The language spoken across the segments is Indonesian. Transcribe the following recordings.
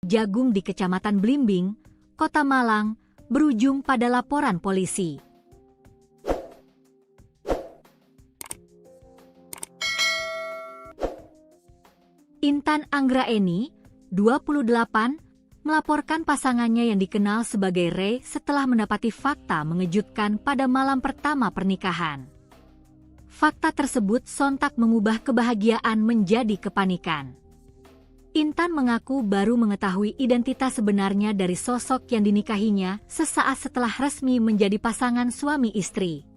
Jagung di Kecamatan Blimbing, Kota Malang, berujung pada laporan polisi. Intan Anggraeni, 28, melaporkan pasangannya yang dikenal sebagai Ray setelah mendapati fakta mengejutkan pada malam pertama pernikahan. Fakta tersebut sontak mengubah kebahagiaan menjadi kepanikan. Intan mengaku baru mengetahui identitas sebenarnya dari sosok yang dinikahinya sesaat setelah resmi menjadi pasangan suami istri.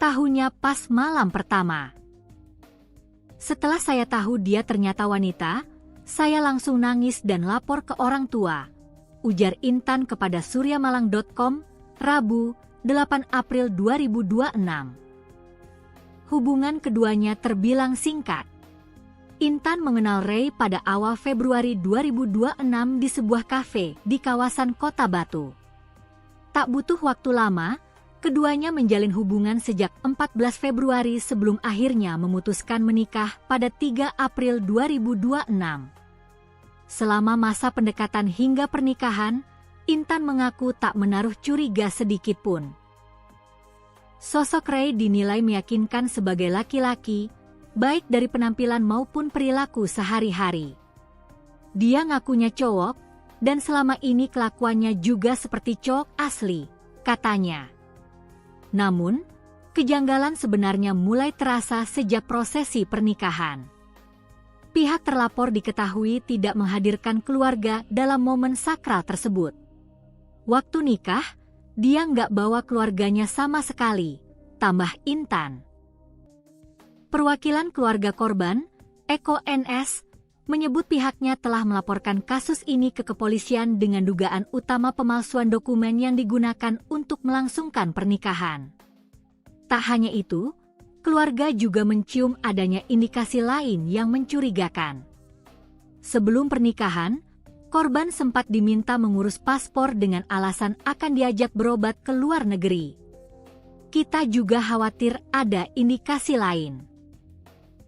Tahunya pas malam pertama. Setelah saya tahu dia ternyata wanita, saya langsung nangis dan lapor ke orang tua, ujar Intan kepada suryamalang.com, Rabu, 8 April 2026. Hubungan keduanya terbilang singkat. Intan mengenal Ray pada awal Februari 2026 di sebuah kafe di kawasan Kota Batu. Tak butuh waktu lama, keduanya menjalin hubungan sejak 14 Februari sebelum akhirnya memutuskan menikah pada 3 April 2026. Selama masa pendekatan hingga pernikahan, Intan mengaku tak menaruh curiga sedikit pun. Sosok Ray dinilai meyakinkan sebagai laki-laki, baik dari penampilan maupun perilaku sehari-hari. Dia ngakunya cowok, dan selama ini kelakuannya juga seperti cowok asli, katanya. Namun, kejanggalan sebenarnya mulai terasa sejak prosesi pernikahan. Pihak terlapor diketahui tidak menghadirkan keluarga dalam momen sakral tersebut. Waktu nikah, dia nggak bawa keluarganya sama sekali, tambah Intan. Perwakilan keluarga korban, Eko NS, menyebut pihaknya telah melaporkan kasus ini ke kepolisian dengan dugaan utama pemalsuan dokumen yang digunakan untuk melangsungkan pernikahan. Tak hanya itu, keluarga juga mencium adanya indikasi lain yang mencurigakan. Sebelum pernikahan, korban sempat diminta mengurus paspor dengan alasan akan diajak berobat ke luar negeri. Kita juga khawatir ada indikasi lain.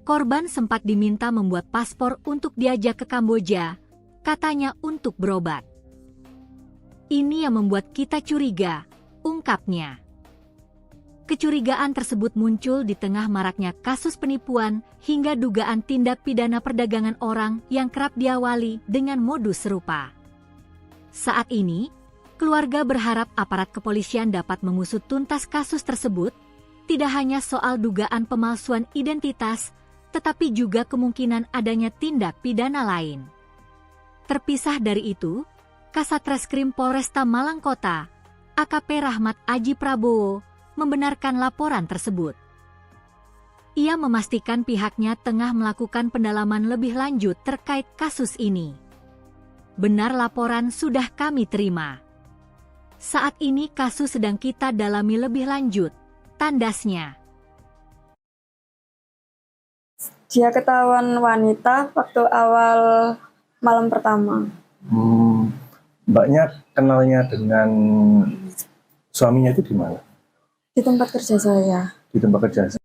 Korban sempat diminta membuat paspor untuk diajak ke Kamboja, katanya untuk berobat. Ini yang membuat kita curiga, ungkapnya. Kecurigaan tersebut muncul di tengah maraknya kasus penipuan hingga dugaan tindak pidana perdagangan orang yang kerap diawali dengan modus serupa. Saat ini, keluarga berharap aparat kepolisian dapat mengusut tuntas kasus tersebut, tidak hanya soal dugaan pemalsuan identitas, tetapi juga kemungkinan adanya tindak pidana lain. Terpisah dari itu, Kasat Reskrim Polresta Malang Kota, AKP Rahmat Aji Prabowo, membenarkan laporan tersebut. Ia memastikan pihaknya tengah melakukan pendalaman lebih lanjut terkait kasus ini. Benar laporan sudah kami terima. Saat ini kasus sedang kita dalami lebih lanjut, tandasnya. Dia ketahuan wanita waktu awal malam pertama. Mbaknya kenalnya dengan suaminya itu di mana? Di tempat kerja saya. Di tempat kerja.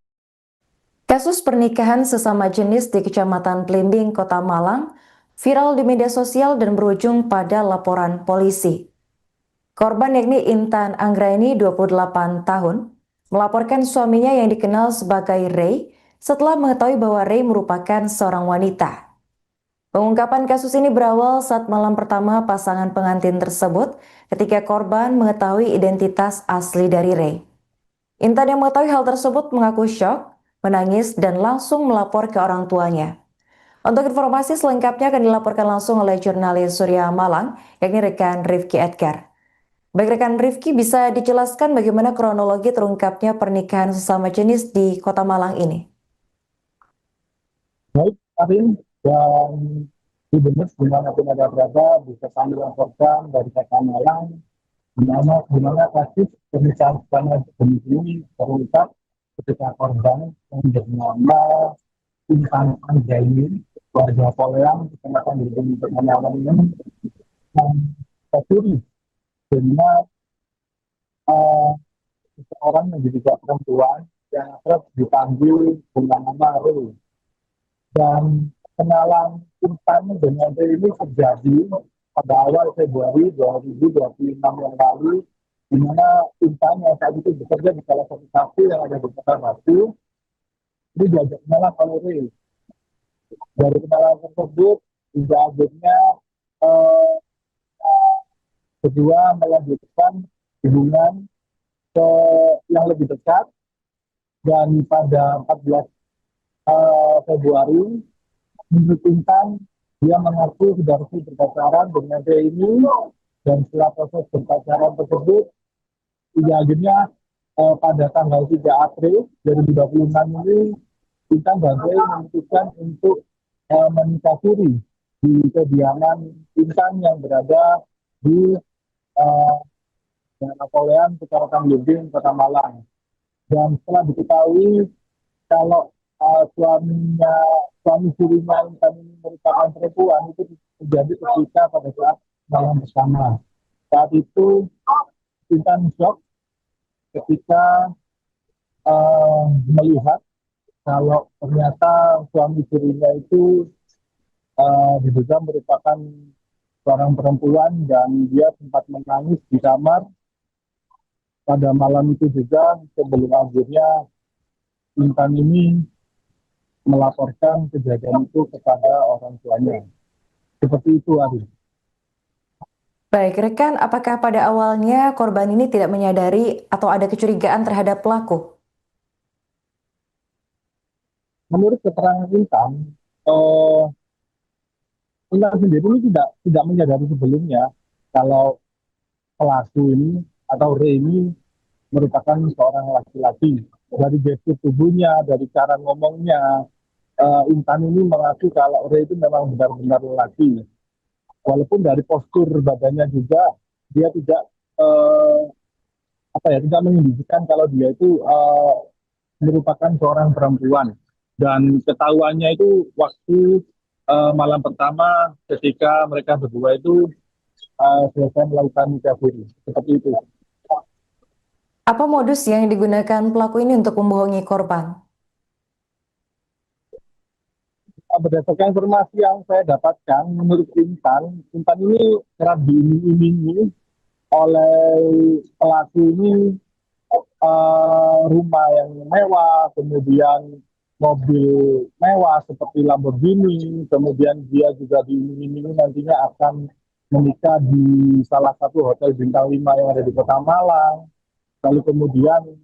Kasus pernikahan sesama jenis di Kecamatan Blimbing, Kota Malang, viral di media sosial dan berujung pada laporan polisi. Korban yakni Intan Anggraeni, 28 tahun, melaporkan suaminya yang dikenal sebagai Ray setelah mengetahui bahwa Ray merupakan seorang wanita. Pengungkapan kasus ini berawal saat malam pertama pasangan pengantin tersebut ketika korban mengetahui identitas asli dari Ray. Intan yang mengetahui hal tersebut mengaku syok, menangis, dan langsung melapor ke orang tuanya. Untuk informasi selengkapnya akan dilaporkan langsung oleh jurnalis Surya Malang, yakni rekan Rifki Edgar. Baik rekan Rifki, bisa dijelaskan bagaimana kronologi terungkapnya pernikahan sesama jenis di Kota Malang ini? Baik, Karin, dan Ibu dimanapun ada berada, bisa kami laporkan dari Kota Malang, dimana kasus pernikahan sesama jenis ini terungkap ketika korban yang bernama Intan Anggraeni, warga Poleang, Kecamatan Blimbing, Kota Malang ini, tercuri dengan seseorang yang juga perempuan yang akrab dipanggil dengan nama Ray. Dan kenalan Intan dengan Ray ini terjadi pada awal Februari 2026 yang lalu, di mana Intan yang saat itu bekerja di salah satu kafe yang ada di Kota Batu, ini diajak kenalan oleh Ray. Dari kenalan tersebut, hingga akhirnya eh, kedua melanjutkan hubungan ke yang lebih dekat, dan pada 14 Februari menurut Intan dia mengaku sudah resmi berpacaran dengan Ray ini, dan setelah proses berpacaran tersebut hingga akhirnya pada tanggal 3 April 2026 ini Intan dan Ray memutuskan untuk menikah siri di kediaman Intan yang berada di Napoleon, Kecamatan Blimbing, Kota Malang. Dan setelah diketahui kalau suami sirinya Intan ini merupakan perempuan, itu terjadi ketika pada saat malam bersama. Saat itu Intan shock ketika melihat kalau ternyata suami sirinya itu diduga merupakan seorang perempuan, dan dia sempat menangis di kamar pada malam itu juga, sebelum akhirnya Intan ini melaporkan kejadian itu kepada orang tuanya. Seperti itu, Ari. Baik, rekan, apakah pada awalnya korban ini tidak menyadari atau ada kecurigaan terhadap pelaku? Menurut keterangan Intan, Intan sendiri ini tidak menyadari sebelumnya kalau pelaku ini atau Ray ini merupakan seorang laki-laki. Dari gestur tubuhnya, dari cara ngomongnya, Intan ini mengaku kalau Ray itu memang benar-benar lelaki. Walaupun dari postur badannya juga dia tidak tidak menunjukkan kalau dia itu merupakan seorang perempuan. Dan ketahuannya itu waktu malam pertama ketika mereka berdua itu selesai melakukan nikah siri. Seperti itu. Apa modus yang digunakan pelaku ini untuk membohongi korban? Berdasarkan informasi yang saya dapatkan, menurut Intan ini kerap diiming-imingi oleh pelaku ini rumah yang mewah, kemudian mobil mewah seperti Lamborghini, kemudian dia juga diiming-imingi nantinya akan menikah di salah satu hotel bintang 5 yang ada di Kota Malang. Lalu kemudian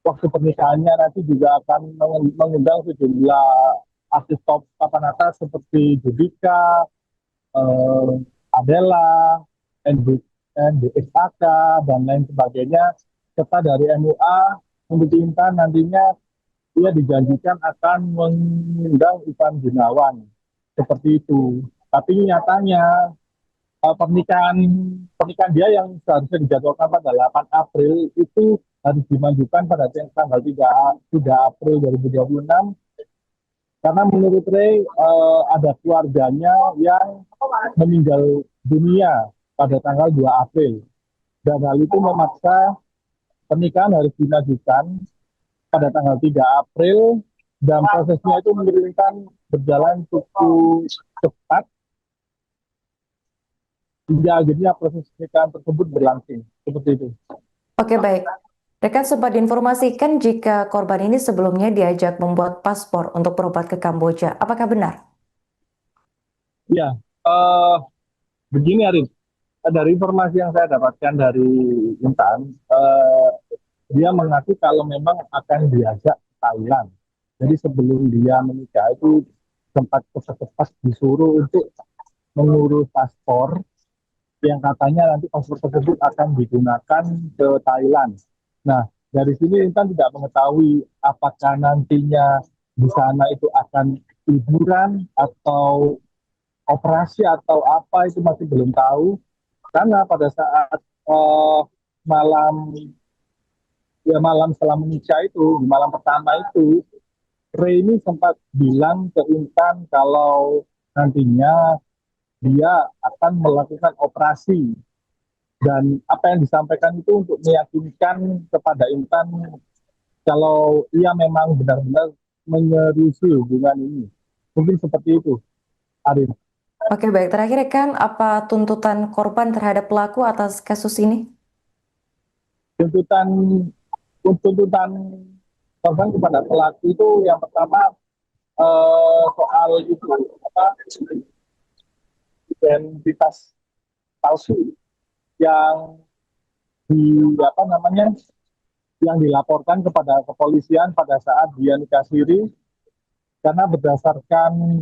waktu pernikahannya nanti juga akan mengundang sejumlah artis top papan atas seperti Judika, Adela, NDXAK, dan lain sebagainya. Serta dari MUA, untuk Intan nantinya dia dijanjikan akan mengundang Ivan Gunawan. Seperti itu. Tapi nyatanya pernikahan dia yang seharusnya dijadwalkan pada 8 April itu harus dimajukan pada tanggal 3 April 2026. Karena menurut Ray ada keluarganya yang meninggal dunia pada tanggal 2 April. Dan hal itu memaksa pernikahan harus dimajukan pada tanggal 3 April, dan prosesnya itu menurunkan berjalan cukup cepat hingga akhirnya proses pernikahan tersebut berlangsung. Seperti itu. Oke, baik. Rekan sempat diinformasikan jika korban ini sebelumnya diajak membuat paspor untuk berobat ke Kamboja. Apakah benar? Ya, begini Arif. Dari informasi yang saya dapatkan dari Intan, dia mengaku kalau memang akan diajak ke Thailand. Jadi sebelum dia menikah itu sempat cepat-cepat disuruh untuk mengurus paspor, yang katanya nanti paspor tersebut akan digunakan ke Thailand. Nah, dari sini Intan tidak mengetahui apakah nantinya di sana itu akan liburan atau operasi atau apa, itu masih belum tahu. Karena pada saat malam setelah menikah itu, di malam pertama itu, Ray ini sempat bilang ke Intan kalau nantinya dia akan melakukan operasi. Dan apa yang disampaikan itu untuk meyakinkan kepada Intan kalau ia memang benar-benar menyerusui hubungan ini. Mungkin seperti itu, Arif. Oke, baik. Terakhir rekan, apa tuntutan korban terhadap pelaku atas kasus ini? Tuntutan tuntutan korban kepada pelaku itu yang pertama soal itu apa identitas palsu yang apa namanya yang dilaporkan kepada kepolisian pada saat dia nikah siri, karena berdasarkan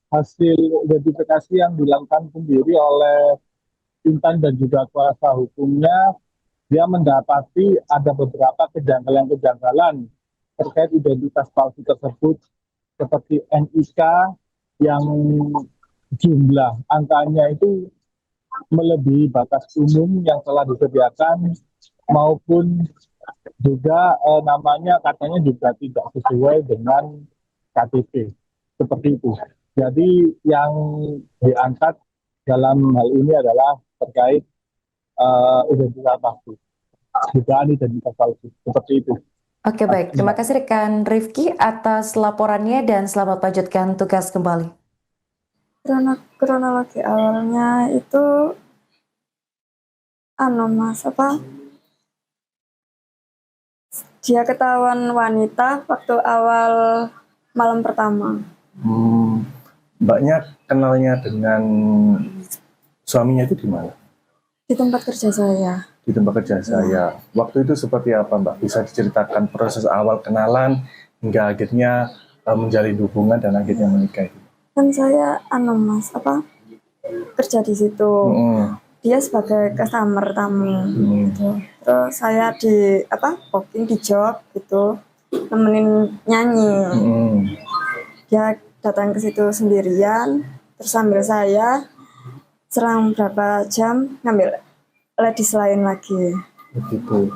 hasil identifikasi yang dilakukan sendiri oleh Intan dan juga kuasa hukumnya, dia mendapati ada beberapa kejanggalan-kejanggalan terkait identitas palsu tersebut, seperti NIK yang jumlah angkanya itu melebihi batas umum yang telah disediakan, maupun juga namanya katanya juga tidak sesuai dengan KTP, seperti itu. Jadi yang diangkat dalam hal ini adalah terkait identitas palsu, dugaan identitas palsu, seperti itu. Oke, baik. Terima kasih rekan Rifki atas laporannya dan selamat lanjutkan tugas kembali. Kronologi awalnya itu Mas, dia ketahuan wanita waktu awal malam pertama. Mbaknya kenalnya dengan suaminya itu di mana? Di tempat kerja saya. Di tempat kerja saya. Waktu itu seperti apa, Mbak? Bisa diceritakan proses awal kenalan hingga akhirnya menjalin hubungan dan akhirnya menikah itu? Kan saya Mas, kerja di situ. Dia sebagai customer tamu gitu. Terus saya di booking di job gitu, nemenin nyanyi. Dia datang ke situ sendirian, terus sambil saya selang berapa jam ngambil ladies lain lagi. Begitu.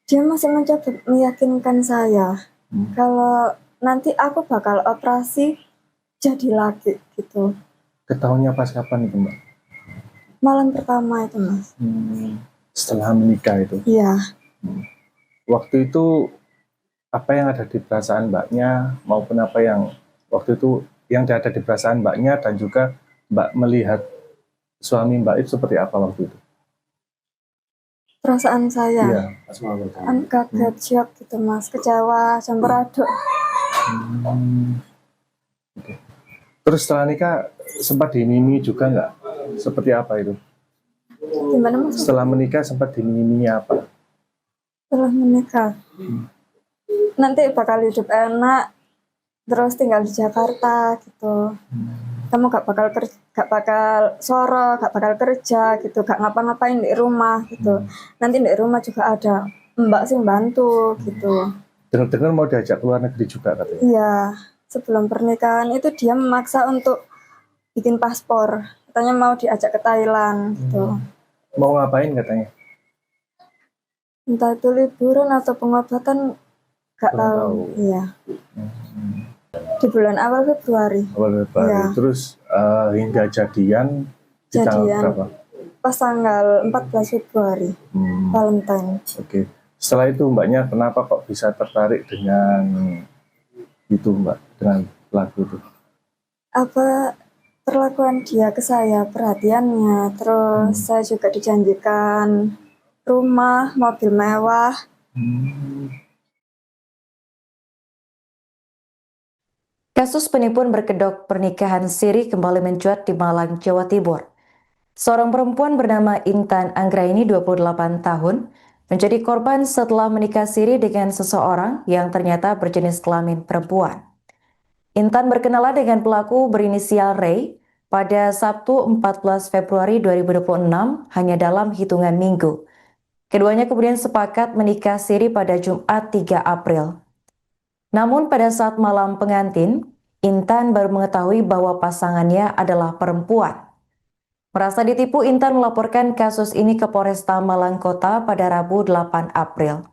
Dia masih mencoba meyakinkan saya kalau nanti aku bakal operasi jadi laki gitu. Ketahuannya pas kapan itu, Mbak? Malam pertama itu, Mas. Setelah menikah itu? Iya. Waktu itu apa yang ada di perasaan Mbaknya maupun apa yang waktu itu yang ada di perasaan Mbaknya, dan juga Mbak melihat suami Mbak itu seperti apa waktu itu? Perasaan saya? Iya. Kaget, shock gitu, Mas. Kecewa, campur aduk. Okay. Terus setelah nikah sempat dimimi juga nggak? Seperti apa itu? Gimana, Mas? Setelah menikah sempat dimimi apa? Setelah menikah, nanti bakal hidup enak, terus tinggal di Jakarta gitu. Kamu gak bakal soro, gak bakal kerja gitu, gak ngapa-ngapain di rumah gitu. Nanti di rumah juga ada mbak sih bantu gitu. Dengar-dengar mau diajak ke luar negeri juga katanya? Iya, sebelum pernikahan itu dia memaksa untuk bikin paspor. Katanya mau diajak ke Thailand gitu. Mau ngapain katanya? Entah itu liburan atau pengobatan, gak tahu. Iya. Di bulan awal Februari. Ya. Terus hingga jadian di tanggal berapa? Pas tanggal 14 Februari, Valentine. Oke. Setelah itu Mbaknya kenapa kok bisa tertarik dengan itu, Mbak, dengan pelaku itu? Perlakuan dia ke saya, perhatiannya, terus saya juga dijanjikan rumah, mobil mewah. Kasus penipuan berkedok pernikahan siri kembali mencuat di Malang, Jawa Timur. Seorang perempuan bernama Intan Anggraini, 28 tahun, menjadi korban setelah menikah siri dengan seseorang yang ternyata berjenis kelamin perempuan. Intan berkenalan dengan pelaku berinisial Ray pada Sabtu 14 Februari 2026 hanya dalam hitungan minggu. Keduanya kemudian sepakat menikah siri pada Jumat 3 April. Namun pada saat malam pengantin, Intan baru mengetahui bahwa pasangannya adalah perempuan. Merasa ditipu, Intan melaporkan kasus ini ke Polresta Malang Kota pada Rabu 8 April.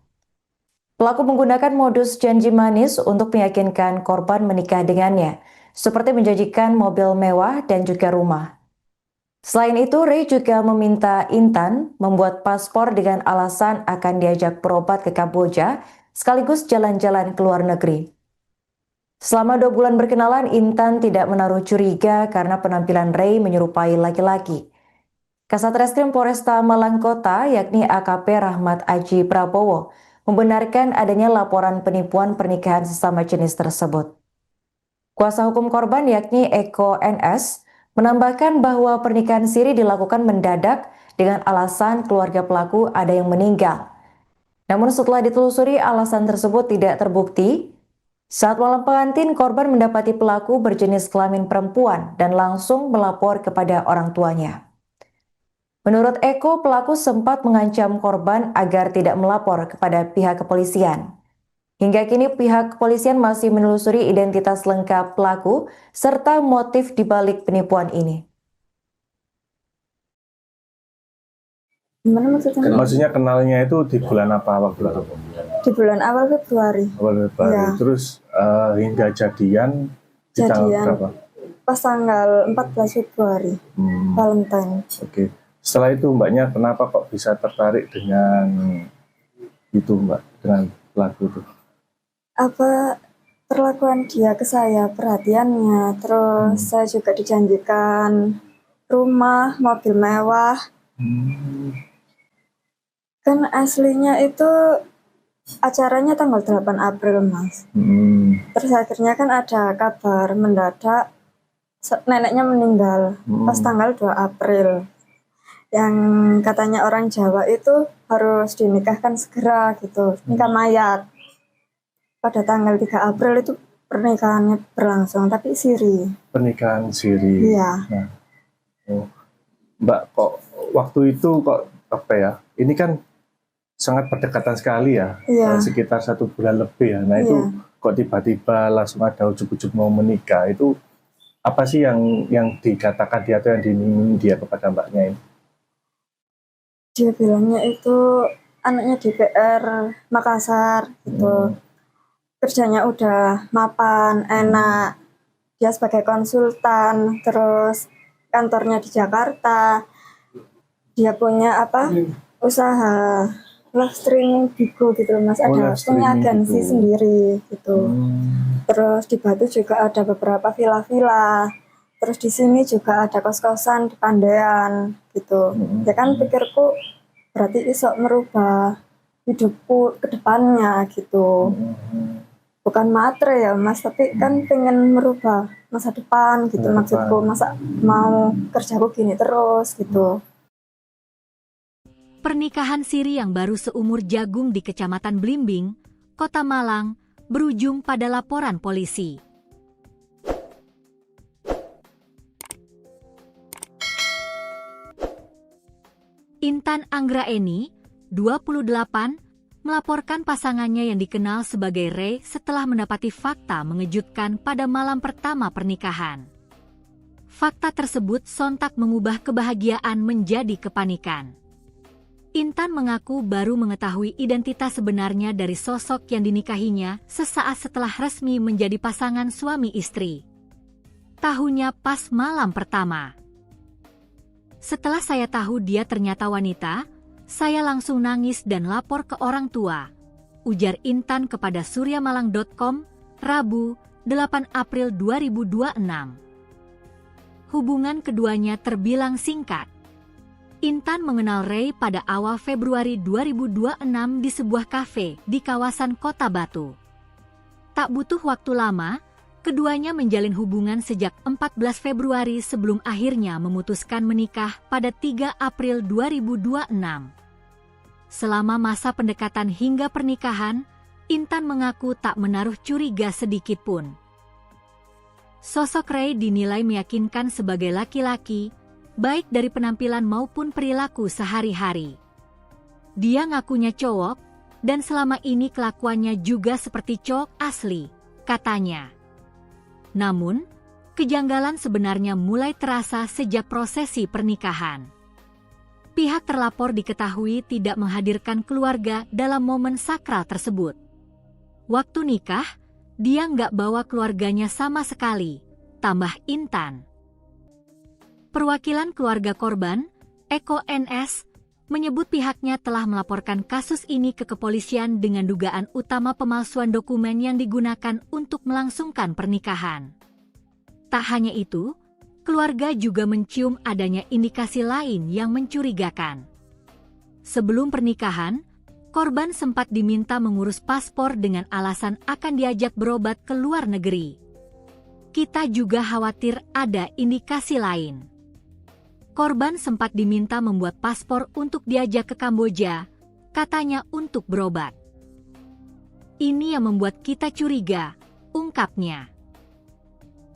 Pelaku menggunakan modus janji manis untuk meyakinkan korban menikah dengannya, seperti menjanjikan mobil mewah dan juga rumah. Selain itu, Ray juga meminta Intan membuat paspor dengan alasan akan diajak berobat ke Kamboja sekaligus jalan-jalan ke luar negeri. Selama 2 bulan berkenalan, Intan tidak menaruh curiga karena penampilan Ray menyerupai laki-laki. Kasat Reskrim Polresta Malang Kota, yakni AKP Rahmat Aji Prabowo, membenarkan adanya laporan penipuan pernikahan sesama jenis tersebut. Kuasa hukum korban, yakni Eko NS, menambahkan bahwa pernikahan siri dilakukan mendadak dengan alasan keluarga pelaku ada yang meninggal. Namun setelah ditelusuri, alasan tersebut tidak terbukti. Saat malam pengantin, korban mendapati pelaku berjenis kelamin perempuan dan langsung melapor kepada orang tuanya. Menurut Eko, pelaku sempat mengancam korban agar tidak melapor kepada pihak kepolisian. Hingga kini pihak kepolisian masih menelusuri identitas lengkap pelaku serta motif dibalik penipuan ini. Gimana maksudnya? Maksudnya kenalnya itu di bulan apa, waktu itu? Di bulan awal Februari. Awal Februari. Ya. Terus hingga jadian di tanggal berapa? Pas tanggal 14 Februari, Valentine. Oke. Setelah itu mbaknya kenapa kok bisa tertarik dengan itu mbak, dengan pelaku itu? Apa perlakuan dia ke saya, perhatiannya, terus saya juga dijanjikan rumah, mobil mewah. Kan aslinya itu acaranya tanggal 8 April, Mas. Terus akhirnya kan ada kabar mendadak neneknya meninggal pas tanggal 2 April. Yang katanya orang Jawa itu harus dinikahkan segera gitu, nikah mayat. Pada tanggal 3 April itu pernikahannya berlangsung, tapi siri. Pernikahan siri. Iya. Nah, Mbak, kok waktu itu kok apa ya? Ini kan sangat berdekatan sekali ya, sekitar 1 bulan lebih ya. Nah itu kok tiba-tiba langsung ada ujuk-ujuk mau menikah, itu apa sih yang dikatakan dia atau yang diminta dia kepada mbaknya ini? Dia bilangnya itu anaknya DPR Makassar gitu, kerjanya udah mapan, enak, dia sebagai konsultan, terus kantornya di Jakarta, dia punya usaha live streaming Bigo gitu loh, Mas. Ada punya agensi sendiri gitu. Terus di Batu juga ada beberapa villa-villa. Terus di sini juga ada kos-kosan di Pandean gitu. Ya kan pikirku berarti iso merubah hidupku ke depannya gitu. Bukan matre ya, Mas, tapi kan pengen merubah masa depan gitu maksudku. Masa mau kerjaku gini terus gitu. Pernikahan siri yang baru seumur jagung di Kecamatan Blimbing, Kota Malang, berujung pada laporan polisi. Intan Anggraeni, 28, melaporkan pasangannya yang dikenal sebagai Ray setelah mendapati fakta mengejutkan pada malam pertama pernikahan. Fakta tersebut sontak mengubah kebahagiaan menjadi kepanikan. Intan mengaku baru mengetahui identitas sebenarnya dari sosok yang dinikahinya sesaat setelah resmi menjadi pasangan suami istri. Tahunya pas malam pertama. Setelah saya tahu dia ternyata wanita, saya langsung nangis dan lapor ke orang tua, ujar Intan kepada suryamalang.com, Rabu, 8 April 2026. Hubungan keduanya terbilang singkat. Intan mengenal Ray pada awal Februari 2026 di sebuah kafe di kawasan Kota Batu. Tak butuh waktu lama, keduanya menjalin hubungan sejak 14 Februari sebelum akhirnya memutuskan menikah pada 3 April 2026. Selama masa pendekatan hingga pernikahan, Intan mengaku tak menaruh curiga sedikit pun. Sosok Ray dinilai meyakinkan sebagai laki-laki, baik dari penampilan maupun perilaku sehari-hari. Dia ngakunya cowok, dan selama ini kelakuannya juga seperti cowok asli, katanya. Namun, kejanggalan sebenarnya mulai terasa sejak prosesi pernikahan. Pihak terlapor diketahui tidak menghadirkan keluarga dalam momen sakral tersebut. Waktu nikah, dia nggak bawa keluarganya sama sekali, tambah Intan. Perwakilan keluarga korban, Eko NS, menyebut pihaknya telah melaporkan kasus ini ke kepolisian dengan dugaan utama pemalsuan dokumen yang digunakan untuk melangsungkan pernikahan. Tak hanya itu, keluarga juga mencium adanya indikasi lain yang mencurigakan. Sebelum pernikahan, korban sempat diminta mengurus paspor dengan alasan akan diajak berobat ke luar negeri. Kita juga khawatir ada indikasi lain. Korban sempat diminta membuat paspor untuk diajak ke Kamboja, katanya untuk berobat. Ini yang membuat kita curiga, ungkapnya.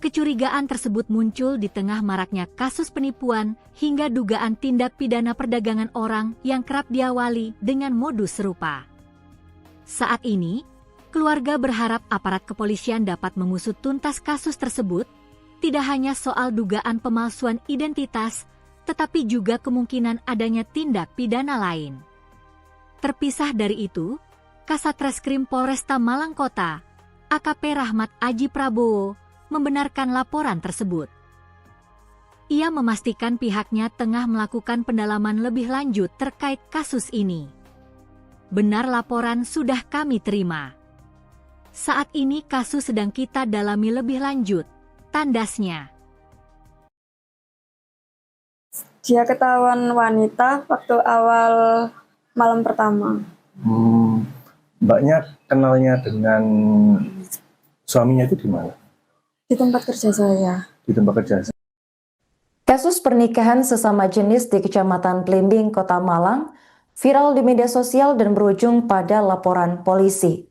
Kecurigaan tersebut muncul di tengah maraknya kasus penipuan hingga dugaan tindak pidana perdagangan orang yang kerap diawali dengan modus serupa. Saat ini, keluarga berharap aparat kepolisian dapat mengusut tuntas kasus tersebut, tidak hanya soal dugaan pemalsuan identitas, tetapi juga kemungkinan adanya tindak pidana lain. Terpisah dari itu, Kasat Reskrim Polresta Malang Kota, AKP Rahmat Aji Prabowo, membenarkan laporan tersebut. Ia memastikan pihaknya tengah melakukan pendalaman lebih lanjut terkait kasus ini. Benar, laporan sudah kami terima. Saat ini kasus sedang kita dalami lebih lanjut, tandasnya. Dia ketahuan wanita waktu awal malam pertama. Mbaknya kenalnya dengan suaminya itu di mana? Di tempat kerja saya. Di tempat kerja. Kasus pernikahan sesama jenis di Kecamatan Blimbing, Kota Malang, viral di media sosial dan berujung pada laporan polisi.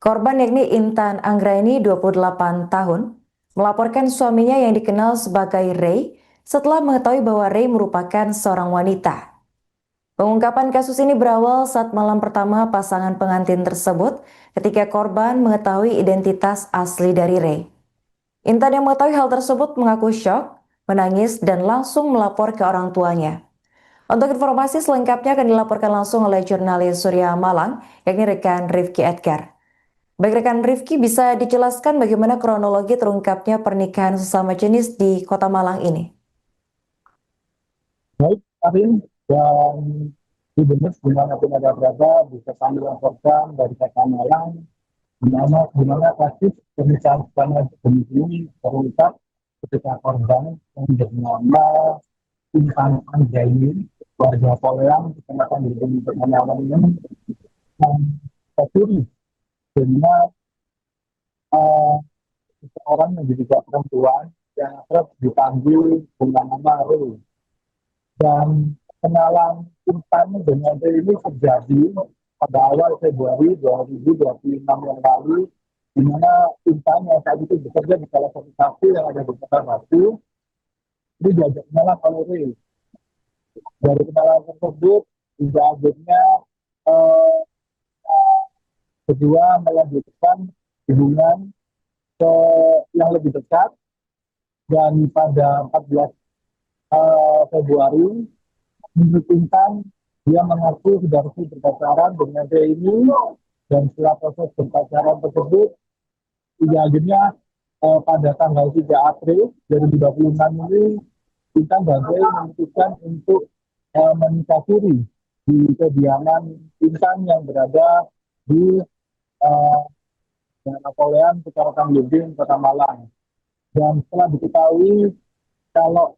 Korban yakni Intan Anggraini, 28 tahun, melaporkan suaminya yang dikenal sebagai Ray setelah mengetahui bahwa Ray merupakan seorang wanita. Pengungkapan kasus ini berawal saat malam pertama pasangan pengantin tersebut ketika korban mengetahui identitas asli dari Ray. Intan yang mengetahui hal tersebut mengaku syok, menangis, dan langsung melapor ke orang tuanya. Untuk informasi selengkapnya akan dilaporkan langsung oleh jurnalis Surya Malang, yakni rekan Rifki Edgar. Baik rekan Rifki, bisa dijelaskan bagaimana kronologi terungkapnya pernikahan sesama jenis di Kota Malang ini? Baik, Arin, dan di benar dimanapun ada berada, bisa kami laporkan dari Kota Malang, di mana kasus pernikahan sesama jenis ini terungkap ketika korban yang bernama Intan Anggraini, warga Poleang, Kecamatan Blimbing, Kota Malang ini, tercuri dengan seorang yang diduga perempuan yang akrab dipanggil dengan nama Ray. Dan kenalan Intan dengan Ray ini terjadi pada awal Februari 2026 yang lalu, di mana Intan yang saat itu bekerja di salah satu kafe yang ada di Kota Batu, ini diajak kenalan oleh Ray. Dari kenalan tersebut, hingga akhirnya kedua melanjutkan hubungan yang lebih dekat, dan pada 14 Februari menurut Intan, dia mengaku sudah resmi berpacaran dengan Ray ini, dan setelah proses berpacaran tersebut, hingga akhirnya pada tanggal 3 April 2026 ini, Intan dan Ray memutuskan untuk menikah siri di kediaman Intan yang berada di Napoleon, Kecamatan Blimbing, Kota Malang. Dan setelah diketahui kalau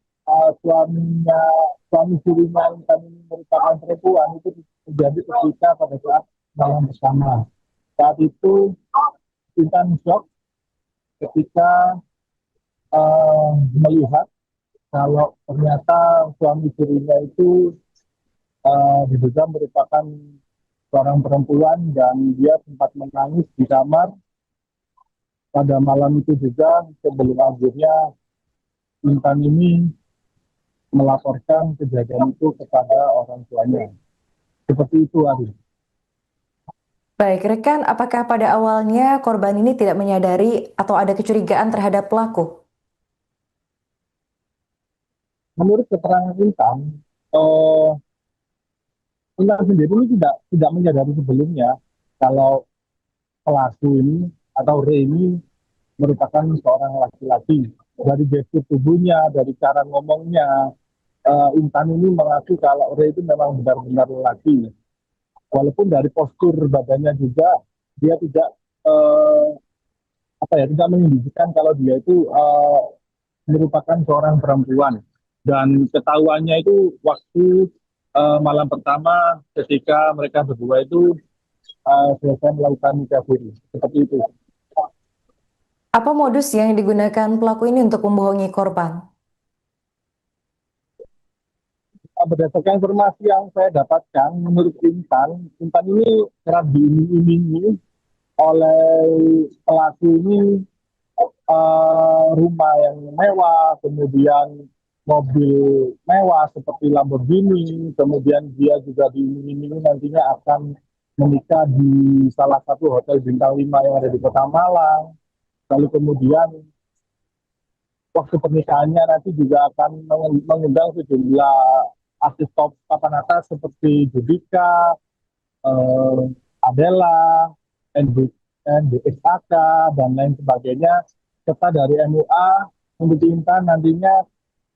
suami sirinya Intan ini merupakan perempuan, itu terjadi ketika pada saat malam bersama. Saat itu Intan shock ketika melihat kalau ternyata suami sirinya itu diduga merupakan seorang perempuan, dan dia sempat menangis di kamar pada malam itu juga, sebelum akhirnya Intan ini melaporkan kejadian itu kepada orang tuanya. Seperti itu, Ari. Baik, rekan, apakah pada awalnya korban ini tidak menyadari atau ada kecurigaan terhadap pelaku? Menurut keterangan Intan, Intan sendiri ini tidak menyadari sebelumnya kalau pelaku ini atau Ray ini merupakan seorang laki-laki. Dari gestur tubuhnya, dari cara ngomongnya, Intan ini mengaku kalau Ray itu memang benar-benar lelaki. Walaupun dari postur badannya juga dia tidak tidak menunjukkan kalau dia itu merupakan seorang perempuan. Dan ketahuannya itu waktu malam pertama ketika mereka berdua itu selesai melakukan nikah siri. Seperti itu. Apa modus yang digunakan pelaku ini untuk membohongi korban? Berdasarkan informasi yang saya dapatkan, menurut Intan ini kerap diiming-imingi oleh pelaku ini rumah yang mewah, kemudian mobil mewah seperti Lamborghini, kemudian dia juga diiming-imingi nantinya akan menikah di salah satu hotel bintang 5 yang ada di Kota Malang. Lalu kemudian waktu pernikahannya nanti juga akan mengundang sejumlah artis top papan atas seperti Judika, Adela, NDXAK, dan lain sebagainya. Serta dari MUA, untuk Intan nantinya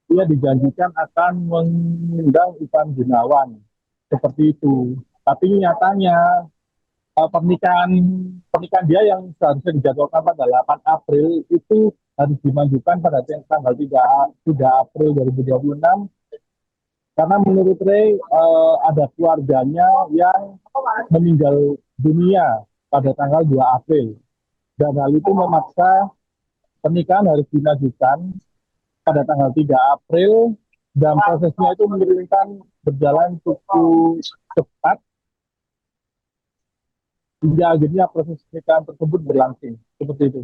dia dijanjikan akan mengundang Ivan Gunawan. Seperti itu. Tapi nyatanya pernikahan dia yang seharusnya dijadwalkan pada 8 April itu harus dimajukan pada tanggal 3 April 2026 karena menurut Ray ada keluarganya yang meninggal dunia pada tanggal 2 April dan hal itu memaksa pernikahan harus dimajukan pada tanggal 3 April dan prosesnya itu menurunkan berjalan cukup cepat hingga akhirnya proses pernikahan tersebut berlangsung seperti itu.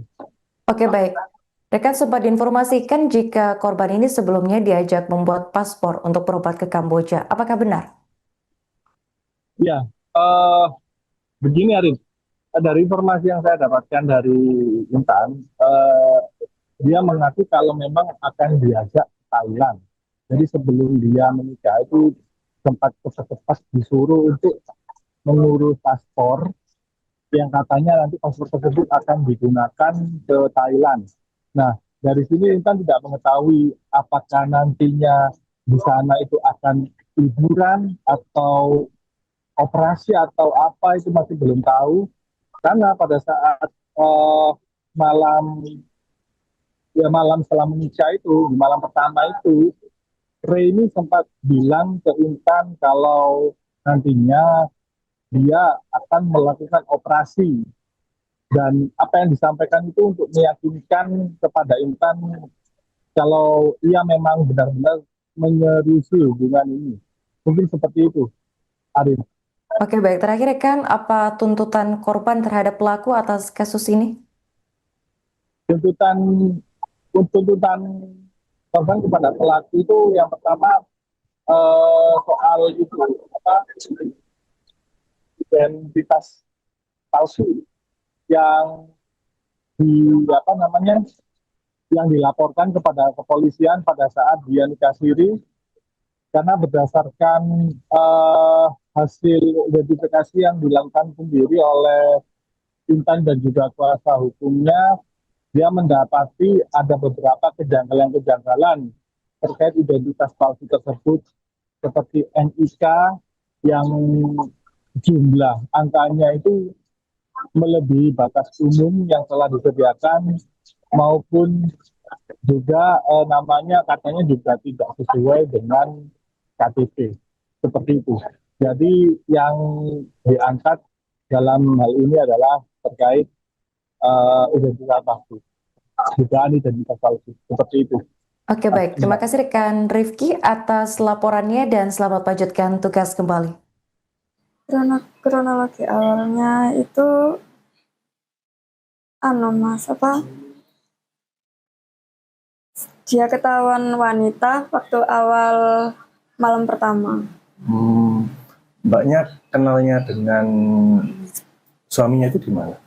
Oke, baik. Rekan sempat diinformasikan jika korban ini sebelumnya diajak membuat paspor untuk berobat ke Kamboja. Apakah benar? Ya, begini Arif. Dari informasi yang saya dapatkan dari Intan, dia mengaku kalau memang akan diajak ke Thailand. Jadi sebelum dia menikah itu sempat cepat-cepat disuruh untuk mengurus paspor yang katanya nanti paspor tersebut akan digunakan ke Thailand. Nah, dari sini Intan tidak mengetahui apakah nantinya di sana itu akan liburan atau operasi atau apa itu masih belum tahu. Karena pada saat malam setelah menikah itu, di malam pertama itu, Ray ini sempat bilang ke Intan kalau nantinya dia akan melakukan operasi. Dan apa yang disampaikan itu untuk meyakinkan kepada Intan kalau ia memang benar-benar menyerusi hubungan ini. Mungkin seperti itu, Arif. Oke, baik. Terakhir, rekan, apa tuntutan korban terhadap pelaku atas kasus ini? Tuntutan korban kepada pelaku itu yang pertama soal itu identitas palsu yang yang dilaporkan kepada kepolisian pada saat dia nikah siri karena berdasarkan hasil identifikasi yang dilakukan sendiri oleh Intan dan juga kuasa hukumnya, dia mendapati ada beberapa kejanggalan-kejanggalan terkait identitas palsu tersebut seperti NIK yang jumlah angkanya itu melebihi batas umum yang telah disediakan maupun juga namanya katanya juga tidak sesuai dengan KTP seperti itu. Jadi yang diangkat dalam hal ini adalah terkait identitas palsu, dugaan identitas palsu seperti itu. Oke, baik. Terima kasih rekan Rifki atas laporannya dan selamat lanjutkan tugas kembali. Kronologi awalnya itu dia ketahuan wanita waktu awal malam pertama. Mbaknya kenalnya dengan suaminya itu di mana?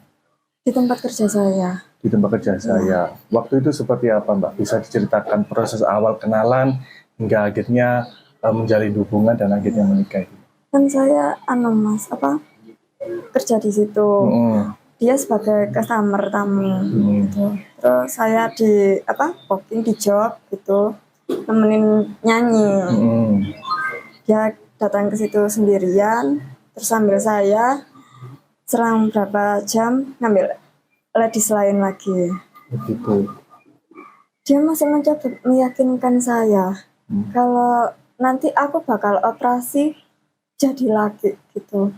Di tempat kerja saya. Di tempat kerja saya. Waktu itu seperti apa, Mbak? Bisa diceritakan proses awal kenalan hingga akhirnya menjalin hubungan dan akhirnya menikah itu? Kan saya kerja di situ. Dia sebagai customer tamu gitu. Terus saya di booking di job gitu. nemenin nyanyi. Hmm. Dia datang ke situ sendirian, terus sambil saya selang berapa jam ngambil ladies lain lagi. Begitu. Dia masih mencoba meyakinkan saya kalau nanti aku bakal operasi jadi laki gitu.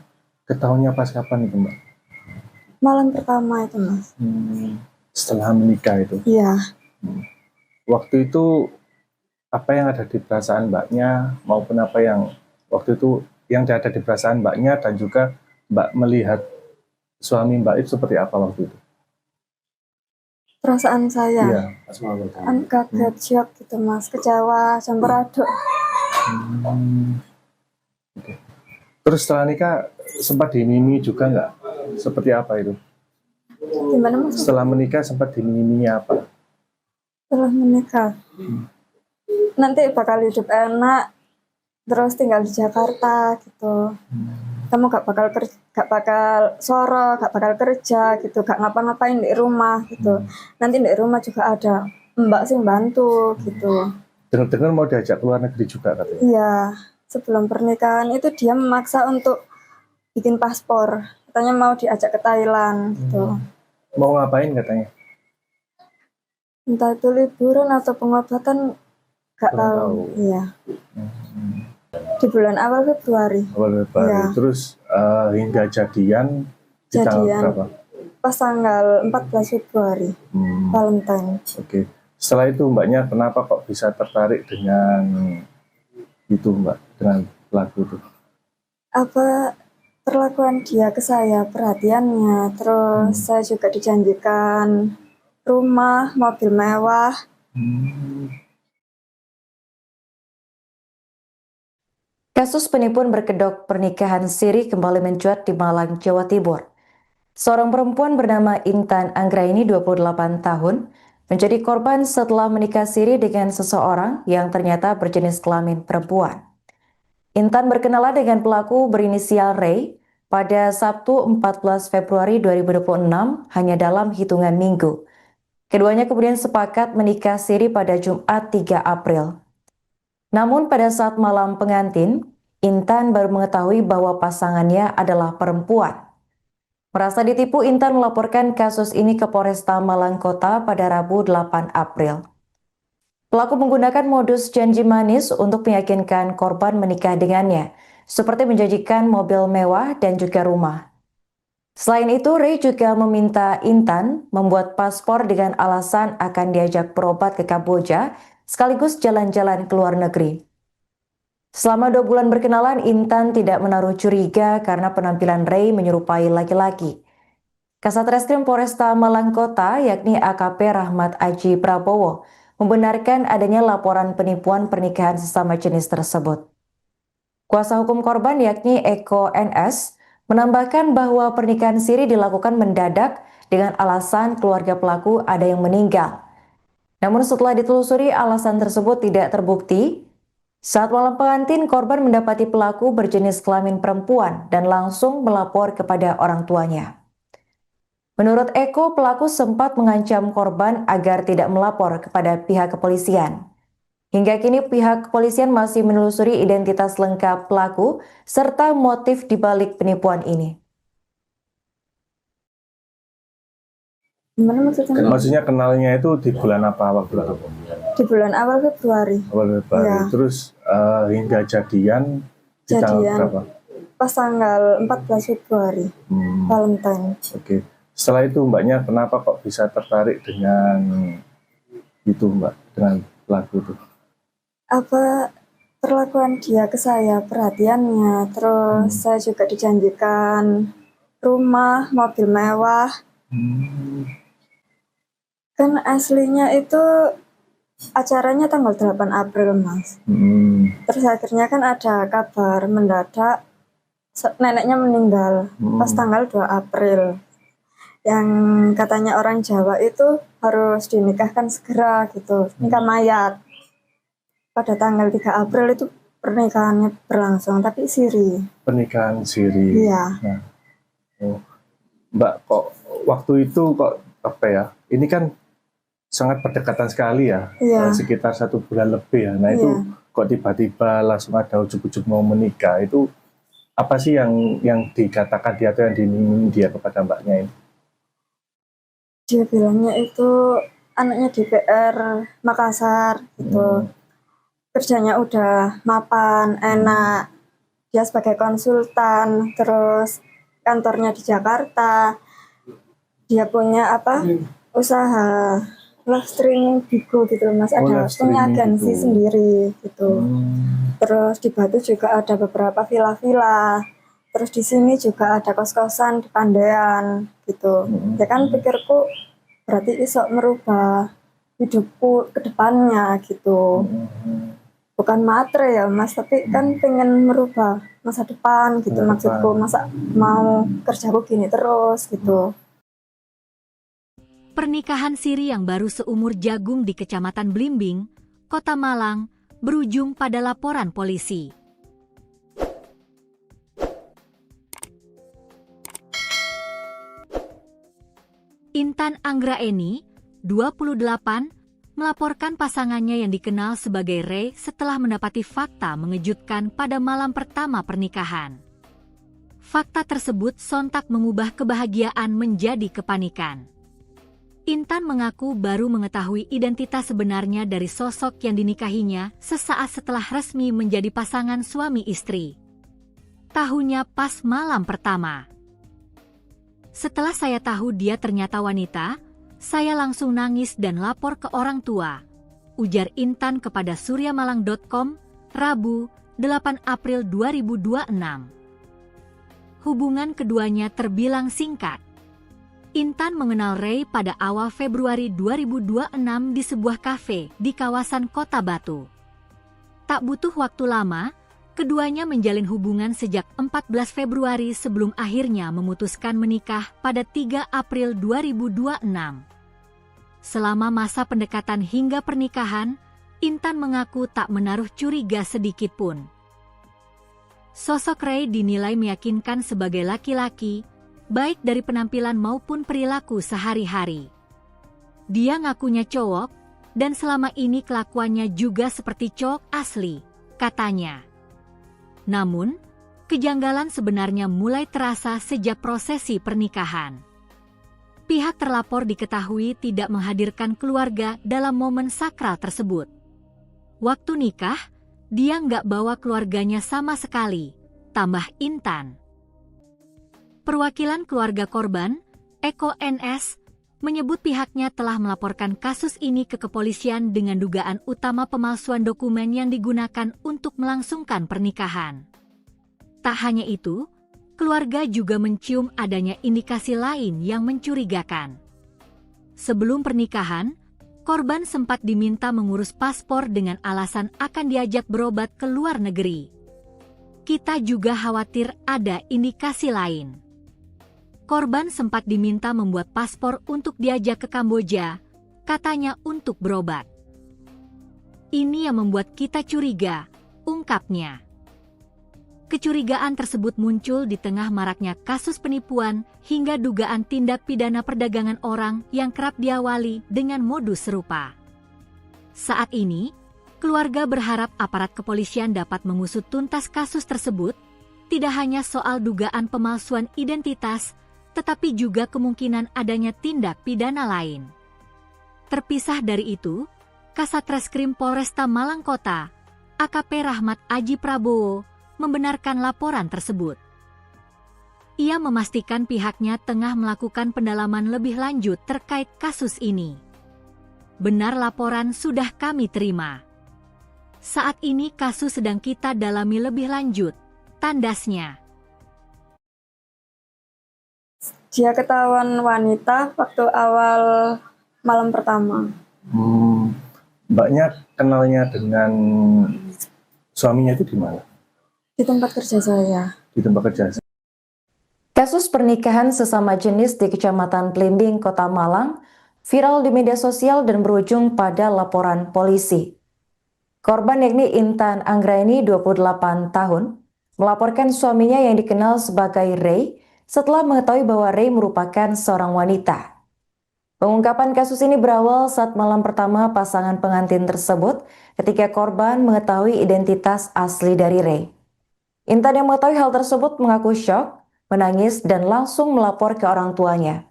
Ketahuannya pas kapan itu, Mbak? Malam pertama itu, Mas. Setelah menikah itu. Iya. Waktu itu apa yang ada di perasaan Mbaknya maupun apa yang waktu itu yang ada di perasaan Mbaknya dan juga Mbak melihat suami Mbak itu seperti apa waktu itu? Perasaan saya Iya. kaget, shock gitu, Mas, kecewa, campur aduk. Oke. Terus setelah nikah sempat dimimi juga nggak? Seperti apa itu? Gimana, Mas? Setelah menikah sempat dimiminya apa? Setelah menikah nanti bakal hidup enak, terus tinggal di Jakarta gitu. Kamu gak bakal soro, gak bakal kerja gitu, gak ngapa-ngapain di rumah gitu. Nanti di rumah juga ada mbak sih bantu gitu. Dengar-dengar mau diajak keluar negeri juga katanya? Iya, sebelum pernikahan itu dia memaksa untuk bikin paspor. Katanya mau diajak ke Thailand gitu. Mau ngapain katanya? Entah itu liburan atau pengobatan, gak tahu. Iya. Di bulan awal Februari. Awal Februari. Iya. Terus hingga jadian di tanggal berapa? Pas tanggal 14 Februari, Valentine. Oke. Setelah itu Mbaknya kenapa kok bisa tertarik dengan itu, Mbak, dengan lagu itu? Apa perlakuan dia ke saya, perhatiannya, terus saya juga dijanjikan rumah, mobil mewah. Kasus penipuan berkedok pernikahan siri kembali mencuat di Malang, Jawa Timur. Seorang perempuan bernama Intan Anggraini 28 tahun menjadi korban setelah menikah siri dengan seseorang yang ternyata berjenis kelamin perempuan. Intan berkenalan dengan pelaku berinisial Ray pada Sabtu 14 Februari 2026 hanya dalam hitungan minggu. Keduanya kemudian sepakat menikah siri pada Jumat 3 April. Namun pada saat malam pengantin, Intan baru mengetahui bahwa pasangannya adalah perempuan. Merasa ditipu, Intan melaporkan kasus ini ke Polresta Malang Kota pada Rabu 8 April. Pelaku menggunakan modus janji manis untuk meyakinkan korban menikah dengannya, seperti menjanjikan mobil mewah dan juga rumah. Selain itu, Ray juga meminta Intan membuat paspor dengan alasan akan diajak berobat ke Kamboja, sekaligus jalan-jalan ke luar negeri. Selama 2 bulan berkenalan, Intan tidak menaruh curiga karena penampilan Ray menyerupai laki-laki. Kasat Reskrim Polresta Malang Kota, yakni AKP Rahmat Aji Prabowo, membenarkan adanya laporan penipuan pernikahan sesama jenis tersebut. Kuasa hukum korban, yakni Eko NS, menambahkan bahwa pernikahan siri dilakukan mendadak dengan alasan keluarga pelaku ada yang meninggal. Namun setelah ditelusuri, alasan tersebut tidak terbukti. Saat malam pengantin, korban mendapati pelaku berjenis kelamin perempuan dan langsung melapor kepada orang tuanya. Menurut Eko, pelaku sempat mengancam korban agar tidak melapor kepada pihak kepolisian. Hingga kini pihak kepolisian masih menelusuri identitas lengkap pelaku serta motif di balik penipuan ini. Gimana maksudnya? Maksudnya kenalnya itu di bulan apa, waktu apa? Di bulan awal Februari. Awal Februari. Ya. Terus hingga jadian di tanggal berapa? Pas tanggal 14 Februari, Valentine. Oke. Setelah itu Mbaknya kenapa kok bisa tertarik dengan itu, Mbak, dengan lagu itu? Apa perlakuan dia ke saya, perhatiannya, terus saya juga dijanjikan rumah, mobil mewah. Kan aslinya itu acaranya tanggal 8 April, Mas. Terus akhirnya kan ada kabar mendadak neneknya meninggal pas tanggal 2 April. Yang katanya orang Jawa itu harus dinikahkan segera gitu, nikah mayat. Pada tanggal 3 April itu pernikahannya berlangsung, tapi siri. Pernikahan siri. Iya. Nah, Mbak, kok waktu itu kok apa ya? Ini kan sangat berdekatan sekali ya, Iya. sekitar 1 bulan lebih ya. Nah itu kok tiba-tiba langsung ada ujuk-ujuk mau menikah, itu apa sih yang dikatakan dia atau yang diiming dia kepada mbaknya ini? Dia bilangnya itu anaknya DPR Makassar gitu. Kerjanya udah mapan, enak. Dia sebagai konsultan, terus kantornya di Jakarta. Dia punya usaha live streaming Bigo gitu Mas. Ada punya agensi sendiri gitu. Terus di Batu juga ada beberapa villa-villa. Terus di sini juga ada kos-kosan di Pandean gitu. Ya kan pikirku berarti iso merubah hidupku ke depannya gitu. Bukan matre ya Mas, tapi kan pengen merubah masa depan gitu maksudku. Masa mau kerjaku gini terus gitu. Pernikahan siri yang baru seumur jagung di Kecamatan Blimbing, Kota Malang, berujung pada laporan polisi. Intan Anggraeni, 28, melaporkan pasangannya yang dikenal sebagai Ray setelah mendapati fakta mengejutkan pada malam pertama pernikahan. Fakta tersebut sontak mengubah kebahagiaan menjadi kepanikan. Intan mengaku baru mengetahui identitas sebenarnya dari sosok yang dinikahinya sesaat setelah resmi menjadi pasangan suami istri. Tahunya pas malam pertama. Setelah saya tahu dia ternyata wanita, saya langsung nangis dan lapor ke orang tua, ujar Intan kepada suryamalang.com, Rabu, 8 April 2026. Hubungan keduanya terbilang singkat. Intan mengenal Ray pada awal Februari 2026 di sebuah kafe di kawasan Kota Batu. Tak butuh waktu lama, keduanya menjalin hubungan sejak 14 Februari sebelum akhirnya memutuskan menikah pada 3 April 2026. Selama masa pendekatan hingga pernikahan, Intan mengaku tak menaruh curiga sedikit pun. Sosok Ray dinilai meyakinkan sebagai laki-laki, baik dari penampilan maupun perilaku sehari-hari. Dia ngakunya cowok, dan selama ini kelakuannya juga seperti cowok asli, katanya. Namun, kejanggalan sebenarnya mulai terasa sejak prosesi pernikahan. Pihak terlapor diketahui tidak menghadirkan keluarga dalam momen sakral tersebut. Waktu nikah, dia nggak bawa keluarganya sama sekali, tambah Intan. Perwakilan keluarga korban, Eko NS, menyebut pihaknya telah melaporkan kasus ini ke kepolisian dengan dugaan utama pemalsuan dokumen yang digunakan untuk melangsungkan pernikahan. Tak hanya itu, keluarga juga mencium adanya indikasi lain yang mencurigakan. Sebelum pernikahan, korban sempat diminta mengurus paspor dengan alasan akan diajak berobat ke luar negeri. Kita juga khawatir ada indikasi lain. Korban sempat diminta membuat paspor untuk diajak ke Kamboja, katanya untuk berobat. Ini yang membuat kita curiga, ungkapnya. Kecurigaan tersebut muncul di tengah maraknya kasus penipuan hingga dugaan tindak pidana perdagangan orang yang kerap diawali dengan modus serupa. Saat ini, keluarga berharap aparat kepolisian dapat mengusut tuntas kasus tersebut, tidak hanya soal dugaan pemalsuan identitas, tetapi juga kemungkinan adanya tindak pidana lain. Terpisah dari itu, Kasat Reskrim Polresta Malang Kota, AKP Rahmat Aji Prabowo, membenarkan laporan tersebut. Ia memastikan pihaknya tengah melakukan pendalaman lebih lanjut terkait kasus ini. Benar laporan sudah kami terima. Saat ini kasus sedang kita dalami lebih lanjut, tandasnya. Dia ketahuan wanita waktu awal malam pertama. Mbaknya kenalnya dengan suaminya itu di mana? Di tempat kerja saya. Di tempat kerja. Kasus pernikahan sesama jenis di Kecamatan Blimbing, Kota Malang, viral di media sosial dan berujung pada laporan polisi. Korban yakni Intan Anggraeni, 28 tahun, melaporkan suaminya yang dikenal sebagai Ray setelah mengetahui bahwa Ray merupakan seorang wanita. Pengungkapan kasus ini berawal saat malam pertama pasangan pengantin tersebut ketika korban mengetahui identitas asli dari Ray. Intan yang mengetahui hal tersebut mengaku syok, menangis, dan langsung melapor ke orang tuanya.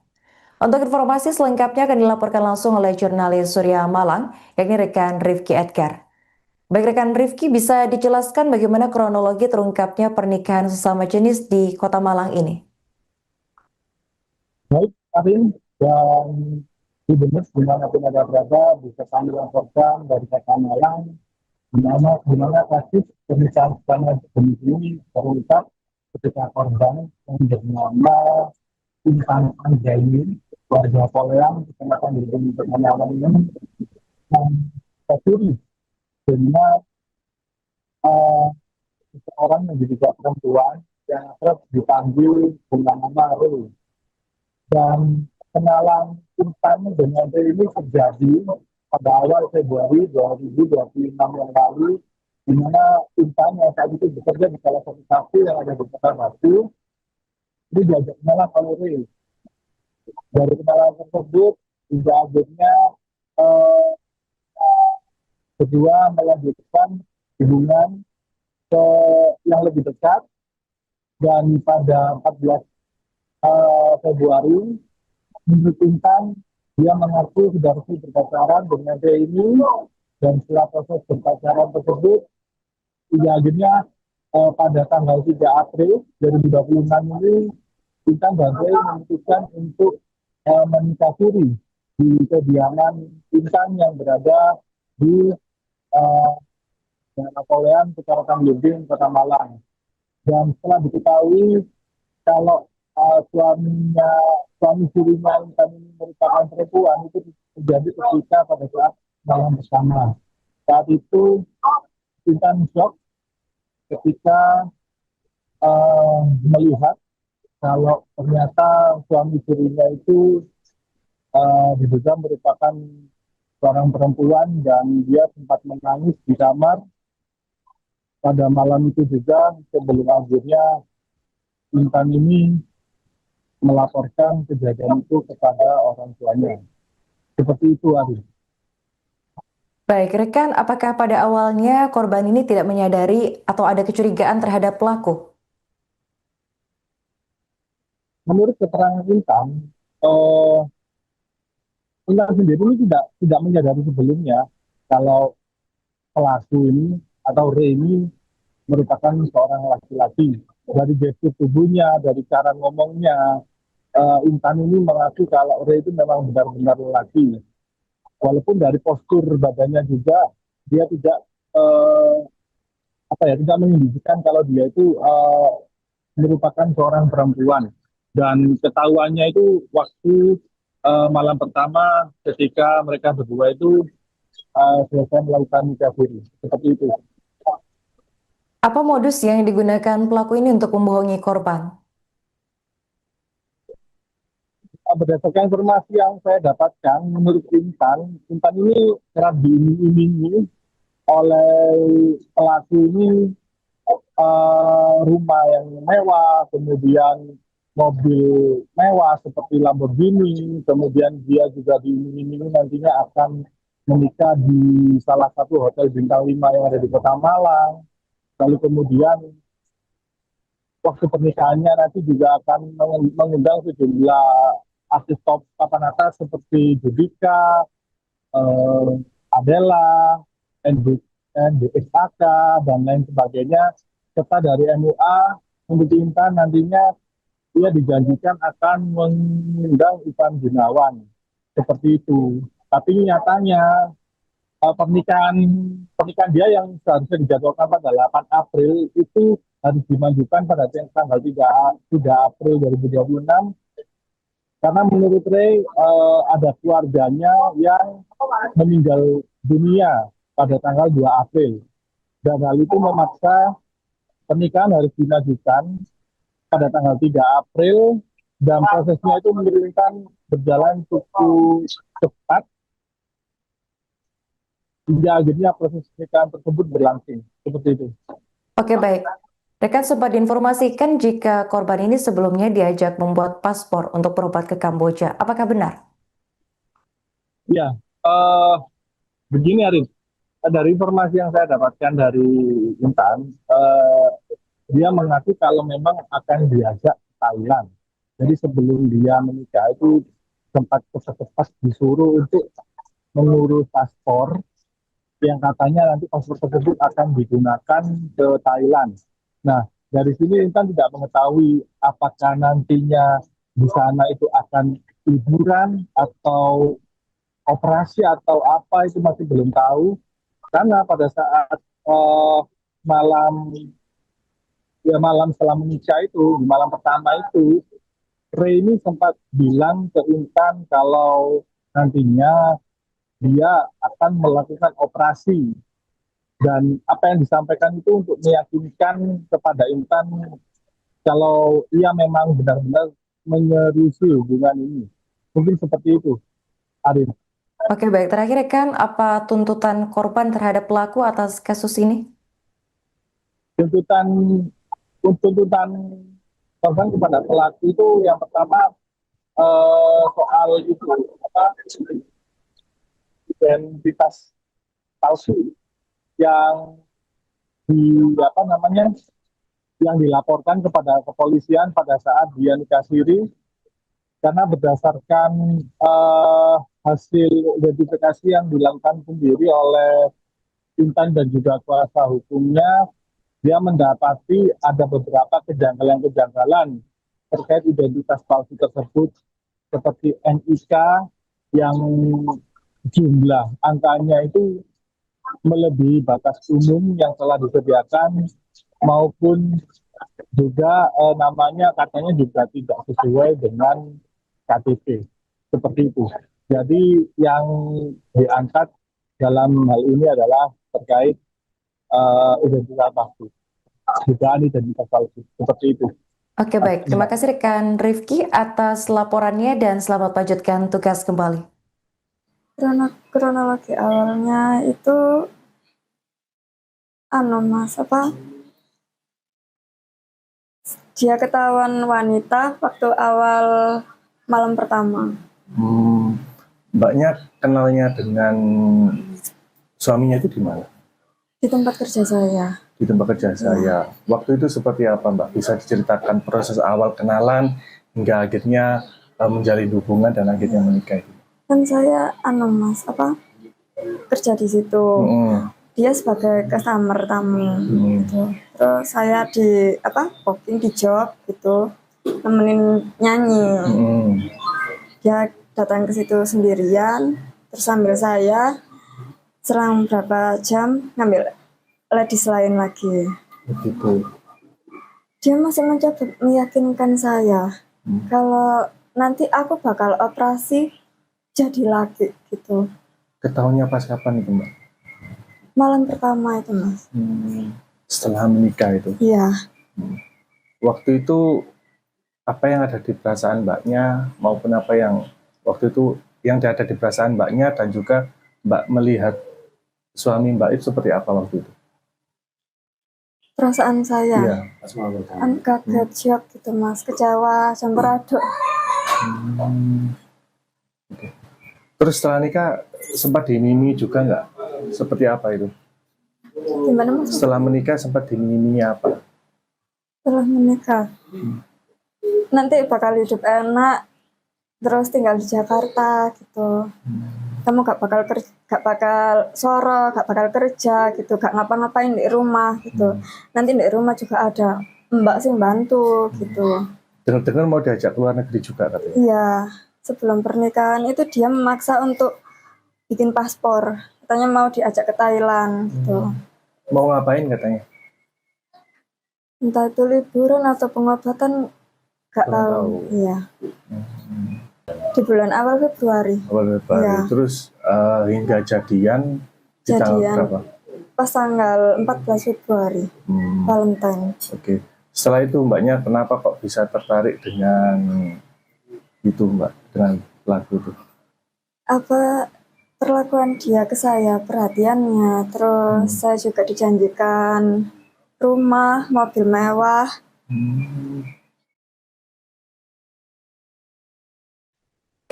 Untuk informasi selengkapnya akan dilaporkan langsung oleh jurnalis Surya Malang, yakni rekan Rifki Edgar. Baik rekan Rifki, bisa dijelaskan bagaimana kronologi terungkapnya pernikahan sesama jenis di Kota Malang ini? Baik, Karin, dan Gubernur dimanapun ada berada bisa kami laporkan dari Kota Malang di mana kasus pernikahan sesama jenis ini terungkap ketika korban yang bernama Intan Anjani warga Poleang kecamatan Gedung Malang ini tercuri dengan seseorang yang juga perempuan yang akrab dipanggil dengan nama Ru. Dan kenalan Intan dengan Ru ini terjadi pada awal Februari 2026 yang lalu, di mana Intan yang saat itu bekerja di salah satu kafe yang ada di Kota Batu, ini diajak kenalan oleh Ru. Dari kenalan tersebut, hingga akhirnya kedua melanjutkan hubungan yang lebih dekat, dan pada 14 Februari menurut Intan dia mengaku sudah resmi berpacaran dengan dia ini, dan setelah proses berpacaran tersebut hingga akhirnya pada tanggal 3 April 2026 ini Intan dan Ray memutuskan untuk menikah siri di kediaman Intan yang berada di Napoleon, Kecamatan Belimbing, Kota Malang. Dan setelah diketahui kalau suami sirinya Intan ini merupakan perempuan, itu terjadi ketika pada saat malam bersama. Saat itu Intan shock ketika melihat kalau ternyata suami sirinya itu diduga merupakan seorang perempuan, dan dia sempat menangis di kamar pada malam itu juga, sebelum akhirnya Intan ini melaporkan kejadian itu kepada orang tuanya. Seperti itu, Ari. Baik, rekan, apakah pada awalnya korban ini tidak menyadari atau ada kecurigaan terhadap pelaku? Menurut keterangan Intan, Intan sendiri ini tidak menyadari sebelumnya kalau pelaku ini atau Ray ini merupakan seorang laki-laki. Dari gestur tubuhnya, dari cara ngomongnya, Intan ini mengaku kalau Ray itu memang benar-benar laki. Walaupun dari postur badannya juga dia tidak tidak menunjukkan kalau dia itu merupakan seorang perempuan. Dan ketahuannya itu waktu malam pertama ketika mereka berdua itu selesai melakukan nikah siri. Seperti itu. Apa modus yang digunakan pelaku ini untuk membohongi korban? Berdasarkan informasi yang saya dapatkan, menurut Intan ini kerap diiming-imingi oleh pelaku ini rumah yang mewah, kemudian mobil mewah seperti Lamborghini, kemudian dia juga diiming-imingi nantinya akan menikah di salah satu hotel bintang 5 yang ada di Kota Malang. Lalu kemudian waktu pernikahannya nanti juga akan mengundang sejumlah artis top papan atas seperti Judika, Adela, NDXAK, dan lain sebagainya. Serta dari MUA, menurut Intan nantinya ia dijanjikan akan mengundang Ivan Gunawan. Seperti itu. Tapi nyatanya pernikahan dia yang seharusnya dijadwalkan pada 8 April itu harus dimajukan pada tanggal 3 April 2026, karena menurut Ray ada keluarganya yang meninggal dunia pada tanggal 2 April, dan hal itu memaksa pernikahan harus dimajukan pada tanggal 3 April, dan prosesnya itu menurunkan berjalan cukup cepat hingga akhirnya proses pernikahan tersebut berlangsung. Seperti itu. Oke, baik. Rekan sempat diinformasikan jika korban ini sebelumnya diajak membuat paspor untuk berobat ke Kamboja. Apakah benar? Ya, eh, begini Arif, dari informasi yang saya dapatkan dari Intan, dia mengaku kalau memang akan diajak ke Thailand. Jadi sebelum dia menikah itu sempat kepas disuruh untuk mengurus paspor yang katanya nanti paspor tersebut akan digunakan ke Thailand. Nah, dari sini Intan tidak mengetahui apakah nantinya di sana itu akan liburan atau operasi atau apa itu masih belum tahu. Karena pada saat eh, malam malam setelah menikah itu, di malam pertama itu, Ray ini sempat bilang ke Intan kalau nantinya dia akan melakukan operasi, dan apa yang disampaikan itu untuk meyakinkan kepada Intan kalau ia memang benar-benar menyerisi hubungan ini. Mungkin seperti itu, Arif. Oke, baik. Terakhir rekan, apa tuntutan korban terhadap pelaku atas kasus ini? Tuntutan tuntutan korban kepada pelaku itu yang pertama soal itu apa identitas palsu yang apa namanya yang dilaporkan kepada kepolisian pada saat dia nikah siri, karena berdasarkan hasil identifikasi yang dilakukan sendiri oleh Intan dan juga kuasa hukumnya, dia mendapati ada beberapa kejanggalan-kejanggalan terkait identitas palsu tersebut, seperti NIK yang jumlah angkanya itu melebihi batas umum yang telah disediakan, maupun juga namanya katanya juga tidak sesuai dengan KTP, seperti itu. Jadi yang diangkat dalam hal ini adalah terkait identitas palsu, dugaan identitas palsu, seperti itu. Oke, baik. Terima kasih rekan Rifki atas laporannya dan selamat lanjutkan tugas kembali. Kronologi awalnya itu mas dia ketahuan wanita waktu awal malam pertama. Mbaknya kenalnya dengan suaminya itu di mana? Di tempat kerja saya. Di tempat kerja saya. Waktu itu seperti apa, Mbak? Bisa diceritakan proses awal kenalan hingga akhirnya menjalin hubungan dan akhirnya menikah itu? Kan saya mas kerja di situ. Dia sebagai customer tamu gitu. Terus saya di booking di job gitu, nemenin nyanyi. Dia datang ke situ sendirian, terus sambil saya selang berapa jam ngambil ladies lain lagi. Begitu. Dia masih mencoba meyakinkan saya kalau nanti aku bakal operasi jadi laki gitu. Ketahuannya pas kapan itu, Mbak? Malam pertama itu, Mas. Setelah menikah itu? Iya. Waktu itu apa yang ada di perasaan Mbaknya maupun apa yang waktu itu yang ada di perasaan Mbaknya dan juga Mbak melihat suami Mbak itu seperti apa waktu itu? Perasaan saya? Iya. Kaget, shock gitu, Mas. Kecewa, campur aduk. Okay. Terus setelah nikah sempat dimimi juga nggak? Seperti apa itu? Gimana, Mas? Setelah menikah sempat dimimi apa? Setelah menikah, nanti bakal hidup enak, terus tinggal di Jakarta gitu. Kamu gak bakal soro, gak bakal kerja gitu, gak ngapa-ngapain di rumah gitu. Nanti di rumah juga ada mbak sih bantu gitu. Dengar-dengar mau diajak ke luar negeri juga katanya? Iya, sebelum pernikahan itu dia memaksa untuk bikin paspor. Katanya mau diajak ke Thailand gitu. Mau ngapain katanya? Entah itu liburan atau pengobatan, gak tahu. Iya. Di bulan awal Februari. Ya. Terus hingga jadian di tanggal berapa? Pas tanggal 14 Februari, Valentine. Oke. Setelah itu Mbaknya kenapa kok bisa tertarik dengan itu, Mbak, dengan lagu itu? Apa perlakuan dia ke saya, perhatiannya, terus saya juga dijanjikan rumah, mobil mewah.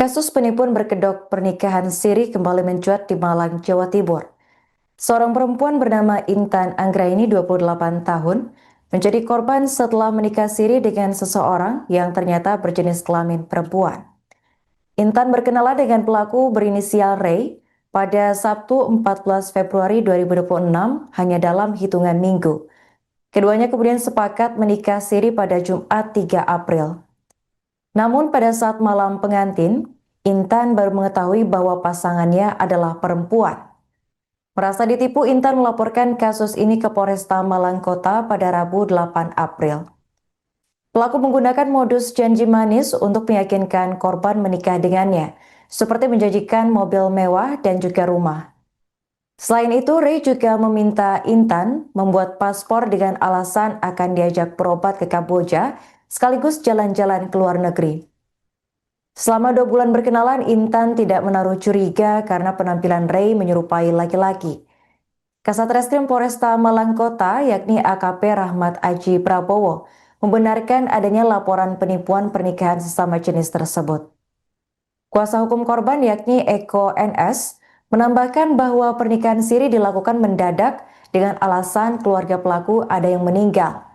Kasus penipuan berkedok pernikahan siri kembali mencuat di Malang, Jawa Timur. Seorang perempuan bernama Intan Anggraini, 28 tahun, menjadi korban setelah menikah siri dengan seseorang yang ternyata berjenis kelamin perempuan. Intan berkenalan dengan pelaku berinisial Ray pada Sabtu 14 Februari 2026 hanya dalam hitungan minggu. Keduanya kemudian sepakat menikah siri pada Jumat 3 April. Namun pada saat malam pengantin, Intan baru mengetahui bahwa pasangannya adalah perempuan. Merasa ditipu, Intan melaporkan kasus ini ke Polresta Malang Kota pada Rabu 8 April. Pelaku menggunakan modus janji manis untuk meyakinkan korban menikah dengannya, seperti menjanjikan mobil mewah dan juga rumah. Selain itu, Ray juga meminta Intan membuat paspor dengan alasan akan diajak berobat ke Kamboja, sekaligus jalan-jalan ke luar negeri. Selama 2 bulan berkenalan, Intan tidak menaruh curiga karena penampilan Ray menyerupai laki-laki. Kasat Reskrim Polresta Malang Kota, yakni AKP Rahmat Aji Prabowo, membenarkan adanya laporan penipuan pernikahan sesama jenis tersebut. Kuasa hukum korban, yakni Eko NS, menambahkan bahwa pernikahan siri dilakukan mendadak dengan alasan keluarga pelaku ada yang meninggal.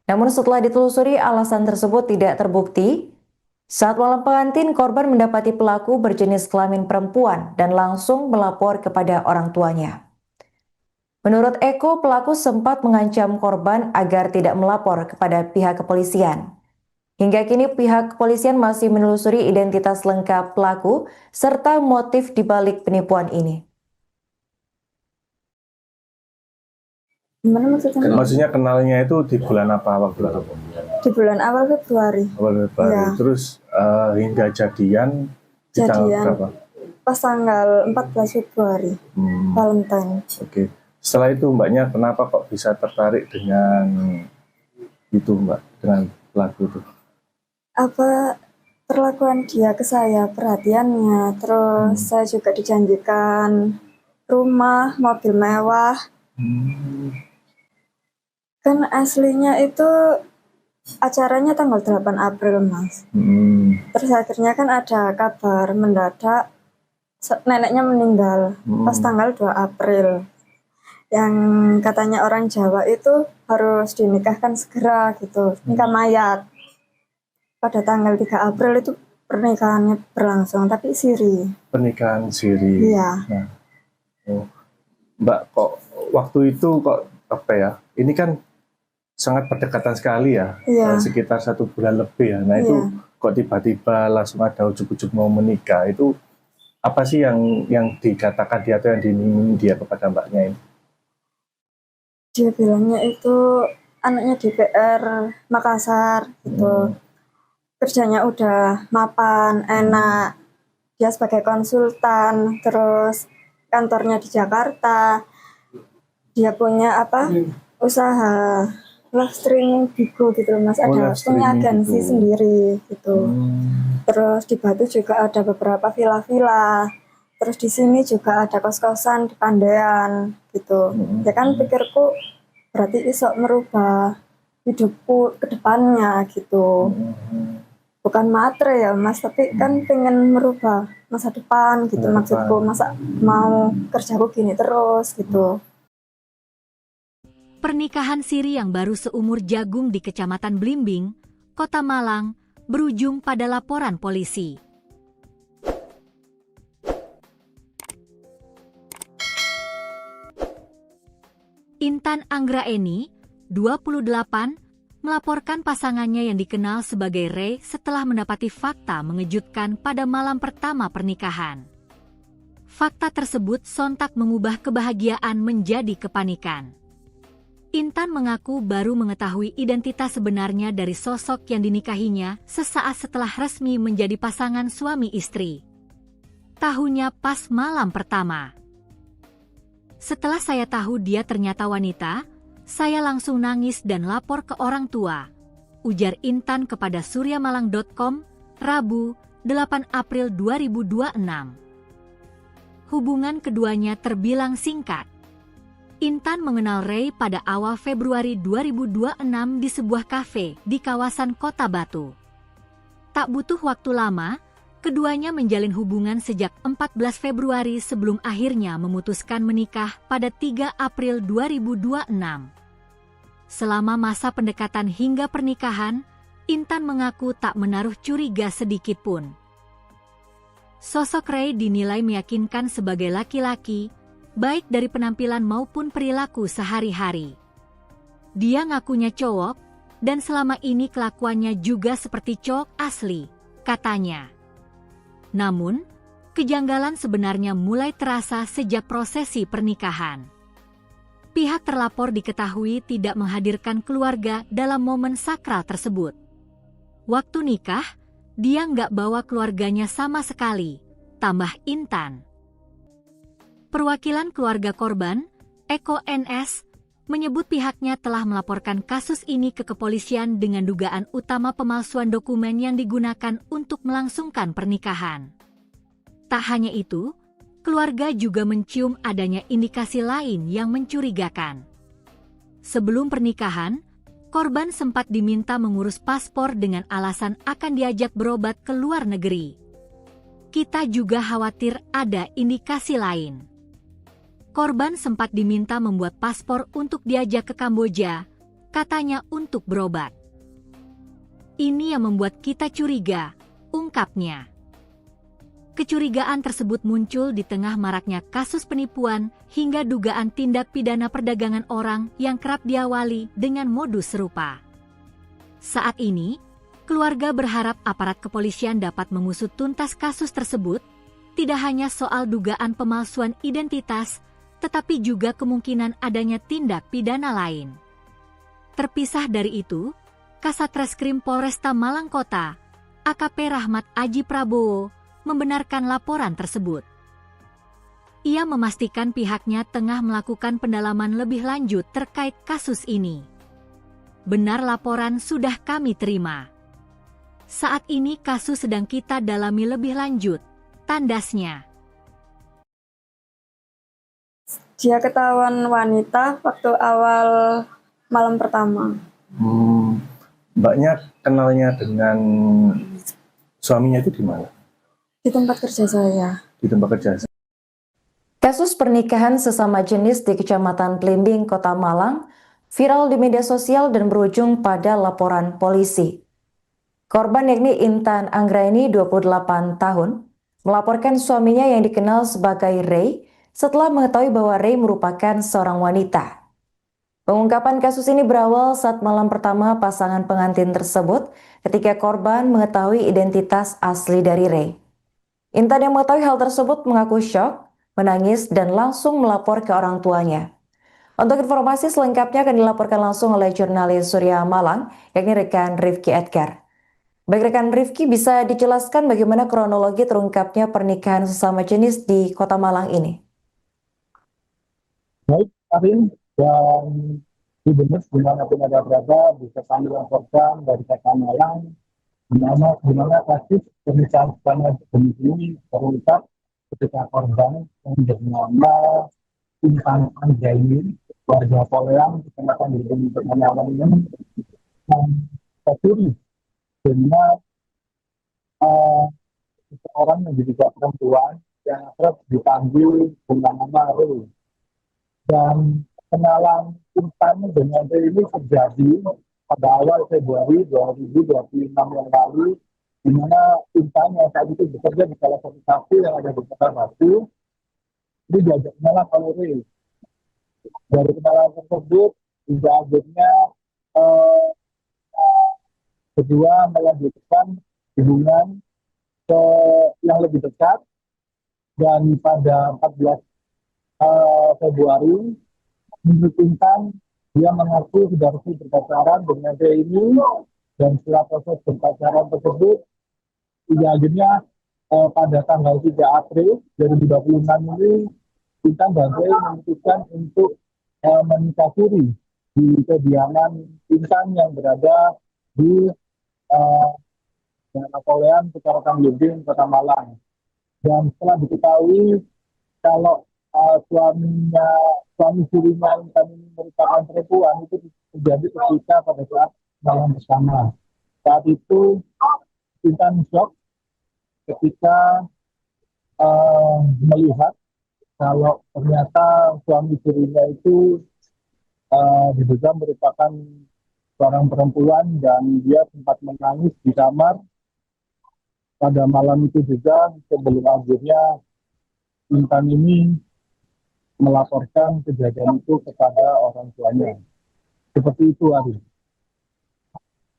Namun setelah ditelusuri, alasan tersebut tidak terbukti. Saat malam pengantin, korban mendapati pelaku berjenis kelamin perempuan dan langsung melapor kepada orang tuanya. Menurut Eko, pelaku sempat mengancam korban agar tidak melapor kepada pihak kepolisian. Hingga kini pihak kepolisian masih menelusuri identitas lengkap pelaku serta motif dibalik penipuan ini. Gimana maksudnya? Maksudnya kenalnya itu di bulan apa, waktu itu? Di bulan awal Februari. Awal Februari. Ya. Terus hingga jadian di tanggal berapa? Pas tanggal 14 Februari, Valentine. Oke. Setelah itu mbaknya kenapa kok bisa tertarik dengan itu mbak, dengan pelaku itu? Apa perlakuan dia ke saya, perhatiannya, terus saya juga dijanjikan rumah, mobil mewah. Kan aslinya itu acaranya tanggal 8 April, Mas. Terus akhirnya kan ada kabar mendadak neneknya meninggal pas tanggal 2 April. Yang katanya orang Jawa itu harus dinikahkan segera gitu, nikah mayat. Pada tanggal 3 April itu pernikahannya berlangsung, tapi siri. Pernikahan siri. Iya. Nah, Mbak, kok waktu itu kok apa ya? Ini kan sangat berdekatan sekali ya, Iya. sekitar 1 bulan lebih ya. Nah itu kok tiba-tiba langsung ada ujuk-ujuk mau menikah, itu apa sih yang dikatakan dia atau yang diminta dia kepada mbaknya ini? Dia bilangnya itu anaknya DPR Makassar gitu. Kerjanya udah mapan, enak. Dia sebagai konsultan, terus kantornya di Jakarta. Dia punya usaha live streaming Bigo gitu Mas, ada punya agensi sendiri gitu. Terus di Batu juga ada beberapa villa-villa. Terus di sini juga ada kos-kosan di Pandean gitu. Ya kan pikirku berarti iso merubah hidupku ke depannya gitu. Bukan matre ya Mas, tapi kan pengen merubah masa depan gitu maksudku. Masa mau kerjaku gini terus gitu. Pernikahan siri yang baru seumur jagung di Kecamatan Blimbing, Kota Malang, berujung pada laporan polisi. Intan Anggraini, 28, melaporkan pasangannya yang dikenal sebagai Ray setelah mendapati fakta mengejutkan pada malam pertama pernikahan. Fakta tersebut sontak mengubah kebahagiaan menjadi kepanikan. Intan mengaku baru mengetahui identitas sebenarnya dari sosok yang dinikahinya sesaat setelah resmi menjadi pasangan suami istri. Tahunya pas malam pertama. Setelah saya tahu dia ternyata wanita, saya langsung nangis dan lapor ke orang tua, ujar Intan kepada suryamalang.com, Rabu, 8 April 2026. Hubungan keduanya terbilang singkat. Intan mengenal Ray pada awal Februari 2026 di sebuah kafe di kawasan Kota Batu. Tak butuh waktu lama, Keduanya menjalin hubungan sejak 14 Februari sebelum akhirnya memutuskan menikah pada 3 April 2026. Selama masa pendekatan hingga pernikahan, Intan mengaku tak menaruh curiga sedikit pun. Sosok Ray dinilai meyakinkan sebagai laki-laki, baik dari penampilan maupun perilaku sehari-hari. Dia ngakunya cowok, dan selama ini kelakuannya juga seperti cowok asli, katanya. Namun, kejanggalan sebenarnya mulai terasa sejak prosesi pernikahan. Pihak terlapor diketahui tidak menghadirkan keluarga dalam momen sakral tersebut. Waktu nikah, dia nggak bawa keluarganya sama sekali, tambah Intan. Perwakilan keluarga korban, Eko NS, menyebut pihaknya telah melaporkan kasus ini ke kepolisian dengan dugaan utama pemalsuan dokumen yang digunakan untuk melangsungkan pernikahan. Tak hanya itu, keluarga juga mencium adanya indikasi lain yang mencurigakan. Sebelum pernikahan, korban sempat diminta mengurus paspor dengan alasan akan diajak berobat ke luar negeri. Kita juga khawatir ada indikasi lain. Korban sempat diminta membuat paspor untuk diajak ke Kamboja, katanya untuk berobat. Ini yang membuat kita curiga, ungkapnya. Kecurigaan tersebut muncul di tengah maraknya kasus penipuan hingga dugaan tindak pidana perdagangan orang yang kerap diawali dengan modus serupa. Saat ini, keluarga berharap aparat kepolisian dapat mengusut tuntas kasus tersebut, tidak hanya soal dugaan pemalsuan identitas, tetapi juga kemungkinan adanya tindak pidana lain. Terpisah dari itu, Kasat Reskrim Polresta Malang Kota, AKP Rahmat Aji Prabowo, membenarkan laporan tersebut. Ia memastikan pihaknya tengah melakukan pendalaman lebih lanjut terkait kasus ini. Benar, laporan sudah kami terima. Saat ini kasus sedang kita dalami lebih lanjut, tandasnya. Dia ketahuan wanita waktu awal malam pertama. Mbaknya kenalnya dengan suaminya itu di mana? Di tempat kerja saya. Di tempat kerja. Kasus pernikahan sesama jenis di Kecamatan Blimbing, Kota Malang, viral di media sosial dan berujung pada laporan polisi. Korban yakni Intan Anggraini, 28 tahun, melaporkan suaminya yang dikenal sebagai Ray setelah mengetahui bahwa Ray merupakan seorang wanita. Pengungkapan kasus ini berawal saat malam pertama pasangan pengantin tersebut ketika korban mengetahui identitas asli dari Ray. Intan yang mengetahui hal tersebut mengaku syok, menangis, dan langsung melapor ke orang tuanya. Untuk informasi selengkapnya akan dilaporkan langsung oleh jurnalis Surya Malang, yakni rekan Rifki Edgar. Baik rekan Rifki, bisa dijelaskan bagaimana kronologi terungkapnya pernikahan sesama jenis di Kota Malang ini? Baik, Karin, dan di benar dimanapun ada berada, bisa kami laporkan dari Kota Malang, di mana kasus pernikahan sesama jenis ini terungkap ketika korban yang bernama Intan Anggraini, warga Poleang, Kecamatan Blimbing, Kota Malang ini, tercuri dengan seorang yang diduga perempuan yang akrab dipanggil dengan nama Ray. Dan kenalan Intan dengan Ray ini terjadi pada awal Februari 2026 yang lalu, di mana Intan yang saat itu bekerja di salah satu kafe yang ada di Kota Batu, ini diajak kenalan oleh Ray. Dari kenalan tersebut, hingga akhirnya kedua melanjutkan hubungan yang lebih dekat, dan pada 14 Februari menurut Intan, dia mengaku sudah resmi berpacaran dengan Ray ini, dan setelah proses berpacaran tersebut, hingga akhirnya pada tanggal 3 April 2026 ini, Intan dan Ray memutuskan untuk menikah siri di kediaman Intan yang berada di Napoleon, Kecamatan Blimbing, Kota Malang. Dan setelah diketahui kalau suami sirinya Intan ini merupakan perempuan, itu terjadi ketika pada saat malam bersama. Saat itu Intan shock ketika melihat kalau ternyata suami dirinya itu diduga merupakan seorang perempuan dan dia sempat menangis di kamar pada malam itu juga sebelum akhirnya Intan ini melaporkan kejadian itu kepada orang tuanya. Seperti itu, Ari.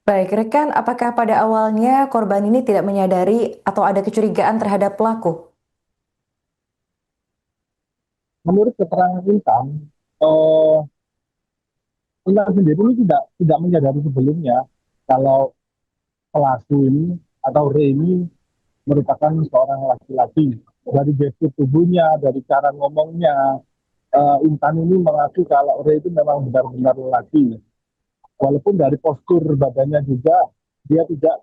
Baik, rekan, apakah pada awalnya korban ini tidak menyadari atau ada kecurigaan terhadap pelaku? Menurut keterangan Intan, Intan sendiri ini tidak menyadari sebelumnya kalau pelaku ini atau Ray ini merupakan seorang laki-laki. Dari gestur tubuhnya, dari cara ngomongnya, Intan ini mengaku kalau Ray itu memang benar-benar lelaki. Walaupun dari postur badannya juga dia tidak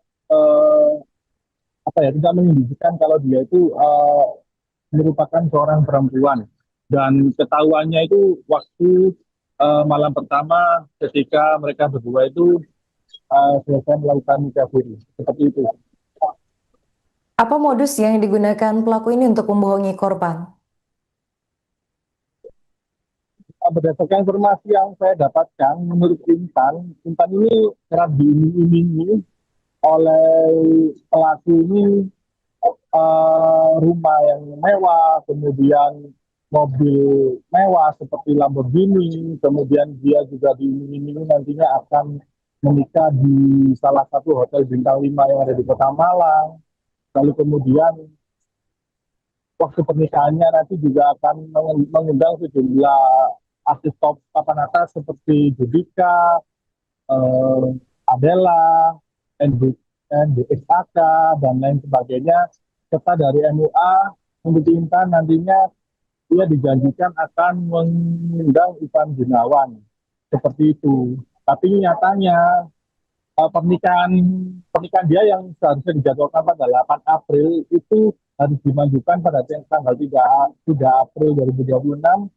tidak menunjukkan kalau dia itu merupakan seorang perempuan. Dan ketahuannya itu waktu malam pertama ketika mereka berdua itu selesai melakukan nikah siri. Seperti itu. Apa modus yang digunakan pelaku ini untuk membohongi korban? Berdasarkan informasi yang saya dapatkan, menurut Intan ini kerap diiming-imingi oleh pelaku ini rumah yang mewah, kemudian mobil mewah seperti Lamborghini, kemudian dia juga diiming-imingi nantinya akan menikah di salah satu hotel bintang 5 yang ada di Kota Malang. Lalu kemudian waktu pernikahannya nanti juga akan mengundang sejumlah artis top papan atas seperti Judika, Adela, NDXAK, dan lain sebagainya. Serta dari MUA, untuk Intan nantinya dia dijanjikan akan mengundang Ivan Gunawan. Seperti itu. Tapi nyatanya pernikahan dia yang seharusnya dijadwalkan pada 8 April itu harus dimajukan pada tanggal 3 April 2026.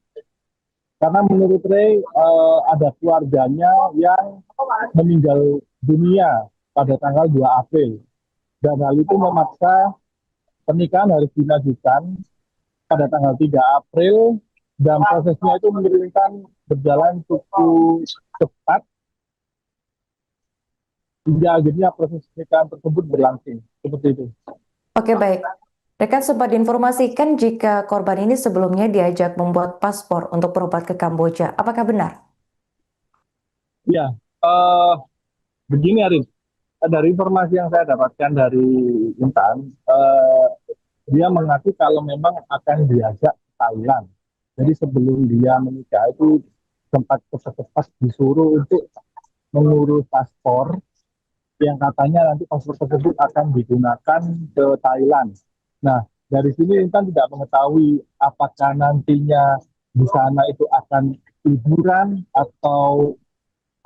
Karena menurut Ray ada keluarganya yang meninggal dunia pada tanggal 2 April. Dan hal itu memaksa pernikahan harus dimajukan pada tanggal 3 April. Dan prosesnya itu menurunkan berjalan cukup cepat. Hingga akhirnya proses pernikahan tersebut berlangsung. Seperti itu. Oke, baik. Rekan sempat diinformasikan jika korban ini sebelumnya diajak membuat paspor untuk berobat ke Kamboja. Apakah benar? Ya, begini Arif. Dari informasi yang saya dapatkan dari Intan, dia mengaku kalau memang akan diajak ke Thailand. Jadi sebelum dia menikah itu sempat cepat-cepat disuruh untuk mengurus paspor yang katanya nanti paspor tersebut akan digunakan ke Thailand. Nah, dari sini Intan tidak mengetahui apakah nantinya di sana itu akan liburan atau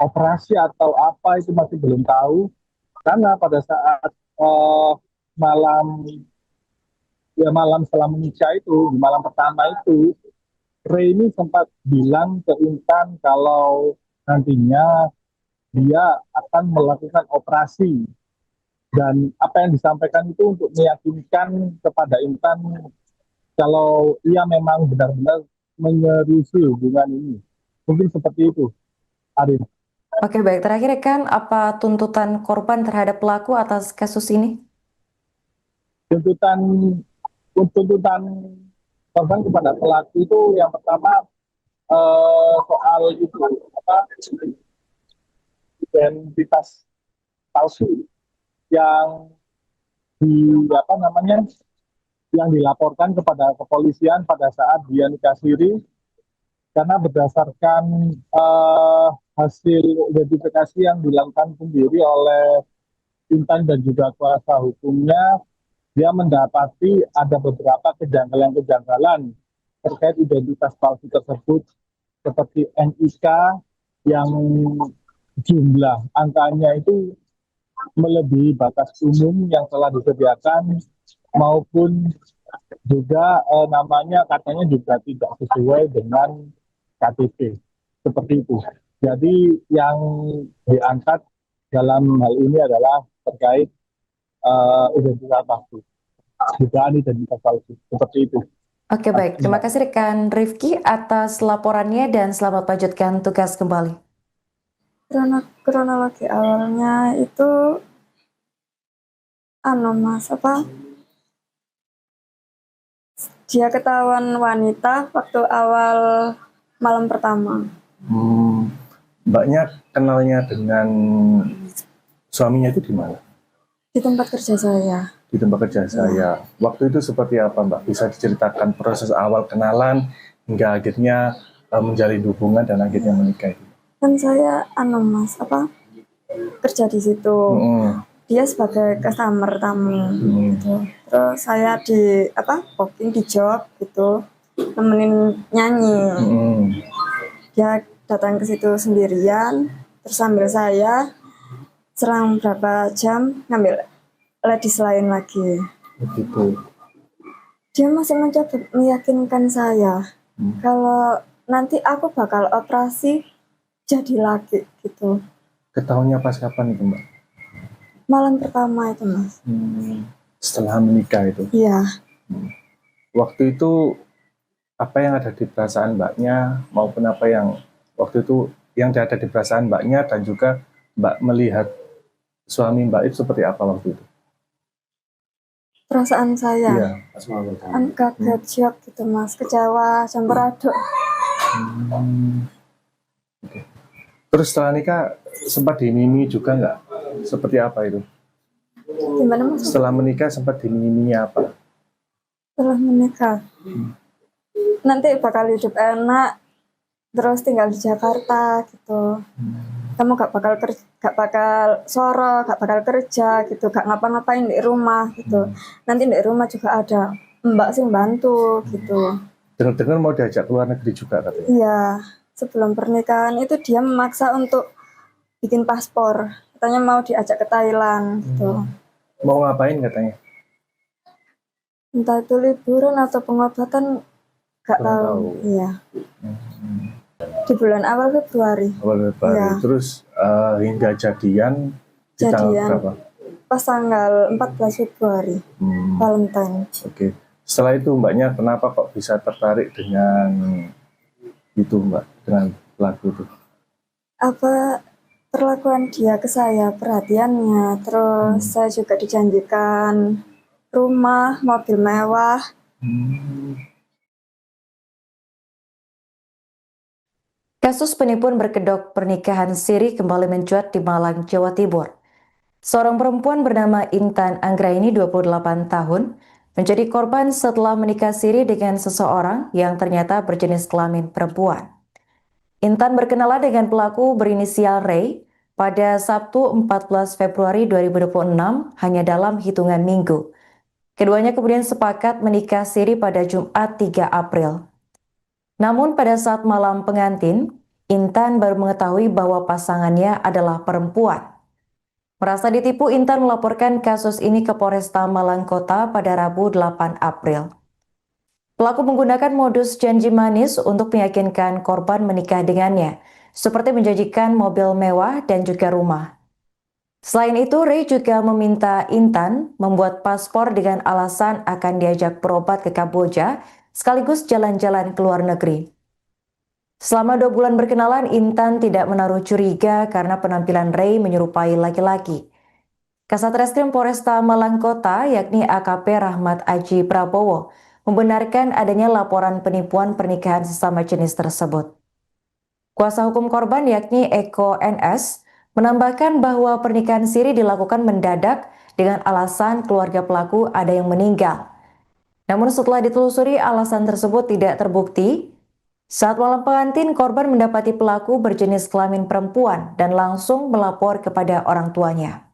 operasi atau apa, itu masih belum tahu. Karena pada saat malam setelah menikah itu, di malam pertama itu, Ray ini sempat bilang ke Intan kalau nantinya dia akan melakukan operasi. Dan apa yang disampaikan itu untuk meyakinkan kepada Intan kalau ia memang benar-benar menyerusi hubungan ini. Mungkin seperti itu, Arif. Oke, baik. Terakhir, rekan, apa tuntutan korban terhadap pelaku atas kasus ini? Tuntutan korban kepada pelaku itu yang pertama soal itu identitas palsu yang yang dilaporkan kepada kepolisian pada saat dia nikah siri, karena berdasarkan hasil identifikasi yang dilakukan sendiri oleh Intan dan juga kuasa hukumnya, dia mendapati ada beberapa kejanggalan-kejanggalan terkait identitas palsu tersebut, seperti NIK yang jumlah angkanya itu melebihi batas umum yang telah disediakan, maupun juga namanya katanya juga tidak sesuai dengan KTP. Seperti itu. Jadi yang diangkat dalam hal ini adalah terkait identitas palsu. dugaan identitas palsu seperti itu. Oke, baik. Terima kasih rekan Rifki atas laporannya dan selamat melanjutkan tugas kembali. Kronologi awalnya itu mas dia ketahuan wanita waktu awal malam pertama. Mbaknya kenalnya dengan suaminya itu di mana? Di tempat kerja saya. Di tempat kerja saya. Waktu itu seperti apa, Mbak? Bisa diceritakan proses awal kenalan hingga akhirnya menjalin hubungan dan akhirnya menikah itu? Kan saya kerja di situ. Dia sebagai customer tamu gitu. Terus saya di booking di job gitu, nemenin nyanyi. Dia datang ke situ sendirian, terus sambil saya serang berapa jam ngambil ladies lain lagi. Begitu. Dia masih mencoba meyakinkan saya kalau nanti aku bakal operasi jadi laki gitu. Ketahuannya pas kapan itu, Mbak? Malam pertama itu, Mas. Setelah menikah itu? Iya. Waktu itu apa yang ada di perasaan Mbaknya maupun apa yang waktu itu yang ada di perasaan Mbaknya dan juga Mbak melihat suami Mbak itu seperti apa waktu itu? Perasaan saya? Iya. Kaget, shock gitu, Mas. Kecewa, campur aduk. Okay. Terus setelah nikah sempat dimimi juga nggak? Seperti apa itu? Gimana, Mas? Setelah menikah sempat dimimi apa? Setelah menikah, nanti bakal hidup enak, terus tinggal di Jakarta gitu. Kamu gak bakal soro, gak bakal kerja gitu, gak ngapa-ngapain di rumah gitu. Nanti di rumah juga ada mbak sih bantu gitu. Dengar-dengar mau diajak keluar negeri juga katanya? Iya, sebelum pernikahan itu dia memaksa untuk bikin paspor. Katanya mau diajak ke Thailand gitu. Mau ngapain katanya? Entah itu liburan atau pengobatan, gak tahu. Iya. Di bulan awal Februari. Ya. Terus hingga jadian di tanggal berapa? Pas tanggal 14 Februari, Valentine. Oke. Setelah itu Mbaknya kenapa kok bisa tertarik dengan itu, Mbak, dengan pelaku itu? Perlakuan dia ke saya, perhatiannya, terus saya juga dijanjikan rumah, mobil mewah. Kasus penipuan berkedok pernikahan siri kembali mencuat di Malang, Jawa Timur. Seorang perempuan bernama Intan Anggraini, 28 tahun, menjadi korban setelah menikah siri dengan seseorang yang ternyata berjenis kelamin perempuan. Intan berkenalan dengan pelaku berinisial Ray pada Sabtu 14 Februari 2026 hanya dalam hitungan minggu. Keduanya kemudian sepakat menikah siri pada Jumat 3 April. Namun pada saat malam pengantin, Intan baru mengetahui bahwa pasangannya adalah perempuan. Merasa ditipu, Intan melaporkan kasus ini ke Polresta Malang Kota pada Rabu 8 April. Pelaku menggunakan modus janji manis untuk meyakinkan korban menikah dengannya, seperti menjanjikan mobil mewah dan juga rumah. Selain itu, Ray juga meminta Intan membuat paspor dengan alasan akan diajak berobat ke Kamboja, sekaligus jalan-jalan ke luar negeri. Selama 2 bulan berkenalan, Intan tidak menaruh curiga karena penampilan Ray menyerupai laki-laki. Kasat Reskrim Polresta Malang Kota, yakni AKP Rahmat Aji Prabowo, membenarkan adanya laporan penipuan pernikahan sesama jenis tersebut. Kuasa hukum korban, yakni Eko NS, menambahkan bahwa pernikahan siri dilakukan mendadak dengan alasan keluarga pelaku ada yang meninggal. Namun setelah ditelusuri, alasan tersebut tidak terbukti. Saat malam pengantin, korban mendapati pelaku berjenis kelamin perempuan dan langsung melapor kepada orang tuanya.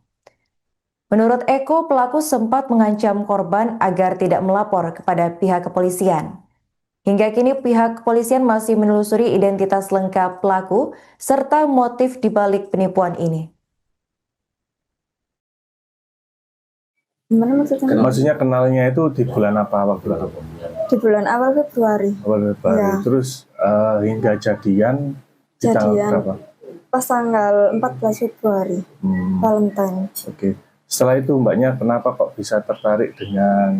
Menurut Eko, pelaku sempat mengancam korban agar tidak melapor kepada pihak kepolisian. Hingga kini pihak kepolisian masih menelusuri identitas lengkap pelaku serta motif dibalik penipuan ini. Gimana maksudnya? Maksudnya kenalnya itu di bulan apa waktu itu? Di bulan awal Februari. Awal Februari. Ya. Terus hingga jadian di tanggal berapa? Pas tanggal 14 Februari, Valentine. Oke. Setelah itu mbaknya kenapa kok bisa tertarik dengan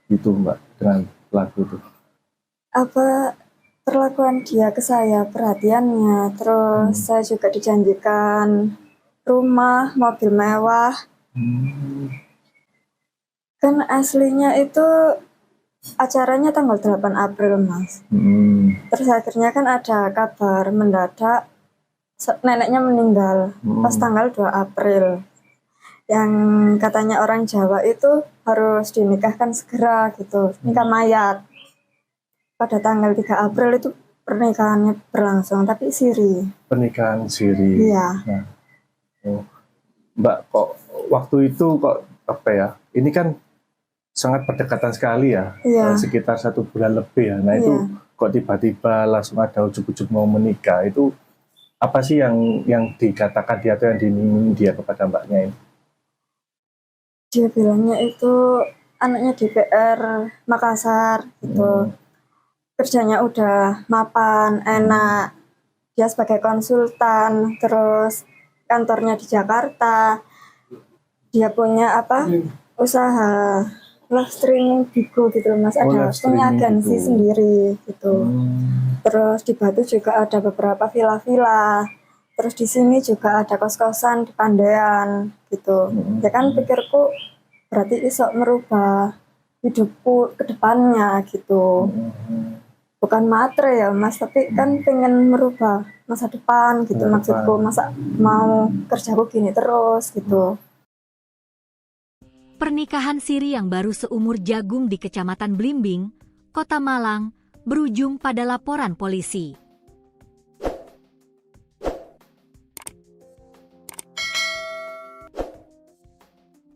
itu mbak, dengan lagu itu? Apa perlakuan dia ke saya, perhatiannya, terus saya juga dijanjikan rumah, mobil mewah. Kan aslinya itu acaranya tanggal 8 April, Mas. Terus akhirnya kan ada kabar mendadak neneknya meninggal pas tanggal 2 April. Yang katanya orang Jawa itu harus dinikahkan segera gitu, nikah mayat. Pada tanggal 3 April itu pernikahannya berlangsung, tapi siri. Pernikahan siri. Iya. Nah, Mbak kok waktu itu kok apa ya? Ini kan sangat berdekatan sekali ya, Iya. sekitar 1 bulan lebih ya. Nah itu kok tiba-tiba langsung ada ujuk-ujuk mau menikah, itu apa sih yang dikatakan dia atau yang diiming dia kepada mbaknya ini? Dia bilangnya itu anaknya DPR Makassar gitu. Kerjanya udah mapan, enak. Dia sebagai konsultan, terus kantornya di Jakarta. Dia punya usaha live streaming Bigo gitu loh, Mas. Ada punya agensi sendiri gitu. Terus di Batu juga ada beberapa villa-villa. Terus di sini juga ada kos-kosan di Pandean gitu. Ya kan pikirku berarti iso merubah hidupku ke depannya gitu. Bukan matre ya Mas, tapi kan pengen merubah masa depan gitu maksudku. Masa mau kerjaku gini terus gitu. Pernikahan siri yang baru seumur jagung di Kecamatan Blimbing, Kota Malang, berujung pada laporan polisi.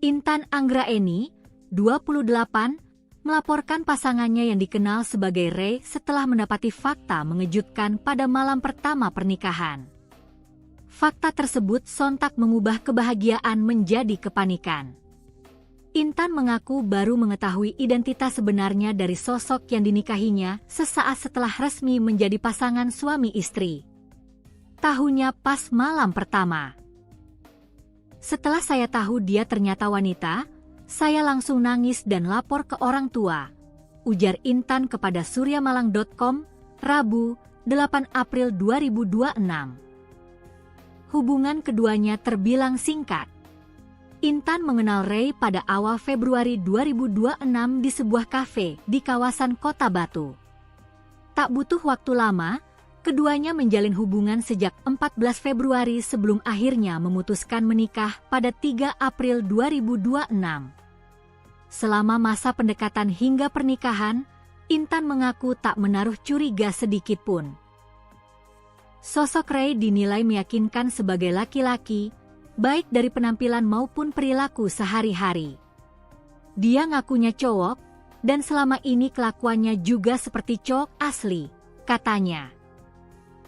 Intan Anggraeni, 28, melaporkan pasangannya yang dikenal sebagai Ray setelah mendapati fakta mengejutkan pada malam pertama pernikahan. Fakta tersebut sontak mengubah kebahagiaan menjadi kepanikan. Intan mengaku baru mengetahui identitas sebenarnya dari sosok yang dinikahinya sesaat setelah resmi menjadi pasangan suami istri. Tahunya pas malam pertama. Setelah saya tahu dia ternyata wanita, saya langsung nangis dan lapor ke orang tua, ujar Intan kepada suryamalang.com, Rabu, 8 April 2026. Hubungan keduanya terbilang singkat. Intan mengenal Ray pada awal Februari 2026 di sebuah kafe di kawasan Kota Batu. Tak butuh waktu lama, keduanya menjalin hubungan sejak 14 Februari sebelum akhirnya memutuskan menikah pada 3 April 2026. Selama masa pendekatan hingga pernikahan, Intan mengaku tak menaruh curiga sedikit pun. Sosok Ray dinilai meyakinkan sebagai laki-laki, baik dari penampilan maupun perilaku sehari-hari. Dia ngakunya cowok, dan selama ini kelakuannya juga seperti cowok asli, katanya.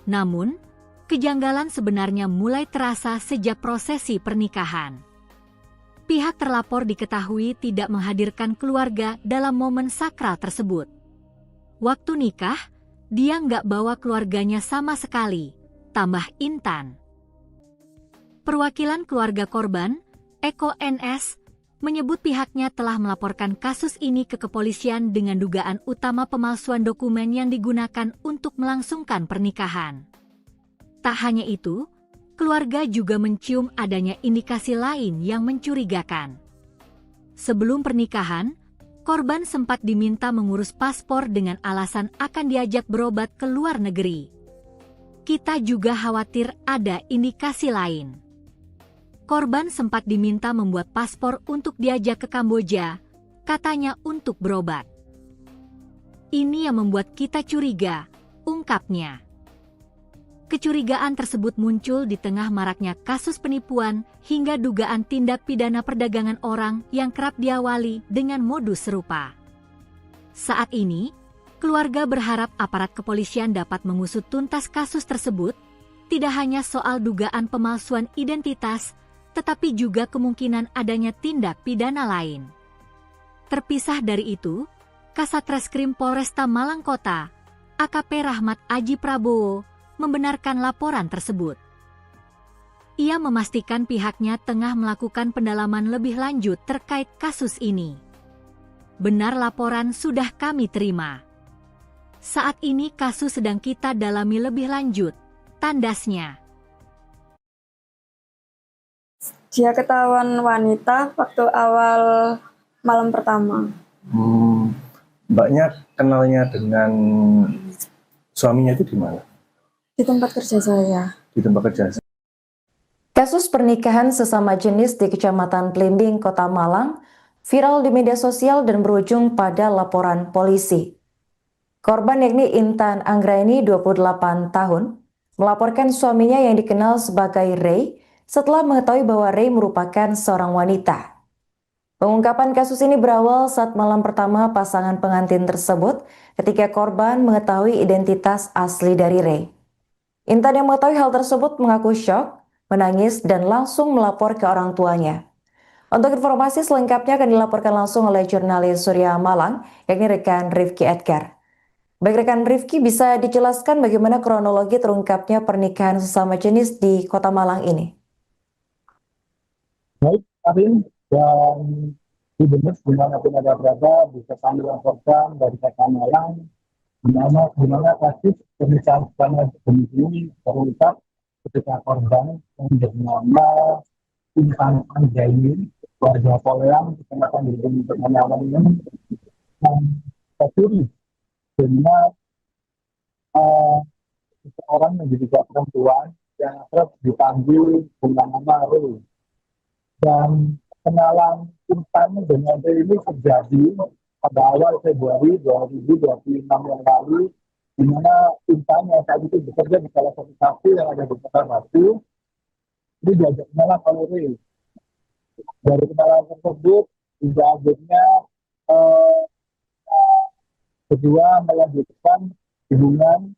Namun, kejanggalan sebenarnya mulai terasa sejak prosesi pernikahan. Pihak terlapor diketahui tidak menghadirkan keluarga dalam momen sakral tersebut. Waktu nikah, dia nggak bawa keluarganya sama sekali, tambah Intan. Perwakilan keluarga korban, Eko NS, menyebut pihaknya telah melaporkan kasus ini ke kepolisian dengan dugaan utama pemalsuan dokumen yang digunakan untuk melangsungkan pernikahan. Tak hanya itu, keluarga juga mencium adanya indikasi lain yang mencurigakan. Sebelum pernikahan, korban sempat diminta mengurus paspor dengan alasan akan diajak berobat ke luar negeri. Kita juga khawatir ada indikasi lain. Korban sempat diminta membuat paspor untuk diajak ke Kamboja, katanya untuk berobat. Ini yang membuat kita curiga, ungkapnya. Kecurigaan tersebut muncul di tengah maraknya kasus penipuan hingga dugaan tindak pidana perdagangan orang yang kerap diawali dengan modus serupa. Saat ini, keluarga berharap aparat kepolisian dapat mengusut tuntas kasus tersebut, tidak hanya soal dugaan pemalsuan identitas, tetapi juga kemungkinan adanya tindak pidana lain. Terpisah dari itu, Kasat Reskrim Polresta Malang Kota, AKP Rahmat Aji Prabowo, membenarkan laporan tersebut. Ia memastikan pihaknya tengah melakukan pendalaman lebih lanjut terkait kasus ini. Benar laporan sudah kami terima. Saat ini kasus sedang kita dalami lebih lanjut, tandasnya. Dia ketahuan wanita waktu awal malam pertama. Mbaknya kenalnya dengan suaminya itu di mana? Di tempat kerja saya. Di tempat kerja. Kasus pernikahan sesama jenis di Kecamatan Blimbing, Kota Malang, viral di media sosial dan berujung pada laporan polisi. Korban yakni Intan Anggraini, 28 tahun, melaporkan suaminya yang dikenal sebagai Ray setelah mengetahui bahwa Ray merupakan seorang wanita. Pengungkapan kasus ini berawal saat malam pertama pasangan pengantin tersebut ketika korban mengetahui identitas asli dari Ray. Intan yang mengetahui hal tersebut mengaku syok, menangis, dan langsung melapor ke orang tuanya. Untuk informasi selengkapnya akan dilaporkan langsung oleh jurnalis Surya Malang, yakni rekan Rifki Edgar. Baik rekan Rifki, bisa dijelaskan bagaimana kronologi terungkapnya pernikahan sesama jenis di Kota Malang ini? Baik, Karin, dan Gubernur dimanapun ada berada bisa kami laporkan dari Kota Malang di mana kasus pernikahan sesama jenis ini terungkap ketika korban yang bernama Intan Anggraini, warga Poleang, Kecamatan Blimbing, Kota Malang ini tercuri dengan seseorang yang juga perempuan yang akrab dipanggil dengan nama Ray. Dan kenalan Intan dengan Ray ini terjadi pada awal Februari 2026 yang lalu, di mana Intan yang saat itu bekerja di salah satu kafe yang ada di Kota Batu, ini diajak kenalan oleh Ray. Dari kenalan tersebut, hingga akhirnya kedua melanjutkan hubungan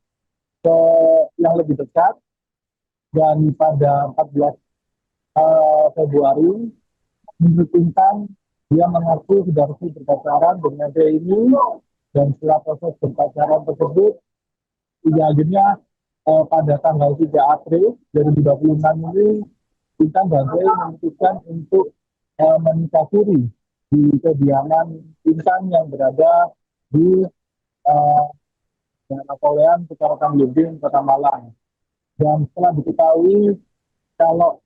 yang lebih dekat, dan pada 14 Februari, menurut Intan, dia mengaku sudah resmi berpacaran dengan Ray ini, dan setelah proses berpacaran tersebut, akhirnya pada tanggal 3 April 2026 ini, Intan dan Ray memutuskan untuk menikah siri di kediaman Intan yang berada di Poleang, Kecamatan Blimbing, Kota Malang. Dan setelah diketahui kalau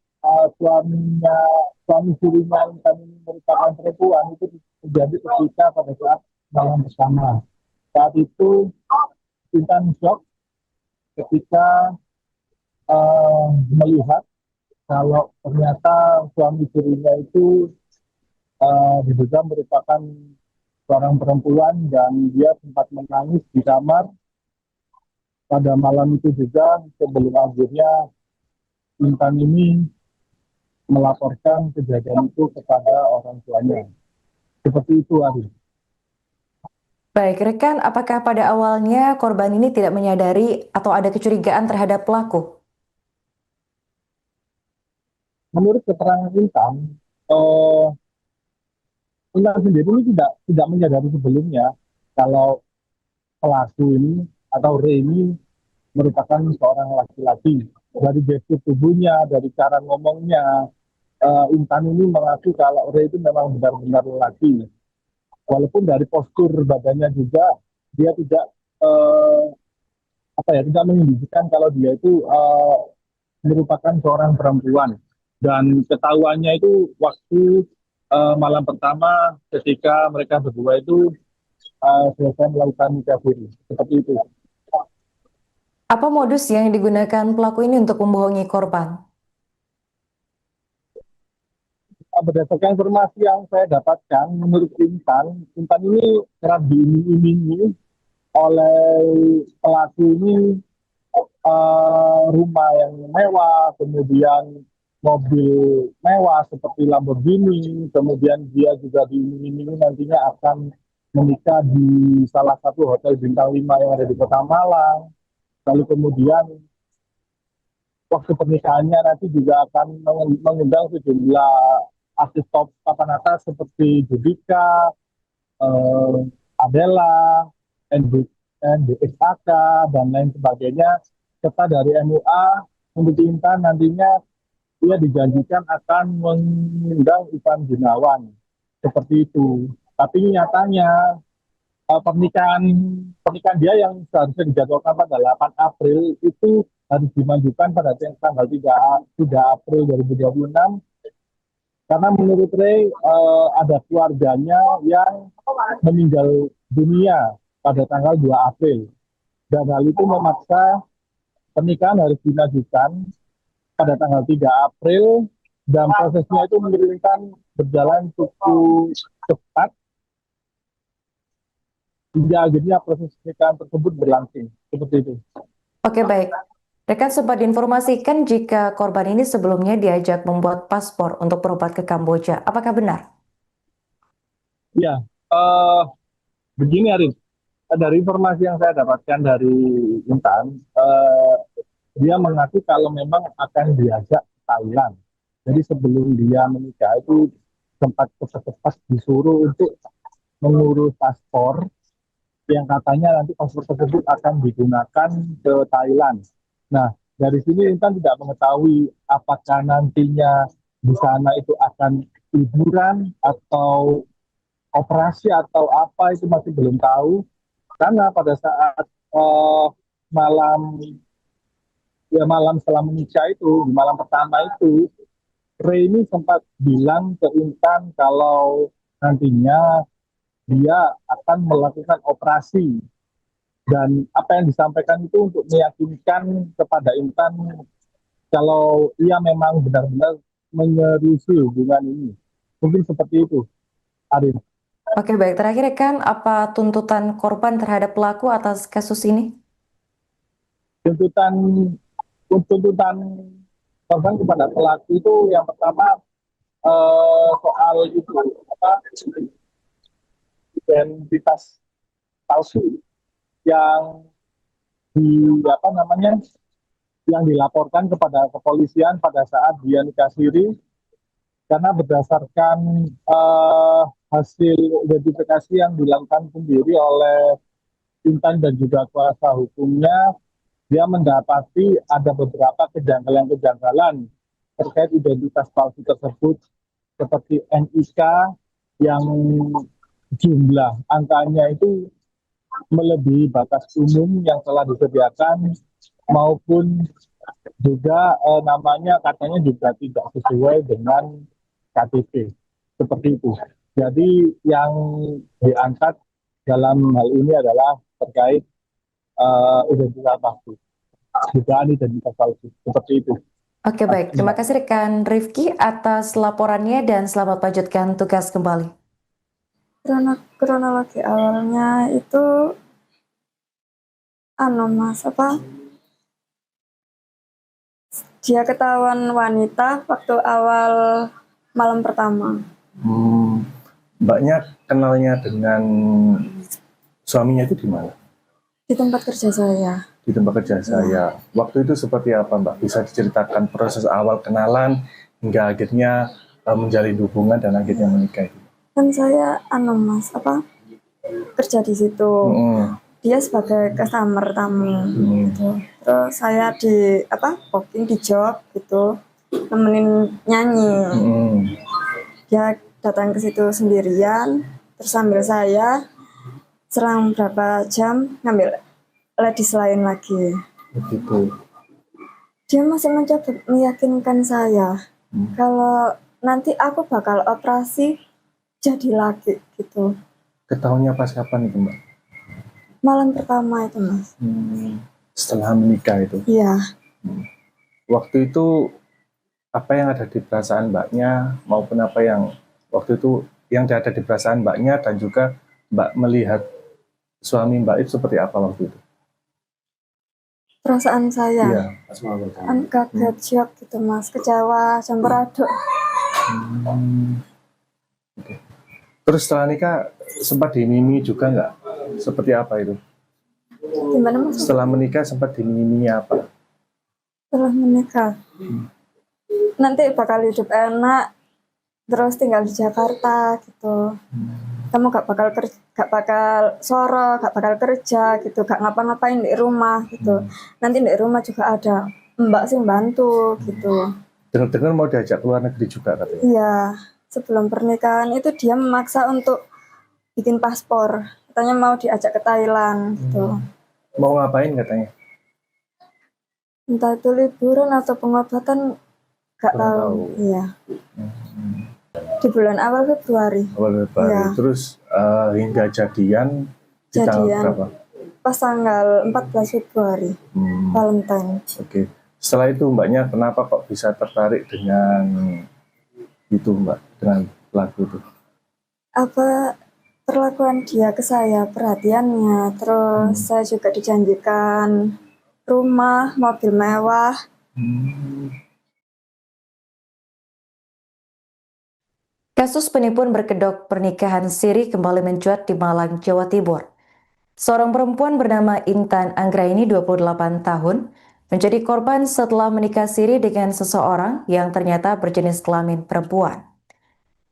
suami sirinya Intan ini merupakan perempuan, itu terjadi ketika pada saat malam bersama. Saat itu Intan shock ketika melihat kalau ternyata suami sirinya itu diduga merupakan seorang perempuan, dan dia sempat menangis di kamar pada malam itu juga, sebelum akhirnya Intan ini melaporkan kejadian itu kepada orang tuanya. Seperti itu, Ari. Baik, rekan, apakah pada awalnya korban ini tidak menyadari atau ada kecurigaan terhadap pelaku? Menurut keterangan Intan, Intan sendiri ini tidak menyadari sebelumnya kalau pelaku ini atau Ray ini merupakan seorang laki-laki. Dari gestur tubuhnya, dari cara ngomongnya, Intan ini mengaku kalau Ray itu memang benar-benar laki. Walaupun dari postur badannya juga dia tidak tidak menunjukkan kalau dia itu merupakan seorang perempuan. Dan ketahuannya itu waktu malam pertama ketika mereka berdua itu selesai melakukan nikah siri. Seperti itu. Apa modus yang digunakan pelaku ini untuk membohongi korban? Berdasarkan informasi yang saya dapatkan, menurut Intan ini kerap diiming-imingi oleh pelaku ini rumah yang mewah, kemudian mobil mewah seperti Lamborghini, kemudian dia juga diiming-imingi nantinya akan menikah di salah satu hotel bintang 5 yang ada di Kota Malang. Lalu kemudian waktu pernikahannya nanti juga akan mengundang sejumlah artis top papan atas seperti Judika, Adela, NDXAK, dan lain sebagainya, serta dari MUA. Untuk Intan nantinya ia dijanjikan akan mengundang Ivan Gunawan seperti itu. Tapi nyatanya pernikahan pernikahan dia yang seharusnya dijadwalkan pada 8 April itu harus dimajukan pada tanggal 3 April 2026 karena menurut Ray ada keluarganya yang meninggal dunia pada tanggal 2 April dan hal itu memaksa pernikahan harus dimajukan pada tanggal 3 April dan prosesnya itu mengirimkan berjalan cukup cepat hingga akhirnya proses pernikahan tersebut berlangsung seperti itu. Oke, baik. Rekan sempat diinformasikan jika korban ini sebelumnya diajak membuat paspor untuk berobat ke Kamboja. Apakah benar? Ya, begini Arif, dari informasi yang saya dapatkan dari Intan, dia mengaku kalau memang akan diajak ke Thailand. Jadi sebelum dia menikah itu sempat cepat-cepat disuruh untuk mengurus paspor yang katanya nanti paspor tersebut akan digunakan ke Thailand. Nah, dari sini Intan tidak mengetahui apakah nantinya di sana itu akan liburan atau operasi atau apa itu masih belum tahu. Karena pada saat malam setelah menikah itu, di malam pertama itu, Ray ini sempat bilang ke Intan kalau nantinya dia akan melakukan operasi dan apa yang disampaikan itu untuk meyakinkan kepada Intan kalau ia memang benar-benar menyeriusi hubungan ini. Mungkin seperti itu, Arif. Oke, baik. Terakhir, rekan, apa tuntutan korban terhadap pelaku atas kasus ini? Tuntutan korban kepada pelaku itu yang pertama soal itu apa identitas palsu yang yang dilaporkan kepada kepolisian pada saat dia nikah siri karena berdasarkan hasil identifikasi yang dilakukan sendiri oleh Intan dan juga kuasa hukumnya, dia mendapati ada beberapa kejanggalan-kejanggalan terkait identitas palsu tersebut seperti NIK yang jumlah angkanya itu melebihi batas umum yang telah disediakan maupun juga namanya katanya juga tidak sesuai dengan KTP seperti itu. Jadi yang diangkat dalam hal ini adalah terkait identitas palsu, dugaan identitas palsu seperti itu. Oke, baik. Terima kasih rekan Rifki atas laporannya dan selamat melanjutkan tugas kembali. Kronologi awalnya itu Mas dia ketahuan wanita waktu awal malam pertama. Mbaknya kenalnya dengan suaminya itu di mana? Di tempat kerja saya. Di tempat kerja saya. Waktu itu seperti apa, Mbak? Bisa diceritakan proses awal kenalan hingga akhirnya menjalin hubungan dan akhirnya menikah itu? Kan saya Mas kerja di situ. Dia sebagai customer tamu gitu. Terus saya di booking di job gitu, nemenin nyanyi. Dia datang ke situ sendirian, terus sambil saya selang berapa jam ngambil ladies lain lagi. Begitu. Dia masih mencoba meyakinkan saya kalau nanti aku bakal operasi jadi laki gitu. Ketahuannya pas kapan itu, Mbak? Malam pertama itu, Mas. Setelah menikah itu? Iya. Waktu itu apa yang ada di perasaan Mbaknya maupun apa yang waktu itu yang ada di perasaan Mbaknya dan juga Mbak melihat suami Mbak itu seperti apa waktu itu? Perasaan saya? Iya. Kaget, shock gitu, Mas. Kecewa, campur aduk. Okay. Terus setelah nikah sempat dimimi juga nggak? Seperti apa itu? Gimana, Mas? Setelah menikah sempat dimimi apa? Setelah menikah, nanti bakal hidup enak, terus tinggal di Jakarta gitu. Kamu gak bakal soro, gak bakal kerja gitu, gak ngapa-ngapain di rumah gitu. Nanti di rumah juga ada mbak sih bantu gitu. Dengar-dengar mau diajak ke luar negeri juga katanya. Iya, sebelum pernikahan itu dia memaksa untuk bikin paspor. Katanya mau diajak ke Thailand gitu. Mau ngapain katanya? Entah itu liburan atau pengobatan, nggak Kurang tahu. tahu. Iya. Di bulan awal Februari. Awal Februari. Iya. Terus hingga jadian di tanggal Jadian berapa? pas tanggal 14 Februari, Valentine. Oke. Setelah itu mbaknya kenapa kok bisa tertarik dengan itu mbak, dengan lagu itu? Apa perlakuan dia ke saya, perhatiannya, terus saya juga dijanjikan rumah, mobil mewah. Kasus penipuan berkedok pernikahan siri kembali mencuat di Malang, Jawa Timur. Seorang perempuan bernama Intan Anggraini, 28 tahun, menjadi korban setelah menikah siri dengan seseorang yang ternyata berjenis kelamin perempuan.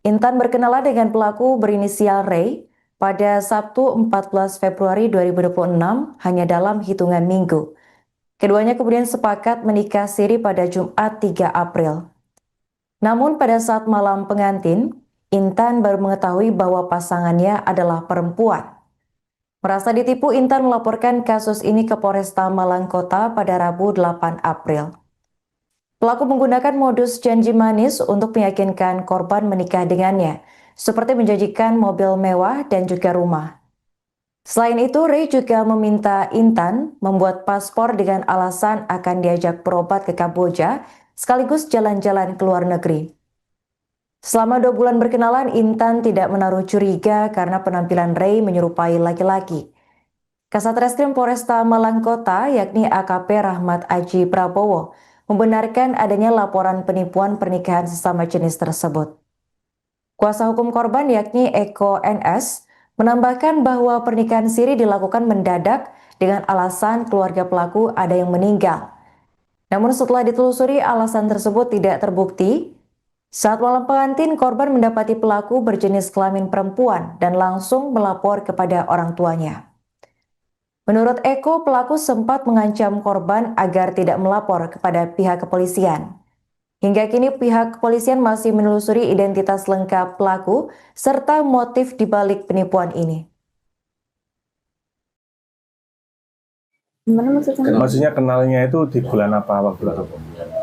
Intan berkenalan dengan pelaku berinisial Ray pada Sabtu 14 Februari 2026 hanya dalam hitungan minggu. Keduanya kemudian sepakat menikah siri pada Jumat 3 April. Namun pada saat malam pengantin, Intan baru mengetahui bahwa pasangannya adalah perempuan. Merasa ditipu, Intan melaporkan kasus ini ke Polresta Malang Kota pada Rabu 8 April. Pelaku menggunakan modus janji manis untuk meyakinkan korban menikah dengannya, seperti menjanjikan mobil mewah dan juga rumah. Selain itu, Ray juga meminta Intan membuat paspor dengan alasan akan diajak berobat ke Kamboja, sekaligus jalan-jalan ke luar negeri. Selama 2 bulan berkenalan, Intan tidak menaruh curiga karena penampilan Ray menyerupai laki-laki. Kasat Reskrim Polresta Malang Kota, yakni AKP Rahmat Aji Prabowo, membenarkan adanya laporan penipuan pernikahan sesama jenis tersebut. Kuasa hukum korban, yakni Eko NS, menambahkan bahwa pernikahan siri dilakukan mendadak dengan alasan keluarga pelaku ada yang meninggal. Namun setelah ditelusuri, alasan tersebut tidak terbukti. Saat malam pengantin, korban mendapati pelaku berjenis kelamin perempuan dan langsung melapor kepada orang tuanya. Menurut Eko, pelaku sempat mengancam korban agar tidak melapor kepada pihak kepolisian. Hingga kini pihak kepolisian masih menelusuri identitas lengkap pelaku serta motif dibalik penipuan ini. Gimana maksudnya? Maksudnya kenalnya itu di bulan apa waktu itu?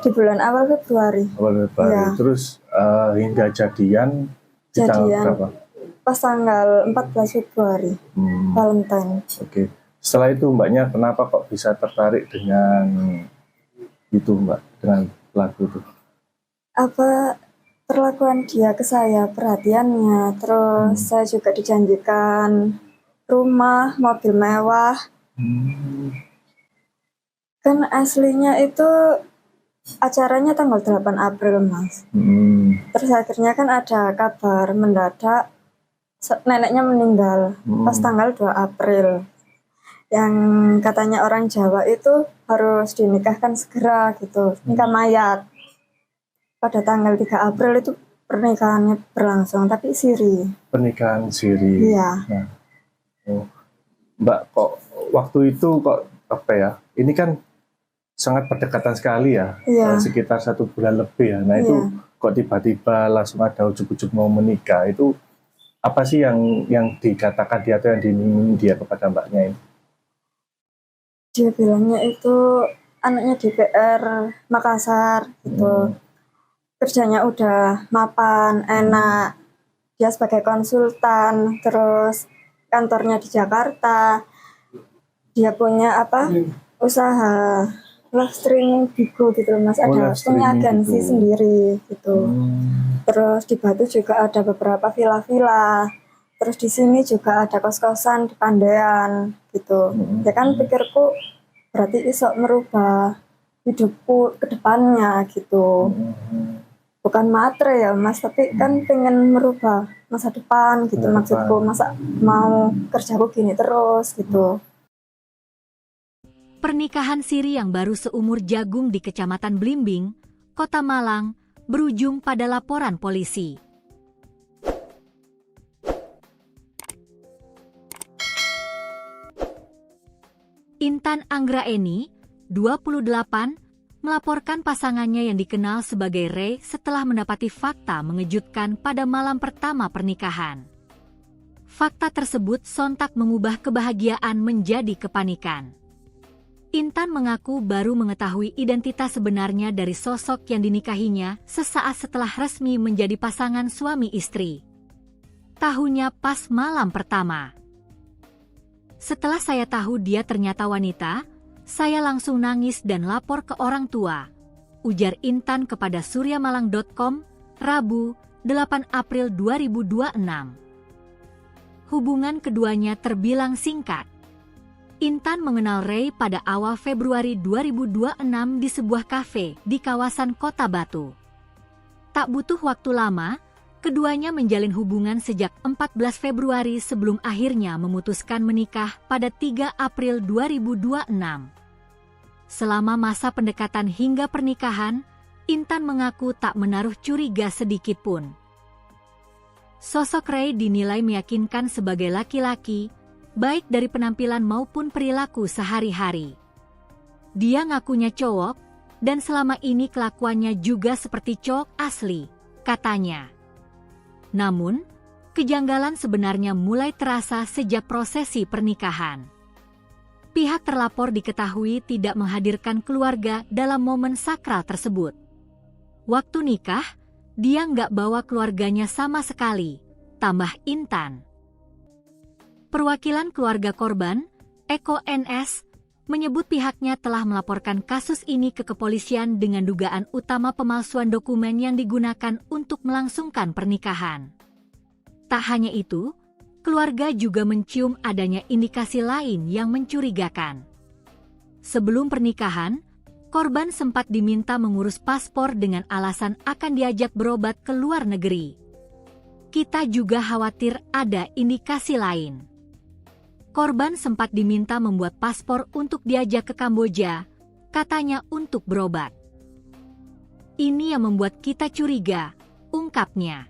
Di bulan awal Februari. Awal Februari. Iya. Terus hingga jadian di tanggal berapa? Pas tanggal 14 Februari, Valentine. Oke. Setelah itu mbaknya kenapa kok bisa tertarik dengan itu mbak, dengan lagu itu? Apa perlakuan dia ke saya, perhatiannya, terus saya juga dijanjikan rumah, mobil mewah. Kan aslinya itu acaranya tanggal 8 April, Mas. Terus akhirnya kan ada kabar mendadak neneknya meninggal pas tanggal 2 April. Yang katanya orang Jawa itu harus dinikahkan segera gitu, nikah mayat. Pada tanggal 3 April itu pernikahannya berlangsung, tapi siri. Pernikahan siri. Iya. Nah, Mbak, kok waktu itu kok apa ya? Ini kan sangat berdekatan sekali ya, Iya. sekitar 1 bulan lebih ya. Nah itu kok tiba-tiba langsung ada ujuk-ujuk mau menikah, itu apa sih yang dikatakan dia atau yang diiming dia kepada mbaknya ini? Dia bilangnya itu anaknya DPR Makassar gitu. Kerjanya udah mapan, enak. Dia sebagai konsultan, terus kantornya di Jakarta. Dia punya usaha live streaming Bigo gitu Mas, ada punya agensi sendiri gitu. Terus di Batu juga ada beberapa villa-villa. Terus di sini juga ada kos-kosan di Pandean gitu. Ya kan pikirku berarti iso merubah hidupku ke depannya gitu. Bukan matre ya Mas, tapi kan pengen merubah masa depan gitu maksudku. Masa mau kerjaku gini terus gitu. Pernikahan siri yang baru seumur jagung di Kecamatan Blimbing, Kota Malang, berujung pada laporan polisi. Intan Anggraini, 28, melaporkan pasangannya yang dikenal sebagai Ray setelah mendapati fakta mengejutkan pada malam pertama pernikahan. Fakta tersebut sontak mengubah kebahagiaan menjadi kepanikan. Intan mengaku baru mengetahui identitas sebenarnya dari sosok yang dinikahinya sesaat setelah resmi menjadi pasangan suami istri. Tahunya pas malam pertama. Setelah saya tahu dia ternyata wanita, saya langsung nangis dan lapor ke orang tua, ujar Intan kepada suryamalang.com, Rabu, 8 April 2026. Hubungan keduanya terbilang singkat. Intan mengenal Ray pada awal Februari 2026 di sebuah kafe di kawasan Kota Batu. Tak butuh waktu lama, keduanya menjalin hubungan sejak 14 Februari sebelum akhirnya memutuskan menikah pada 3 April 2026. Selama masa pendekatan hingga pernikahan, Intan mengaku tak menaruh curiga sedikit pun. Sosok Ray dinilai meyakinkan sebagai laki-laki, baik dari penampilan maupun perilaku sehari-hari. Dia ngakunya cowok, dan selama ini kelakuannya juga seperti cowok asli, katanya. Namun, kejanggalan sebenarnya mulai terasa sejak prosesi pernikahan. Pihak terlapor diketahui tidak menghadirkan keluarga dalam momen sakral tersebut. Waktu nikah, dia nggak bawa keluarganya sama sekali, tambah Intan. Perwakilan keluarga korban, Eko NS, menyebut pihaknya telah melaporkan kasus ini ke kepolisian dengan dugaan utama pemalsuan dokumen yang digunakan untuk melangsungkan pernikahan. Tak hanya itu, keluarga juga mencium adanya indikasi lain yang mencurigakan. Sebelum pernikahan, korban sempat diminta mengurus paspor dengan alasan akan diajak berobat ke luar negeri. Kita juga khawatir ada indikasi lain. Korban sempat diminta membuat paspor untuk diajak ke Kamboja, katanya untuk berobat. Ini yang membuat kita curiga, ungkapnya.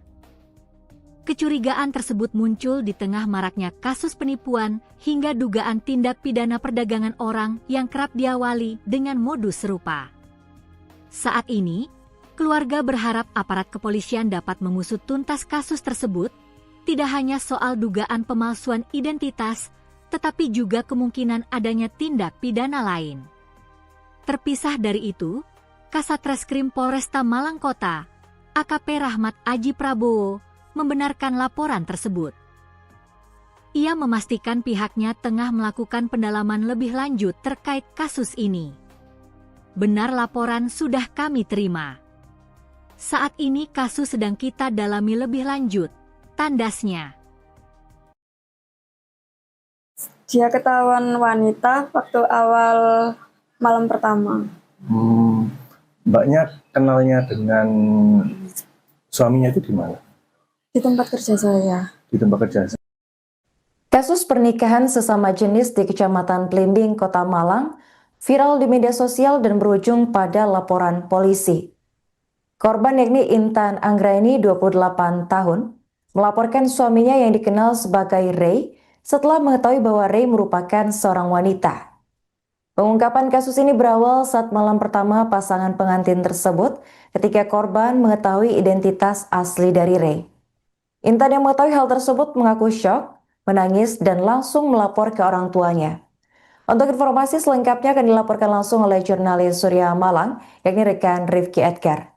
Kecurigaan tersebut muncul di tengah maraknya kasus penipuan hingga dugaan tindak pidana perdagangan orang yang kerap diawali dengan modus serupa. Saat ini, keluarga berharap aparat kepolisian dapat mengusut tuntas kasus tersebut, tidak hanya soal dugaan pemalsuan identitas, tetapi juga kemungkinan adanya tindak pidana lain. Terpisah dari itu, Kasat Reskrim Polresta Malang Kota, AKP Rahmat Aji Prabowo, membenarkan laporan tersebut. Ia memastikan pihaknya tengah melakukan pendalaman lebih lanjut terkait kasus ini. Benar, laporan sudah kami terima. Saat ini kasus sedang kita dalami lebih lanjut, tandasnya. Dia ketahuan wanita waktu awal malam pertama. Mbaknya kenalnya dengan suaminya itu di mana? Di tempat kerja saya. Di tempat kerja. Kasus pernikahan sesama jenis di Kecamatan Blimbing, Kota Malang, viral di media sosial dan berujung pada laporan polisi. Korban yakni Intan Anggraini, 28 tahun, melaporkan suaminya yang dikenal sebagai Ray setelah mengetahui bahwa Ray merupakan seorang wanita. Pengungkapan kasus ini berawal saat malam pertama pasangan pengantin tersebut ketika korban mengetahui identitas asli dari Ray. Intan yang mengetahui hal tersebut mengaku syok, menangis, dan langsung melapor ke orang tuanya. Untuk informasi selengkapnya akan dilaporkan langsung oleh jurnalis Surya Malang, yakni rekan Rifki Edgar.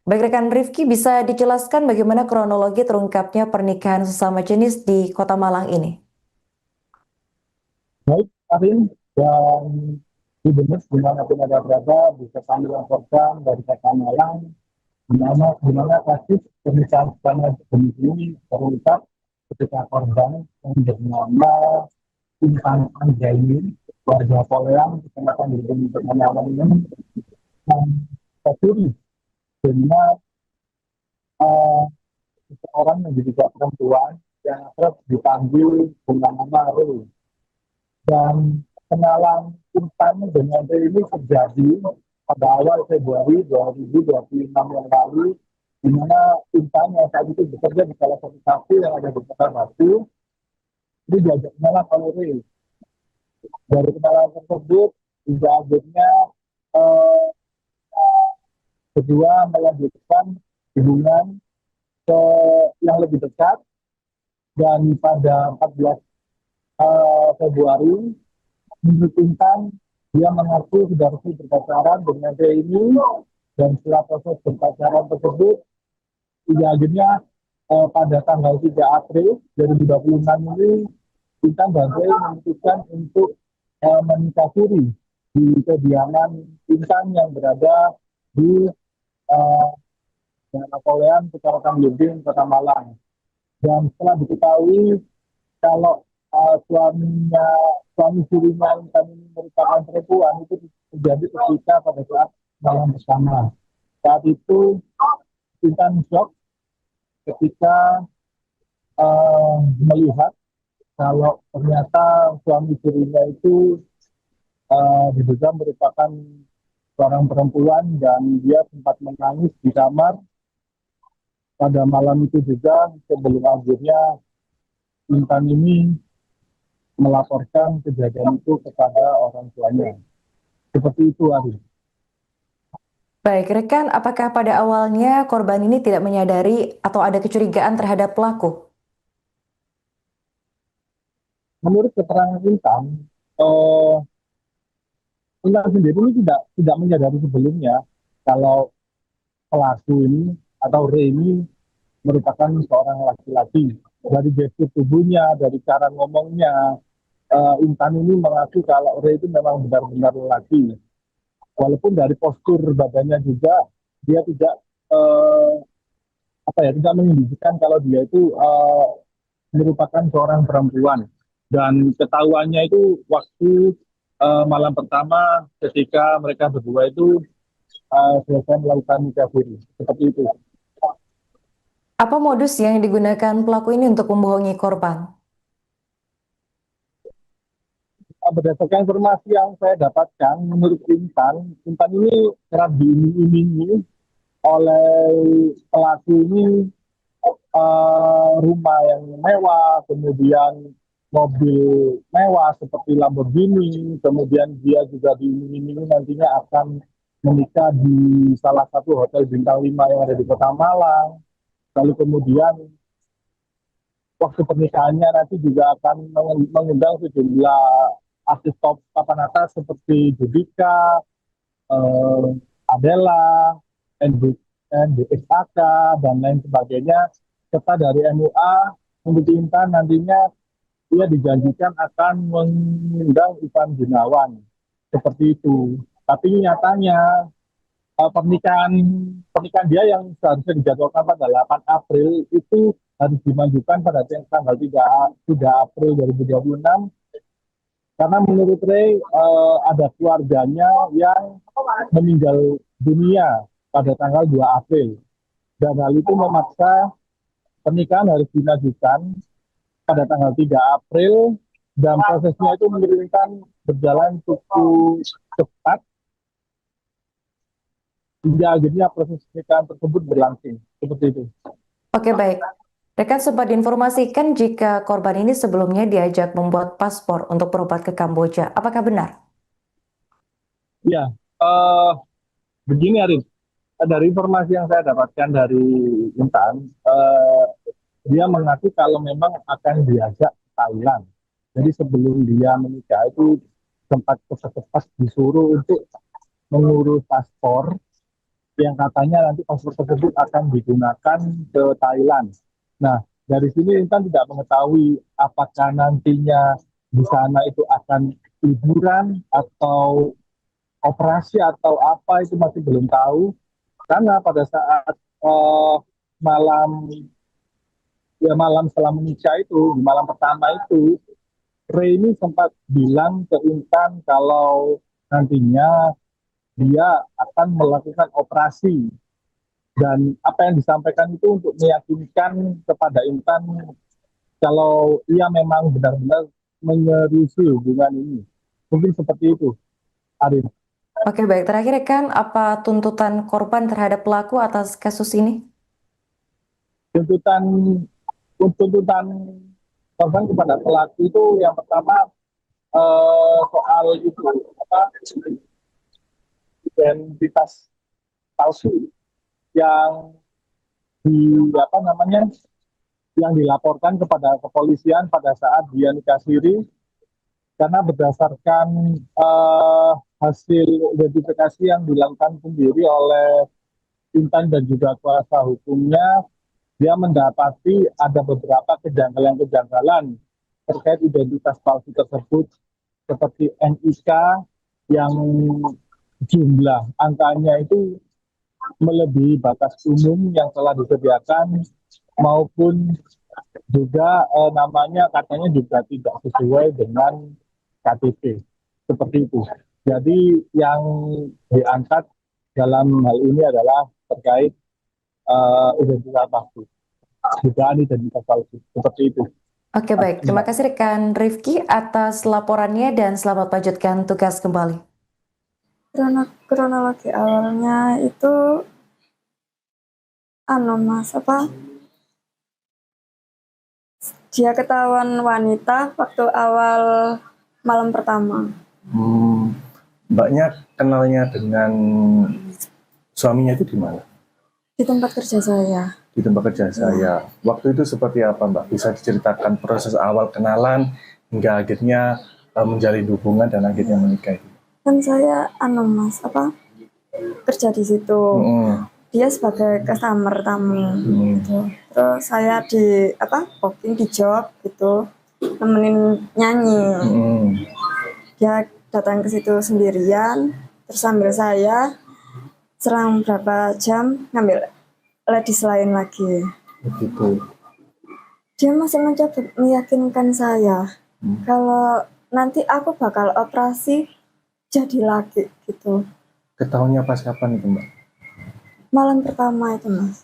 Baik rekan Rifki, bisa dijelaskan bagaimana kronologi terungkapnya pernikahan sesama jenis di Kota Malang ini? Baik, Karin, dan di benar dimanapun ada berada, bisa kami laporkan dari Kota Malang, di mana kasus pernikahan sesama jenis ini terungkap ketika korban yang bernama Intan Anggraini, warga Poleang, Kecamatan Blimbing, Kota Malang ini, tercuri dengan seseorang yang diduga perempuan yang akrab dipanggil dengan nama Ray. Dan kenalan Intan dengan Ray ini terjadi pada awal Februari 2026 yang lalu, di mana Intan yang saat itu bekerja di salah satu kafe yang ada di Kota Batu, ini diajak kenalan oleh Ray. Dari kenalan tersebut, hingga akhirnya Kedua, melanjutkan hubungan ke yang lebih dekat, dan pada 14 Februari menurut Intan, dia mengaku sudah resmi berpacaran dengan ini, dan setelah proses berpacaran tersebut, akhirnya pada tanggal 3 April 2026 ini, Intan dan Ray memutuskan untuk menikah siri di kediaman Intan yang berada di Napoleon, Kecamatan Blimbing, Kota Malang. Dan setelah diketahui kalau suami sirinya Intan ini merupakan perempuan, itu terjadi ketika pada saat malam bersama. Saat itu Intan shock ketika melihat kalau ternyata suami sirinya itu diduga merupakan seorang perempuan, dan dia sempat menangis di kamar pada malam itu juga, sebelum akhirnya Intan ini melaporkan kejadian itu kepada orang tuanya. Seperti itu, Ari. Baik, rekan, apakah pada awalnya korban ini tidak menyadari atau ada kecurigaan terhadap pelaku? Menurut keterangan Intan, Intan sendiri ini tidak menyadari sebelumnya kalau pelaku ini atau Ray ini merupakan seorang laki-laki. Dari gestur tubuhnya, dari cara ngomongnya, Intan ini mengaku kalau Ray itu memang benar-benar lelaki. Walaupun dari postur badannya juga dia tidak tidak menunjukkan kalau dia itu merupakan seorang perempuan. Dan ketahuannya itu waktu malam pertama ketika mereka berdua itu selesai melakukan nikah siri. Seperti itu. Apa modus yang digunakan pelaku ini untuk membohongi korban? Berdasarkan informasi yang saya dapatkan, menurut Intan ini kerap diiming-imingi oleh pelaku ini rumah yang mewah, kemudian mobil mewah seperti Lamborghini, kemudian dia juga diiming-imingi nantinya akan menikah di salah satu hotel bintang 5 yang ada di Kota Malang. Lalu kemudian waktu pernikahannya nanti juga akan mengundang sejumlah artis top papan atas seperti Judika, Adela, NDXAK, dan lain sebagainya. Serta dari MUA, menurut Intan nantinya dia dijanjikan akan mengundang Ivan Gunawan. Seperti itu. Tapi nyatanya pernikahan dia yang seharusnya dijadwalkan pada 8 April itu harus dimajukan pada tanggal 3 April 2026, karena menurut Ray ada keluarganya yang meninggal dunia pada tanggal 2 April, dan hal itu memaksa pernikahan harus dimajukan pada tanggal 3 April, dan prosesnya itu menurunkan berjalan cukup cepat hingga akhirnya proses pernikahan tersebut berlangsung. Seperti itu. Oke, baik. Rekan sempat diinformasikan jika korban ini sebelumnya diajak membuat paspor untuk berobat ke Kamboja. Apakah benar? Ya, begini Arif. Dari informasi yang saya dapatkan dari Intan, dia mengaku kalau memang akan diajak ke Thailand. Jadi sebelum dia menikah itu sempat cepat disuruh untuk mengurus paspor, yang katanya nanti paspor tersebut akan digunakan ke Thailand. Nah, dari sini Intan tidak mengetahui apakah nantinya di sana itu akan liburan atau operasi atau apa, itu masih belum tahu. Karena pada saat malam setelah menikah itu, di malam pertama itu, Ray ini sempat bilang ke Intan kalau nantinya dia akan melakukan operasi, dan apa yang disampaikan itu untuk meyakinkan kepada Intan kalau ia memang benar-benar menyeriusi hubungan ini. Mungkin seperti itu, Arif. Oke, baik. Terakhir, rekan, apa tuntutan korban terhadap pelaku atas kasus ini? Tuntutan korban kepada pelaku itu yang pertama soal itu identitas palsu yang yang dilaporkan kepada kepolisian pada saat dia nikah siri, karena berdasarkan hasil identifikasi yang dilakukan sendiri oleh Intan dan juga kuasa hukumnya, dia mendapati ada beberapa kejanggalan-kejanggalan terkait identitas palsu tersebut, seperti NIK yang jumlah angkanya itu melebihi batas umum yang telah disediakan, maupun juga namanya katanya juga tidak sesuai dengan KTP, seperti itu. Jadi yang diangkat dalam hal ini adalah terkait identitas palsu, dugaan identitas palsu, seperti itu. Oke, baik. Terima kasih rekan Rifki atas laporannya dan selamat lanjutkan tugas kembali. Kronologi awalnya itu Mas, dia ketahuan wanita waktu awal malam pertama. Mbaknya kenalnya dengan suaminya itu di mana? Di tempat kerja saya. Di tempat kerja saya. Waktu itu seperti apa, Mbak? Bisa diceritakan proses awal kenalan hingga akhirnya menjalin hubungan dan akhirnya menikah itu? Kan saya Mas, kerja di situ. Dia sebagai customer tamu gitu. Terus saya di booking di job gitu, nemenin nyanyi. Dia datang ke situ sendirian, terus sambil saya selang berapa jam ngambil ladies lain lagi. Begitu. Dia masih mencoba meyakinkan saya kalau nanti aku bakal operasi jadi laki gitu. Ketahuannya pas kapan itu, Mbak? Malam pertama itu, Mas.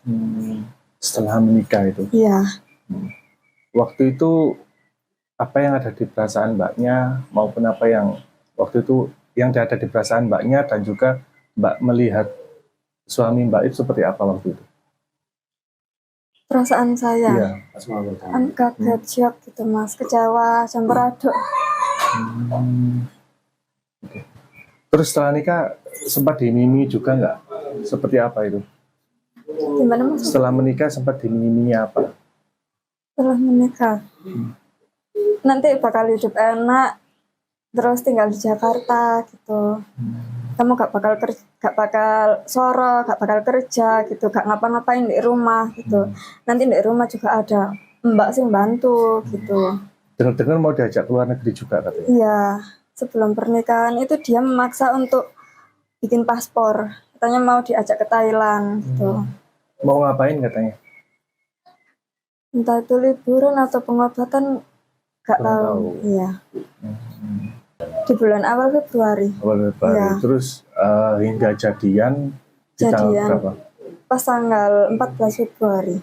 Setelah menikah itu? Iya. Waktu itu apa yang ada di perasaan Mbaknya maupun apa yang waktu itu yang ada di perasaan Mbaknya dan juga Mbak melihat suami Mbak itu seperti apa waktu itu? Perasaan saya? Iya. Kaget, shock gitu, Mas. Kecewa, campur aduk. Okay. Terus setelah nikah sempat dimimi juga nggak? Seperti apa itu? Gimana, Mas? Setelah menikah sempat dimimi apa? Setelah menikah, nanti bakal hidup enak, terus tinggal di Jakarta gitu. Kamu gak bakal soro, gak bakal kerja gitu, gak ngapa-ngapain di rumah gitu. Nanti di rumah juga ada mbak sih bantu gitu. Dengar-dengar mau diajak keluar negeri juga katanya? Iya, sebelum pernikahan itu dia memaksa untuk bikin paspor. Katanya mau diajak ke Thailand gitu. Mau ngapain katanya? Entah itu liburan atau pengobatan, gak tahu. Iya. Di bulan awal Februari. Ya. Terus hingga jadian di tanggal berapa? Pas tanggal 14 Februari,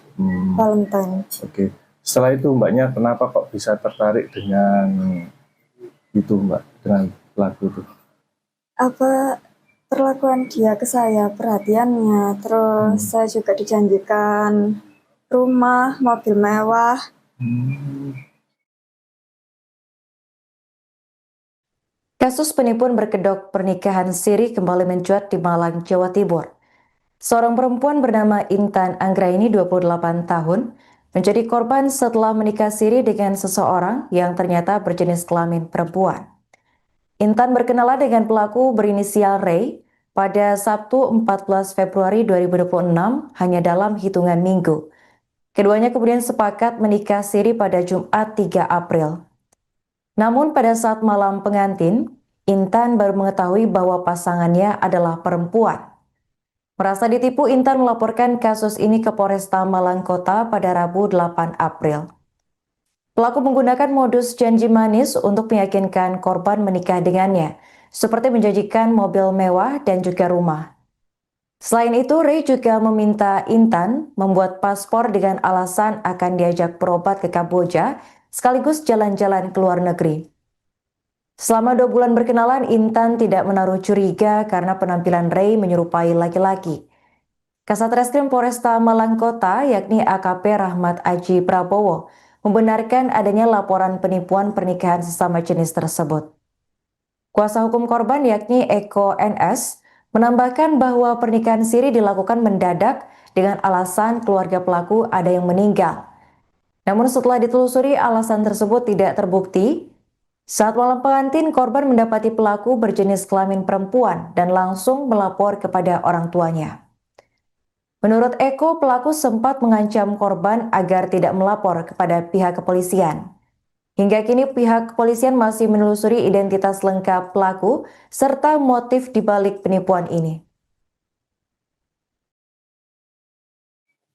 Valentine. Oke. Setelah itu Mbaknya kenapa kok bisa tertarik dengan itu, Mbak, dengan pelaku itu? Perlakuan dia ke saya, perhatiannya, terus saya juga dijanjikan rumah, mobil mewah. Kasus penipuan berkedok pernikahan siri kembali mencuat di Malang, Jawa Timur. Seorang perempuan bernama Intan Anggraini, 28 tahun, menjadi korban setelah menikah siri dengan seseorang yang ternyata berjenis kelamin perempuan. Intan berkenalan dengan pelaku berinisial Ray pada Sabtu 14 Februari 2026 hanya dalam hitungan minggu. Keduanya kemudian sepakat menikah siri pada Jumat 3 April. Namun pada saat malam pengantin, Intan baru mengetahui bahwa pasangannya adalah perempuan. Merasa ditipu, Intan melaporkan kasus ini ke Polresta Malang Kota pada Rabu 8 April. Pelaku menggunakan modus janji manis untuk meyakinkan korban menikah dengannya, seperti menjanjikan mobil mewah dan juga rumah. Selain itu, Ray juga meminta Intan membuat paspor dengan alasan akan diajak berobat ke Kamboja, sekaligus jalan-jalan ke luar negeri. Selama 2 bulan berkenalan, Intan tidak menaruh curiga karena penampilan Ray menyerupai laki-laki. Kasat Reskrim Polresta Malang Kota, yakni AKP Rahmat Aji Prabowo, membenarkan adanya laporan penipuan pernikahan sesama jenis tersebut. Kuasa hukum korban yakni Eko NS menambahkan bahwa pernikahan siri dilakukan mendadak dengan alasan keluarga pelaku ada yang meninggal. Namun setelah ditelusuri alasan tersebut tidak terbukti. Saat malam pengantin, korban mendapati pelaku berjenis kelamin perempuan dan langsung melapor kepada orang tuanya. Menurut Eko, pelaku sempat mengancam korban agar tidak melapor kepada pihak kepolisian. Hingga kini pihak kepolisian masih menelusuri identitas lengkap pelaku serta motif dibalik penipuan ini.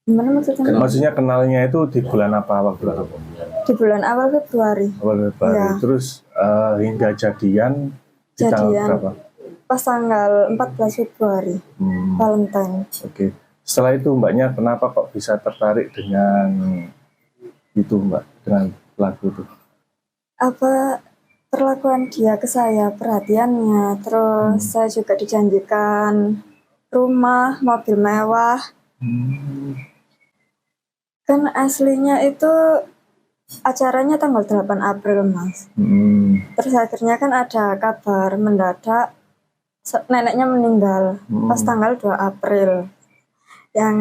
Gimana maksudnya? Maksudnya kenalnya itu di bulan apa? Waktu itu? Di bulan awal Februari. Awal Februari. Ya. Terus hingga jadian di tanggal berapa? Pas tanggal 14 Februari, Valentine. Oke. Setelah itu mbaknya kenapa kok bisa tertarik dengan itu mbak, dengan pelaku itu? Apa perlakuan dia ke saya, perhatiannya, terus saya juga dijanjikan rumah, mobil mewah. Kan aslinya itu acaranya tanggal 8 April, Mas. Terus akhirnya kan ada kabar mendadak neneknya meninggal pas tanggal 2 April. Yang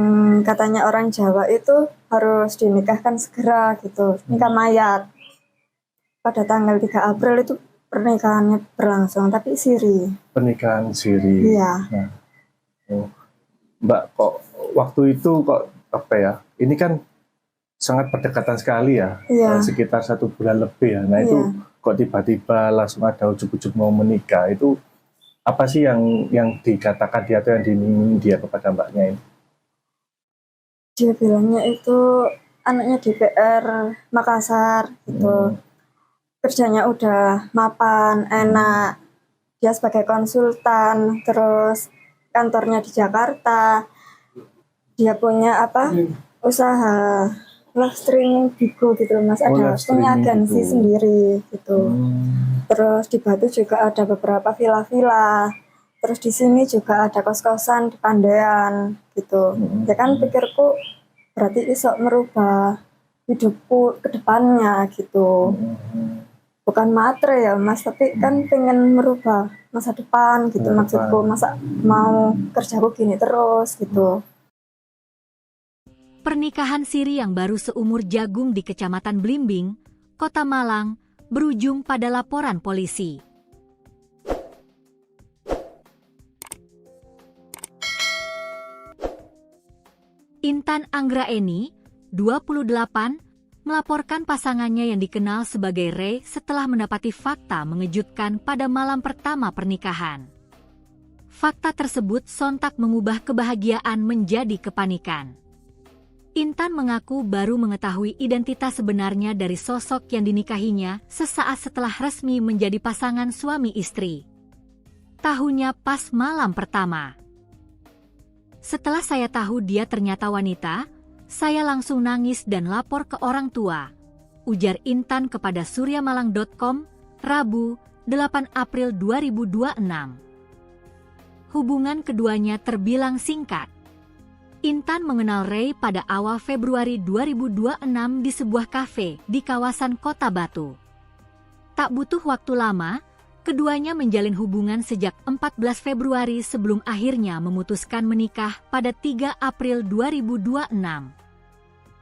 katanya orang Jawa itu harus dinikahkan segera gitu, nikah mayat. Pada tanggal 3 April itu pernikahannya berlangsung, tapi siri. Pernikahan siri. Iya. Nah, Mbak, kok waktu itu kok apa ya? Ini kan sangat berdekatan sekali ya, Iya. sekitar 1 bulan lebih ya. Nah itu kok tiba-tiba langsung ada ujuk-ujuk mau menikah, itu apa sih yang dikatakan dia atau yang diiming dia kepada mbaknya ini? Dia bilangnya itu anaknya DPR Makassar gitu. Kerjanya udah mapan, enak. Dia sebagai konsultan, terus kantornya di Jakarta. Dia punya usaha live streaming Bigo gitu loh, Mas. Ada punya agensi sendiri gitu. Terus di Batu juga ada beberapa villa-villa. Terus di sini juga ada kos-kosan di Pandean gitu. Ya kan pikirku berarti iso merubah hidupku ke depannya gitu. Bukan matre ya Mas, tapi kan pengen merubah masa depan gitu maksudku. Masa mau kerjaku gini terus gitu. Pernikahan siri yang baru seumur jagung di Kecamatan Blimbing, Kota Malang, berujung pada laporan polisi. Intan Anggraeni, 28, melaporkan pasangannya yang dikenal sebagai Ray setelah mendapati fakta mengejutkan pada malam pertama pernikahan. Fakta tersebut sontak mengubah kebahagiaan menjadi kepanikan. Intan mengaku baru mengetahui identitas sebenarnya dari sosok yang dinikahinya sesaat setelah resmi menjadi pasangan suami istri. Tahunya pas malam pertama. Setelah saya tahu dia ternyata wanita, saya langsung nangis dan lapor ke orang tua, ujar Intan kepada suryamalang.com, Rabu, 8 April 2026. Hubungan keduanya terbilang singkat. Intan mengenal Ray pada awal Februari 2026 di sebuah kafe di kawasan Kota Batu. Tak butuh waktu lama, keduanya menjalin hubungan sejak 14 Februari sebelum akhirnya memutuskan menikah pada 3 April 2026.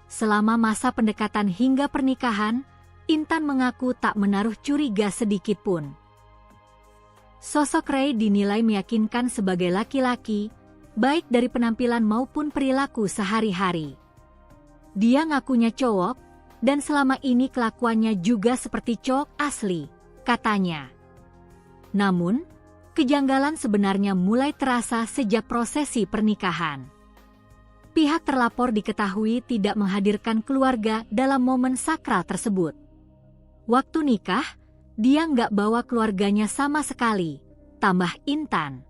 Selama masa pendekatan hingga pernikahan, Intan mengaku tak menaruh curiga sedikit pun. Sosok Ray dinilai meyakinkan sebagai laki-laki, baik dari penampilan maupun perilaku sehari-hari. Dia ngakunya cowok, dan selama ini kelakuannya juga seperti cowok asli, katanya. Namun, kejanggalan sebenarnya mulai terasa sejak prosesi pernikahan. Pihak terlapor diketahui tidak menghadirkan keluarga dalam momen sakral tersebut. Waktu nikah, dia nggak bawa keluarganya sama sekali, tambah Intan.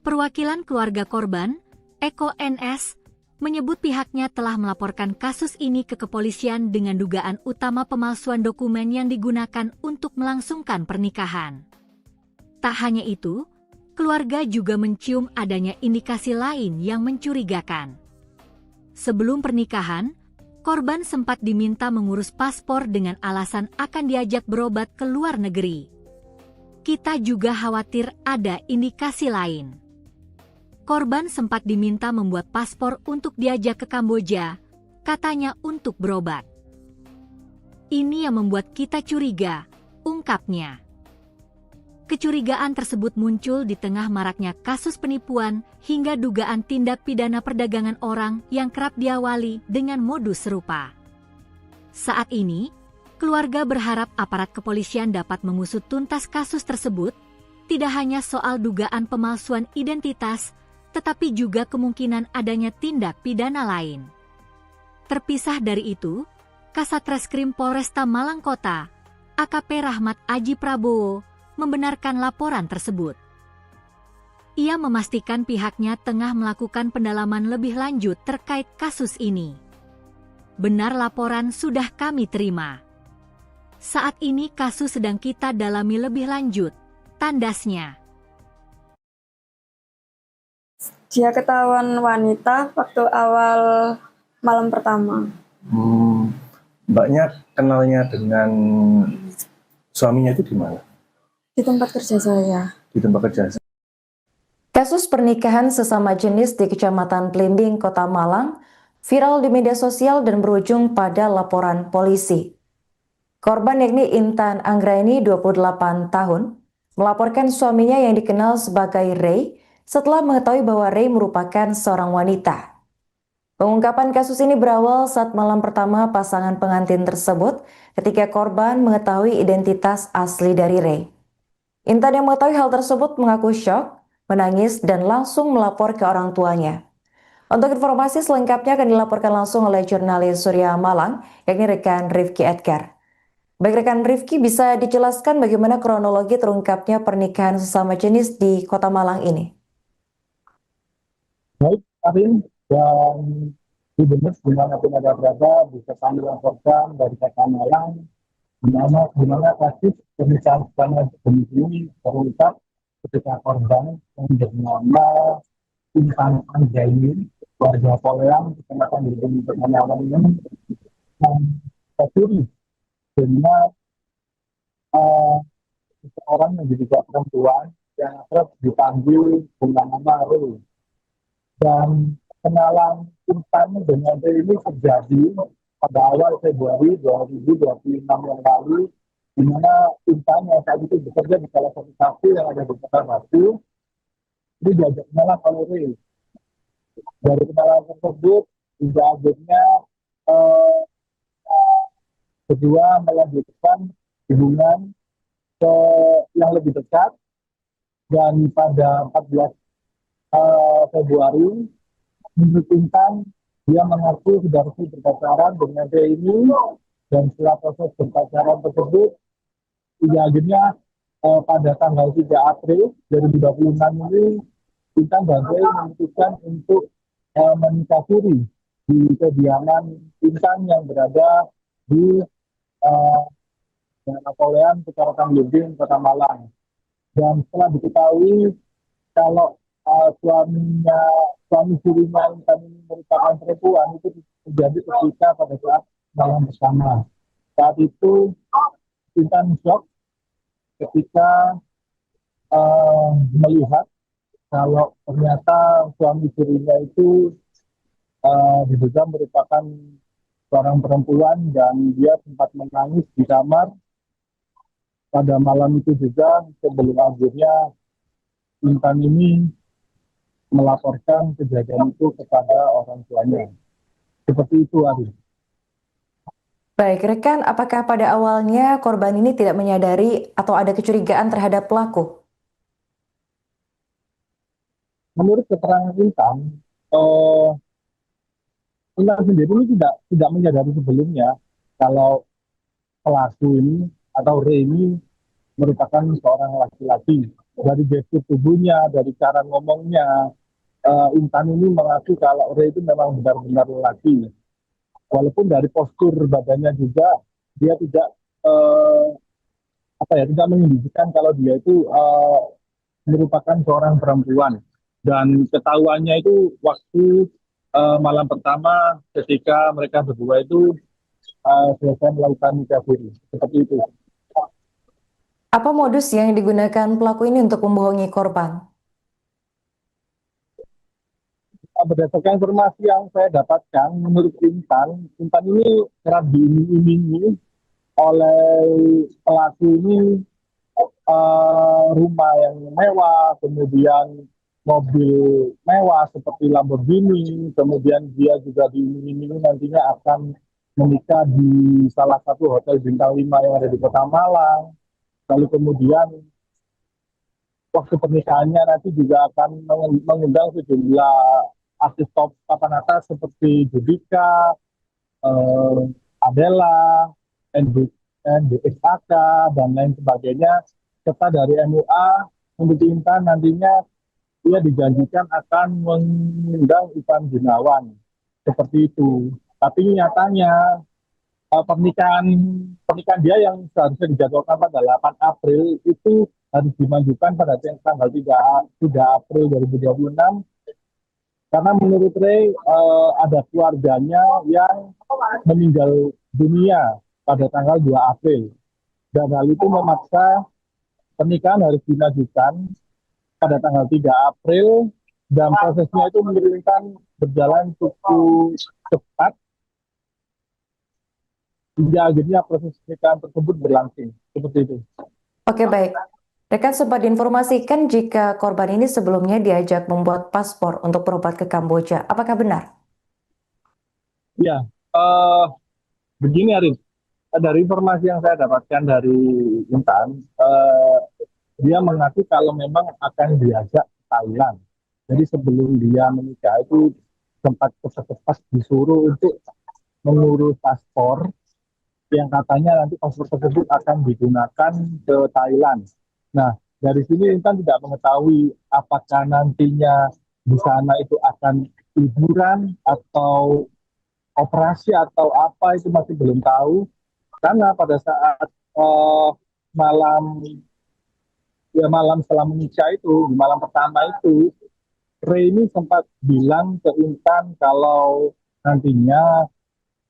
Perwakilan keluarga korban, Eko NS, menyebut pihaknya telah melaporkan kasus ini ke kepolisian dengan dugaan utama pemalsuan dokumen yang digunakan untuk melangsungkan pernikahan. Tak hanya itu, keluarga juga mencium adanya indikasi lain yang mencurigakan. Sebelum pernikahan, korban sempat diminta mengurus paspor dengan alasan akan diajak berobat ke luar negeri. kita juga khawatir ada indikasi lain. Korban sempat diminta membuat paspor untuk diajak ke Kamboja, katanya untuk berobat. Ini yang membuat kita curiga, ungkapnya. Kecurigaan tersebut muncul di tengah maraknya kasus penipuan hingga dugaan tindak pidana perdagangan orang yang kerap diawali dengan modus serupa. Saat ini, keluarga berharap aparat kepolisian dapat mengusut tuntas kasus tersebut, tidak hanya soal dugaan pemalsuan identitas, tetapi juga kemungkinan adanya tindak pidana lain. Terpisah dari itu, Kasat Reskrim Polresta Malang Kota, AKP Rahmat Aji Prabowo, membenarkan laporan tersebut. Ia memastikan pihaknya tengah melakukan pendalaman lebih lanjut terkait kasus ini. Benar laporan sudah kami terima. Saat ini kasus sedang kita dalami lebih lanjut, tandasnya. Dia ketahuan wanita waktu awal malam pertama. Mbaknya kenalnya dengan suaminya itu di mana? Di tempat kerja saya. Di tempat kerja. Kasus pernikahan sesama jenis di Kecamatan Blimbing, Kota Malang, viral di media sosial dan berujung pada laporan polisi. Korban yakni Intan Anggraini, 28 tahun, melaporkan suaminya yang dikenal sebagai Ray setelah mengetahui bahwa Ray merupakan seorang wanita. Pengungkapan kasus ini berawal saat malam pertama pasangan pengantin tersebut ketika korban mengetahui identitas asli dari Ray. Intan yang mengetahui hal tersebut mengaku syok, menangis, dan langsung melapor ke orang tuanya. Untuk informasi selengkapnya akan dilaporkan langsung oleh jurnalis Surya Malang, yakni rekan Rifki Edgar. Baik rekan Rifki, bisa dijelaskan bagaimana kronologi terungkapnya pernikahan sesama jenis di Kota Malang ini? Baik, Arin, dan di benar dimanapun ada berada, bisa kami laporkan dari Kota Malang, di mana kasus pernikahan sesama jenis ini terungkap ketika korban yang bernama Intan Anggraini, warga Poleang, Kecamatan Blimbing, Kota Malang ini, tercuri dengan seseorang yang juga perempuan yang akrab dipanggil dengan nama Ray. Dan kenalan Intan dengan Ray ini terjadi pada awal Februari 2026 yang lalu, di mana Intan yang saat itu bekerja di salah satu kafe yang ada di Kota Batu, ini diajak kenalan oleh Ray. Dari kenalan tersebut, hingga akhirnya kedua melanjutkan hubungan yang lebih dekat, dan pada 14 Februari, menurut Intan, dia mengaku sudah resmi berpacaran dengan Ray ini, dan setelah proses berpacaran tersebut, akhirnya pada tanggal 3 April 2026 ini, Intan dan Ray memutuskan untuk menikah siri di kediaman Intan yang berada di Napoleon, Kecamatan Blimbing, Kota Malang. Dan setelah diketahui kalau suami sirinya Intan ini merupakan perempuan, itu terjadi ketika pada saat malam bersama. Saat itu Intan shock ketika melihat kalau ternyata suami sirinya itu diduga merupakan seorang perempuan, dan dia sempat menangis di kamar pada malam itu juga, sebelum akhirnya Intan ini melaporkan kejadian itu kepada orang tuanya. Seperti itu, Ari. Baik, rekan, apakah pada awalnya korban ini tidak menyadari atau ada kecurigaan terhadap pelaku? Menurut keterangan Intan, Intan sendiri ini tidak menyadari sebelumnya kalau pelaku ini atau Ray ini merupakan seorang laki-laki. Dari gestur tubuhnya, dari cara ngomongnya, Intan ini mengaku kalau Ray itu memang benar-benar laki. Walaupun dari postur badannya juga dia tidak tidak menunjukkan kalau dia itu merupakan seorang perempuan. Dan ketahuannya itu waktu malam pertama ketika mereka berdua itu selesai melakukan nikah siri. Seperti itu. Apa modus yang digunakan pelaku ini untuk membohongi korban? Berdasarkan informasi yang saya dapatkan, menurut Intan ini kerap diiming-imingi oleh pelaku ini rumah yang mewah, kemudian mobil mewah seperti Lamborghini, kemudian dia juga diiming-imingi nantinya akan menikah di salah satu hotel bintang 5 yang ada di Kota Malang. Lalu kemudian waktu pernikahannya nanti juga akan mengundang sejumlah artis top papan atas seperti Judika, Adela, NDXAK, dan lain sebagainya. Serta dari MUA untuk Intan nantinya ia dijanjikan akan mengundang Ivan Gunawan. Seperti itu. Tapi nyatanya pernikahan dia yang seharusnya dijadwalkan pada 8 April itu harus dimajukan pada tanggal 3 April 2026 karena menurut Ray ada keluarganya yang meninggal dunia pada tanggal 2 April dan hal itu memaksa pernikahan harus dimajukan pada tanggal 3 April dan prosesnya itu menurunkan berjalan cukup cepat hingga akhirnya proses pernikahan tersebut berlangsung seperti itu. Oke, baik. Rekan sempat diinformasikan jika korban ini sebelumnya diajak membuat paspor untuk berobat ke Kamboja. Apakah benar? Ya, begini Arif, dari informasi yang saya dapatkan dari Intan, dia mengaku kalau memang akan diajak ke Thailand. Jadi sebelum dia menikah itu sempat cepat-cepat disuruh untuk mengurus paspor yang katanya nanti paspor tersebut akan digunakan ke Thailand. Nah, dari sini Intan tidak mengetahui apakah nantinya di sana itu akan liburan atau operasi atau apa itu masih belum tahu. Karena pada saat malam setelah menikah itu, di malam pertama itu, Ray ini sempat bilang ke Intan kalau nantinya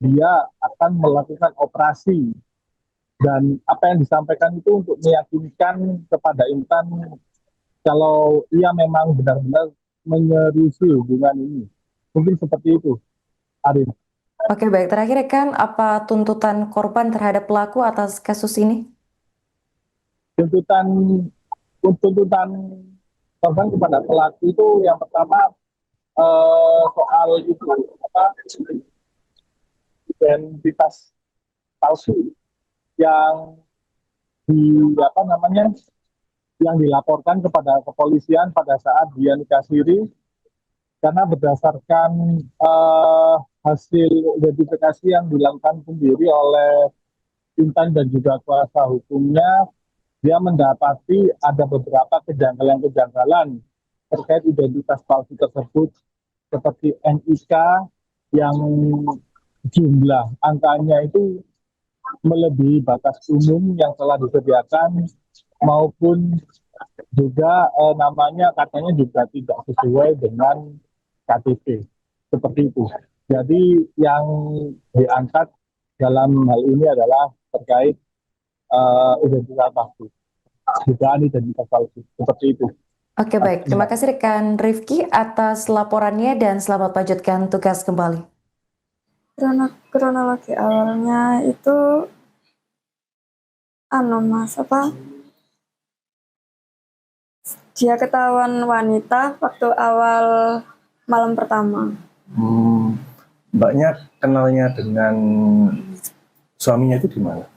dia akan melakukan operasi dan apa yang disampaikan itu untuk meyakinkan kepada Intan kalau ia memang benar-benar menyerusi hubungan ini. Mungkin seperti itu, Arif. Oke, baik. Terakhir, rekan, apa tuntutan korban terhadap pelaku atas kasus ini? Tuntutan korban kepada pelaku itu yang pertama soal itu apa identitas palsu yang yang dilaporkan kepada kepolisian pada saat dia nikah siri karena berdasarkan hasil identifikasi yang dilakukan sendiri oleh Intan dan juga kuasa hukumnya, dia mendapati ada beberapa kejanggalan-kejanggalan terkait identitas palsu tersebut seperti NIK yang jumlah angkanya itu melebihi batas umum yang telah disediakan maupun juga namanya katanya juga tidak sesuai dengan KTP seperti itu. Jadi yang diangkat dalam hal ini adalah terkait identitas palsu, dugaan identitas palsu seperti itu. Oke, baik. Terima kasih rekan Rifki atas laporannya dan selamat lanjutkan tugas kembali. Kronologi awalnya itu Mas dia ketahuan wanita waktu awal malam pertama. Mbaknya kenalnya dengan suaminya itu di mana?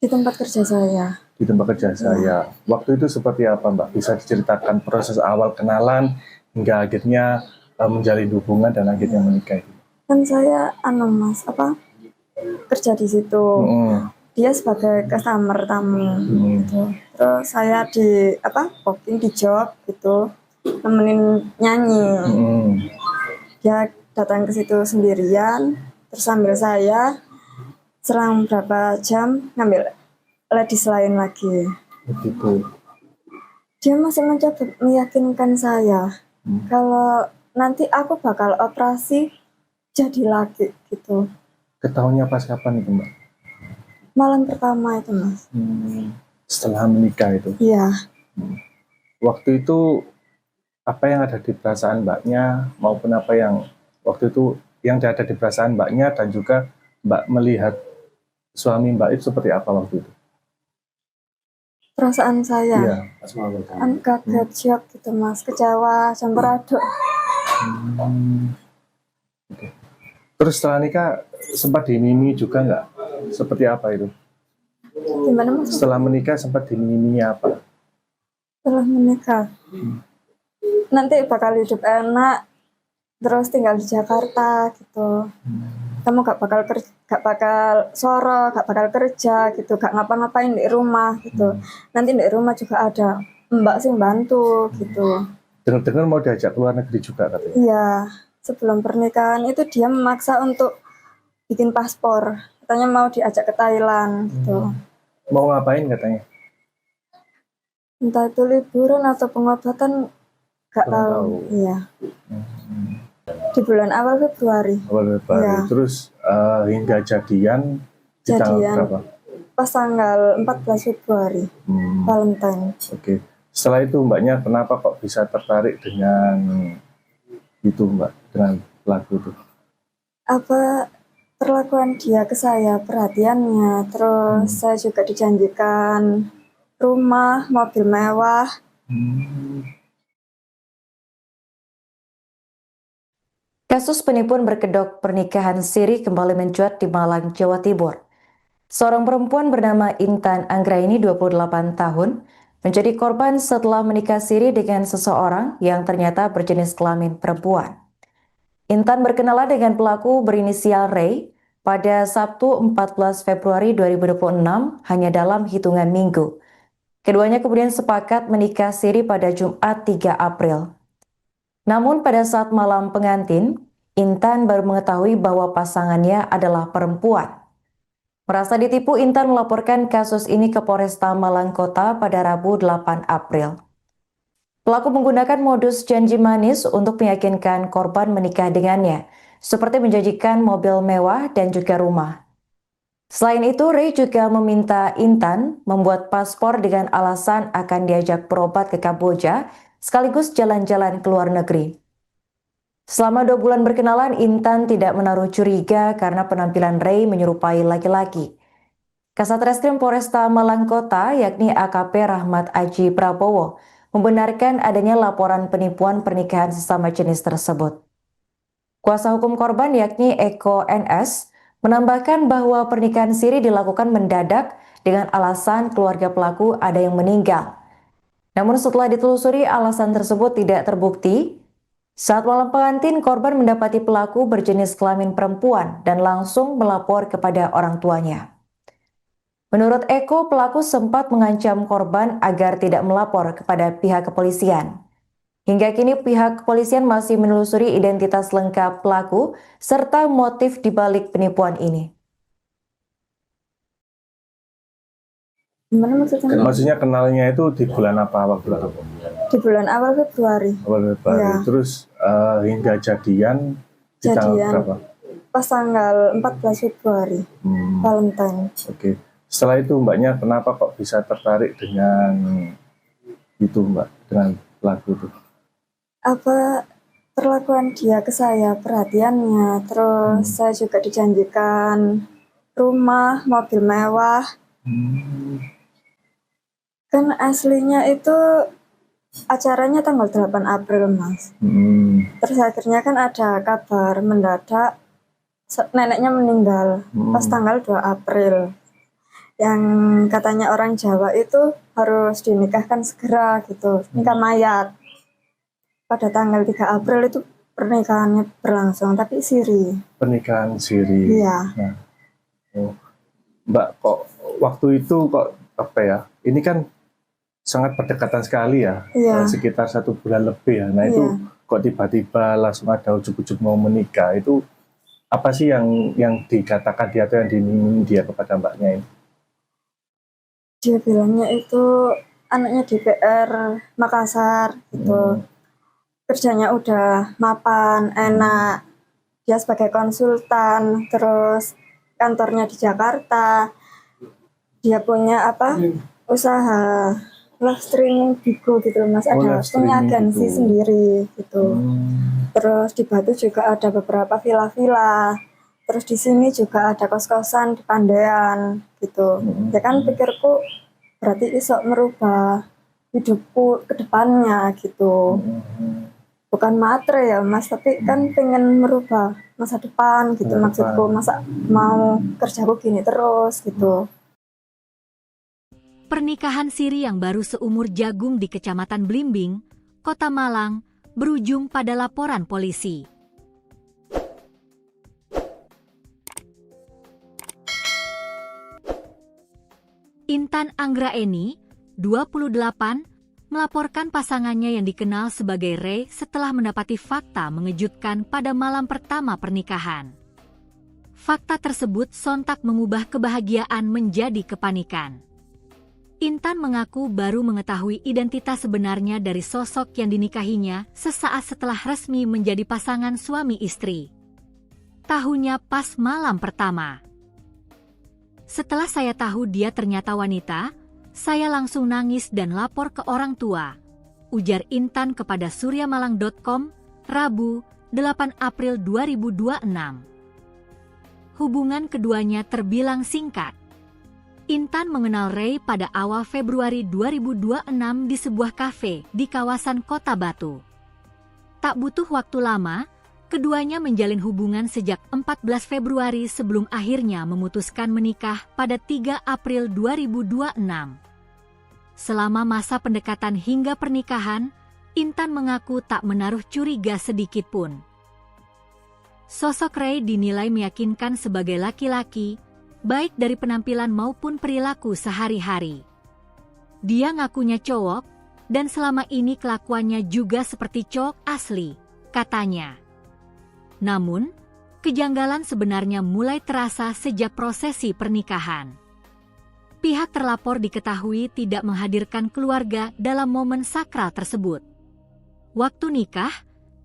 Di tempat kerja saya. Di tempat kerja saya. Waktu itu seperti apa, Mbak? Bisa diceritakan proses awal kenalan hingga akhirnya menjalin hubungan dan akhirnya menikah itu? Kan saya Mas kerja di situ. Dia sebagai customer tamu gitu. Terus saya di booking di job gitu, nemenin nyanyi. Dia datang ke situ sendirian, terus sambil saya selang berapa jam ngambil ladies lain lagi. Begitu. Dia masih mencoba meyakinkan saya kalau nanti aku bakal operasi jadi laki gitu. Ketahuannya pas kapan itu, Mbak? Malam pertama itu, Mas. setelah menikah itu. Iya. Waktu itu apa yang ada di perasaan mbaknya maupun apa yang waktu itu yang ada di perasaan mbaknya dan juga mbak melihat suami mbak itu seperti apa waktu itu? Perasaan saya Iya. kaget, shock gitu mas, kecewa, campur aduk. Oke. Terus setelah nikah sempat dimimi juga nggak? Seperti apa itu? Gimana mas? Setelah menikah sempat dimiminya apa? Setelah menikah nanti bakal hidup enak, terus tinggal di Jakarta gitu. Kamu gak bakal soro, gak bakal kerja gitu, gak ngapa-ngapain di rumah gitu. Nanti di rumah juga ada mbak sih bantu gitu. Dengar-dengar mau diajak ke luar negeri juga katanya. Iya, sebelum pernikahan itu dia memaksa untuk bikin paspor. Katanya mau diajak ke Thailand gitu. Mau ngapain katanya? Entah itu liburan atau pengobatan, gak tahu. Iya. Di bulan awal Februari. Awal Februari. Iya. Terus hingga jadian di tanggal berapa? Pas tanggal 14 Februari, Valentine. Oke. Setelah itu mbaknya kenapa kok bisa tertarik dengan itu mbak, dengan pelaku itu? Apa perlakuan dia ke saya, perhatiannya, terus saya juga dijanjikan rumah, mobil mewah. Kasus penipuan berkedok pernikahan siri kembali mencuat di Malang, Jawa Timur. Seorang perempuan bernama Intan Anggraini 28 tahun menjadi korban setelah menikah siri dengan seseorang yang ternyata berjenis kelamin perempuan. Intan berkenalan dengan pelaku berinisial Ray pada Sabtu 14 Februari 2026 hanya dalam hitungan minggu. Keduanya kemudian sepakat menikah siri pada Jumat 3 April. Namun pada saat malam pengantin, Intan baru mengetahui bahwa pasangannya adalah perempuan. Merasa ditipu, Intan melaporkan kasus ini ke Polresta Malang Kota pada Rabu 8 April. Pelaku menggunakan modus janji manis untuk meyakinkan korban menikah dengannya, seperti menjanjikan mobil mewah dan juga rumah. Selain itu, Ray juga meminta Intan membuat paspor dengan alasan akan diajak berobat ke Kamboja, sekaligus jalan-jalan ke luar negeri. Selama 2 bulan berkenalan, Intan tidak menaruh curiga karena penampilan Ray menyerupai laki-laki. Kasat Reskrim Polresta Malang Kota, yakni AKP Rahmat Aji Prabowo, membenarkan adanya laporan penipuan pernikahan sesama jenis tersebut. Kuasa hukum korban, yakni Eko NS, menambahkan bahwa pernikahan siri dilakukan mendadak dengan alasan keluarga pelaku ada yang meninggal. Namun setelah ditelusuri, alasan tersebut tidak terbukti. Saat malam pengantin, korban mendapati pelaku berjenis kelamin perempuan dan langsung melapor kepada orang tuanya. Menurut Eko, pelaku sempat mengancam korban agar tidak melapor kepada pihak kepolisian. Hingga kini pihak kepolisian masih menelusuri identitas lengkap pelaku serta motif dibalik penipuan ini. Gimana maksudnya? Maksudnya kenalnya itu di bulan apa waktu itu? Di bulan awal Februari. Awal Februari. Ya. Terus hingga jadian di tanggal berapa? Pas tanggal 14 Februari, Valentine. Oke. Setelah itu mbaknya kenapa kok bisa tertarik dengan itu mbak, dengan pelaku itu? Apa perlakuan dia ke saya, perhatiannya, terus saya juga dijanjikan rumah, mobil mewah. Kan aslinya itu acaranya tanggal 8 April, Mas. Terus akhirnya kan ada kabar mendadak neneknya meninggal pas tanggal 2 April. Yang katanya orang Jawa itu harus dinikahkan segera gitu, nikah mayat. Pada tanggal 3 April itu pernikahannya berlangsung, tapi siri. Pernikahan siri. Iya. Nah, Mbak, kok waktu itu kok apa ya? Ini kan sangat berdekatan sekali ya, sekitar 1 bulan lebih ya. Nah itu kok tiba-tiba langsung ada ujuk-ujuk mau menikah, itu apa sih yang dikatakan dia atau yang diminta dia kepada mbaknya ini? Dia bilangnya itu anaknya DPR Makassar gitu, kerjanya udah mapan, enak, dia sebagai konsultan, terus kantornya di Jakarta, dia punya usaha live streaming Bigo gitu loh Mas, Oh, ada live streaming punya agensi gitu. sendiri gitu. Hmm. Terus di Batu juga ada beberapa villa-villa. Terus di sini juga ada kos-kosan di Pandean gitu. Ya kan pikirku berarti iso merubah hidupku ke depannya gitu. Bukan matre ya Mas, tapi kan pengen merubah masa depan gitu maksudku. Masa mau kerjaku gini terus gitu. Pernikahan siri yang baru seumur jagung di Kecamatan Blimbing, Kota Malang, berujung pada laporan polisi. Intan Anggraeni, 28, melaporkan pasangannya yang dikenal sebagai Ray setelah mendapati fakta mengejutkan pada malam pertama pernikahan. Fakta tersebut sontak mengubah kebahagiaan menjadi kepanikan. Intan mengaku baru mengetahui identitas sebenarnya dari sosok yang dinikahinya sesaat setelah resmi menjadi pasangan suami istri. Tahunya pas malam pertama. Setelah saya tahu dia ternyata wanita, saya langsung nangis dan lapor ke orang tua, ujar Intan kepada suryamalang.com, Rabu, 8 April 2026. Hubungan keduanya terbilang singkat. Intan mengenal Ray pada awal Februari 2026 di sebuah kafe di kawasan Kota Batu. Tak butuh waktu lama, keduanya menjalin hubungan sejak 14 Februari sebelum akhirnya memutuskan menikah pada 3 April 2026. Selama masa pendekatan hingga pernikahan, Intan mengaku tak menaruh curiga sedikit pun. Sosok Ray dinilai meyakinkan sebagai laki-laki, baik dari penampilan maupun perilaku sehari-hari. Dia ngakunya cowok, dan selama ini kelakuannya juga seperti cowok asli, katanya. Namun, kejanggalan sebenarnya mulai terasa sejak prosesi pernikahan. Pihak terlapor diketahui tidak menghadirkan keluarga dalam momen sakral tersebut. Waktu nikah,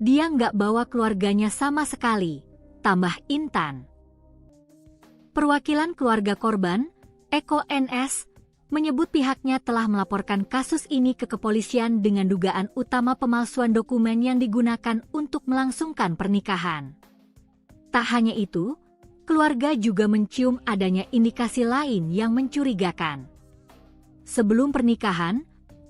dia nggak bawa keluarganya sama sekali, tambah Intan. Perwakilan keluarga korban, Eko NS, menyebut pihaknya telah melaporkan kasus ini ke kepolisian dengan dugaan utama pemalsuan dokumen yang digunakan untuk melangsungkan pernikahan. Tak hanya itu, keluarga juga mencium adanya indikasi lain yang mencurigakan. Sebelum pernikahan,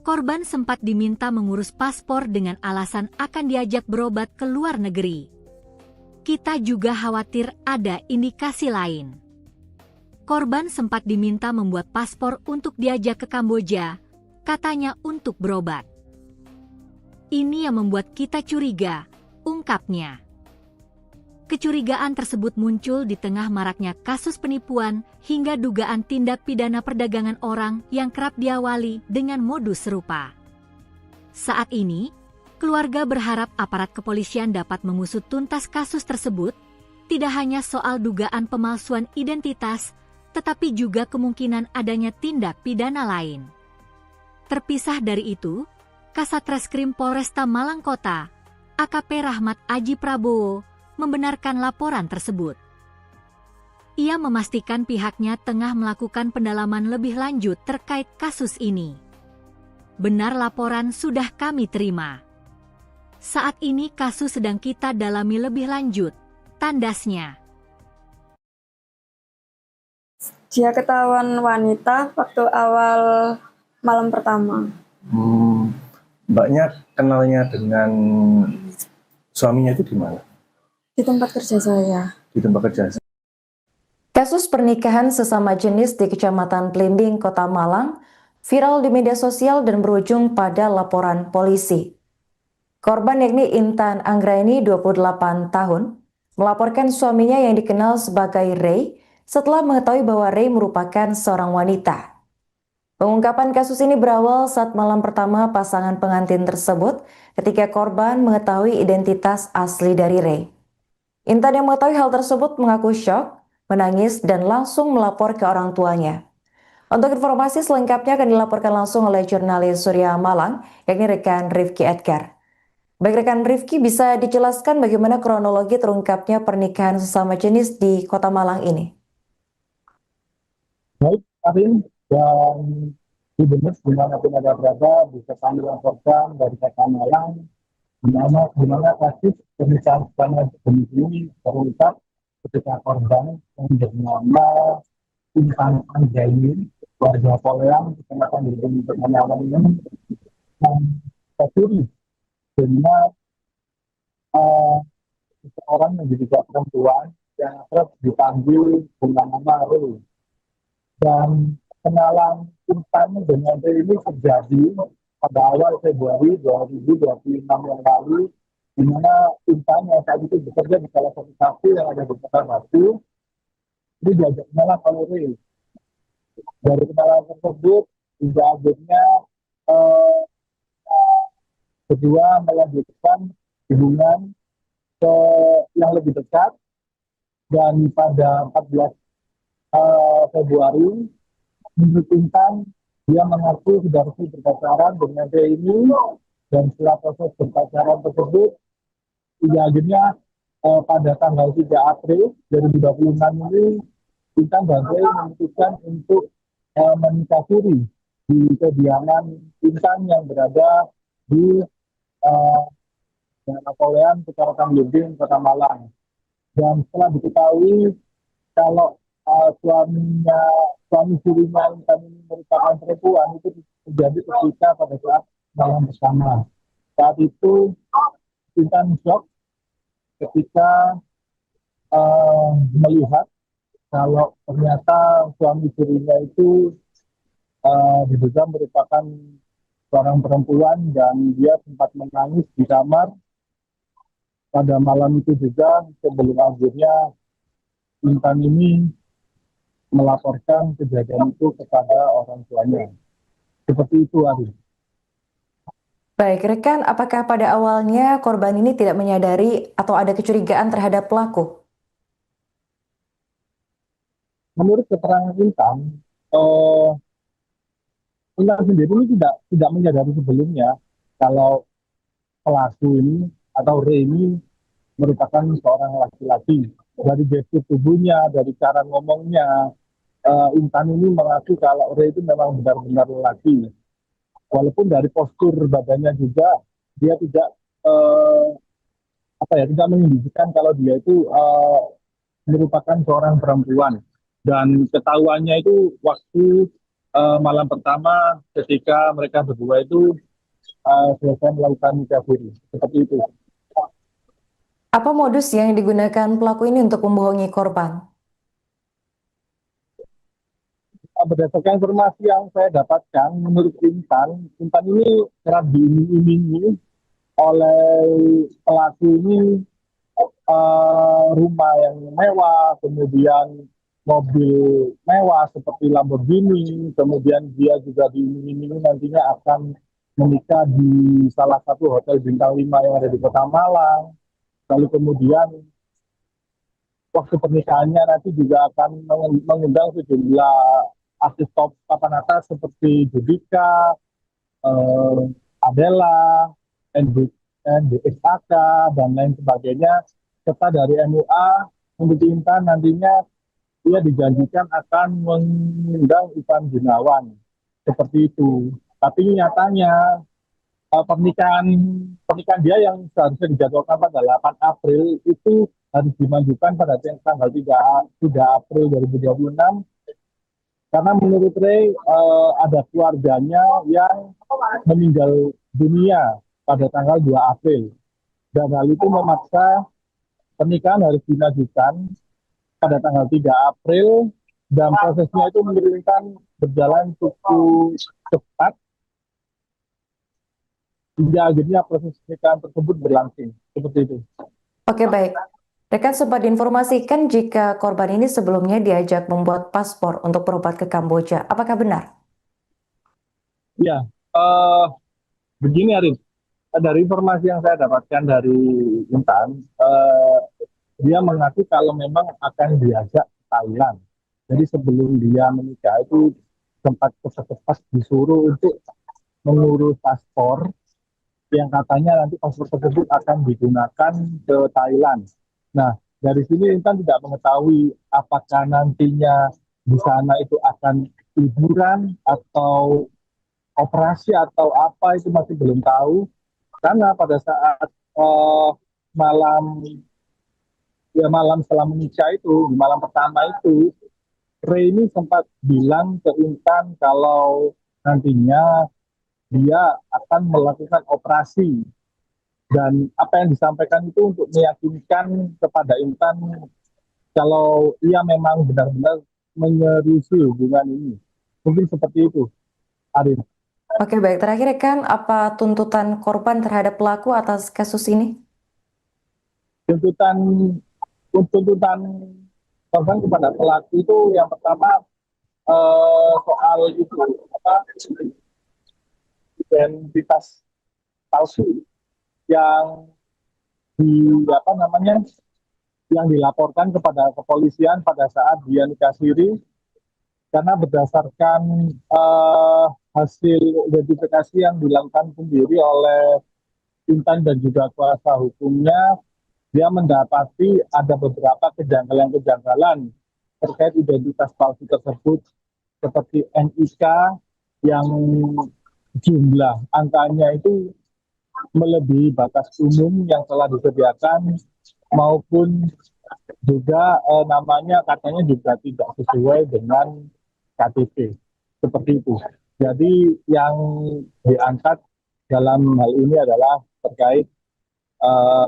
korban sempat diminta mengurus paspor dengan alasan akan diajak berobat ke luar negeri. Kita juga khawatir ada indikasi lain. Korban sempat diminta membuat paspor untuk diajak ke Kamboja, katanya untuk berobat. Ini yang membuat kita curiga, ungkapnya. Kecurigaan tersebut muncul di tengah maraknya kasus penipuan hingga dugaan tindak pidana perdagangan orang yang kerap diawali dengan modus serupa. Saat ini, keluarga berharap aparat kepolisian dapat mengusut tuntas kasus tersebut, tidak hanya soal dugaan pemalsuan identitas, tetapi juga kemungkinan adanya tindak pidana lain. Terpisah dari itu, Kasat Reskrim Polresta Malang Kota, AKP Rahmat Aji Prabowo, membenarkan laporan tersebut. Ia memastikan pihaknya tengah melakukan pendalaman lebih lanjut terkait kasus ini. Benar laporan sudah kami terima. Saat ini kasus sedang kita dalami lebih lanjut, tandasnya. Dia ketahuan wanita waktu awal malam pertama. Mbaknya kenalnya dengan suaminya itu di mana? Di tempat kerja saya. Di tempat kerja. Kasus pernikahan sesama jenis di Kecamatan Blimbing, Kota Malang, viral di media sosial dan berujung pada laporan polisi. Korban yakni Intan Anggraeni, 28 tahun, melaporkan suaminya yang dikenal sebagai Ray setelah mengetahui bahwa Ray merupakan seorang wanita. Pengungkapan kasus ini berawal saat malam pertama pasangan pengantin tersebut ketika korban mengetahui identitas asli dari Ray. Intan yang mengetahui hal tersebut mengaku syok, menangis, dan langsung melapor ke orang tuanya. Untuk informasi selengkapnya akan dilaporkan langsung oleh jurnalis Surya Malang, yakni rekan Rifki Edgar. Baik rekan Rifki, bisa dijelaskan bagaimana kronologi terungkapnya pernikahan sesama jenis di Kota Malang ini? Baik, Arin, dan Benar, dimanapun ada berada, bisa kami laporkan dari Kota Malang, di mana kasus pernikahan sebanyak jenis ini terungkap ketika korban yang bernama Intan Anjaini, warga Poleang, kecamatan Belitung, Malang ini, yang tercuri dengan seseorang yang diduga perempuan yang akrab dipanggil dengan nama Ru. Dan kenalan Intan dengan Ru ini terjadi pada awal Februari 2026 yang lalu, di mana Intan yang saat itu bekerja di salah satu kafe yang ada di Kota Batu, ini diajak kenalan oleh Ru. Dari kenalan tersebut, hingga akhirnya eh, kedua melanjutkan hubungan ke yang lebih dekat, dan pada 14 Februari menurut Intan dia mengaku sudah resmi berpacaran dengan dia ini, dan setelah proses berpacaran tersebut hingga akhirnya pada tanggal 3 April 2026 ini Intan dan Ray memutuskan untuk menikah siri di kediaman Intan yang berada di Napoleon, Kecamatan Belitung, Kota Malang. Dan setelah diketahui kalau suami sirinya Intan ini merupakan perempuan, itu terjadi ketika pada saat malam bersama. Saat itu Intan shock ketika melihat kalau ternyata suami sirinya itu diduga merupakan seorang perempuan, dan dia sempat menangis di kamar pada malam itu juga, sebelum akhirnya Intan ini melaporkan kejadian itu kepada orang tuanya. Seperti itu, Ari. Baik, rekan, apakah pada awalnya korban ini tidak menyadari atau ada kecurigaan terhadap pelaku? Menurut keterangan Intan, Intan sendiri ini tidak menyadari sebelumnya kalau pelaku ini atau Ray ini merupakan seorang laki-laki. Dari gestur tubuhnya, dari cara ngomongnya, Intan ini mengaku kalau Ray itu memang benar-benar lelaki. Walaupun dari postur badannya juga dia tidak tidak menunjukkan kalau dia itu merupakan seorang perempuan. Dan ketahuannya itu waktu malam pertama ketika mereka berdua itu selesai melakukan nikah siri. Seperti itu. Apa modus yang digunakan pelaku ini untuk membohongi korban? Berdasarkan informasi yang saya dapatkan, menurut Intan ini kerap diiming-imingi oleh pelaku ini rumah yang mewah, kemudian mobil mewah seperti Lamborghini, kemudian dia juga diiming-imingi nantinya akan menikah di salah satu hotel bintang 5 yang ada di Kota Malang. Lalu kemudian waktu pernikahannya nanti juga akan mengundang sejumlah artis top papan atas seperti Judika, Adela, NDXAK, dan lain sebagainya. Serta dari MUA, untuk Intan nantinya dia dijanjikan akan mengundang Ivan Gunawan. Seperti itu. Tapi nyatanya pernikahan dia yang seharusnya dijadwalkan pada 8 April itu harus dimajukan pada tanggal 3 April 2026, karena menurut Ray ada keluarganya yang meninggal dunia pada tanggal 2 April, dan hal itu memaksa pernikahan harus dimajukan pada tanggal 3 April, dan prosesnya itu menurunkan berjalan cukup cepat hingga akhirnya proses pernikahan tersebut berlangsung. Seperti itu. Oke, baik. Rekan sempat diinformasikan jika korban ini sebelumnya diajak membuat paspor untuk berobat ke Kamboja. Apakah benar? Ya, begini Arif. Dari informasi yang saya dapatkan dari Intan, dia mengaku kalau memang akan diajak ke Thailand. Jadi sebelum dia menikah itu sempat cepat-cepat disuruh untuk mengurus paspor, yang katanya nanti paspor tersebut akan digunakan ke Thailand. Nah, dari sini Intan tidak mengetahui apakah nantinya di sana itu akan liburan atau operasi atau apa itu masih belum tahu, karena pada saat malam malam setelah menikah itu, di malam pertama itu, Ray ini sempat bilang ke Intan kalau nantinya dia akan melakukan operasi, dan apa yang disampaikan itu untuk meyakinkan kepada Intan kalau ia memang benar-benar menyeriusi hubungan ini. Mungkin seperti itu, Arin. Oke, baik. Terakhir rekan, apa tuntutan korban terhadap pelaku atas kasus ini? Tuntutan korban kepada pelaku itu yang pertama soal itu apa, identitas palsu yang yang dilaporkan kepada kepolisian pada saat dia nikah siri, karena berdasarkan hasil identifikasi yang dilakukan sendiri oleh Intan dan juga kuasa hukumnya, dia mendapati ada beberapa kejanggalan-kejanggalan terkait identitas palsu tersebut, seperti NIK yang jumlah angkanya itu melebihi batas umum yang telah disediakan, maupun juga namanya katanya juga tidak sesuai dengan KTP, seperti itu. Jadi yang diangkat dalam hal ini adalah terkait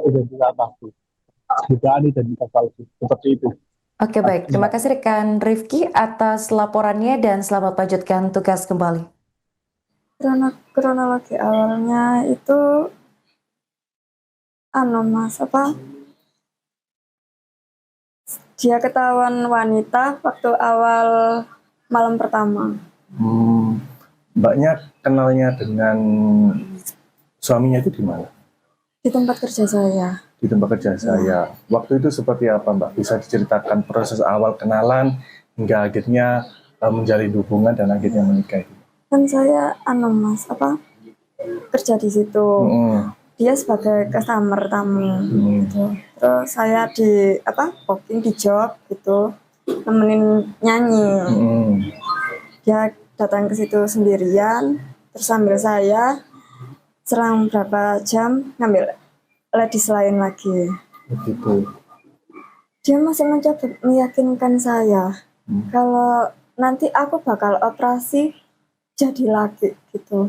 identitas palsu, dugaan identitas palsu, seperti itu. Oke, baik. Terima kasih rekan Rifki atas laporannya dan selamat lanjutkan tugas kembali. Kronologi awalnya itu Mas, dia ketahuan wanita waktu awal malam pertama. Mbaknya kenalnya dengan suaminya itu di mana? Di tempat kerja saya. Di tempat kerja saya. Waktu itu seperti apa, Mbak? Bisa diceritakan proses awal kenalan hingga akhirnya menjalin hubungan dan akhirnya menikah itu? Kan saya Mas, kerja di situ. Dia sebagai customer tamu gitu. Terus saya di booking di job gitu, nemenin nyanyi. Dia datang ke situ sendirian, terus sambil saya selang berapa jam ngambil ladies lain lagi. Begitu. Dia masih mencoba meyakinkan saya kalau nanti aku bakal operasi jadi laki gitu.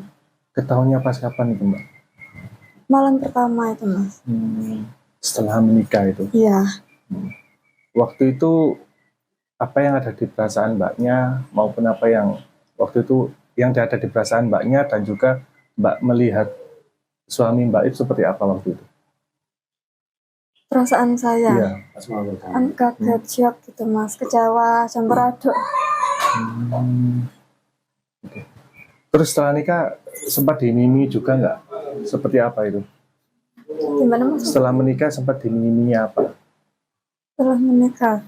Ketahuannya pas kapan itu, Mbak? Malam pertama itu, Mas. Setelah menikah itu? Iya. Waktu itu apa yang ada di perasaan Mbaknya maupun apa yang waktu itu yang ada di perasaan Mbaknya dan juga Mbak melihat suami Mbak itu seperti apa waktu itu? Perasaan saya? Iya. Kaget, shock gitu, Mas. Kecewa, campur aduk. Okay. Terus setelah nikah sempat dimimi juga nggak? Seperti apa itu? Gimana, Mas? Setelah menikah sempat dimimi apa? Setelah menikah,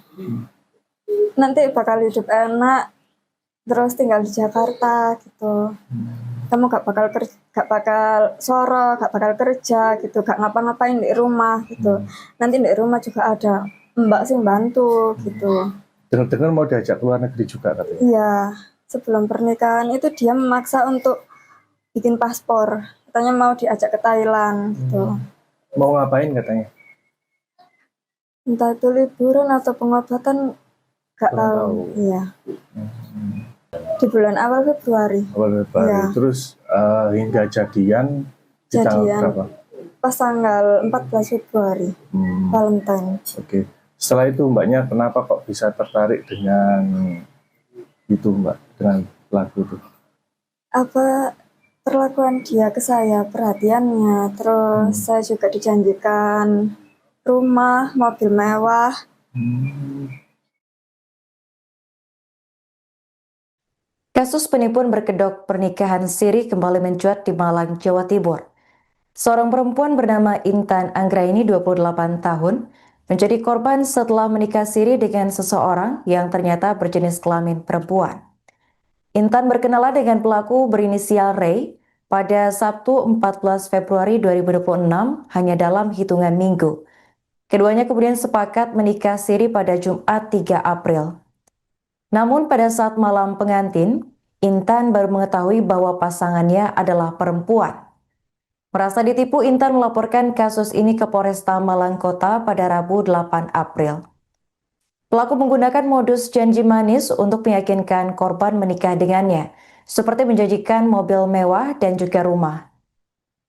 nanti bakal hidup enak, terus tinggal di Jakarta gitu. Kamu gak bakal soro, gak bakal kerja gitu, gak ngapa-ngapain di rumah gitu. Nanti di rumah juga ada mbak sih bantu gitu. Dengar-dengar mau diajak keluar negeri juga katanya? Iya. Sebelum pernikahan itu dia memaksa untuk bikin paspor. Katanya mau diajak ke Thailand gitu. Mau ngapain katanya? Entah itu liburan atau pengobatan, gak tahu. Iya. Di bulan awal Februari. Awal Februari. Iya. Terus hingga jadian di tanggal berapa? Pas tanggal 14 Februari. Valentine. Oke. Setelah itu Mbaknya kenapa kok bisa tertarik dengan itu, Mbak, dengan pelaku itu? Perlakuan dia ke saya, perhatiannya, terus saya juga dijanjikan rumah, mobil mewah. Kasus penipuan berkedok pernikahan siri kembali mencuat di Malang, Jawa Timur. Seorang perempuan bernama Intan Anggraini, 28 tahun, menjadi korban setelah menikah siri dengan seseorang yang ternyata berjenis kelamin perempuan. Intan berkenalan dengan pelaku berinisial Ray pada Sabtu 14 Februari 2026 hanya dalam hitungan minggu. Keduanya kemudian sepakat menikah siri pada Jumat 3 April. Namun pada saat malam pengantin, Intan baru mengetahui bahwa pasangannya adalah perempuan. Merasa ditipu, Intan melaporkan kasus ini ke Polresta Malang Kota pada Rabu 8 April. Pelaku menggunakan modus janji manis untuk meyakinkan korban menikah dengannya, seperti menjanjikan mobil mewah dan juga rumah.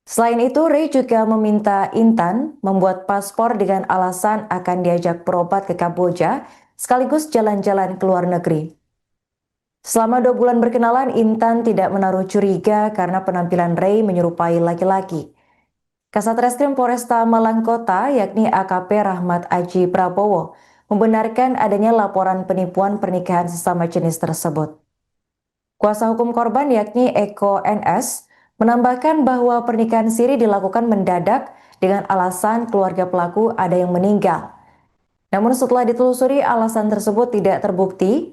Selain itu, Ray juga meminta Intan membuat paspor dengan alasan akan diajak berobat ke Kamboja, sekaligus jalan-jalan ke luar negeri. Selama 2 bulan berkenalan, Intan tidak menaruh curiga karena penampilan Ray menyerupai laki-laki. Kasat Reskrim Polresta Malang Kota, yakni AKP Rahmat Aji Prabowo, membenarkan adanya laporan penipuan pernikahan sesama jenis tersebut. Kuasa hukum korban, yakni Eko NS, menambahkan bahwa pernikahan siri dilakukan mendadak dengan alasan keluarga pelaku ada yang meninggal. Namun setelah ditelusuri, alasan tersebut tidak terbukti.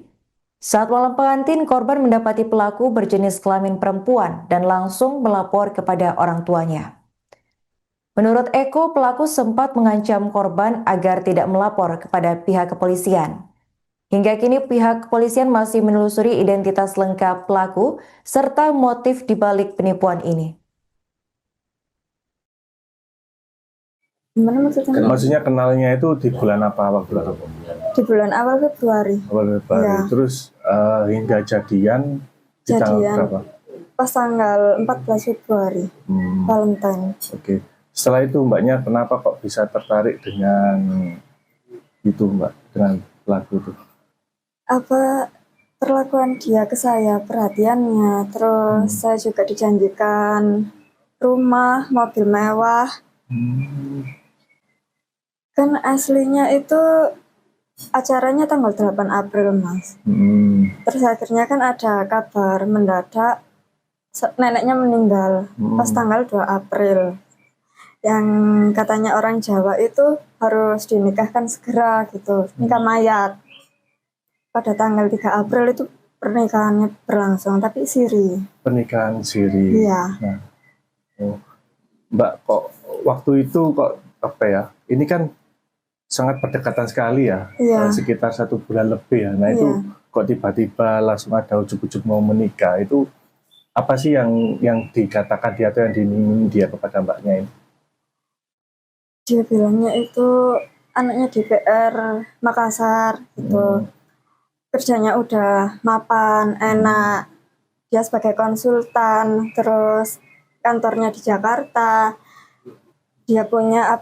Saat malam pengantin, korban mendapati pelaku berjenis kelamin perempuan dan langsung melapor kepada orang tuanya. Menurut Eko, pelaku sempat mengancam korban agar tidak melapor kepada pihak kepolisian. Hingga kini pihak kepolisian masih menelusuri identitas lengkap pelaku serta motif dibalik penipuan ini. Gimana maksudnya? Maksudnya kenalnya itu di bulan apa, awal bulan apa? Di bulan awal Februari. Awal Februari. Ya. Terus hingga jadian di tanggal berapa? Pas tanggal 14 Februari, Valentine. Oke. Setelah itu mbaknya kenapa kok bisa tertarik dengan itu mbak, dengan pelaku itu? Apa perlakuan dia ke saya, perhatiannya, terus saya juga dijanjikan rumah, mobil mewah. Kan aslinya itu acaranya tanggal 8 April, Mas. Terus akhirnya kan ada kabar mendadak neneknya meninggal pas tanggal 2 April. Yang katanya orang Jawa itu harus dinikahkan segera gitu, nikah mayat. Pada tanggal 3 April itu pernikahannya berlangsung, tapi siri. Pernikahan siri. Iya. Nah, Mbak kok waktu itu kok apa ya? Ini kan sangat berdekatan sekali ya, sekitar 1 bulan lebih ya. Nah itu kok tiba-tiba langsung ada ujuk-ujuk mau menikah, itu apa sih yang dikatakan dia atau yang diminta dia kepada mbaknya ini? Dia bilangnya itu anaknya DPR Makassar gitu, kerjanya udah mapan, enak, dia sebagai konsultan, terus kantornya di Jakarta, dia punya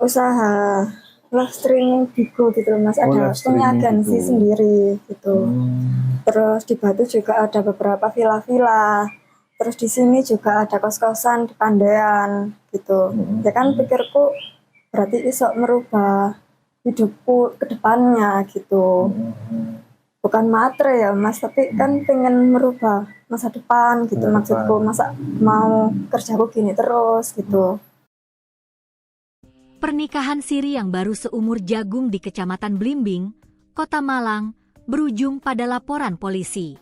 usaha live streaming Bigo gitu loh Mas, ada punya agensi sendiri gitu. Terus di Batu juga ada beberapa villa-villa. Terus di sini juga ada kos-kosan di Pandean gitu. Ya kan pikirku berarti iso merubah hidupku ke depannya gitu. Bukan matre ya Mas, tapi kan pengen merubah masa depan gitu maksudku. Masa mau kerjaku gini terus gitu. Pernikahan siri yang baru seumur jagung di Kecamatan Blimbing, Kota Malang, berujung pada laporan polisi.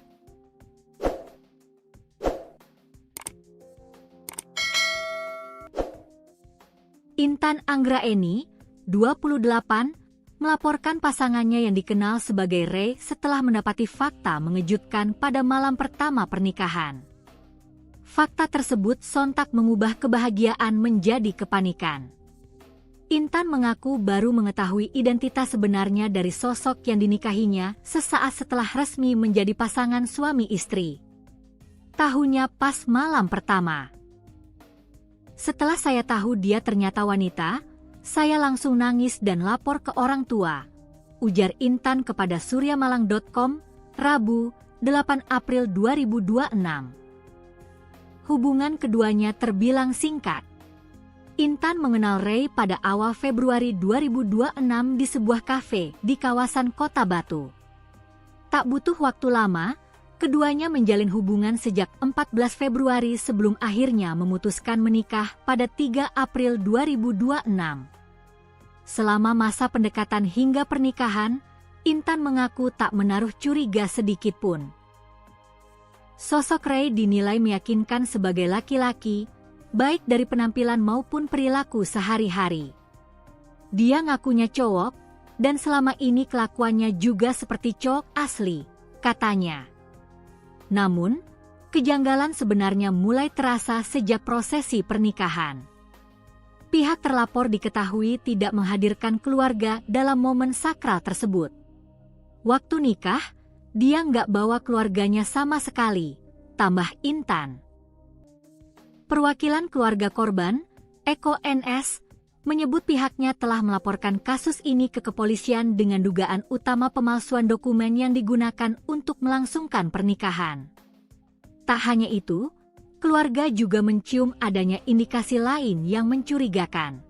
Intan Anggraeni, 28, melaporkan pasangannya yang dikenal sebagai Ray setelah mendapati fakta mengejutkan pada malam pertama pernikahan. Fakta tersebut sontak mengubah kebahagiaan menjadi kepanikan. Intan mengaku baru mengetahui identitas sebenarnya dari sosok yang dinikahinya sesaat setelah resmi menjadi pasangan suami istri. Tahunya pas malam pertama. Setelah saya tahu dia ternyata wanita, saya langsung nangis dan lapor ke orang tua, ujar Intan kepada suryamalang.com, Rabu, 8 April 2026. Hubungan keduanya terbilang singkat. Intan mengenal Ray pada awal Februari 2026 di sebuah kafe di kawasan Kota Batu. Tak butuh waktu lama, keduanya menjalin hubungan sejak 14 Februari sebelum akhirnya memutuskan menikah pada 3 April 2026. Selama masa pendekatan hingga pernikahan, Intan mengaku tak menaruh curiga sedikit pun. Sosok Ray dinilai meyakinkan sebagai laki-laki, baik dari penampilan maupun perilaku sehari-hari. Dia ngakunya cowok, dan selama ini kelakuannya juga seperti cowok asli, katanya. Namun, kejanggalan sebenarnya mulai terasa sejak prosesi pernikahan. Pihak terlapor diketahui tidak menghadirkan keluarga dalam momen sakral tersebut. Waktu nikah, dia nggak bawa keluarganya sama sekali, tambah Intan. Perwakilan keluarga korban, Eko NS, menyebut pihaknya telah melaporkan kasus ini ke kepolisian dengan dugaan utama pemalsuan dokumen yang digunakan untuk melangsungkan pernikahan. Tak hanya itu, keluarga juga mencium adanya indikasi lain yang mencurigakan.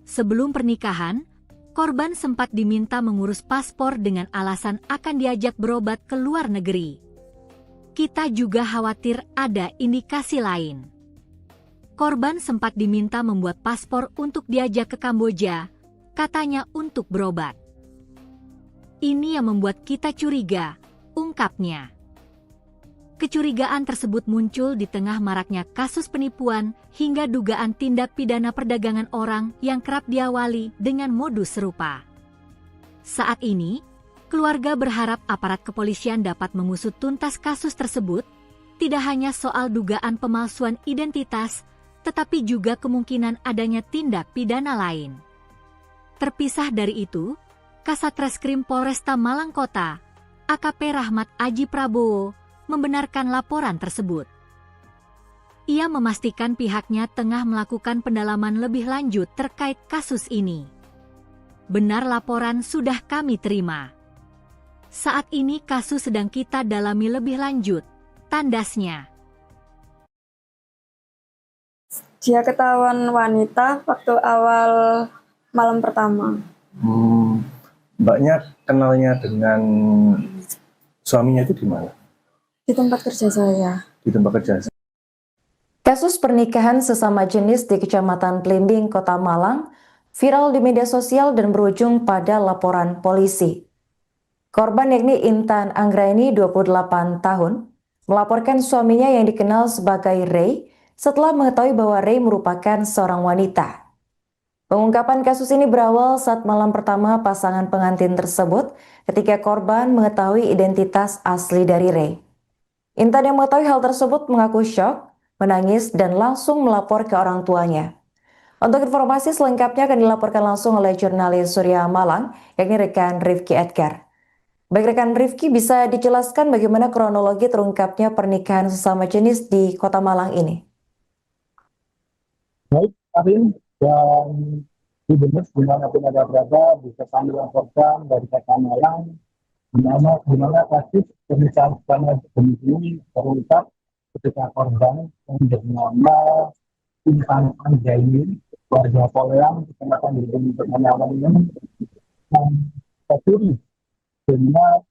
Sebelum pernikahan, korban sempat diminta mengurus paspor dengan alasan akan diajak berobat ke luar negeri. Kita juga khawatir ada indikasi lain. Korban sempat diminta membuat paspor untuk diajak ke Kamboja, katanya untuk berobat. Ini yang membuat kita curiga, ungkapnya. Kecurigaan tersebut muncul di tengah maraknya kasus penipuan hingga dugaan tindak pidana perdagangan orang yang kerap diawali dengan modus serupa. Saat ini, keluarga berharap aparat kepolisian dapat mengusut tuntas kasus tersebut, tidak hanya soal dugaan pemalsuan identitas, tetapi juga kemungkinan adanya tindak pidana lain. Terpisah dari itu, Kasat Reskrim Polresta Malang Kota, AKP Rahmat Aji Prabowo, membenarkan laporan tersebut. Ia memastikan pihaknya tengah melakukan pendalaman lebih lanjut terkait kasus ini. Benar laporan sudah kami terima. Saat ini kasus sedang kita dalami lebih lanjut, tandasnya. Dia ketahuan wanita waktu awal malam pertama. Mbaknya kenalnya dengan suaminya itu di mana? Di tempat kerja saya. Di tempat kerja. Kasus pernikahan sesama jenis di Kecamatan Blimbing, Kota Malang, viral di media sosial dan berujung pada laporan polisi. Korban yakni Intan Anggraini, 28 tahun, melaporkan suaminya yang dikenal sebagai Ray setelah mengetahui bahwa Ray merupakan seorang wanita. Pengungkapan kasus ini berawal saat malam pertama pasangan pengantin tersebut ketika korban mengetahui identitas asli dari Ray. Intan yang mengetahui hal tersebut mengaku syok, menangis, dan langsung melapor ke orang tuanya. Untuk informasi selengkapnya akan dilaporkan langsung oleh jurnalis Surya Malang, yakni rekan Rifki Edgar. Baik rekan Rifki, bisa dijelaskan bagaimana kronologi terungkapnya pernikahan sesama jenis di Kota Malang ini? Baik, Arin, dan di benar dimanapun ada berada bisa kami laporkan dari Kota Malang di mana kasus pernikahan sesama jenis ini terungkap ketika korban yang bernama Intan Anggraini, warga Poleang, Kecamatan Blimbing, Kota Malang ini tercuri dengan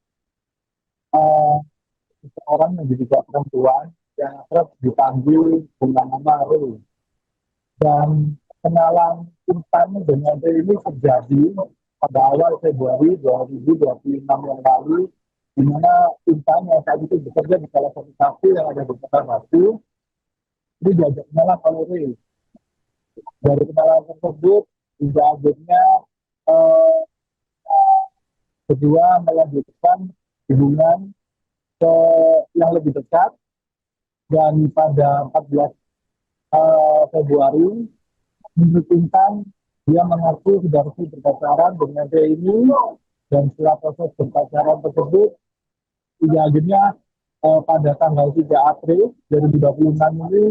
seorang yang diduga perempuan yang kerap dipanggil dengan nama Ray. Dan kenalan Intan dengan Ray ini terjadi pada awal Februari 2026 yang lalu, di mana Intan yang saat itu bekerja di salah satu kafe yang ada di Kota Batu, ini diajak kenalan oleh Ray. Dari kenalan tersebut, hingga akhirnya kedua melanjutkan hubungan yang lebih dekat, dan pada 14 Februari, menurut Intan, dia mengaku sudah resmi berpacaran dengan Ray ini, dan setelah proses berpacaran tersebut, akhirnya pada tanggal 3 April 2026 ini,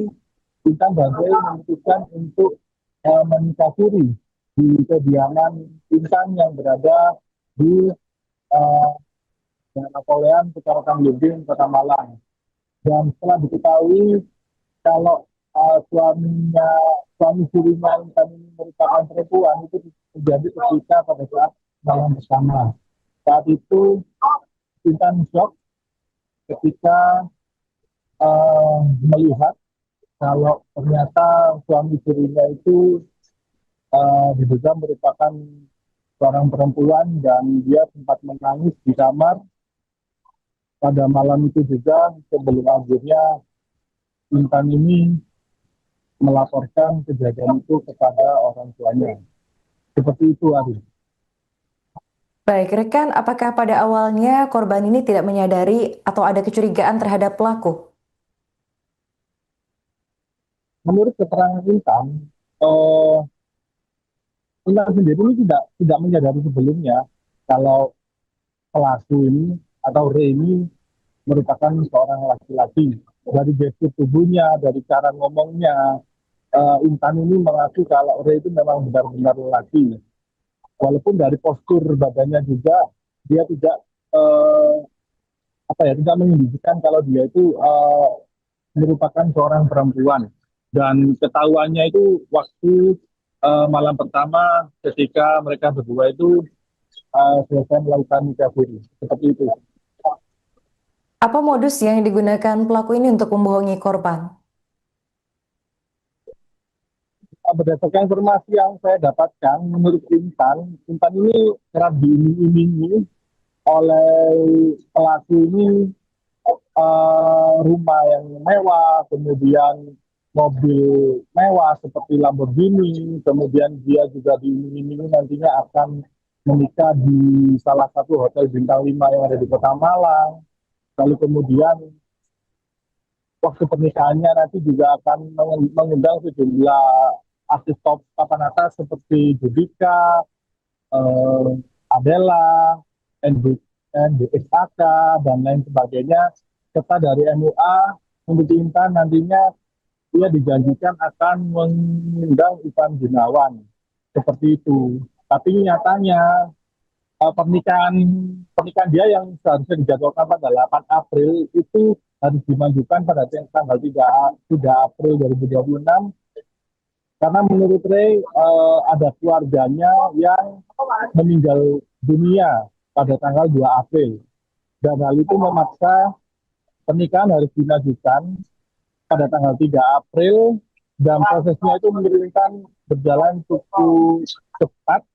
Intan dan Ray memutuskan untuk menikah siri di kediaman Intan yang berada di Napoleon, Kecamatan Blimbing, Kota Malang. Dan setelah diketahui kalau suami sirinya Intan ini merupakan perempuan, itu terjadi ketika pada saat malam bersama. Saat itu Intan shock ketika melihat kalau ternyata suami sirinya itu diduga merupakan seorang perempuan, dan dia sempat menangis di kamar pada malam itu juga, sebelum akhirnya Intan ini melaporkan kejadian itu kepada orang tuanya. Seperti itu, Ari. Baik, rekan, apakah pada awalnya korban ini tidak menyadari atau ada kecurigaan terhadap pelaku? Menurut keterangan Intan sendiri ini tidak menyadari sebelumnya kalau pelaku ini atau Re ini merupakan seorang laki-laki. Dari gestur tubuhnya, dari cara ngomongnya, Intan ini mengaku kalau Re itu memang benar-benar laki. Walaupun dari postur badannya juga dia tidak eh, tidak menunjukkan kalau dia itu merupakan seorang perempuan. Dan ketahuannya itu waktu malam pertama ketika mereka berdua itu selesai melakukan nikah siri. Seperti itu. Apa modus yang digunakan pelaku ini untuk membohongi korban? Berdasarkan informasi yang saya dapatkan, menurut Intan ini kerap diiming-imingi oleh pelaku ini rumah yang mewah, kemudian mobil mewah seperti Lamborghini, kemudian dia juga diiming-imingi nantinya akan menikah di salah satu hotel bintang 5 yang ada di Kota Malang. Lalu kemudian waktu pernikahannya nanti juga akan mengundang sejumlah artis top papan atas seperti Judika, Adela, NDXAK, dan lain sebagainya. Serta dari MUA untuk Intan nantinya dia dijanjikan akan mengundang Ivan Gunawan. Seperti itu. Tapi nyatanya pernikahan dia yang seharusnya dijadwalkan pada 8 April itu harus dimajukan pada tanggal 3 April 2026 karena menurut Ray ada keluarganya yang meninggal dunia pada tanggal 2 April dan hal itu memaksa pernikahan harus dimajukan pada tanggal 3 April dan prosesnya itu menurunkan berjalan cukup cepat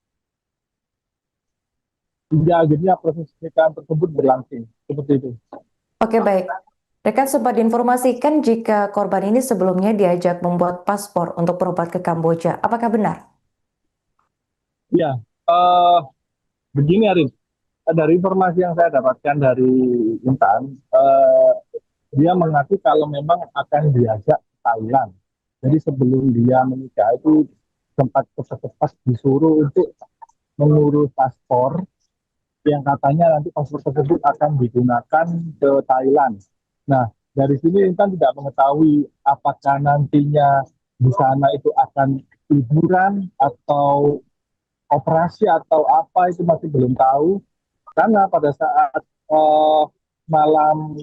hingga akhirnya proses pernikahan tersebut berlangsung seperti itu. Oke, baik. Rekan sempat diinformasikan jika korban ini sebelumnya diajak membuat paspor untuk berobat ke Kamboja. Apakah benar? Ya, begini Arif, dari informasi yang saya dapatkan dari Intan, dia mengaku kalau memang akan diajak ke Thailand. Jadi sebelum dia menikah itu sempat cepat-cepat disuruh untuk mengurus paspor yang katanya nanti paspor tersebut akan digunakan ke Thailand. Nah, dari sini Intan tidak mengetahui apakah nantinya di sana itu akan liburan atau operasi atau apa itu masih belum tahu. Karena pada saat malam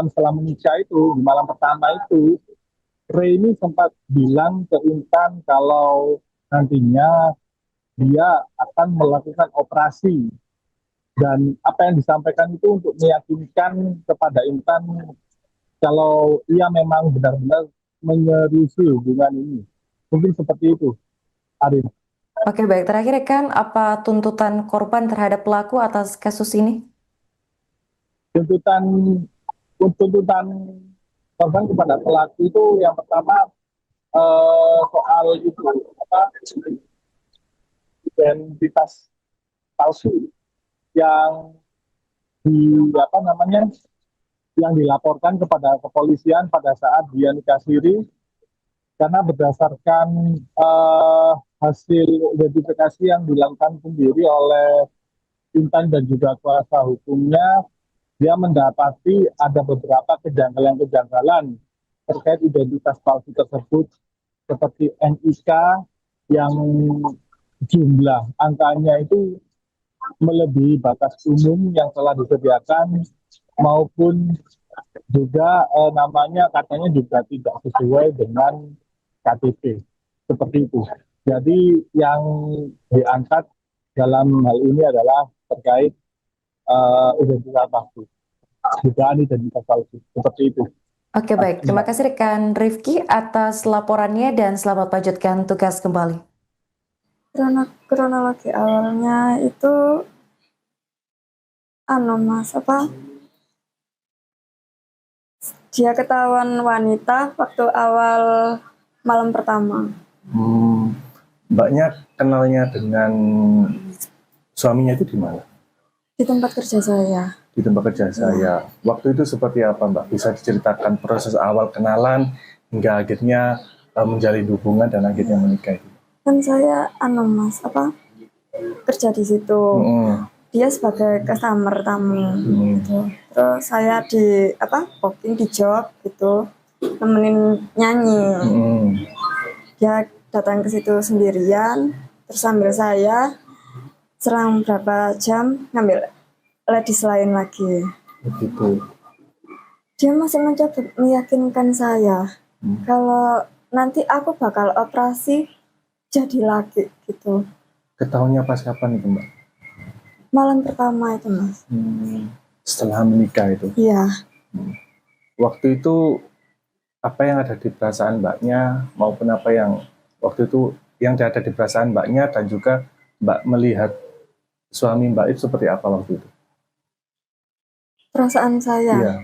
setelah menikah itu, di malam pertama itu, Ray ini sempat bilang ke Intan kalau nantinya dia akan melakukan operasi dan apa yang disampaikan itu untuk meyakinkan kepada Intan kalau ia memang benar-benar menyerusi hubungan ini. Mungkin seperti itu, Arif. Oke, baik. Terakhir, rekan, apa tuntutan korban terhadap pelaku atas kasus ini? Tuntutan korban kepada pelaku itu yang pertama soal itu identitas palsu yang yang dilaporkan kepada kepolisian pada saat dia nikah siri karena berdasarkan hasil identifikasi yang dilakukan sendiri oleh Intan dan juga kuasa hukumnya, dia mendapati ada beberapa kejanggalan-kejanggalan terkait identitas palsu tersebut seperti NIK yang jumlah angkanya itu melebihi batas umum yang telah disediakan maupun juga namanya katanya juga tidak sesuai dengan KTP seperti itu. Jadi yang diangkat dalam hal ini adalah terkait identitas palsu, dugaan identitas palsu seperti itu. Oke, baik. Terima kasih rekan Rifki atas laporannya dan selamat lanjutkan tugas kembali. Kronologi awalnya itu Mas dia ketahuan wanita waktu awal malam pertama. Mbaknya kenalnya dengan Suaminya itu di mana? Di tempat kerja saya. Di tempat kerja saya. Waktu itu seperti apa, Mbak? Bisa diceritakan proses awal kenalan hingga akhirnya menjalin hubungan dan akhirnya menikah itu? Kan saya Mas, kerja di situ. Dia sebagai customer tamu gitu. Terus saya di booking di job gitu, nemenin nyanyi. Dia datang ke situ sendirian, terus sambil saya selang berapa jam ngambil ladies lain lagi. Begitu. Dia masih mencoba meyakinkan saya kalau nanti aku bakal operasi jadi laki gitu. Ketahuannya pas kapan itu, Mbak? Malam pertama itu, Mas. Setelah menikah itu? Iya. Waktu itu apa yang ada di perasaan Mbaknya maupun apa yang waktu itu yang ada di perasaan Mbaknya dan juga Mbak melihat suami Mbak itu seperti apa waktu itu? Perasaan saya? Iya.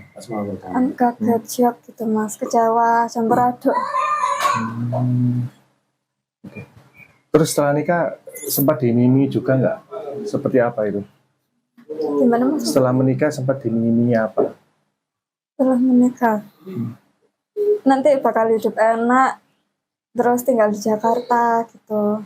Kaget, syok gitu, Mas. Kecewa, campur aduk. Okay. Terus setelah nikah sempat dimimi juga nggak? Seperti apa itu? Gimana, Mas? Setelah menikah sempat dimimi apa? Setelah menikah, nanti bakal hidup enak, terus tinggal di Jakarta gitu.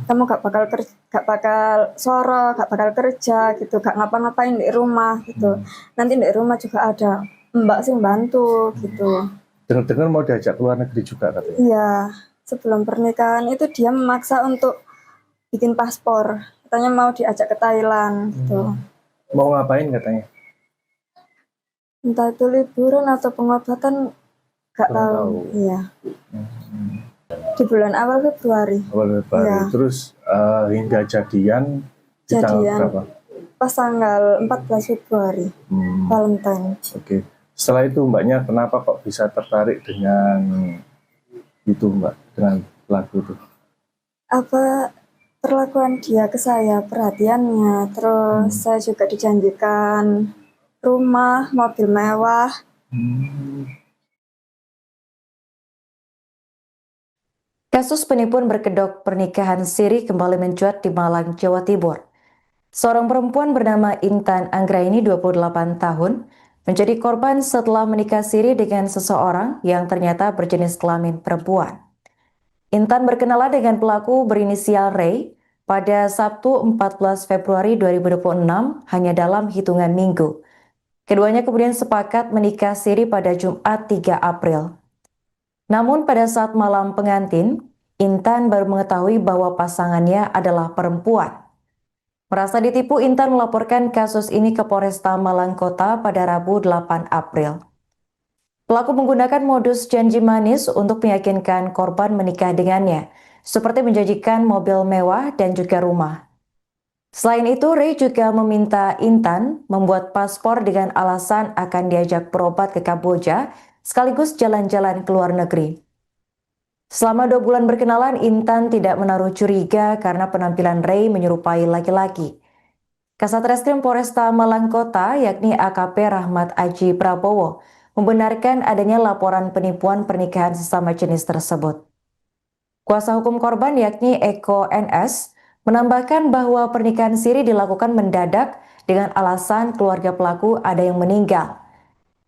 Kamu gak bakal soro, gak bakal kerja gitu, gak ngapa-ngapain di rumah gitu. Nanti di rumah juga ada mbak sih bantu gitu. Dengar-dengar mau diajak ke luar negeri juga katanya? Iya, sebelum pernikahan itu dia memaksa untuk bikin paspor. Katanya mau diajak ke Thailand gitu. Mau ngapain katanya? Entah itu liburan atau pengobatan, gak tahu. Iya. Di bulan awal Februari. Ya. Terus hingga jadian di tanggal berapa? Pas tanggal 14 Februari, Valentine. Oke. Setelah itu Mbaknya kenapa kok bisa tertarik dengan itu, Mbak, dengan pelaku itu? Perlakuan dia ke saya, perhatiannya, terus saya juga dijanjikan rumah, mobil mewah. Kasus penipuan berkedok pernikahan siri kembali mencuat di Malang, Jawa Timur. Seorang perempuan bernama Intan Anggraini, 28 tahun, menjadi korban setelah menikah siri dengan seseorang yang ternyata berjenis kelamin perempuan. Intan berkenalan dengan pelaku berinisial Ray pada Sabtu 14 Februari 2026 hanya dalam hitungan minggu. Keduanya kemudian sepakat menikah siri pada Jumat 3 April. Namun pada saat malam pengantin, Intan baru mengetahui bahwa pasangannya adalah perempuan. Merasa ditipu, Intan melaporkan kasus ini ke Polresta Malang Kota pada Rabu 8 April. Pelaku menggunakan modus janji manis untuk meyakinkan korban menikah dengannya, seperti menjanjikan mobil mewah dan juga rumah. Selain itu, Ray juga meminta Intan membuat paspor dengan alasan akan diajak berobat ke Kamboja, sekaligus jalan-jalan ke luar negeri. Selama 2 bulan berkenalan, Intan tidak menaruh curiga karena penampilan Ray menyerupai laki-laki. Kasat Reskrim Polresta Malang Kota, yakni AKP Rahmat Aji Prabowo, membenarkan adanya laporan penipuan pernikahan sesama jenis tersebut. Kuasa hukum korban, yakni Eko NS, menambahkan bahwa pernikahan siri dilakukan mendadak dengan alasan keluarga pelaku ada yang meninggal.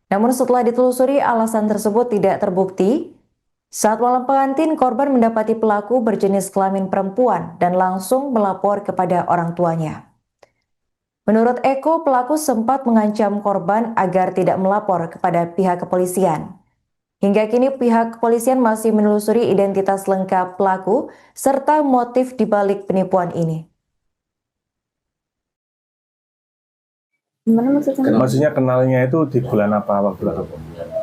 Namun setelah ditelusuri, alasan tersebut tidak terbukti. Saat malam pengantin, korban mendapati pelaku berjenis kelamin perempuan dan langsung melapor kepada orang tuanya. Menurut Eko, pelaku sempat mengancam korban agar tidak melapor kepada pihak kepolisian. Hingga kini pihak kepolisian masih menelusuri identitas lengkap pelaku serta motif dibalik penipuan ini. Gimana maksudnya? Maksudnya kenalnya itu di bulan apa waktu itu?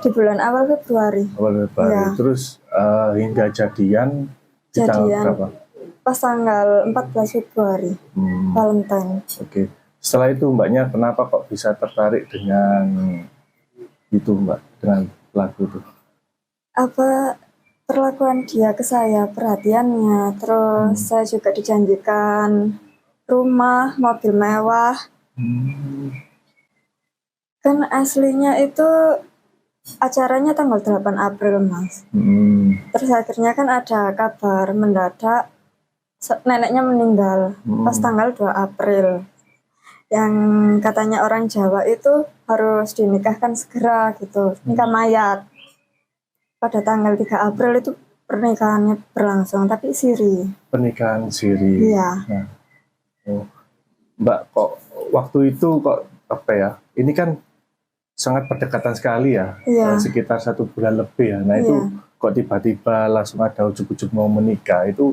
Di bulan awal Februari. Awal Februari. Ya. Terus hingga jadian di tanggal berapa? Pas tanggal 14 Februari, Valentine. Oke. Setelah itu Mbaknya kenapa kok bisa tertarik dengan itu, Mbak, dengan pelaku itu? Perlakuan dia ke saya, perhatiannya, terus saya juga dijanjikan rumah, mobil mewah. Kan aslinya itu acaranya tanggal 8 April, Mas. Terus akhirnya kan ada kabar mendadak neneknya meninggal pas tanggal 2 April. Yang katanya orang Jawa itu harus dinikahkan segera gitu, nikah mayat. Pada tanggal 3 April itu pernikahannya berlangsung, tapi siri. Pernikahan siri. Iya. Nah, Mbak, kok waktu itu kok apa ya? Ini kan sangat berdekatan sekali ya, Iya. sekitar 1 bulan lebih ya. Nah itu kok tiba-tiba langsung ada ujuk-ujuk mau menikah, itu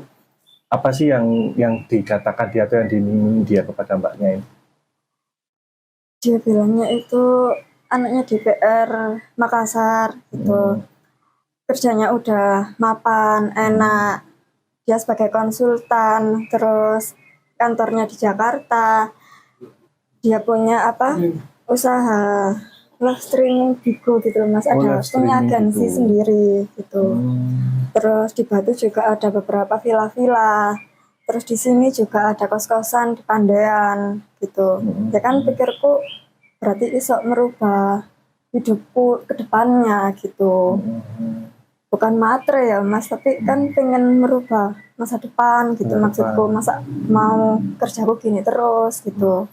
apa sih yang dikatakan dia atau yang diminta dia kepada mbaknya ini? Dia bilangnya itu anaknya DPR Makassar gitu. Kerjanya udah mapan, enak. Dia sebagai konsultan, terus kantornya di Jakarta. Dia punya usaha live streaming Bigo gitu Mas, ada punya agensi sendiri gitu. Terus di Batu juga ada beberapa villa-villa. Terus di sini juga ada kos-kosan di Pandean gitu. Ya kan pikirku berarti iso merubah hidupku ke depannya gitu. Bukan matre ya Mas, tapi kan pengen merubah masa depan gitu maksudku. Masa mau kerjaku gini terus gitu.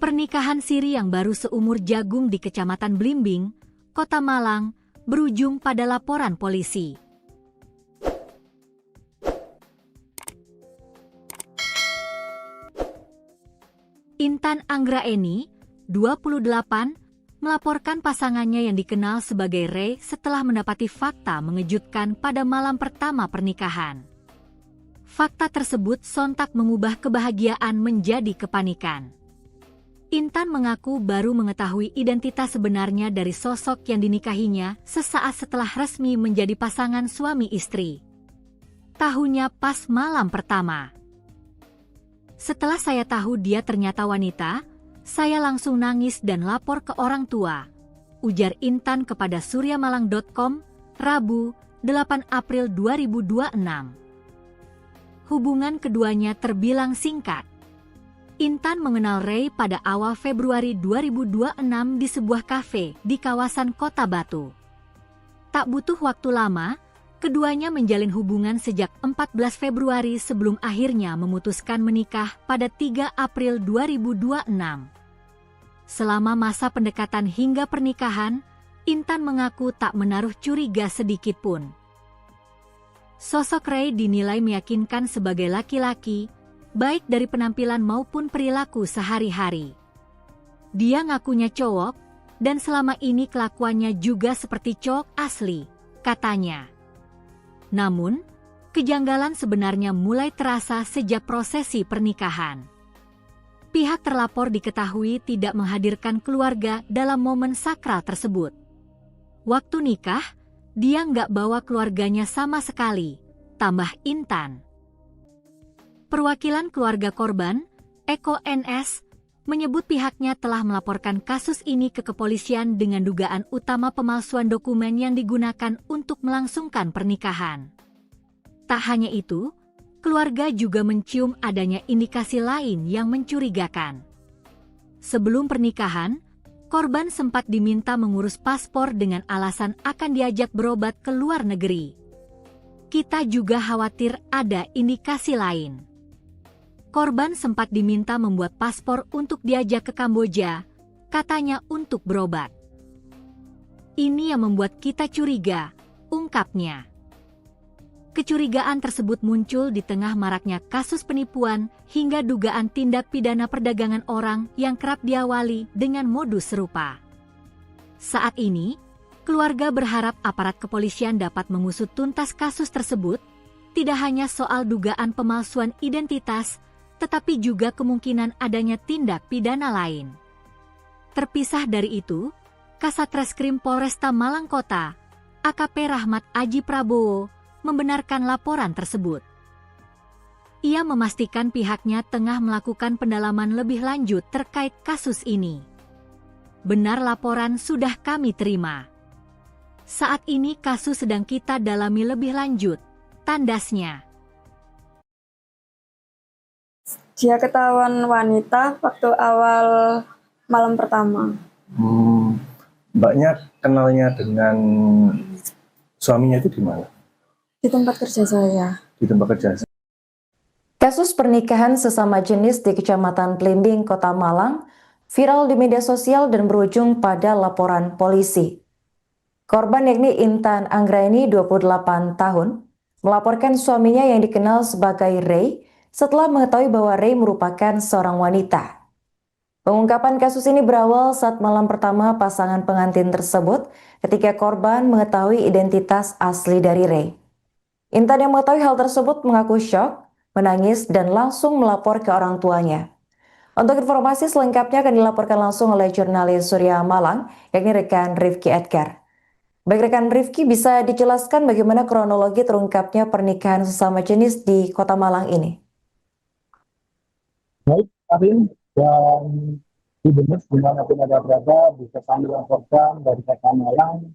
Pernikahan siri yang baru seumur jagung di Kecamatan Blimbing, Kota Malang, berujung pada laporan polisi. Intan Anggraeni, 28, melaporkan pasangannya yang dikenal sebagai Ray setelah mendapati fakta mengejutkan pada malam pertama pernikahan. Fakta tersebut sontak mengubah kebahagiaan menjadi kepanikan. Intan mengaku baru mengetahui identitas sebenarnya dari sosok yang dinikahinya sesaat setelah resmi menjadi pasangan suami istri. Tahunya pas malam pertama. Setelah saya tahu dia ternyata wanita, saya langsung nangis dan lapor ke orang tua, ujar Intan kepada suryamalang.com, Rabu, 8 April 2026. Hubungan keduanya terbilang singkat. Intan mengenal Ray pada awal Februari 2026 di sebuah kafe di kawasan Kota Batu. Tak butuh waktu lama, keduanya menjalin hubungan sejak 14 Februari sebelum akhirnya memutuskan menikah pada 3 April 2026. Selama masa pendekatan hingga pernikahan, Intan mengaku tak menaruh curiga sedikit pun. Sosok Ray dinilai meyakinkan sebagai laki-laki, baik dari penampilan maupun perilaku sehari-hari. Dia ngakunya cowok, dan selama ini kelakuannya juga seperti cowok asli, katanya. Namun, kejanggalan sebenarnya mulai terasa sejak prosesi pernikahan. Pihak terlapor diketahui tidak menghadirkan keluarga dalam momen sakral tersebut. Waktu nikah, dia nggak bawa keluarganya sama sekali, tambah Intan. Perwakilan keluarga korban, Eko NS, menyebut pihaknya telah melaporkan kasus ini ke kepolisian dengan dugaan utama pemalsuan dokumen yang digunakan untuk melangsungkan pernikahan. Tak hanya itu, keluarga juga mencium adanya indikasi lain yang mencurigakan. Sebelum pernikahan, korban sempat diminta mengurus paspor dengan alasan akan diajak berobat ke luar negeri. Kita juga khawatir ada indikasi lain. Korban sempat diminta membuat paspor untuk diajak ke Kamboja, katanya untuk berobat. Ini yang membuat kita curiga, ungkapnya. Kecurigaan tersebut muncul di tengah maraknya kasus penipuan hingga dugaan tindak pidana perdagangan orang yang kerap diawali dengan modus serupa. Saat ini, keluarga berharap aparat kepolisian dapat mengusut tuntas kasus tersebut, tidak hanya soal dugaan pemalsuan identitas, tetapi juga kemungkinan adanya tindak pidana lain. Terpisah dari itu, Kasat Reskrim Polresta Malang Kota, AKP Rahmat Aji Prabowo, membenarkan laporan tersebut. Ia memastikan pihaknya tengah melakukan pendalaman lebih lanjut terkait kasus ini. Benar laporan sudah kami terima. Saat ini kasus sedang kita dalami lebih lanjut, tandasnya. Dia ketahuan wanita waktu awal malam pertama. Mbaknya kenalnya dengan suaminya itu di mana? Di tempat kerja saya. Di di tempat kerja. Kasus pernikahan sesama jenis di Kecamatan Blimbing, Kota Malang, viral di media sosial dan berujung pada laporan polisi. Korban yakni Intan Anggraini, 28 tahun, melaporkan suaminya yang dikenal sebagai Ray setelah mengetahui bahwa Ray merupakan seorang wanita. Pengungkapan kasus ini berawal saat malam pertama pasangan pengantin tersebut ketika korban mengetahui identitas asli dari Ray. Intan yang mengetahui hal tersebut mengaku syok, menangis, dan langsung melapor ke orang tuanya. Untuk informasi selengkapnya akan dilaporkan langsung oleh jurnalis Surya Malang, yakni rekan Rifki Edgar. Baik rekan Rifki, bisa dijelaskan bagaimana kronologi terungkapnya pernikahan sesama jenis di Kota Malang ini? Baik, Arin, dan benar dimanapun ada berada, bisa kami laporkan dari Kota Malang,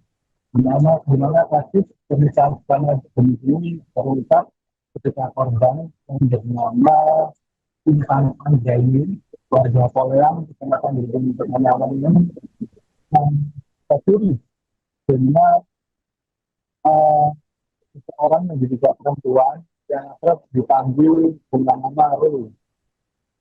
di mana kasus pernikahan sesama jenis ini terungkap ketika korban yang bernama Intan Anggraini, warga Poleang, Kecamatan Blimbing, Kota Malang ini, tercuri dengan seseorang yang diduga perempuan yang akrab dipanggil dengan nama Ray.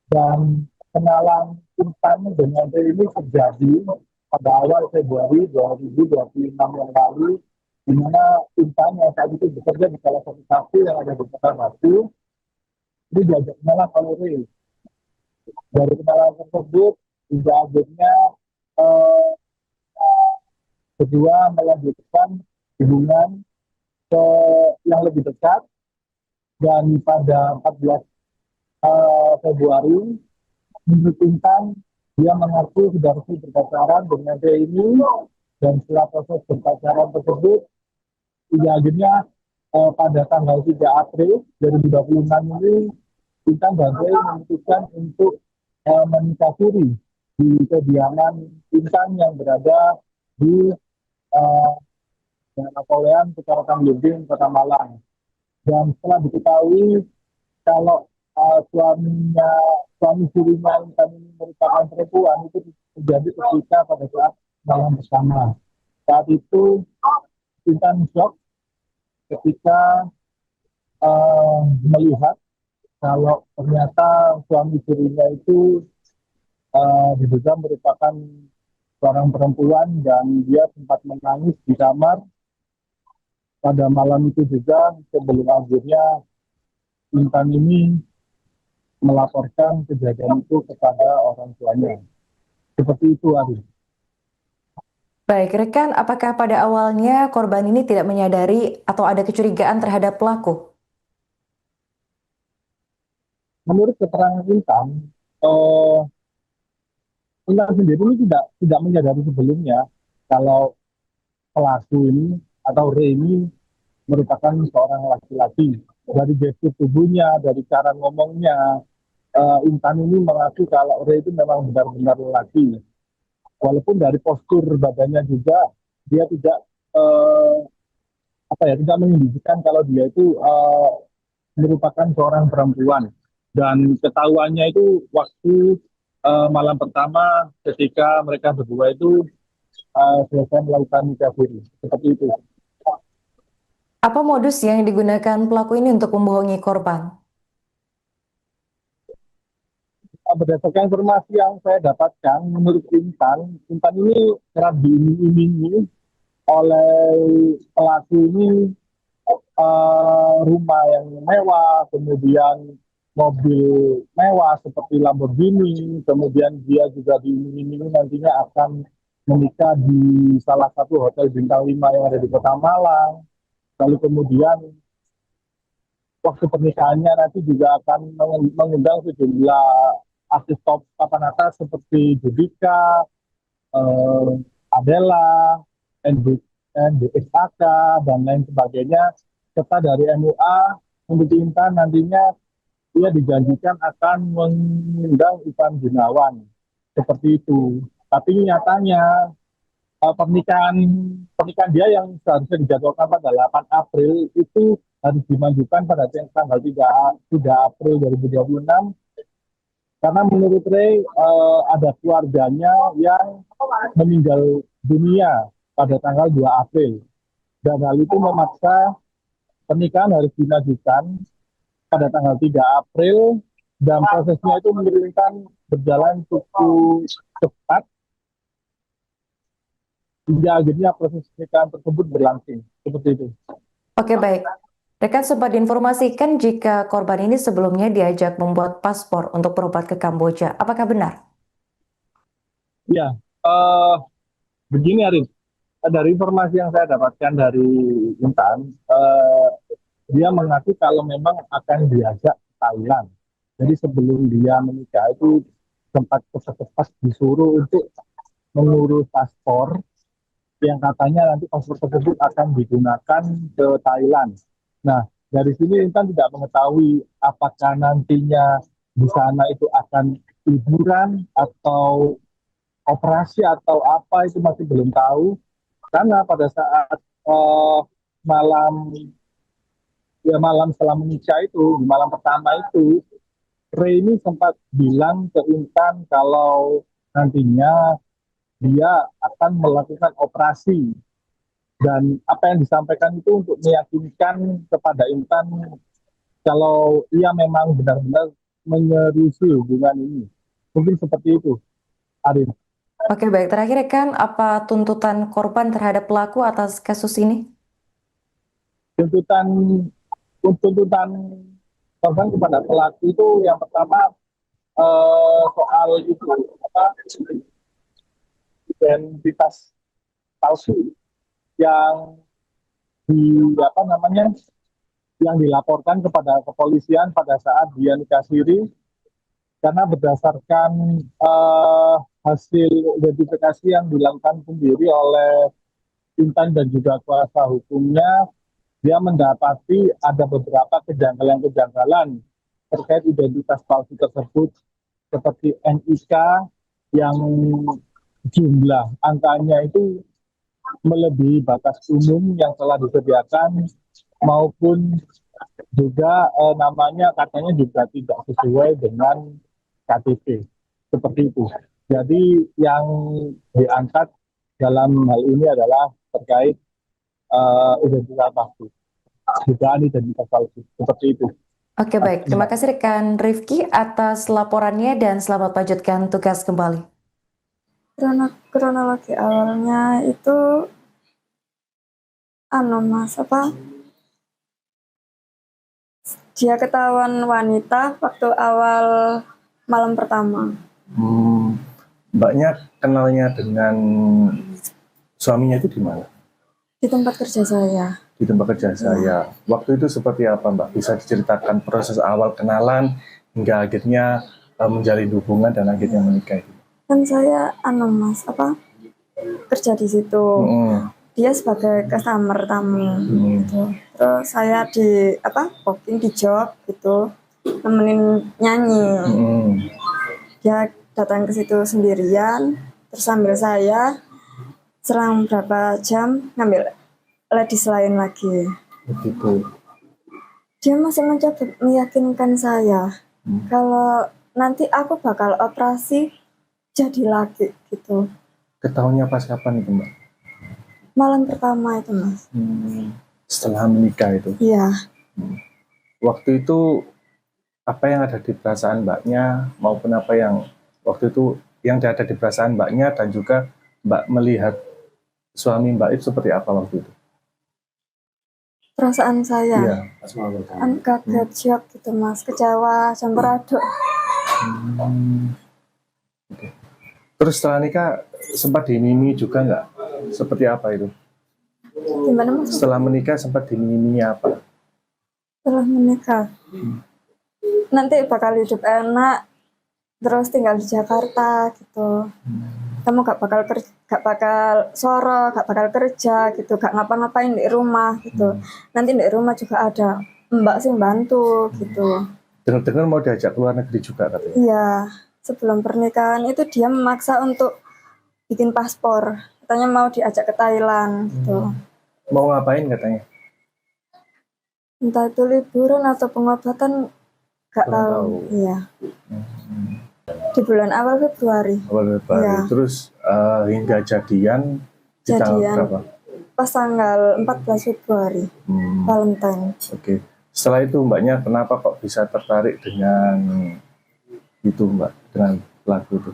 Dan kenalan Intan dengan Ray ini terjadi pada awal Februari 2026 yang lalu, di mana Intan yang saat itu bekerja di salah satu kafe yang ada di Kota Batu, ini diajak kenalan oleh Ray. Dari kenalan tersebut, hingga akhirnya kedua melanjutkan hubungan yang lebih dekat, dan pada 14 Februari menurut Intan dia mengaku sudah resmi berpacaran dengan Ray ini, dan setelah proses berpacaran tersebut hingga akhirnya pada tanggal 3 April 2026 ini Intan dan Ray memutuskan untuk menikah siri di kediaman Intan yang berada di Poleang, Kecamatan Blimbing, Kota Malang. Dan setelah diketahui kalau suami sirinya Intan ini merupakan perempuan, itu terjadi ketika pada saat malam bersama. Saat itu Intan shock ketika melihat kalau ternyata suami sirinya itu diduga merupakan seorang perempuan, dan dia sempat menangis di kamar pada malam itu juga, sebelum akhirnya Intan ini melaporkan kejadian itu kepada orang tuanya. Seperti itu, Ari. Baik, rekan, apakah pada awalnya korban ini tidak menyadari atau ada kecurigaan terhadap pelaku? Menurut keterangan Intan, Intan sendiri ini tidak menyadari sebelumnya kalau pelaku ini atau Ray ini merupakan seorang laki-laki. Dari gestur tubuhnya, dari cara ngomongnya, Intan ini mengaku kalau Ray itu memang benar-benar laki. Walaupun dari postur badannya juga dia tidak tidak menunjukkan kalau dia itu merupakan seorang perempuan. Dan ketahuannya itu waktu malam pertama ketika mereka berdua itu selesai melakukan nikah siri. Seperti itu. Apa modus yang digunakan pelaku ini untuk membohongi korban? Berdasarkan informasi yang saya dapatkan, menurut Intan ini kerap diiming-imingi oleh pelaku ini rumah yang mewah, kemudian mobil mewah seperti Lamborghini, kemudian dia juga diiming-imingi nantinya akan menikah di salah satu hotel bintang 5 yang ada di Kota Malang. Lalu kemudian waktu pernikahannya nanti juga akan mengundang sejumlah artis top papan atas seperti Judika, Adela, NDXAK, dan lain sebagainya. Serta dari MUA, untuk Intan nantinya dia dijanjikan akan mengundang Ivan Gunawan. Seperti itu. Tapi nyatanya pernikahan dia yang seharusnya dijadwalkan pada 8 April itu harus dimajukan pada tanggal 3 April 2026, karena menurut Ray ada keluarganya yang meninggal dunia pada tanggal 2 April, dan hal itu memaksa pernikahan harus dimajukan pada tanggal 3 April dan prosesnya itu mengirimkan berjalan cukup cepat hingga akhirnya proses pernikahan tersebut berlangsung seperti itu. Oke, baik. Rekan sempat diinformasikan jika korban ini sebelumnya diajak membuat paspor untuk berobat ke Kamboja. Apakah benar? Ya, begini Arif, dari informasi yang saya dapatkan dari Intan, dia mengaku kalau memang akan diajak ke Thailand. Jadi sebelum dia menikah itu sempat cepat-cepat disuruh untuk mengurus paspor yang katanya nanti paspor tersebut akan digunakan ke Thailand. Nah, dari sini Intan tidak mengetahui apakah nantinya di sana itu akan liburan atau operasi atau apa, itu masih belum tahu. Karena pada saat malam setelah menikah itu, di malam pertama itu, Ray ini sempat bilang ke Intan kalau nantinya dia akan melakukan operasi. Dan apa yang disampaikan itu untuk meyakinkan kepada Intan kalau ia memang benar-benar menyeriusi hubungan ini. Mungkin seperti itu, Arif. Oke, baik. Terakhir, rekan, apa tuntutan korban terhadap pelaku atas kasus ini? Tuntutan korban kepada pelaku itu yang pertama soal itu identitas palsu yang yang dilaporkan kepada kepolisian pada saat dia nikah siri, karena berdasarkan hasil identifikasi yang dilakukan sendiri oleh Intan dan juga kuasa hukumnya, dia mendapati ada beberapa kejanggalan-kejanggalan terkait identitas palsu tersebut, seperti NIK yang jumlah angkanya itu melebihi batas umum yang telah disediakan, maupun juga namanya katanya juga tidak sesuai dengan KTP, seperti itu. Jadi yang diangkat dalam hal ini adalah terkait identitas palsu, dugaan identitas palsu, seperti itu. Oke, baik. Terima kasih rekan Rifki atas laporannya dan selamat lanjutkan tugas kembali. Kronologi awalnya itu dia ketahuan wanita waktu awal malam pertama. Mbaknya kenalnya dengan suaminya itu di mana? Di tempat kerja saya. Di tempat kerja saya. Waktu itu seperti apa, Mbak? Bisa diceritakan proses awal kenalan hingga akhirnya menjalin hubungan dan akhirnya menikah itu? Kan saya kerja di situ. Dia sebagai customer tamu gitu. Terus saya di booking di job gitu, nemenin nyanyi. Dia datang ke situ sendirian, terus sambil saya selang berapa jam ngambil ladies lain lagi. Begitu. Dia masih mencoba meyakinkan saya kalau nanti aku bakal operasi jadi laki gitu. Ketahuannya pas kapan itu, Mbak? Malam pertama itu, Mas. Setelah menikah itu? Iya. Waktu itu apa yang ada di perasaan Mbaknya maupun apa yang waktu itu yang ada di perasaan Mbaknya dan juga Mbak melihat suami Mbak itu seperti apa waktu itu? Perasaan saya? Iya. Kaget, shock gitu, Mas. Kecewa, campur aduk. Okay. Terus setelah nikah sempat dimimi juga nggak? Seperti apa itu? Gimana, Mas? Setelah menikah sempat dimimi apa? Setelah menikah, nanti bakal hidup enak, terus tinggal di Jakarta gitu. Kamu gak bakal soro, gak bakal kerja gitu, gak ngapa-ngapain di rumah gitu. Nanti di rumah juga ada mbak sih bantu gitu. Dengar-dengar mau diajak ke luar negeri juga katanya? Iya. Sebelum pernikahan itu dia memaksa untuk bikin paspor. Katanya mau diajak ke Thailand gitu. Mau ngapain katanya? Entah itu liburan atau pengobatan, gak tahu. Iya. Di bulan awal Februari. Ya. Terus hingga jadian di tanggal berapa? Pas tanggal 14 Februari. Valentine. Oke. Setelah itu mbaknya kenapa kok bisa tertarik dengan itu mbak, dengan pelaku itu?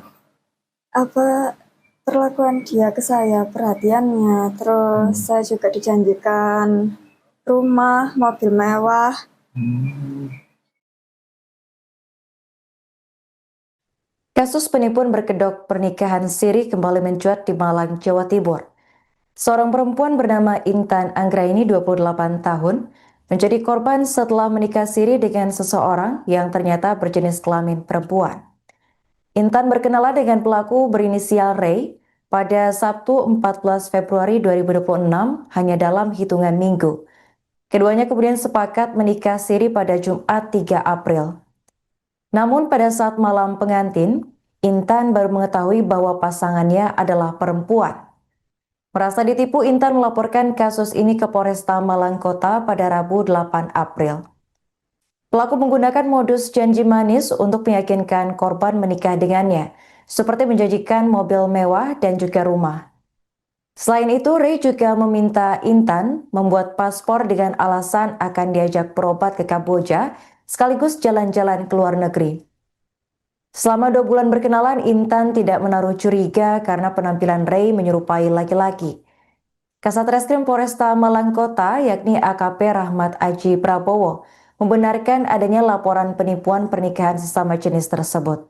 Apa perlakuan dia ke saya, perhatiannya, terus saya juga dijanjikan rumah, mobil mewah. Kasus penipuan berkedok pernikahan siri kembali mencuat di Malang, Jawa Timur. Seorang perempuan bernama Intan Anggraini, 28 tahun, menjadi korban setelah menikah siri dengan seseorang yang ternyata berjenis kelamin perempuan. Intan berkenalan dengan pelaku berinisial Ray pada Sabtu 14 Februari 2026 hanya dalam hitungan minggu. Keduanya kemudian sepakat menikah siri pada Jumat 3 April. Namun pada saat malam pengantin, Intan baru mengetahui bahwa pasangannya adalah perempuan. Merasa ditipu, Intan melaporkan kasus ini ke Polresta Malang Kota pada Rabu 8 April. Pelaku menggunakan modus janji manis untuk meyakinkan korban menikah dengannya, seperti menjanjikan mobil mewah dan juga rumah. Selain itu, Ray juga meminta Intan membuat paspor dengan alasan akan diajak berobat ke Kamboja, sekaligus jalan-jalan ke luar negeri. Selama 2 bulan berkenalan, Intan tidak menaruh curiga karena penampilan Ray menyerupai laki-laki. Kasat Reskrim Polresta Malang Kota, yakni AKP Rahmat Aji Prabowo, membenarkan adanya laporan penipuan pernikahan sesama jenis tersebut.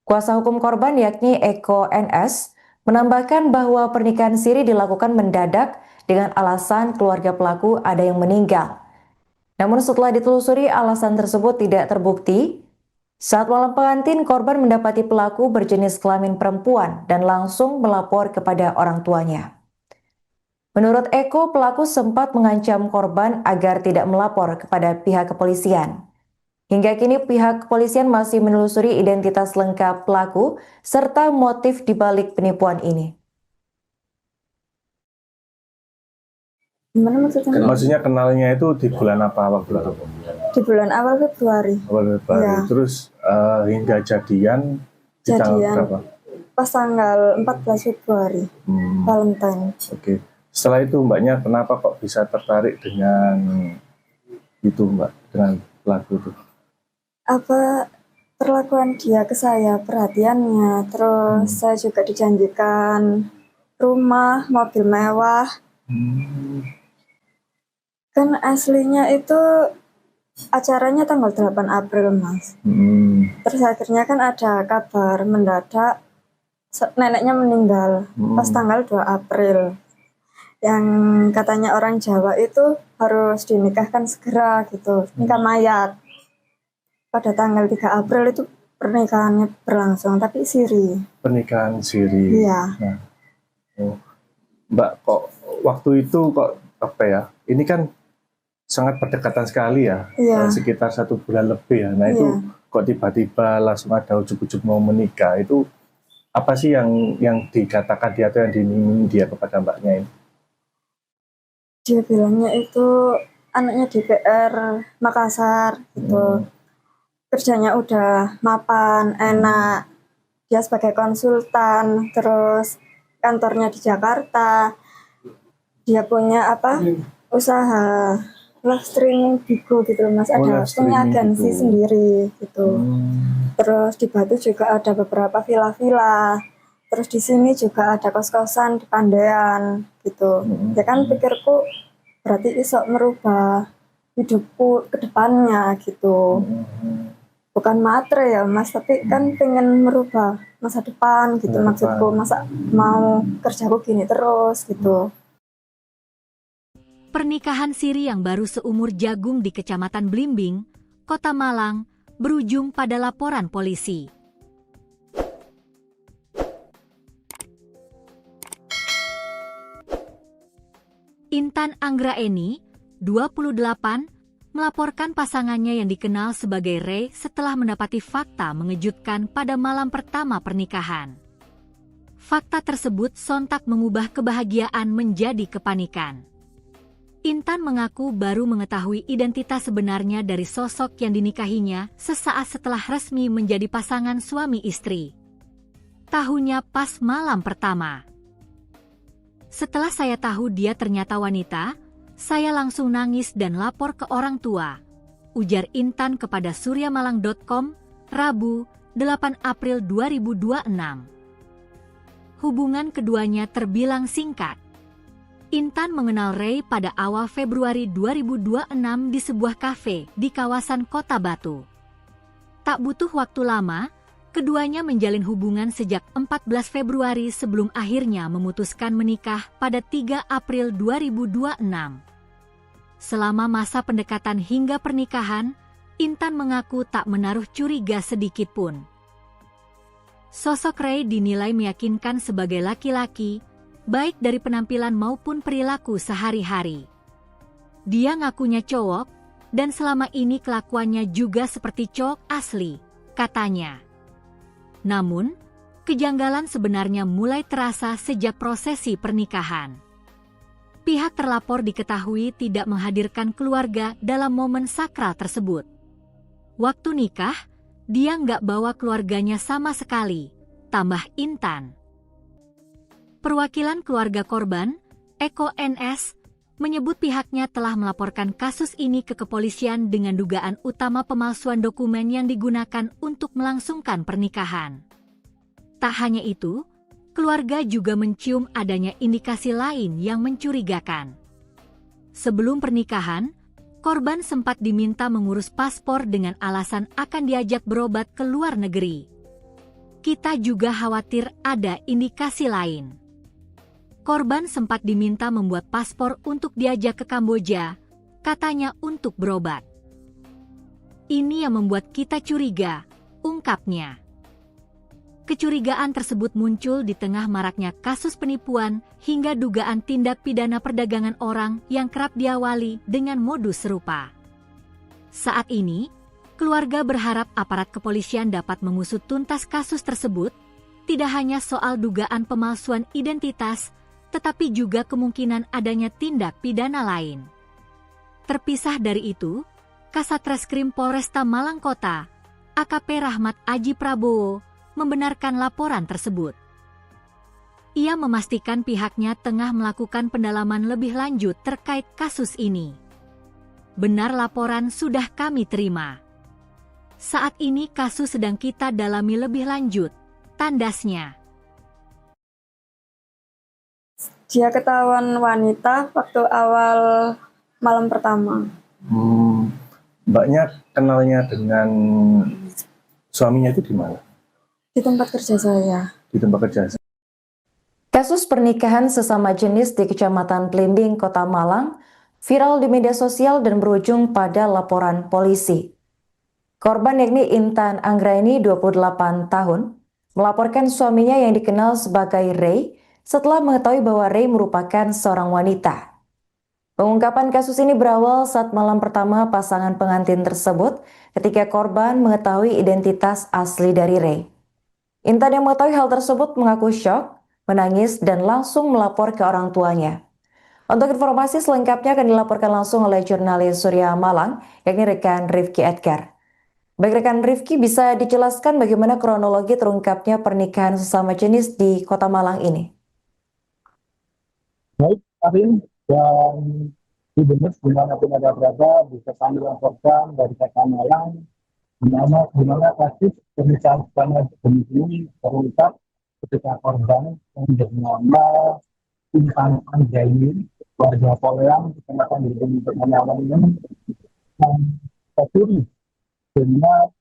Kuasa hukum korban, yakni Eko NS, menambahkan bahwa pernikahan siri dilakukan mendadak dengan alasan keluarga pelaku ada yang meninggal. Namun setelah ditelusuri, alasan tersebut tidak terbukti. Saat malam pengantin, korban mendapati pelaku berjenis kelamin perempuan dan langsung melapor kepada orang tuanya. Menurut Eko, pelaku sempat mengancam korban agar tidak melapor kepada pihak kepolisian. Hingga kini pihak kepolisian masih menelusuri identitas lengkap pelaku serta motif dibalik penipuan ini. Gimana maksudnya? Maksudnya kenalnya itu di bulan apa waktu itu? Di bulan awal Februari. Awal Februari. Ya. Terus hingga jadian di tanggal berapa? Pas tanggal 14 Februari, Valentine. Oke. Setelah itu mbaknya kenapa kok bisa tertarik dengan itu mbak, dengan pelaku itu? Apa perlakuan dia ke saya, perhatiannya, terus saya juga dijanjikan rumah, mobil mewah. Kan aslinya itu acaranya tanggal 8 April, Mas. Terus akhirnya kan ada kabar mendadak neneknya meninggal pas tanggal 2 April. Yang katanya orang Jawa itu harus dinikahkan segera gitu, nikah mayat. Pada tanggal 3 April itu pernikahannya berlangsung, tapi siri. Pernikahan siri. Iya. Nah, Mbak, kok waktu itu kok apa ya? Ini kan sangat berdekatan sekali ya, sekitar 1 bulan lebih ya. Nah itu kok tiba-tiba langsung ada ujuk-ujuk mau menikah, itu apa sih yang dikatakan dia atau yang diminta dia kepada mbaknya ini? Dia bilangnya itu anaknya DPR Makassar gitu. Kerjanya udah mapan, enak. Dia sebagai konsultan, terus kantornya di Jakarta. Dia punya usaha live streaming Bigo gitu loh, Mas. Ada punya agensi sendiri gitu. Terus di Batu juga ada beberapa villa-villa. Terus di sini juga ada kos-kosan di Pandean gitu. Ya kan pikirku berarti iso merubah hidupku ke depannya gitu. Bukan matre ya Mas, tapi kan pengen merubah masa depan gitu maksudku. Masa mau kerjaku gini terus gitu. Pernikahan siri yang baru seumur jagung di Kecamatan Blimbing, Kota Malang, berujung pada laporan polisi. Intan Anggraini, 28, melaporkan pasangannya yang dikenal sebagai Ray setelah mendapati fakta mengejutkan pada malam pertama pernikahan. Fakta tersebut sontak mengubah kebahagiaan menjadi kepanikan. Intan mengaku baru mengetahui identitas sebenarnya dari sosok yang dinikahinya sesaat setelah resmi menjadi pasangan suami istri. Tahunya pas malam pertama. Setelah saya tahu dia ternyata wanita, Saya langsung nangis dan lapor ke orang tua, ujar Intan kepada suryamalang.com, Rabu, 8 April 2026. Hubungan keduanya terbilang singkat. Intan mengenal Ray pada awal Februari 2026 di sebuah kafe di kawasan Kota Batu. Tak butuh waktu lama, keduanya menjalin hubungan sejak 14 Februari sebelum akhirnya memutuskan menikah pada 3 April 2026. Selama masa pendekatan hingga pernikahan, Intan mengaku tak menaruh curiga sedikit pun. Sosok Ray dinilai meyakinkan sebagai laki-laki, baik dari penampilan maupun perilaku sehari-hari. Dia ngakunya cowok, dan selama ini kelakuannya juga seperti cowok asli, katanya. Namun, kejanggalan sebenarnya mulai terasa sejak prosesi pernikahan. Pihak terlapor diketahui tidak menghadirkan keluarga dalam momen sakral tersebut. Waktu nikah, dia nggak bawa keluarganya sama sekali, tambah Intan. Perwakilan keluarga korban, Eko NS, menyebut pihaknya telah melaporkan kasus ini ke kepolisian dengan dugaan utama pemalsuan dokumen yang digunakan untuk melangsungkan pernikahan. Tak hanya itu, keluarga juga mencium adanya indikasi lain yang mencurigakan. Sebelum pernikahan, korban sempat diminta mengurus paspor dengan alasan akan diajak berobat ke luar negeri. Kita juga khawatir ada indikasi lain. Korban sempat diminta membuat paspor untuk diajak ke Kamboja, katanya untuk berobat. Ini yang membuat kita curiga, ungkapnya. Kecurigaan tersebut muncul di tengah maraknya kasus penipuan hingga dugaan tindak pidana perdagangan orang yang kerap diawali dengan modus serupa. Saat ini, keluarga berharap aparat kepolisian dapat mengusut tuntas kasus tersebut, tidak hanya soal dugaan pemalsuan identitas, tetapi juga kemungkinan adanya tindak pidana lain. Terpisah dari itu, Kasat Reskrim Polresta Malang Kota, AKP Rahmat Aji Prabowo, membenarkan laporan tersebut. Ia memastikan pihaknya tengah melakukan pendalaman lebih lanjut terkait kasus ini. Benar, laporan sudah kami terima. Saat ini kasus sedang kita dalami lebih lanjut, tandasnya. Dia ketahuan wanita waktu awal malam pertama. Mbaknya kenalnya dengan suaminya itu di mana? Di tempat kerja saya. Di tempat kerja. Kasus pernikahan sesama jenis di Kecamatan Blimbing, Kota Malang, viral di media sosial dan berujung pada laporan polisi. Korban yakni Intan Anggraini, 28 tahun, melaporkan suaminya yang dikenal sebagai Ray setelah mengetahui bahwa Ray merupakan seorang wanita. Pengungkapan kasus ini berawal saat malam pertama pasangan pengantin tersebut ketika korban mengetahui identitas asli dari Ray. Intan yang mengetahui hal tersebut mengaku syok, menangis, dan langsung melapor ke orang tuanya. Untuk informasi selengkapnya akan dilaporkan langsung oleh jurnalis Surya Malang, yakni rekan Rifki Edgar. Baik rekan Rifki, bisa dijelaskan bagaimana kronologi terungkapnya pernikahan sesama jenis di Kota Malang ini? Baik, Karin, dan di Benes dimanapun ada berada bisa kami laporkan dari Kota Malang di mana kasus pernikahan sesama jenis ini terungkap ketika korban yang bernama Intan Anggraini, warga Poleang, Kecamatan Blimbing, Kota Malang ini tercuri dengan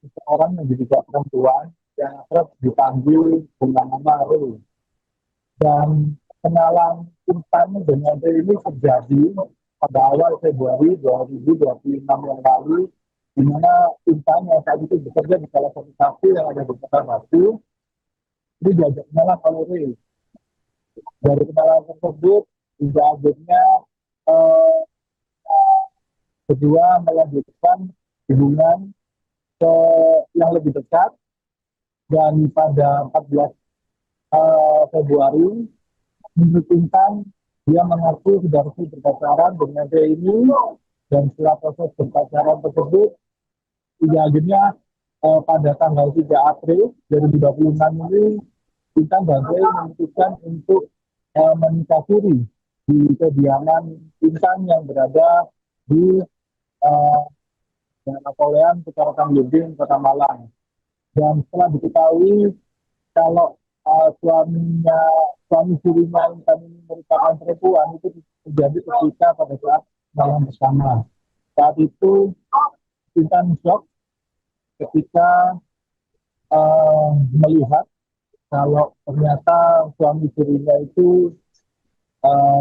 seorang yang diduga perempuan yang kerap dipanggil dengan nama Ray. Dan kenalan Intan dengan Ray ini terjadi pada awal Februari 2026 yang lalu, di mana Intan yang saat itu bekerja di salah satu kafe yang ada di Kota Batu, ini diajak kenalan oleh Ray. Dari kenalan tersebut, hingga akhirnya kedua melanjutkan hubungan yang lebih dekat, dan pada 14 Februari, menurut Intan, dia mengaku sudah resmi berpacaran dengan Ray ini, dan setelah proses berpacaran tersebut, hingga akhirnya pada tanggal 3 April 2026 ini, Intan dan Ray memutuskan untuk menikah siri di kediaman Intan yang berada di Jalan Napoleon, Kecamatan Belimbing, Kota Malang. Dan setelah diketahui kalau suami sirinya Intan ini merupakan perempuan, itu terjadi ketika pada saat malam bersama. Saat itu Intan shock ketika melihat kalau ternyata suami sirinya itu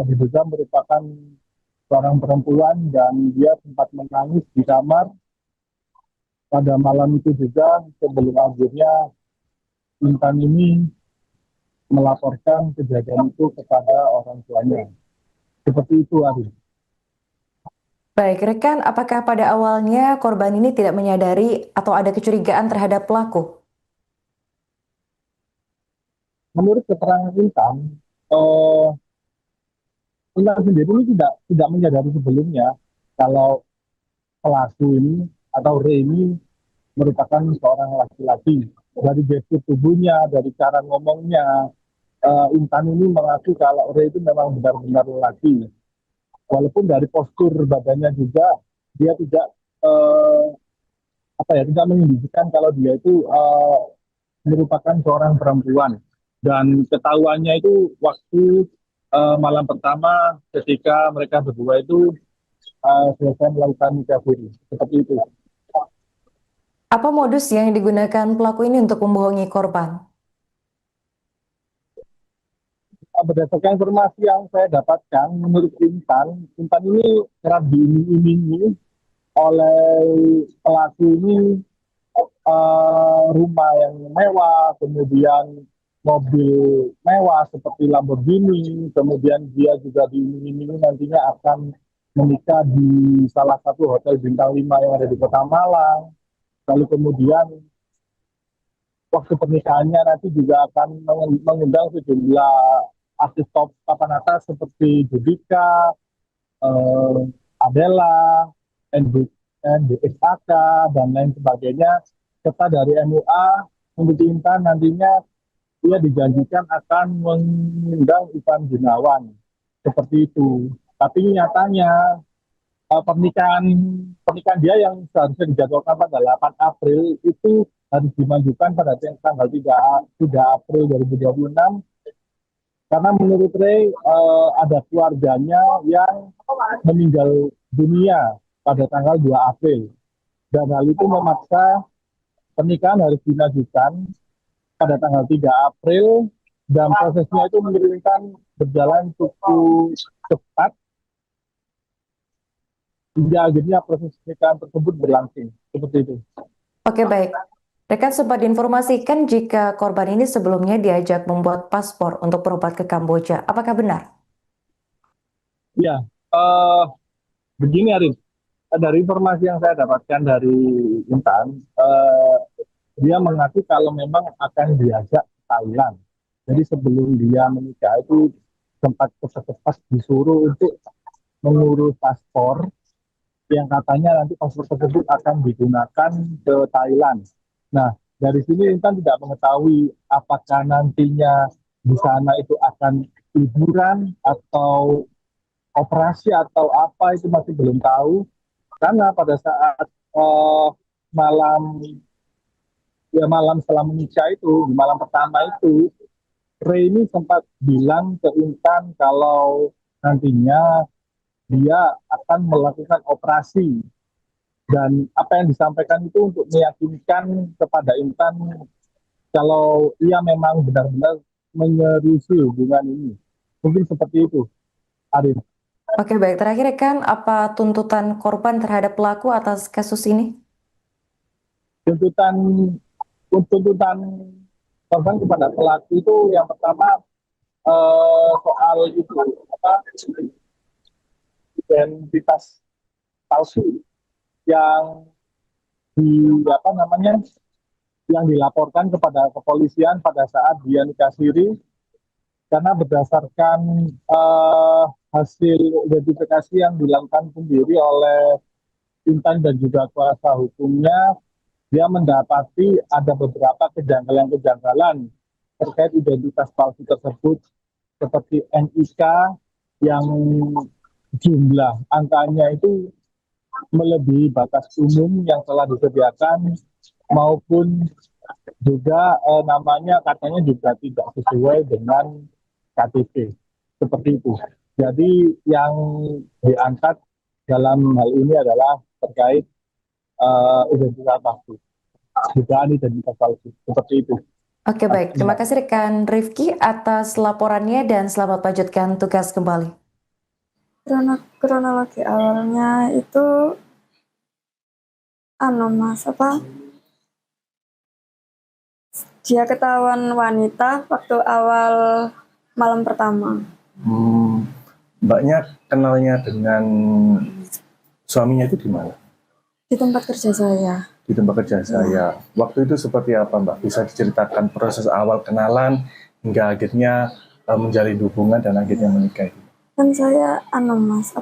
diduga merupakan seorang perempuan dan dia sempat menangis di kamar pada malam itu juga sebelum akhirnya Intan ini melaporkan kejadian itu kepada orang tuanya. Seperti itu, Ari. Baik, rekan, apakah pada awalnya korban ini tidak menyadari atau ada kecurigaan terhadap pelaku? Menurut keterangan Intan, Intan sendiri ini tidak menyadari sebelumnya kalau pelaku ini atau Re ini merupakan seorang laki-laki. Dari gestur tubuhnya, dari cara ngomongnya, Intan ini mengaku kalau Re itu memang benar-benar laki. Walaupun dari postur badannya juga dia tidak tidak menunjukkan kalau dia itu merupakan seorang perempuan. Dan ketahuannya itu waktu malam pertama ketika mereka berdua itu selesai melakukan nikah siri. Seperti itu. Apa modus yang digunakan pelaku ini untuk membohongi korban? Berdasarkan informasi yang saya dapatkan, menurut Intan ini kerap diiming-imingi oleh pelaku ini rumah yang mewah, kemudian mobil mewah seperti Lamborghini, kemudian dia juga diiming-imingi nantinya akan menikah di salah satu hotel bintang 5 yang ada di Kota Malang. Lalu kemudian waktu pernikahannya nanti juga akan mengundang sejumlah artis top papan atas seperti Judika, Adela, NDXAK, dan lain sebagainya. Serta dari MUA, menurut Intan nantinya dia dijanjikan akan mengundang Ivan Gunawan. Seperti itu. Tapi nyatanya pernikahan dia yang seharusnya dijadwalkan pada 8 April itu harus dimajukan pada tanggal 3 April 2026 karena menurut Ray ada keluarganya yang meninggal dunia pada tanggal 2 April dan hal itu memaksa pernikahan harus dimajukan pada tanggal 3 April dan prosesnya itu menurunkan berjalan cukup cepat hingga akhirnya proses pernikahan tersebut berlangsung. Seperti itu. Oke, baik. Rekan sempat diinformasikan jika korban ini sebelumnya diajak membuat paspor untuk berobat ke Kamboja. Apakah benar? Ya, begini Arif. Dari informasi yang saya dapatkan dari Intan, dia mengaku kalau memang akan diajak ke Thailand. Jadi sebelum dia menikah itu sempat cepat-cepat disuruh untuk mengurus paspor yang katanya nanti paspor tersebut akan digunakan ke Thailand. Nah, dari sini Intan tidak mengetahui apakah nantinya di sana itu akan liburan atau operasi atau apa, itu masih belum tahu. Karena pada saat malam setelah menikah itu, di malam pertama itu, Ray ini sempat bilang ke Intan kalau nantinya dia akan melakukan operasi. Dan apa yang disampaikan itu untuk meyakinkan kepada Intan kalau ia memang benar-benar menyerusi hubungan ini. Mungkin seperti itu, Arif. Oke, baik. Terakhir, rekan, apa tuntutan korban terhadap pelaku atas kasus ini? Tuntutan korban kepada pelaku itu yang pertama soal itu identitas palsu yang yang dilaporkan kepada kepolisian pada saat dia nikah siri, karena berdasarkan hasil identifikasi yang dilakukan sendiri oleh Intan dan juga kuasa hukumnya, dia mendapati ada beberapa kejanggalan terkait identitas palsu tersebut seperti NIK yang jumlah angkanya itu melebihi batas umum yang telah disediakan, maupun juga namanya katanya juga tidak sesuai dengan KTP, seperti itu. Jadi yang diangkat dalam hal ini adalah terkait identitas palsu, dugaan identitas palsu, seperti itu. Oke, baik. Terima kasih rekan Rifki atas laporannya dan selamat melanjutkan tugas kembali. Kronologi awalnya itu mas dia ketahuan wanita waktu awal malam pertama. Mbaknya kenalnya dengan suaminya itu di mana? Di tempat kerja saya. Di tempat kerja saya. Waktu itu seperti apa, Mbak? Bisa diceritakan proses awal kenalan hingga akhirnya menjalin hubungan dan akhirnya menikah? Kan saya mas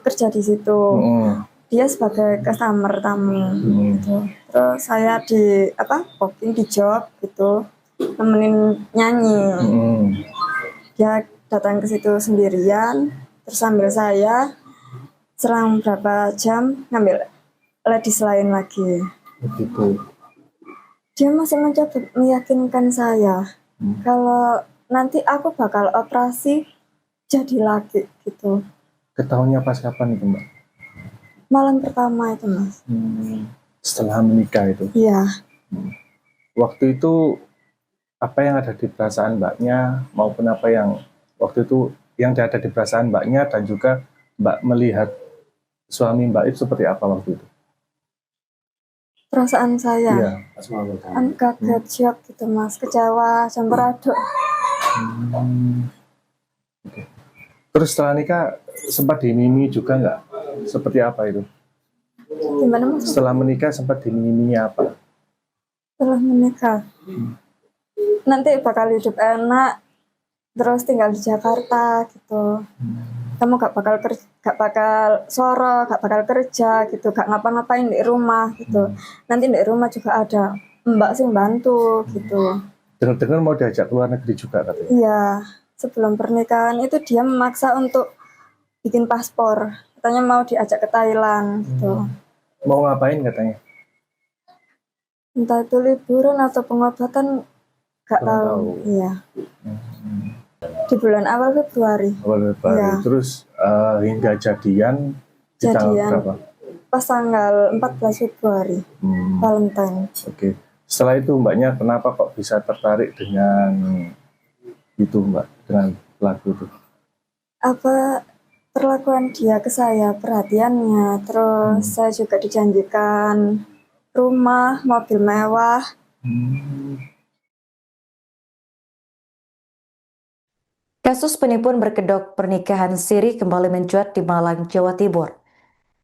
kerja di situ. Dia sebagai customer tamu gitu. Terus saya di booking di job gitu, nemenin nyanyi. Dia datang ke situ sendirian, terus sambil saya selang berapa jam ngambil ladies lain lagi. Begitu. Dia masih mencoba meyakinkan saya kalau nanti aku bakal operasi jadi laki gitu. Ketahuannya pas kapan itu, Mbak? Malam pertama itu, Mas. Setelah menikah itu? Iya. Waktu itu apa yang ada di perasaan Mbaknya maupun apa yang waktu itu yang ada di perasaan Mbaknya dan juga Mbak melihat suami Mbak itu seperti apa waktu itu? Perasaan saya? Iya. Kaget, shock gitu, Mas. Kecewa, campur aduk. Okay. Terus setelah nikah sempat dimimi juga nggak? Seperti apa itu? Gimana, Mas? Setelah menikah sempat dimiminya apa? Setelah menikah, nanti bakal hidup enak, terus tinggal di Jakarta gitu. Kamu gak bakal soro, gak bakal kerja gitu, gak ngapa-ngapain di rumah gitu. Nanti di rumah juga ada mbak sih bantu gitu. Dengar-dengar mau diajak keluar negeri juga katanya? Iya, sebelum pernikahan itu dia memaksa untuk bikin paspor. Katanya mau diajak ke Thailand gitu. Mau ngapain katanya? Entah itu liburan atau pengobatan, gak tahu. Iya. Di bulan awal Februari. Ya. Terus hingga jadian di tanggal berapa? Pas tanggal 14 Februari, Valentine. Oke. Setelah itu Mbaknya kenapa kok bisa tertarik dengan itu, Mbak, dengan pelaku itu? Apa perlakuan dia ke saya, perhatiannya, terus saya juga dijanjikan rumah, mobil mewah. Kasus penipuan berkedok pernikahan siri kembali mencuat di Malang, Jawa Timur.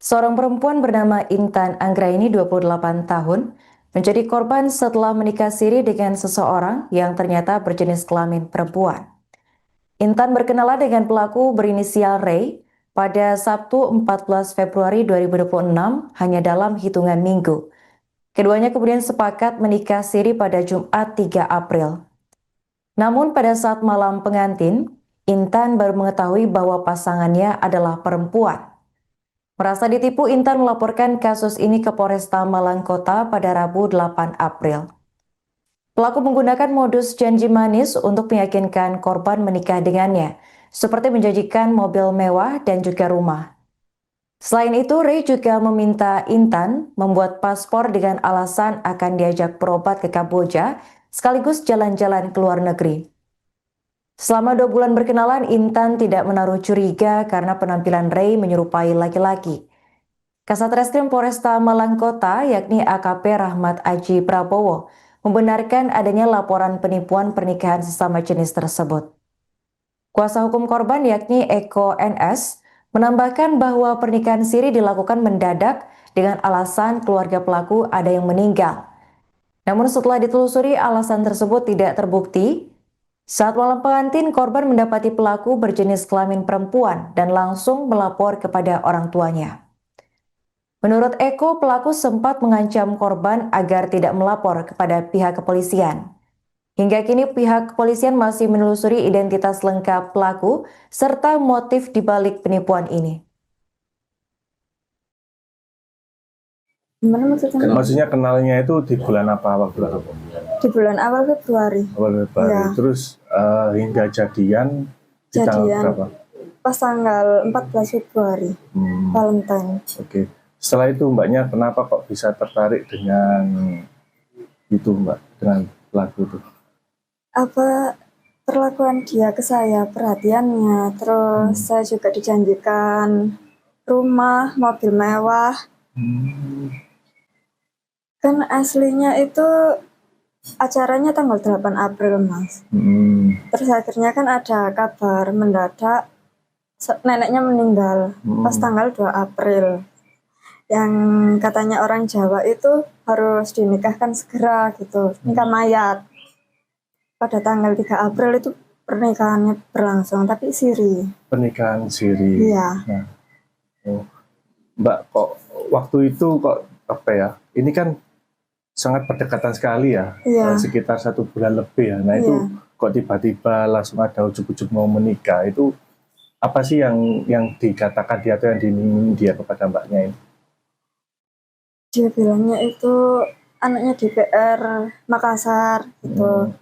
Seorang perempuan bernama Intan Anggraini 28 tahun menjadi korban setelah menikah siri dengan seseorang yang ternyata berjenis kelamin perempuan. Intan berkenalan dengan pelaku berinisial Ray pada Sabtu 14 Februari 2026 hanya dalam hitungan minggu. Keduanya kemudian sepakat menikah siri pada Jumat 3 April. Namun pada saat malam pengantin, Intan baru mengetahui bahwa pasangannya adalah perempuan. Merasa ditipu, Intan melaporkan kasus ini ke Polresta Malang Kota pada Rabu 8 April. Pelaku menggunakan modus janji manis untuk meyakinkan korban menikah dengannya, seperti menjanjikan mobil mewah dan juga rumah. Selain itu, Ray juga meminta Intan membuat paspor dengan alasan akan diajak berobat ke Kamboja, sekaligus jalan-jalan ke luar negeri. Selama 2 bulan berkenalan, Intan tidak menaruh curiga karena penampilan Ray menyerupai laki-laki. Kasat Reskrim Polresta Malang Kota, yakni AKP Rahmat Aji Prabowo, membenarkan adanya laporan penipuan pernikahan sesama jenis tersebut. Kuasa hukum korban, yakni Eko NS, menambahkan bahwa pernikahan siri dilakukan mendadak dengan alasan keluarga pelaku ada yang meninggal. Namun setelah ditelusuri, alasan tersebut tidak terbukti. Saat malam pengantin, korban mendapati pelaku berjenis kelamin perempuan dan langsung melapor kepada orang tuanya. Menurut Eko, pelaku sempat mengancam korban agar tidak melapor kepada pihak kepolisian. Hingga kini pihak kepolisian masih menelusuri identitas lengkap pelaku serta motif dibalik penipuan ini. Gimana maksudnya? Maksudnya kenalnya itu di bulan apa waktu itu? Di bulan awal Februari. Awal Februari. Ya. Terus hingga jadian di tanggal berapa? Pas tanggal 14 Februari, Valentine. Oke. Setelah itu Mbaknya kenapa kok bisa tertarik dengan itu Mbak, dengan pelaku itu? Apa perlakuan dia ke saya, perhatiannya, terus saya juga dijanjikan rumah, mobil mewah. Kan aslinya itu acaranya tanggal 8 April, Mas. Terus akhirnya kan ada kabar mendadak neneknya meninggal pas tanggal 2 April. Yang katanya orang Jawa itu harus dinikahkan segera gitu, nikah mayat. Pada tanggal 3 April itu pernikahannya berlangsung, tapi siri. Pernikahan siri. Iya. Nah, Mbak, kok waktu itu kok apa ya? Ini kan sangat berdekatan sekali ya, Iya. sekitar 1 bulan lebih ya. Nah itu kok tiba-tiba langsung ada ujuk-ujuk mau menikah, itu apa sih yang dikatakan dia atau yang diiming dia kepada Mbaknya ini? Dia bilangnya itu anaknya DPR Makassar gitu.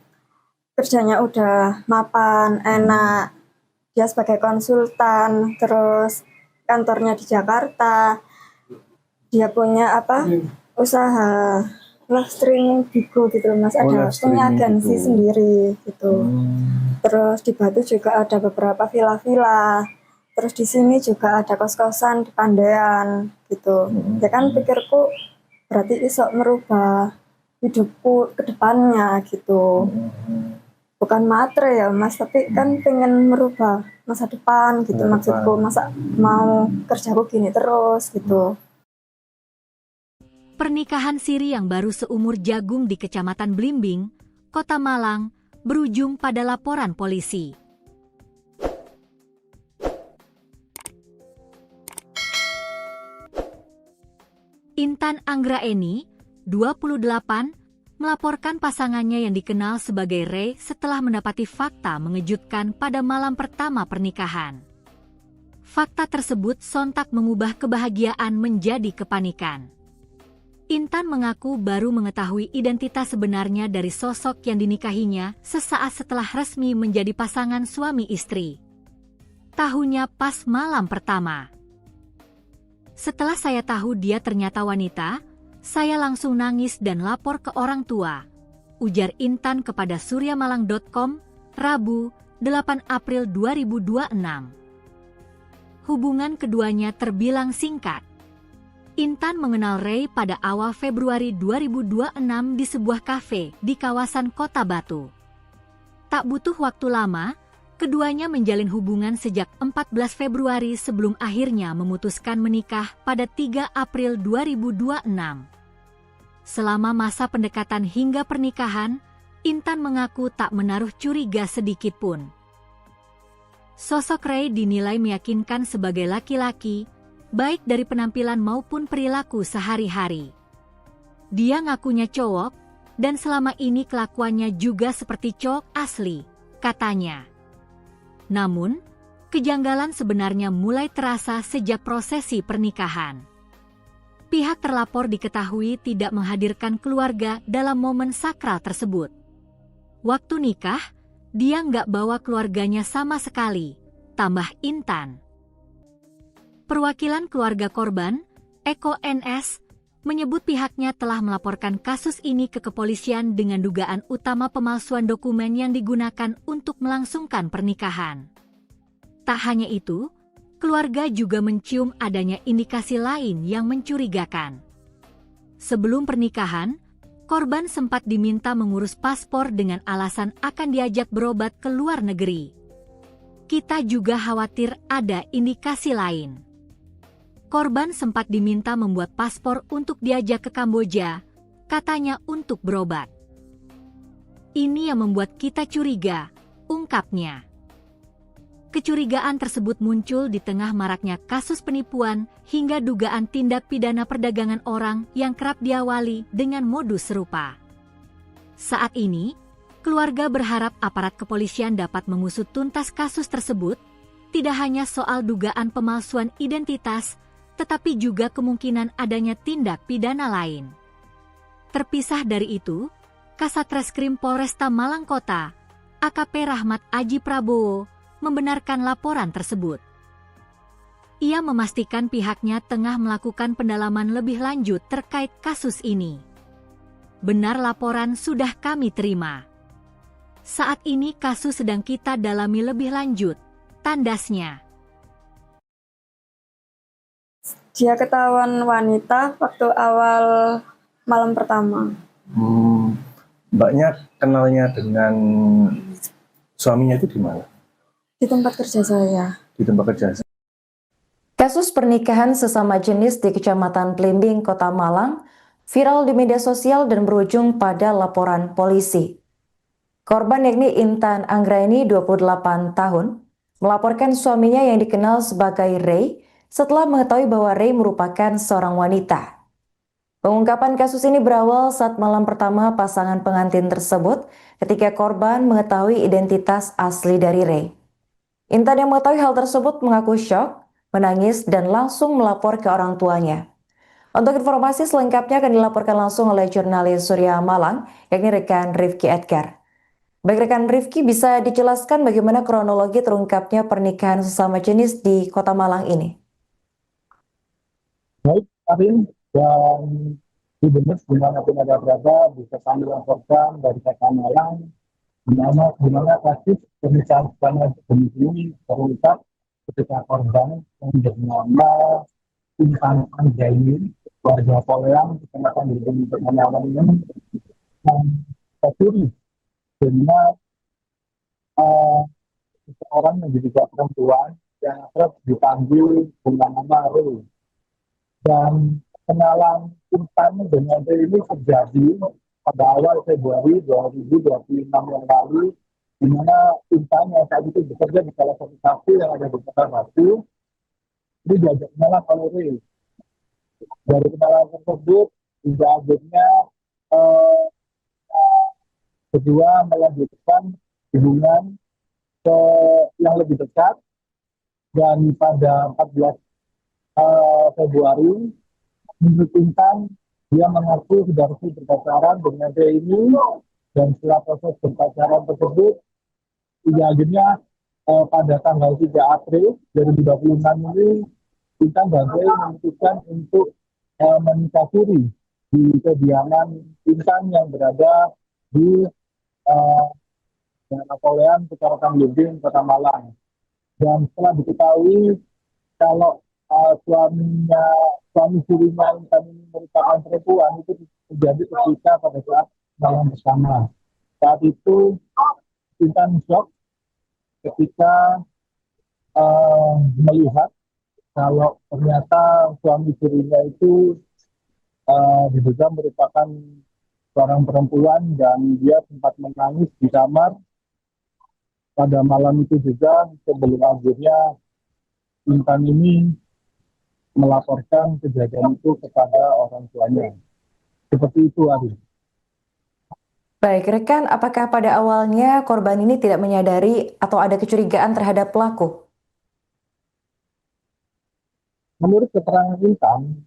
Kerjanya udah mapan, enak. Dia sebagai konsultan, terus kantornya di Jakarta. Dia punya usaha live streaming Bigo gitu Mas, ada punya agensi sendiri gitu. Terus di Batu juga ada beberapa villa-villa. Terus di sini juga ada kos-kosan di Pandean gitu. Ya kan pikirku berarti iso merubah hidupku ke depannya gitu. Bukan matre ya Mas, tapi kan pengen merubah masa depan gitu maksudku. Masa mau kerjaku gini terus gitu. Pernikahan siri yang baru seumur jagung di Kecamatan Blimbing, Kota Malang, berujung pada laporan polisi. Intan Anggraeni, 28, melaporkan pasangannya yang dikenal sebagai Ray setelah mendapati fakta mengejutkan pada malam pertama pernikahan. Fakta tersebut sontak mengubah kebahagiaan menjadi kepanikan. Intan mengaku baru mengetahui identitas sebenarnya dari sosok yang dinikahinya sesaat setelah resmi menjadi pasangan suami istri. Tahunya pas malam pertama. Setelah saya tahu dia ternyata wanita, saya langsung nangis dan lapor ke orang tua, ujar Intan kepada suryamalang.com, Rabu, 8 April 2026. Hubungan keduanya terbilang singkat. Intan mengenal Ray pada awal Februari 2026 di sebuah kafe di kawasan Kota Batu. Tak butuh waktu lama, keduanya menjalin hubungan sejak 14 Februari sebelum akhirnya memutuskan menikah pada 3 April 2026. Selama masa pendekatan hingga pernikahan, Intan mengaku tak menaruh curiga sedikit pun. Sosok Ray dinilai meyakinkan sebagai laki-laki, baik dari penampilan maupun perilaku sehari-hari. Dia ngakunya cowok, dan selama ini kelakuannya juga seperti cowok asli, katanya. Namun, kejanggalan sebenarnya mulai terasa sejak prosesi pernikahan. Pihak terlapor diketahui tidak menghadirkan keluarga dalam momen sakral tersebut. Waktu nikah, dia nggak bawa keluarganya sama sekali, tambah Intan. Perwakilan keluarga korban, Eko NS, menyebut pihaknya telah melaporkan kasus ini ke kepolisian dengan dugaan utama pemalsuan dokumen yang digunakan untuk melangsungkan pernikahan. Tak hanya itu, keluarga juga mencium adanya indikasi lain yang mencurigakan. Sebelum pernikahan, korban sempat diminta mengurus paspor dengan alasan akan diajak berobat ke luar negeri. Kita juga khawatir ada indikasi lain. Korban sempat diminta membuat paspor untuk diajak ke Kamboja, katanya untuk berobat. Ini yang membuat kita curiga, ungkapnya. Kecurigaan tersebut muncul di tengah maraknya kasus penipuan hingga dugaan tindak pidana perdagangan orang yang kerap diawali dengan modus serupa. Saat ini, Keluarga berharap aparat kepolisian dapat mengusut tuntas kasus tersebut, tidak hanya soal dugaan pemalsuan identitas, tetapi juga kemungkinan adanya tindak pidana lain. Terpisah dari itu, Kasat Reskrim Polresta Malang Kota, AKP Rahmat Aji Prabowo, membenarkan laporan tersebut. Ia memastikan pihaknya tengah melakukan pendalaman lebih lanjut terkait kasus ini. Benar laporan sudah kami terima. Saat ini kasus sedang kita dalami lebih lanjut, tandasnya. Dia ketahuan wanita waktu awal malam pertama. Mbaknya kenalnya dengan suaminya itu di mana? Di tempat kerja saya. Di tempat kerja. Kasus pernikahan sesama jenis di Kecamatan Blimbing, Kota Malang, viral di media sosial dan berujung pada laporan polisi. Korban yakni Intan Anggraini, 28 tahun, melaporkan suaminya yang dikenal sebagai Ray setelah mengetahui bahwa Ray merupakan seorang wanita. Pengungkapan kasus ini berawal saat malam pertama pasangan pengantin tersebut ketika korban mengetahui identitas asli dari Ray. Intan yang mengetahui hal tersebut mengaku syok, menangis, dan langsung melapor ke orang tuanya. Untuk informasi selengkapnya akan dilaporkan langsung oleh jurnalis Surya Malang, yakni rekan Rifki Edgar. Baik rekan Rifki, bisa dijelaskan bagaimana kronologi terungkapnya pernikahan sesama jenis di Kota Malang ini? Baik, Karin, dan benar dimanapun ada berada, bisa kami laporkan dari Kota Malang, dimana kasus pernikahan sesama jenis ini terungkap ketika korban yang bernama Intan Anggraini, warga Poleang, Kecamatan Blimbing, Kota Malang ini, tercuri dengan seseorang yang juga perempuan yang akrab dipanggil dengan nama Ray. Dan kenalan Intan dengan Ray ini terjadi pada awal Februari 2026 yang lalu, di mana Intan yang saat itu bekerja di salah satu kafe yang ada di Kota Batu, ini diajak kenalan oleh Ray. Dari kenalan tersebut, hingga akhirnya kedua melanjutkan hubungan ke yang lebih dekat, dan pada 14 Februari menurut Intan dia mengaku sudah resmi berpacaran dengan Ray ini, dan setelah proses berpacaran tersebut akhirnya pada tanggal 3 April 2026 ini Intan dan Ray memutuskan untuk menikah siri di kediaman Intan yang berada di Poleang, Kecamatan Blimbing, Kota Malang. Dan setelah diketahui kalau suami sirinya Intan ini merupakan perempuan, itu terjadi ketika pada saat malam bersama. Saat itu Intan shock ketika melihat kalau ternyata suami sirinya itu diduga merupakan seorang perempuan, dan dia sempat menangis di kamar pada malam itu juga, sebelum akhirnya Intan ini melaporkan kejadian itu kepada orang tuanya. Seperti itu, Ari. Baik, rekan, apakah pada awalnya korban ini tidak menyadari atau ada kecurigaan terhadap pelaku? Menurut keterangan Intan,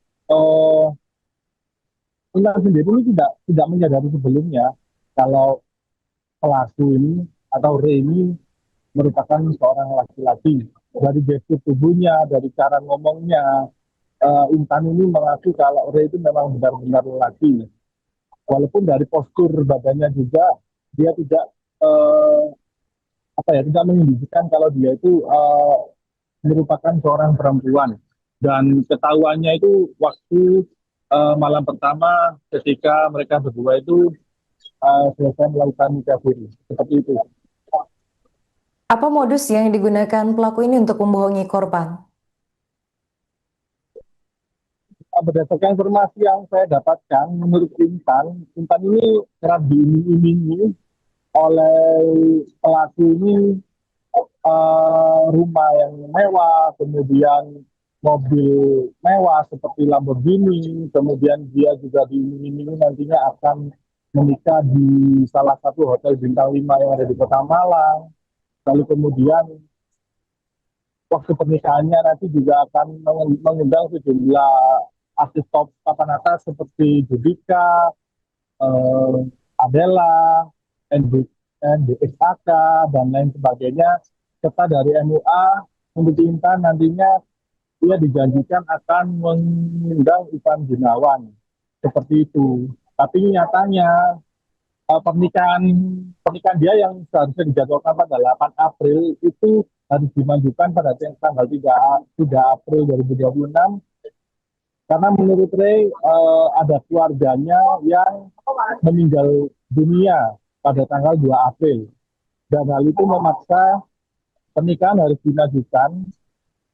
Intan sendiri ini tidak menyadari sebelumnya kalau pelaku ini atau Ray ini merupakan seorang laki-laki. Dari gestur tubuhnya, dari cara ngomongnya, Intan ini mengaku kalau Ray itu memang benar-benar laki. Walaupun dari postur badannya juga dia tidak tidak menunjukkan kalau dia itu merupakan seorang perempuan. Dan ketahuannya itu waktu malam pertama ketika mereka berdua itu selesai melakukan nikah siri. Seperti itu. Apa modus yang digunakan pelaku ini untuk membohongi korban? Berdasarkan informasi yang saya dapatkan, menurut Intan ini kerap diiming-imingi oleh pelaku ini rumah yang mewah, kemudian mobil mewah seperti Lamborghini, kemudian dia juga diiming-imingi nantinya akan menikah di salah satu hotel bintang 5 yang ada di Kota Malang. Lalu kemudian waktu pernikahannya nanti juga akan mengundang sejumlah artis top papan atas seperti Judika, Adela, NBSAK, dan lain sebagainya. Serta dari MUA untuk Intan nantinya dia dijanjikan akan mengundang Ivan Gunawan. Seperti itu. Tapi nyatanya pernikahan dia yang seharusnya dijadwalkan pada 8 April itu harus dimajukan pada tanggal 3 April 2026 karena menurut Ray ada keluarganya yang meninggal dunia pada tanggal 2 April dan hal itu memaksa pernikahan harus dimajukan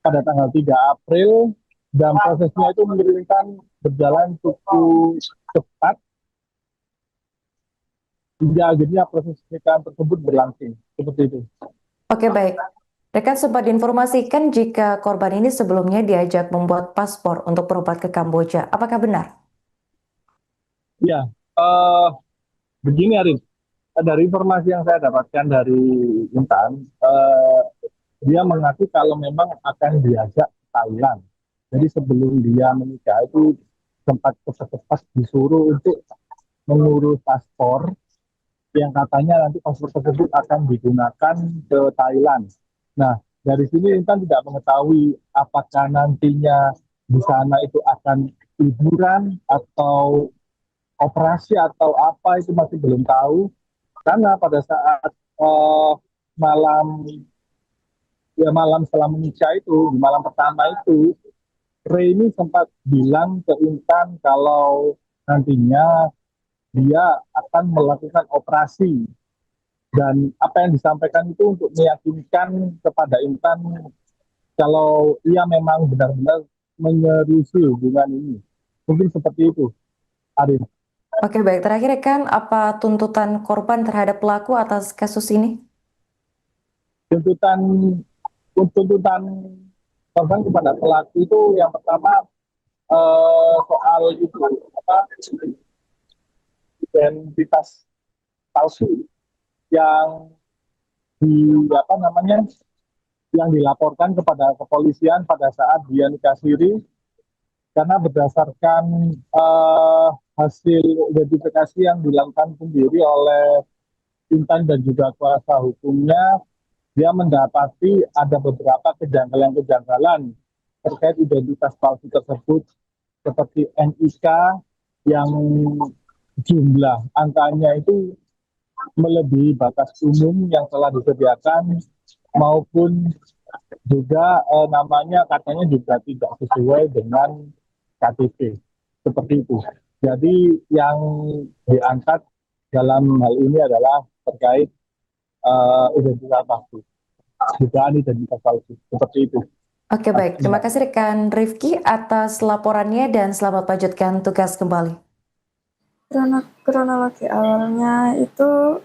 pada tanggal 3 April dan prosesnya itu menurunkan berjalan cukup cepat hingga akhirnya proses pernikahan tersebut berlangsung seperti itu. Oke, baik. Rekan sempat diinformasikan jika korban ini sebelumnya diajak membuat paspor untuk berobat ke Kamboja. Apakah benar? Ya, begini Arif. Dari informasi yang saya dapatkan dari Intan, dia mengaku kalau memang akan diajak ke Thailand. Jadi sebelum dia menikah itu sempat cepat-cepat disuruh untuk mengurus paspor yang katanya nanti paspor tersebut akan digunakan ke Thailand. Nah, dari sini Intan tidak mengetahui apakah nantinya di sana itu akan liburan atau operasi atau apa itu masih belum tahu. Karena pada saat malam setelah menikah itu, di malam pertama itu, Ray ini sempat bilang ke Intan kalau nantinya dia akan melakukan operasi dan apa yang disampaikan itu untuk meyakinkan kepada Intan kalau ia memang benar-benar menyerisi hubungan ini. Mungkin seperti itu, Arif. Oke, baik. Terakhir, rekan, apa tuntutan korban terhadap pelaku atas kasus ini? Tuntutan korban kepada pelaku itu yang pertama soal itu identitas palsu yang yang dilaporkan kepada kepolisian pada saat dia nikah siri karena berdasarkan hasil identifikasi yang dilakukan sendiri oleh Intan dan juga kuasa hukumnya, dia mendapati ada beberapa kejanggalan-kejanggalan terkait identitas palsu tersebut seperti NIK yang jumlah angkanya itu melebihi batas umum yang telah disediakan maupun juga namanya katanya juga tidak sesuai dengan KTP seperti itu. Jadi yang diangkat dalam hal ini adalah terkait identitas palsu, dugaan identitas palsu seperti itu. Oke, baik. Terima kasih rekan Rifki atas laporannya dan selamat lanjutkan tugas kembali. Kronologi awalnya itu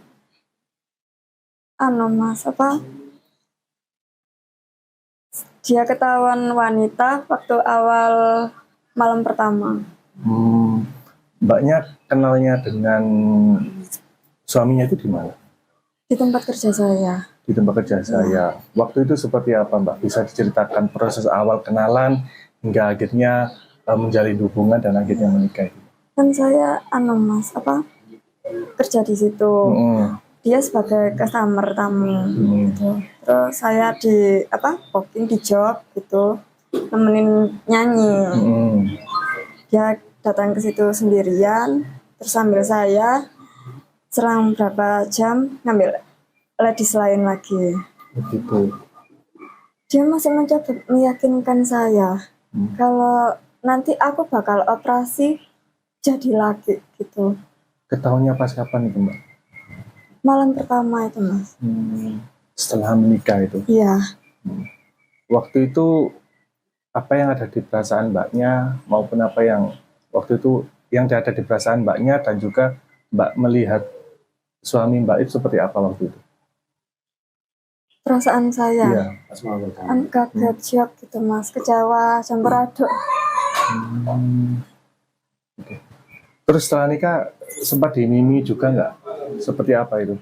dia ketahuan wanita waktu awal malam pertama. Mbaknya kenalnya dengan suaminya itu di mana? Di tempat kerja saya. Di tempat kerja saya. Waktu itu seperti apa, Mbak? Bisa diceritakan proses awal kenalan hingga akhirnya menjalin hubungan dan akhirnya menikah? Kan saya kerja di situ. Dia sebagai customer tamu gitu. Terus saya di booking di job gitu, nemenin nyanyi. Dia datang ke situ sendirian, terus sambil saya selang berapa jam ngambil ladies lain lagi. Begitu. Dia masih mencoba meyakinkan saya kalau nanti aku bakal operasi jadi laki gitu. Ketahuannya pas kapan itu, Mbak? Malam pertama itu, Mas. Setelah menikah itu? Iya. Waktu itu apa yang ada di perasaan Mbaknya maupun apa yang waktu itu yang ada di perasaan Mbaknya dan juga Mbak melihat suami Mbak itu seperti apa waktu itu? Perasaan saya? Iya. Kaget, shock gitu, Mas. Kecewa, campur aduk. Okay. Terus setelah nikah sempat dimimi juga nggak? Seperti apa itu?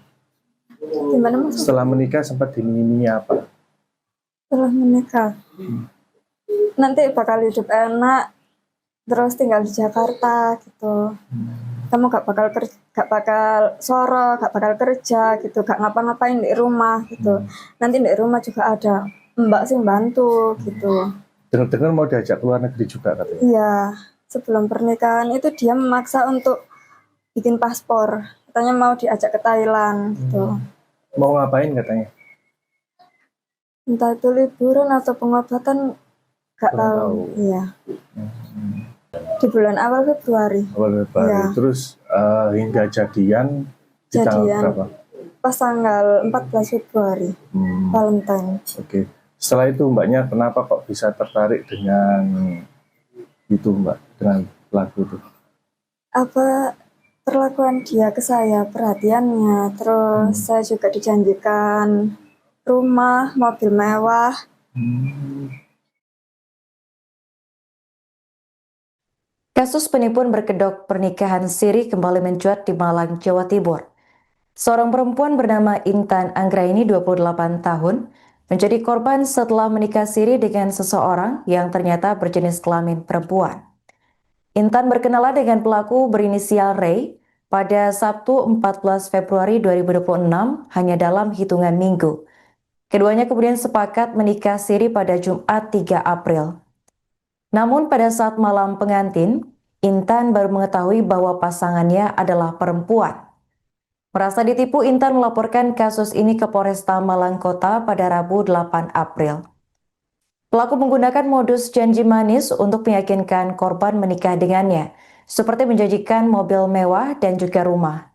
Gimana mas? Setelah menikah sempat dimimi apa? Setelah menikah, nanti bakal hidup enak, terus tinggal di Jakarta gitu. Kamu gak bakal soro, gak bakal kerja gitu, gak ngapa-ngapain di rumah gitu. Nanti di rumah juga ada mbak sih bantu gitu. Dengar-dengar mau diajak ke luar negeri juga katanya. Iya, sebelum pernikahan itu dia memaksa untuk bikin paspor. Katanya mau diajak ke Thailand gitu. Mau ngapain katanya? Entah itu liburan atau pengobatan, gak Kurang tahu. tahu. Iya. Di bulan awal Februari. Awal Februari. Iya. Terus hingga jadian di tanggal Jadian berapa? pas tanggal 14 Februari, Valentine. Oke. Setelah itu mbaknya kenapa kok bisa tertarik dengan itu mbak, dengan pelaku itu? Apa perlakuan dia ke saya, perhatiannya, terus saya juga dijanjikan rumah, mobil mewah. Kasus penipuan berkedok pernikahan siri kembali mencuat di Malang, Jawa Timur. Seorang perempuan bernama Intan Anggraini, 28 tahun, menjadi korban setelah menikah siri dengan seseorang yang ternyata berjenis kelamin perempuan. Intan berkenalan dengan pelaku berinisial Ray pada Sabtu 14 Februari 2026 hanya dalam hitungan minggu. Keduanya kemudian sepakat menikah siri pada Jumat 3 April. Namun pada saat malam pengantin, Intan baru mengetahui bahwa pasangannya adalah perempuan. Merasa ditipu, Intan melaporkan kasus ini ke Polresta Malang Kota pada Rabu 8 April. Pelaku menggunakan modus janji manis untuk meyakinkan korban menikah dengannya, seperti menjanjikan mobil mewah dan juga rumah.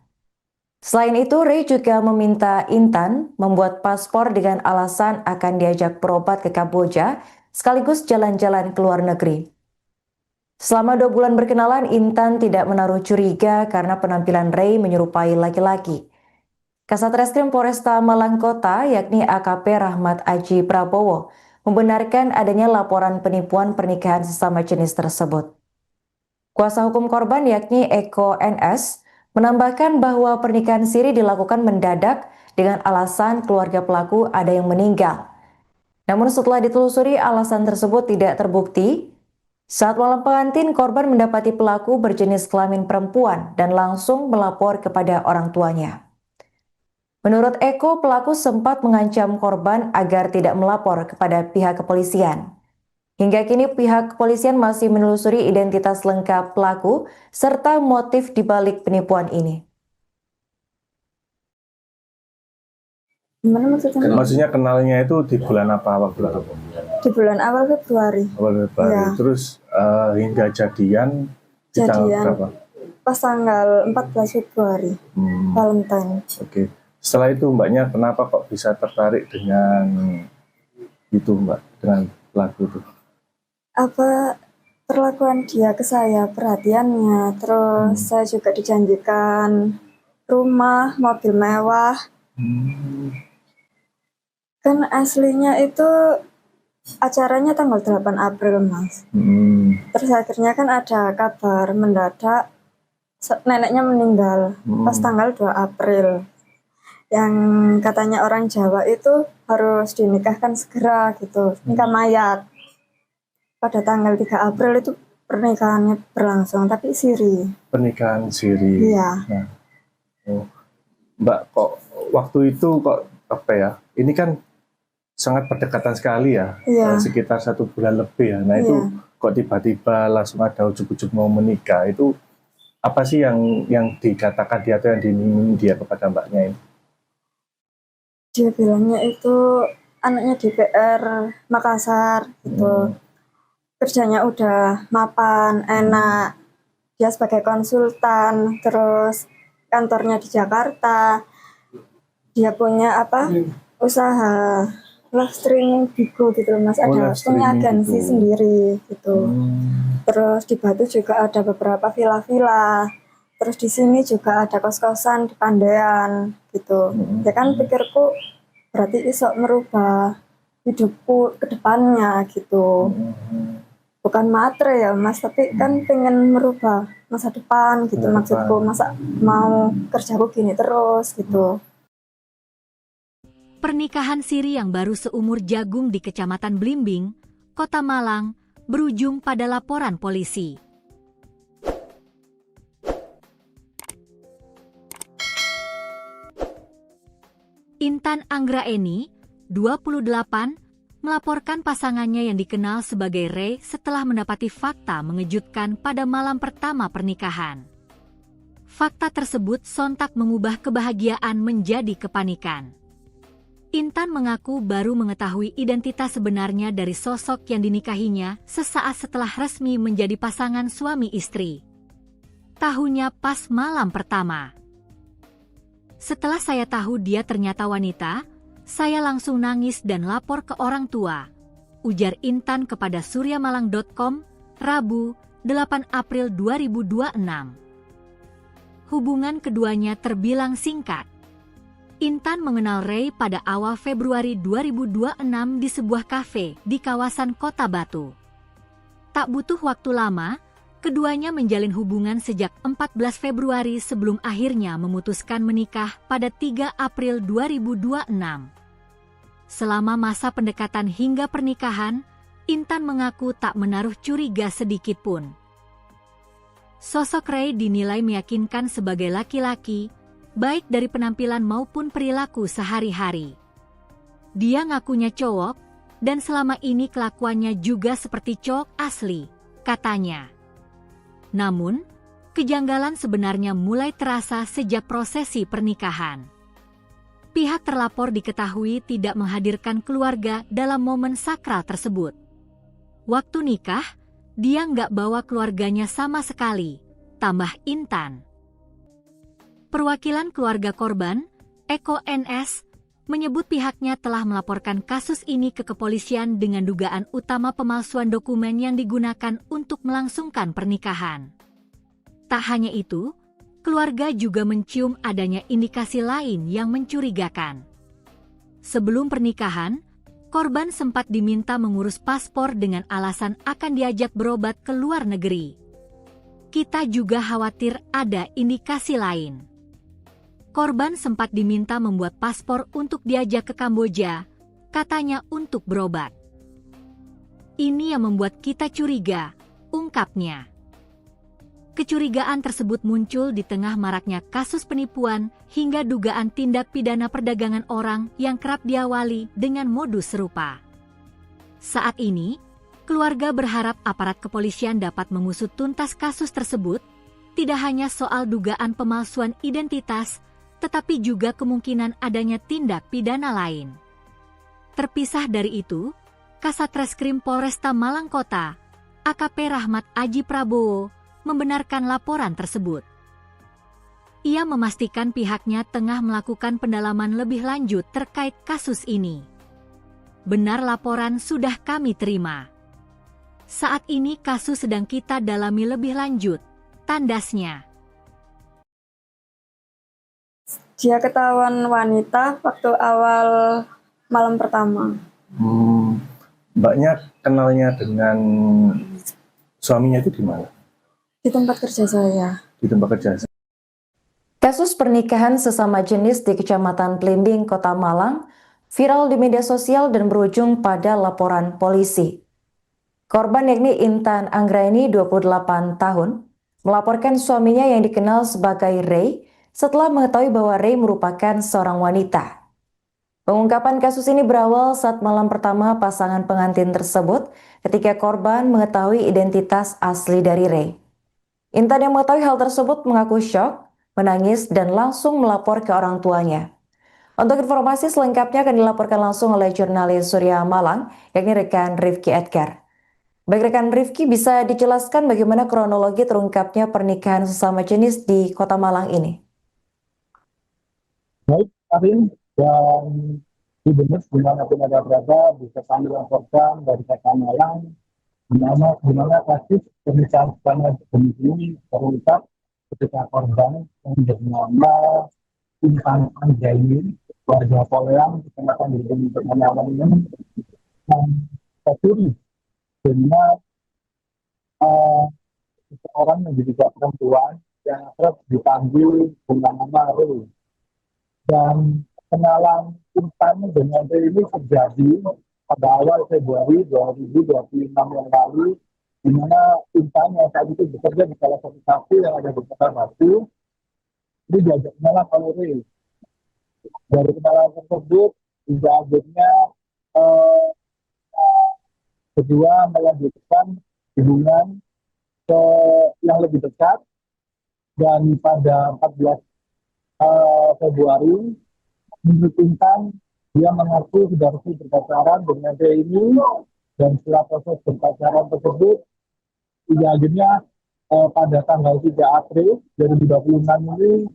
Selain itu, Ray juga meminta Intan membuat paspor dengan alasan akan diajak berobat ke Kamboja, sekaligus jalan-jalan ke luar negeri. Selama 2 bulan berkenalan, Intan tidak menaruh curiga karena penampilan Ray menyerupai laki-laki. Kasat Reskrim Polresta Malang Kota, yakni AKP Rahmat Aji Prabowo, membenarkan adanya laporan penipuan pernikahan sesama jenis tersebut. Kuasa hukum korban, yakni Eko NS, menambahkan bahwa pernikahan siri dilakukan mendadak dengan alasan keluarga pelaku ada yang meninggal. Namun setelah ditelusuri, alasan tersebut tidak terbukti. Saat malam pengantin, korban mendapati pelaku berjenis kelamin perempuan dan langsung melapor kepada orang tuanya. Menurut Eko, pelaku sempat mengancam korban agar tidak melapor kepada pihak kepolisian. Hingga kini pihak kepolisian masih menelusuri identitas lengkap pelaku serta motif dibalik penipuan ini. Gimana maksudnya? Maksudnya kenalnya itu di bulan apa, waktu itu? Di bulan awal Februari. Awal Februari. Iya. Terus hingga jadian di tanggal berapa? Pas tanggal 14 Februari, Valentine. Oke. Setelah itu mbaknya kenapa kok bisa tertarik dengan itu mbak, dengan pelaku itu? Apa perlakuan dia ke saya, perhatiannya, terus saya juga dijanjikan rumah, mobil mewah. Kan aslinya itu acaranya tanggal 8 April, Mas. Terus akhirnya kan ada kabar mendadak neneknya meninggal pas tanggal 2 April. Yang katanya orang Jawa itu harus dinikahkan segera gitu, nikah mayat. Pada tanggal 3 April itu pernikahannya berlangsung, tapi siri. Pernikahan siri. Iya. Nah, Mbak, kok waktu itu kok apa ya? Ini kan sangat berdekatan sekali ya, Iya. sekitar 1 bulan lebih ya. Nah itu kok tiba-tiba langsung ada ujuk-ujuk mau menikah, itu apa sih yang dikatakan dia atau yang dimiming dia kepada mbaknya ini? Dia bilangnya itu anaknya DPR Makassar gitu. Kerjanya udah mapan, enak. Dia sebagai konsultan, terus kantornya di Jakarta. Dia punya usaha live streaming Bigo gitu loh, Mas. Ada punya agensi sendiri gitu. Terus di Batu juga ada beberapa villa-villa. Terus di sini juga ada kos-kosan di Pandean gitu. Ya kan pikirku berarti iso merubah hidupku ke depannya gitu. bukan matre ya Mas, tapi kan pengen merubah masa depan gitu maksudku. Masa mau kerjaku gini terus gitu. Pernikahan siri yang baru seumur jagung di Kecamatan Blimbing, Kota Malang, berujung pada laporan polisi. Intan Anggraeni, 28, melaporkan pasangannya yang dikenal sebagai Ray setelah mendapati fakta mengejutkan pada malam pertama pernikahan. Fakta tersebut sontak mengubah kebahagiaan menjadi kepanikan. Intan mengaku baru mengetahui identitas sebenarnya dari sosok yang dinikahinya sesaat setelah resmi menjadi pasangan suami istri. Tahunya pas malam pertama. Setelah saya tahu dia ternyata wanita, saya langsung nangis dan lapor ke orang tua, ujar Intan kepada suryamalang.com, Rabu, 8 April 2026. Hubungan keduanya terbilang singkat. Intan mengenal Ray pada awal Februari 2026 di sebuah kafe di kawasan Kota Batu. Tak butuh waktu lama, keduanya menjalin hubungan sejak 14 Februari sebelum akhirnya memutuskan menikah pada 3 April 2026. Selama masa pendekatan hingga pernikahan, Intan mengaku tak menaruh curiga sedikit pun. Sosok Ray dinilai meyakinkan sebagai laki-laki, baik dari penampilan maupun perilaku sehari-hari. Dia ngakunya cowok, dan selama ini kelakuannya juga seperti cowok asli, katanya. Namun, kejanggalan sebenarnya mulai terasa sejak prosesi pernikahan. Pihak terlapor diketahui tidak menghadirkan keluarga dalam momen sakral tersebut. Waktu nikah, dia nggak bawa keluarganya sama sekali, tambah Intan. Perwakilan keluarga korban, Eko NS, menyebut pihaknya telah melaporkan kasus ini ke kepolisian dengan dugaan utama pemalsuan dokumen yang digunakan untuk melangsungkan pernikahan. Tak hanya itu, keluarga juga mencium adanya indikasi lain yang mencurigakan. Sebelum pernikahan, korban sempat diminta mengurus paspor dengan alasan akan diajak berobat ke luar negeri. Kita juga khawatir ada indikasi lain. Korban sempat diminta membuat paspor untuk diajak ke Kamboja, katanya untuk berobat. Ini yang membuat kita curiga, ungkapnya. Kecurigaan tersebut muncul di tengah maraknya kasus penipuan hingga dugaan tindak pidana perdagangan orang yang kerap diawali dengan modus serupa. Saat ini, keluarga berharap aparat kepolisian dapat mengusut tuntas kasus tersebut, tidak hanya soal dugaan pemalsuan identitas, tetapi juga kemungkinan adanya tindak pidana lain. Terpisah dari itu, Kasat Reskrim Polresta Malang Kota, AKP Rahmat Aji Prabowo, membenarkan laporan tersebut. Ia memastikan pihaknya tengah melakukan pendalaman lebih lanjut terkait kasus ini. Benar laporan sudah kami terima. Saat ini kasus sedang kita dalami lebih lanjut, tandasnya. Dia ketahuan wanita waktu awal malam pertama. Mbaknya kenalnya dengan suaminya itu di mana? Di tempat kerja saya. Di tempat kerja. Kasus pernikahan sesama jenis di Kecamatan Blimbing, Kota Malang, viral di media sosial dan berujung pada laporan polisi. Korban yakni Intan Anggraeni, 28 tahun, melaporkan suaminya yang dikenal sebagai Ray setelah mengetahui bahwa Ray merupakan seorang wanita. Pengungkapan kasus ini berawal saat malam pertama pasangan pengantin tersebut ketika korban mengetahui identitas asli dari Ray. Intan yang mengetahui hal tersebut mengaku syok, menangis, dan langsung melapor ke orang tuanya. Untuk informasi selengkapnya akan dilaporkan langsung oleh jurnalis Surya Malang, yakni rekan Rifki Edgar. Baik rekan Rifki, bisa dijelaskan bagaimana kronologi terungkapnya pernikahan sesama jenis di Kota Malang ini? Baik, Karin, dan di benar dimanapun ada berada, bisa kami laporkan dari Kota Malang, di mana kasus pernikahan sesama jenis ini terungkap ketika korban yang bernama Intan Anggraeni, warga Poleang, Kecamatan Blimbing, Kota Malang ini, yang tercuri dengan eh, seseorang yang diduga perempuan yang akrab dipanggil dengan nama Ru. Dan kenalan Intan dengan Ru ini terjadi pada awal Februari 2026 yang lalu, di mana Intan yang saat itu bekerja di salah satu kafe yang ada di Kota Batu, ini diajak kenalan oleh Ru. Dari kenalan tersebut, hingga akhirnya eh, kedua melanjutkan hubungan ke yang lebih dekat, dan pada 14 Februari menurut Intan dia mengaku sudah resmi berpacaran dengan dia ini, dan setelah proses berpacaran tersebut hingga akhirnya pada tanggal 3 April 2026 ini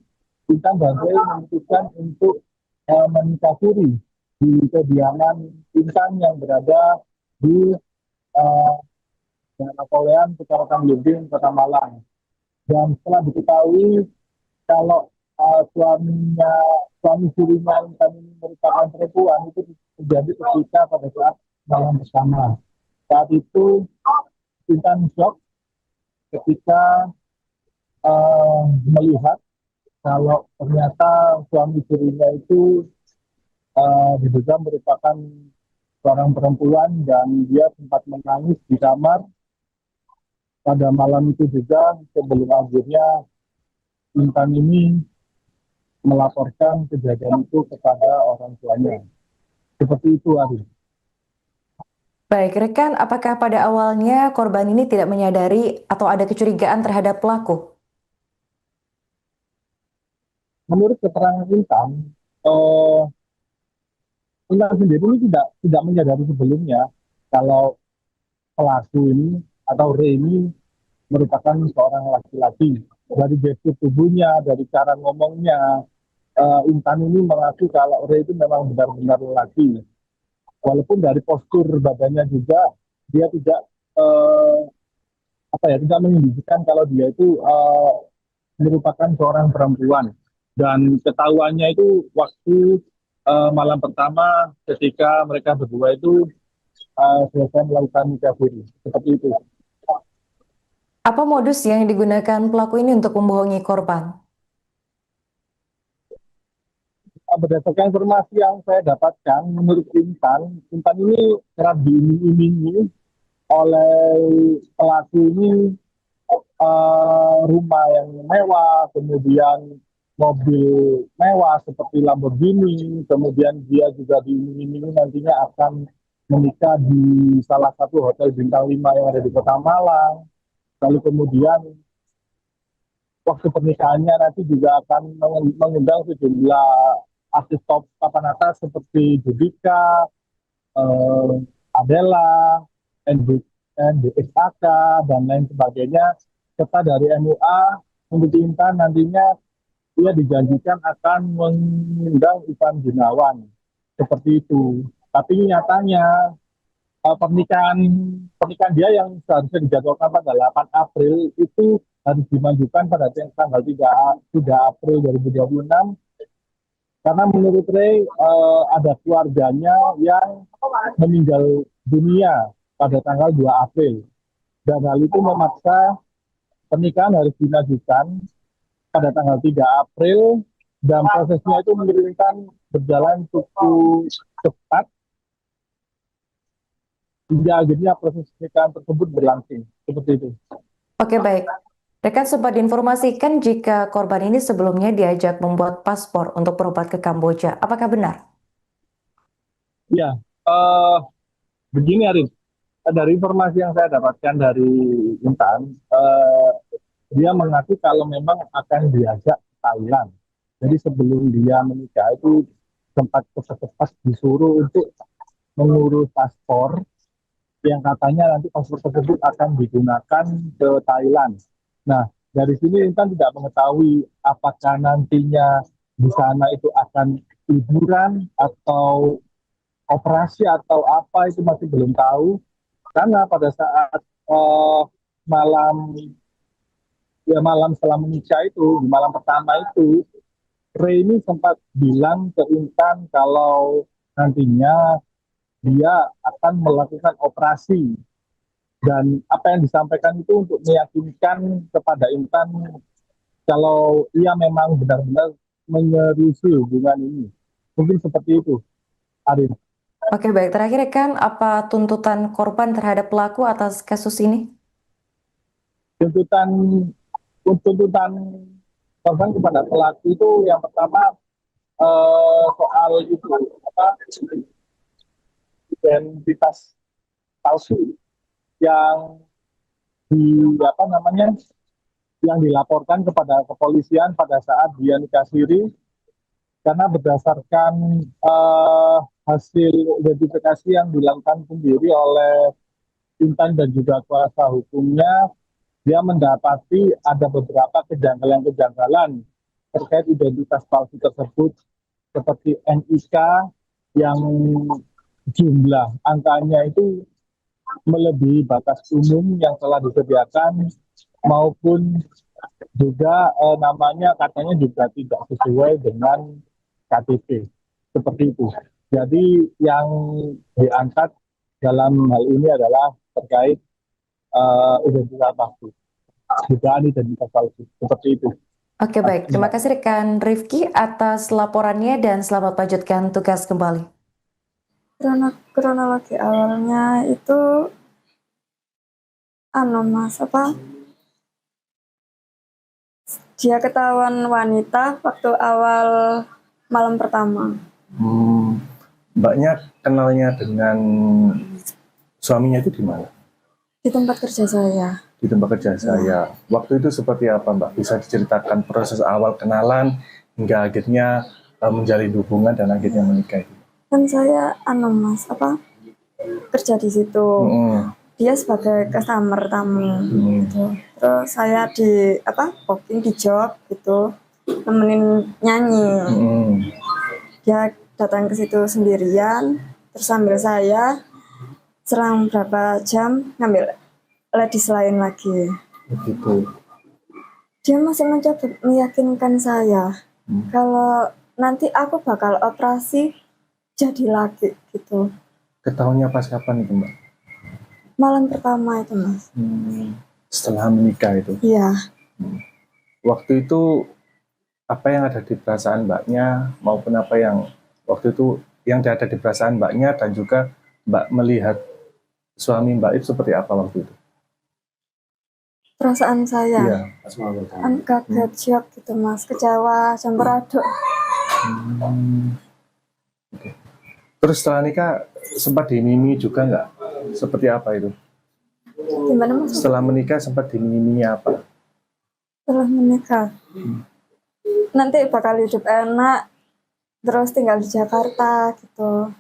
Intan dan Ray memutuskan untuk menikah siri di kediaman Intan yang berada di Napoleon, Kecamatan Blimbing, Kota Malang. Dan setelah diketahui kalau suami sirinya Intan ini merupakan perempuan, itu terjadi ketika pada saat malam bersama. Saat itu Intan shock ketika melihat kalau ternyata suami sirinya itu diduga merupakan seorang perempuan, dan dia sempat menangis di kamar pada malam itu juga, sebelum akhirnya Intan ini melaporkan kejadian itu kepada orang tuanya. Seperti itu, Ari. Baik, rekan, apakah pada awalnya korban ini tidak menyadari atau ada kecurigaan terhadap pelaku? Menurut keterangan Intan, Intan sendiri ini tidak menyadari sebelumnya kalau pelaku ini atau Ray ini merupakan seorang laki-laki. Dari gestur tubuhnya, dari cara ngomongnya, Intan ini mengaku kalau Ray itu memang benar-benar lelaki. Walaupun dari postur badannya juga dia tidak tidak menunjukkan kalau dia itu merupakan seorang perempuan. Dan ketahuannya itu waktu malam pertama ketika mereka berdua itu selesai melakukan nikah siri. Seperti itu. Apa modus yang digunakan pelaku ini untuk membohongi korban? Berdasarkan informasi yang saya dapatkan, menurut Intan ini kerap diiming-imingi oleh pelaku ini rumah yang mewah, kemudian mobil mewah seperti Lamborghini, kemudian dia juga diiming-imingi nantinya akan menikah di salah satu hotel bintang 5 yang ada di Kota Malang. Lalu kemudian waktu pernikahannya nanti juga akan mengundang sejumlah artis top papan atas seperti Judika, Adela, NDXAK, dan lain sebagainya. Serta dari MUA, untuk Intan nantinya dia dijanjikan akan mengundang Ivan Gunawan. Seperti itu. Tapi nyatanya pernikahan dia yang seharusnya dijadwalkan pada 8 April itu harus dimajukan pada tanggal 3 April 2026, karena menurut Ray ada keluarganya yang meninggal dunia pada tanggal 2 April, dan hal itu memaksa pernikahan harus dimajukan pada tanggal 3 April, dan prosesnya itu menurunkan berjalan cukup cepat hingga akhirnya proses pernikahan tersebut berlangsung. Seperti itu. Oke, baik. Rekan sempat diinformasikan jika korban ini sebelumnya diajak membuat paspor untuk berobat ke Kamboja. Apakah benar? Ya, begini Arif. Dari informasi yang saya dapatkan dari Intan, dia mengaku kalau memang akan diajak ke Thailand. Jadi sebelum dia menikah itu sempat cepat disuruh untuk mengurus paspor, yang katanya nanti paspor tersebut akan digunakan ke Thailand. Nah, dari sini Intan tidak mengetahui apakah nantinya di sana itu akan liburan atau operasi atau apa, itu masih belum tahu. Karena pada saat malam setelah menikah itu, di malam pertama itu, Ray ini sempat bilang ke Intan kalau nantinya dia akan melakukan operasi Dan apa yang disampaikan itu untuk meyakinkan kepada Intan kalau ia memang benar-benar menyeriusi hubungan ini. Mungkin seperti itu, Arin. Oke, baik. Terakhir rekan, apa tuntutan korban terhadap pelaku atas kasus ini? Tuntutan tuntutan korban kepada pelaku itu yang pertama soal itu apa identitas palsu yang apa namanya yang dilaporkan kepada kepolisian pada saat dia nikah siri, karena berdasarkan hasil identifikasi yang dilakukan sendiri oleh Intan dan juga kuasa hukumnya, dia mendapati ada beberapa kejanggalan-kejanggalan terkait identitas palsu tersebut, seperti NIK yang jumlah angkanya itu melebihi batas umum yang telah disediakan, maupun juga namanya katanya juga tidak sesuai dengan KTP, seperti itu. Jadi yang diangkat dalam hal ini adalah terkait identitas palsu, dugaan identitas palsu, seperti itu. Oke, baik. Terima kasih rekan Rifki atas laporannya dan selamat lanjutkan tugas kembali. Kronologi awalnya itu Mas, dia ketahuan wanita waktu awal malam pertama. Mbaknya kenalnya dengan suaminya itu di mana? Di tempat kerja saya. Di tempat kerja saya. Waktu itu seperti apa, Mbak? Bisa diceritakan proses awal kenalan hingga akhirnya menjalin hubungan dan akhirnya menikah itu? Kan saya Mas, kerja di situ. Dia sebagai customer tamu gitu. Terus saya di booking di job gitu, nemenin nyanyi. Dia datang ke situ sendirian, terus sambil saya selang berapa jam ngambil ladies lain lagi. Begitu. Dia masih mencoba meyakinkan saya kalau nanti aku bakal operasi jadi laki gitu. Ketahuannya pas kapan itu, Mbak? Malam pertama itu, Mas. Setelah menikah itu? Iya. Waktu itu apa yang ada di perasaan Mbaknya maupun apa yang waktu itu yang ada di perasaan Mbaknya dan juga Mbak melihat suami Mbak itu seperti apa waktu itu? Perasaan saya? Iya. Kaget, shock gitu, Mas. Kecewa, campur aduk. Okay. Terus setelah nikah sempat dimimi juga nggak? Seperti apa itu? Gimana, Mas? Setelah menikah sempat dimimi apa? Setelah menikah, nanti bakal hidup enak, terus tinggal di Jakarta gitu.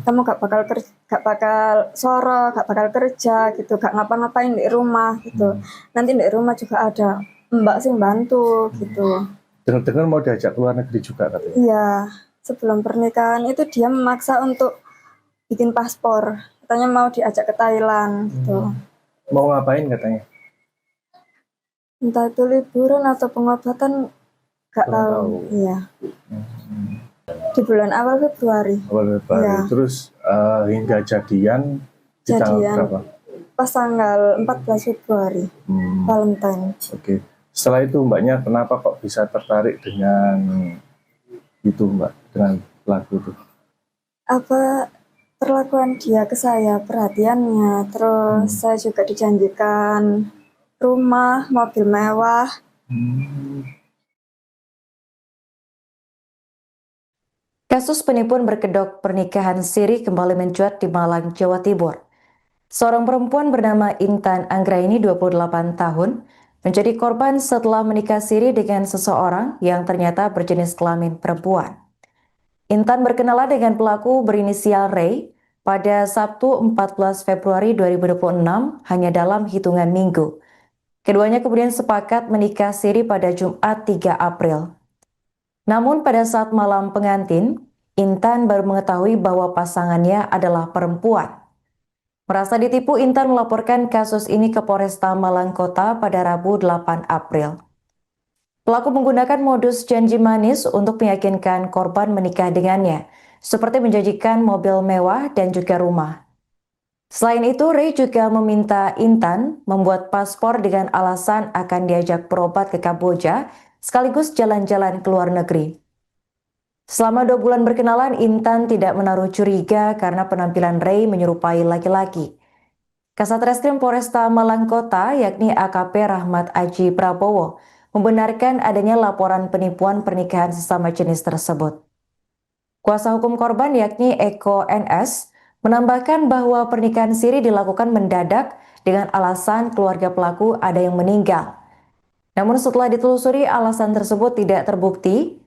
Kamu gak bakal soro, gak bakal kerja gitu, gak ngapa-ngapain di rumah gitu. Nanti di rumah juga ada mbak sih bantu gitu. Dengar-dengar mau diajak keluar negeri juga katanya? Iya, sebelum pernikahan itu dia memaksa untuk bikin paspor. Katanya mau diajak ke Thailand gitu. Mau ngapain katanya? Entah itu liburan atau pengobatan, gak tahu. Iya. Di bulan awal Februari. Ya. Terus hingga jadian di tanggal berapa? Pas tanggal 14 Februari, Valentine. Oke. Setelah itu Mbaknya kenapa kok bisa tertarik dengan itu, Mbak, dengan pelaku itu? Perlakuan dia ke saya, perhatiannya, terus saya juga dijanjikan rumah, mobil mewah. Kasus penipuan berkedok pernikahan siri kembali mencuat di Malang, Jawa Timur. Seorang perempuan bernama Intan Anggraini, 28 tahun, menjadi korban setelah menikah siri dengan seseorang yang ternyata berjenis kelamin perempuan. Intan berkenalan dengan pelaku berinisial Ray pada Sabtu 14 Februari 2026 hanya dalam hitungan minggu. Keduanya kemudian sepakat menikah siri pada Jumat 3 April. Namun pada saat malam pengantin, Intan baru mengetahui bahwa pasangannya adalah perempuan. Merasa ditipu, Intan melaporkan kasus ini ke Polresta Malang Kota pada Rabu 8 April. Pelaku menggunakan modus janji manis untuk meyakinkan korban menikah dengannya, seperti menjanjikan mobil mewah dan juga rumah. Selain itu, Ray juga meminta Intan membuat paspor dengan alasan akan diajak berobat ke Kamboja sekaligus jalan-jalan ke luar negeri. Selama 2 bulan berkenalan, Intan tidak menaruh curiga karena penampilan Ray menyerupai laki-laki. Kasat Reskrim Polresta Malang Kota, yakni AKP Rahmat Aji Prabowo, membenarkan adanya laporan penipuan pernikahan sesama jenis tersebut. Kuasa hukum korban, yakni Eko NS, menambahkan bahwa pernikahan siri dilakukan mendadak dengan alasan keluarga pelaku ada yang meninggal. Namun setelah ditelusuri, alasan tersebut tidak terbukti.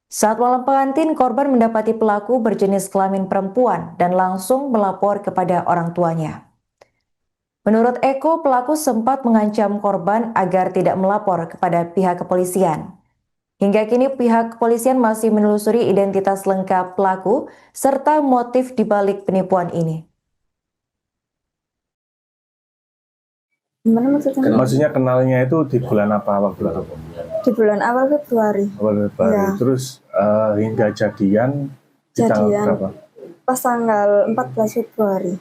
Saat malam pengantin, korban mendapati pelaku berjenis kelamin perempuan dan langsung melapor kepada orang tuanya. Menurut Eko, pelaku sempat mengancam korban agar tidak melapor kepada pihak kepolisian. Hingga kini pihak kepolisian masih menelusuri identitas lengkap pelaku serta motif dibalik penipuan ini. Gimana maksudnya? Maksudnya kenalnya itu di bulan apa? Di bulan awal Februari. Awal Februari. Ya. Terus hingga jadian di tanggal berapa? Pas tanggal 14 Februari,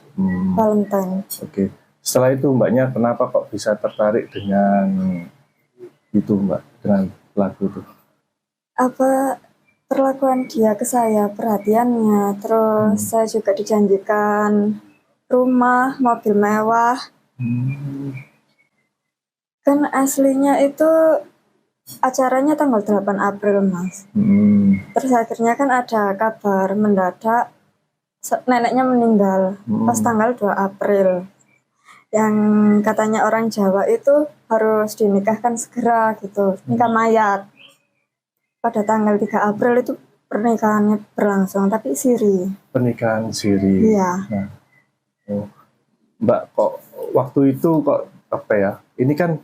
Valentine. Oke. Setelah itu mbaknya kenapa kok bisa tertarik dengan itu mbak, dengan pelaku itu? Apa perlakuan dia ke saya, perhatiannya, terus saya juga dijanjikan rumah, mobil mewah. Kan aslinya itu acaranya tanggal 8 April, Mas. Terus akhirnya kan ada kabar mendadak neneknya meninggal pas tanggal 2 April. Yang katanya orang Jawa itu harus dinikahkan segera gitu, nikah mayat. Pada tanggal 3 April itu pernikahannya berlangsung, tapi siri. Pernikahan siri. Iya. Nah, Mbak, kok waktu itu kok apa ya? Ini kan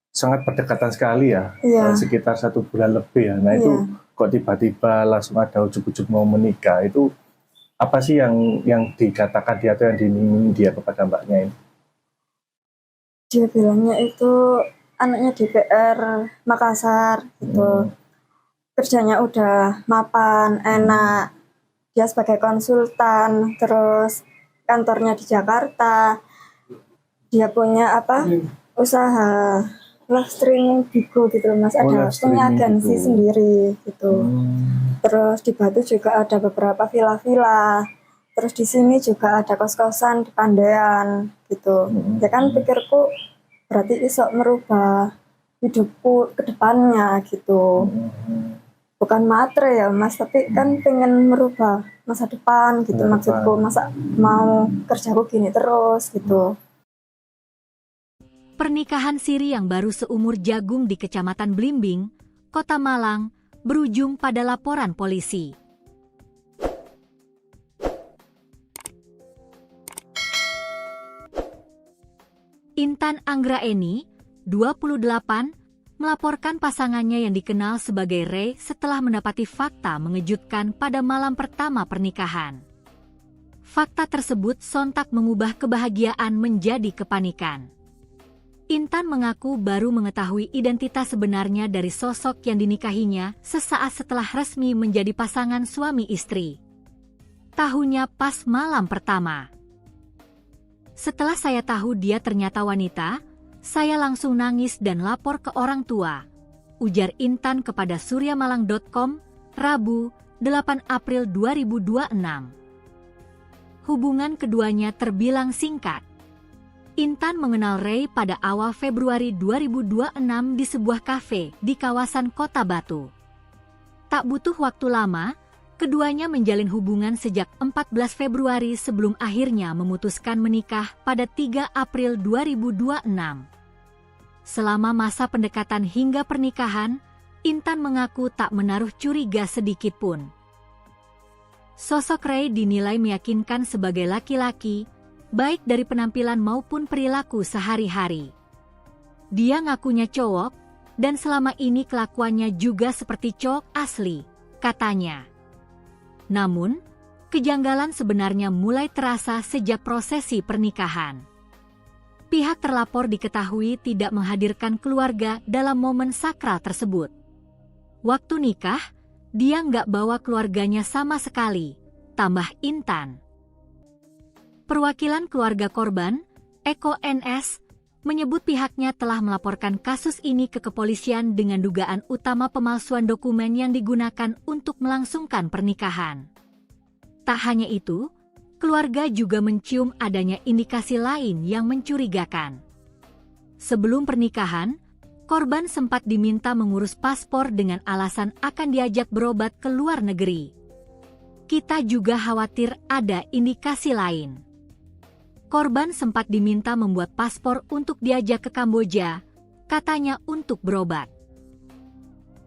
sangat berdekatan sekali ya, Iya. sekitar 1 bulan lebih ya. Nah itu kok tiba-tiba langsung ada ujuk-ujuk mau menikah, itu apa sih yang dikatakan dia atau yang diiming dia kepada mbaknya ini? Dia bilangnya itu anaknya DPR Makassar gitu. Kerjanya udah mapan, enak. Dia sebagai konsultan, terus kantornya di Jakarta. Dia punya usaha live streaming Bigo gitu Mas. Ada punya agensi sendiri gitu. Terus di Batu juga ada beberapa villa-villa. Terus di sini juga ada kos-kosan di Pandean gitu. Ya kan pikirku berarti iso merubah hidupku ke depannya gitu. Bukan matre ya Mas, tapi kan pengen merubah masa depan gitu maksudku. Masa mau kerjaku gini terus gitu. Pernikahan siri yang baru seumur jagung di Kecamatan Blimbing, Kota Malang, berujung pada laporan polisi. Intan Anggraeni, 28, melaporkan pasangannya yang dikenal sebagai Ray setelah mendapati fakta mengejutkan pada malam pertama pernikahan. Fakta tersebut sontak mengubah kebahagiaan menjadi kepanikan. Intan mengaku baru mengetahui identitas sebenarnya dari sosok yang dinikahinya sesaat setelah resmi menjadi pasangan suami istri. Tahunya pas malam pertama. Setelah saya tahu dia ternyata wanita, saya langsung nangis dan lapor ke orang tua, ujar Intan kepada suryamalang.com, Rabu, 8 April 2026. Hubungan keduanya terbilang singkat. Intan mengenal Ray pada awal Februari 2026 di sebuah kafe di kawasan Kota Batu. Tak butuh waktu lama, keduanya menjalin hubungan sejak 14 Februari sebelum akhirnya memutuskan menikah pada 3 April 2026. Selama masa pendekatan hingga pernikahan, Intan mengaku tak menaruh curiga sedikit pun. Sosok Ray dinilai meyakinkan sebagai laki-laki, baik dari penampilan maupun perilaku sehari-hari. Dia ngakunya cowok, dan selama ini kelakuannya juga seperti cowok asli, katanya. Namun, kejanggalan sebenarnya mulai terasa sejak prosesi pernikahan. Pihak terlapor diketahui tidak menghadirkan keluarga dalam momen sakral tersebut. Waktu nikah, dia nggak bawa keluarganya sama sekali, tambah Intan. Perwakilan keluarga korban, Eko NS, menyebut pihaknya telah melaporkan kasus ini ke kepolisian dengan dugaan utama pemalsuan dokumen yang digunakan untuk melangsungkan pernikahan. Tak hanya itu, keluarga juga mencium adanya indikasi lain yang mencurigakan. Sebelum pernikahan, korban sempat diminta mengurus paspor dengan alasan akan diajak berobat ke luar negeri. Kita juga khawatir ada indikasi lain. Korban sempat diminta membuat paspor untuk diajak ke Kamboja, katanya untuk berobat.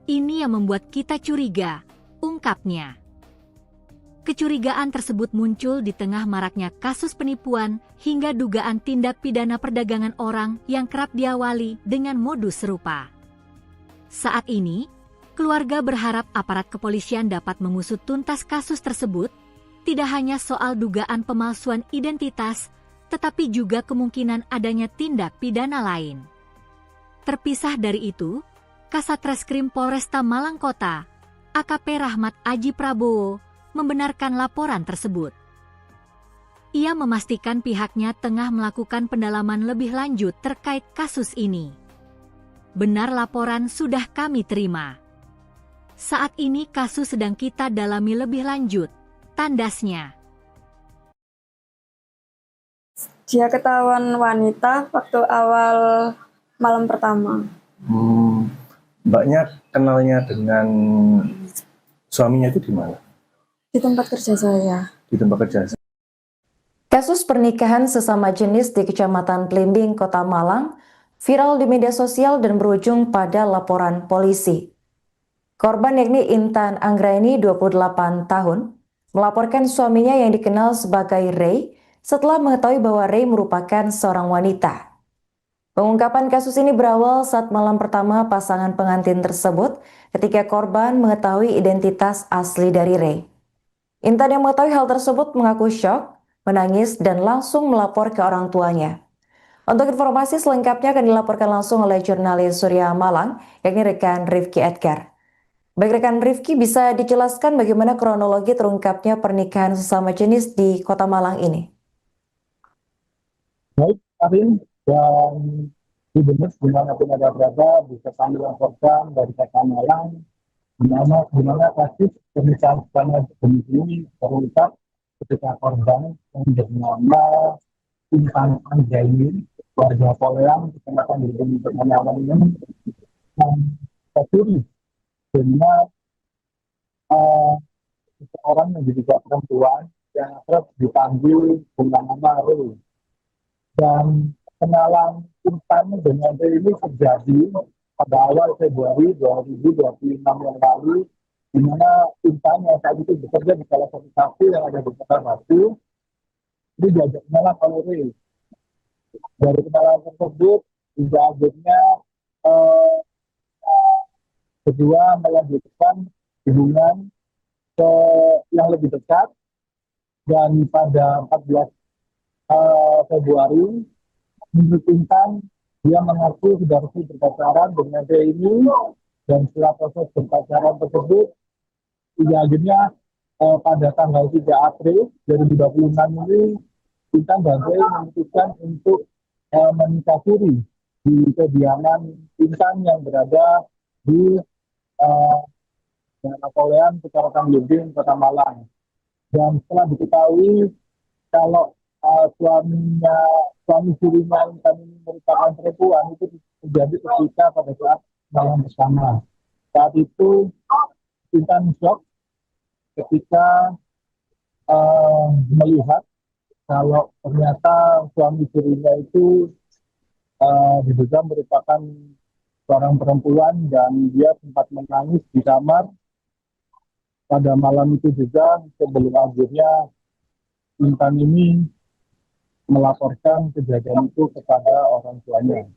Ini yang membuat kita curiga, ungkapnya. Kecurigaan tersebut muncul di tengah maraknya kasus penipuan hingga dugaan tindak pidana perdagangan orang yang kerap diawali dengan modus serupa. Saat ini, keluarga berharap aparat kepolisian dapat mengusut tuntas kasus tersebut, tidak hanya soal dugaan pemalsuan identitas, tetapi juga kemungkinan adanya tindak pidana lain. Terpisah dari itu, Kasat Reskrim Polresta Malang Kota, AKP Rahmat Aji Prabowo, membenarkan laporan tersebut. Ia memastikan pihaknya tengah melakukan pendalaman lebih lanjut terkait kasus ini. Benar laporan sudah kami terima. Saat ini kasus sedang kita dalami lebih lanjut, tandasnya. Dia ketahuan wanita waktu awal malam pertama. Mbaknya kenalnya dengan suaminya itu di mana? Di tempat kerja saya. Di tempat kerja. Kasus pernikahan sesama jenis di Kecamatan Blimbing, Kota Malang, viral di media sosial dan berujung pada laporan polisi. Korban yakni Intan Anggraini, 28 tahun, melaporkan suaminya yang dikenal sebagai Ray setelah mengetahui bahwa Ray merupakan seorang wanita. Pengungkapan kasus ini berawal saat malam pertama pasangan pengantin tersebut ketika korban mengetahui identitas asli dari Ray. Intan yang mengetahui hal tersebut mengaku syok, menangis, dan langsung melapor ke orang tuanya. Untuk informasi selengkapnya akan dilaporkan langsung oleh jurnalis Surya Malang, yakni rekan Rifki Edgar. Baik rekan Rifki, bisa dijelaskan bagaimana kronologi terungkapnya pernikahan sesama jenis di Kota Malang ini? Baik, Karin, dan Gubernur dimanapun ada berada bisa kami laporkan dari Kota Malang dimana kasus pernikahan sesama jenis ini terungkap ketika korban yang bernama Intan Anggraini, warga Poleang, Kecamatan Blimbing, Kota Malang ini tercuri dengan seorang yang diduga perempuan yang akrab dipanggil dengan nama Ray. Dan kenalan Intan dengan Ray ini terjadi pada awal Februari 2026 yang lalu, di mana Intan yang saat itu bekerja di salah satu kafe yang ada di Kota Batu, ini diajak kenalan oleh Ray. Dari kenalan tersebut, hingga akhirnya kedua melanjutkan hubungan yang lebih dekat, dan pada 14 Februari menurut Intan dia mengaku sudah resmi berpacaran dengan Ray ini, dan setelah proses berpacaran tersebut akhirnya pada tanggal 3 April 2026 ini Intan dan Ray memutuskan untuk menikah siri di kediaman Intan yang berada di Poleang, Kecamatan Blimbing, Kota Malang. Dan setelah diketahui kalau suami sirinya Intan ini merupakan perempuan, itu terjadi ketika pada saat malam bersama. Saat itu Intan shock ketika melihat kalau ternyata suami sirinya itu diduga merupakan seorang perempuan, dan dia sempat menangis di kamar pada malam itu juga, sebelum akhirnya Intan ini melaporkan kejadian itu kepada orang tuanya.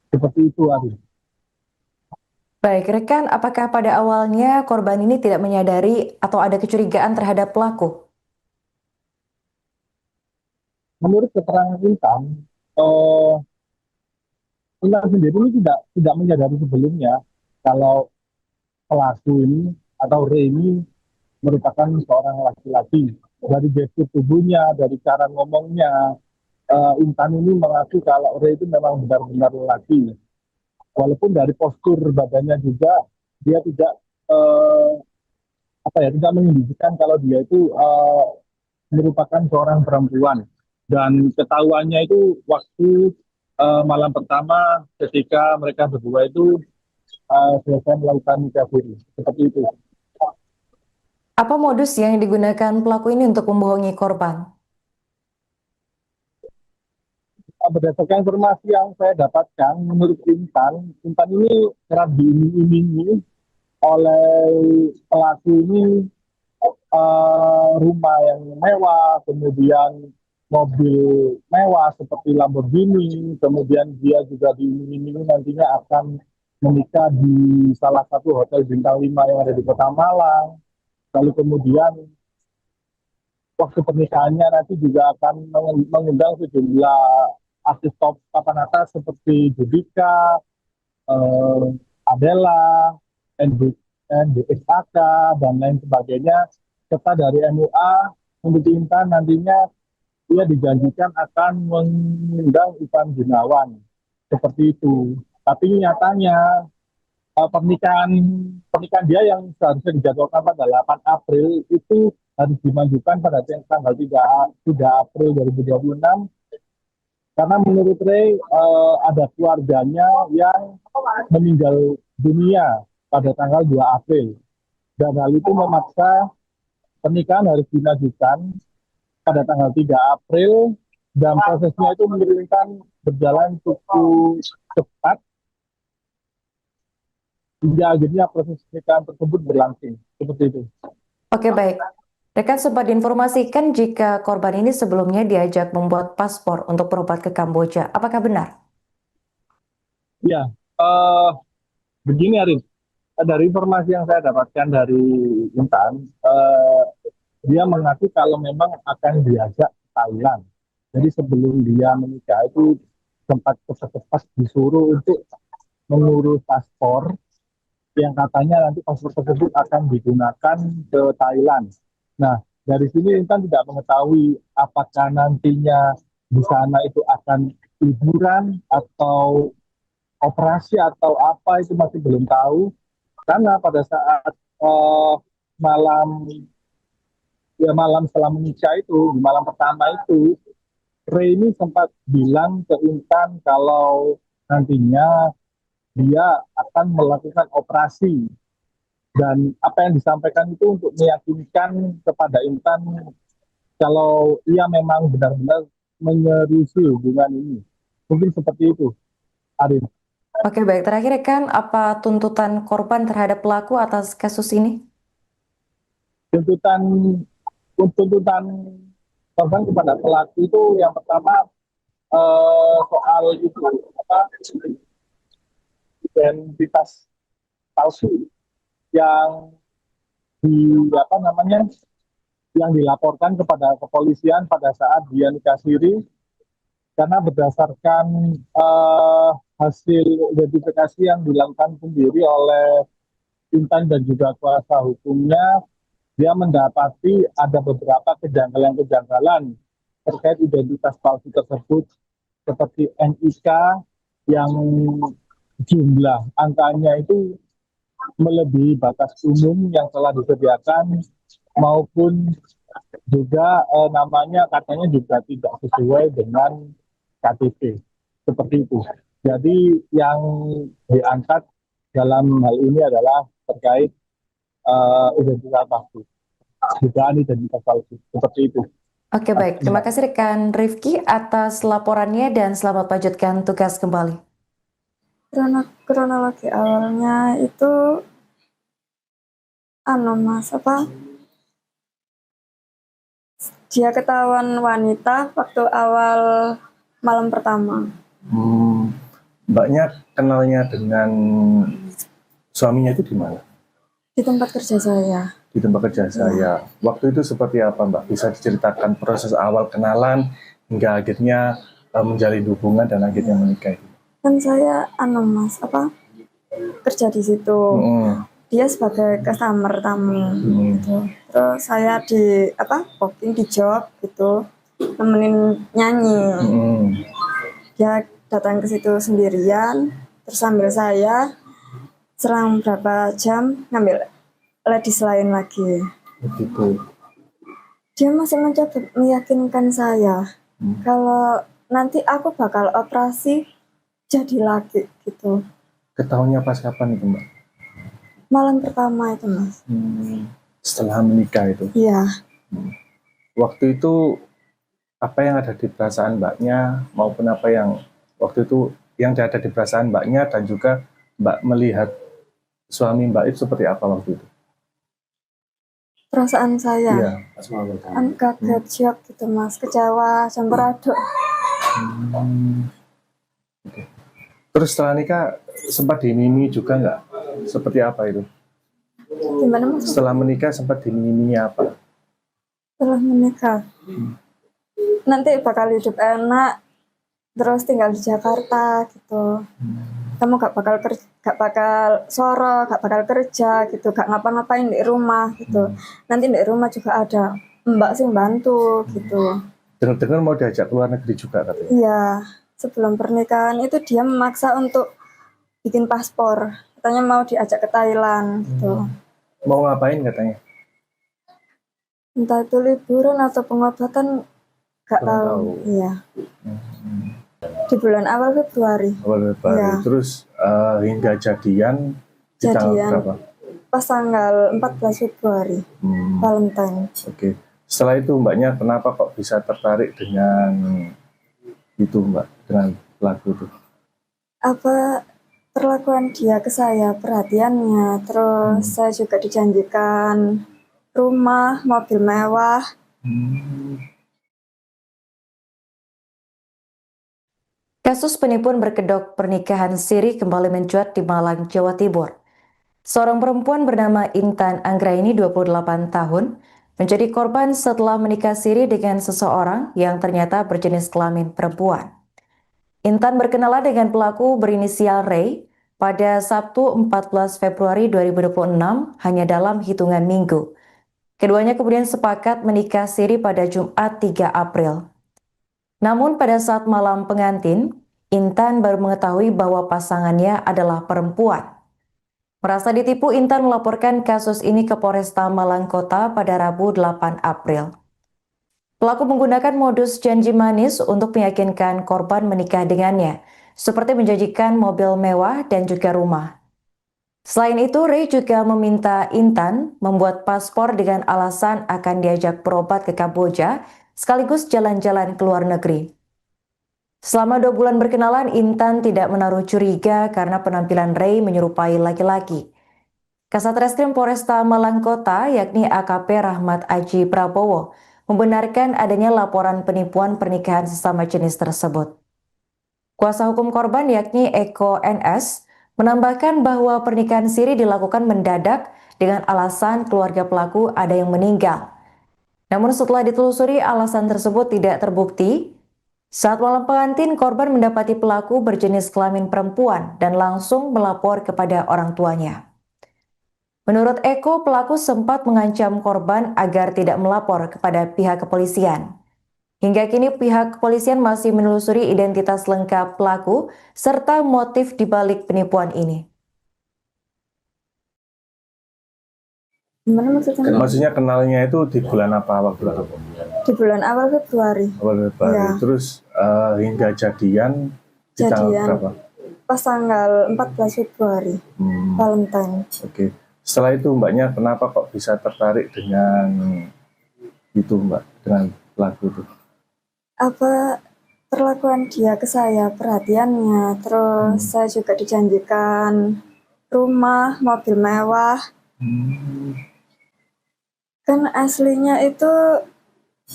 Seperti itu, Ari. Baik, rekan, apakah pada awalnya korban ini tidak menyadari atau ada kecurigaan terhadap pelaku? Menurut keterangan Intan, Intan sendiri ini tidak menyadari sebelumnya kalau pelaku ini atau Ray ini merupakan seorang laki-laki. dari gestur tubuhnya, dari cara ngomongnya, Intan ini mengaku kalau Ray itu memang benar-benar lelaki. Walaupun dari postur badannya juga dia tidak tidak menunjukkan kalau dia itu merupakan seorang perempuan. Dan ketahuannya itu waktu malam pertama ketika mereka berdua itu selesai melakukan nikah siri, seperti itu. Apa modus yang digunakan pelaku ini untuk membohongi korban? Berdasarkan informasi yang saya dapatkan, menurut Intan ini kerap diiming-imingi oleh pelaku ini rumah yang mewah, kemudian mobil mewah seperti Lamborghini, kemudian dia juga diiming-imingi nantinya akan menikah di salah satu hotel bintang 5 yang ada di Kota Malang. Lalu kemudian waktu pernikahannya nanti juga akan mengundang sejumlah artis top papan atas seperti Judika, Adela, NBXAK, dan lain sebagainya. Serta dari MUA, untuk Intan nantinya dia dijanjikan akan mengundang Ivan Gunawan. Seperti itu. Tapi nyatanya pernikahan dia yang seharusnya dijadwalkan pada 8 April itu harus dimajukan pada tanggal 3 April 2026 karena menurut Ray ada keluarganya yang meninggal dunia pada tanggal 2 April dan hal itu memaksa pernikahan harus dimajukan pada tanggal 3 April dan prosesnya itu menurunkan berjalan cukup cepat hingga akhirnya proses pernikahan tersebut berlangsung seperti itu. Oke, baik. Rekan sempat diinformasikan jika korban ini sebelumnya diajak membuat paspor untuk berobat ke Kamboja. Apakah benar? Ya, begini Arif. Dari informasi yang saya dapatkan dari Intan, dia mengaku kalau memang akan diajak ke Thailand. Jadi sebelum dia menikah itu sempat cepat-cepat disuruh untuk mengurus paspor yang katanya nanti paspor tersebut akan digunakan ke Thailand. Nah, dari sini Intan tidak mengetahui apakah nantinya di sana itu akan liburan atau operasi atau apa itu masih belum tahu. Karena pada saat malam setelah menikah itu, di malam pertama itu, Ray ini sempat bilang ke Intan kalau nantinya dia akan melakukan operasi. Dan apa yang disampaikan itu untuk meyakinkan kepada Intan kalau ia memang benar-benar menyeriusi hubungan ini. Mungkin seperti itu, Arif. Oke, baik. Terakhir, rekan, apa tuntutan korban terhadap pelaku atas kasus ini? Tuntutan korban kepada pelaku itu yang pertama soal itu identitas palsu yang yang dilaporkan kepada kepolisian pada saat dia nikah siri karena berdasarkan hasil identifikasi yang dilakukan sendiri oleh Intan dan juga kuasa hukumnya, dia mendapati ada beberapa kejanggalan-kejanggalan terkait identitas palsu tersebut seperti NIK yang jumlah angkanya itu melebihi batas umum yang telah disediakan maupun juga namanya katanya juga tidak sesuai dengan KTP seperti itu. Jadi yang diangkat dalam hal ini adalah terkait identitas palsu, dugaan identitas palsu seperti itu. Oke, baik. Terima kasih rekan Rifki atas laporannya dan selamat lanjutkan tugas kembali. Kronologi awalnya itu dia ketahuan wanita waktu awal malam pertama. Mbaknya kenalnya dengan suaminya itu di mana? Di tempat kerja saya. Di tempat kerja saya. Waktu itu seperti apa, Mbak? Bisa diceritakan proses awal kenalan hingga akhirnya menjalin hubungan dan akhirnya menikah? Kan saya kerja di situ. dia sebagai customer tamu gitu. Terus saya di booking di job gitu, nemenin nyanyi. Dia datang ke situ sendirian, terus sambil saya selang berapa jam ngambil ladies lain lagi. Begitu. Dia masih mencoba meyakinkan saya kalau nanti aku bakal operasi jadi laki gitu. Ketahuannya pas kapan itu, Mbak? Malam pertama itu, Mas. Setelah menikah itu? Iya. Waktu itu apa yang ada di perasaan Mbaknya maupun apa yang waktu itu yang ada di perasaan Mbaknya dan juga Mbak melihat suami Mbak itu seperti apa waktu itu? Perasaan saya Iya. kaget, shock gitu, Mas. Kecewa, campur aduk. Oke. Terus setelah nikah sempat dimimi juga nggak? Seperti apa itu? Gimana, Mas? Setelah menikah sempat dimimi apa? Setelah menikah nanti bakal hidup enak, terus tinggal di Jakarta gitu. Kamu gak bakal soro, gak bakal kerja gitu, gak ngapa-ngapain di rumah gitu. Nanti di rumah juga ada mbak sih bantu gitu. Dengar-dengar mau diajak ke luar negeri juga katanya? Iya, sebelum pernikahan itu dia memaksa untuk bikin paspor. Katanya mau diajak ke Thailand gitu. Mau ngapain katanya? Entah itu liburan atau pengobatan, gak tahu. Iya. Di bulan awal Februari. Awal Februari. Ya. Terus hingga jadian di tanggal berapa? Pas tanggal 14 Februari, Valentine. Oke. Setelah itu Mbaknya kenapa kok bisa tertarik dengan itu, Mbak, dengan pelaku itu? Apa perlakuan dia ke saya, perhatiannya, terus saya juga dijanjikan rumah, mobil mewah. Kasus penipuan berkedok pernikahan siri kembali mencuat di Malang, Jawa Timur. Seorang perempuan bernama Intan Anggraini, 28 tahun, menjadi korban setelah menikah siri dengan seseorang yang ternyata berjenis kelamin perempuan. Intan berkenalan dengan pelaku berinisial Ray pada Sabtu 14 Februari 2026 hanya dalam hitungan minggu. Keduanya kemudian sepakat menikah siri pada Jumat 3 April. Namun pada saat malam pengantin, Intan baru mengetahui bahwa pasangannya adalah perempuan. Merasa ditipu, Intan melaporkan kasus ini ke Polresta Malang Kota pada Rabu 8 April. Pelaku menggunakan modus janji manis untuk meyakinkan korban menikah dengannya, seperti menjanjikan mobil mewah dan juga rumah. Selain itu, Ray juga meminta Intan membuat paspor dengan alasan akan diajak berobat ke Kamboja, sekaligus jalan-jalan ke luar negeri. Selama 2 bulan berkenalan, Intan tidak menaruh curiga karena penampilan Ray menyerupai laki-laki. Kasat Reskrim Polresta Malang Kota, yakni AKP Rahmat Aji Prabowo, membenarkan adanya laporan penipuan pernikahan sesama jenis tersebut. Kuasa hukum korban, yakni Eko NS, menambahkan bahwa pernikahan siri dilakukan mendadak dengan alasan keluarga pelaku ada yang meninggal. Namun setelah ditelusuri, alasan tersebut tidak terbukti. Saat malam pengantin, korban mendapati pelaku berjenis kelamin perempuan dan langsung melapor kepada orang tuanya. Menurut Eko, pelaku sempat mengancam korban agar tidak melapor kepada pihak kepolisian. Hingga kini pihak kepolisian masih menelusuri identitas lengkap pelaku serta motif dibalik penipuan ini. Gimana maksudnya? Maksudnya kenalnya itu di bulan apa, waktu apa? Di bulan awal Februari. Awal Februari. Ya. Terus hingga jadian di tanggal berapa? Pas tanggal 14 Februari, Valentine. Oke. Setelah itu Mbaknya kenapa kok bisa tertarik dengan itu, Mbak, dengan pelaku itu? Apa perlakuan dia ke saya, perhatiannya, terus saya juga dijanjikan rumah, mobil mewah. Kan aslinya itu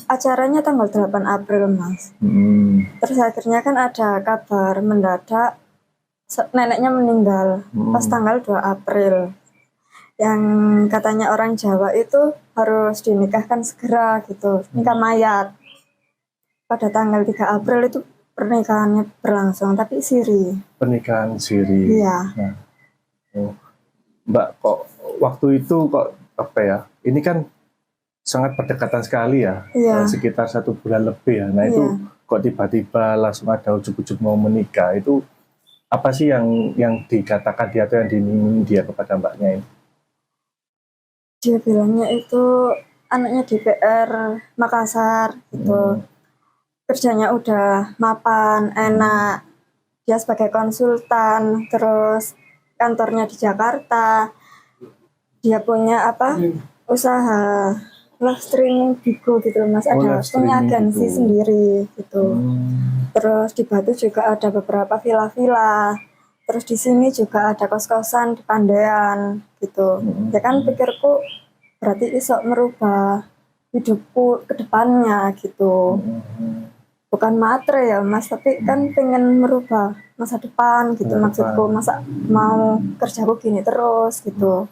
acaranya tanggal 8 April, Mas. Terus akhirnya kan ada kabar mendadak neneknya meninggal pas tanggal 2 April. Yang katanya orang Jawa itu harus dinikahkan segera gitu, nikah mayat. Pada tanggal 3 April itu pernikahannya berlangsung, tapi siri. Pernikahan siri. Iya. Nah, Mbak kok waktu itu kok apa ya? Ini kan sangat berdekatan sekali ya, Iya. sekitar 1 bulan lebih ya. Nah itu kok tiba-tiba langsung ada ujuk-ujuk mau menikah, itu apa sih yang dikatakan dia atau yang diiming dia kepada mbaknya ini? Dia bilangnya itu anaknya DPR Makassar gitu. Kerjanya udah mapan, enak. Dia sebagai konsultan, terus kantornya di Jakarta. Dia punya usaha live streaming Bigo gitu loh, Mas. Ada punya agensi sendiri gitu. Terus di Batu juga ada beberapa villa-villa. Terus di sini juga ada kos-kosan di Pandean gitu. Ya kan pikirku berarti iso merubah hidupku ke depannya gitu. Bukan matre ya Mas, tapi kan pengen merubah masa depan gitu maksudku. Masa mau kerjaku gini terus gitu.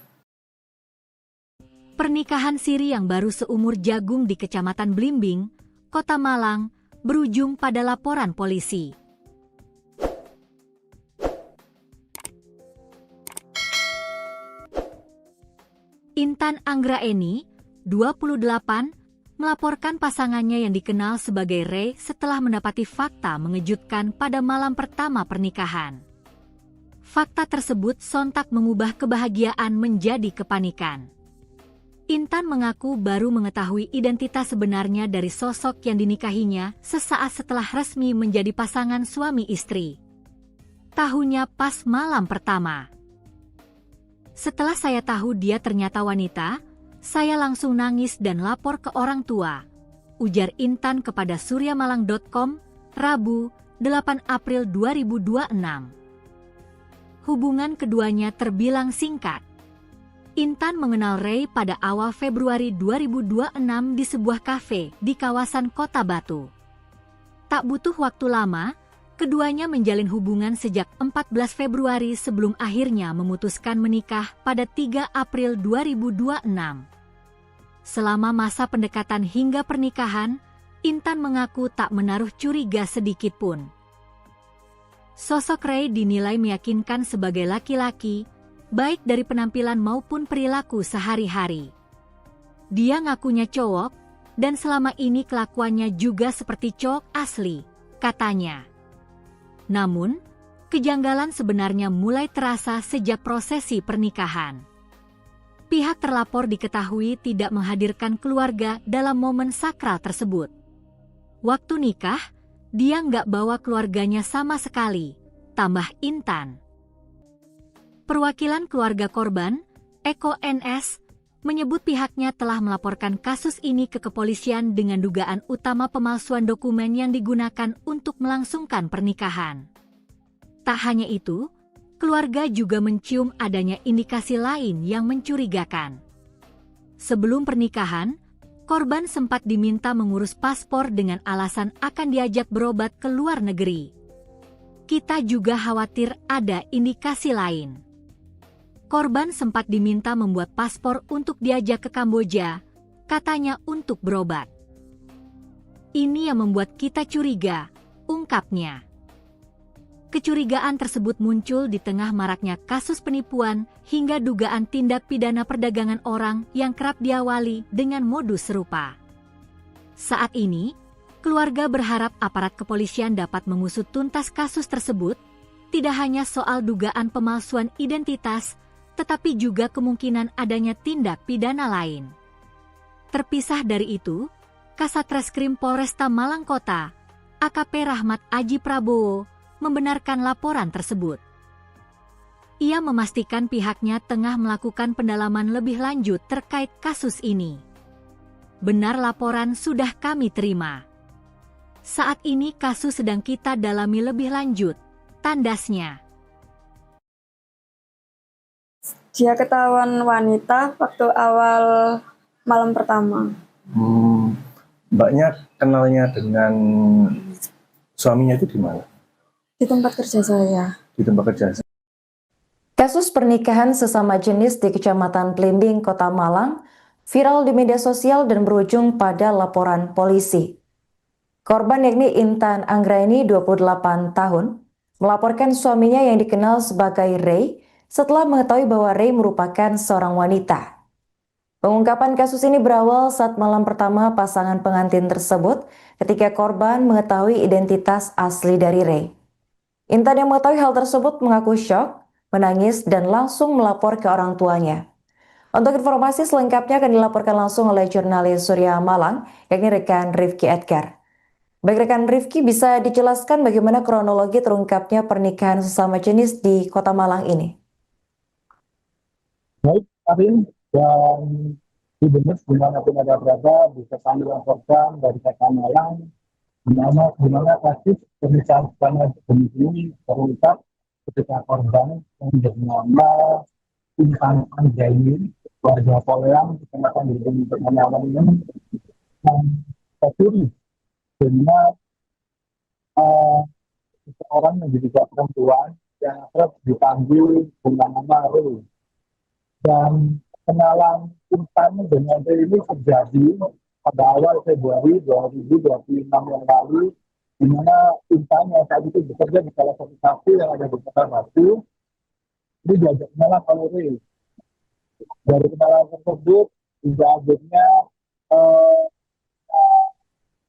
Pernikahan siri yang baru seumur jagung di Kecamatan Blimbing, Kota Malang, berujung pada laporan polisi. Intan Anggraeni, 28, melaporkan pasangannya yang dikenal sebagai Ray setelah mendapati fakta mengejutkan pada malam pertama pernikahan. Fakta tersebut sontak mengubah kebahagiaan menjadi kepanikan. Intan mengaku baru mengetahui identitas sebenarnya dari sosok yang dinikahinya sesaat setelah resmi menjadi pasangan suami istri. Tahunya pas malam pertama. Setelah saya tahu dia ternyata wanita, saya langsung nangis dan lapor ke orang tua, ujar Intan kepada suryamalang.com, Rabu, 8 April 2026. Hubungan keduanya terbilang singkat. Intan mengenal Ray pada awal Februari 2026 di sebuah kafe di kawasan Kota Batu. Tak butuh waktu lama, keduanya menjalin hubungan sejak 14 Februari sebelum akhirnya memutuskan menikah pada 3 April 2026. Selama masa pendekatan hingga pernikahan, Intan mengaku tak menaruh curiga sedikit pun. Sosok Ray dinilai meyakinkan sebagai laki-laki, baik dari penampilan maupun perilaku sehari-hari. Dia ngakunya cowok, dan selama ini kelakuannya juga seperti cowok asli, katanya. Namun, kejanggalan sebenarnya mulai terasa sejak prosesi pernikahan. Pihak terlapor diketahui tidak menghadirkan keluarga dalam momen sakral tersebut. Waktu nikah, dia nggak bawa keluarganya sama sekali, tambah Intan. Perwakilan keluarga korban, Eko NS, menyebut pihaknya telah melaporkan kasus ini ke kepolisian dengan dugaan utama pemalsuan dokumen yang digunakan untuk melangsungkan pernikahan. Tak hanya itu, keluarga juga mencium adanya indikasi lain yang mencurigakan. Sebelum pernikahan, korban sempat diminta mengurus paspor dengan alasan akan diajak berobat ke luar negeri. Kita juga khawatir ada indikasi lain. Korban sempat diminta membuat paspor untuk diajak ke Kamboja, katanya untuk berobat. Ini yang membuat kita curiga, ungkapnya. Kecurigaan tersebut muncul di tengah maraknya kasus penipuan hingga dugaan tindak pidana perdagangan orang yang kerap diawali dengan modus serupa. Saat ini, keluarga berharap aparat kepolisian dapat mengusut tuntas kasus tersebut, tidak hanya soal dugaan pemalsuan identitas, tetapi juga kemungkinan adanya tindak pidana lain. Terpisah dari itu, Kasat Reskrim Polresta Malang Kota, AKP Rahmat Aji Prabowo, membenarkan laporan tersebut. Ia memastikan pihaknya tengah melakukan pendalaman lebih lanjut terkait kasus ini. Benar laporan sudah kami terima. Saat ini kasus sedang kita dalami lebih lanjut, tandasnya. Dia ketahuan wanita waktu awal malam pertama. Mbaknya kenalnya dengan suaminya itu di mana? Di tempat kerja saya. Di tempat kerja. Kasus pernikahan sesama jenis di Kecamatan Blimbing, Kota Malang, viral di media sosial dan berujung pada laporan polisi. Korban yakni Intan Anggraeni, 28 tahun, melaporkan suaminya yang dikenal sebagai Ray setelah mengetahui bahwa Ray merupakan seorang wanita. Pengungkapan kasus ini berawal saat malam pertama pasangan pengantin tersebut ketika korban mengetahui identitas asli dari Ray. Intan yang mengetahui hal tersebut mengaku syok, menangis, dan langsung melapor ke orang tuanya. Untuk informasi selengkapnya akan dilaporkan langsung oleh jurnalis Surya Malang, yakni rekan Rifki Edgar. Baik rekan Rifki, bisa dijelaskan bagaimana kronologi terungkapnya pernikahan sesama jenis di Kota Malang ini? Baik, Karin, dan di benar dimanapun ada berada bisa kami laporkan dari Kota Malang di mana kasus pernikahan sesama jenis ini terungkap ketika korban yang bernama Intan Anjaini, warga Poleang, kecamatan Belitung Malang ini, yang tercuri dengan seseorang yang diduga perempuan yang akrab dipanggil dengan nama Ray. Dan kenalan Intan dengan Ray ini terjadi pada awal Februari 2026 yang lalu, di mana Intan yang saat itu bekerja di salah satu kafe yang ada di Kota Batu, ini diajak kenalan oleh Ray. Dari kenalan tersebut, hingga akhirnya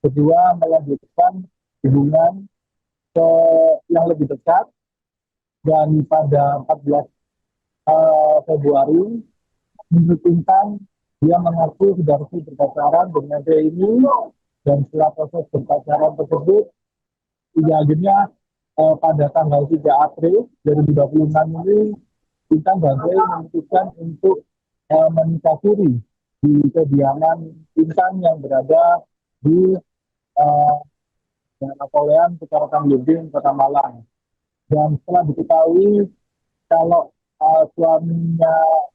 kedua melanjutkan hubungan ke yang lebih dekat, dan pada 14 Februari menurut Intan dia mengaku sudah resmi berpacaran dengan Ray ini, dan setelah proses berpacaran tersebut hingga akhirnya pada tanggal 3 April 2026 ini Intan dan Ray memutuskan untuk menikah siri di kediaman Intan yang berada di Napoleon, Kecamatan Belitung, Kota Malang. Dan setelah diketahui kalau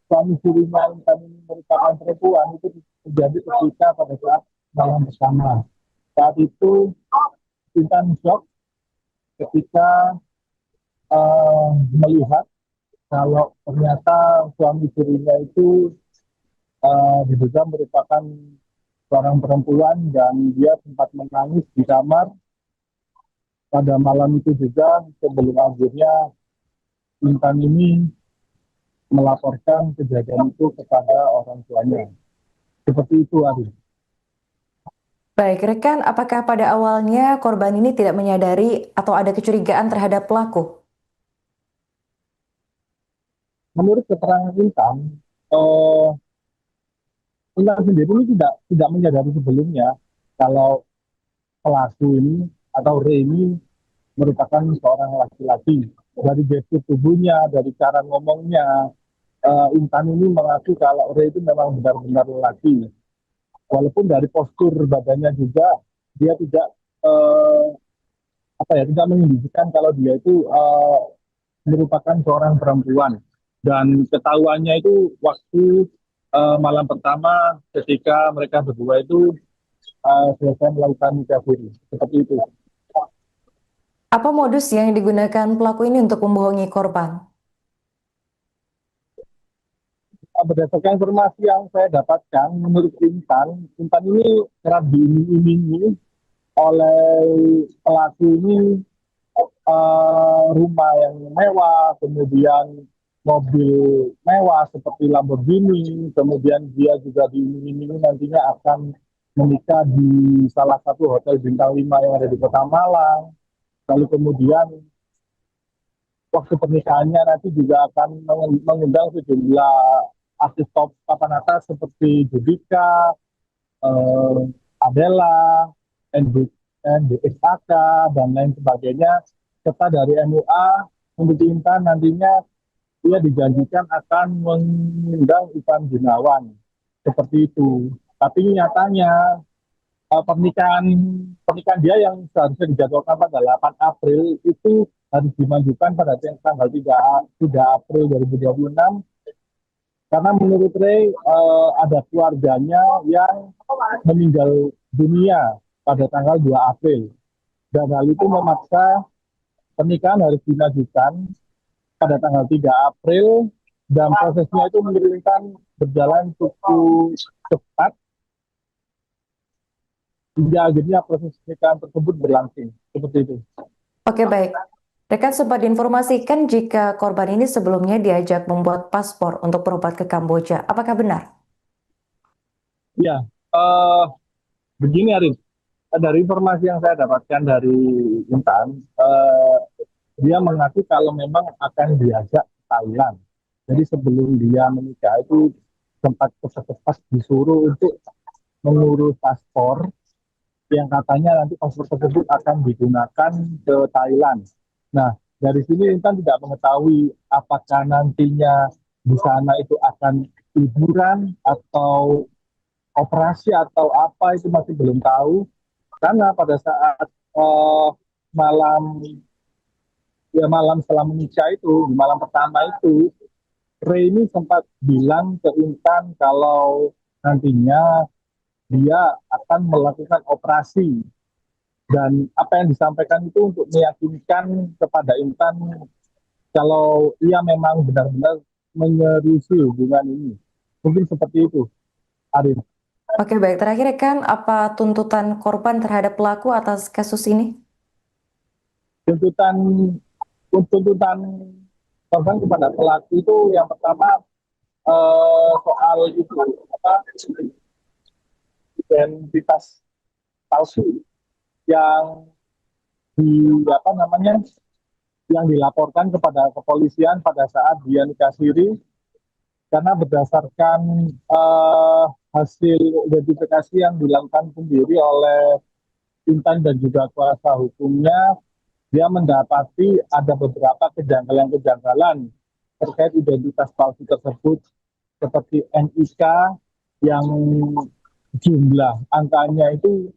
suami sirinya Intan ini merupakan perempuan, itu terjadi ketika pada saat malam bersama. Saat itu Intan shock ketika melihat kalau ternyata suami sirinya itu diduga merupakan seorang perempuan, dan dia sempat menangis di kamar pada malam itu juga, sebelum akhirnya Intan ini melaporkan kejadian itu kepada orang tuanya. Seperti itu, Ari. Baik rekan, apakah pada awalnya korban ini tidak menyadari atau ada kecurigaan terhadap pelaku? Menurut keterangan Intan, Intan sendiri ini tidak menyadari sebelumnya kalau pelaku ini atau Ray ini merupakan seorang laki-laki. Dari gestur tubuhnya, dari cara ngomongnya, Intan ini mengaku kalau Ray itu memang benar-benar lelaki. Walaupun dari postur badannya juga dia tidak tidak menunjukkan kalau dia itu merupakan seorang perempuan. Dan ketahuannya itu waktu malam pertama ketika mereka berdua itu selesai melakukan nikah siri. Seperti itu. Apa modus yang digunakan pelaku ini untuk membohongi korban? Berdasarkan informasi yang saya dapatkan, menurut Intan ini kerap diiming-imingi oleh pelaku ini rumah yang mewah, kemudian mobil mewah seperti Lamborghini, kemudian dia juga diiming-imingi nantinya akan menikah di salah satu hotel bintang 5 yang ada di Kota Malang. Lalu kemudian waktu pernikahannya nanti juga akan mengundang sejumlah artis top papan atas seperti Judika, Adela, NDXAK, dan lain sebagainya. Serta dari MUA, untuk Intan nantinya dia dijanjikan akan mengundang Ivan Gunawan. Seperti itu. Tapi nyatanya pernikahan dia yang seharusnya dijadwalkan pada 8 April itu harus dimajukan pada tanggal 3 April 2026, karena menurut Ray ada keluarganya yang meninggal dunia pada tanggal 2 April, dan hal itu memaksa pernikahan harus dimajukan pada tanggal 3 April, dan prosesnya itu menurunkan berjalan cukup cepat hingga akhirnya proses pernikahan tersebut berlangsung. Seperti itu. Oke, baik. Rekan sempat diinformasikan jika korban ini sebelumnya diajak membuat paspor untuk berobat ke Kamboja. Apakah benar? Ya, eh, begini Arin, dari informasi yang saya dapatkan dari Intan, dia mengaku kalau memang akan diajak ke Thailand. Jadi sebelum dia menikah itu sempat cepat-cepat disuruh untuk mengurus paspor yang katanya nanti paspor tersebut akan digunakan ke Thailand. Nah, dari sini Intan tidak mengetahui apakah nantinya di sana itu akan liburan atau operasi atau apa itu masih belum tahu. Karena pada saat malam malam setelah menikah itu, di malam pertama itu, Ray ini sempat bilang ke Intan kalau nantinya dia akan melakukan operasi. Dan apa yang disampaikan itu untuk meyakinkan kepada Intan kalau ia memang benar-benar menyerusi hubungan ini. Mungkin seperti itu, Arin. Oke, baik. Terakhir rekan, apa tuntutan korban terhadap pelaku atas kasus ini? Tuntutan korban kepada pelaku itu yang pertama soal itu apa identitas palsu yang yang dilaporkan kepada kepolisian pada saat dia nikah siri, karena berdasarkan hasil identifikasi yang dilakukan sendiri oleh Intan dan juga kuasa hukumnya, dia mendapati ada beberapa kejanggalan-kejanggalan terkait identitas palsu tersebut, seperti NIK yang jumlah angkanya itu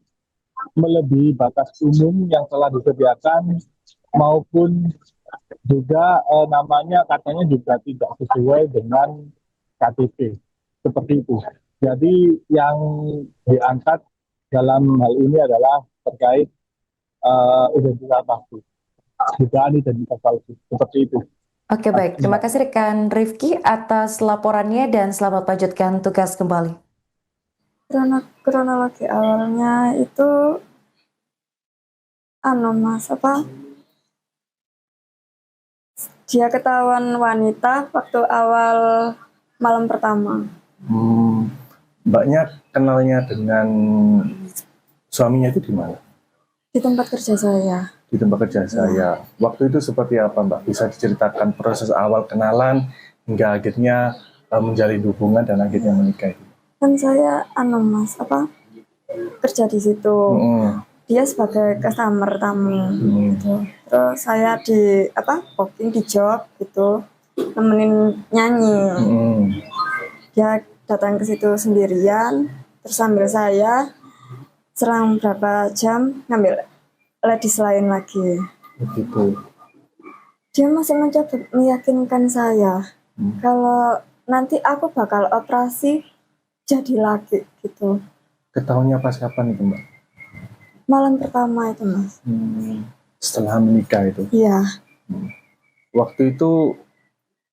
melebihi batas umum yang telah disediakan, maupun juga namanya katanya juga tidak sesuai dengan KTP, seperti itu. Jadi yang diangkat dalam hal ini adalah terkait identitas palsu, dugaan identitas palsu, seperti itu. Oke, baik. Terima kasih rekan Rifki atas laporannya dan selamat melanjutkan tugas kembali. Kronologi awalnya itu Mas, dia ketahuan wanita waktu awal malam pertama. Mbaknya kenalnya dengan suaminya itu di mana? Di tempat kerja saya. Di tempat kerja saya. Waktu itu seperti apa, Mbak? Bisa diceritakan proses awal kenalan hingga akhirnya menjalin hubungan dan akhirnya menikah itu? Kan saya Mas, kerja di situ. Dia sebagai customer tamu gitu. Terus saya di booking di job gitu, nemenin nyanyi. Dia datang ke situ sendirian, terus sambil saya selang berapa jam ngambil ladies lain lagi. Begitu. Dia masih mencoba meyakinkan saya kalau nanti aku bakal operasi jadi laki gitu. Ketahuannya pas kapan itu, Mbak? Malam pertama itu, Mas. Setelah menikah itu? Iya. Waktu itu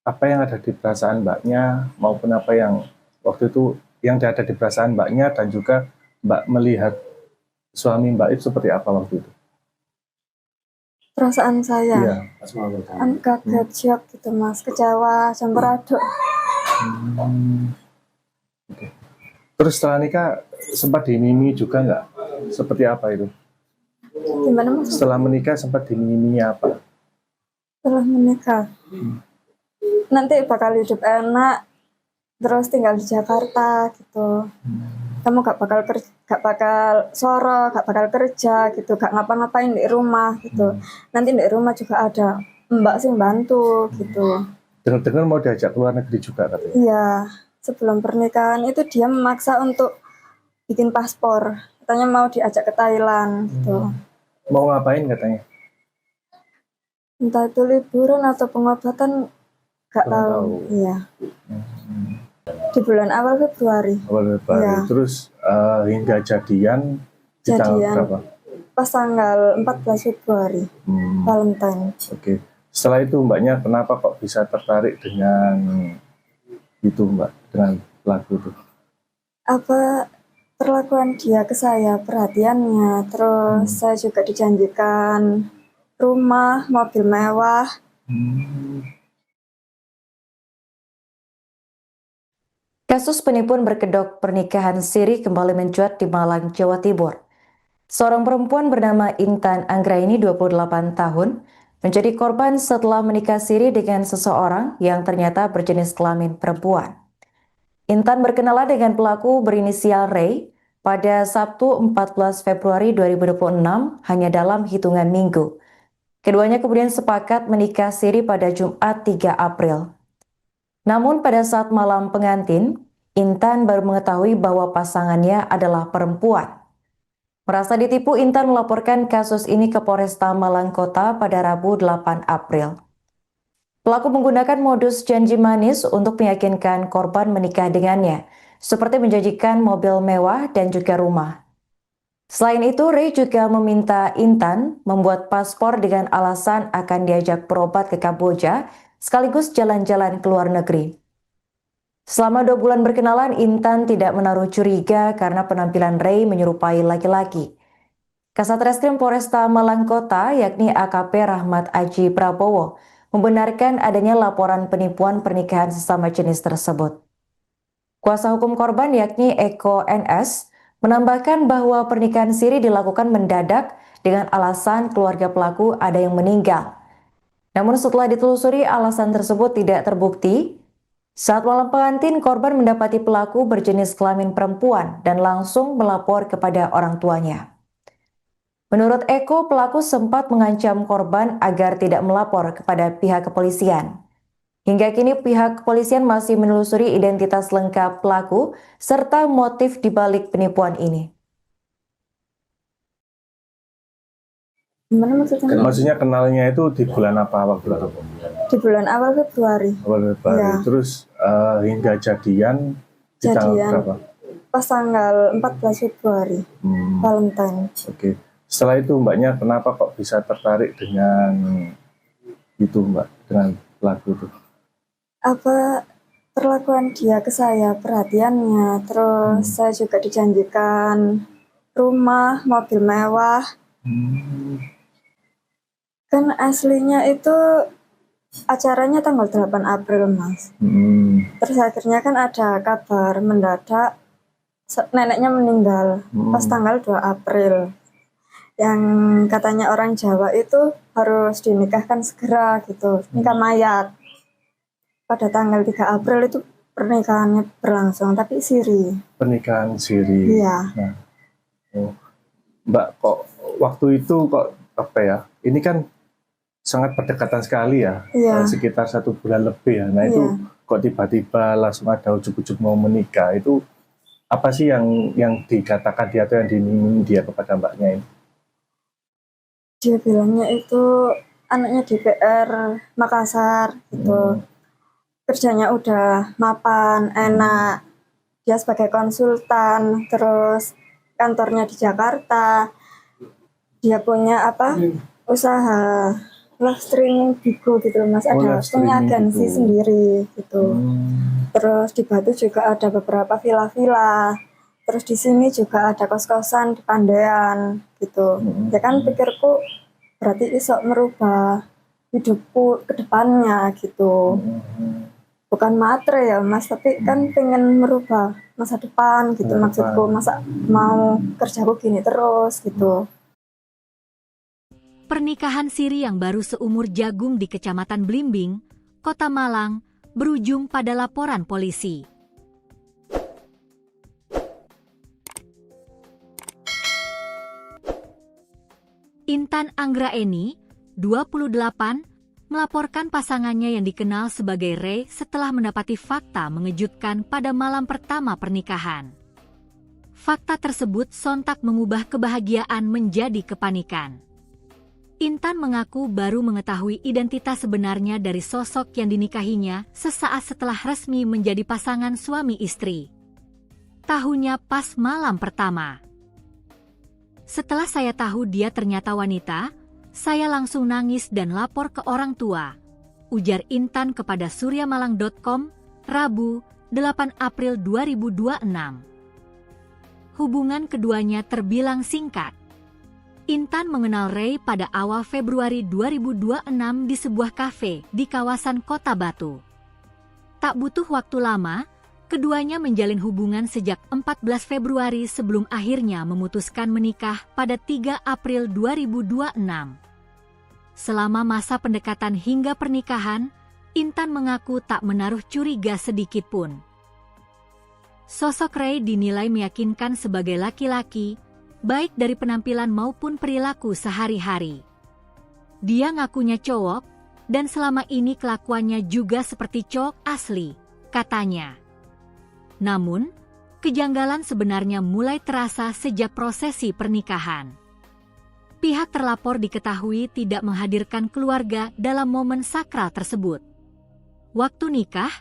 apa yang ada di perasaan Mbaknya maupun apa yang waktu itu yang ada di perasaan Mbaknya dan juga Mbak melihat suami Mbak itu seperti apa waktu itu? Perasaan saya? Iya. Kaget, shock gitu, Mas. Kecewa, campur aduk. Okay. Terus setelah nikah sempat dimimi juga nggak? Seperti apa itu? Gimana, Mas? Setelah menikah sempat dimimi apa? Setelah menikah, nanti bakal hidup enak, terus tinggal di Jakarta gitu. Kamu gak bakal soro, gak bakal kerja gitu, gak ngapa-ngapain di rumah gitu. Nanti di rumah juga ada mbak sih bantu gitu. Dengar-dengar mau diajak keluar negeri juga katanya? Iya, sebelum pernikahan itu dia memaksa untuk bikin paspor. Katanya mau diajak ke Thailand gitu. Mau ngapain katanya? Entah itu liburan atau pengobatan, gak tahu. Iya. Di bulan awal Februari. Ya. Terus hingga jadian di tanggal berapa? Pas tanggal 14 Februari, Valentine. Oke. Setelah itu Mbaknya kenapa kok bisa tertarik dengan itu, Mbak, dengan pelaku itu? Perlakuan dia ke saya, perhatiannya, terus saya juga dijanjikan rumah, mobil mewah. Kasus penipuan berkedok pernikahan siri kembali mencuat di Malang, Jawa Timur. Seorang perempuan bernama Intan Anggraini 28 tahun menjadi korban setelah menikah siri dengan seseorang yang ternyata berjenis kelamin perempuan. Intan berkenalan dengan pelaku berinisial Ray pada Sabtu 14 Februari 2026 hanya dalam hitungan minggu. Keduanya kemudian sepakat menikah siri pada Jumat 3 April. Namun pada saat malam pengantin, Intan baru mengetahui bahwa pasangannya adalah perempuan. Merasa ditipu, Intan melaporkan kasus ini ke Polresta Malang Kota pada Rabu 8 April. Pelaku menggunakan modus janji manis untuk meyakinkan korban menikah dengannya, seperti menjanjikan mobil mewah dan juga rumah. Selain itu, Ray juga meminta Intan membuat paspor dengan alasan akan diajak berobat ke Kamboja sekaligus jalan-jalan ke luar negeri. Selama 2 bulan berkenalan, Intan tidak menaruh curiga karena penampilan Ray menyerupai laki-laki. Kasat Reskrim Polresta Malang Kota, yakni AKP Rahmat Aji Prabowo, membenarkan adanya laporan penipuan pernikahan sesama jenis tersebut. Kuasa hukum korban, yakni Eko NS, menambahkan bahwa pernikahan siri dilakukan mendadak dengan alasan keluarga pelaku ada yang meninggal. Namun setelah ditelusuri, alasan tersebut tidak terbukti. Saat malam pengantin, korban mendapati pelaku berjenis kelamin perempuan dan langsung melapor kepada orang tuanya. Menurut Eko, pelaku sempat mengancam korban agar tidak melapor kepada pihak kepolisian. Hingga kini pihak kepolisian masih menelusuri identitas lengkap pelaku serta motif dibalik penipuan ini. Gimana maksudnya? Maksudnya kenalnya itu di bulan apa waktu itu? Di bulan awal Februari. Awal Februari. Ya. Terus hingga jadian di tanggal berapa? Pas tanggal 14 Februari, Valentine. Oke. Setelah itu mbaknya kenapa kok bisa tertarik dengan itu mbak, dengan pelaku itu? Apa perlakuan dia ke saya, perhatiannya, terus saya juga dijanjikan rumah, mobil mewah. Kan aslinya itu acaranya tanggal 8 April, Mas. Terus akhirnya kan ada kabar mendadak neneknya meninggal pas tanggal 2 April. Yang katanya orang Jawa itu harus dinikahkan segera gitu, nikah mayat. Pada tanggal 3 April itu pernikahannya berlangsung, tapi siri. Pernikahan siri. Iya. Nah, Mbak, kok waktu itu kok apa ya? Ini kan sangat berdekatan sekali ya, Iya. sekitar 1 bulan lebih ya. Nah itu kok tiba-tiba langsung ada ujuk-ujuk mau menikah, itu apa sih yang dikatakan dia atau yang diminta dia kepada mbaknya ini? Dia bilangnya itu anaknya DPR Makassar gitu. Kerjanya udah mapan, enak. Dia sebagai konsultan, terus kantornya di Jakarta. Dia punya usaha live streaming Bigo gitu Mas, ada punya agensi sendiri gitu. Terus di Batu juga ada beberapa villa-villa. Terus di sini juga ada kos-kosan di Pandean gitu. Ya kan pikirku berarti iso merubah hidupku ke depannya gitu. Bukan matre ya Mas, tapi kan pengen merubah masa depan gitu maksudku. Masa mau kerjaku gini terus gitu. Pernikahan siri yang baru seumur jagung di Kecamatan Blimbing, Kota Malang, berujung pada laporan polisi. Intan Anggraini, 28, melaporkan pasangannya yang dikenal sebagai Ray setelah mendapati fakta mengejutkan pada malam pertama pernikahan. Fakta tersebut sontak mengubah kebahagiaan menjadi kepanikan. Intan mengaku baru mengetahui identitas sebenarnya dari sosok yang dinikahinya sesaat setelah resmi menjadi pasangan suami istri. Tahunya pas malam pertama. Setelah saya tahu dia ternyata wanita, saya langsung nangis dan lapor ke orang tua, ujar Intan kepada suryamalang.com, Rabu, 8 April 2026. Hubungan keduanya terbilang singkat. Intan mengenal Ray pada awal Februari 2026 di sebuah kafe di kawasan Kota Batu. Tak butuh waktu lama, keduanya menjalin hubungan sejak 14 Februari sebelum akhirnya memutuskan menikah pada 3 April 2026. Selama masa pendekatan hingga pernikahan, Intan mengaku tak menaruh curiga sedikit pun. Sosok Ray dinilai meyakinkan sebagai laki-laki, baik dari penampilan maupun perilaku sehari-hari. Dia ngakunya cowok, dan selama ini kelakuannya juga seperti cowok asli, katanya. Namun, kejanggalan sebenarnya mulai terasa sejak prosesi pernikahan. Pihak terlapor diketahui tidak menghadirkan keluarga dalam momen sakral tersebut. Waktu nikah,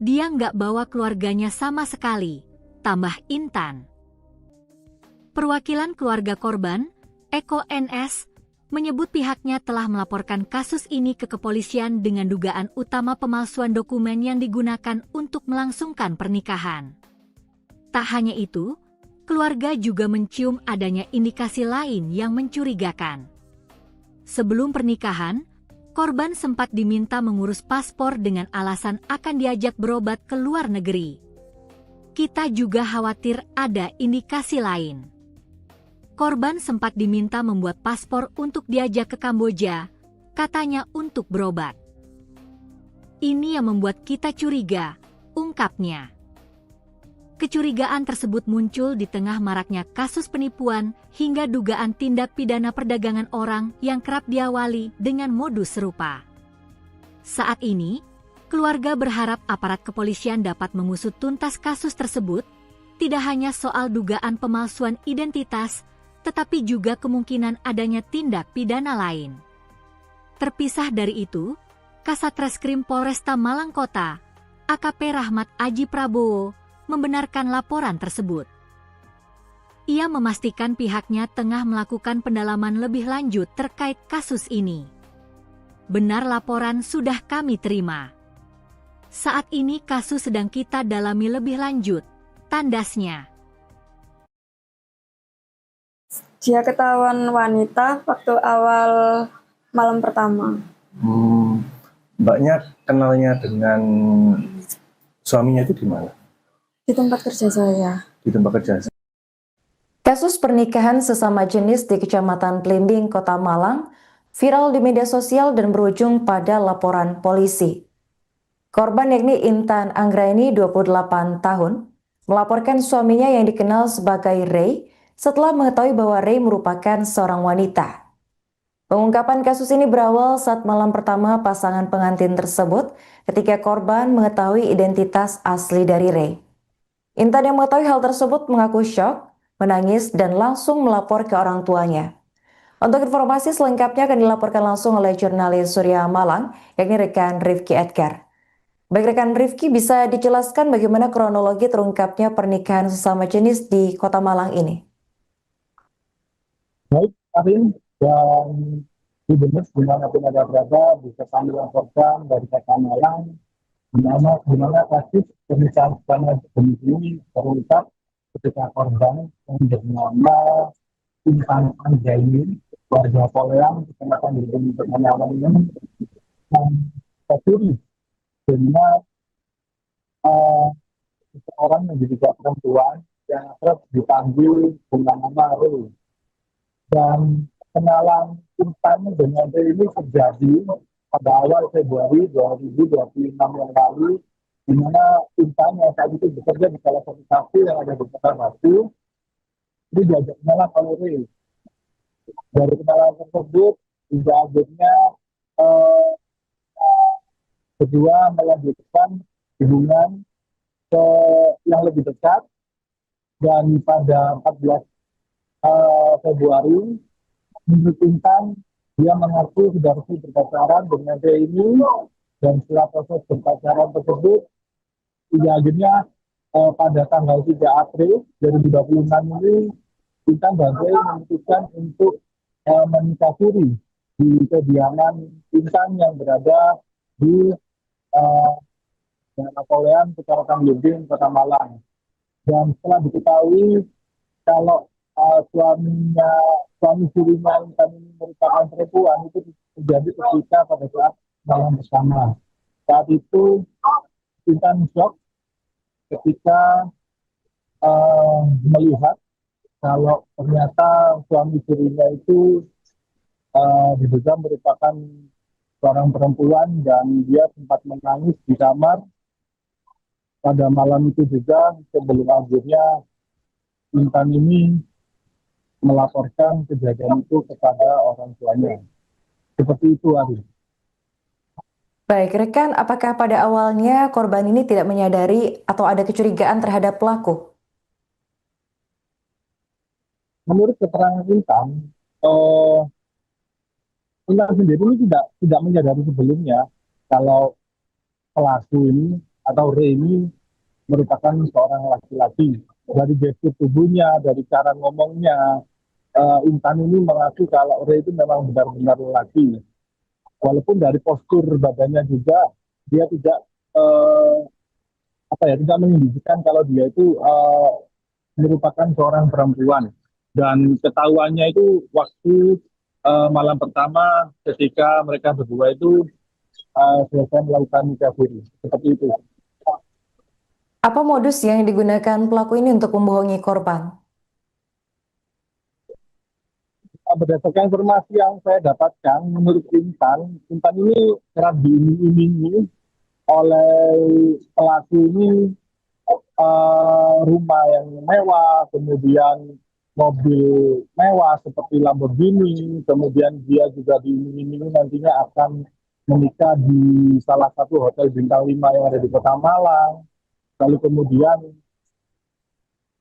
dia nggak bawa keluarganya sama sekali, tambah Intan. Perwakilan keluarga korban, Eko NS, menyebut pihaknya telah melaporkan kasus ini ke kepolisian dengan dugaan utama pemalsuan dokumen yang digunakan untuk melangsungkan pernikahan. Tak hanya itu, keluarga juga mencium adanya indikasi lain yang mencurigakan. Sebelum pernikahan, korban sempat diminta mengurus paspor dengan alasan akan diajak berobat ke luar negeri. Kita juga khawatir ada indikasi lain. Korban sempat diminta membuat paspor untuk diajak ke Kamboja, katanya untuk berobat. Ini yang membuat kita curiga, ungkapnya. Kecurigaan tersebut muncul di tengah maraknya kasus penipuan hingga dugaan tindak pidana perdagangan orang yang kerap diawali dengan modus serupa. Saat ini, keluarga berharap aparat kepolisian dapat mengusut tuntas kasus tersebut, tidak hanya soal dugaan pemalsuan identitas, tetapi juga kemungkinan adanya tindak pidana lain. Terpisah dari itu, Kasat Reskrim Polresta Malang Kota, AKP Rahmat Aji Prabowo, membenarkan laporan tersebut. Ia memastikan pihaknya tengah melakukan pendalaman lebih lanjut terkait kasus ini. Benar laporan sudah kami terima. Saat ini kasus sedang kita dalami lebih lanjut, tandasnya. Dia ketahuan wanita waktu awal malam pertama. Mbaknya kenalnya dengan suaminya itu di mana? Di tempat kerja saya. Di tempat kerja. Kasus pernikahan sesama jenis di Kecamatan Blimbing, Kota Malang, viral di media sosial dan berujung pada laporan polisi. Korban yakni Intan Anggraini, 28 tahun, melaporkan suaminya yang dikenal sebagai Ray setelah mengetahui bahwa Ray merupakan seorang wanita. Pengungkapan kasus ini berawal saat malam pertama pasangan pengantin tersebut ketika korban mengetahui identitas asli dari Ray. Intan yang mengetahui hal tersebut mengaku syok, menangis, dan langsung melapor ke orang tuanya. Untuk informasi selengkapnya akan dilaporkan langsung oleh jurnalis Surya Malang, yakni rekan Rifki Edgar. Baik rekan Rifki, bisa dijelaskan bagaimana kronologi terungkapnya pernikahan sesama jenis di Kota Malang ini? Baik, Karin, dan Gubernur dimanapun ada berada bisa kami laporkan dari Kota Malang di mana kasus pernikahan sesama jenis ini terungkap ketika korban yang bernama Intan Anggraini, warga Poleang, Kecamatan Blimbing, Kota Malang ini tercuri dengan seorang yang diduga perempuan yang akrab dipanggil dengan nama Ray. Dan kenalan Intan dengan Ray ini terjadi pada awal Februari 2026 yang lalu, di mana Intan yang saat itu bekerja di salah satu kafe yang ada di Kota Batu, ini diajak kenalan oleh Ray. Dari kenalan tersebut, hingga akhirnya kedua melanjutkan hubungan yang lebih dekat, dan pada 14 Februari, menurut Intan, dia mengaku sudah resmi berpacaran dengan Ray ini, dan setelah proses berpacaran tersebut, akhirnya pada tanggal 3 April 2026 ini, Intan dan Ray memutuskan untuk menikah siri di kediaman Intan yang berada di Poleang, Kecamatan Blimbing, Kota Malang. Dan setelah diketahui kalau suami dirinya Intan ini merupakan perempuan itu terjadi ketika pada saat malam bersama. Saat itu Intan shock ketika melihat kalau ternyata suami dirinya itu diduga merupakan seorang perempuan dan dia sempat menangis di kamar pada malam itu juga sebelum akhirnya Intan ini melaporkan kejadian itu kepada orang tuanya. Seperti itu, Ari. Baik, rekan, apakah pada awalnya korban ini tidak menyadari atau ada kecurigaan terhadap pelaku? Menurut keterangan Intan sendiri ini tidak menyadari sebelumnya kalau pelaku ini atau Ray ini merupakan seorang laki-laki. Dari gestur tubuhnya, dari cara ngomongnya, Intan ini mengaku kalau Ray itu memang benar-benar laki. Walaupun dari postur badannya juga dia tidak tidak menunjukkan kalau dia itu merupakan seorang perempuan. Dan ketahuannya itu waktu malam pertama ketika mereka berdua itu selesai melakukan nikah siri. Seperti itu. Apa modus yang digunakan pelaku ini untuk membohongi korban? Berdasarkan informasi yang saya dapatkan, menurut Intan ini kerap diiming-imingi oleh pelaku ini rumah yang mewah, kemudian mobil mewah seperti Lamborghini, kemudian dia juga diiming-imingi nantinya akan menikah di salah satu hotel bintang 5 yang ada di Kota Malang. Lalu kemudian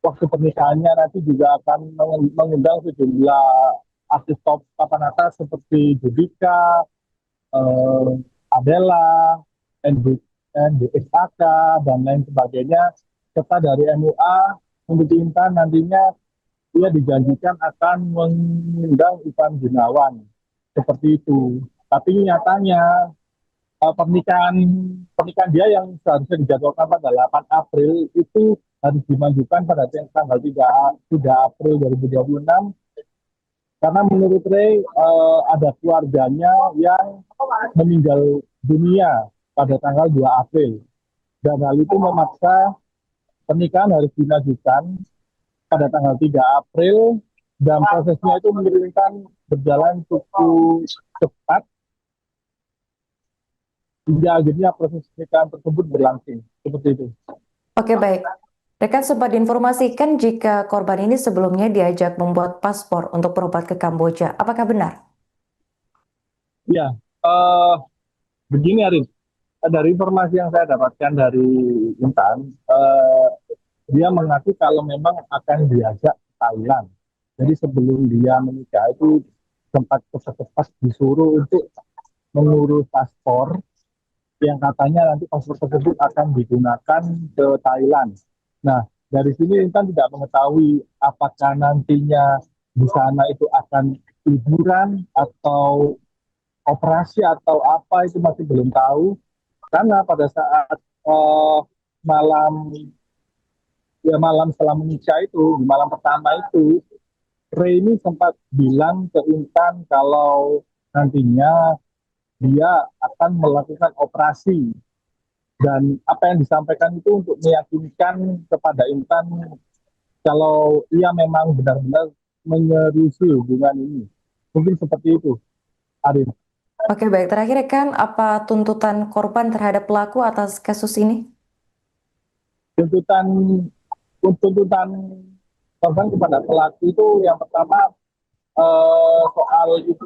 waktu pernikahannya nanti juga akan mengundang sejumlah artis top papan atas seperti Judika, Adela, NDXAK, dan lain sebagainya. Serta dari MUA, untuk Intan nantinya ia dijanjikan akan mengundang Ivan Gunawan. Seperti itu. Tapi nyatanya pernikahan dia yang seharusnya dijadwalkan pada 8 April itu harus dimajukan pada tanggal 3 April 2026 karena menurut Ray ada keluarganya yang meninggal dunia pada tanggal 2 April dan hal itu memaksa pernikahan harus dimajukan pada tanggal 3 April dan prosesnya itu menurunkan berjalan cukup cepat hingga akhirnya proses pernikahan tersebut berlangsung. Seperti itu. Oke, baik. Rekan sempat diinformasikan jika korban ini sebelumnya diajak membuat paspor untuk berobat ke Kamboja. Apakah benar? Ya, begini Arif. Dari informasi yang saya dapatkan dari Intan, dia mengaku kalau memang akan diajak ke Thailand. Jadi sebelum dia menikah itu sempat kepas disuruh untuk mengurus paspor yang katanya nanti paspor tersebut akan digunakan ke Thailand. Nah, dari sini Intan tidak mengetahui apakah nantinya di sana itu akan liburan atau operasi atau apa itu masih belum tahu. Karena pada saat malam setelah menikah itu, di malam pertama itu, Ray ini sempat bilang ke Intan kalau nantinya dia akan melakukan operasi dan apa yang disampaikan itu untuk meyakinkan kepada Intan kalau ia memang benar-benar menyeriusi hubungan ini. Mungkin seperti itu, Arif. Oke, baik. Terakhir, rekan, apa tuntutan korban terhadap pelaku atas kasus ini? Tuntutan korban kepada pelaku itu yang pertama soal itu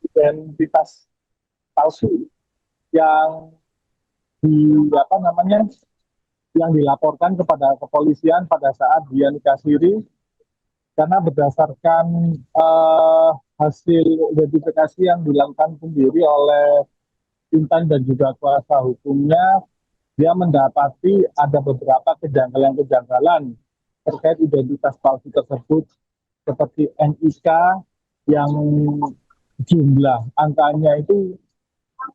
identitas palsu yang yang dilaporkan kepada kepolisian pada saat dia nikah siri karena berdasarkan hasil identifikasi yang dilakukan sendiri oleh Intan dan juga kuasa hukumnya, dia mendapati ada beberapa kejanggalan-kejanggalan terkait identitas palsu tersebut seperti NIK yang jumlah angkanya itu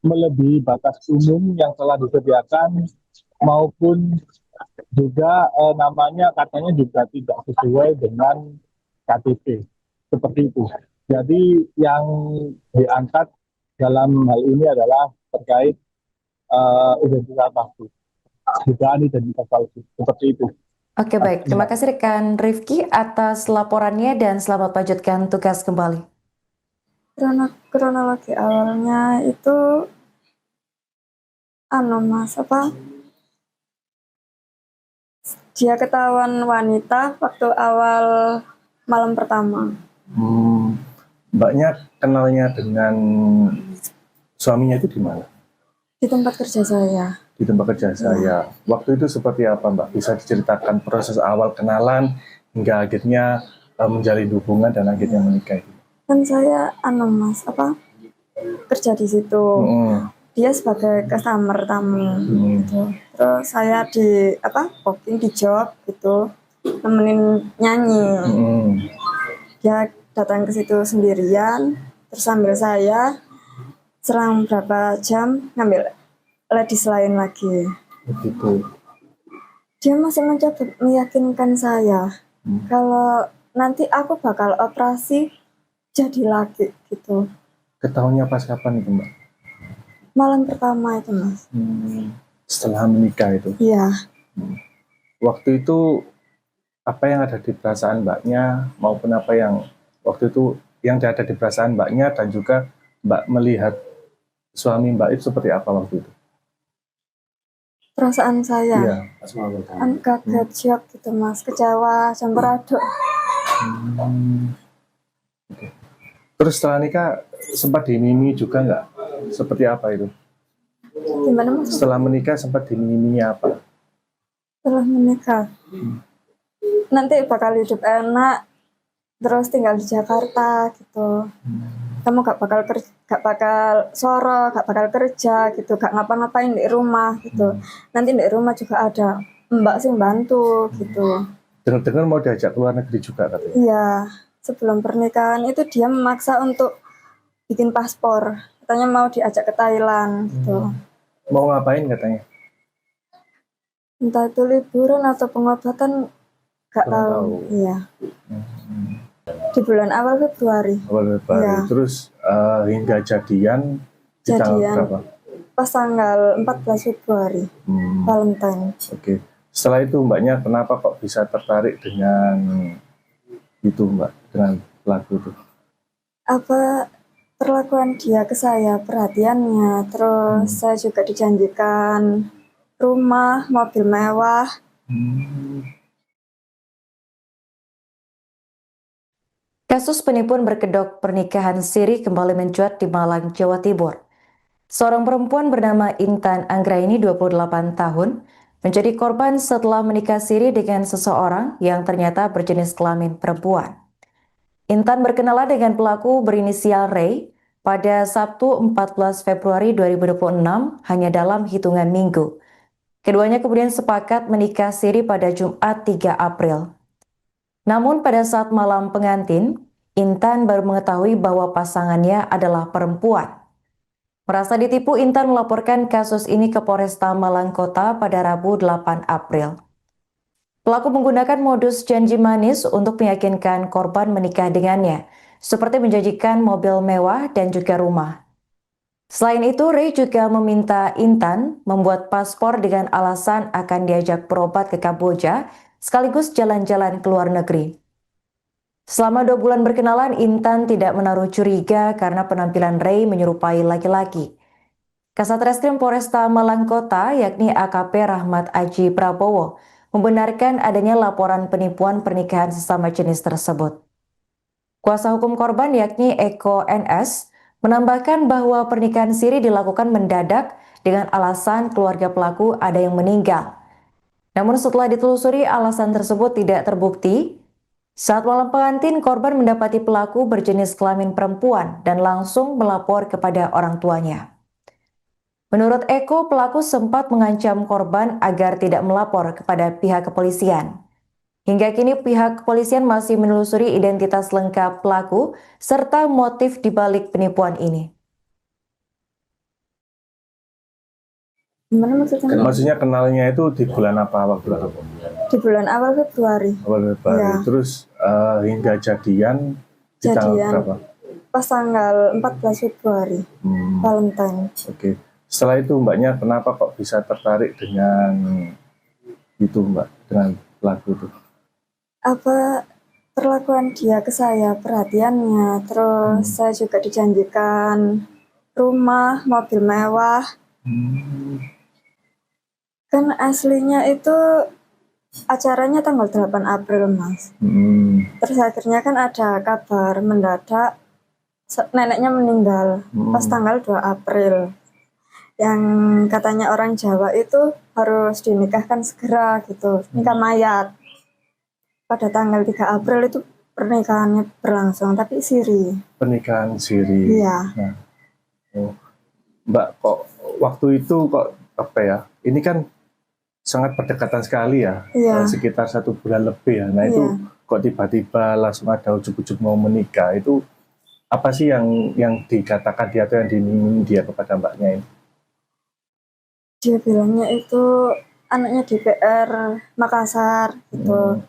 melebihi batas umum yang telah disediakan maupun Juga namanya katanya juga tidak sesuai dengan KTP, seperti itu. Jadi yang diangkat dalam hal ini adalah terkait identitas palsu, dugaan identitas palsu, seperti itu. Oke, baik. Terima kasih rekan Rifki atas laporannya dan selamat melanjutkan tugas kembali. Kronologi awalnya itu mas dia ketahuan wanita waktu awal malam pertama. Mbaknya kenalnya dengan suaminya itu di mana? Di tempat kerja saya. Di tempat kerja saya. Waktu itu seperti apa, Mbak? Bisa diceritakan proses awal kenalan hingga akhirnya menjalin hubungan dan akhirnya menikah itu? Kan saya mas kerja di situ. Dia sebagai customer tamu gitu. Terus saya di booking di job gitu, nemenin nyanyi. Dia datang ke situ sendirian, terus sambil saya selang berapa jam ngambil ladies lain lagi. Begitu. Dia masih mencoba meyakinkan saya kalau nanti aku bakal operasi jadi laki gitu. Ketahuannya pas kapan itu, Mbak? Malam pertama itu, Mas. Setelah menikah itu? Iya. Waktu itu apa yang ada di perasaan Mbaknya maupun apa yang waktu itu yang ada di perasaan Mbaknya dan juga Mbak melihat suami Mbak itu seperti apa waktu itu? Perasaan saya? Iya. Kaget, shock gitu, Mas. Kecewa, campur aduk. Okay. Terus setelah nikah sempat dimimi juga nggak? Seperti apa itu? Gimana, Mas? Setelah menikah sempat dimiminya apa? Setelah menikah, nanti bakal hidup enak, terus tinggal di Jakarta gitu. Kamu gak bakal soro, gak bakal kerja gitu, gak ngapa-ngapain di rumah gitu. Nanti di rumah juga ada mbak sih bantu gitu. Dengar-dengar mau diajak ke luar negeri juga katanya? Iya, sebelum pernikahan itu dia memaksa untuk bikin paspor. Katanya mau diajak ke Thailand gitu. Mau ngapain katanya? Entah itu liburan atau pengobatan, gak tahu. Iya. Di bulan awal Februari. Ya. Terus hingga jadian di tanggal berapa? Pas tanggal 14 Februari, Valentine. Oke. Setelah itu Mbaknya kenapa kok bisa tertarik dengan itu, Mbak, dengan pelaku itu? Apa perlakuan dia ke saya, perhatiannya, terus saya juga dijanjikan rumah, mobil mewah. Kasus penipuan berkedok pernikahan siri kembali mencuat di Malang, Jawa Timur. Seorang perempuan bernama Intan Anggraini, 28 tahun, menjadi korban setelah menikah siri dengan seseorang yang ternyata berjenis kelamin perempuan. Intan berkenalan dengan pelaku berinisial Ray pada Sabtu 14 Februari 2026 hanya dalam hitungan minggu. Keduanya kemudian sepakat menikah siri pada Jumat 3 April. Namun pada saat malam pengantin, Intan baru mengetahui bahwa pasangannya adalah perempuan. Merasa ditipu, Intan melaporkan kasus ini ke Polresta Malang Kota pada Rabu 8 April. Pelaku menggunakan modus janji manis untuk meyakinkan korban menikah dengannya, seperti menjanjikan mobil mewah dan juga rumah. Selain itu, Ray juga meminta Intan membuat paspor dengan alasan akan diajak berobat ke Kamboja, sekaligus jalan-jalan ke luar negeri. Selama 2 bulan berkenalan, Intan tidak menaruh curiga karena penampilan Ray menyerupai laki-laki. Kasat Reskrim Polresta Malang Kota, yakni AKP Rahmat Aji Prabowo, membenarkan adanya laporan penipuan pernikahan sesama jenis tersebut. Kuasa hukum korban, yakni Eko NS, menambahkan bahwa pernikahan siri dilakukan mendadak dengan alasan keluarga pelaku ada yang meninggal. Namun setelah ditelusuri, alasan tersebut tidak terbukti. Saat malam pengantin, korban mendapati pelaku berjenis kelamin perempuan dan langsung melapor kepada orang tuanya. Menurut Eko, pelaku sempat mengancam korban agar tidak melapor kepada pihak kepolisian. Hingga kini pihak kepolisian masih menelusuri identitas lengkap pelaku serta motif dibalik penipuan ini. Gimana maksudnya? Maksudnya kenalnya itu di bulan apa, waktu itu? Di bulan awal Februari. Awal Februari. Iya. Terus hingga jadian di tanggal berapa? Pas tanggal 14 Februari, Valentine. Oke. Setelah itu mbaknya kenapa kok bisa tertarik dengan itu mbak, dengan pelaku itu? Apa perlakuan dia ke saya, perhatiannya, terus saya juga dijanjikan rumah, mobil mewah. Kan aslinya itu acaranya tanggal 8 April, Mas. Terus akhirnya kan ada kabar mendadak neneknya meninggal pas tanggal 2 April. Yang katanya orang Jawa itu harus dinikahkan segera gitu, nikah mayat. Pada tanggal 3 April itu pernikahannya berlangsung, tapi siri. Pernikahan siri. Iya. Nah, Mbak, kok waktu itu kok apa ya? Ini kan sangat berdekatan sekali ya, Iya. sekitar 1 bulan lebih ya. Nah itu kok tiba-tiba langsung ada ujuk-ujuk mau menikah, itu apa sih yang dikatakan dia atau yang diiming dia kepada mbaknya ini? Dia bilangnya itu anaknya DPR Makassar gitu.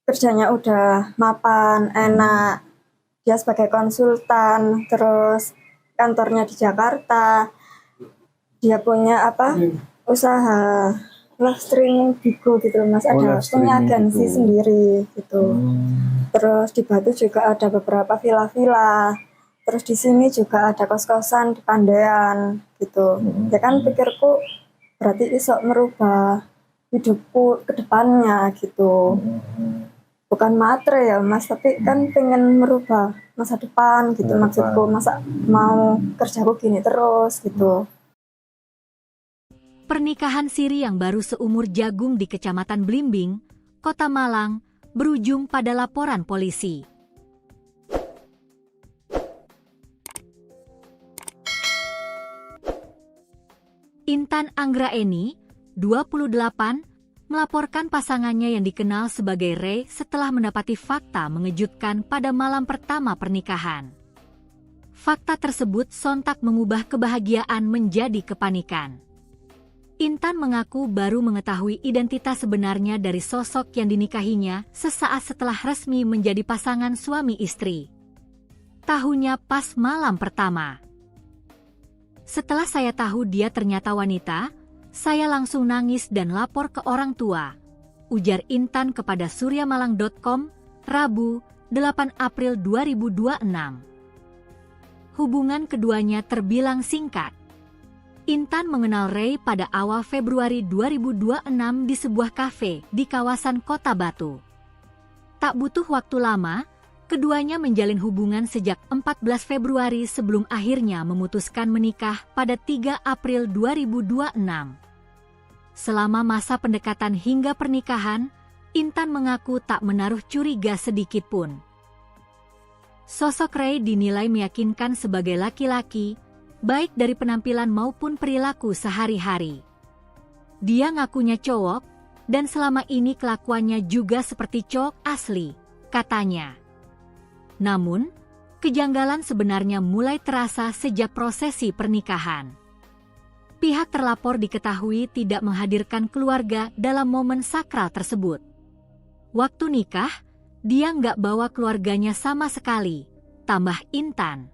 Kerjanya udah mapan, enak. Dia sebagai konsultan, terus kantornya di Jakarta. Dia punya usaha live streaming Bigo gitu Mas. Ada punya agensi sendiri gitu. Terus di Batu juga ada beberapa villa-villa. Terus di sini juga ada kos-kosan di Pandean gitu. Ya kan pikirku berarti iso merubah hidupku ke depannya gitu. Bukan matre ya Mas, tapi kan pengen merubah masa depan gitu maksudku. Masa mau kerjaku gini terus gitu. Pernikahan siri yang baru seumur jagung di Kecamatan Blimbing, Kota Malang, berujung pada laporan polisi. Intan Anggraeni, 28, melaporkan pasangannya yang dikenal sebagai Ray setelah mendapati fakta mengejutkan pada malam pertama pernikahan. Fakta tersebut sontak mengubah kebahagiaan menjadi kepanikan. Intan mengaku baru mengetahui identitas sebenarnya dari sosok yang dinikahinya sesaat setelah resmi menjadi pasangan suami istri. Tahunya pas malam pertama. Setelah saya tahu dia ternyata wanita, saya langsung nangis dan lapor ke orang tua, ujar Intan kepada suryamalang.com, Rabu, 8 April 2026. Hubungan keduanya terbilang singkat. Intan mengenal Ray pada awal Februari 2026 di sebuah kafe di kawasan Kota Batu. Tak butuh waktu lama, keduanya menjalin hubungan sejak 14 Februari sebelum akhirnya memutuskan menikah pada 3 April 2026. Selama masa pendekatan hingga pernikahan, Intan mengaku tak menaruh curiga sedikit pun. Sosok Ray dinilai meyakinkan sebagai laki-laki, baik dari penampilan maupun perilaku sehari-hari. Dia ngakunya cowok, dan selama ini kelakuannya juga seperti cowok asli, katanya. Namun, kejanggalan sebenarnya mulai terasa sejak prosesi pernikahan. Pihak terlapor diketahui tidak menghadirkan keluarga dalam momen sakral tersebut. Waktu nikah, dia nggak bawa keluarganya sama sekali, tambah Intan.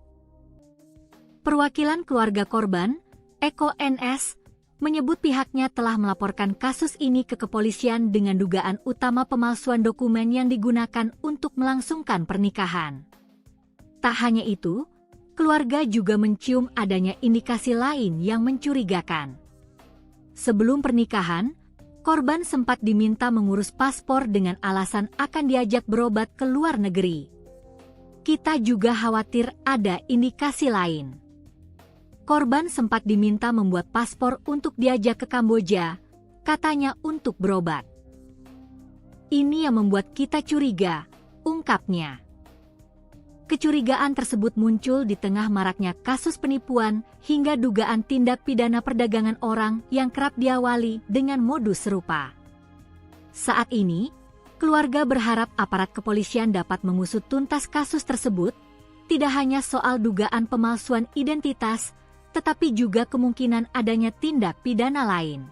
Perwakilan keluarga korban, Eko NS, menyebut pihaknya telah melaporkan kasus ini ke kepolisian dengan dugaan utama pemalsuan dokumen yang digunakan untuk melangsungkan pernikahan. Tak hanya itu, keluarga juga mencium adanya indikasi lain yang mencurigakan. Sebelum pernikahan, korban sempat diminta mengurus paspor dengan alasan akan diajak berobat ke luar negeri. Kita juga khawatir ada indikasi lain. Korban sempat diminta membuat paspor untuk diajak ke Kamboja, katanya untuk berobat. Ini yang membuat kita curiga, ungkapnya. Kecurigaan tersebut muncul di tengah maraknya kasus penipuan hingga dugaan tindak pidana perdagangan orang yang kerap diawali dengan modus serupa. Saat ini, keluarga berharap aparat kepolisian dapat mengusut tuntas kasus tersebut, tidak hanya soal dugaan pemalsuan identitas, tetapi juga kemungkinan adanya tindak pidana lain.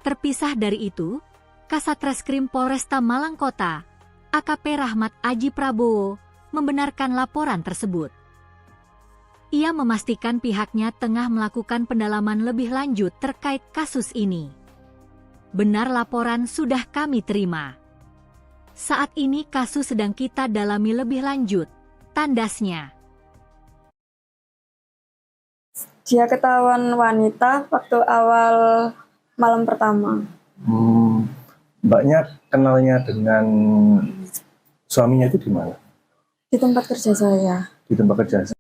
Terpisah dari itu, Kasat Reskrim Polresta Malang Kota, AKP Rahmat Aji Prabowo, membenarkan laporan tersebut. Ia memastikan pihaknya tengah melakukan pendalaman lebih lanjut terkait kasus ini. Benar, laporan sudah kami terima. Saat ini kasus sedang kita dalami lebih lanjut, tandasnya. Dia ketahuan wanita waktu awal malam pertama. Mbaknya kenalnya dengan suaminya itu di mana? Di tempat kerja saya. Di tempat kerja.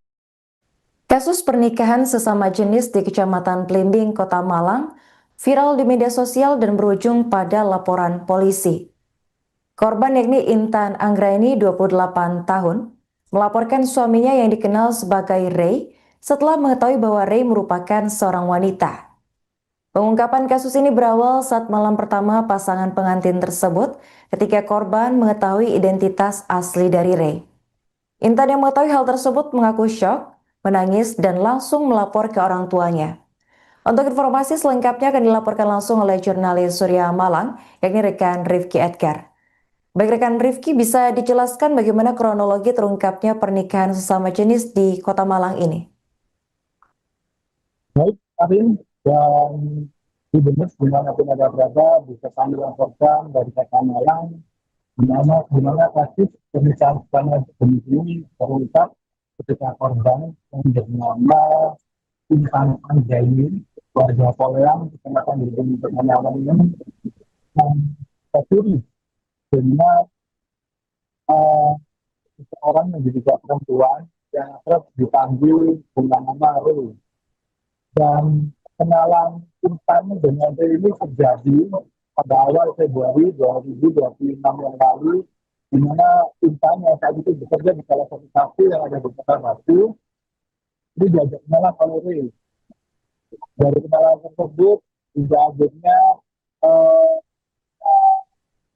Kasus pernikahan sesama jenis di Kecamatan Blimbing, Kota Malang, viral di media sosial dan berujung pada laporan polisi. Korban yakni Intan Anggraini, 28 tahun, melaporkan suaminya yang dikenal sebagai Ray setelah mengetahui bahwa Ray merupakan seorang wanita. Pengungkapan kasus ini berawal saat malam pertama pasangan pengantin tersebut ketika korban mengetahui identitas asli dari Ray. Intan yang mengetahui hal tersebut mengaku syok, menangis, dan langsung melapor ke orang tuanya. Untuk informasi selengkapnya akan dilaporkan langsung oleh jurnalis Surya Malang, yakni rekan Rifki Edgar. Baik rekan Rifki, bisa dijelaskan bagaimana kronologi terungkapnya pernikahan sesama jenis di Kota Malang ini? Baik, Arin, dan di benar dimanapun ada berada, bisa kami laporkan dari Kota Malang, di mana kasus pernikahan sesama jenis ini terungkap ketika korban yang bernama Intan Anggraini, warga Poleang, Kecamatan Blimbing, Kota Malang ini, tercuri dengan seorang yang diduga perempuan yang akrab dipanggil dengan nama Ray. Dan kenalan Intan dengan Ray ini terjadi pada awal Februari 2026 yang lalu, di mana Intan yang saat itu bekerja di salah satu kafe yang ada di Kota Batu, ini diajak kenalan oleh Ray. Dari kenalan tersebut, hingga akhirnya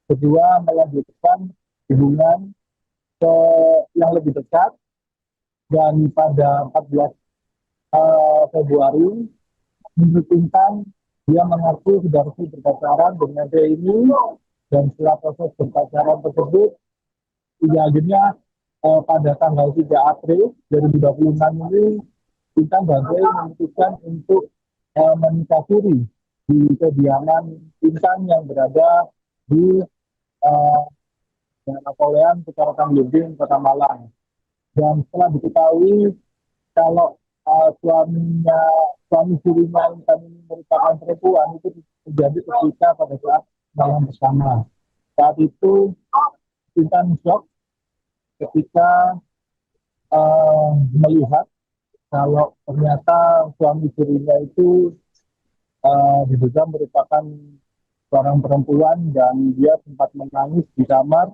kedua melanjutkan hubungan yang lebih dekat, dan pada 14 Februari menurut Intan, dia mengaku sudah resmi berpacaran dengan Ray ini, dan setelah proses berpacaran tersebut, hingga akhirnya pada tanggal 3 April 2026 ini, Intan dan Ray memutuskan untuk menikah siri di kediaman Intan yang berada di Napoleon, Kecamatan Blimbing, Kota Malang. Dan setelah diketahui kalau suami sirinya Intan ini merupakan perempuan, itu terjadi ketika pada saat malam bersama. Saat itu Intan shock ketika melihat kalau ternyata suami sirinya itu diduga merupakan seorang perempuan, dan dia sempat menangis di kamar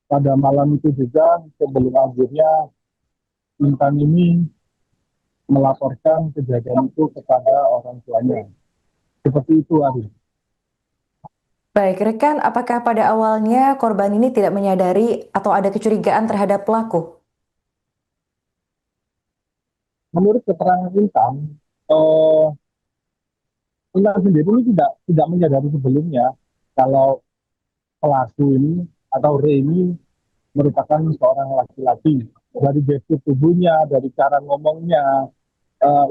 pada malam itu juga, sebelum akhirnya Intan ini melaporkan kejadian itu kepada orang tuanya. Seperti itu, Ari. Baik, rekan, apakah pada awalnya korban ini tidak menyadari atau ada kecurigaan terhadap pelaku? Menurut keterangan Intan, Intan sendiri ini tidak menyadari sebelumnya kalau pelaku ini atau Ray ini merupakan seorang laki-laki. Dari gestur tubuhnya, dari cara ngomongnya,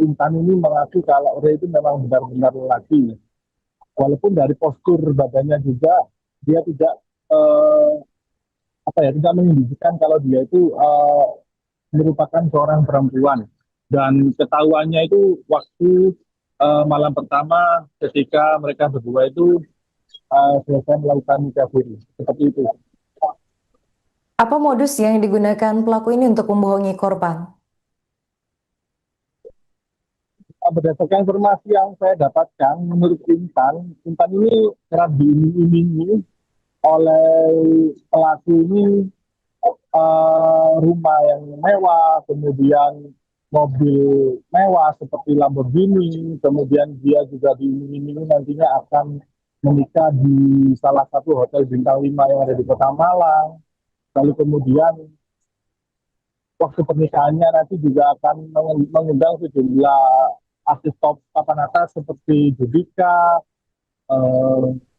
Intan ini mengaku kalau Ray itu memang benar-benar lelaki. Walaupun dari postur badannya juga dia tidak tidak menunjukkan kalau dia itu merupakan seorang perempuan. Dan ketahuannya itu waktu malam pertama ketika mereka berdua itu selesai melakukan nikah siri. Seperti itu. Apa modus yang digunakan pelaku ini untuk membohongi korban? Berdasarkan informasi yang saya dapatkan, menurut Intan ini kerap diiming-imingi oleh pelaku ini rumah yang mewah, kemudian mobil mewah seperti Lamborghini, kemudian dia juga diiming-imingi nantinya akan menikah di salah satu hotel bintang 5 yang ada di Kota Malang. Lalu kemudian waktu pernikahannya nanti juga akan mengundang sejumlah artis top papan atas seperti Judika,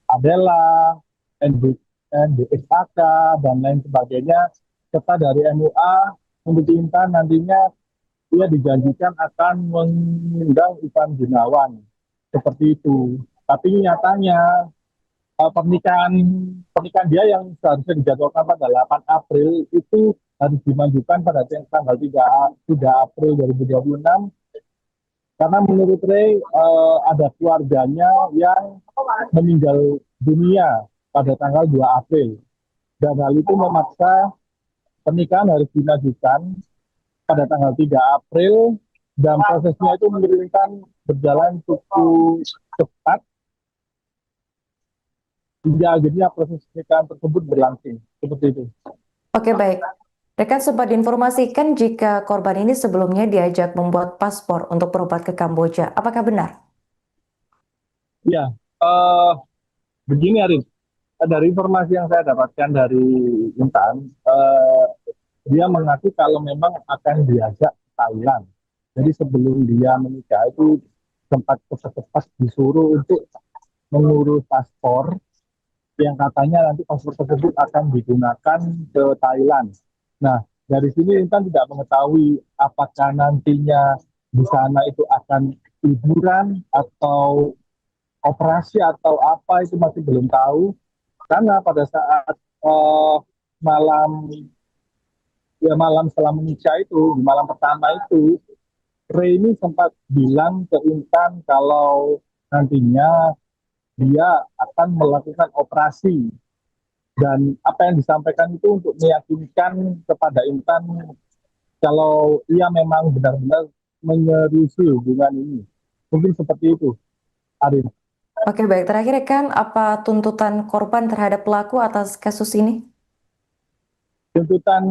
Adela, NDXAK, dan lain sebagainya, serta dari MUA. Untuk Intan nantinya dia dijanjikan akan mengundang Ivan Gunawan, seperti itu. Tapi nyatanya pernikahan dia yang seharusnya dijadwalkan pada 8 April itu harus dimajukan pada tanggal 3 April 2026, karena menurut Ray ada keluarganya yang meninggal dunia pada tanggal 2 April, dan hal itu memaksa pernikahan harus dimajukan pada tanggal 3 April, dan prosesnya itu mengirimkan berjalan cukup cepat hingga akhirnya proses pernikahan tersebut berlangsung seperti itu. Oke, baik. Rekan sempat diinformasikan jika korban ini sebelumnya diajak membuat paspor untuk berobat ke Kamboja. Apakah benar? Ya, begini Arif, dari informasi yang saya dapatkan dari Intan, dia mengaku kalau memang akan diajak ke Thailand. Jadi sebelum dia menikah itu sempat cepat-cepat disuruh untuk mengurus paspor, yang katanya nanti paspor tersebut akan digunakan ke Thailand. Nah, dari sini Intan tidak mengetahui apakah nantinya di sana itu akan liburan atau operasi atau apa, itu masih belum tahu. Karena pada saat malam setelah menikah itu, di malam pertama itu, Ray ini sempat bilang ke Intan kalau nantinya dia akan melakukan operasi. Dan apa yang disampaikan itu untuk meyakinkan kepada Intan kalau ia memang benar-benar menyerusi hubungan ini. Mungkin seperti itu, Arif. Oke, baik. Terakhir, rekan, apa tuntutan korban terhadap pelaku atas kasus ini? Tuntutan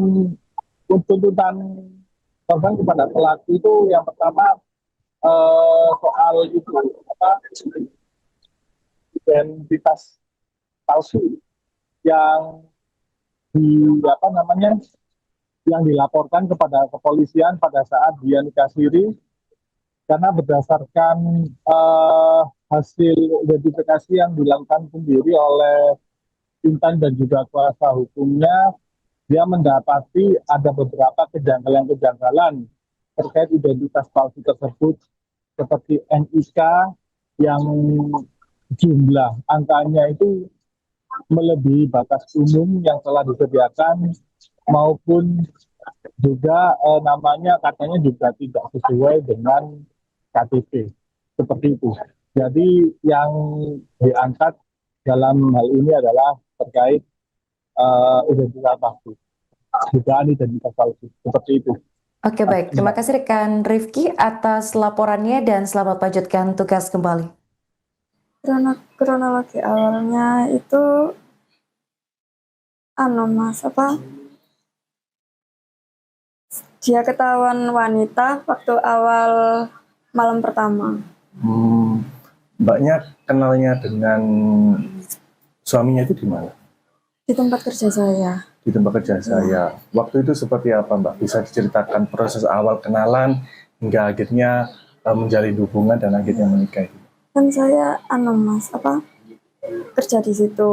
korban kepada pelaku itu yang pertama soal itu identitas palsu yang yang dilaporkan kepada kepolisian pada saat dia nikah siri, karena berdasarkan hasil identifikasi yang dilakukan sendiri oleh Intan dan juga kuasa hukumnya, dia mendapati ada beberapa kejanggalan-kejanggalan terkait identitas palsu tersebut, seperti NIK yang jumlah angkanya itu melebihi batas umum yang telah disediakan, maupun juga namanya katanya juga tidak sesuai dengan KTP, seperti itu. Jadi yang diangkat dalam hal ini adalah terkait identitas palsu, dugaan identitas palsu, seperti itu. Oke, baik. Terima kasih rekan Rifki atas laporannya dan selamat lanjutkan tugas kembali. Kronologi awalnya itu dia ketahuan wanita waktu awal malam pertama. Mbaknya kenalnya dengan suaminya itu di mana? Di tempat kerja saya. Di tempat kerja saya. Waktu itu seperti apa, Mbak? Bisa diceritakan proses awal kenalan hingga akhirnya menjalin hubungan dan akhirnya menikah itu? Kan saya kerja di situ.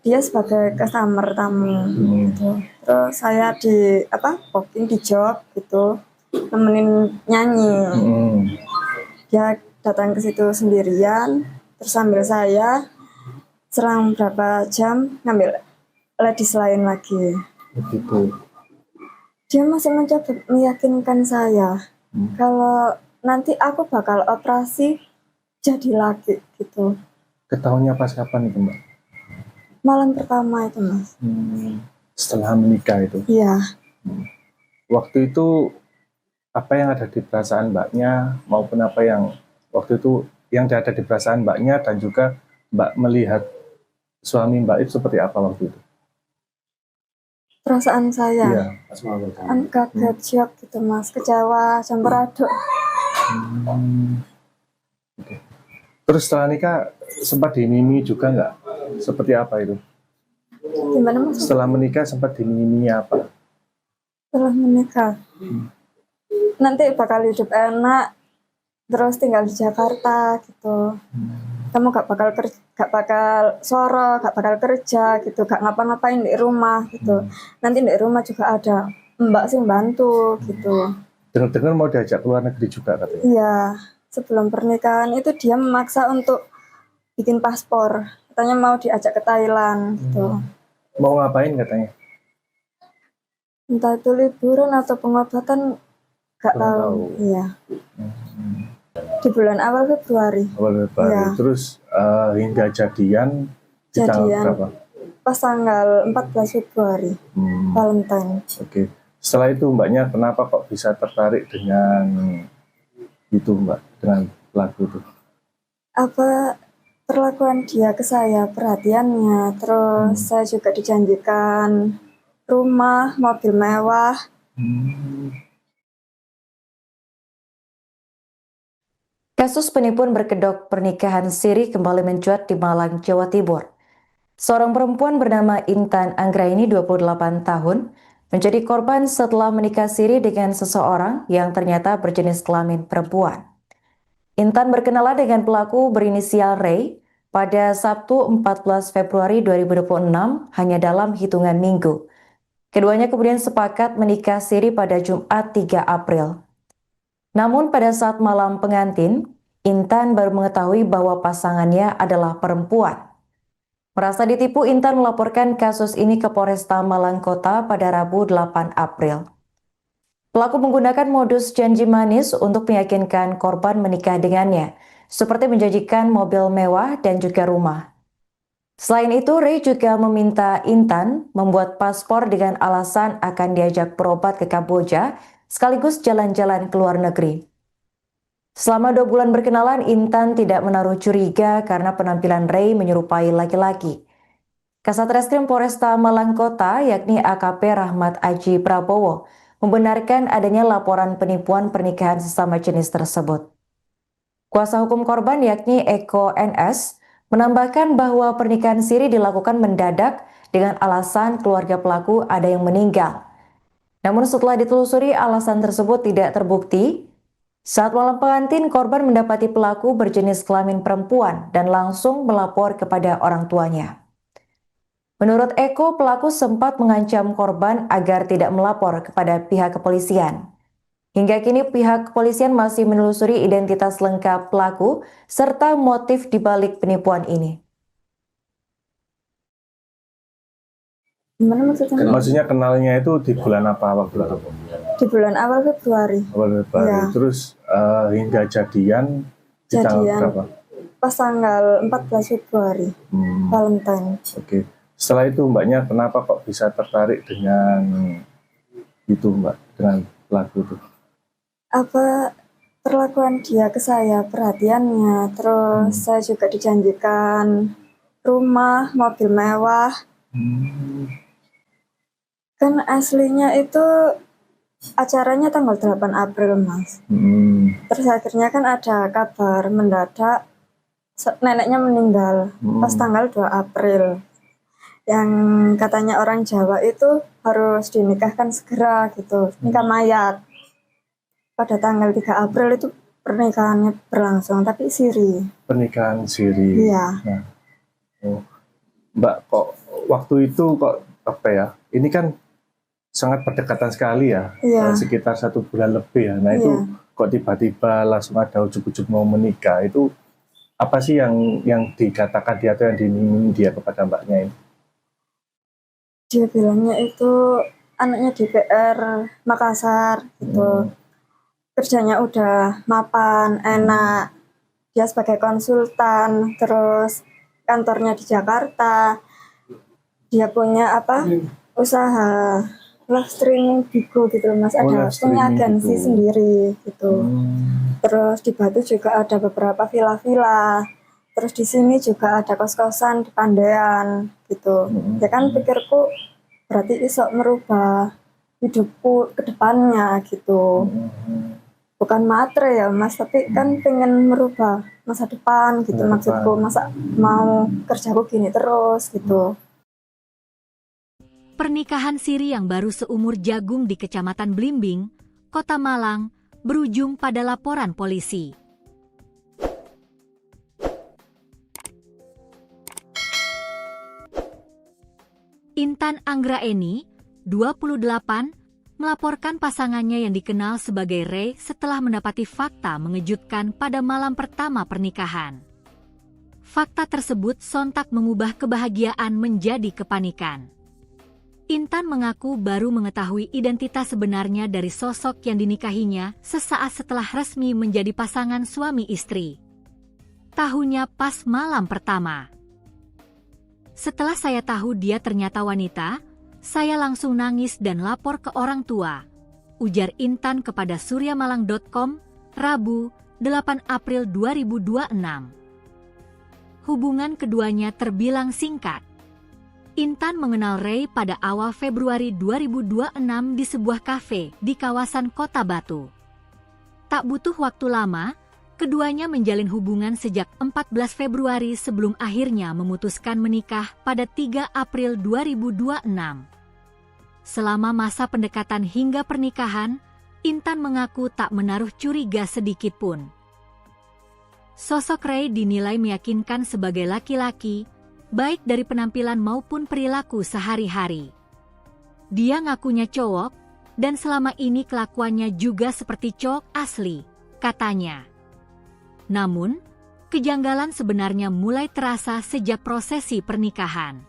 Dia sebagai customer tamu gitu. Terus saya di booking di job gitu, nemenin nyanyi. Dia datang ke situ sendirian, terus sambil saya selang berapa jam ngambil ladies lain lagi. Begitu. Dia masih mencoba meyakinkan saya kalau nanti aku bakal operasi jadi lagi gitu. Ketahuannya pas kapan itu, Mbak? Malam pertama itu, Mas. Setelah menikah itu? Iya. Waktu itu apa yang ada di perasaan Mbaknya, maupun apa yang waktu itu yang ada di perasaan Mbaknya, dan juga Mbak melihat suami Mbak itu seperti apa waktu itu? Perasaan saya? Iya. Kaget, shock gitu, Mas. Kecewa, campur aduk. Okay. Terus setelah nikah sempat dimimi juga nggak? Seperti apa itu? Gimana, Mas? Setelah menikah sempat dimimi apa? setelah menikah nanti bakal hidup enak, terus tinggal di Jakarta gitu. Kamu gak bakal soro, gak bakal kerja gitu, gak ngapa-ngapain di rumah gitu. Nanti di rumah juga ada mbak sih bantu gitu. Dengar-dengar mau diajak ke luar negeri juga katanya. Iya, sebelum pernikahan itu dia memaksa untuk bikin paspor. Katanya mau diajak ke Thailand gitu. Mau ngapain katanya? Entah itu liburan atau pengobatan, gak Kurang tahu. tahu. Iya. Di bulan awal Februari. Awal Februari. Iya. Terus hingga jadian di tanggal Jadian berapa? pas tanggal 14 Februari, Valentine. Oke. Setelah itu mbaknya kenapa kok bisa tertarik dengan itu mbak, dengan lagu itu? Apa perlakuan dia ke saya, perhatiannya, terus saya juga dijanjikan rumah, mobil mewah. Kasus penipuan berkedok pernikahan siri kembali mencuat di Malang, Jawa Timur. Seorang perempuan bernama Intan Anggraini 28 tahun menjadi korban setelah menikah siri dengan seseorang yang ternyata berjenis kelamin perempuan. Intan berkenalan dengan pelaku berinisial Ray pada Sabtu 14 Februari 2026 hanya dalam hitungan minggu. Keduanya kemudian sepakat menikah siri pada Jumat 3 April. Namun pada saat malam pengantin, Intan baru mengetahui bahwa pasangannya adalah perempuan. Merasa ditipu, Intan melaporkan kasus ini ke Polresta Malang Kota pada Rabu 8 April. Pelaku menggunakan modus janji manis untuk meyakinkan korban menikah dengannya, seperti menjanjikan mobil mewah dan juga rumah. Selain itu, Ray juga meminta Intan membuat paspor dengan alasan akan diajak berobat ke Kamboja sekaligus jalan-jalan ke luar negeri. Selama 2 bulan berkenalan, Intan tidak menaruh curiga karena penampilan Ray menyerupai laki-laki. Kasat Reskrim Polresta Malang Kota, yakni AKP Rahmat Aji Prabowo, membenarkan adanya laporan penipuan pernikahan sesama jenis tersebut. Kuasa hukum korban, yakni Eko NS, menambahkan bahwa pernikahan siri dilakukan mendadak dengan alasan keluarga pelaku ada yang meninggal. Namun setelah ditelusuri, alasan tersebut tidak terbukti. Saat malam pengantin, korban mendapati pelaku berjenis kelamin perempuan dan langsung melapor kepada orang tuanya. Menurut Eko, pelaku sempat mengancam korban agar tidak melapor kepada pihak kepolisian. Hingga kini pihak kepolisian masih menelusuri identitas lengkap pelaku serta motif dibalik penipuan ini. Gimana maksudnya? Maksudnya kenalnya itu di bulan apa, waktu apa? Di bulan awal Februari. Awal Februari. Ya. Terus hingga jadian di tanggal berapa? Pas tanggal 14 Februari, Valentine. Oke. Setelah itu mbaknya kenapa kok bisa tertarik dengan itu mbak, dengan lagu itu? Apa perlakuan dia ke saya, perhatiannya, terus saya juga dijanjikan rumah, mobil mewah. Kan aslinya itu acaranya tanggal 8 April, Mas. Terus akhirnya kan ada kabar mendadak neneknya meninggal pas tanggal 2 April. Yang katanya orang Jawa itu harus dinikahkan segera gitu, nikah mayat. Pada tanggal 3 April itu pernikahannya berlangsung, tapi siri. Pernikahan siri. Iya. Nah, Mbak, kok waktu itu kok apa ya? Ini kan sangat berdekatan sekali ya, sekitar 1 bulan lebih ya. Nah itu kok tiba-tiba langsung ada ujuk-ujuk mau menikah, itu apa sih yang dikatakan dia atau yang diminta dia kepada mbaknya ini? Dia bilangnya itu anaknya DPR Makassar gitu, kerjanya udah mapan, enak, dia sebagai konsultan, terus kantornya di Jakarta, dia punya usaha live streaming Bigo gitu Mas, ada punya agensi sendiri gitu. Terus di Batu juga ada beberapa villa-villa. Terus di sini juga ada kos-kosan di Pandean gitu. Ya kan pikirku berarti iso merubah hidupku ke depannya gitu. Bukan matre ya Mas, tapi kan pengen merubah masa depan gitu maksudku. Masa mau kerjaku gini terus gitu. Pernikahan siri yang baru seumur jagung di Kecamatan Blimbing, Kota Malang, berujung pada laporan polisi. Intan Anggraeni, 28, melaporkan pasangannya yang dikenal sebagai Ray setelah mendapati fakta mengejutkan pada malam pertama pernikahan. Fakta tersebut sontak mengubah kebahagiaan menjadi kepanikan. Intan mengaku baru mengetahui identitas sebenarnya dari sosok yang dinikahinya sesaat setelah resmi menjadi pasangan suami istri. Tahunya pas malam pertama. Setelah saya tahu dia ternyata wanita, saya langsung nangis dan lapor ke orang tua, ujar Intan kepada suryamalang.com, Rabu, 8 April 2026. Hubungan keduanya terbilang singkat. Intan mengenal Ray pada awal Februari 2026 di sebuah kafe di kawasan Kota Batu. Tak butuh waktu lama, keduanya menjalin hubungan sejak 14 Februari sebelum akhirnya memutuskan menikah pada 3 April 2026. Selama masa pendekatan hingga pernikahan, Intan mengaku tak menaruh curiga sedikit pun. Sosok Ray dinilai meyakinkan sebagai laki-laki, baik dari penampilan maupun perilaku sehari-hari. Dia ngakunya cowok, dan selama ini kelakuannya juga seperti cowok asli, katanya. Namun, kejanggalan sebenarnya mulai terasa sejak prosesi pernikahan.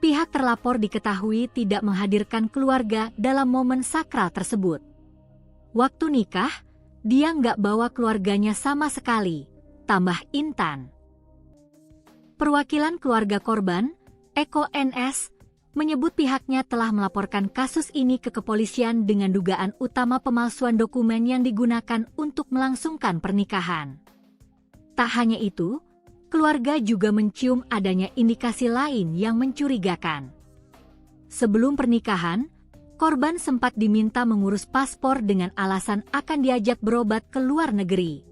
Pihak terlapor diketahui tidak menghadirkan keluarga dalam momen sakral tersebut. Waktu nikah, dia nggak bawa keluarganya sama sekali, tambah Intan. Perwakilan keluarga korban, Eko NS, menyebut pihaknya telah melaporkan kasus ini ke kepolisian dengan dugaan utama pemalsuan dokumen yang digunakan untuk melangsungkan pernikahan. Tak hanya itu, keluarga juga mencium adanya indikasi lain yang mencurigakan. Sebelum pernikahan, korban sempat diminta mengurus paspor dengan alasan akan diajak berobat ke luar negeri.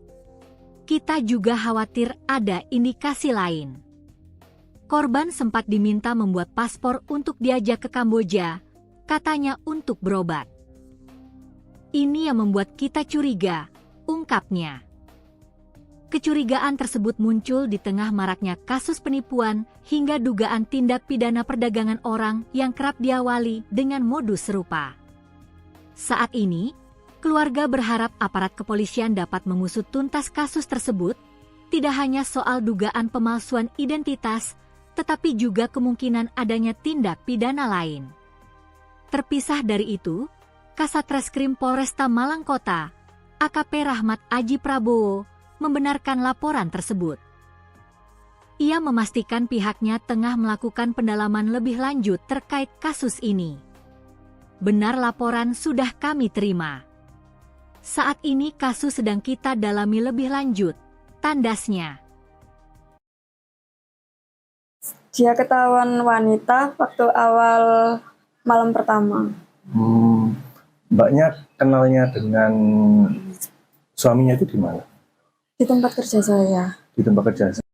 Kita juga khawatir ada indikasi lain. Korban sempat diminta membuat paspor untuk diajak ke Kamboja, katanya untuk berobat. Ini yang membuat kita curiga, ungkapnya. Kecurigaan tersebut muncul di tengah maraknya kasus penipuan hingga dugaan tindak pidana perdagangan orang yang kerap diawali dengan modus serupa. Saat ini, keluarga berharap aparat kepolisian dapat mengusut tuntas kasus tersebut, tidak hanya soal dugaan pemalsuan identitas, tetapi juga kemungkinan adanya tindak pidana lain. Terpisah dari itu, Kasat Reskrim Polresta Malang Kota, AKP Rahmat Aji Prabowo, membenarkan laporan tersebut. Ia memastikan pihaknya tengah melakukan pendalaman lebih lanjut terkait kasus ini. Benar laporan sudah kami terima. Saat ini kasus sedang kita dalami lebih lanjut, tandasnya. Dia ketahuan wanita waktu awal malam pertama. Mbaknya kenalnya dengan suaminya itu di mana? Di tempat kerja saya. Di tempat kerja.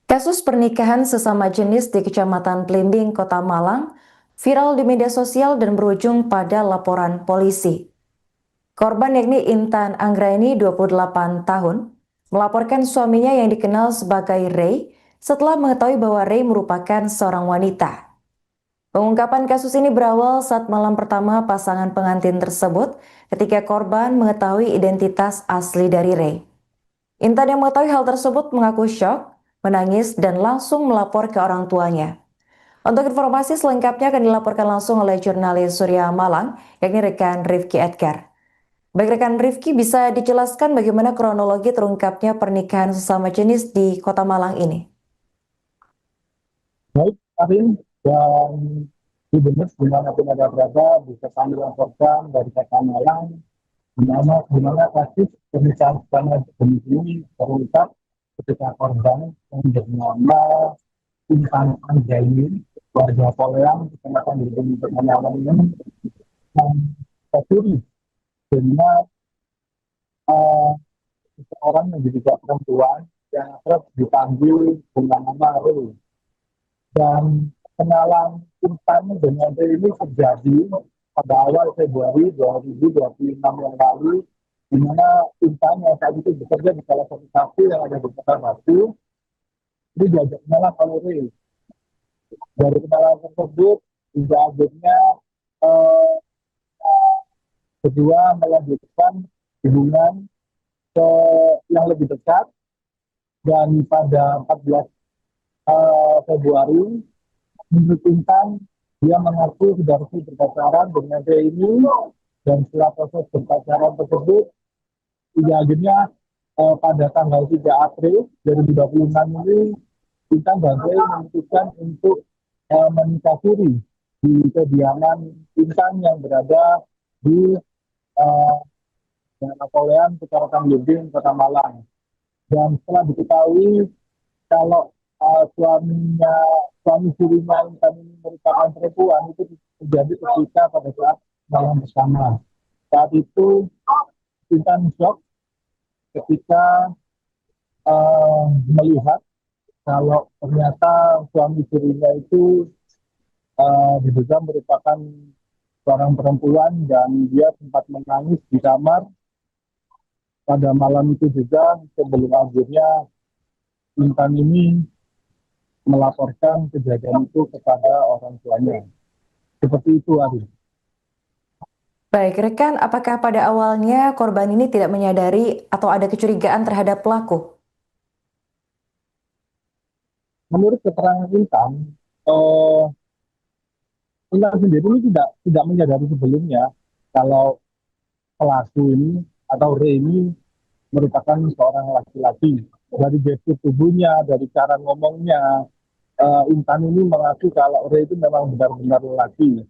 Kasus pernikahan sesama jenis di Kecamatan Blimbing, Kota Malang, viral di media sosial dan berujung pada laporan polisi. Korban yakni Intan Anggraeni, 28 tahun, melaporkan suaminya yang dikenal sebagai Ray setelah mengetahui bahwa Ray merupakan seorang wanita. Pengungkapan kasus ini berawal saat malam pertama pasangan pengantin tersebut ketika korban mengetahui identitas asli dari Ray. Intan yang mengetahui hal tersebut mengaku syok, menangis, dan langsung melapor ke orang tuanya. Untuk informasi selengkapnya akan dilaporkan langsung oleh jurnalis Surya Malang, yakni rekan Rifki Edgar. Baik rekan Rifki, bisa dijelaskan bagaimana kronologi terungkapnya pernikahan sesama jenis di Kota Malang ini? Baik, Karin, dan Ibu dimanapun ada berada, bisa kami laporkan dari Kota Malang, di mana kasus pernikahan sesama jenis ini terungkap ketika korban yang bernama Intan Anggraeni, warga Poleang, Kecamatan Blimbing, Kota Malang ini, tercuri dengan seseorang yang juga perempuan yang terus dipanggil dengan nama Ray. Dan kenalan Intan dengan Ray ini terjadi pada awal Februari 2026 yang lalu, di mana Intan yang saat itu bekerja di salah satu kafe yang ada di Kota Batu, ini diajak kenalan oleh Ray. Dari kenalan tersebut, hingga akhirnya eh, kedua melanjutkan hubungan ke yang lebih dekat, dan pada 14 Februari menurut Intan dia mengaku sudah resmi berpacaran dengan dia ini, dan setelah proses berpacaran tersebut hingga akhirnya pada tanggal 3 April 2026 ini Intan dan Ray memutuskan untuk menikah siri di kediaman Intan yang berada di Napoleon, Kecamatan Belimbing, Kota Malang. Dan setelah diketahui kalau suami sirinya Intan ini merupakan perempuan, itu terjadi ketika pada saat malam bersama. Saat itu Intan shock ketika melihat kalau ternyata suami sirinya itu diduga merupakan seorang perempuan, dan dia sempat menangis di kamar pada malam itu juga, sebelum akhirnya Intan ini melaporkan kejadian itu kepada orang tuanya. Seperti itu, Ari. Baik, rekan, apakah pada awalnya korban ini tidak menyadari atau ada kecurigaan terhadap pelaku? Menurut keterangan Intan, Intan sendiri ini tidak menyadari sebelumnya kalau pelaku ini atau Ray ini merupakan seorang laki-laki. Dari gestur tubuhnya, dari cara ngomongnya, Intan ini mengaku kalau Ray itu memang benar-benar laki.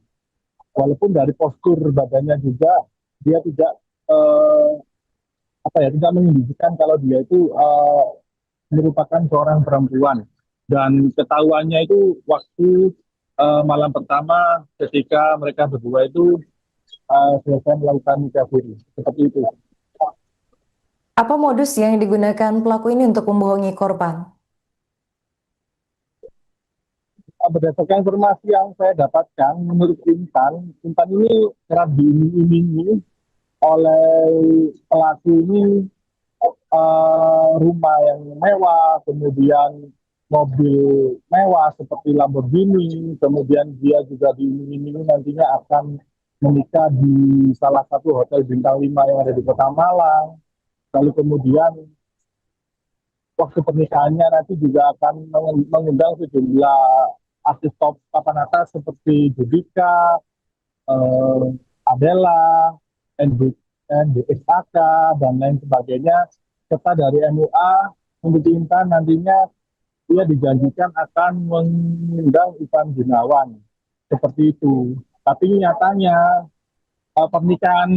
Walaupun dari postur badannya juga dia tidak tidak menunjukkan kalau dia itu merupakan seorang perempuan. Dan ketahuannya itu waktu malam pertama ketika mereka berdua itu selesai melakukan nikah siri. Seperti itu. Apa modus yang digunakan pelaku ini untuk membohongi korban? Berdasarkan informasi yang saya dapatkan, menurut Intan ini kerap diiming-imingi oleh pelaku ini rumah yang mewah, kemudian mobil mewah seperti Lamborghini, kemudian dia juga diiming-imingi nantinya akan menikah di salah satu hotel bintang 5 yang ada di Kota Malang. Lalu kemudian waktu pernikahannya nanti juga akan mengundang sejumlah artis top papan atas seperti Judika, Adela, NDXAK, dan lain sebagainya. Serta dari MUA, untuk Intan nantinya ia dijanjikan akan mengundang Ivan Gunawan. Seperti itu. Tapi nyatanya pernikahan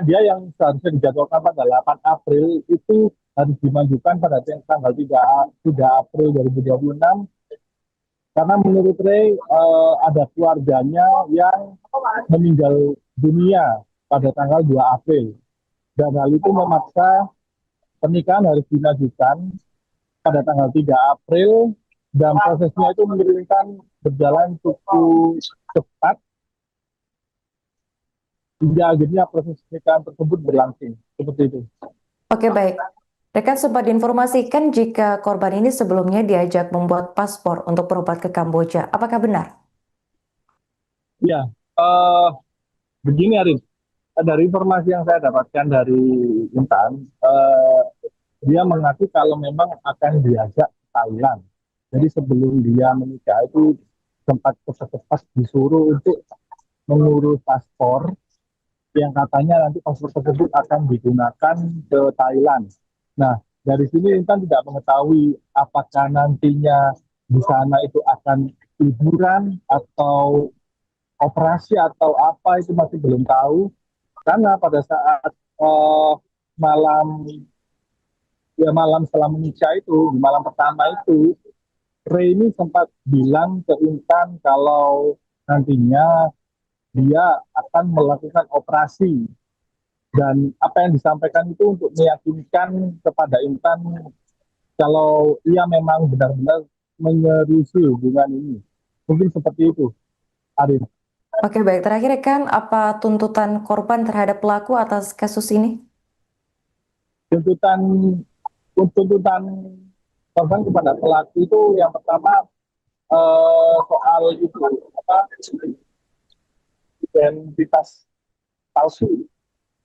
dia yang seharusnya dijadwalkan pada 8 April itu harus dimajukan pada tanggal 3 April 2026, karena menurut Ray ada keluarganya yang meninggal dunia pada tanggal 2 April, dan hal itu memaksa pernikahan harus dimajukan pada tanggal 3 April, dan prosesnya itu menurunkan berjalan cukup cepat hingga akhirnya proses pernikahan tersebut berlangsung. Seperti itu. Oke, baik. Rekan sempat diinformasikan jika korban ini sebelumnya diajak membuat paspor untuk berobat ke Kamboja. Apakah benar? Ya, begini Arif. Dari informasi yang saya dapatkan dari Intan, dia mengaku kalau memang akan diajak ke Thailand. Jadi sebelum dia menikah itu sempat cepat disuruh untuk mengurus paspor, yang katanya nanti paspor tersebut akan digunakan ke Thailand. Nah, dari sini Intan tidak mengetahui apakah nantinya di sana itu akan liburan atau operasi atau apa, itu masih belum tahu. Karena pada saat malam setelah menikah itu, di malam pertama itu, Ray ini sempat bilang ke Intan kalau nantinya dia akan melakukan operasi, dan apa yang disampaikan itu untuk meyakinkan kepada Intan kalau ia memang benar-benar menyerusi hubungan ini. Mungkin seperti itu, Arin. Oke, baik. Terakhir rekan, apa tuntutan korban terhadap pelaku atas kasus ini? Tuntutan korban kepada pelaku itu yang pertama soal itu apa identitas palsu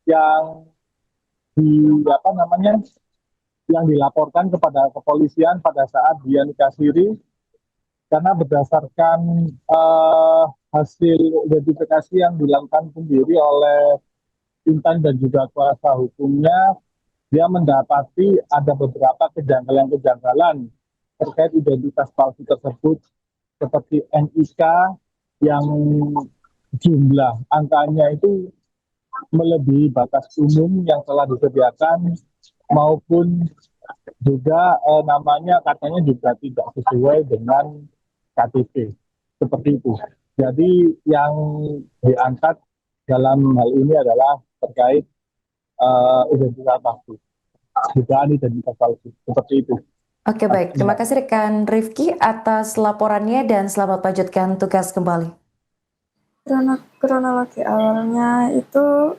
yang apa namanya yang dilaporkan kepada kepolisian pada saat dia nikah siri, karena berdasarkan hasil identifikasi yang dilakukan sendiri oleh Intan dan juga kuasa hukumnya, dia mendapati ada beberapa kejanggalan-kejanggalan terkait identitas palsu tersebut, seperti NIK yang jumlah angkanya itu melebihi batas umum yang telah disediakan, maupun juga namanya katanya juga tidak sesuai dengan KTP, seperti itu. Jadi yang diangkat dalam hal ini adalah terkait identitas palsu, dugaan identitas palsu, seperti itu. Oke, baik. Terima kasih rekan Rifki atas laporannya dan selamat melanjutkan tugas kembali. Kronologi awalnya itu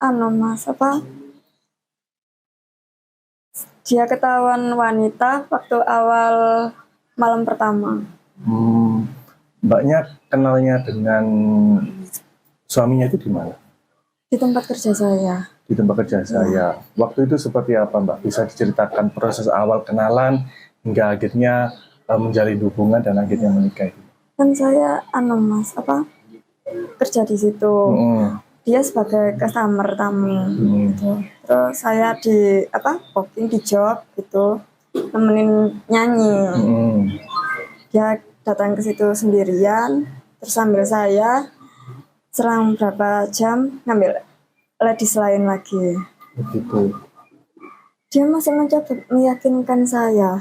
Mas, dia ketahuan wanita waktu awal malam pertama. Mbaknya kenalnya dengan suaminya itu di mana? Di tempat kerja saya. Di tempat kerja saya. Waktu itu seperti apa, Mbak? Bisa diceritakan proses awal kenalan hingga akhirnya menjalin hubungan dan akhirnya menikah itu? Kan saya Mas, kerja di situ. Dia sebagai customer tamu gitu. Terus saya di booking di job gitu, nemenin nyanyi. Dia datang ke situ sendirian, terus sambil saya selang berapa jam ngambil ladies lain lagi. Begitu. Dia masih mencoba meyakinkan saya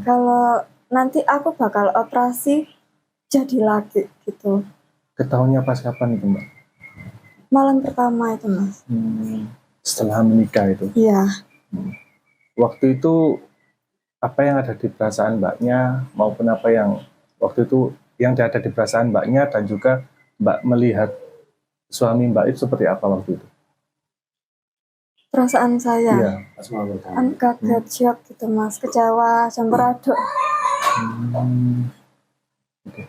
kalau nanti aku bakal operasi jadi laki gitu. Ketahuannya pas kapan itu, Mbak? Malam pertama itu, Mas. Setelah menikah itu? Iya. Waktu itu apa yang ada di perasaan Mbaknya maupun apa yang waktu itu yang ada di perasaan Mbaknya dan juga Mbak melihat suami Mbak itu seperti apa waktu itu? Perasaan saya? Iya. Kaget, shock gitu, Mas. Kecewa, campur aduk. Okay.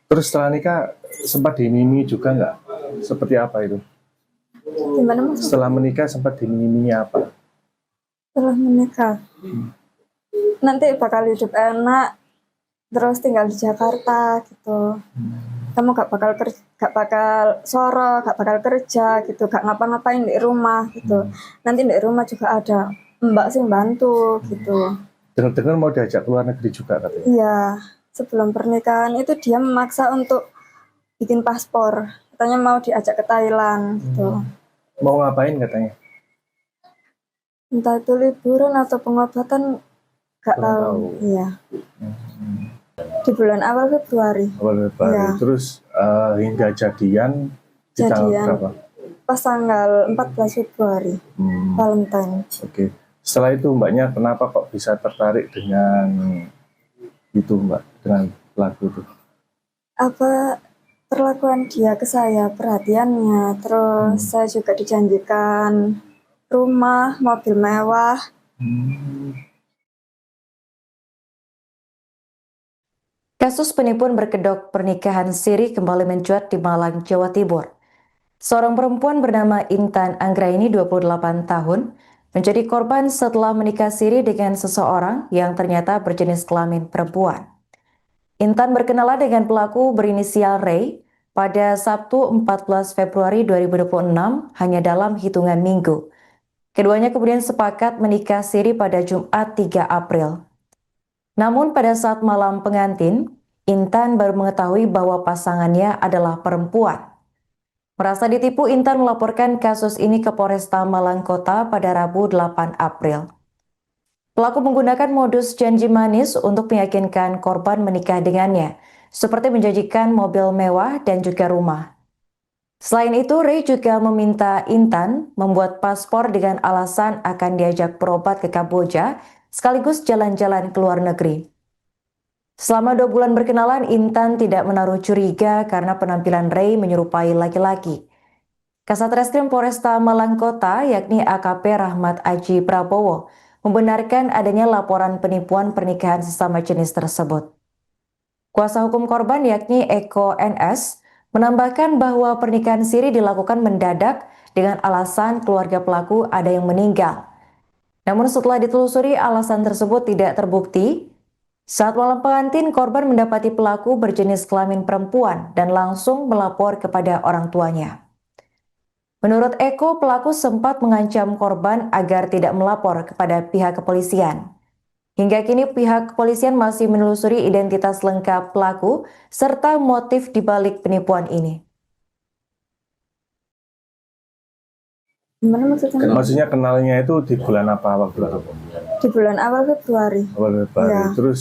Terus setelah nikah sempat dimimi juga nggak? Seperti apa itu? Gimana, Mas? Setelah menikah sempat dimimi apa? Setelah menikah, nanti bakal hidup enak, terus tinggal di Jakarta gitu. Kamu gak bakal soro, gak bakal kerja gitu, gak ngapa-ngapain di rumah gitu. Nanti di rumah juga ada mbak sih bantu gitu. Dengar-dengar mau diajak ke luar negeri juga katanya? Iya, sebelum pernikahan itu dia memaksa untuk bikin paspor. Katanya mau diajak ke Thailand gitu. Mau ngapain katanya? Entah itu liburan atau pengobatan, gak tahu. Iya. Di bulan awal Februari. Ya. Terus hingga jadian di tanggal berapa? Pas tanggal 14 Februari, Valentine. Oke. Setelah itu Mbaknya kenapa kok bisa tertarik dengan itu, Mbak, dengan pelaku itu? Perlakuan dia ke saya, perhatiannya, terus saya juga dijanjikan rumah, mobil mewah. Kasus penipuan berkedok pernikahan siri kembali mencuat di Malang, Jawa Timur. Seorang perempuan bernama Intan Anggraini, 28 tahun, menjadi korban setelah menikah siri dengan seseorang yang ternyata berjenis kelamin perempuan. Intan berkenalan dengan pelaku berinisial Ray pada Sabtu 14 Februari 2026 hanya dalam hitungan minggu. Keduanya kemudian sepakat menikah siri pada Jumat 3 April. Namun pada saat malam pengantin, Intan baru mengetahui bahwa pasangannya adalah perempuan. Merasa ditipu, Intan melaporkan kasus ini ke Polresta Malang Kota pada Rabu 8 April. Pelaku menggunakan modus janji manis untuk meyakinkan korban menikah dengannya, seperti menjanjikan mobil mewah dan juga rumah. Selain itu, Ray juga meminta Intan membuat paspor dengan alasan akan diajak berobat ke Kamboja sekaligus jalan-jalan ke luar negeri. Selama 2 bulan berkenalan, Intan tidak menaruh curiga karena penampilan Ray menyerupai laki-laki. Kasat Reskrim Polresta Malang Kota, yakni AKP Rahmat Aji Prabowo, membenarkan adanya laporan penipuan pernikahan sesama jenis tersebut. Kuasa hukum korban, yakni Eko NS, menambahkan bahwa pernikahan siri dilakukan mendadak dengan alasan keluarga pelaku ada yang meninggal. Namun setelah ditelusuri, alasan tersebut tidak terbukti. Saat malam pengantin, korban mendapati pelaku berjenis kelamin perempuan dan langsung melapor kepada orang tuanya. Menurut Eko, pelaku sempat mengancam korban agar tidak melapor kepada pihak kepolisian. Hingga kini pihak kepolisian masih menelusuri identitas lengkap pelaku serta motif dibalik penipuan ini. Gimana maksudnya? Maksudnya kenalnya itu di bulan apa waktu itu? Di bulan awal Februari. Awal Februari. Ya. Terus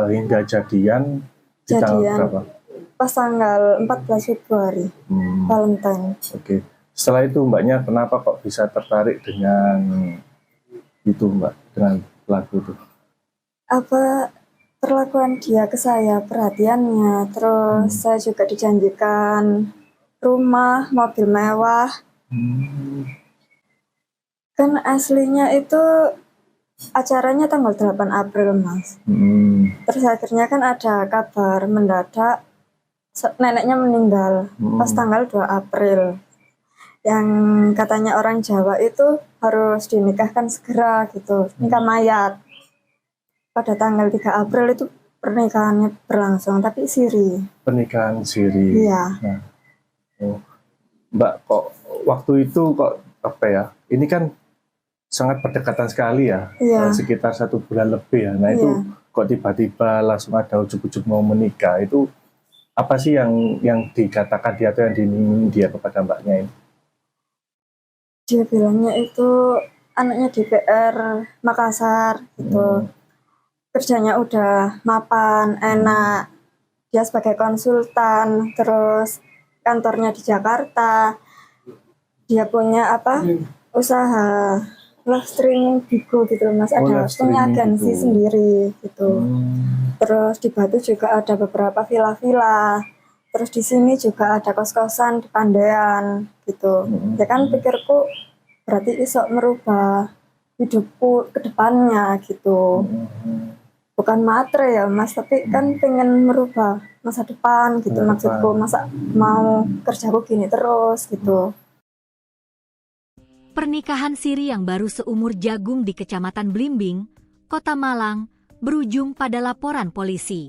hingga jadian di tanggal berapa? Pas tanggal 14 Februari, Valentine. Oke. Setelah itu mbaknya kenapa kok bisa tertarik dengan itu mbak, dengan pelaku itu? Apa perlakuan dia ke saya, perhatiannya, terus saya juga dijanjikan rumah, mobil mewah. Kan aslinya itu acaranya tanggal 8 April, Mas. Terus akhirnya kan ada kabar mendadak neneknya meninggal pas tanggal 2 April. Yang katanya orang Jawa itu harus dinikahkan segera gitu, nikah mayat. Pada tanggal 3 April itu pernikahannya berlangsung, tapi siri. Pernikahan siri. Iya. Nah, Mbak, kok waktu itu kok apa ya? Ini kan sangat berdekatan sekali ya, Iya. sekitar 1 bulan lebih ya. Nah itu kok tiba-tiba langsung ada ujuk-ujuk mau menikah, itu apa sih yang dikatakan dia atau yang diiming dia kepada mbaknya ini? Dia bilangnya itu anaknya DPR Makassar gitu. Kerjanya udah mapan, enak. Dia sebagai konsultan, terus kantornya di Jakarta. Dia punya usaha live streaming Bigo gitu Mas, ada punya agensi sendiri gitu. Terus di Batu juga ada beberapa villa-villa. Terus di sini juga ada kos-kosan di Pandean gitu. Ya kan pikirku berarti iso merubah hidupku ke depannya gitu. Bukan matre ya Mas, tapi kan pengen merubah masa depan gitu maksudku. Masa mau kerjaku gini terus gitu. Pernikahan siri yang baru seumur jagung di Kecamatan Blimbing, Kota Malang, berujung pada laporan polisi.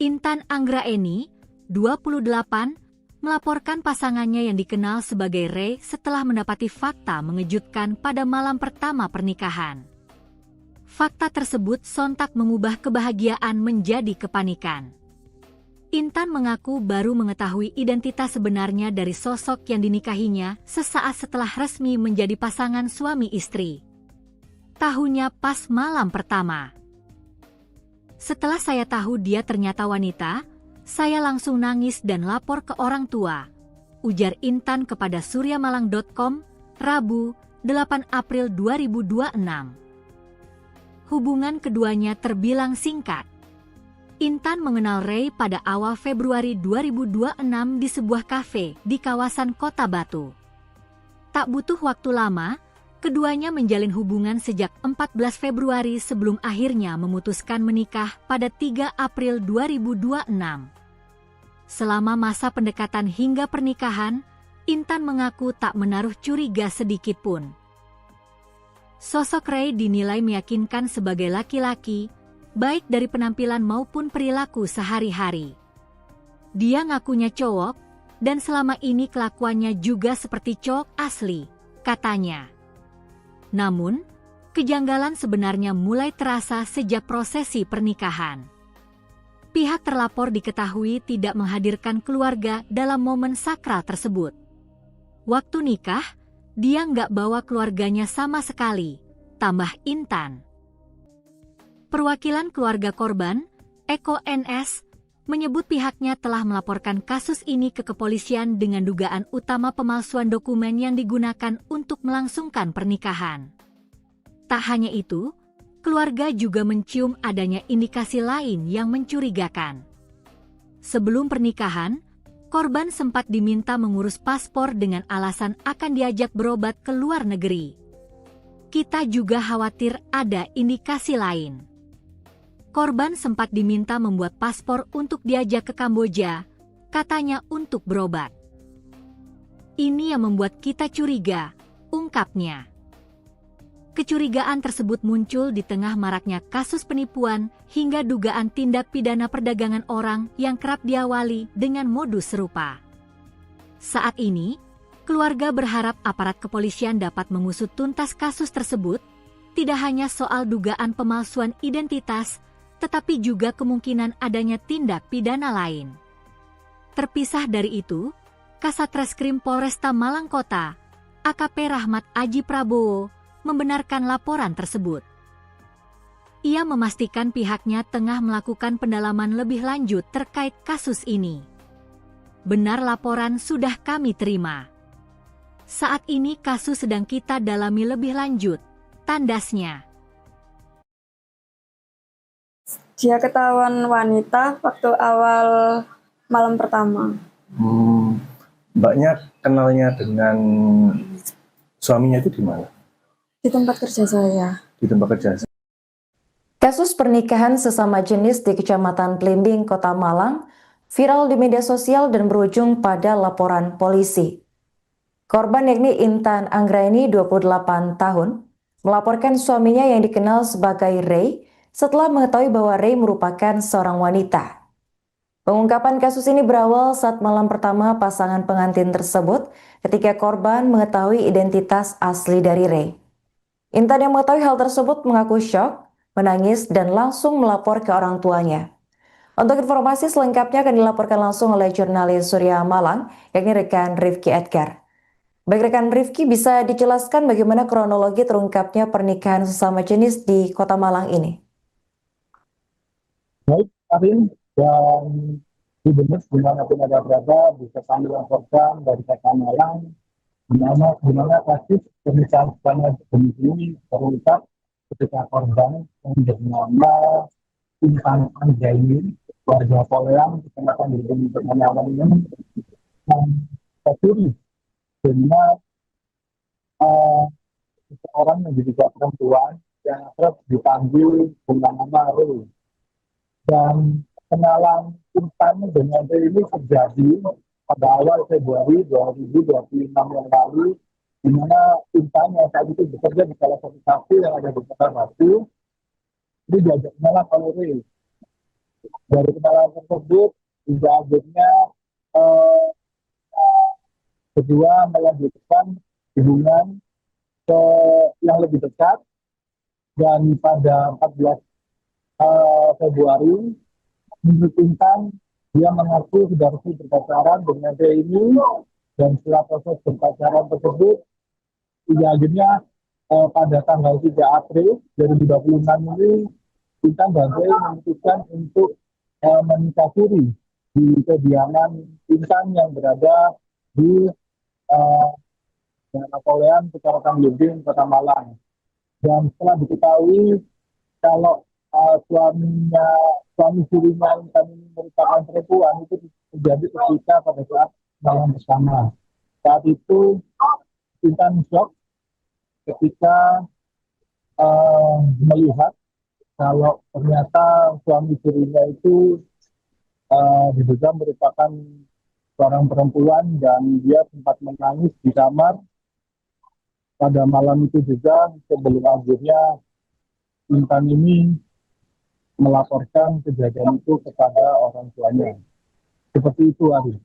Intan Anggraeni, 28, melaporkan pasangannya yang dikenal sebagai Ray setelah mendapati fakta mengejutkan pada malam pertama pernikahan. Fakta tersebut sontak mengubah kebahagiaan menjadi kepanikan. Intan mengaku baru mengetahui identitas sebenarnya dari sosok yang dinikahinya sesaat setelah resmi menjadi pasangan suami istri. Tahunya pas malam pertama. Setelah saya tahu dia ternyata wanita, saya langsung nangis dan lapor ke orang tua, ujar Intan kepada suryamalang.com, Rabu, 8 April 2026. Hubungan keduanya terbilang singkat. Intan mengenal Ray pada awal Februari 2026 di sebuah kafe di kawasan Kota Batu. Tak butuh waktu lama, keduanya menjalin hubungan sejak 14 Februari sebelum akhirnya memutuskan menikah pada 3 April 2026. Selama masa pendekatan hingga pernikahan, Intan mengaku tak menaruh curiga sedikit pun. Sosok Ray dinilai meyakinkan sebagai laki-laki, baik dari penampilan maupun perilaku sehari-hari. Dia ngakunya cowok, dan selama ini kelakuannya juga seperti cowok asli, katanya. Namun, kejanggalan sebenarnya mulai terasa sejak prosesi pernikahan. Pihak terlapor diketahui tidak menghadirkan keluarga dalam momen sakral tersebut. Waktu nikah, dia nggak bawa keluarganya sama sekali, tambah Intan. Perwakilan keluarga korban, Eko NS, menyebut pihaknya telah melaporkan kasus ini ke kepolisian dengan dugaan utama pemalsuan dokumen yang digunakan untuk melangsungkan pernikahan. Tak hanya itu, keluarga juga mencium adanya indikasi lain yang mencurigakan. Sebelum pernikahan, korban sempat diminta mengurus paspor dengan alasan akan diajak berobat ke luar negeri. Kita juga khawatir ada indikasi lain. Korban sempat diminta membuat paspor untuk diajak ke Kamboja, katanya untuk berobat. Ini yang membuat kita curiga, ungkapnya. Kecurigaan tersebut muncul di tengah maraknya kasus penipuan hingga dugaan tindak pidana perdagangan orang yang kerap diawali dengan modus serupa. Saat ini, keluarga berharap aparat kepolisian dapat mengusut tuntas kasus tersebut, tidak hanya soal dugaan pemalsuan identitas, tetapi juga kemungkinan adanya tindak pidana lain. Terpisah dari itu, Kasat Reskrim Polresta Malang Kota, AKP Rahmat Aji Prabowo, membenarkan laporan tersebut. Ia memastikan pihaknya tengah melakukan pendalaman lebih lanjut terkait kasus ini. Benar, laporan sudah kami terima. Saat ini kasus sedang kita dalami lebih lanjut, tandasnya. Dia ketahuan wanita waktu awal malam pertama. Mbaknya kenalnya dengan suaminya itu di mana? Di tempat kerja saya. Di tempat kerja. Kasus pernikahan sesama jenis di Kecamatan Blimbing, Kota Malang, viral di media sosial dan berujung pada laporan polisi. Korban yakni Intan Anggraini, 28 tahun, melaporkan suaminya yang dikenal sebagai Ray setelah mengetahui bahwa Ray merupakan seorang wanita. Pengungkapan kasus ini berawal saat malam pertama pasangan pengantin tersebut ketika korban mengetahui identitas asli dari Ray. Intan yang mengetahui hal tersebut mengaku syok, menangis, dan langsung melapor ke orang tuanya. Untuk informasi selengkapnya akan dilaporkan langsung oleh jurnalis Surya Malang, yakni rekan Rifki Edgar. Baik rekan Rifki, bisa dijelaskan bagaimana kronologi terungkapnya pernikahan sesama jenis di Kota Malang ini? Baik, Arin, dan di benar dimanapun ada berada, bisa kami laporkan dari Kota Malang, di mana kasus pernikahan sesama jenis ini terungkap ketika korban yang bernama Intan Anggraini, warga Poleang, kecamatan Blimbing, Kota Malang ini, tercuri dengan seseorang yang diduga perempuan yang akrab dipanggil dengan nama Ray. Dan kenalan Intan dengan Ray ini terjadi pada awal Februari 2026 yang lalu, di mana Intan yang saat itu bekerja di salah satu kafe yang ada di Kota Batu, ini diajak kenalan oleh Ray. Dari kenalan tersebut, hingga akhirnya kedua melanjutkan hubungan yang lebih dekat, dan pada 14 Februari, menurut Intan, dia mengaku sudah resmi berpacaran dengan Ray ini, dan setelah proses berpacaran tersebut, hingga akhirnya pada tanggal 3 April 2026 ini, Intan dan Ray memutuskan untuk menikah siri di kediaman Intan yang berada di Poleang, Kecamatan Blimbing, Kota Malang. Dan setelah diketahui kalau suami sirinya Intan ini merupakan perempuan, itu terjadi ketika pada saat malam bersama. Saat itu Intan shock ketika melihat kalau ternyata suami sirinya itu diduga merupakan seorang perempuan, dan dia sempat menangis di kamar pada malam itu juga, sebelum akhirnya Intan ini melaporkan kejadian itu kepada orang tuanya. Seperti itu, Ari.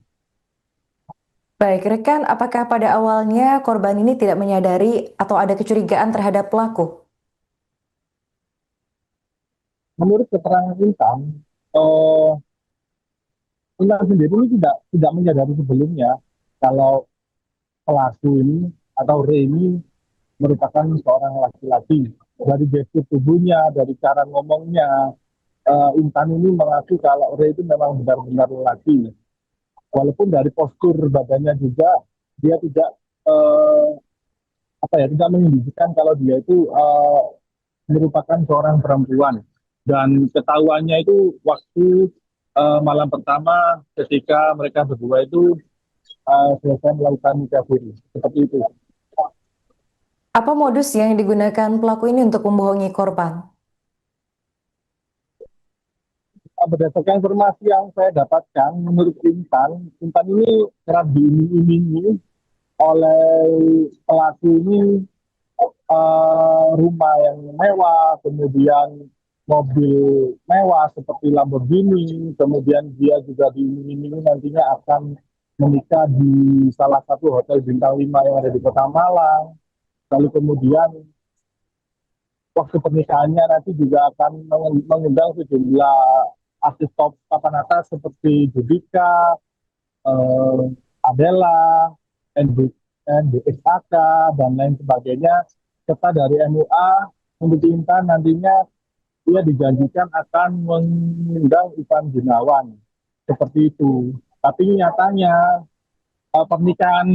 Baik, rekan, apakah pada awalnya korban ini tidak menyadari atau ada kecurigaan terhadap pelaku? Menurut keterangan Intan, Intan sendiri ini tidak menyadari sebelumnya kalau pelaku ini atau Ray ini merupakan seorang laki-laki. Dari gestur tubuhnya, dari cara ngomongnya, Intan ini mengaku kalau Ray itu memang benar-benar lelaki. Walaupun dari postur badannya juga dia tidak tidak menunjukkan kalau dia itu merupakan seorang perempuan. Dan ketahuannya itu waktu malam pertama ketika mereka berdua itu selesai melakukan nikah siri. Seperti itu. Apa modus yang digunakan pelaku ini untuk membohongi korban? Berdasarkan informasi yang saya dapatkan, menurut Intan ini kerap diiming-imingi oleh pelaku ini rumah yang mewah, kemudian mobil mewah seperti Lamborghini, kemudian dia juga diiming-imingi nantinya akan menikah di salah satu hotel bintang 5 yang ada di Kota Malang. Lalu kemudian waktu pernikahannya nanti juga akan mengundang sejumlah artis top papan atas seperti Judika, Adela, NDXAK, dan lain sebagainya. Serta dari MUA, untuk Intan nantinya dia dijanjikan akan mengundang Ivan Gunawan. Seperti itu. Tapi nyatanya pernikahan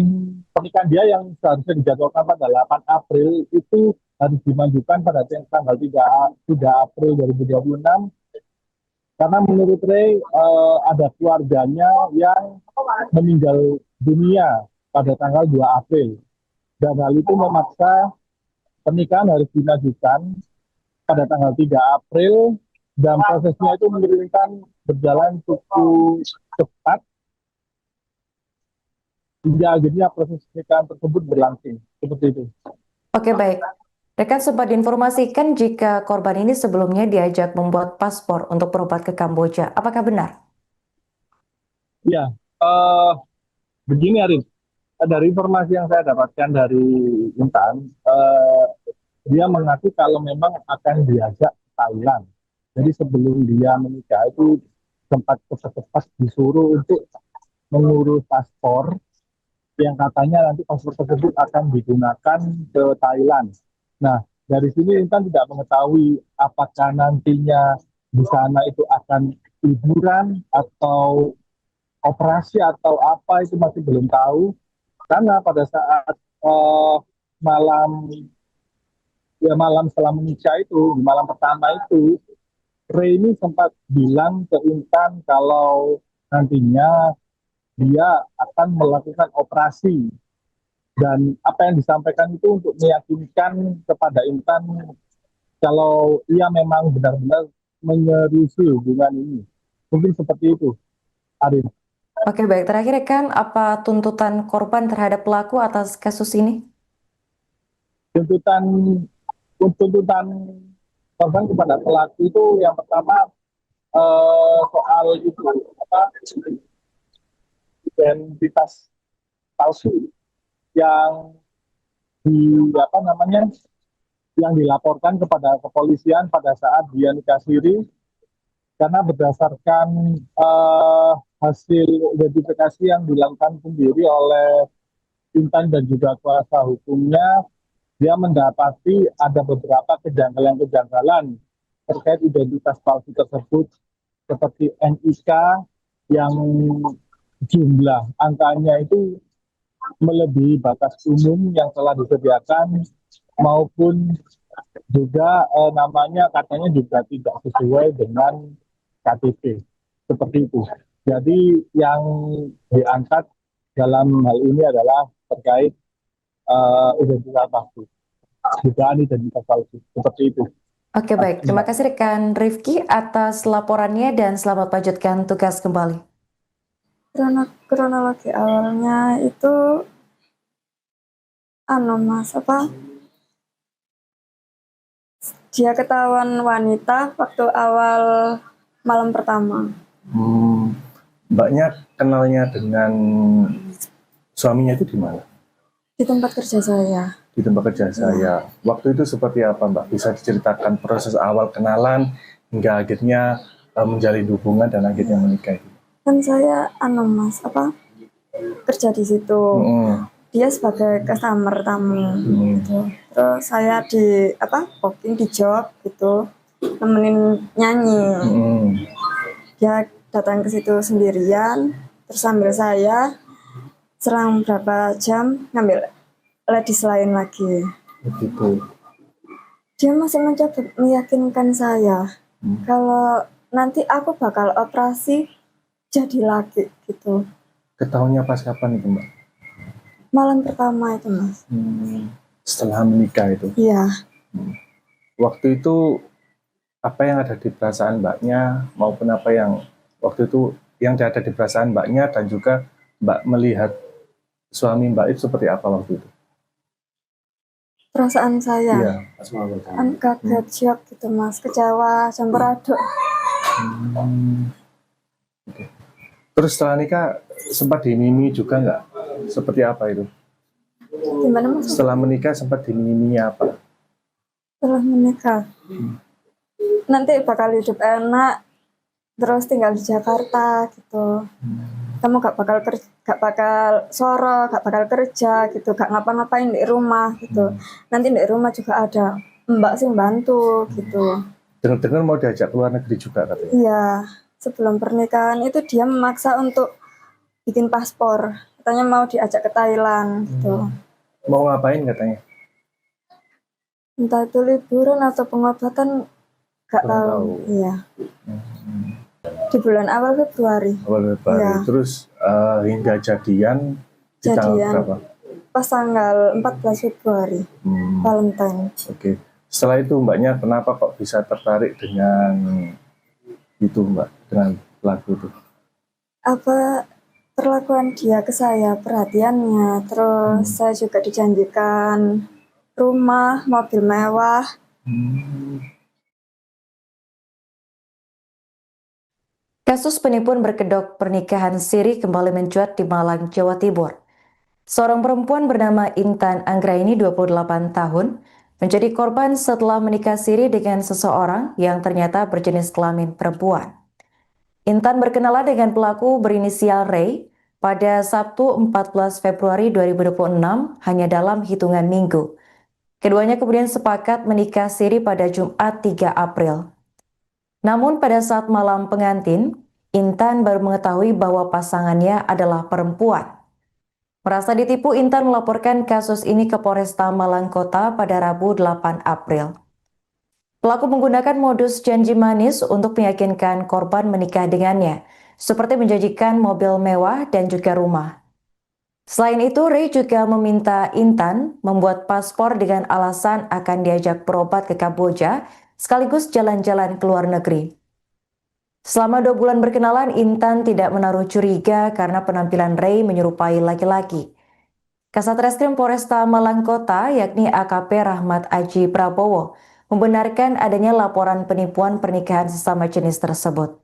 dia yang seharusnya dijadwalkan pada 8 April itu harus dimajukan pada tanggal 3 April 2026. Karena menurut Ray ada keluarganya yang meninggal dunia pada tanggal 2 April. Dan hal itu memaksa pernikahan harus dimajukan pada tanggal 3 April dan prosesnya itu menurunkan berjalan cukup cepat hingga akhirnya proses pernikahan tersebut berlangsung. Seperti itu. Oke, baik. Rekan sempat diinformasikan jika korban ini sebelumnya diajak membuat paspor untuk berobat ke Kamboja. Apakah benar? Ya, begini Arif. Dari informasi yang saya dapatkan dari Intan, dia mengaku kalau memang akan diajak ke Thailand. Jadi sebelum dia menikah itu sempat cepat-cepat disuruh untuk mengurus paspor yang katanya nanti paspor tersebut akan digunakan ke Thailand. Nah, dari sini Intan tidak mengetahui apakah nantinya di sana itu akan liburan atau operasi atau apa, itu masih belum tahu. Karena pada saat malam setelah menikah itu, di malam pertama itu, Ray ini sempat bilang ke Intan kalau nantinya dia akan melakukan operasi. Dan apa yang disampaikan itu untuk meyakinkan kepada Intan kalau ia memang benar-benar menyerusi hubungan ini. Mungkin seperti itu, Arif. Oke, baik. Terakhir, rekan, apa tuntutan korban terhadap pelaku atas kasus ini? Tuntutan korban kepada pelaku itu yang pertama soal itu identitas palsu yang yang dilaporkan kepada kepolisian pada saat dia nikah siri, karena berdasarkan hasil identifikasi yang dilakukan sendiri oleh Intan dan juga kuasa hukumnya, dia mendapati ada beberapa kejanggalan-kejanggalan terkait identitas palsu tersebut, seperti NIK yang jumlah angkanya itu melebihi batas umum yang telah disediakan, maupun juga namanya katanya juga tidak sesuai dengan KTP. Seperti itu. Jadi yang diangkat dalam hal ini adalah terkait identitas palsu. Dugaan identitas palsu. Seperti itu. Oke, baik. Terima kasih rekan Rifki atas laporannya dan selamat lanjutkan tugas kembali. Kronologi awalnya itu dia ketahuan wanita waktu awal malam pertama. Mbaknya kenalnya dengan suaminya itu di mana? Di tempat kerja saya. Di tempat kerja saya. Waktu itu seperti apa, Mbak? Bisa diceritakan proses awal kenalan hingga akhirnya menjalin hubungan dan akhirnya menikah itu? Kan saya kerja di situ. Dia sebagai customer tamu gitu. Terus saya di booking di job gitu. nemenin nyanyi. Hmm. Dia datang ke situ sendirian, terus sambil saya selang berapa jam ngambil ladies lain lagi. Begitu. Dia masih mencoba meyakinkan saya kalau nanti aku bakal operasi jadi lagi gitu. Ketahuannya pas kapan itu Mbak? Malam pertama itu Mas. Setelah menikah itu? Iya. Waktu itu apa yang ada di perasaan Mbaknya maupun apa yang waktu itu yang ada di perasaan Mbaknya dan juga Mbak melihat suami Mbak itu seperti apa waktu itu? Perasaan saya Iya. kan kaget, shock gitu Mas, kecewa, campur aduk. Oke. Terus setelah nikah sempat dimimi juga nggak? Seperti apa itu? Gimana Mas? Setelah menikah sempat dimimi apa? Setelah menikah nanti bakal hidup enak, terus tinggal di Jakarta gitu. Kamu gak bakal soro, gak bakal kerja gitu, gak ngapa-ngapain di rumah gitu. Nanti di rumah juga ada mbak sih bantu gitu. Dengar-dengar mau diajak keluar negeri juga katanya? Iya, sebelum pernikahan itu dia memaksa untuk bikin paspor. Katanya mau diajak ke Thailand gitu. Mau ngapain katanya? Entah itu liburan atau pengobatan, gak Kurang tahu. tahu. Iya. Di bulan awal Februari. Awal Februari. Iya. Terus hingga jadian di tanggal Jadian berapa? pas tanggal 14 Februari, Valentine. Oke. Setelah itu Mbaknya kenapa kok bisa tertarik dengan itu Mbak, dengan pelaku itu? Apa perlakuan dia ke saya, perhatiannya, terus saya juga dijanjikan rumah, mobil mewah. Kasus penipuan berkedok pernikahan siri kembali mencuat di Malang, Jawa Timur. Seorang perempuan bernama Intan Anggraini 28 tahun menjadi korban setelah menikah siri dengan seseorang yang ternyata berjenis kelamin perempuan. Intan berkenalan dengan pelaku berinisial Ray pada Sabtu 14 Februari 2026 hanya dalam hitungan minggu. Keduanya kemudian sepakat menikah siri pada Jumat 3 April. Namun pada saat malam pengantin, Intan baru mengetahui bahwa pasangannya adalah perempuan. Merasa ditipu, Intan melaporkan kasus ini ke Polresta Malang Kota pada Rabu 8 April. Pelaku menggunakan modus janji manis untuk meyakinkan korban menikah dengannya, seperti menjanjikan mobil mewah dan juga rumah. Selain itu, Ray juga meminta Intan membuat paspor dengan alasan akan diajak berobat ke Kamboja, sekaligus jalan-jalan ke luar negeri. Selama 2 bulan berkenalan, Intan tidak menaruh curiga karena penampilan Ray menyerupai laki-laki. Kasat Reskrim Polresta Malang Kota, yakni AKP Rahmat Aji Prabowo, membenarkan adanya laporan penipuan pernikahan sesama jenis tersebut.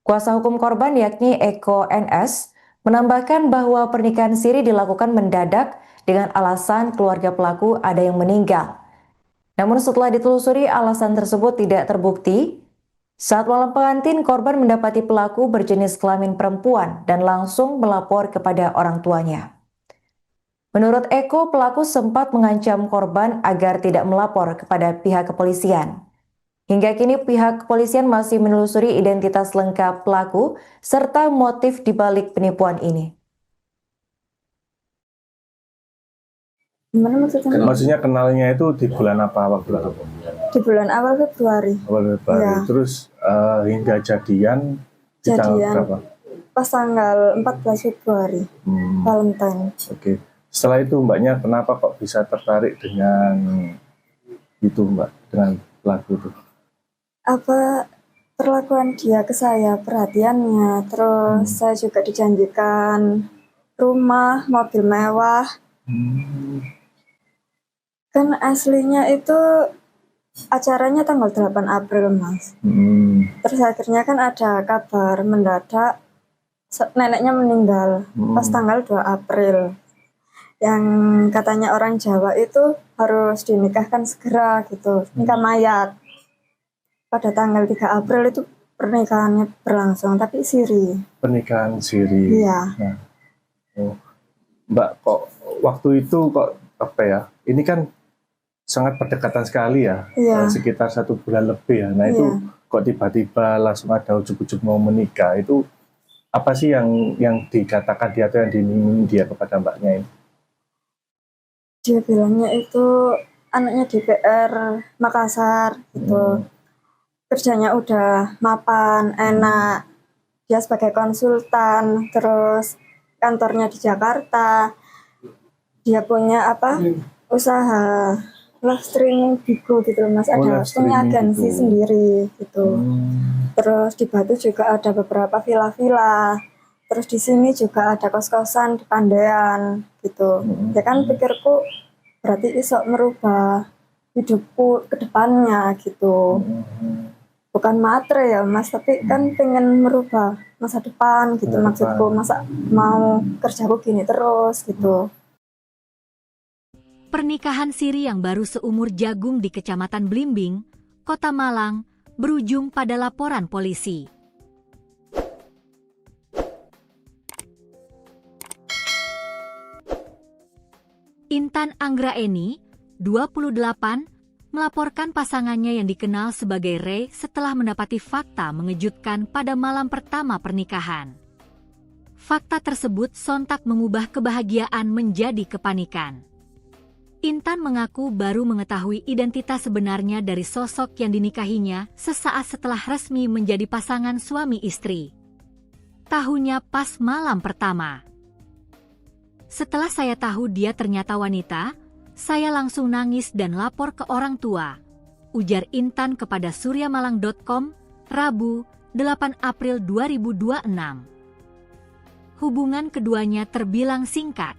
Kuasa hukum korban, yakni Eko NS, menambahkan bahwa pernikahan siri dilakukan mendadak dengan alasan keluarga pelaku ada yang meninggal. Namun setelah ditelusuri, alasan tersebut tidak terbukti. Saat malam pengantin, korban mendapati pelaku berjenis kelamin perempuan dan langsung melapor kepada orang tuanya. Menurut Eko, pelaku sempat mengancam korban agar tidak melapor kepada pihak kepolisian. Hingga kini pihak kepolisian masih menelusuri identitas lengkap pelaku serta motif dibalik penipuan ini. Gimana maksudnya? Maksudnya kenalnya itu di bulan apa waktu itu? Di bulan awal Februari. Awal Februari. Ya. Terus hingga jadian di tanggal berapa? Pas tanggal 14 Februari, Valentine. Oke. Setelah itu Mbaknya kenapa kok bisa tertarik dengan itu Mbak, dengan pelaku itu? Apa perlakuan dia ke saya, perhatiannya, terus saya juga dijanjikan rumah, mobil mewah. Kan aslinya itu acaranya tanggal 8 April, Mas. Terus akhirnya kan ada kabar mendadak neneknya meninggal pas tanggal 2 April. Yang katanya orang Jawa itu harus dinikahkan segera gitu, nikah mayat. Pada tanggal 3 April itu pernikahannya berlangsung, tapi siri. Pernikahan siri. Iya. Nah, Mbak kok waktu itu kok apa ya? Ini kan sangat berdekatan sekali ya, Iya. sekitar 1 bulan lebih ya. Nah itu kok tiba-tiba langsung ada ujuk-ujuk mau menikah, itu apa sih yang dikatakan dia atau yang diiming dia kepada mbaknya ini? Dia bilangnya itu anaknya DPR Makassar gitu. Kerjanya udah mapan, enak. Dia sebagai konsultan, terus kantornya di Jakarta. Dia punya usaha live streaming Bigo gitu Mas. Ada punya agensi sendiri gitu. Terus di Batu juga ada beberapa villa-villa. Terus di sini juga ada kos-kosan di Pandean gitu. Ya kan pikirku berarti iso merubah hidupku ke depannya gitu. Bukan matre ya Mas, tapi kan pengen merubah masa depan gitu maksudku. Masa mau kerjaku gini terus gitu. Pernikahan siri yang baru seumur jagung di Kecamatan Blimbing, Kota Malang, berujung pada laporan polisi. Intan Anggraeni, 28, melaporkan pasangannya yang dikenal sebagai Ray setelah mendapati fakta mengejutkan pada malam pertama pernikahan. Fakta tersebut sontak mengubah kebahagiaan menjadi kepanikan. Intan mengaku baru mengetahui identitas sebenarnya dari sosok yang dinikahinya sesaat setelah resmi menjadi pasangan suami istri. Tahunya pas malam pertama. Setelah saya tahu dia ternyata wanita, saya langsung nangis dan lapor ke orang tua, ujar Intan kepada suryamalang.com, Rabu, 8 April 2026. Hubungan keduanya terbilang singkat.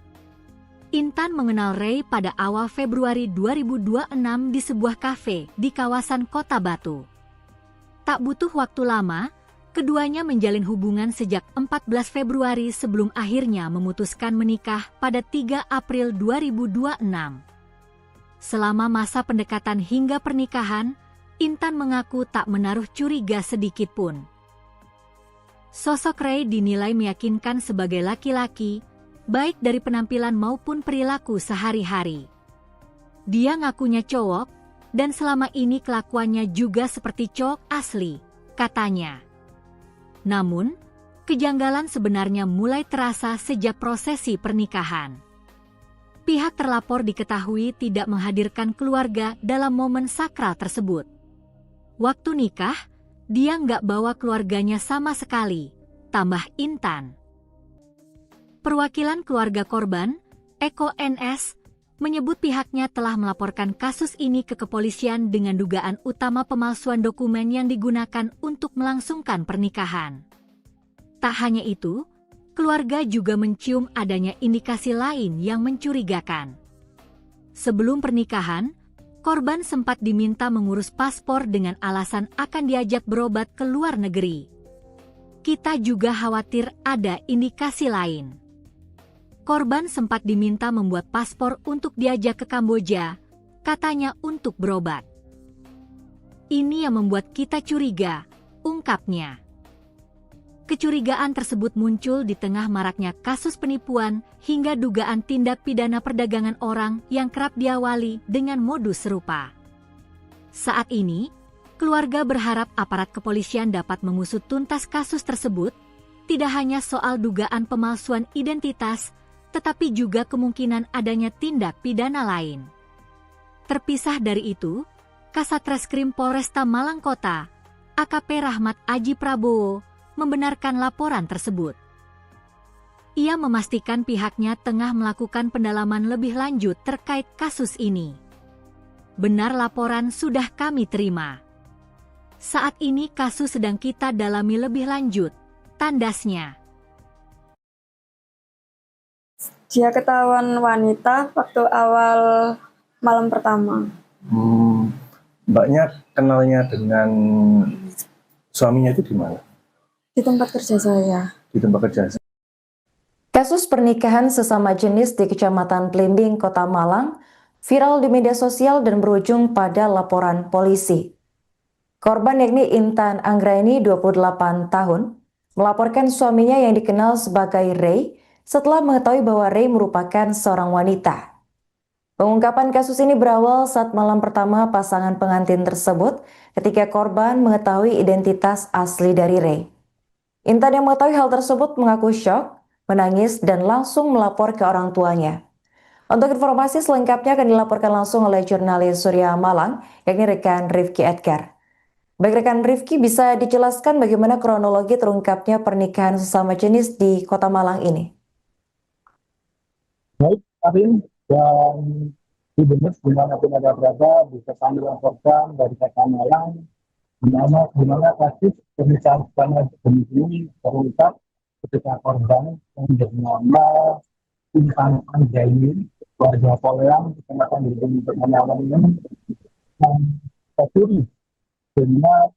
Intan mengenal Ray pada awal Februari 2026 di sebuah kafe di kawasan Kota Batu. Tak butuh waktu lama, keduanya menjalin hubungan sejak 14 Februari sebelum akhirnya memutuskan menikah pada 3 April 2026. Selama masa pendekatan hingga pernikahan, Intan mengaku tak menaruh curiga sedikit pun. Sosok Ray dinilai meyakinkan sebagai laki-laki, baik dari penampilan maupun perilaku sehari-hari. Dia ngakunya cowok, dan selama ini kelakuannya juga seperti cowok asli, katanya. Namun, kejanggalan sebenarnya mulai terasa sejak prosesi pernikahan. Pihak terlapor diketahui tidak menghadirkan keluarga dalam momen sakral tersebut. Waktu nikah, dia nggak bawa keluarganya sama sekali, tambah Intan. Perwakilan keluarga korban, Eko NS, menyebut pihaknya telah melaporkan kasus ini ke kepolisian dengan dugaan utama pemalsuan dokumen yang digunakan untuk melangsungkan pernikahan. Tak hanya itu, keluarga juga mencium adanya indikasi lain yang mencurigakan. Sebelum pernikahan, korban sempat diminta mengurus paspor dengan alasan akan diajak berobat ke luar negeri. Kita juga khawatir ada indikasi lain. Korban sempat diminta membuat paspor untuk diajak ke Kamboja, katanya untuk berobat. Ini yang membuat kita curiga, ungkapnya. Kecurigaan tersebut muncul di tengah maraknya kasus penipuan hingga dugaan tindak pidana perdagangan orang yang kerap diawali dengan modus serupa. Saat ini, keluarga berharap aparat kepolisian dapat mengusut tuntas kasus tersebut, tidak hanya soal dugaan pemalsuan identitas, tetapi juga kemungkinan adanya tindak pidana lain. Terpisah dari itu, Kasat Reskrim Polresta Malang Kota, AKP Rahmat Aji Prabowo, membenarkan laporan tersebut. Ia memastikan pihaknya tengah melakukan pendalaman lebih lanjut terkait kasus ini. Benar laporan sudah kami terima. Saat ini kasus sedang kita dalami lebih lanjut, tandasnya. Dia ketahuan wanita waktu awal malam pertama. Mbaknya kenalnya dengan suaminya itu di mana? Di tempat kerja saya. Di tempat kerja. Kasus pernikahan sesama jenis di Kecamatan Blimbing, Kota Malang, viral di media sosial dan berujung pada laporan polisi. Korban yakni Intan Anggraeni, 28 tahun, melaporkan suaminya yang dikenal sebagai Ray setelah mengetahui bahwa Ray merupakan seorang wanita. Pengungkapan kasus ini berawal saat malam pertama pasangan pengantin tersebut ketika korban mengetahui identitas asli dari Ray. Intan yang mengetahui hal tersebut mengaku syok, menangis, dan langsung melapor ke orang tuanya. Untuk informasi selengkapnya akan dilaporkan langsung oleh jurnalis Surya Malang, yakni rekan Rifki Edgar. Baik rekan Rifki, bisa dijelaskan bagaimana kronologi terungkapnya pernikahan sesama jenis di Kota Malang ini? Baik, Arin, dan di Benes dimanapun ada berada bisa kami laporkan dari Kota Malang di mana kasus pernikahan sesama jenis ini terungkap ketika korban yang bernama Intan Anjaini, warga Poleang, kecamatan Belitung, Malang ini tercuri dengan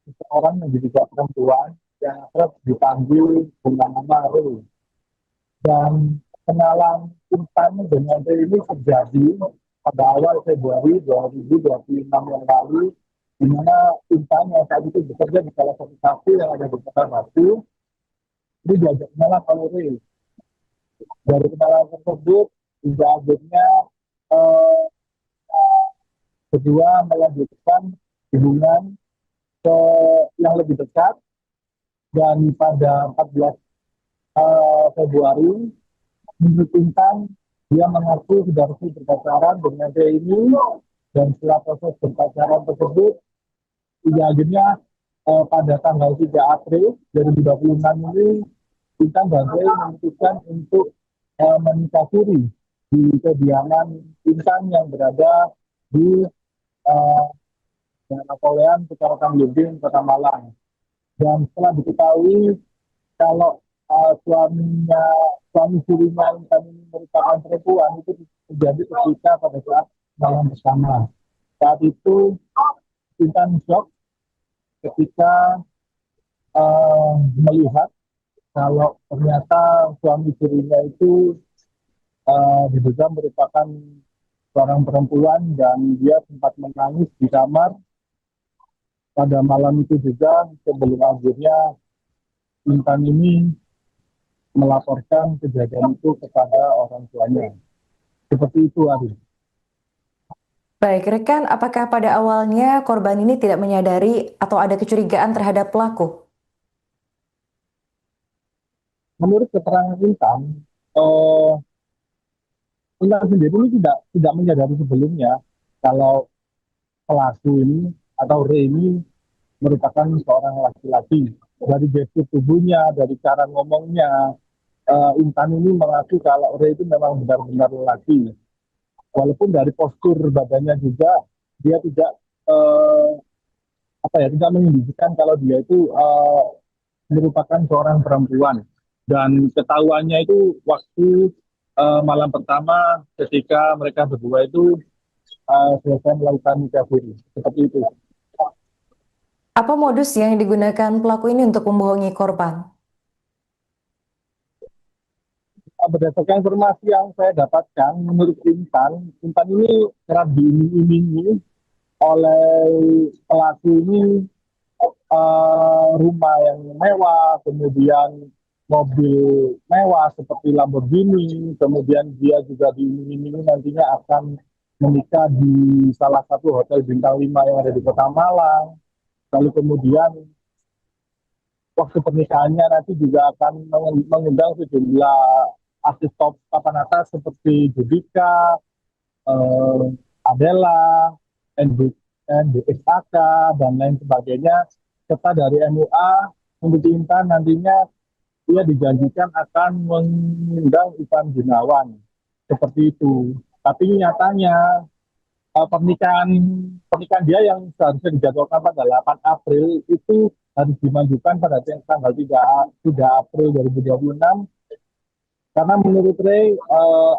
seseorang yang juga perempuan yang terus dipanggil dengan nama Ru. Dan kenalan Intan dengan Ru ini terjadi pada awal Februari 2026 yang lalu, di mana Intan yang saat itu bekerja di salah satu kafe yang ada di Kota Batu, ini diajak kenalan oleh Ru. Dari kenalan tersebut, hingga akhirnya kedua melanjutkan hubungan ke yang lebih dekat, dan pada 14 Februari menurut Intan dia mengaku sudah resmi berpacaran dengan dia ini, dan setelah proses berpacaran tersebut akhirnya pada tanggal 3 April 2026 ini Intan dan Ray memutuskan untuk menikah siri di kediaman Intan yang berada di Napoleon, Kecamatan Belitung, Kota Malang. Dan setelah diketahui kalau suami sirinya Intan ini merupakan perempuan, itu terjadi ketika pada saat malam bersama. Saat itu Intan shock ketika melihat kalau ternyata suami sirinya itu diduga merupakan seorang perempuan, dan dia sempat menangis di kamar pada malam itu juga, sebelum akhirnya Intan ini melaporkan kejadian itu kepada orang tuanya. Seperti itu, Ari. Baik, rekan, apakah pada awalnya korban ini tidak menyadari atau ada kecurigaan terhadap pelaku? Menurut keterangan Intan, Intan sendiri ini tidak menyadari sebelumnya kalau pelaku ini atau Ray ini merupakan seorang laki-laki. Dari gestur tubuhnya, dari cara ngomongnya, Intan ini mengaku kalau Ray itu memang benar-benar laki. Walaupun dari postur badannya juga dia tidak tidak menunjukkan kalau dia itu merupakan seorang perempuan. Dan ketahuannya itu waktu malam pertama ketika mereka berdua itu selesai melakukan nikah siri. Seperti itu. Apa modus yang digunakan pelaku ini untuk membohongi korban? Berdasarkan informasi yang saya dapatkan, menurut Intan ini kerap diiming-imingi oleh pelaku ini rumah yang mewah, kemudian mobil mewah seperti Lamborghini, kemudian dia juga diiming-imingi nantinya akan menikah di salah satu hotel bintang 5 yang ada di Kota Malang. Lalu kemudian waktu pernikahannya nanti juga akan mengundang sejumlah artis top papan atas seperti Judika, Adela, NDXAK, dan lain sebagainya. Serta dari MUA, untuk Intan nantinya dia dijanjikan akan mengundang Ivan Gunawan. Seperti itu. Tapi nyatanya pernikahan dia yang seharusnya dijadwalkan pada 8 April itu harus dimajukan pada tanggal 3 April 2026, karena menurut Ray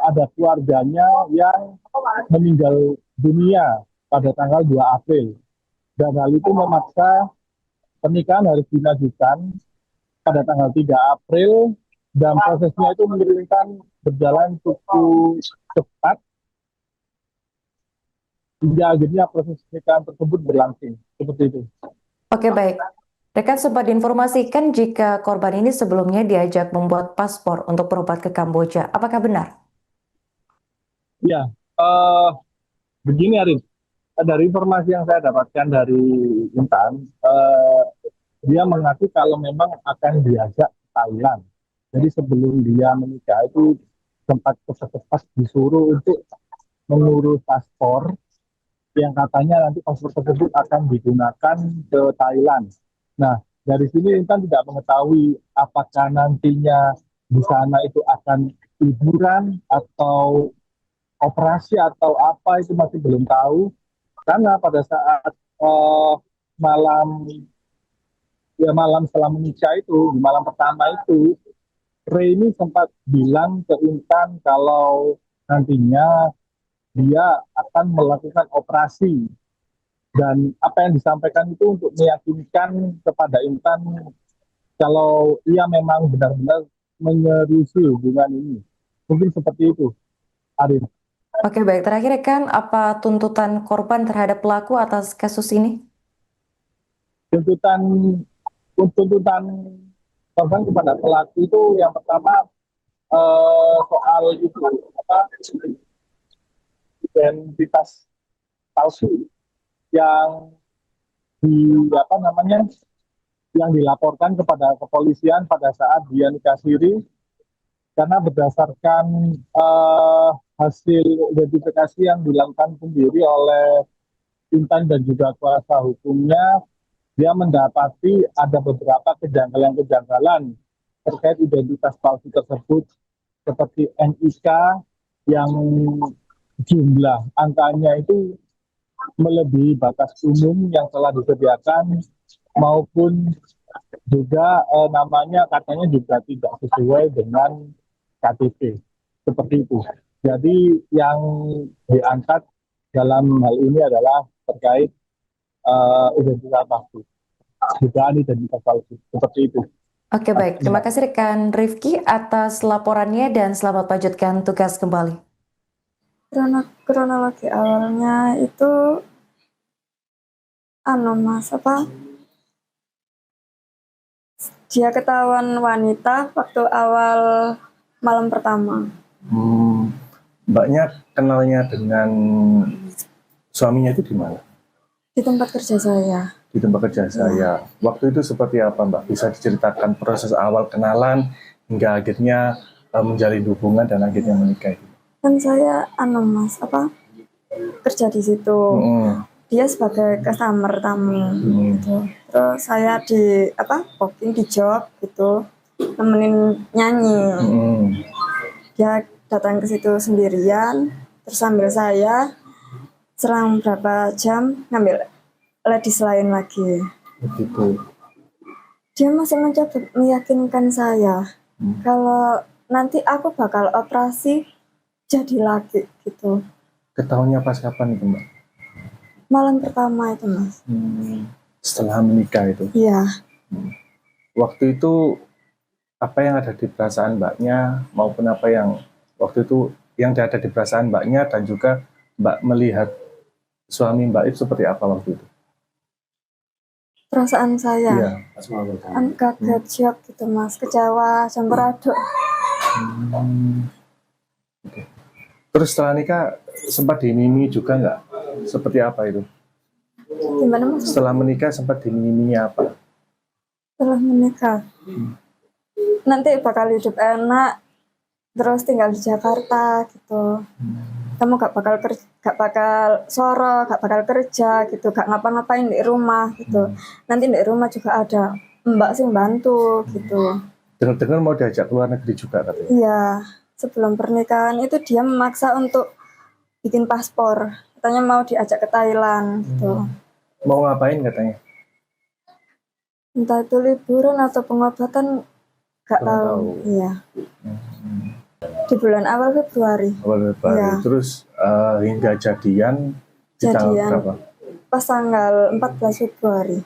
ada keluarganya yang meninggal dunia pada tanggal 2 April, dan hal itu memaksa pernikahan harus dimajukan pada tanggal 3 April, dan prosesnya itu menurut Intan berjalan cukup cepat hingga akhirnya proses pernikahan tersebut berlangsung. Seperti itu. Oke, baik. Rekan sempat diinformasikan jika korban ini sebelumnya diajak membuat paspor untuk berobat ke Kamboja. Apakah benar? Ya, eh, begini Arif, dari informasi yang saya dapatkan dari Intan, dia mengaku kalau memang akan diajak ke Thailand. Jadi sebelum dia menikah itu sempat cepat-cepat disuruh untuk mengurus paspor yang katanya nanti paspor tersebut akan digunakan ke Thailand. Nah, dari sini Intan tidak mengetahui apakah nantinya di sana itu akan liburan atau operasi atau apa itu masih belum tahu. Karena pada saat malam malam setelah menikah itu, di malam pertama itu, Ray ini sempat bilang ke Intan kalau nantinya dia akan melakukan operasi. Dan apa yang disampaikan itu untuk meyakinkan kepada Intan kalau ia memang benar-benar menyerusi hubungan ini. Mungkin seperti itu, Arif. Oke, baik. Terakhir rekan, apa tuntutan korban terhadap pelaku atas kasus ini? Tuntutan tuntutan korban kepada pelaku itu yang pertama soal itu apa identitas palsu yang apa namanya yang dilaporkan kepada kepolisian pada saat dia nikah siri, karena berdasarkan hasil identifikasi yang dilakukan sendiri oleh Intan dan juga kuasa hukumnya, dia mendapati ada beberapa kejanggalan-kejanggalan terkait identitas palsu tersebut, seperti NIK yang jumlah angkanya itu melebihi batas umum yang telah disediakan, maupun juga namanya katanya juga tidak sesuai dengan KTP, seperti itu. Jadi yang diangkat dalam hal ini adalah terkait identitas palsu, dugaan identitas palsu, seperti itu. Oke, baik. Terima kasih rekan Rifki atas laporannya dan selamat lanjutkan tugas kembali. Kronologi awalnya itu mas dia ketahuan wanita waktu awal malam pertama. Mbaknya kenalnya dengan suaminya itu di mana? Di tempat kerja saya. Di tempat kerja saya. Waktu itu seperti apa, Mbak? Bisa diceritakan proses awal kenalan hingga akhirnya menjalin hubungan dan akhirnya menikah itu? Kan saya mas kerja di situ. Dia sebagai customer tamu gitu. Terus saya di booking di job gitu, nemenin nyanyi. Dia datang ke situ sendirian, terus sambil saya selang berapa jam ngambil ladies lain lagi. Begitu. Dia masih mencoba meyakinkan saya kalau nanti aku bakal operasi jadi laki gitu. Ketahuannya pas kapan itu, Mbak? Malam pertama itu, Mas. Setelah menikah itu? Iya. Waktu itu apa yang ada di perasaan Mbaknya maupun apa yang waktu itu yang ada di perasaan Mbaknya dan juga Mbak melihat suami Mbak itu seperti apa waktu itu? Perasaan saya? Iya. Kaget, shock gitu, Mas. Kecewa, campur aduk. Okay. Terus setelah nikah sempat dimimi juga nggak? Seperti apa itu? Gimana, Mas? Setelah menikah sempat dimimi apa? Setelah menikah, nanti bakal hidup enak, terus tinggal di Jakarta gitu. Kamu gak bakal soro, gak bakal kerja gitu, gak ngapa-ngapain di rumah gitu. Nanti di rumah juga ada mbak sih bantu gitu. Dengar-dengar mau diajak ke luar negeri juga katanya? Iya, sebelum pernikahan itu dia memaksa untuk bikin paspor. Katanya mau diajak ke Thailand gitu. Mau ngapain katanya? Entah itu liburan atau pengobatan, gak tahu. Iya. Di bulan awal Februari. Ya. Terus hingga jadian di tanggal berapa? Pas tanggal 14 Februari,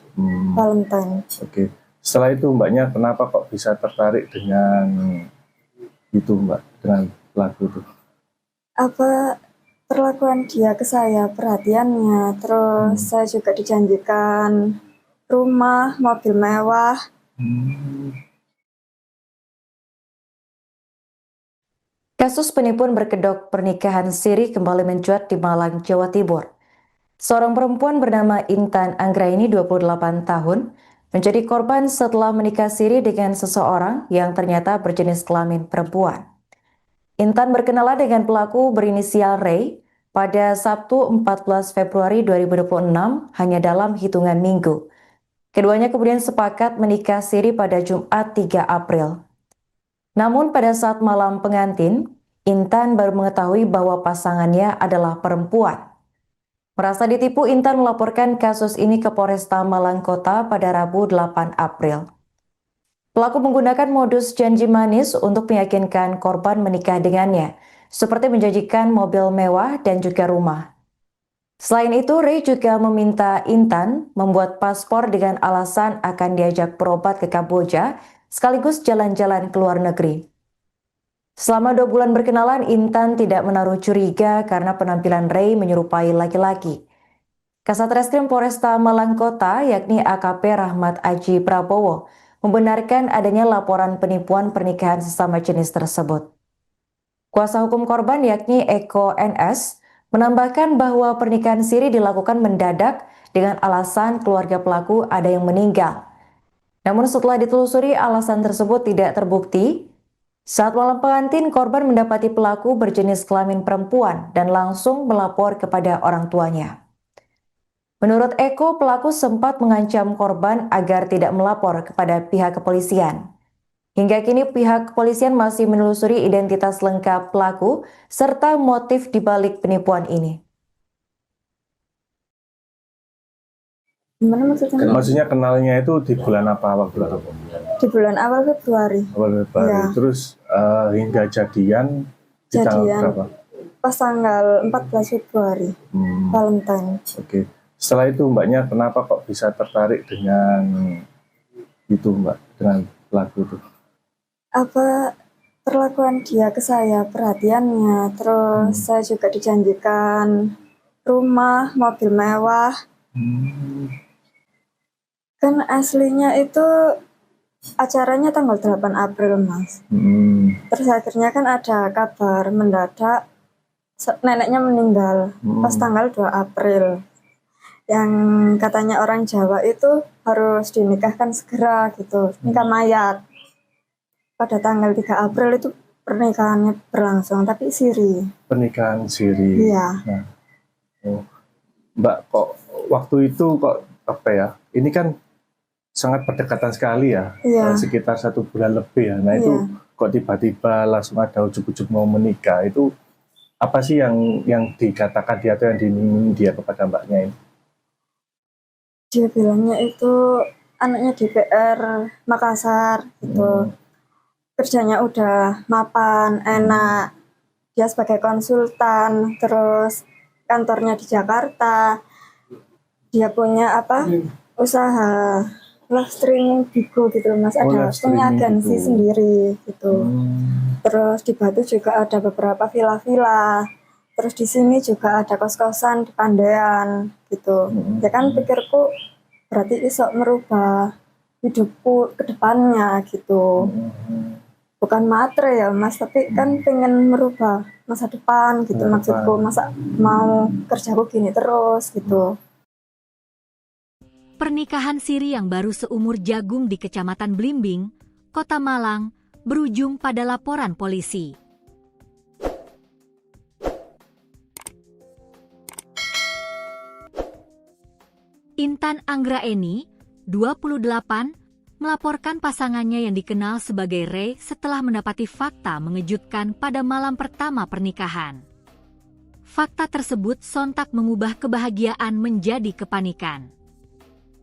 Valentine. Oke. Setelah itu Mbaknya kenapa kok bisa tertarik dengan itu, Mbak, dengan pelaku itu? Apa perlakuan dia ke saya, perhatiannya, terus saya juga dijanjikan rumah, mobil mewah. Kasus penipuan berkedok pernikahan siri kembali mencuat di Malang, Jawa Timur. Seorang perempuan bernama Intan Anggraini 28 tahun menjadi korban setelah menikah siri dengan seseorang yang ternyata berjenis kelamin perempuan. Intan berkenalan dengan pelaku berinisial Ray pada Sabtu 14 Februari 2026 hanya dalam hitungan minggu. Keduanya kemudian sepakat menikah siri pada Jumat 3 April. Namun pada saat malam pengantin, Intan baru mengetahui bahwa pasangannya adalah perempuan. Merasa ditipu, Intan melaporkan kasus ini ke Polresta Malang Kota pada Rabu 8 April. Pelaku menggunakan modus janji manis untuk meyakinkan korban menikah dengannya, seperti menjanjikan mobil mewah dan juga rumah. Selain itu, Ray juga meminta Intan membuat paspor dengan alasan akan diajak berobat ke Kamboja, sekaligus jalan-jalan ke luar negeri. Selama 2 bulan berkenalan, Intan tidak menaruh curiga karena penampilan Ray menyerupai laki-laki. Kasat Reskrim Polresta Malang Kota, yakni AKP Rahmat Aji Prabowo, membenarkan adanya laporan penipuan pernikahan sesama jenis tersebut. Kuasa hukum korban, yakni Eko NS, menambahkan bahwa pernikahan siri dilakukan mendadak dengan alasan keluarga pelaku ada yang meninggal. Namun setelah ditelusuri, alasan tersebut tidak terbukti. Saat malam pengantin, korban mendapati pelaku berjenis kelamin perempuan dan langsung melapor kepada orang tuanya. Menurut Eko, pelaku sempat mengancam korban agar tidak melapor kepada pihak kepolisian. Hingga kini pihak kepolisian masih menelusuri identitas lengkap pelaku serta motif dibalik penipuan ini. Gimana maksudnya? Maksudnya kenalnya itu di bulan apa? Di bulan awal Februari. Awal Februari. Ya. Terus hingga jadian di tanggal berapa? Pas tanggal 14 Februari, Valentine. Oke. Setelah itu mbaknya kenapa kok bisa tertarik dengan itu mbak, dengan pelaku itu? Apa perlakuan dia ke saya, perhatiannya, terus saya juga dijanjikan rumah, mobil mewah. Kan aslinya itu acaranya tanggal 8 April, Mas. Terus akhirnya kan ada kabar mendadak neneknya meninggal pas tanggal 2 April. Yang katanya orang Jawa itu harus dinikahkan segera gitu, nikah mayat. Pada tanggal 3 April itu pernikahannya berlangsung, tapi siri. Pernikahan siri. Iya. Nah, Mbak, kok waktu itu kok apa ya? Ini kan sangat berdekatan sekali ya, Iya. sekitar 1 bulan lebih ya. Nah itu kok tiba-tiba langsung ada ujuk-ujuk mau menikah, itu apa sih yang dikatakan dia atau yang diiming dia kepada mbaknya ini? Dia bilangnya itu anaknya DPR Makassar gitu. Kerjanya udah mapan, enak. Dia sebagai konsultan, terus kantornya di Jakarta. Dia punya usaha live streaming Bigo gitu Mas, ada punya agensi sendiri gitu. Terus di Batu juga ada beberapa villa-villa. Terus di sini juga ada kos-kosan di Pandean gitu. Ya kan pikirku berarti iso merubah hidupku ke depannya gitu. Bukan matre ya Mas, tapi kan pengen merubah masa depan gitu maksudku. Masa mau kerjaku gini terus gitu. Pernikahan siri yang baru seumur jagung di Kecamatan Blimbing, Kota Malang, berujung pada laporan polisi. Intan Anggraini, 28, melaporkan pasangannya yang dikenal sebagai Ray setelah mendapati fakta mengejutkan pada malam pertama pernikahan. Fakta tersebut sontak mengubah kebahagiaan menjadi kepanikan.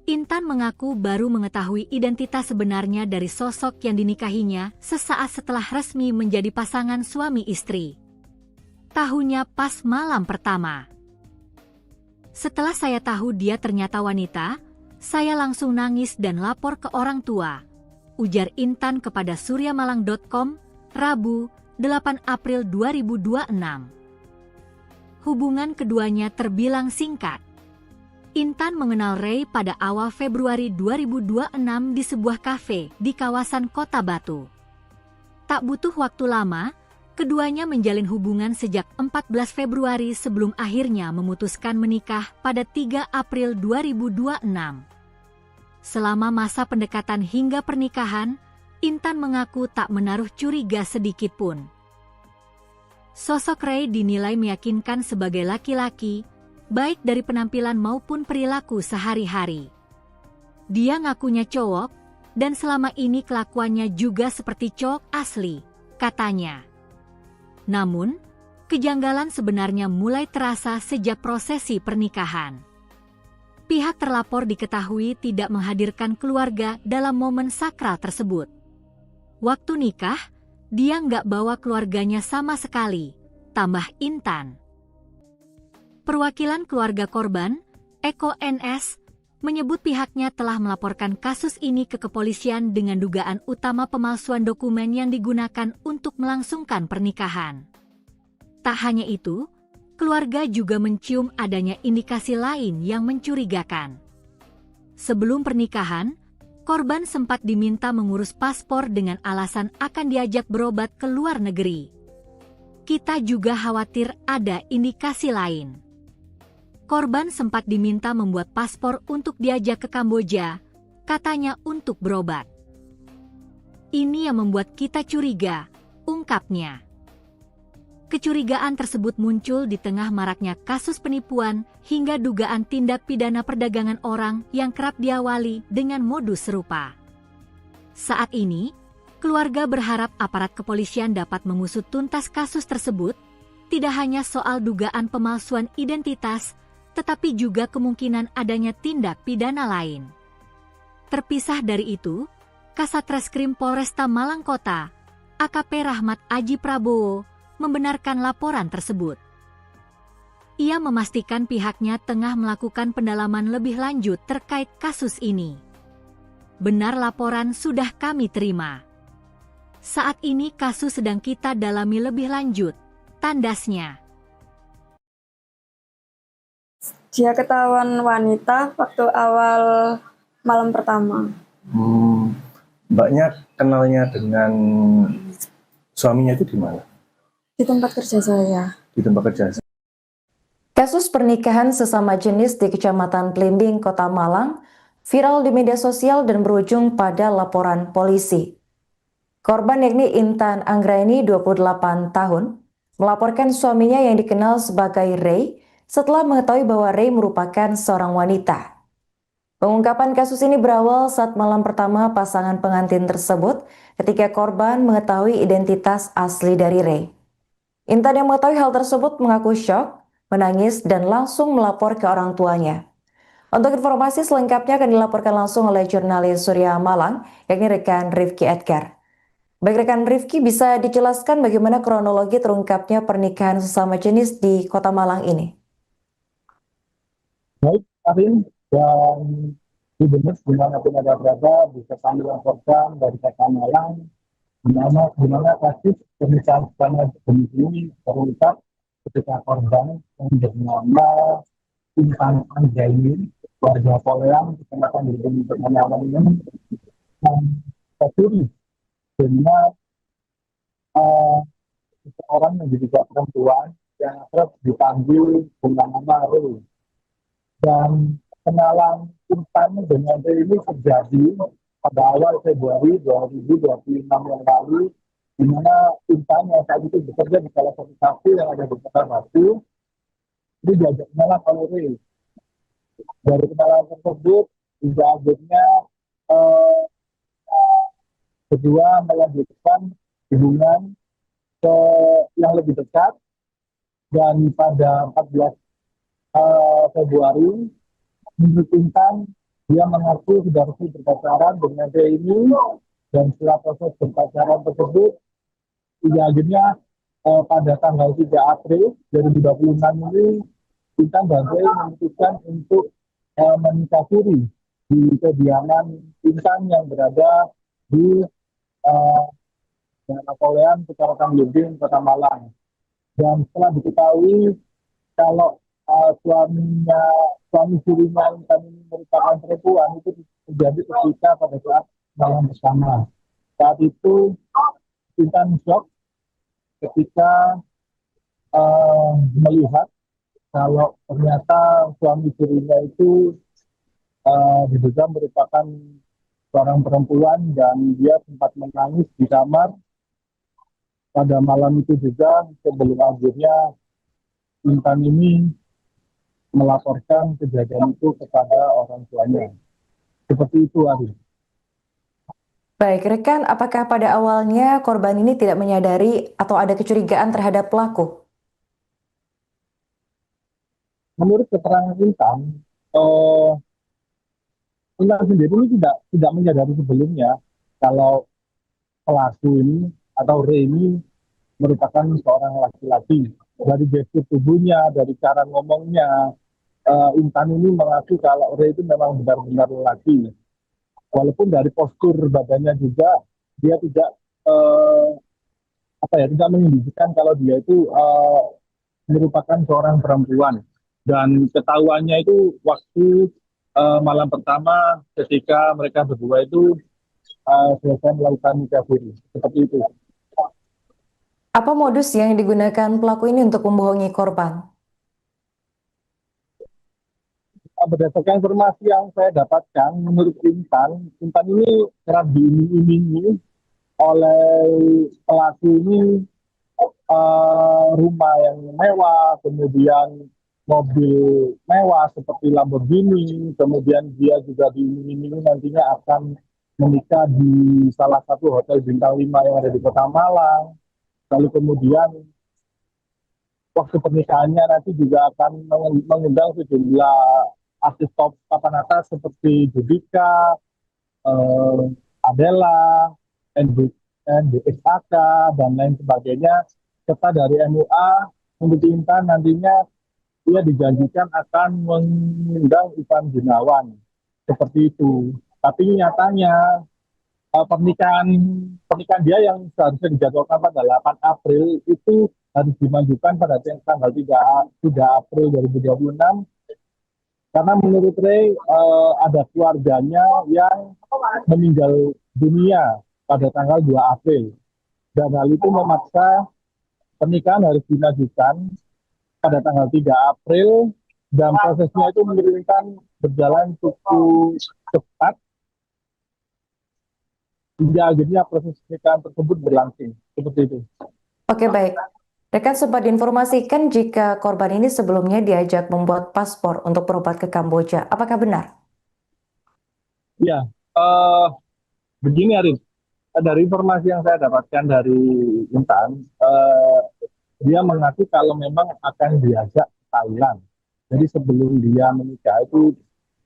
Intan mengaku baru mengetahui identitas sebenarnya dari sosok yang dinikahinya sesaat setelah resmi menjadi pasangan suami istri. Tahunya pas malam pertama. Setelah saya tahu dia ternyata wanita, saya langsung nangis dan lapor ke orang tua, ujar Intan kepada suryamalang.com, Rabu, 8 April 2026. Hubungan keduanya terbilang singkat. Intan mengenal Ray pada awal Februari 2026 di sebuah kafe di kawasan Kota Batu. Tak butuh waktu lama, Keduanya menjalin hubungan sejak 14 Februari sebelum akhirnya memutuskan menikah pada 3 April 2026. Selama masa pendekatan hingga pernikahan, Intan mengaku tak menaruh curiga sedikit pun. Sosok Ray dinilai meyakinkan sebagai laki-laki, baik dari penampilan maupun perilaku sehari-hari. Dia ngakunya cowok, dan selama ini kelakuannya juga seperti cowok asli, katanya. Namun, kejanggalan sebenarnya mulai terasa sejak prosesi pernikahan. Pihak terlapor diketahui tidak menghadirkan keluarga dalam momen sakral tersebut. Waktu nikah, dia nggak bawa keluarganya sama sekali, tambah Intan. Perwakilan keluarga korban, Eko NS, menyebut pihaknya telah melaporkan kasus ini ke kepolisian dengan dugaan utama pemalsuan dokumen yang digunakan untuk melangsungkan pernikahan. Tak hanya itu, keluarga juga mencium adanya indikasi lain yang mencurigakan. Sebelum pernikahan, korban sempat diminta mengurus paspor dengan alasan akan diajak berobat ke luar negeri. Kita juga khawatir ada indikasi lain. Korban sempat diminta membuat paspor untuk diajak ke Kamboja, katanya untuk berobat. Ini yang membuat kita curiga, ungkapnya. Kecurigaan tersebut muncul di tengah maraknya kasus penipuan hingga dugaan tindak pidana perdagangan orang yang kerap diawali dengan modus serupa. Saat ini, keluarga berharap aparat kepolisian dapat mengusut tuntas kasus tersebut, tidak hanya soal dugaan pemalsuan identitas, tetapi juga kemungkinan adanya tindak pidana lain. Terpisah dari itu, Kasat Reskrim Polresta Malang Kota, AKP Rahmat Aji Prabowo, membenarkan laporan tersebut. Ia memastikan pihaknya tengah melakukan pendalaman lebih lanjut terkait kasus ini. Benar laporan sudah kami terima. Saat ini kasus sedang kita dalami lebih lanjut, tandasnya. Dia ketahuan wanita waktu awal malam pertama. Mbaknya kenalnya dengan suaminya itu di mana? Di tempat kerja saya. Di tempat kerja. Kasus pernikahan sesama jenis di Kecamatan Blimbing, Kota Malang, viral di media sosial dan berujung pada laporan polisi. Korban yakni Intan Anggraini, 28 tahun, melaporkan suaminya yang dikenal sebagai Ray setelah mengetahui bahwa Ray merupakan seorang wanita. Pengungkapan kasus ini berawal saat malam pertama pasangan pengantin tersebut ketika korban mengetahui identitas asli dari Ray. Intan yang mengetahui hal tersebut mengaku syok, menangis, dan langsung melapor ke orang tuanya. Untuk informasi selengkapnya akan dilaporkan langsung oleh jurnalis Surya Malang, yakni rekan Rifki Edgar. Baik rekan Rifki, bisa dijelaskan bagaimana kronologi terungkapnya pernikahan sesama jenis di Kota Malang ini? Baik, Karin, dan di benar dimanapun ada berada, bisa kami laporkan dari Kota Malang, di mana kasus pernikahan sesama jenis ini terungkap ketika korban yang bernama Intan Anggraini, warga Poleang, Kecamatan Blimbing, Kota Malang ini, tercuri dengan seseorang yang diduga perempuan yang akrab dipanggil dengan nama Ray. Dan kenalan Intan dengan Ray ini terjadi pada awal Februari 2026 yang lalu, di mana Intan yang saat itu bekerja di salah satu kafe yang ada di Kota Batu, ini diajak kenalan oleh Ray. Dari kenalan tersebut, hingga akhirnya kedua melanjutkan hubungan yang lebih dekat, dan pada 14 Februari, menurut Intan, dia mengaku sudah resmi berpacaran dengan Ray ini, dan setelah proses berpacaran tersebut, hingga akhirnya pada tanggal 3 April 2026 ini, Intan dan Ray memutuskan untuk menikah siri di kediaman Intan yang berada di Poleang, Kecamatan Blimbing, Kota Malang. Dan setelah diketahui kalau suami sirinya Intan ini merupakan perempuan, itu terjadi ketika pada saat malam bersama. Saat itu Intan shock ketika melihat kalau ternyata suami dirinya itu diduga merupakan seorang perempuan dan dia sempat menangis di kamar pada malam itu juga sebelum akhirnya Intan ini melaporkan kejadian itu kepada orang tuanya. Seperti itu, Ari. Baik, rekan, apakah pada awalnya korban ini tidak menyadari atau ada kecurigaan terhadap pelaku? Menurut keterangan Intan sendiri ini tidak menyadari sebelumnya kalau pelaku ini atau Ray ini merupakan seorang laki-laki. Dari gestur tubuhnya, dari cara ngomongnya, Intan ini mengaku kalau Ray itu memang benar-benar laki. Walaupun dari postur badannya juga dia tidak tidak menunjukkan kalau dia itu merupakan seorang perempuan. Dan ketahuannya itu waktu malam pertama ketika mereka berdua itu selesai melakukan nikah siri. Seperti itu. Apa modus yang digunakan pelaku ini untuk membohongi korban? Berdasarkan informasi yang saya dapatkan, menurut Intan ini kerap diiming-imingi oleh pelaku ini rumah yang mewah, kemudian mobil mewah seperti Lamborghini, kemudian dia juga diiming-imingi nantinya akan menikah di salah satu hotel bintang 5 yang ada di Kota Malang. Lalu kemudian waktu pernikahannya nanti juga akan mengundang sejumlah artis top papan atas seperti Judika, Adela, NDXAK, dan lain sebagainya. Serta dari MUA, untuk Intan nantinya dia dijanjikan akan mengundang Ivan Gunawan. Seperti itu. Tapi nyatanya pernikahan dia yang seharusnya dijadwalkan pada 8 April itu harus dimajukan pada tanggal 3 April 2026 karena menurut Ray ada keluarganya yang meninggal dunia pada tanggal 2 April dan hal itu memaksa pernikahan harus dimajukan pada tanggal 3 April dan prosesnya itu mengirimkan berjalan cukup cepat hingga akhirnya proses pernikahan tersebut berlangsung. Seperti itu. Oke, baik. Rekan sempat diinformasikan jika korban ini sebelumnya diajak membuat paspor untuk berobat ke Kamboja. Apakah benar? Ya, begini Arif. Dari informasi yang saya dapatkan dari Intan, dia mengaku kalau memang akan diajak ke Thailand. Jadi sebelum dia menikah itu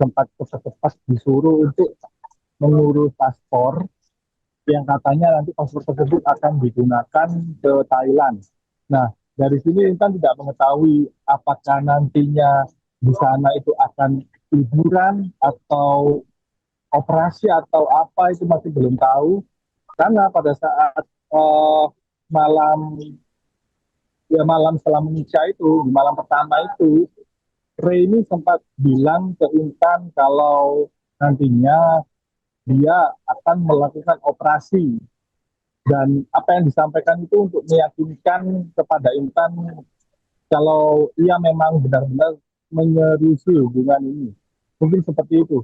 sempat cepat-cepat disuruh untuk mengurus paspor yang katanya nanti paspor tersebut akan digunakan ke Thailand. Nah, dari sini Intan tidak mengetahui apakah nantinya di sana itu akan liburan atau operasi atau apa, itu masih belum tahu. Karena pada saat malam setelah menikah itu, di malam pertama itu, Ray ini sempat bilang ke Intan kalau nantinya dia akan melakukan operasi dan apa yang disampaikan itu untuk meyakinkan kepada Intan kalau ia memang benar-benar menyerusi hubungan ini. Mungkin seperti itu,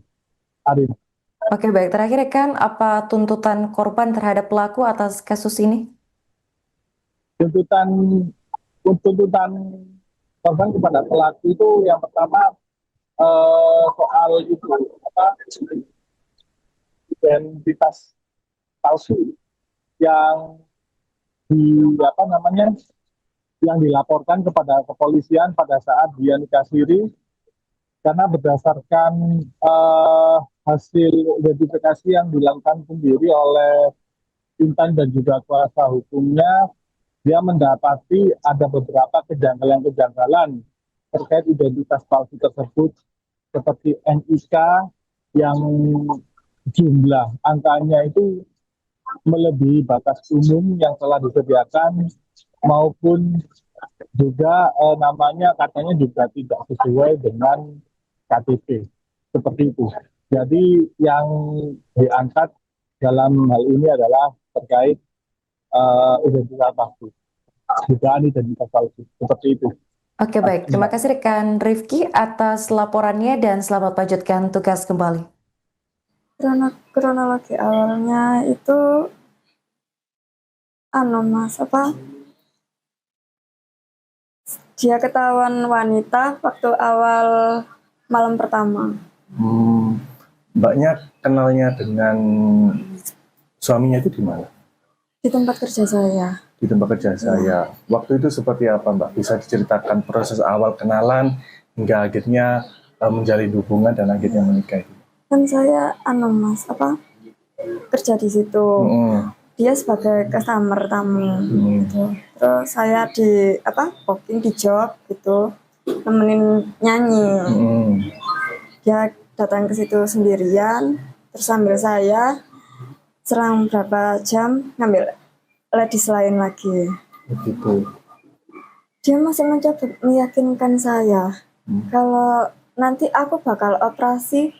Arif. Oke, baik. Terakhir, rekan, apa tuntutan korban terhadap pelaku atas kasus ini? Tuntutan korban kepada pelaku itu yang pertama soal itu identitas palsu yang yang dilaporkan kepada kepolisian pada saat dia nikah siri karena berdasarkan hasil identifikasi yang dilakukan sendiri oleh Intan dan juga kuasa hukumnya, dia mendapati ada beberapa kejanggalan-kejanggalan terkait identitas palsu tersebut seperti NIK yang jumlah angkanya itu melebihi batas umum yang telah disediakan maupun juga namanya katanya juga tidak sesuai dengan KTP seperti itu. Jadi yang diangkat dalam hal ini adalah terkait identitas palsu. dugaan identitas palsu seperti itu. Oke, baik. Terima kasih rekan Rifki atas laporannya dan selamat lanjutkan tugas kembali. Kronologi awalnya itu Mas, dia ketahuan wanita waktu awal malam pertama. Mbaknya kenalnya dengan suaminya itu di mana? Di tempat kerja saya. Di tempat kerja saya. Waktu itu seperti apa, Mbak? Bisa diceritakan proses awal kenalan hingga akhirnya menjalin hubungan dan akhirnya menikah itu? Kan saya Mas, kerja di situ. Dia sebagai customer tamu gitu. Terus saya di booking di job gitu, nemenin nyanyi. Dia datang ke situ sendirian, terus sambil saya selang berapa jam ngambil ladies lain lagi. Begitu. Dia masih mencoba meyakinkan saya kalau nanti aku bakal operasi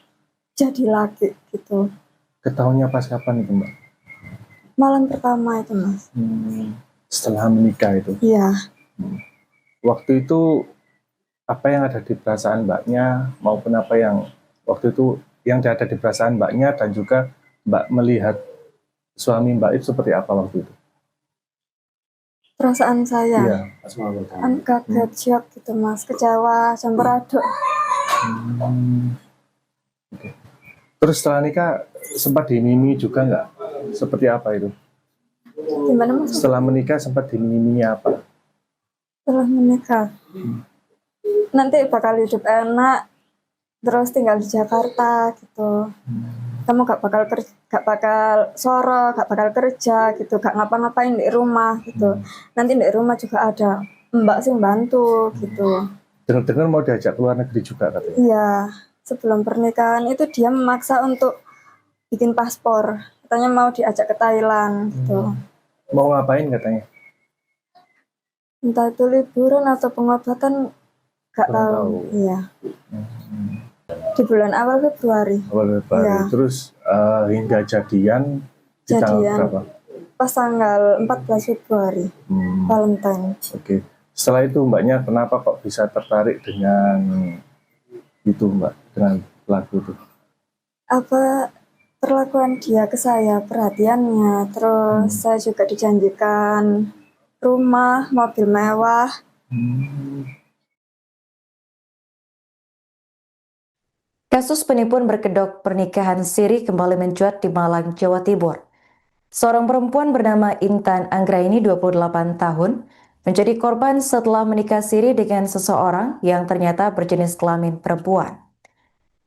jadi laki gitu. Ketahuannya pas kapan itu, Mbak? Malam pertama itu, Mas. Setelah menikah itu? Iya. Waktu itu apa yang ada di perasaan Mbaknya maupun apa yang waktu itu yang ada di perasaan Mbaknya dan juga Mbak melihat suami Mbak itu seperti apa waktu itu? Perasaan saya? Iya. Kaget, shock gitu, Mas. Kecewa, campur aduk. Okay. Terus setelah nikah sempat dimimi juga nggak? Seperti apa itu? Gimana, Mas? Setelah menikah sempat dimimi apa? Setelah menikah, nanti bakal hidup enak, terus tinggal di Jakarta gitu. Kamu gak bakal soro, gak bakal kerja gitu, gak ngapa-ngapain di rumah gitu. Nanti di rumah juga ada mbak sing bantu gitu. Dengar-dengar mau diajak keluar negeri juga katanya? Iya, sebelum pernikahan itu dia memaksa untuk bikin paspor. Katanya mau diajak ke Thailand gitu. Mau ngapain katanya? Entah itu liburan atau pengobatan, gak tahu. Iya. Di bulan awal Februari. Awal Februari. Ya. Terus hingga jadian di tanggal berapa? Pas tanggal 14 Februari. Valentine. Oke. Setelah itu Mbaknya kenapa kok bisa tertarik dengan itu, Mbak? Dengan pelaku itu? Perlakuan dia ke saya, perhatiannya, terus saya juga dijanjikan rumah, mobil mewah. Kasus penipuan berkedok pernikahan siri kembali mencuat di Malang, Jawa Timur. Seorang perempuan bernama Intan Anggraini, 28 tahun, menjadi korban setelah menikah siri dengan seseorang yang ternyata berjenis kelamin perempuan.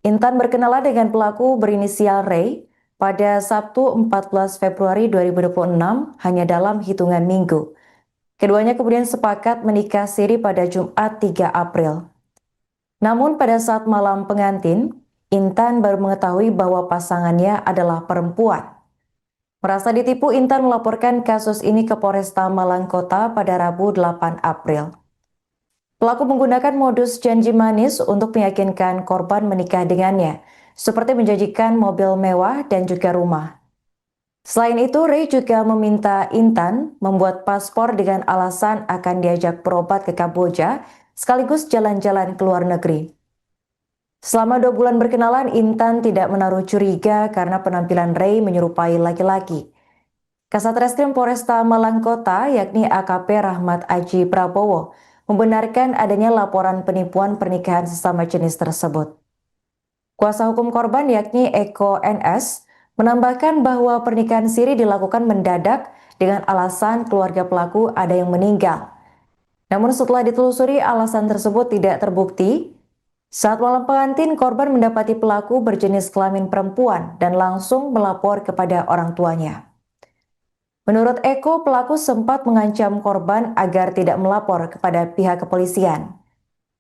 Intan berkenalan dengan pelaku berinisial Ray pada Sabtu 14 Februari 2026 hanya dalam hitungan minggu. Keduanya kemudian sepakat menikah siri pada Jumat 3 April. Namun pada saat malam pengantin, Intan baru mengetahui bahwa pasangannya adalah perempuan. Merasa ditipu, Intan melaporkan kasus ini ke Polresta Malang Kota pada Rabu 8 April. Pelaku menggunakan modus janji manis untuk meyakinkan korban menikah dengannya, seperti menjanjikan mobil mewah dan juga rumah. Selain itu, Ray juga meminta Intan membuat paspor dengan alasan akan diajak berobat ke Kamboja, sekaligus jalan-jalan ke luar negeri. Selama 2 bulan berkenalan, Intan tidak menaruh curiga karena penampilan Ray menyerupai laki-laki. Kasat Reskrim Polresta Malang Kota, yakni AKP Rahmat Aji Prabowo, membenarkan adanya laporan penipuan pernikahan sesama jenis tersebut. Kuasa hukum korban, yakni Eko NS, menambahkan bahwa pernikahan siri dilakukan mendadak dengan alasan keluarga pelaku ada yang meninggal. Namun setelah ditelusuri, alasan tersebut tidak terbukti. Saat malam pengantin, korban mendapati pelaku berjenis kelamin perempuan dan langsung melapor kepada orang tuanya. Menurut Eko, pelaku sempat mengancam korban agar tidak melapor kepada pihak kepolisian.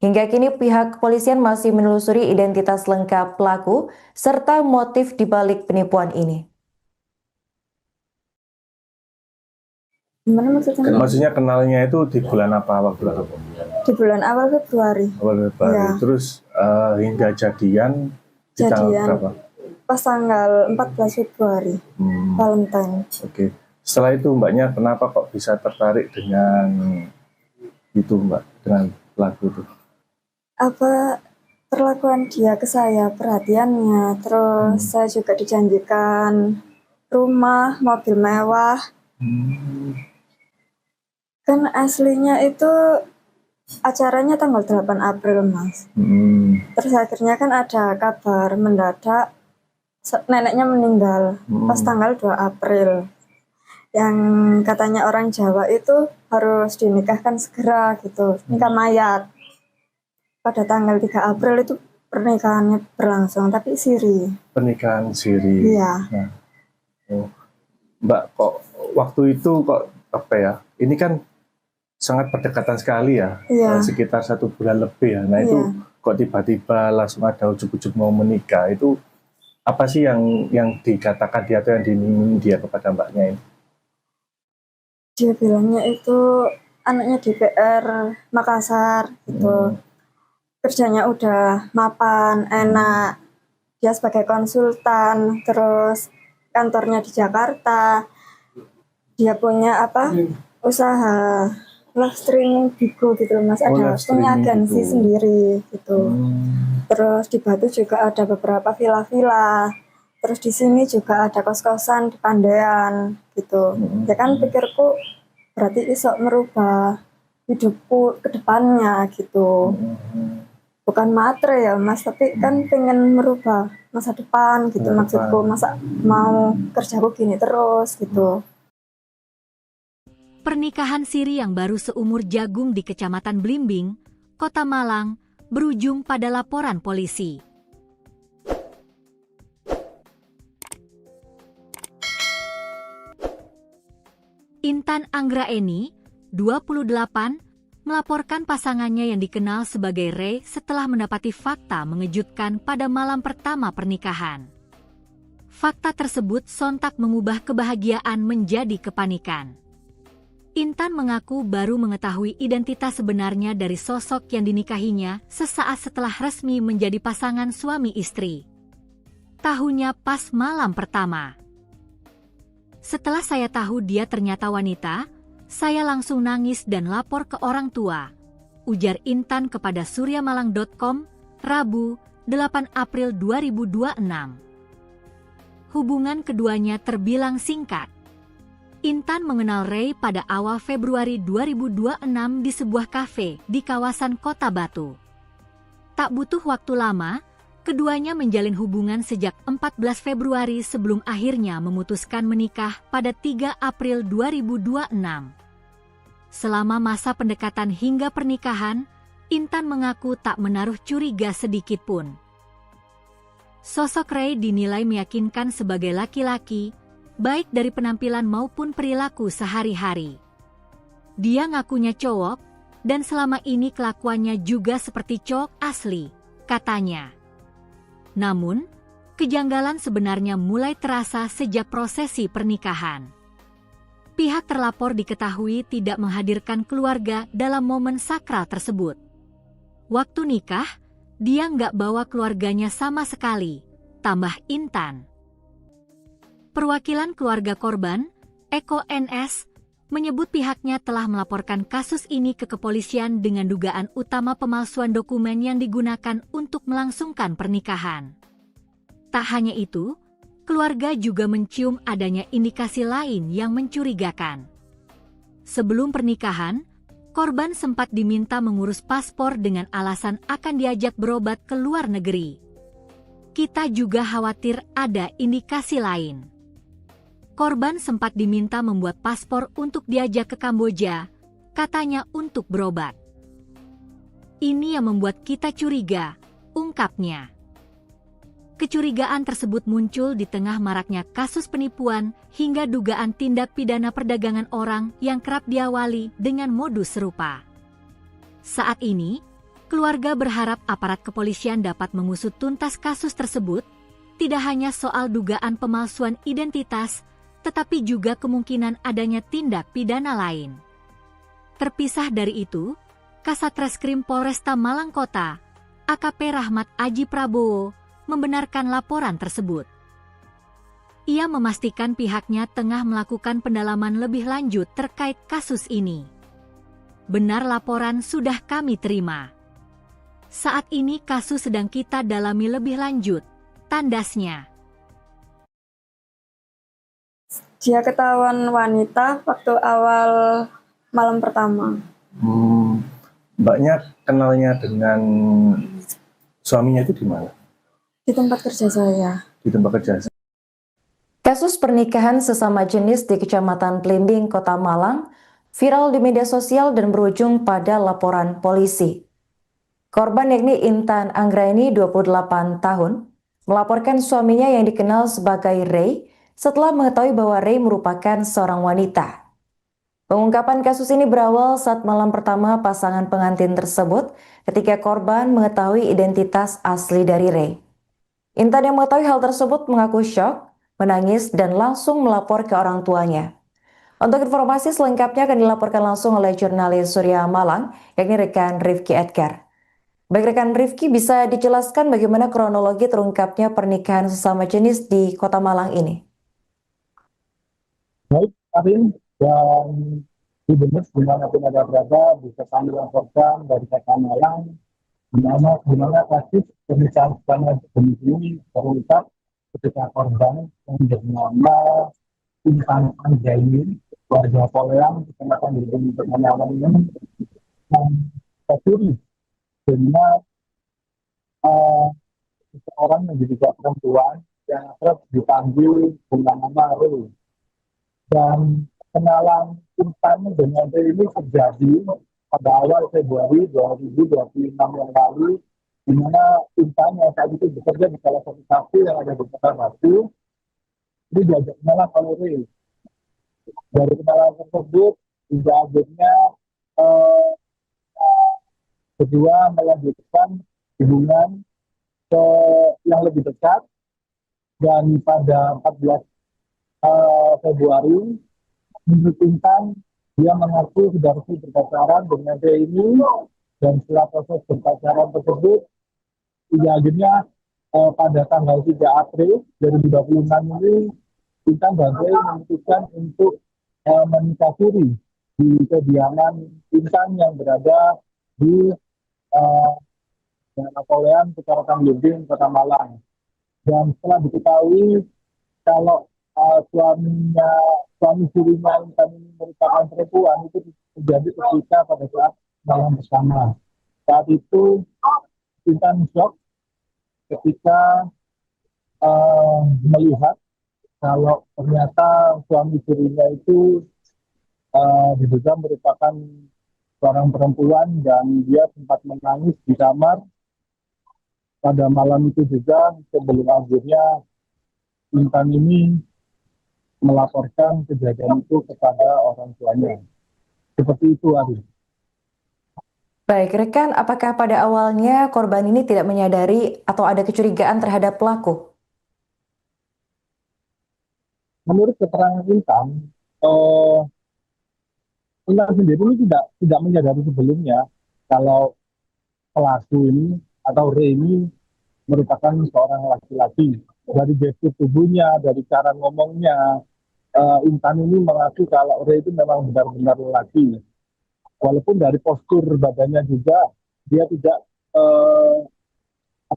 Hingga kini pihak kepolisian masih menelusuri identitas lengkap pelaku serta motif dibalik penipuan ini. Gimana maksudnya? Maksudnya kenalnya itu di bulan apa waktu itu? Di bulan awal Februari. Awal Februari. Ya. Terus hingga jadian di tanggal berapa? Pas tanggal 14 Februari. Valentine. Oke. Setelah itu mbaknya kenapa kok bisa tertarik dengan itu mbak, dengan lagu itu? Apa perlakuan dia ke saya, perhatiannya, terus saya juga dijanjikan rumah, mobil mewah. Kan aslinya itu acaranya tanggal 8 April, Mas. Terus akhirnya kan ada kabar mendadak neneknya meninggal pas tanggal 2 April. Yang katanya orang Jawa itu harus dinikahkan segera gitu, nikah mayat. Pada tanggal 3 April itu pernikahannya berlangsung, tapi siri. Pernikahan siri. Iya. Nah, Mbak, kok waktu itu kok apa ya? Ini kan sangat berdekatan sekali ya, sekitar 1 bulan lebih ya. Nah itu kok tiba-tiba langsung ada ujuk-ujuk mau menikah, itu apa sih yang dikatakan dia atau yang diminta dia kepada mbaknya ini? Dia bilangnya itu anaknya DPR Makassar gitu. Kerjanya udah mapan, enak. Dia sebagai konsultan, terus kantornya di Jakarta. Dia punya usaha live streaming Bigo gitu loh, Mas. Ada punya agensi sendiri gitu. Terus di Batu juga ada beberapa villa-villa. Terus di sini juga ada kos-kosan di Pandean gitu. Ya kan pikirku berarti iso merubah hidupku ke depannya gitu. Bukan matre ya Mas, tapi kan pengen merubah masa depan gitu maksudku. Masa mau kerjaku gini terus gitu. Pernikahan siri yang baru seumur jagung di Kecamatan Blimbing, Kota Malang, berujung pada laporan polisi. Intan Anggraeni, 28, melaporkan pasangannya yang dikenal sebagai Ray setelah mendapati fakta mengejutkan pada malam pertama pernikahan. Fakta tersebut sontak mengubah kebahagiaan menjadi kepanikan. Intan mengaku baru mengetahui identitas sebenarnya dari sosok yang dinikahinya sesaat setelah resmi menjadi pasangan suami istri. Tahunya pas malam pertama. Setelah saya tahu dia ternyata wanita, saya langsung nangis dan lapor ke orang tua, ujar Intan kepada suryamalang.com, Rabu, 8 April 2026. Hubungan keduanya terbilang singkat. Intan mengenal Ray pada awal Februari 2026 di sebuah kafe di kawasan Kota Batu. Tak butuh waktu lama, keduanya menjalin hubungan sejak 14 Februari sebelum akhirnya memutuskan menikah pada 3 April 2026. Selama masa pendekatan hingga pernikahan, Intan mengaku tak menaruh curiga sedikit pun. Sosok Ray dinilai meyakinkan sebagai laki-laki, baik dari penampilan maupun perilaku sehari-hari. Dia ngakunya cowok, dan selama ini kelakuannya juga seperti cowok asli, katanya. Namun, kejanggalan sebenarnya mulai terasa sejak prosesi pernikahan. Pihak terlapor diketahui tidak menghadirkan keluarga dalam momen sakral tersebut. Waktu nikah, dia nggak bawa keluarganya sama sekali, tambah Intan. Perwakilan keluarga korban, Eko NS, menyebut pihaknya telah melaporkan kasus ini ke kepolisian dengan dugaan utama pemalsuan dokumen yang digunakan untuk melangsungkan pernikahan. Tak hanya itu, keluarga juga mencium adanya indikasi lain yang mencurigakan. Sebelum pernikahan, korban sempat diminta mengurus paspor dengan alasan akan diajak berobat ke luar negeri. Kita juga khawatir ada indikasi lain. Korban sempat diminta membuat paspor untuk diajak ke Kamboja, katanya untuk berobat. Ini yang membuat kita curiga, ungkapnya. Kecurigaan tersebut muncul di tengah maraknya kasus penipuan hingga dugaan tindak pidana perdagangan orang yang kerap diawali dengan modus serupa. Saat ini, keluarga berharap aparat kepolisian dapat mengusut tuntas kasus tersebut, tidak hanya soal dugaan pemalsuan identitas, tetapi juga kemungkinan adanya tindak pidana lain. Terpisah dari itu, Kasat Reskrim Polresta Malang Kota, AKP Rahmat Aji Prabowo, membenarkan laporan tersebut. Ia memastikan pihaknya tengah melakukan pendalaman lebih lanjut terkait kasus ini. Benar, laporan sudah kami terima. Saat ini kasus sedang kita dalami lebih lanjut, tandasnya. Dia ketahuan wanita waktu awal malam pertama. Mbaknya kenalnya dengan suaminya itu di mana? Di tempat kerja saya. Di tempat kerja. Kasus pernikahan sesama jenis di Kecamatan Blimbing, Kota Malang, viral di media sosial dan berujung pada laporan polisi. Korban yakni Intan Anggraini, 28 tahun, melaporkan suaminya yang dikenal sebagai Ray setelah mengetahui bahwa Ray merupakan seorang wanita. Pengungkapan kasus ini berawal saat malam pertama pasangan pengantin tersebut ketika korban mengetahui identitas asli dari Ray. Intan yang mengetahui hal tersebut mengaku syok, menangis, dan langsung melapor ke orang tuanya. Untuk informasi selengkapnya akan dilaporkan langsung oleh jurnalis Surya Malang, yakni rekan Rifki Edgar. Baik rekan Rifki, bisa dijelaskan bagaimana kronologi terungkapnya pernikahan sesama jenis di Kota Malang ini? Baik, Arin, dan di benar dimanapun ada berada, bisa kami laporkan dari Kota Malang, di mana kasus pernikahan sesama jenis ini terungkap ketika korban yang bernama Intan Anggraini, warga Poleang, Kecamatan Blimbing, Kota Malang ini, tercuri dengan seseorang yang juga perempuan yang akrab dipanggil dengan nama Ru. Dan kenalan Intan dengan Ru ini terjadi pada awal Februari 2026 yang lalu, di mana Intan yang saat itu bekerja di salah satu kafe yang ada di Kota Batu, ini diajak kenalan oleh Ray. Dari kenalan tersebut, hingga akhirnya kedua melanjutkan hubungan yang lebih dekat, dan pada 14 Februari, menurut Intan, dia mengaku sudah resmi berpacaran dengan Ray ini, dan setelah proses berpacaran tersebut, hingga akhirnya pada tanggal 3 April 2026 ini, Intan dan Ray memutuskan untuk menikah siri di kediaman Intan yang berada di Poleang, Kecamatan Blimbing, Kota Malang. Dan setelah diketahui kalau suami sirinya Intan ini merupakan perempuan, itu terjadi ketika pada saat malam bersama. Saat itu Intan shock ketika melihat kalau ternyata suami sirinya itu diduga merupakan seorang perempuan, dan dia sempat menangis di kamar pada malam itu juga, sebelum akhirnya Intan ini melaporkan kejadian itu kepada orang tuanya. Seperti itu, Ari. Baik, rekan, apakah pada awalnya korban ini tidak menyadari atau ada kecurigaan terhadap pelaku? Menurut keterangan Intan, Intan sendiri ini tidak menyadari sebelumnya kalau pelaku ini atau Ray ini merupakan seorang laki-laki. Dari gestur tubuhnya, dari cara ngomongnya, Intan ini mengaku kalau Ray itu memang benar-benar laki. Walaupun dari postur badannya juga dia tidak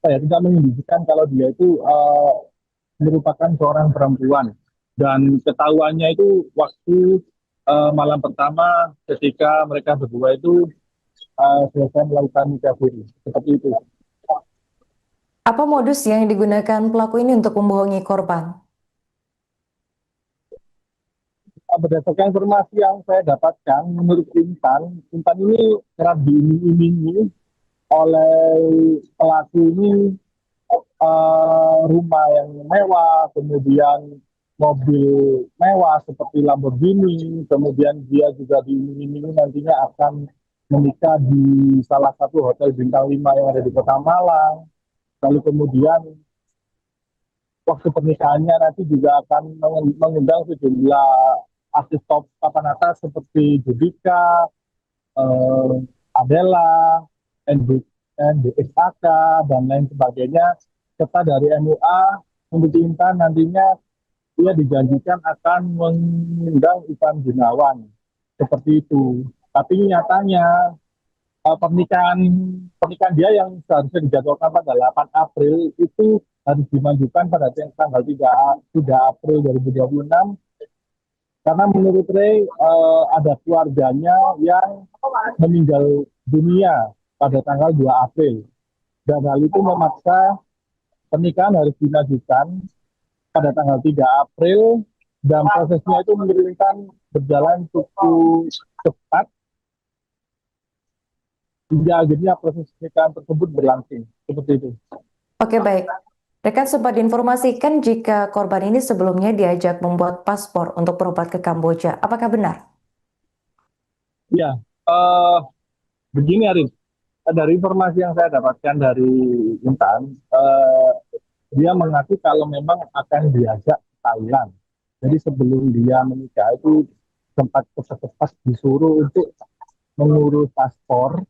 tidak menunjukkan kalau dia itu merupakan seorang perempuan. Dan ketahuannya itu waktu malam pertama ketika mereka berdua itu selesai melakukan nikah siri. Seperti itu. Apa modus yang digunakan pelaku ini untuk membohongi korban? Berdasarkan informasi yang saya dapatkan, menurut Intan ini kerap diiming-imingi oleh pelaku ini rumah yang mewah, kemudian mobil mewah seperti Lamborghini, kemudian dia juga diiming-imingi nantinya akan menikah di salah satu hotel bintang 5 yang ada di Kota Malang. Lalu kemudian waktu pernikahannya nanti juga akan mengundang sejumlah artis top papan atas seperti Judika, Adela, NDXAK, dan lain sebagainya, serta dari MUA. Untuk Intan nantinya dia dijanjikan akan mengundang Ivan Gunawan seperti itu. Tapi nyatanya pernikahan pernikahan dia yang seharusnya dijadwalkan pada 8 April itu harus dimajukan pada tanggal 3 April 2026 karena menurut Ray ada keluarganya yang meninggal dunia pada tanggal 2 April dan hal itu memaksa pernikahan harus dimajukan pada tanggal 3 April dan prosesnya itu menurunkan berjalan cukup cepat hingga akhirnya proses pernikahan tersebut berlangsung seperti itu. Oke, baik. Rekan sempat diinformasikan jika korban ini sebelumnya diajak membuat paspor untuk berobat ke Kamboja. Apakah benar? Ya, begini Arif, dari informasi yang saya dapatkan dari Intan, dia mengaku kalau memang akan diajak ke Thailand. Jadi sebelum dia menikah itu sempat cepat-cepat disuruh untuk mengurus paspor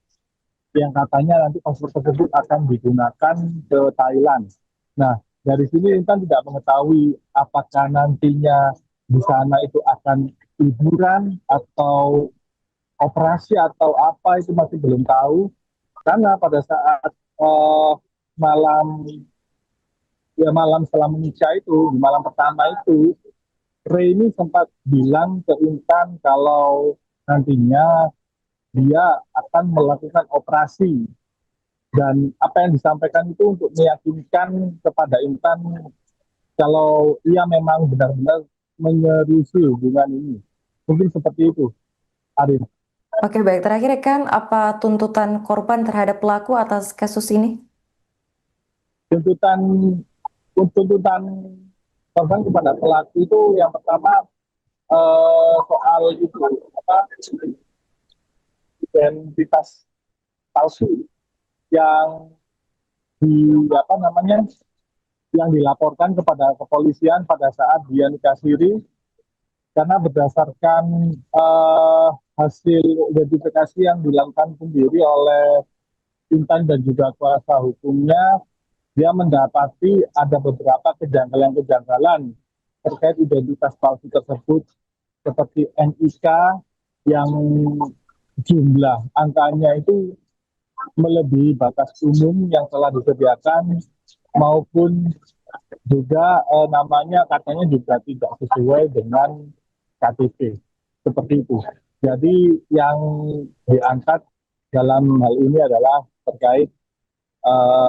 yang katanya nanti paspor tersebut akan digunakan ke Thailand. Nah, dari sini Intan tidak mengetahui apakah nantinya di sana itu akan liburan atau operasi atau apa itu masih belum tahu. Karena pada saat malam setelah menikah itu, di malam pertama itu, Ray ini sempat bilang ke Intan kalau nantinya dia akan melakukan operasi. Dan apa yang disampaikan itu untuk meyakinkan kepada Intan kalau ia memang benar-benar menyerusi hubungan ini. Mungkin seperti itu, Arif. Oke, baik. Terakhir, rekan, apa tuntutan korban terhadap pelaku atas kasus ini? Tuntutan korban kepada pelaku itu yang pertama soal itu apa identitas palsu yang yang dilaporkan kepada kepolisian pada saat dia nikah siri karena berdasarkan hasil identifikasi yang dilakukan sendiri oleh Intan dan juga kuasa hukumnya, dia mendapati ada beberapa kejanggalan-kejanggalan terkait identitas palsu tersebut seperti NIK yang jumlah angkanya itu melebihi batas umum yang telah disediakan maupun juga namanya katanya juga tidak sesuai dengan KTP seperti itu. Jadi yang diangkat dalam hal ini adalah terkait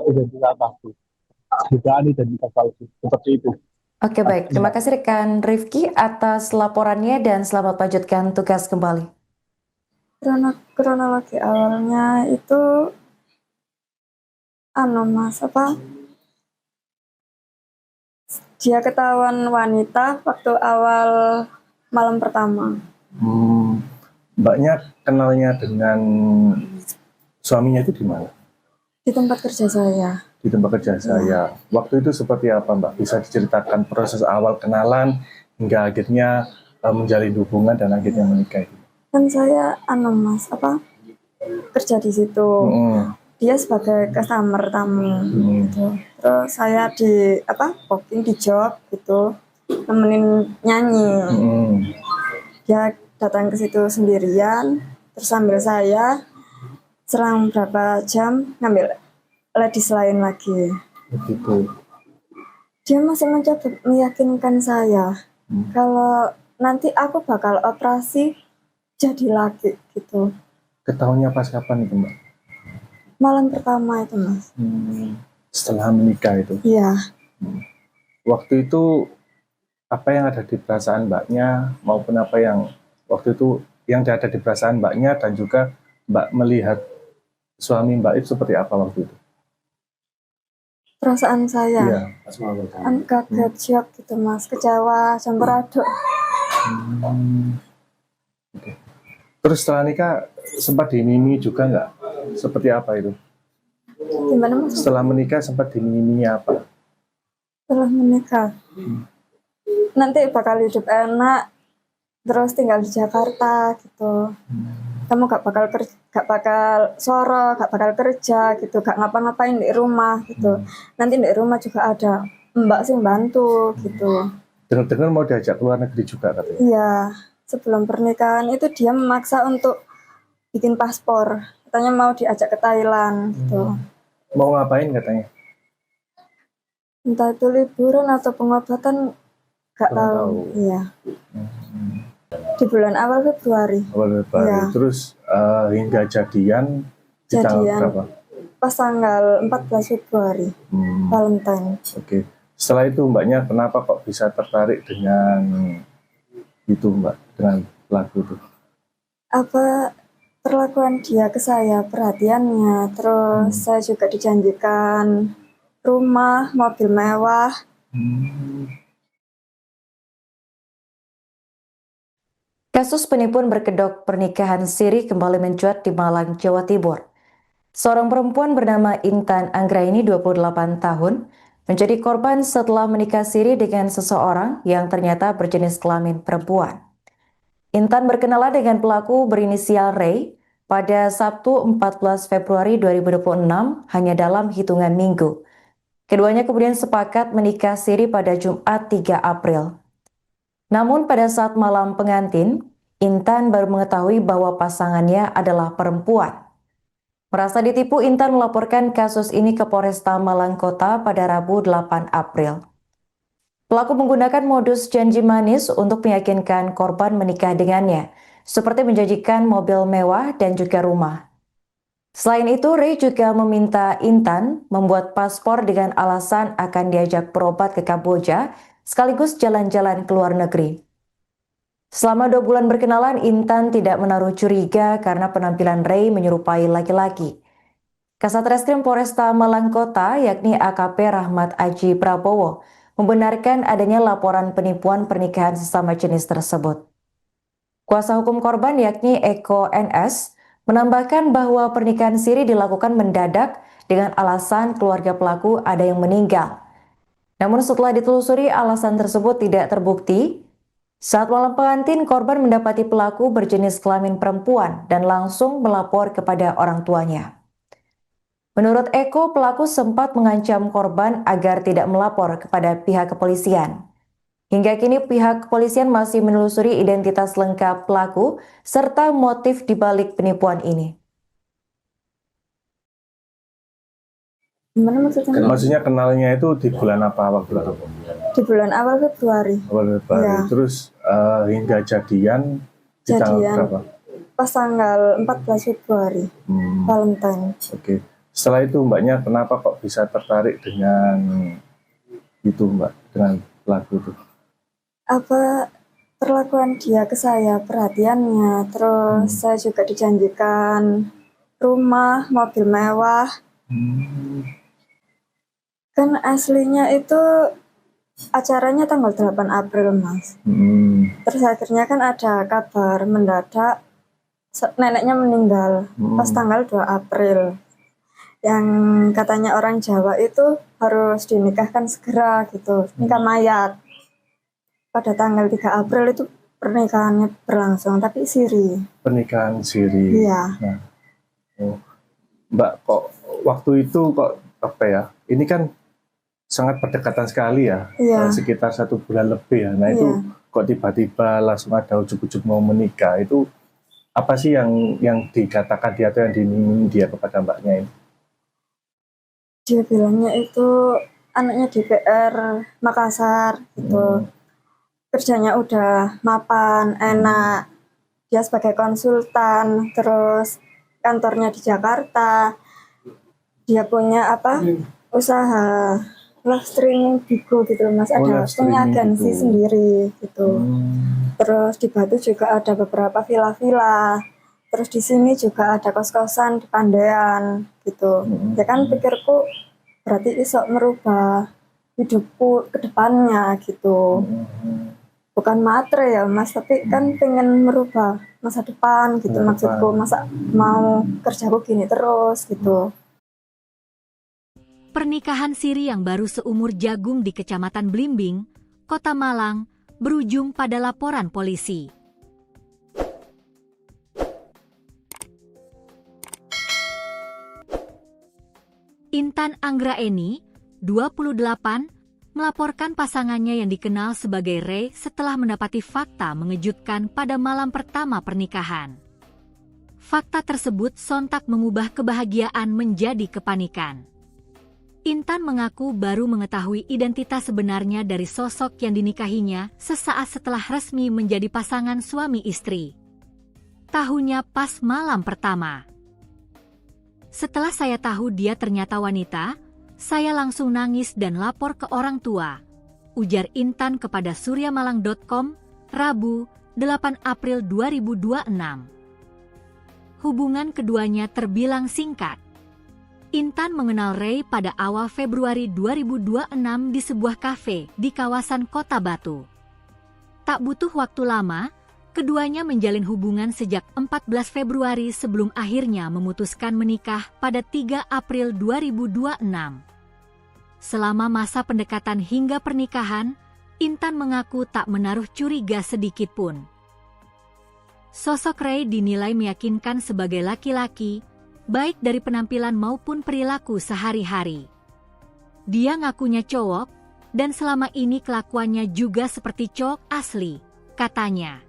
identitas palsu, dugaan identitas palsu seperti itu. Oke, baik. Terima kasih rekan Rifki atas laporannya dan selamat lanjutkan tugas kembali. Kronologi awalnya itu Mas dia ketahuan wanita waktu awal malam pertama. Mbaknya kenalnya dengan suaminya itu di mana? Di tempat kerja saya. Di tempat kerja saya. Waktu itu seperti apa, Mbak? Bisa diceritakan proses awal kenalan hingga akhirnya menjalin hubungan dan akhirnya menikah itu? Kan saya Mas kerja di situ. Dia sebagai customer tamu gitu. Terus saya di booking di job gitu, nemenin nyanyi. Dia datang ke situ sendirian, terus sambil saya selang berapa jam ngambil ladies lain lagi. Begitu. Dia masih mencoba meyakinkan saya kalau nanti aku bakal operasi jadi laki gitu. Ketahuannya pas kapan itu, Mbak? Malam pertama itu, Mas. Setelah menikah itu? Iya. Waktu itu apa yang ada di perasaan Mbaknya maupun apa yang waktu itu yang ada di perasaan Mbaknya dan juga Mbak melihat suami Mbak itu seperti apa waktu itu? Perasaan saya? Iya. Kaget, shock gitu, Mas. Kecewa, campur aduk. Okay. Terus setelah nikah sempat dimimi juga nggak? Seperti apa itu? Gimana, Mas? Setelah menikah sempat dimimi apa? Setelah menikah, nanti bakal hidup enak, terus tinggal di Jakarta gitu. Kamu gak bakal soro, gak bakal kerja gitu, gak ngapa-ngapain di rumah gitu. Nanti di rumah juga ada mbak sih bantu gitu. Dengar-dengar mau diajak ke luar negeri juga katanya. Iya, sebelum pernikahan itu dia memaksa untuk bikin paspor. Katanya mau diajak ke Thailand gitu. Mau ngapain katanya? Entah itu liburan atau pengobatan, nggak Kurang tahu. tahu. Iya. Di bulan awal Februari. Awal Februari. Iya. Terus hingga jadian di tanggal Jadian berapa? pas tanggal 14 Februari, Valentine. Oke. Setelah itu mbaknya kenapa kok bisa tertarik dengan itu mbak, dengan lagu itu? Apa perlakuan dia ke saya, perhatiannya, terus saya juga dijanjikan rumah, mobil mewah. Kasus penipuan berkedok pernikahan siri kembali mencuat di Malang, Jawa Timur. Seorang perempuan bernama Intan Anggraini 28 tahun menjadi korban setelah menikah siri dengan seseorang yang ternyata berjenis kelamin perempuan. Intan berkenalan dengan pelaku berinisial Ray pada Sabtu 14 Februari 2026 hanya dalam hitungan minggu. Keduanya kemudian sepakat menikah siri pada Jumat 3 April. Namun pada saat malam pengantin, Intan baru mengetahui bahwa pasangannya adalah perempuan. Merasa ditipu, Intan melaporkan kasus ini ke Polresta Malang Kota pada Rabu 8 April. Pelaku menggunakan modus janji manis untuk meyakinkan korban menikah dengannya, seperti menjanjikan mobil mewah dan juga rumah. Selain itu, Ray juga meminta Intan membuat paspor dengan alasan akan diajak berobat ke Kamboja, sekaligus jalan-jalan ke luar negeri. Selama 2 bulan berkenalan, Intan tidak menaruh curiga karena penampilan Ray menyerupai laki-laki. Kasat Reskrim Polresta Malang Kota, yakni AKP Rahmat Aji Prabowo, membenarkan adanya laporan penipuan pernikahan sesama jenis tersebut. Kuasa hukum korban, yakni Eko NS, menambahkan bahwa pernikahan siri dilakukan mendadak dengan alasan keluarga pelaku ada yang meninggal. Namun setelah ditelusuri, alasan tersebut tidak terbukti. Saat malam pengantin, korban mendapati pelaku berjenis kelamin perempuan dan langsung melapor kepada orang tuanya. Menurut Eko, pelaku sempat mengancam korban agar tidak melapor kepada pihak kepolisian. Hingga kini pihak kepolisian masih menelusuri identitas lengkap pelaku serta motif dibalik penipuan ini. Gimana maksudnya? Maksudnya kenalnya itu di bulan apa waktu itu? Di bulan awal Februari. Awal Februari. Iya. Terus hingga jadian di tanggal berapa? Pas tanggal 14 Februari, Valentine. Oke. Setelah itu mbaknya kenapa kok bisa tertarik dengan itu mbak, dengan lagu itu? Apa perlakuan dia ke saya, perhatiannya, terus saya juga dijanjikan rumah, mobil mewah. Kan aslinya itu acaranya tanggal 8 April, Mas. Terus akhirnya kan ada kabar mendadak neneknya meninggal pas tanggal 2 April. Yang katanya orang Jawa itu harus dinikahkan segera gitu, nikah mayat. Pada tanggal 3 April itu pernikahannya berlangsung, tapi siri. Pernikahan siri. Iya. Nah, Mbak, kok waktu itu kok apa ya? Ini kan sangat berdekatan sekali ya, Iya. sekitar 1 bulan lebih ya. Nah itu kok tiba-tiba langsung ada ujuk-ujuk mau menikah, itu apa sih yang dikatakan dia atau yang diminta dia kepada mbaknya ini? Dia bilangnya itu anaknya DPR Makassar gitu. Kerjanya udah mapan, enak. Dia sebagai konsultan, terus kantornya di Jakarta. Dia punya usaha live streaming Bigo gitu Mas, ada punya agensi sendiri gitu. Terus di Batu juga ada beberapa villa-villa. Terus di sini juga ada kos-kosan di Pandean gitu. Ya kan pikirku berarti iso merubah hidupku ke depannya gitu. Bukan matre ya Mas, tapi kan pengen merubah masa depan gitu maksudku. Masa mau kerjaku gini terus gitu. Pernikahan siri yang baru seumur jagung di Kecamatan Blimbing, Kota Malang, berujung pada laporan polisi. Intan Anggraini, 28, melaporkan pasangannya yang dikenal sebagai Ray setelah mendapati fakta mengejutkan pada malam pertama pernikahan. Fakta tersebut sontak mengubah kebahagiaan menjadi kepanikan. Intan mengaku baru mengetahui identitas sebenarnya dari sosok yang dinikahinya sesaat setelah resmi menjadi pasangan suami istri. Tahunya pas malam pertama. Setelah saya tahu dia ternyata wanita, saya langsung nangis dan lapor ke orang tua, ujar Intan kepada suryamalang.com, Rabu, 8 April 2026. Hubungan keduanya terbilang singkat. Intan mengenal Ray pada awal Februari 2026 di sebuah kafe di kawasan Kota Batu. Tak butuh waktu lama, keduanya menjalin hubungan sejak 14 Februari sebelum akhirnya memutuskan menikah pada 3 April 2026. Selama masa pendekatan hingga pernikahan, Intan mengaku tak menaruh curiga sedikit pun. Sosok Ray dinilai meyakinkan sebagai laki-laki, baik dari penampilan maupun perilaku sehari-hari. Dia ngakunya cowok, dan selama ini kelakuannya juga seperti cowok asli, katanya.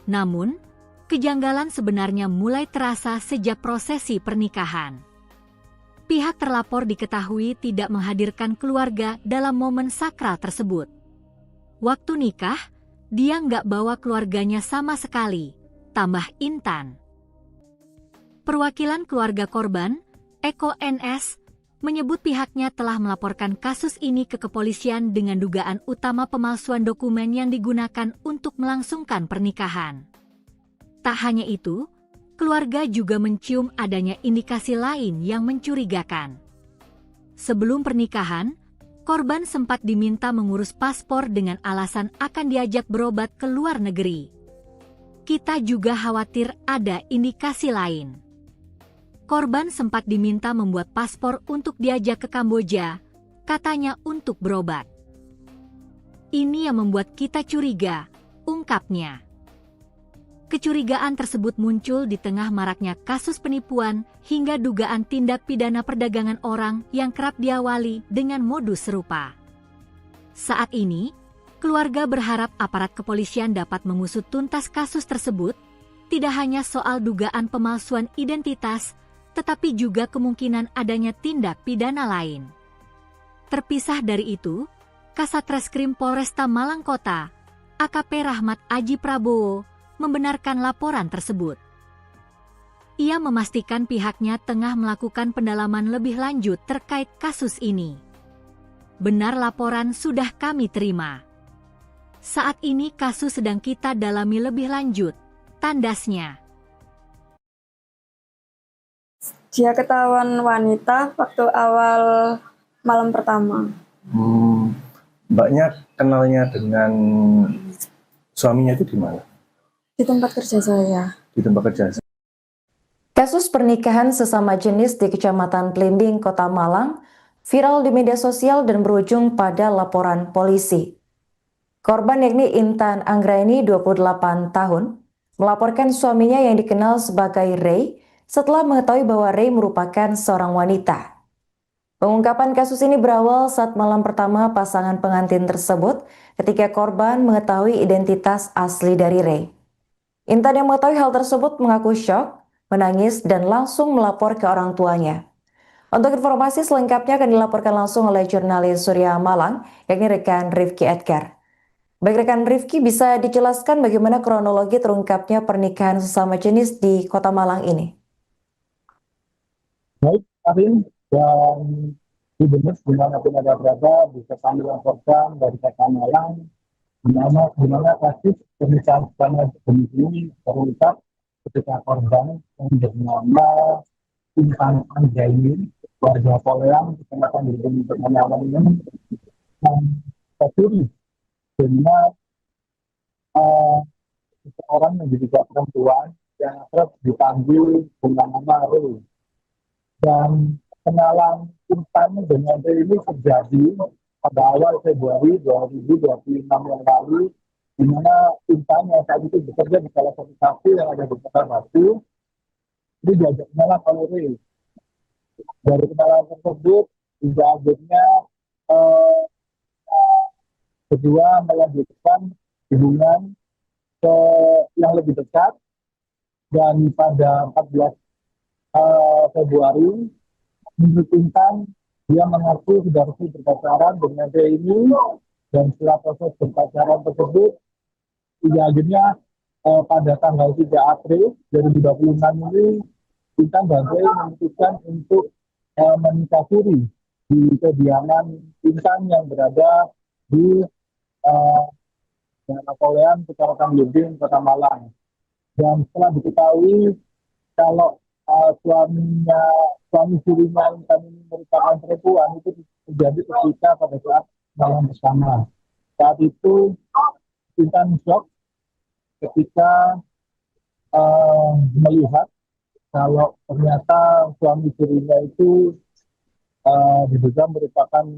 Namun, kejanggalan sebenarnya mulai terasa sejak prosesi pernikahan. Pihak terlapor diketahui tidak menghadirkan keluarga dalam momen sakral tersebut. Waktu nikah, dia nggak bawa keluarganya sama sekali, tambah Intan. Perwakilan keluarga korban, Eko NS, menyebut pihaknya telah melaporkan kasus ini ke kepolisian dengan dugaan utama pemalsuan dokumen yang digunakan untuk melangsungkan pernikahan. Tak hanya itu, keluarga juga mencium adanya indikasi lain yang mencurigakan. Sebelum pernikahan, korban sempat diminta mengurus paspor dengan alasan akan diajak berobat ke luar negeri. Kita juga khawatir ada indikasi lain. Korban sempat diminta membuat paspor untuk diajak ke Kamboja, katanya untuk berobat. Ini yang membuat kita curiga, ungkapnya. Kecurigaan tersebut muncul di tengah maraknya kasus penipuan hingga dugaan tindak pidana perdagangan orang yang kerap diawali dengan modus serupa. Saat ini, keluarga berharap aparat kepolisian dapat mengusut tuntas kasus tersebut, tidak hanya soal dugaan pemalsuan identitas, tetapi juga kemungkinan adanya tindak pidana lain. Terpisah dari itu, Kasat Reskrim Polresta Malang Kota, AKP Rahmat Aji Prabowo, membenarkan laporan tersebut. Ia memastikan pihaknya tengah melakukan pendalaman lebih lanjut terkait kasus ini. Benar laporan sudah kami terima. Saat ini kasus sedang kita dalami lebih lanjut, tandasnya. Dia ketahuan wanita waktu awal malam pertama. Mbaknya kenalnya dengan suaminya itu di mana? Di tempat kerja saya. Di tempat kerja. Kasus pernikahan sesama jenis di Kecamatan Blimbing, Kota Malang, viral di media sosial dan berujung pada laporan polisi. Korban yakni Intan Anggraini, 28 tahun, melaporkan suaminya yang dikenal sebagai Ray setelah mengetahui bahwa Ray merupakan seorang wanita. Pengungkapan kasus ini berawal saat malam pertama pasangan pengantin tersebut ketika korban mengetahui identitas asli dari Ray. Intan yang mengetahui hal tersebut mengaku syok, menangis, dan langsung melapor ke orang tuanya. Untuk informasi selengkapnya akan dilaporkan langsung oleh jurnalis Surya Malang, yakni rekan Rifki Edgar. Baik rekan Rifki, bisa dijelaskan bagaimana kronologi terungkapnya pernikahan sesama jenis di Kota Malang ini? Baik, Karin, dan di benar dimanapun ada berada, bisa kami laporkan dari Kota Malang, dimana kasus pernikahan sesama jenis ini terungkap ketika korban yang bernama Intan Anggraini, warga Poleang, Kecamatan Blimbing, Kota Malang ini, tercuri dengan seseorang yang juga perempuan yang akrab dipanggil dengan nama Ray. Dan kenalan Intan dengan Ray ini terjadi pada awal Februari 2026 yang lalu, di mana Intan yang saat itu bekerja di salah satu kafe yang ada di Kota Batu, ini diajak kenalan oleh Ray. Dari kenalan tersebut, hingga akhirnya Kedua, melanjutkan hubungan ke yang lebih dekat, dan pada 14 Februari menurut Intan, dia mengaku sudah resmi berpacaran dengan ini, dan setelah proses berpacaran tersebut, akhirnya pada tanggal 3 April 2026 ini, Intan dan Ray memutuskan untuk menikah siri di kediaman Intan yang berada di Napoleon, Kecamatan Belimbing, Kota Malang. Dan setelah diketahui kalau suami sirinya Intan ini merupakan perempuan, itu terjadi ketika pada saat malam bersama. Saat itu Intan shock ketika melihat kalau ternyata suami sirinya itu diduga merupakan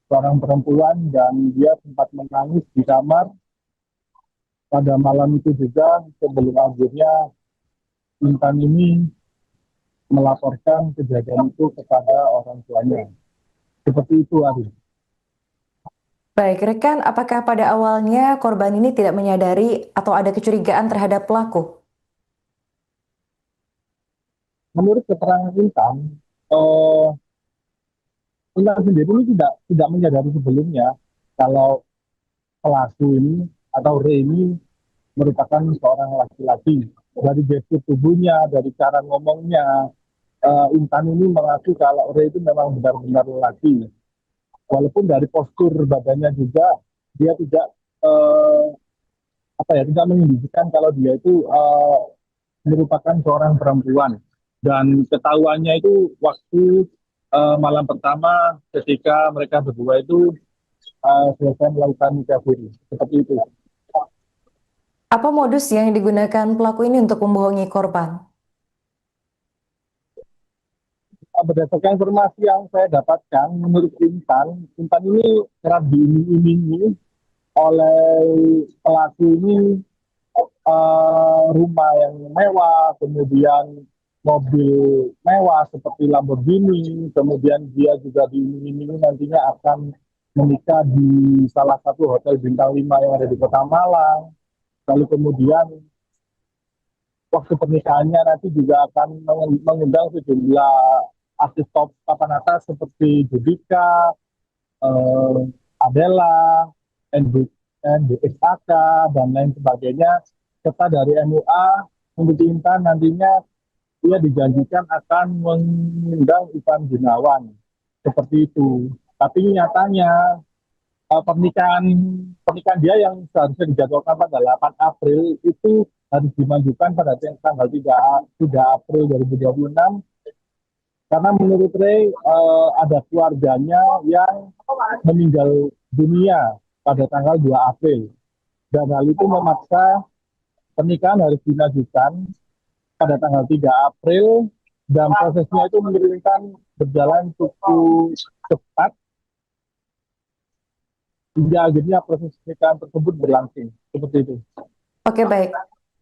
seorang perempuan, dan dia sempat menangis di kamar pada malam itu juga, sebelum akhirnya Intan ini melaporkan kejadian itu kepada orang tuanya. Seperti itu, Ari. Baik, rekan, apakah pada awalnya korban ini tidak menyadari atau ada kecurigaan terhadap pelaku? Menurut keterangan Intan, Intan sendiri ini tidak menyadari sebelumnya kalau pelaku ini atau Ray ini merupakan seorang laki-laki. Dari gestur tubuhnya, dari cara ngomongnya, Intan ini mengaku kalau Ray itu memang benar-benar laki. Walaupun dari postur badannya juga dia tidak tidak menunjukkan kalau dia itu merupakan seorang perempuan. Dan ketahuannya itu waktu malam pertama ketika mereka berdua itu selesai melakukan nikah siri. Seperti itu. Apa modus yang digunakan pelaku ini untuk membohongi korban? Berdasarkan informasi yang saya dapatkan, menurut Intan ini kerap diiming-imingi oleh pelaku ini rumah yang mewah, kemudian mobil mewah seperti Lamborghini, kemudian dia juga diiming-imingi nantinya akan menikah di salah satu hotel bintang 5 yang ada di Kota Malang. Lalu kemudian waktu pernikahannya nanti juga akan mengundang sejumlah artis top papan atas seperti Judika, Adela, NDXAK, dan lain sebagainya. Serta dari MUA, menurut Intan nantinya dia dijanjikan akan mengundang Ivan Gunawan. Seperti itu. Tapi nyatanya pernikahan dia yang seharusnya dijadwalkan pada 8 April itu harus dimajukan pada tanggal 3 April 2026, karena menurut Ray ada keluarganya yang meninggal dunia pada tanggal 2 April, dan hal itu memaksa pernikahan harus dimajukan pada tanggal 3 April, dan prosesnya itu menurunkan berjalan cukup cepat hingga akhirnya proses pernikahan tersebut berlangsung. Seperti itu. Oke, baik.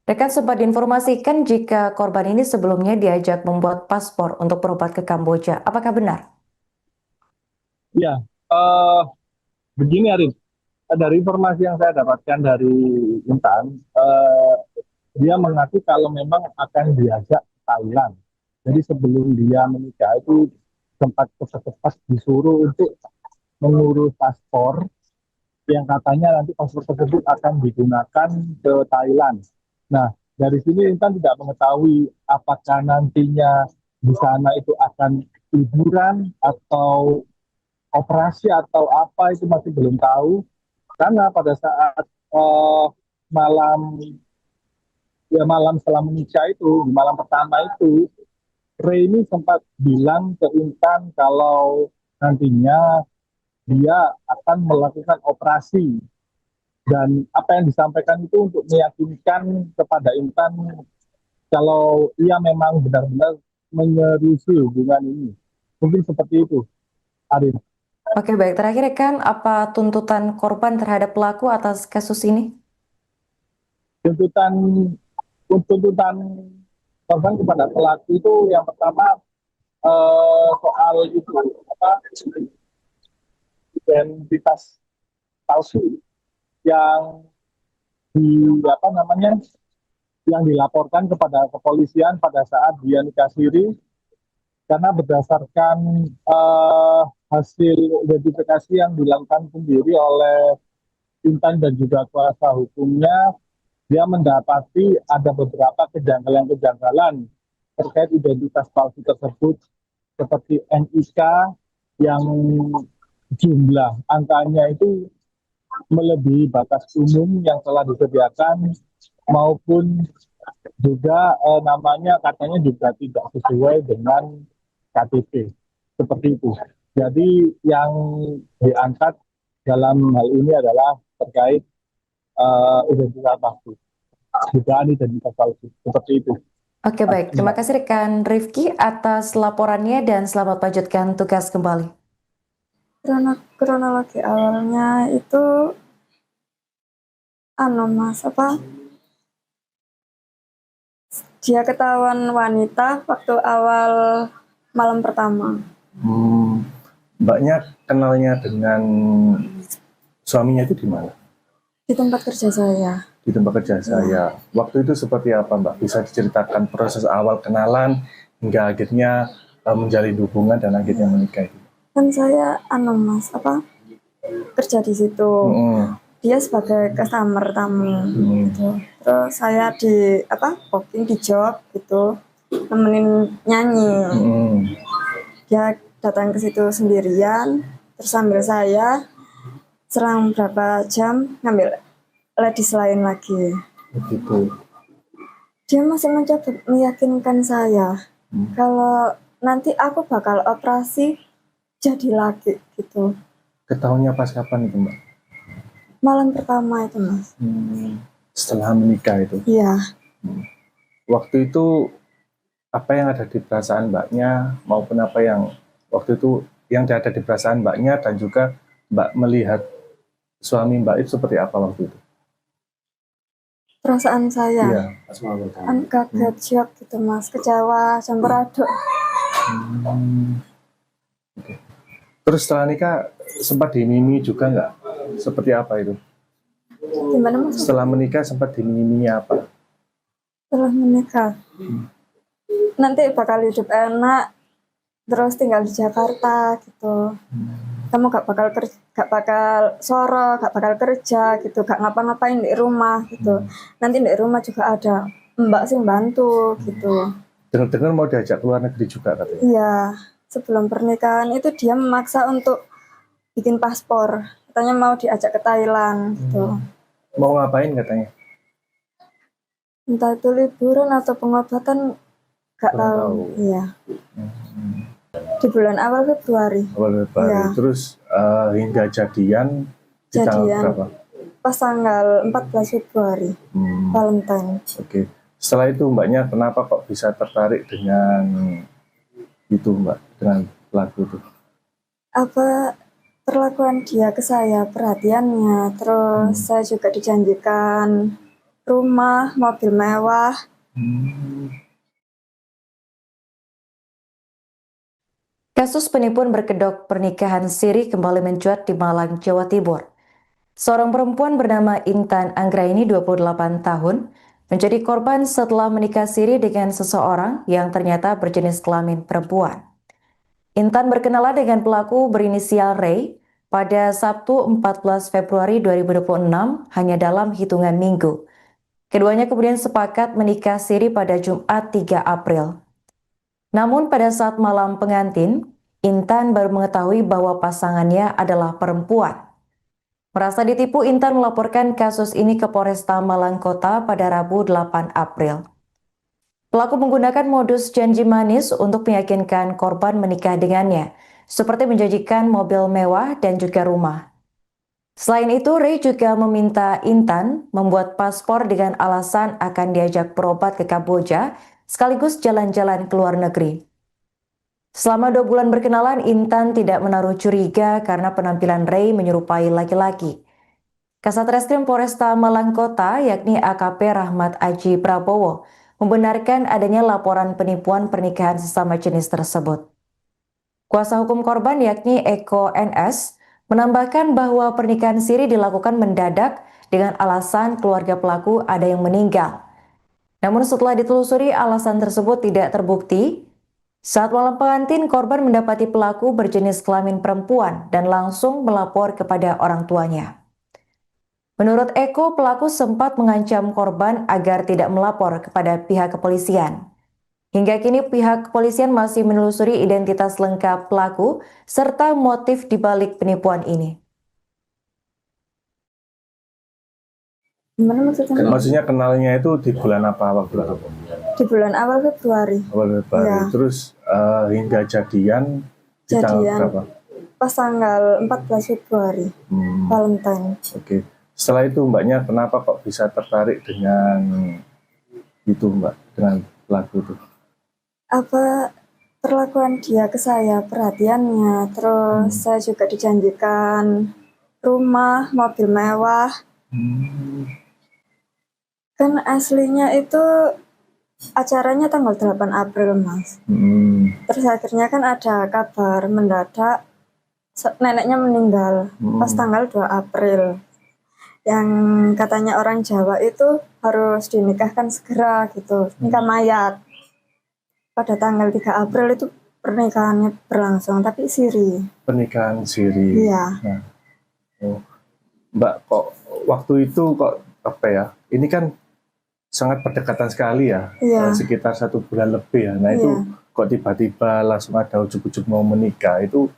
Rekan sempat diinformasikan jika korban ini sebelumnya diajak membuat paspor untuk berobat ke Kamboja. Apakah benar? Ya, begini Arif. Dari informasi yang saya dapatkan dari Intan, dia mengaku kalau memang akan diajak ke Thailand. Jadi sebelum dia menikah itu sempat cepat-cepat disuruh untuk mengurus paspor, yang katanya nanti paspor tersebut akan digunakan ke Thailand. Nah, dari sini Intan tidak mengetahui apakah nantinya di sana itu akan liburan atau operasi atau apa, itu masih belum tahu. Karena pada saat malam setelah menikah itu, di malam pertama itu, Ray ini sempat bilang ke Intan kalau nantinya dia akan melakukan operasi, dan apa yang disampaikan itu untuk meyakinkan kepada Intan kalau ia memang benar-benar menyeriusi hubungan ini. Mungkin seperti itu, Arif. Oke, baik. Terakhir, rekan, apa tuntutan korban terhadap pelaku atas kasus ini? Tuntutan korban kepada pelaku itu yang pertama soal itu identitas palsu yang yang dilaporkan kepada kepolisian pada saat dia nikah siri, karena berdasarkan hasil identifikasi yang dilakukan sendiri oleh Intan dan juga kuasa hukumnya, dia mendapati ada beberapa kejanggalan-kejanggalan terkait identitas palsu tersebut, seperti NIK yang jumlah angkanya itu melebihi batas umum yang telah disediakan, maupun juga namanya katanya juga tidak sesuai dengan KTP, seperti itu. Jadi yang diangkat dalam hal ini adalah terkait identitas palsu, dugaan identitas palsu, seperti itu. Oke, baik. Terima kasih rekan Rifki atas laporannya dan selamat lanjutkan tugas kembali. Kronologi awalnya itu Mas, dia ketahuan wanita waktu awal malam pertama. Mbaknya kenalnya dengan suaminya itu di mana? Di tempat kerja saya. Di tempat kerja saya. Waktu itu seperti apa, Mbak? Bisa diceritakan proses awal kenalan hingga akhirnya menjalin hubungan dan akhirnya menikah itu? Kan saya Mas, kerja di situ. Dia sebagai customer tamu gitu. Terus saya di booking di job gitu, nemenin nyanyi. Dia datang ke situ sendirian, terus sambil saya selang berapa jam ngambil ladies lain lagi. Begitu. Dia masih mencoba meyakinkan saya kalau nanti aku bakal operasi jadi laki gitu. Ketahuannya pas kapan itu, Mbak? Malam pertama itu, Mas. Setelah menikah itu? Iya. Waktu itu apa yang ada di perasaan Mbaknya maupun apa yang waktu itu yang ada di perasaan Mbaknya dan juga Mbak melihat suami Mbak itu seperti apa waktu itu? Perasaan saya? Iya. Kaget, shock gitu, Mas. Kecewa, campur aduk. Okay. Terus setelah nikah sempat dimimi juga nggak? Seperti apa itu? Gimana, Mas? Setelah menikah sempat dimimi apa? Setelah menikah, nanti bakal hidup enak, terus tinggal di Jakarta gitu. Kamu gak bakal soro, gak bakal kerja gitu, gak ngapa-ngapain di rumah gitu. Nanti di rumah juga ada mbak sih bantu gitu. Dengar-dengar mau diajak ke luar negeri juga katanya? Iya, sebelum pernikahan itu dia memaksa untuk bikin paspor. Katanya mau diajak ke Thailand gitu. Mau ngapain katanya? Entah itu liburan atau pengobatan, gak tahu. Iya. Di bulan awal Februari. Awal Februari. Ya. Terus hingga jadian di tanggal berapa? Pas tanggal 14 Februari. Valentine. Oke. Setelah itu Mbaknya kenapa kok bisa tertarik dengan itu, Mbak? Dengan pelaku itu? Perlakuan dia ke saya, perhatiannya, terus saya juga dijanjikan rumah, mobil mewah. Kasus penipuan berkedok pernikahan siri kembali mencuat di Malang, Jawa Timur. Seorang perempuan bernama Intan Anggraini, 28 tahun, menjadi korban setelah menikah siri dengan seseorang yang ternyata berjenis kelamin perempuan. Intan berkenalan dengan pelaku berinisial Ray pada Sabtu 14 Februari 2026 hanya dalam hitungan minggu. Keduanya kemudian sepakat menikah siri pada Jumat 3 April. Namun pada saat malam pengantin, Intan baru mengetahui bahwa pasangannya adalah perempuan. Merasa ditipu, Intan melaporkan kasus ini ke Polresta Malang Kota pada Rabu 8 April. Pelaku menggunakan modus janji manis untuk meyakinkan korban menikah dengannya, seperti menjanjikan mobil mewah dan juga rumah. Selain itu, Ray juga meminta Intan membuat paspor dengan alasan akan diajak berobat ke Kamboja, sekaligus jalan-jalan ke luar negeri. Selama 2 bulan berkenalan, Intan tidak menaruh curiga karena penampilan Ray menyerupai laki-laki. Kasat Reskrim Polresta Malang Kota, yakni AKP Rahmat Aji Prabowo, membenarkan adanya laporan penipuan pernikahan sesama jenis tersebut. Kuasa hukum korban yakni Eko NS menambahkan bahwa pernikahan siri dilakukan mendadak dengan alasan keluarga pelaku ada yang meninggal. Namun setelah ditelusuri alasan tersebut tidak terbukti. Saat malam pengantin, korban mendapati pelaku berjenis kelamin perempuan dan langsung melapor kepada orang tuanya. Menurut Eko, pelaku sempat mengancam korban agar tidak melapor kepada pihak kepolisian. Hingga kini pihak kepolisian masih menelusuri identitas lengkap pelaku serta motif dibalik penipuan ini. Gimana maksudnya? Maksudnya kenalnya itu di bulan apa? Waktu apa? Di bulan awal Februari. Awal Februari. Ya. Terus hingga jadian di tanggal berapa? Pas tanggal 14 Februari, Valentine. Oke. Setelah itu mbaknya kenapa kok bisa tertarik dengan itu mbak, dengan pelaku itu? Apa perlakuan dia ke saya, perhatiannya, terus saya juga dijanjikan rumah, mobil mewah. Kan aslinya itu acaranya tanggal 8 April, Mas. Terus akhirnya kan ada kabar mendadak neneknya meninggal pas tanggal 2 April. Yang katanya orang Jawa itu harus dinikahkan segera gitu, nikah mayat. Pada tanggal 3 April itu pernikahannya berlangsung, tapi siri. Pernikahan siri. Iya. Nah, Mbak kok waktu itu kok apa ya? Ini kan sangat berdekatan sekali ya, sekitar 1 bulan lebih ya. Nah itu kok tiba-tiba langsung ada ujuk-ujuk mau menikah, itu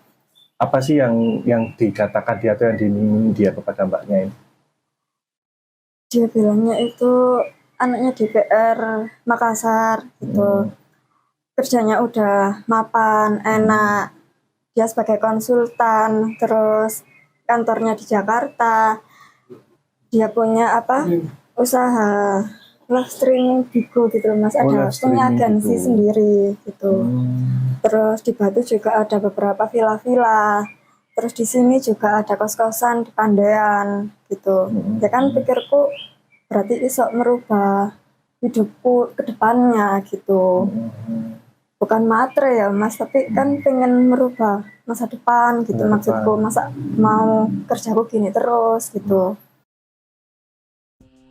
apa sih yang dikatakan dia atau yang diminta dia kepada mbaknya ini? Dia bilangnya itu anaknya DPR Makassar gitu, kerjanya udah mapan, enak, dia sebagai konsultan, terus kantornya di Jakarta, dia punya usaha live streaming Bigo gitu loh Mas, ada punya agensi sendiri gitu. Terus di Batu juga ada beberapa villa-villa. Terus di sini juga ada kos-kosan di Pandean gitu. Ya kan pikirku berarti iso merubah hidupku ke depannya gitu. Bukan matre ya Mas, tapi kan pengen merubah masa depan gitu maksudku. Masa mau kerjaku gini terus gitu.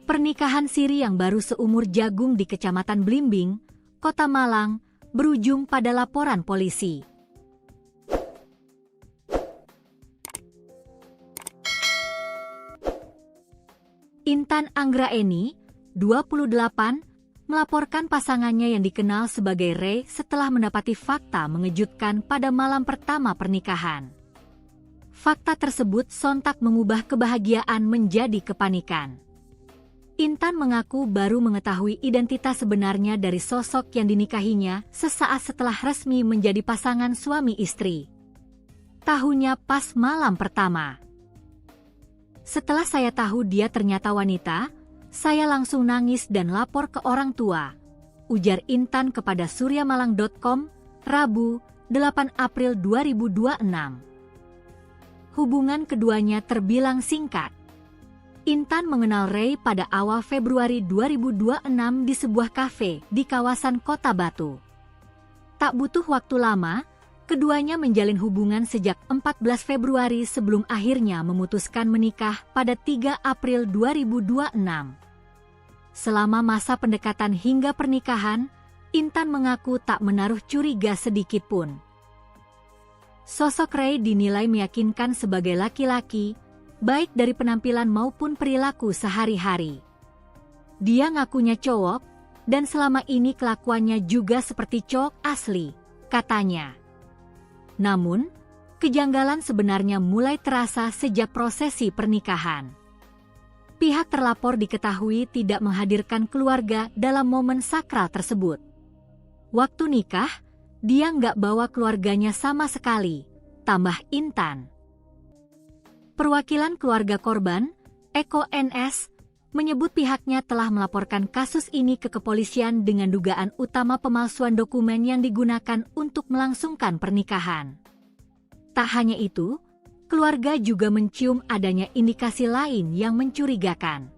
Pernikahan siri yang baru seumur jagung di Kecamatan Blimbing, Kota Malang, berujung pada laporan polisi. Intan Anggraeni, 28, melaporkan pasangannya yang dikenal sebagai Ray setelah mendapati fakta mengejutkan pada malam pertama pernikahan. Fakta tersebut sontak mengubah kebahagiaan menjadi kepanikan. Intan mengaku baru mengetahui identitas sebenarnya dari sosok yang dinikahinya sesaat setelah resmi menjadi pasangan suami istri. Tahunya pas malam pertama. Setelah saya tahu dia ternyata wanita, saya langsung nangis dan lapor ke orang tua, ujar Intan kepada suryamalang.com, Rabu, 8 April 2026. Hubungan keduanya terbilang singkat. Intan mengenal Ray pada awal Februari 2026 di sebuah kafe di kawasan Kota Batu. Tak butuh waktu lama, keduanya menjalin hubungan sejak 14 Februari sebelum akhirnya memutuskan menikah pada 3 April 2026. Selama masa pendekatan hingga pernikahan, Intan mengaku tak menaruh curiga sedikit pun. Sosok Ray dinilai meyakinkan sebagai laki-laki, baik dari penampilan maupun perilaku sehari-hari. Dia ngakunya cowok, dan selama ini kelakuannya juga seperti cowok asli, katanya. Namun, kejanggalan sebenarnya mulai terasa sejak prosesi pernikahan. Pihak terlapor diketahui tidak menghadirkan keluarga dalam momen sakral tersebut. Waktu nikah, dia nggak bawa keluarganya sama sekali, tambah Intan. Perwakilan keluarga korban, Eko NS, menyebut pihaknya telah melaporkan kasus ini ke kepolisian dengan dugaan utama pemalsuan dokumen yang digunakan untuk melangsungkan pernikahan. Tak hanya itu, keluarga juga mencium adanya indikasi lain yang mencurigakan.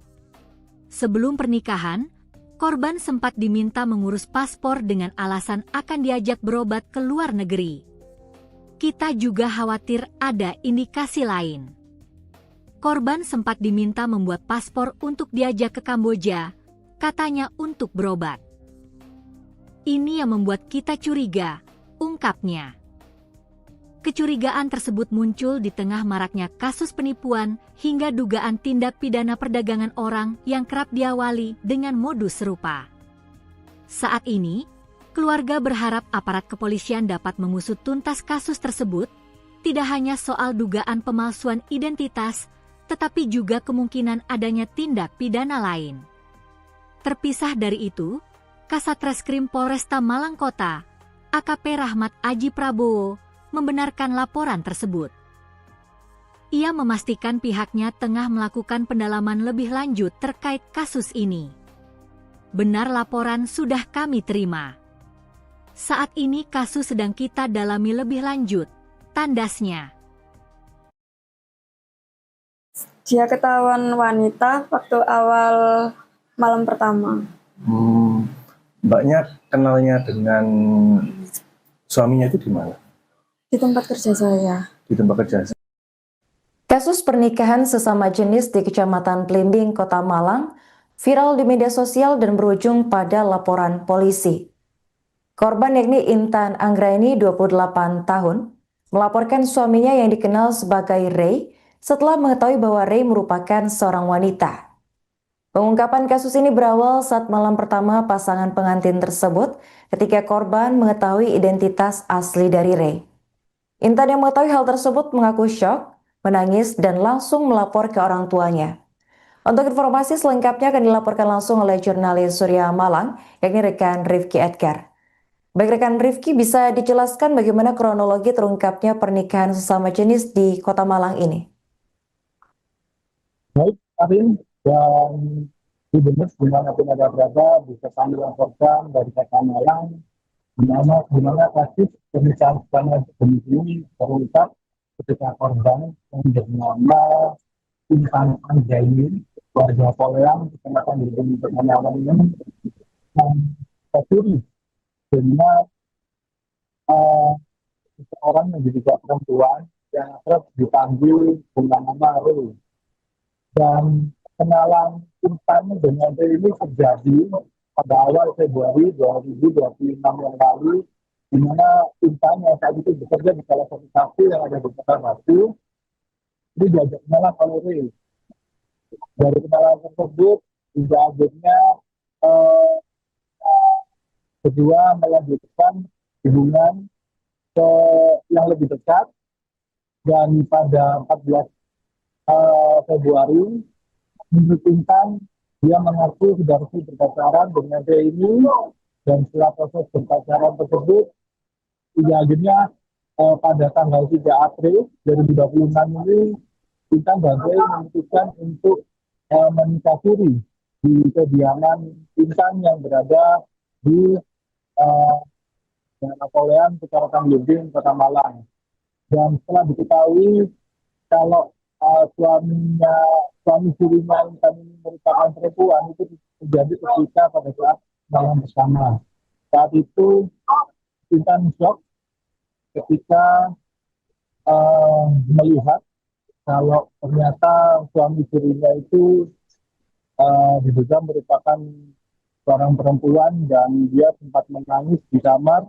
Sebelum pernikahan, korban sempat diminta mengurus paspor dengan alasan akan diajak berobat ke luar negeri. kita juga khawatir ada indikasi lain. Korban sempat diminta membuat paspor untuk diajak ke Kamboja, katanya untuk berobat. Ini yang membuat kita curiga, ungkapnya. Kecurigaan tersebut muncul di tengah maraknya kasus penipuan hingga dugaan tindak pidana perdagangan orang yang kerap diawali dengan modus serupa. Saat ini, keluarga berharap aparat kepolisian dapat mengusut tuntas kasus tersebut, tidak hanya soal dugaan pemalsuan identitas, tetapi juga kemungkinan adanya tindak pidana lain. Terpisah dari itu, Kasat Reskrim Polresta Malang Kota, AKP Rahmat Aji Prabowo, membenarkan laporan tersebut. Ia memastikan pihaknya tengah melakukan pendalaman lebih lanjut terkait kasus ini. Benar, laporan sudah kami terima. Saat ini kasus sedang kita dalami lebih lanjut, tandasnya. Dia ketahuan wanita waktu awal malam pertama. Mbaknya kenalnya dengan suaminya itu di mana? Di tempat kerja saya. Di tempat kerja. Kasus pernikahan sesama jenis di Kecamatan Blimbing, Kota Malang, viral di media sosial dan berujung pada laporan polisi. Korban yakni Intan Anggraini, 28 tahun, melaporkan suaminya yang dikenal sebagai Ray setelah mengetahui bahwa Ray merupakan seorang wanita. Pengungkapan kasus ini berawal saat malam pertama pasangan pengantin tersebut ketika korban mengetahui identitas asli dari Ray. Intan yang mengetahui hal tersebut mengaku syok, menangis, dan langsung melapor ke orang tuanya. Untuk informasi selengkapnya akan dilaporkan langsung oleh jurnalis Surya Malang, yakni rekan Rifki Edgar. Baik rekan Rifki, bisa dijelaskan bagaimana kronologi terungkapnya pernikahan sesama jenis di Kota Malang ini? Baik, Arin, dan di Benes dimanapun ada berada bisa kami laporkan dari Kota Malang di mana kasus pernikahan sesama jenis ini terungkap ketika korban yang bernama Intan Anggraini, warga Poleang, kecamatan Blimbing, Kota Malang ini tercuri dengan seorang yang diduga perempuan yang kerap dipanggil dengan nama Ray. Dan kenalan Intan dengan Ray ini terjadi pada awal Februari 2026 yang lalu, di mana Intan yang saat itu bekerja di salah satu kafe yang ada di Kota Batu, ini diajak kenalan oleh Ray. Dari kenalan tersebut, hingga akhirnya kedua melanjutkan hubungan yang lebih dekat, dan pada 14 Februari, menurut Intan, dia mengaku sudah resmi berpacaran dengan Ray ini, dan setelah proses berpacaran tersebut, akhirnya pada tanggal 3 April 2026 ini, Intan dan Ray memutuskan untuk menikah siri di kediaman Intan yang berada di Napoleon, Kecamatan Blimbing, Kota Malang. Dan setelah diketahui kalau suami sirinya Intan ini merupakan perempuan, itu terjadi ketika pada saat malam bersama. Saat itu Intan shock ketika melihat kalau ternyata suami sirinya itu diduga merupakan seorang perempuan, dan dia sempat menangis di kamar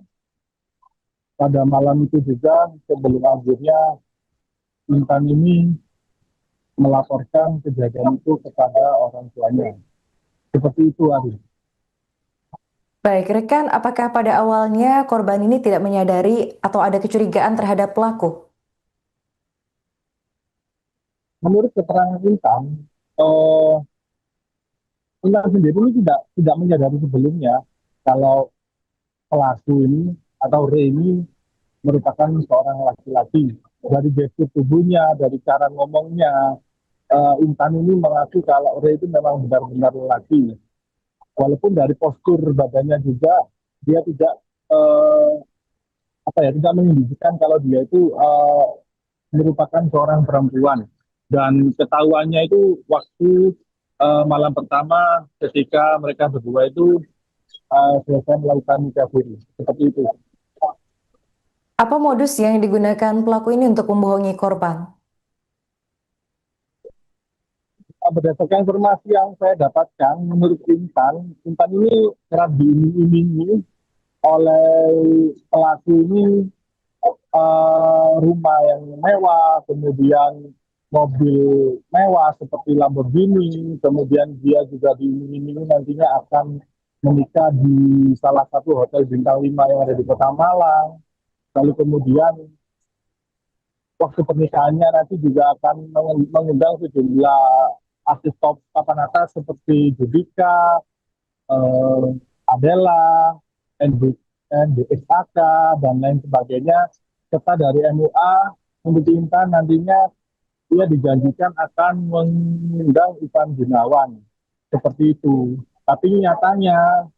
pada malam itu juga, sebelum akhirnya Intan ini melaporkan kejadian itu kepada orang tuanya. Seperti itu, Ari. Baik, rekan, apakah pada awalnya korban ini tidak menyadari atau ada kecurigaan terhadap pelaku? Menurut keterangan Intan, Intan sendiri ini tidak menyadari sebelumnya kalau pelaku ini atau Ray ini merupakan seorang laki-laki. Dari gestur tubuhnya, dari cara ngomongnya, Intan ini mengaku kalau Ray itu memang benar-benar lelaki. Walaupun dari postur badannya juga dia tidak tidak menunjukkan kalau dia itu merupakan seorang perempuan. Dan ketahuannya itu waktu malam pertama ketika mereka berdua itu selesai melakukan nikah siri. Seperti itu. Apa modus yang digunakan pelaku ini untuk membohongi korban? Berdasarkan informasi yang saya dapatkan, menurut Intan ini kerap diiming-imingi oleh pelaku ini rumah yang mewah, kemudian mobil mewah seperti Lamborghini, kemudian dia juga diiming-imingi nantinya akan menikah di salah satu hotel bintang 5 yang ada di Kota Malang. Lalu kemudian waktu pernikahannya nanti juga akan mengundang sejumlah artis top papan atas seperti Judika, Adela, NDXAK, dan lain sebagainya. Serta dari MUA, untuk Intan nantinya dia dijanjikan akan mengundang Ivan Gunawan. Seperti itu. Tapi nyatanya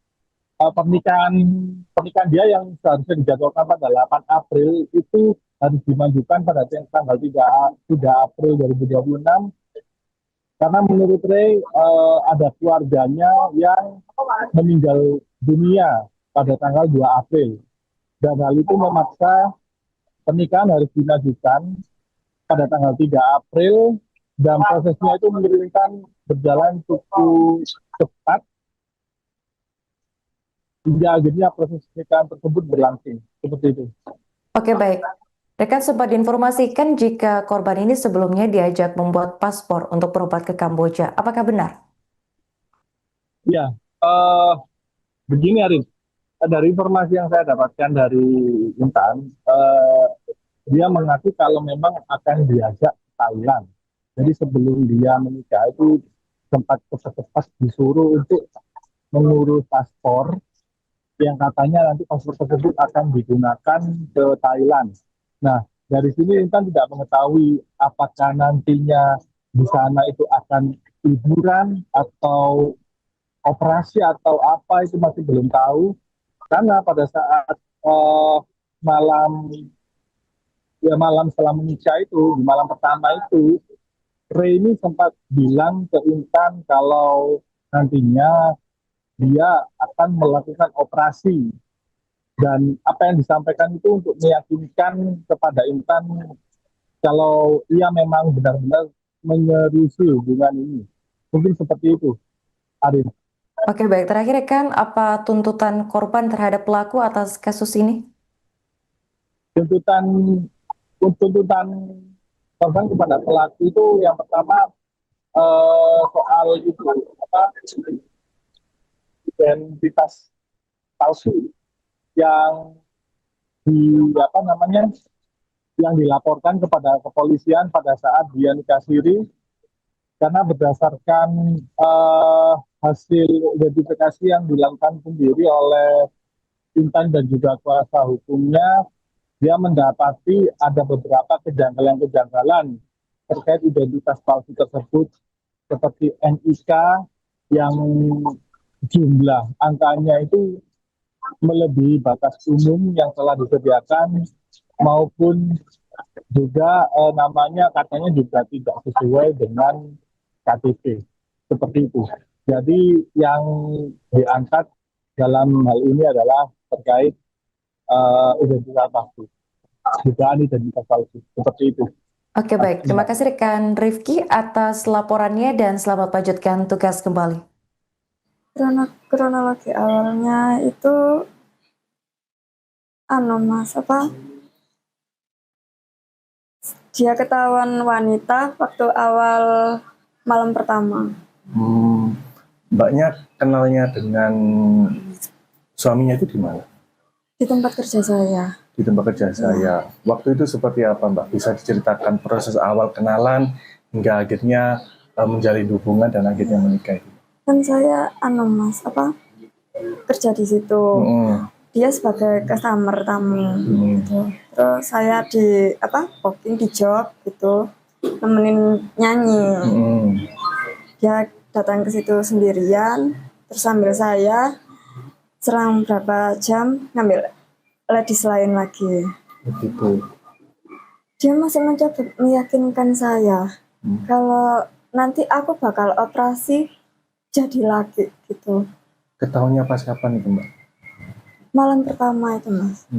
pernikahan dia yang seharusnya dijadwalkan pada 8 April itu harus dimajukan pada tanggal 3 April 2026 karena menurut Ray ada keluarganya yang meninggal dunia pada tanggal 2 April dan hal itu memaksa pernikahan harus dimajukan pada tanggal 3 April dan prosesnya itu menurunkan berjalan cukup cepat hingga akhirnya proses pernikahan tersebut berlangsung seperti itu. Oke, baik. Rekan sempat diinformasikan jika korban ini sebelumnya diajak membuat paspor untuk berobat ke Kamboja. Apakah benar? Ya, begini Arif, dari informasi yang saya dapatkan dari Intan, dia mengaku kalau memang akan diajak ke Thailand. Jadi sebelum dia menikah itu sempat cepat-cepat disuruh untuk mengurus paspor yang katanya nanti paspor tersebut akan digunakan ke Thailand. Nah, dari sini Intan tidak mengetahui apakah nantinya di sana itu akan liburan atau operasi atau apa itu masih belum tahu. Karena pada saat malam setelah menikah itu, di malam pertama itu, Ray ini sempat bilang ke Intan kalau nantinya dia akan melakukan operasi dan apa yang disampaikan itu untuk meyakinkan kepada Intan kalau ia memang benar-benar menyerusi hubungan ini. Mungkin seperti itu, Arif. Oke, baik. Terakhir, rekan, apa tuntutan korban terhadap pelaku atas kasus ini? Tuntutan korban kepada pelaku itu yang pertama soal itu apa identitas palsu yang yang dilaporkan kepada kepolisian pada saat dia nikah siri karena berdasarkan hasil identifikasi yang dilakukan sendiri oleh Intan dan juga kuasa hukumnya, dia mendapati ada beberapa kejanggalan-kejanggalan terkait identitas palsu tersebut seperti NIK yang jumlah angkanya itu melebihi batas umum yang telah disediakan maupun juga namanya katanya juga tidak sesuai dengan KTP seperti itu. Jadi yang diangkat dalam hal ini adalah terkait identitas palsu, dugaan identitas palsu seperti itu. Oke, baik. Terima kasih rekan Rifki atas laporannya dan selamat lanjutkan tugas kembali. Kronologi awalnya itu Mas dia ketahuan wanita waktu awal malam pertama. Mbaknya kenalnya dengan suaminya itu di mana? Di tempat kerja saya. Di tempat kerja saya. Waktu itu seperti apa, Mbak? Bisa diceritakan proses awal kenalan hingga akhirnya menjalin hubungan dan akhirnya menikah itu? Kan saya kerja di situ. Dia sebagai customer tamu gitu. Terus saya di booking di job gitu, nemenin nyanyi. Dia datang ke situ sendirian, terus sambil saya selang berapa jam ngambil ladies lain lagi. Begitu. Dia masih mencoba meyakinkan saya kalau nanti aku bakal operasi jadi laki gitu. Ketahuannya pas kapan itu, Mbak? Malam pertama itu, Mas.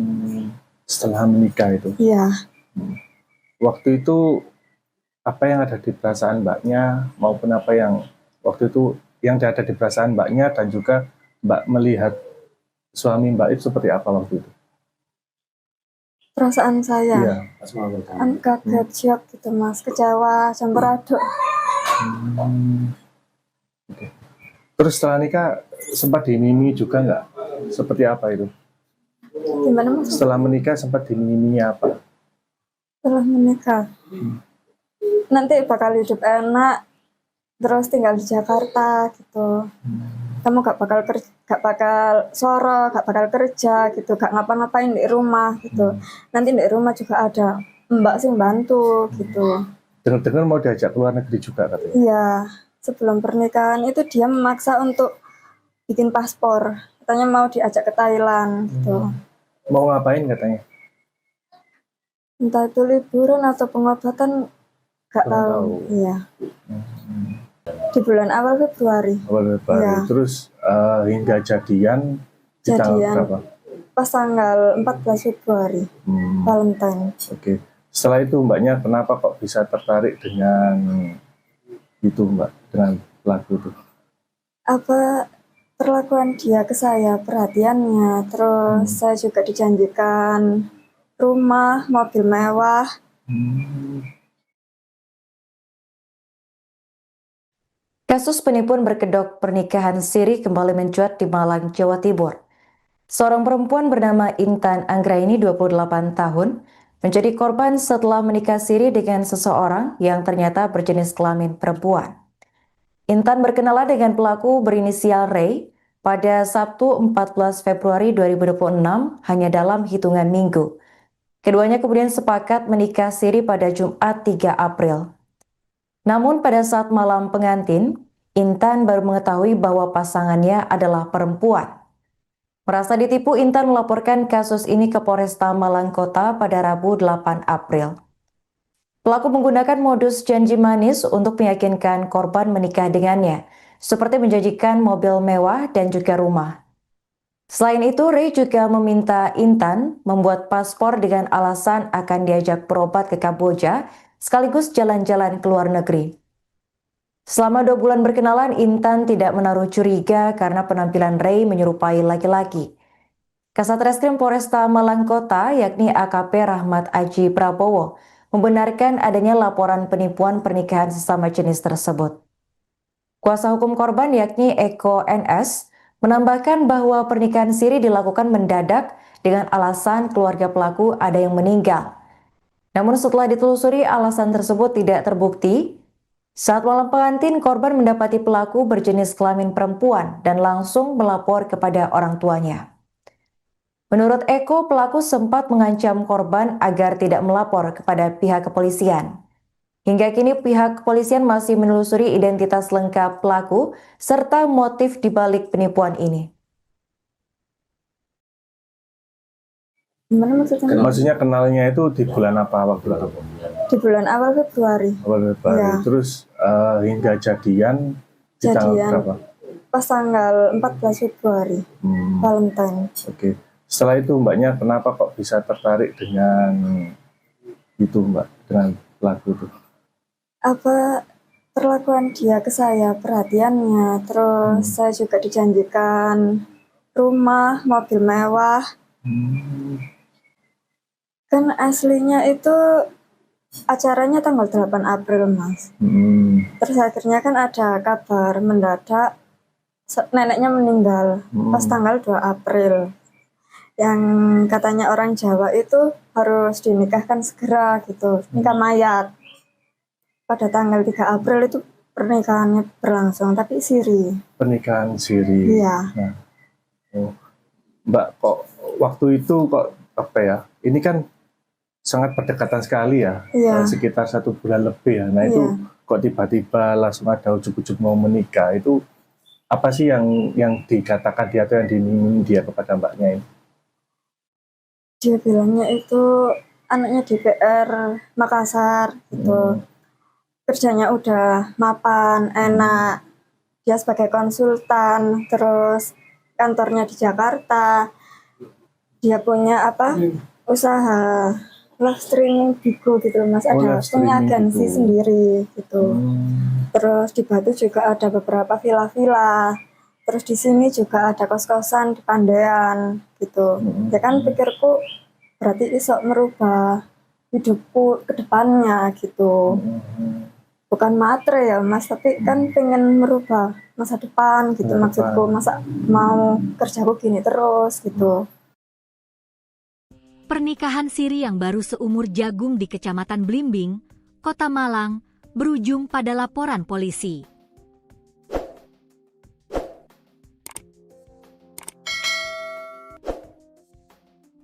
Setelah menikah itu. Iya. Waktu itu apa yang ada di perasaan mbaknya maupun apa yang waktu itu yang ada di perasaan mbaknya dan juga mbak melihat suami mbak itu seperti apa waktu itu? Perasaan saya Iya. kaget, shock gitu mas, kecewa, campur aduk. Oke. Terus setelah nikah sempat dimimi juga nggak? Seperti apa itu? Gimana mas? Setelah menikah sempat dimiminya apa? Setelah menikah nanti bakal hidup enak, terus tinggal di Jakarta gitu. Kamu gak bakal soro, gak bakal kerja gitu, gak ngapa-ngapain di rumah gitu. Nanti di rumah juga ada mbak sih bantu gitu. Dengar-dengar mau diajak ke luar negeri juga katanya? Iya, sebelum pernikahan itu dia memaksa untuk bikin paspor. Katanya mau diajak ke Thailand gitu. Mau ngapain katanya? Entah itu liburan atau pengobatan, gak tahu. Iya. Di bulan awal Februari. Awal Februari. Iya. Terus hingga jadian di tanggal berapa? Pas tanggal 14 Februari. Valentine. Oke. Setelah itu mbaknya kenapa kok bisa tertarik dengan itu mbak, dengan pelaku itu? Apa perlakuan dia ke saya, perhatiannya, terus saya juga dijanjikan rumah, mobil mewah. Kasus penipuan berkedok pernikahan siri kembali mencuat di Malang, Jawa Timur. Seorang perempuan bernama Intan Anggraini 28 tahun menjadi korban setelah menikah siri dengan seseorang yang ternyata berjenis kelamin perempuan. Intan berkenalan dengan pelaku berinisial Ray pada Sabtu 14 Februari 2026 hanya dalam hitungan minggu. Keduanya kemudian sepakat menikah siri pada Jumat 3 April. Namun pada saat malam pengantin, Intan baru mengetahui bahwa pasangannya adalah perempuan. Merasa ditipu, Intan melaporkan kasus ini ke Polresta Malang Kota pada Rabu 8 April. Pelaku menggunakan modus janji manis untuk meyakinkan korban menikah dengannya, seperti menjanjikan mobil mewah dan juga rumah. Selain itu, Ray juga meminta Intan membuat paspor dengan alasan akan diajak berobat ke Kamboja, sekaligus jalan-jalan ke luar negeri. Selama 2 bulan berkenalan, Intan tidak menaruh curiga karena penampilan Ray menyerupai laki-laki. Kasat Reskrim Polresta Malang Kota, yakni AKP Rahmat Aji Prabowo, membenarkan adanya laporan penipuan pernikahan sesama jenis tersebut. Kuasa hukum korban, yakni Eko NS, menambahkan bahwa pernikahan siri dilakukan mendadak dengan alasan keluarga pelaku ada yang meninggal. Namun setelah ditelusuri, alasan tersebut tidak terbukti. Saat malam pengantin, korban mendapati pelaku berjenis kelamin perempuan dan langsung melapor kepada orang tuanya. Menurut Eko, pelaku sempat mengancam korban agar tidak melapor kepada pihak kepolisian. Hingga kini pihak kepolisian masih menelusuri identitas lengkap pelaku serta motif dibalik penipuan ini. Gimana maksudnya? Maksudnya kenalnya itu di bulan apa, waktu itu? Di bulan awal Februari. Awal Februari. Ya. Terus hingga jadian di tanggal berapa? Pas tanggal 14 Februari. Valentine. Oke. Setelah itu mbaknya kenapa kok bisa tertarik dengan itu mbak, dengan pelaku itu? Apa perlakuan dia ke saya, perhatiannya, terus saya juga dijanjikan rumah, mobil mewah. Kan aslinya itu acaranya tanggal 8 April mas. Terus akhirnya kan ada kabar mendadak neneknya meninggal pas tanggal 2 April. Yang katanya orang Jawa itu harus dinikahkan segera gitu, nikah mayat. Pada tanggal 3 April itu pernikahannya berlangsung, tapi siri. Pernikahan siri. Iya. Nah, Mbak, kok waktu itu kok apa ya? Ini kan sangat berdekatan sekali ya, Iya. sekitar 1 bulan lebih ya. Nah itu kok tiba-tiba langsung ada ujuk-ujuk mau menikah, itu apa sih yang dikatakan dia atau yang diminta dia kepada mbaknya ini? Dia bilangnya itu anaknya DPR Makassar gitu. Kerjanya udah mapan, enak. Dia sebagai konsultan, terus kantornya di Jakarta. Dia punya usaha live streaming Bigo gitu loh, Mas. Oh, Ada live punya streaming agensi gitu. sendiri gitu. Hmm. Terus di Batu juga ada beberapa villa-villa. Terus di sini juga ada kos-kosan di Pandean gitu. Ya kan pikirku berarti iso merubah hidupku ke depannya gitu. Bukan matre ya Mas, tapi kan pengen merubah masa depan gitu. Masa Maksudku depan. masa mau kerjaku gini terus gitu. Pernikahan siri yang baru seumur jagung di Kecamatan Blimbing, Kota Malang, berujung pada laporan polisi.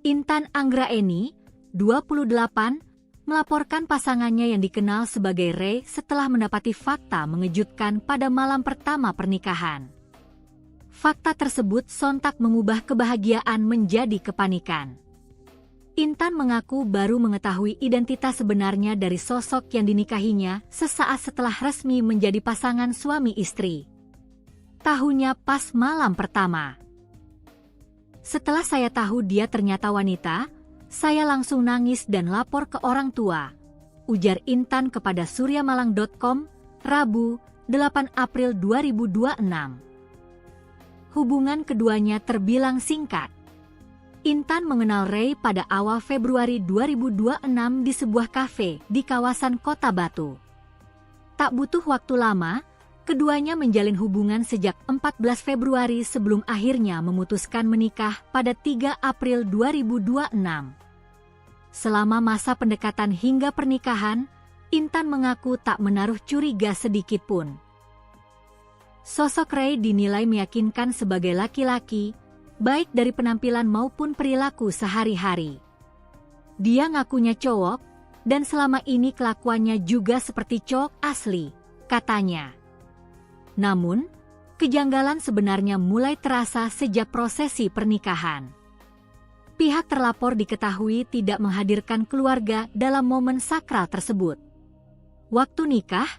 Intan Anggraeni, 28, melaporkan pasangannya yang dikenal sebagai Ray setelah mendapati fakta mengejutkan pada malam pertama pernikahan. Fakta tersebut sontak mengubah kebahagiaan menjadi kepanikan. Intan mengaku baru mengetahui identitas sebenarnya dari sosok yang dinikahinya sesaat setelah resmi menjadi pasangan suami istri. Tahunya pas malam pertama. Setelah saya tahu dia ternyata wanita, saya langsung nangis dan lapor ke orang tua, ujar Intan kepada suryamalang.com, Rabu, 8 April 2026. Hubungan keduanya terbilang singkat. Intan mengenal Ray pada awal Februari 2026 di sebuah kafe di kawasan Kota Batu. Tak butuh waktu lama, keduanya menjalin hubungan sejak 14 Februari sebelum akhirnya memutuskan menikah pada 3 April 2026. Selama masa pendekatan hingga pernikahan, Intan mengaku tak menaruh curiga sedikit pun. Sosok Ray dinilai meyakinkan sebagai laki-laki, baik dari penampilan maupun perilaku sehari-hari. Dia ngakunya cowok, dan selama ini kelakuannya juga seperti cowok asli, katanya. Namun, kejanggalan sebenarnya mulai terasa sejak prosesi pernikahan. Pihak terlapor diketahui tidak menghadirkan keluarga dalam momen sakral tersebut. Waktu nikah,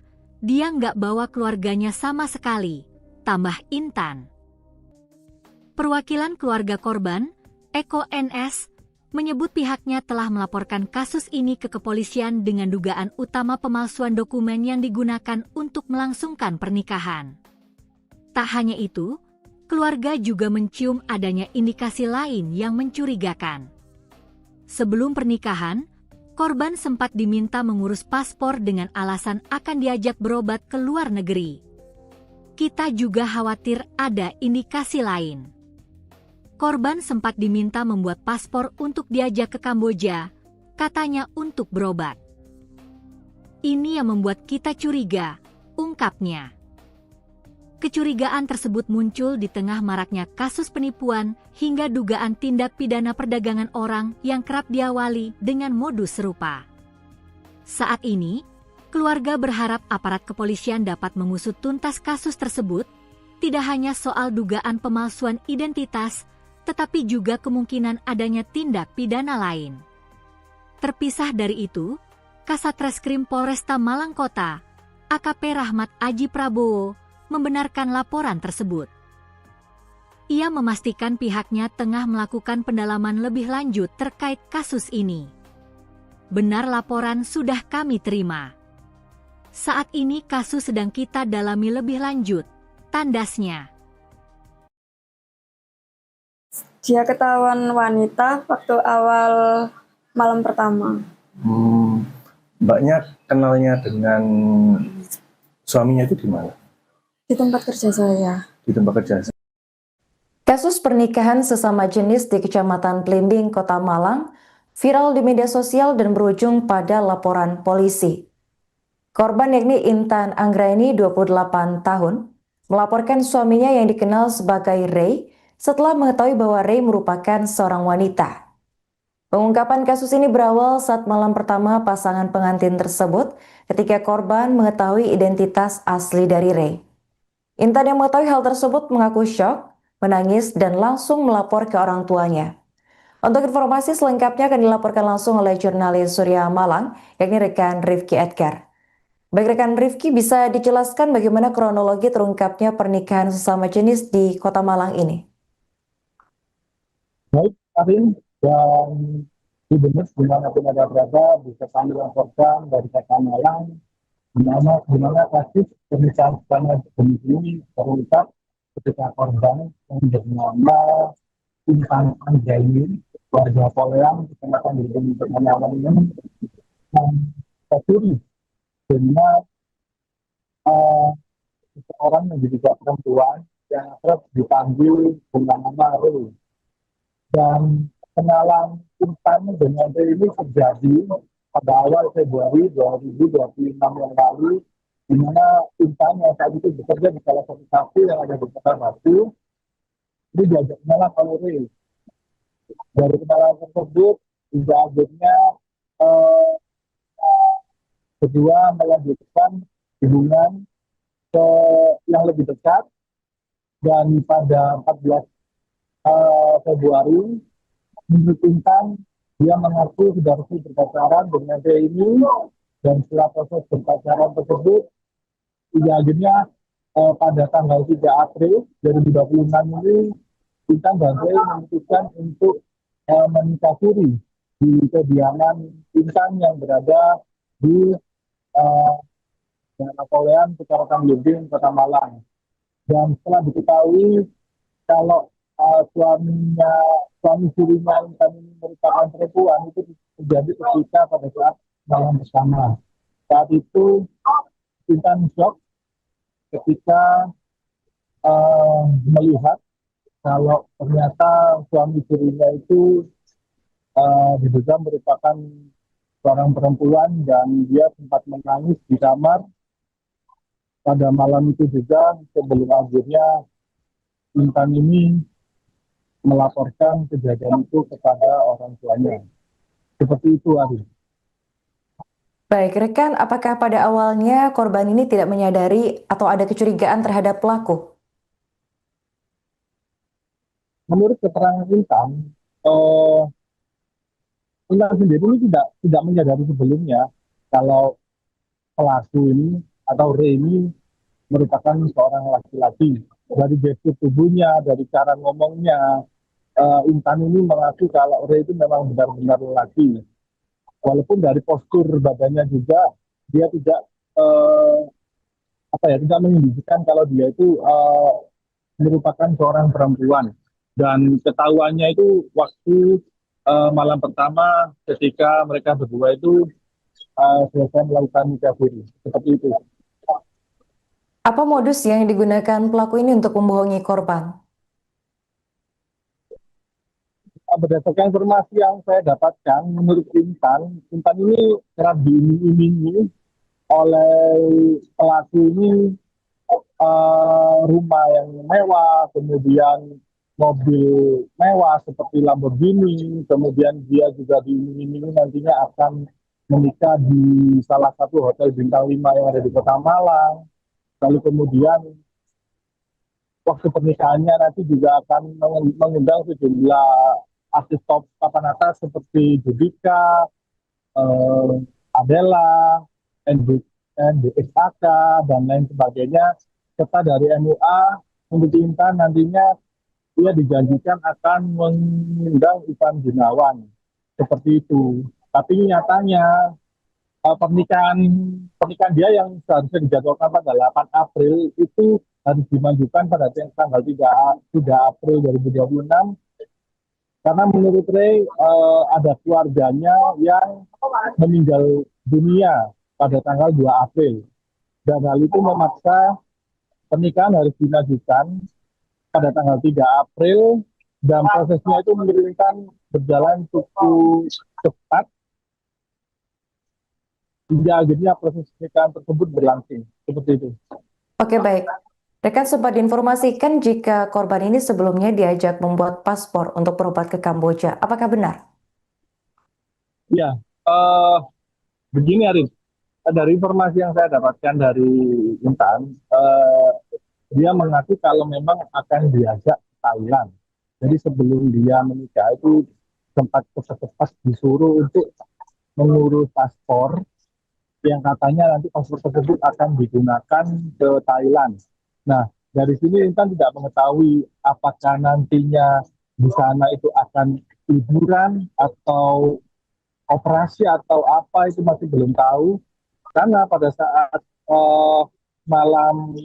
dia nggak bawa keluarganya sama sekali, tambah Intan. Perwakilan keluarga korban, Eko NS, menyebut pihaknya telah melaporkan kasus ini ke kepolisian dengan dugaan utama pemalsuan dokumen yang digunakan untuk melangsungkan pernikahan. Tak hanya itu, keluarga juga mencium adanya indikasi lain yang mencurigakan. Sebelum pernikahan, korban sempat diminta mengurus paspor dengan alasan akan diajak berobat ke luar negeri. Kita juga khawatir ada indikasi lain. Korban sempat diminta membuat paspor untuk diajak ke Kamboja, katanya untuk berobat. Ini yang membuat kita curiga, ungkapnya. Kecurigaan tersebut muncul di tengah maraknya kasus penipuan hingga dugaan tindak pidana perdagangan orang yang kerap diawali dengan modus serupa. Saat ini, keluarga berharap aparat kepolisian dapat mengusut tuntas kasus tersebut, tidak hanya soal dugaan pemalsuan identitas, tetapi juga kemungkinan adanya tindak pidana lain. Terpisah dari itu, Kasat Reskrim Polresta Malang Kota, AKP Rahmat Aji Prabowo, membenarkan laporan tersebut. Ia memastikan pihaknya tengah melakukan pendalaman lebih lanjut terkait kasus ini. Benar laporan sudah kami terima. Saat ini kasus sedang kita dalami lebih lanjut, tandasnya. Dia ketahuan wanita waktu awal malam pertama. Mbaknya kenalnya dengan suaminya itu di mana? Di tempat kerja saya. Di tempat kerja. Kasus pernikahan sesama jenis di Kecamatan Blimbing, Kota Malang, viral di media sosial dan berujung pada laporan polisi. Korban yakni Intan Anggraeni, 28 tahun, melaporkan suaminya yang dikenal sebagai Ray setelah mengetahui bahwa Ray merupakan seorang wanita. Pengungkapan kasus ini berawal saat malam pertama pasangan pengantin tersebut ketika korban mengetahui identitas asli dari Ray. Intan yang mengetahui hal tersebut mengaku syok, menangis, dan langsung melapor ke orang tuanya. Untuk informasi selengkapnya akan dilaporkan langsung oleh jurnalis Surya Malang, yakni rekan Rifki Edgar. Baik rekan Rifki, bisa dijelaskan bagaimana kronologi terungkapnya pernikahan sesama jenis di Kota Malang ini? Baik, Karin, dan Benar, dimanapun ada berada, bisa kami laporkan dari Kota Malang, di mana kasus pernikahan secara jenis ini terungkap ketika korban yang bernama Intan Anjani, warga Poleang, kecamatan Gedung Malang ini, tercuri dengan seseorang yang juga perempuan yang kerap dipanggil dengan nama Ru. Dan kenalan Intan dengan Ru ini terjadi pada awal Februari 2026 yang lalu, di mana Intan yang saat itu bekerja di salah satu kafe yang ada di Kota Batu, ini diajak kenalan oleh Ru. Dari kenalan tersebut, hingga akhirnya eh, kedua melanjutkan hubungan ke yang lebih dekat, dan pada 14 Februari menurut Intan dia mengaku sudah resmi berpacaran dengan dia ini, dan setelah proses berpacaran tersebut hingga akhirnya pada tanggal 3 April 2026 ini Intan dan Ray memutuskan untuk menikah siri di kediaman Intan yang berada di Napoleon, Kecamatan Belimbing, Kota Malang. Dan setelah diketahui kalau suami sirinya Intan ini merupakan perempuan, itu terjadi ketika pada saat malam bersama. Saat itu Intan shock ketika melihat kalau ternyata suami sirinya itu diduga merupakan seorang perempuan, dan dia sempat menangis di kamar pada malam itu juga, sebelum akhirnya Intan ini melaporkan kejadian itu kepada orang tuanya. Seperti itu, Ari. Baik, rekan, apakah pada awalnya korban ini tidak menyadari atau ada kecurigaan terhadap pelaku? Menurut keterangan Intan, Intan sendiri ini tidak menyadari sebelumnya kalau pelaku ini atau Ray ini merupakan seorang laki-laki. Dari gestur tubuhnya, dari cara ngomongnya, Intan ini mengaku kalau Ray itu memang benar-benar laki. Walaupun dari postur badannya juga dia tidak tidak menunjukkan kalau dia itu merupakan seorang perempuan. Dan ketahuannya itu waktu malam pertama ketika mereka berdua itu selesai melakukan nikah siri. Seperti itu. Apa modus yang digunakan pelaku ini untuk membohongi korban? Berdasarkan informasi yang saya dapatkan, menurut Intan ini kerap diiming-imingi oleh pelaku ini rumah yang mewah, kemudian mobil mewah seperti Lamborghini, kemudian dia juga diiming-imingi nantinya akan menikah di salah satu hotel bintang 5 yang ada di Kota Malang. Lalu kemudian waktu pernikahannya nanti juga akan mengundang sejumlah artis top papan atas seperti Judika, Adela, NDSAK, dan lain sebagainya. Serta dari MUA, untuk Intan nantinya ia dijanjikan akan mengundang Ivan Gunawan. Seperti itu. Tapi nyatanya pernikahan dia yang seharusnya dijadwalkan pada 8 April itu harus dimajukan pada tanggal 3 April 2026, karena menurut Ray ada keluarganya yang meninggal dunia pada tanggal 2 April, dan hal itu memaksa pernikahan harus dimajukan pada tanggal 3 April, dan prosesnya itu menurunkan berjalan cukup cepat hingga akhirnya proses pernikahan tersebut berlangsung. Seperti itu. Oke, baik. Rekan sempat diinformasikan jika korban ini sebelumnya diajak membuat paspor untuk berobat ke Kamboja. Apakah benar? Ya, begini Arif. Dari informasi yang saya dapatkan dari Intan, dia mengaku kalau memang akan diajak ke Thailand. Jadi sebelum dia menikah itu sempat cepat disuruh untuk mengurus paspor, yang katanya nanti paspor tersebut akan digunakan ke Thailand. Nah, dari sini Intan tidak mengetahui apakah nantinya di sana itu akan liburan atau operasi atau apa itu masih belum tahu, karena pada saat malam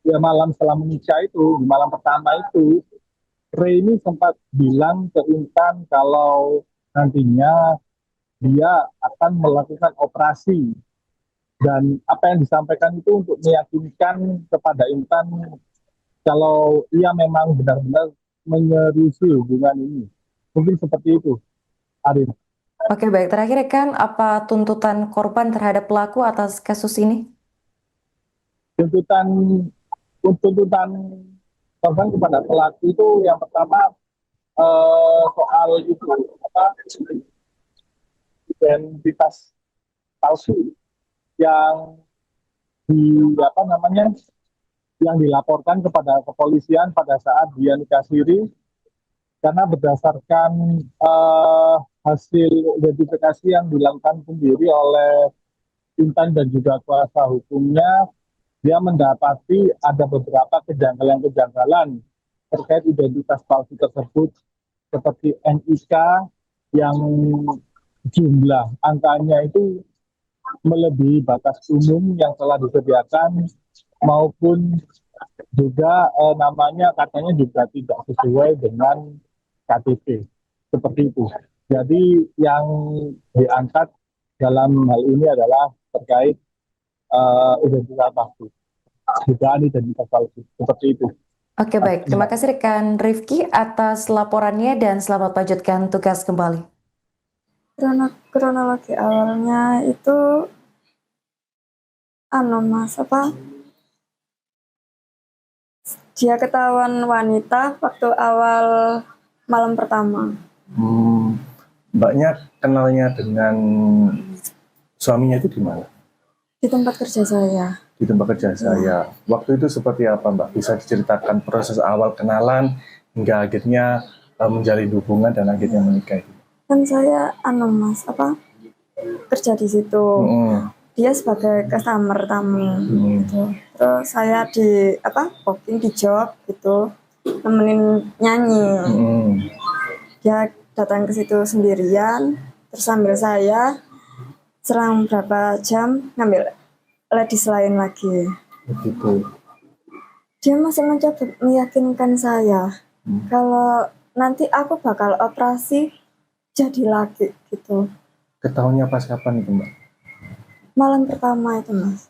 malam setelah menikah itu, di malam pertama itu, Ray ini sempat bilang ke Intan kalau nantinya dia akan melakukan operasi, dan apa yang disampaikan itu untuk meyakinkan kepada Intan kalau ia memang benar-benar menyeriusi hubungan ini. Mungkin seperti itu, Arif. Oke, baik. Terakhir rekan, apa tuntutan korban terhadap pelaku atas kasus ini? Tuntutan tuntutan korban kepada pelaku itu yang pertama soal itu apa, identitas palsu yang apa namanya, yang dilaporkan kepada kepolisian pada saat dia nikah siri, karena berdasarkan hasil identifikasi yang dilakukan sendiri oleh Intan dan juga kuasa hukumnya, dia mendapati ada beberapa kejanggalan-kejanggalan terkait identitas palsu tersebut, seperti NIK yang jumlah angkanya itu melebihi batas umum yang telah disediakan, maupun juga namanya katanya juga tidak sesuai dengan KTP, seperti itu. Jadi yang diangkat dalam hal ini adalah terkait identitas palsu, dugaan identitas palsu, seperti itu. Oke, baik. Terima kasih rekan Rifki atas laporannya dan selamat lanjutkan tugas kembali. Kronologi awalnya itu Mas, dia ketahuan wanita waktu awal malam pertama. Mbaknya kenalnya dengan suaminya itu di mana? Di tempat kerja saya. Di tempat kerja saya. Waktu itu seperti apa, Mbak? Bisa diceritakan proses awal kenalan hingga akhirnya menjalin hubungan dan akhirnya menikah? Kan saya Mas, kerja di situ. Dia sebagai customer tamu gitu. Terus saya di booking di job gitu, nemenin nyanyi. Dia datang ke situ sendirian, terus sambil saya selang berapa jam ngambil ladies lain lagi. Begitu. Dia masih mencoba meyakinkan saya kalau nanti aku bakal operasi jadi laki gitu. Ketahuannya pas kapan itu, Mbak? Malam pertama itu, Mas.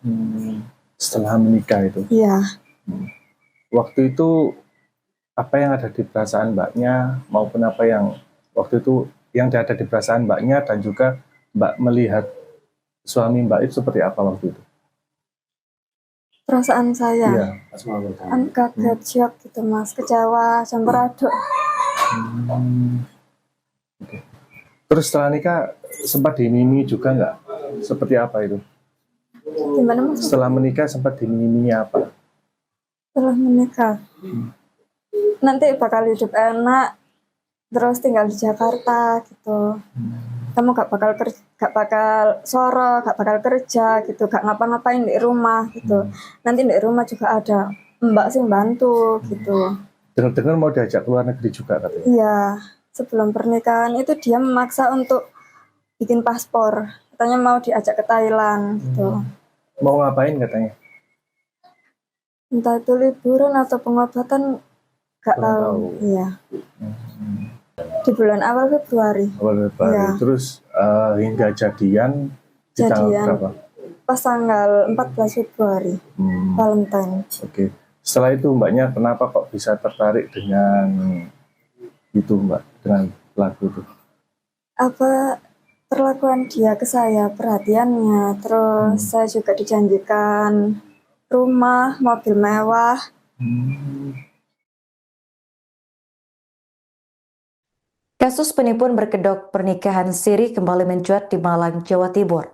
Setelah menikah itu? Iya. Waktu itu apa yang ada di perasaan Mbaknya, maupun apa yang waktu itu yang ada di perasaan Mbaknya, dan juga Mbak melihat suami Mbak itu seperti apa waktu itu? Perasaan saya? Iya. Kaget, shock gitu, Mas. Kecewa, campur aduk. Okay. Terus setelah nikah sempat dimimi juga nggak? Seperti apa itu? Gimana, Mas? Setelah menikah sempat dimimi apa? Setelah menikah, nanti bakal hidup enak, terus tinggal di Jakarta gitu. Kamu gak bakal soro, gak bakal kerja gitu, gak ngapa-ngapain di rumah gitu. Nanti di rumah juga ada mbak sih bantu gitu. Dengar-dengar mau diajak ke luar negeri juga katanya? Iya, sebelum pernikahan itu dia memaksa untuk bikin paspor. Katanya mau diajak ke Thailand gitu. Mau ngapain katanya? Entah itu liburan atau pengobatan, gak tahu. Iya. Di bulan awal Februari. Ya. Terus hingga jadian di tanggal berapa? Pas tanggal 14 Februari, Valentine. Oke. Setelah itu Mbaknya kenapa kok bisa tertarik dengan itu, Mbak, dengan pelaku itu? Perlakuan dia ke saya, perhatiannya, terus saya juga dijanjikan rumah, mobil mewah. Kasus penipuan berkedok pernikahan siri kembali mencuat di Malang, Jawa Timur.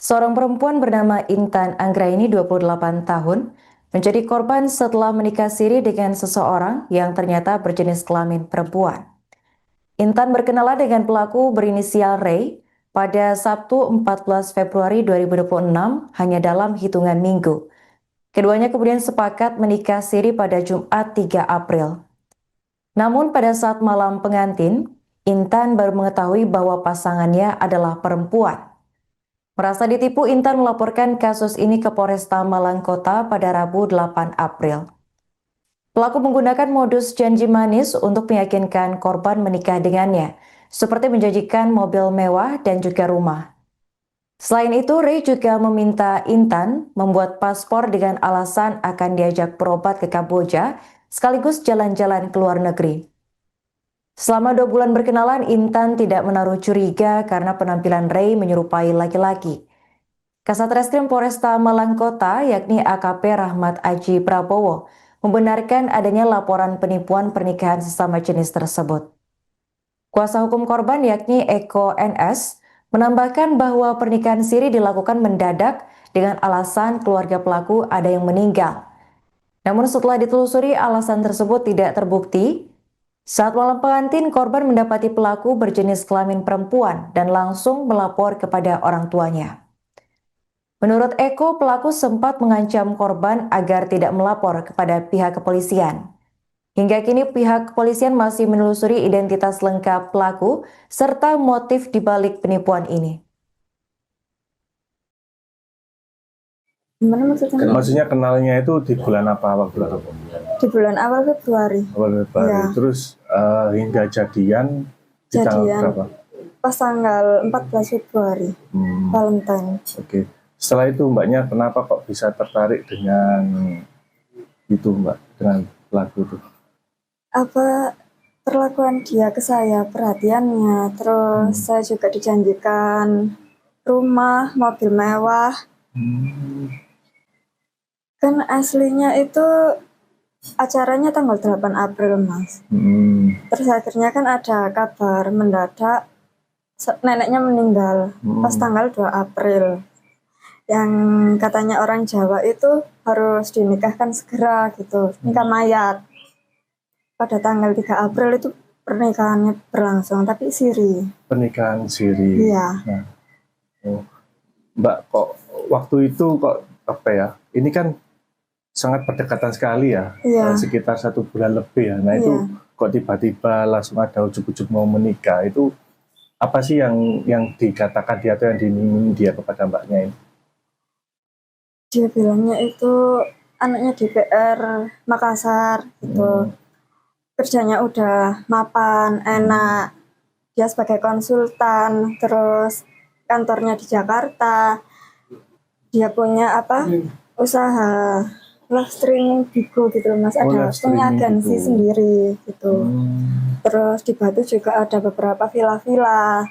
Seorang perempuan bernama Intan Anggraini, 28 tahun, menjadi korban setelah menikah siri dengan seseorang yang ternyata berjenis kelamin perempuan. Intan berkenalan dengan pelaku berinisial Ray pada Sabtu 14 Februari 2026 hanya dalam hitungan minggu. Keduanya kemudian sepakat menikah siri pada Jumat 3 April. Namun pada saat malam pengantin, Intan baru mengetahui bahwa pasangannya adalah perempuan. Merasa ditipu, Intan melaporkan kasus ini ke Polresta Malang Kota pada Rabu 8 April. Pelaku menggunakan modus janji manis untuk meyakinkan korban menikah dengannya, seperti menjanjikan mobil mewah dan juga rumah. Selain itu, Ray juga meminta Intan membuat paspor dengan alasan akan diajak berobat ke Kamboja, sekaligus jalan-jalan ke luar negeri. Selama 2 bulan berkenalan, Intan tidak menaruh curiga karena penampilan Ray menyerupai laki-laki. Kasat Reskrim Polresta Malang Kota, yakni AKP Rahmat Aji Prabowo, membenarkan adanya laporan penipuan pernikahan sesama jenis tersebut. Kuasa hukum korban, yakni Eko NS, menambahkan bahwa pernikahan siri dilakukan mendadak dengan alasan keluarga pelaku ada yang meninggal. Namun setelah ditelusuri, alasan tersebut tidak terbukti. Saat malam pengantin, korban mendapati pelaku berjenis kelamin perempuan dan langsung melapor kepada orang tuanya. Menurut Eko, pelaku sempat mengancam korban agar tidak melapor kepada pihak kepolisian. Hingga kini pihak kepolisian masih menelusuri identitas lengkap pelaku serta motif dibalik penipuan ini. Gimana maksudnya? Maksudnya kenalnya itu di bulan apa waktu itu? Di bulan awal Februari. Awal Februari. Ya. Terus hingga jadian di tanggal berapa? Pas tanggal 14 Februari, Valentine. Oke. Setelah itu mbaknya kenapa kok bisa tertarik dengan itu mbak, dengan pelaku itu? Apa perlakuan dia ke saya, perhatiannya, terus saya juga dijanjikan rumah, mobil mewah. Kan aslinya itu acaranya tanggal 8 April, Mas. Terus akhirnya kan ada kabar mendadak neneknya meninggal pas tanggal 2 April. Yang katanya orang Jawa itu harus dinikahkan segera gitu, nikah mayat. Pada tanggal 3 April itu pernikahannya berlangsung, tapi siri. Pernikahan siri. Iya. Nah, Mbak, kok waktu itu kok apa ya? Ini kan sangat berdekatan sekali ya, sekitar 1 bulan lebih ya. Nah itu kok tiba-tiba langsung ada ujuk-ujuk mau menikah, itu apa sih yang dikatakan dia atau yang diminta dia kepada mbaknya ini? Dia bilangnya itu anaknya DPR Makassar gitu, kerjanya udah mapan, enak, dia sebagai konsultan, terus kantornya di Jakarta, dia punya usaha live streaming Bigo gitu loh, Mas. Ada punya agensi sendiri gitu. Terus di Batu juga ada beberapa villa-villa.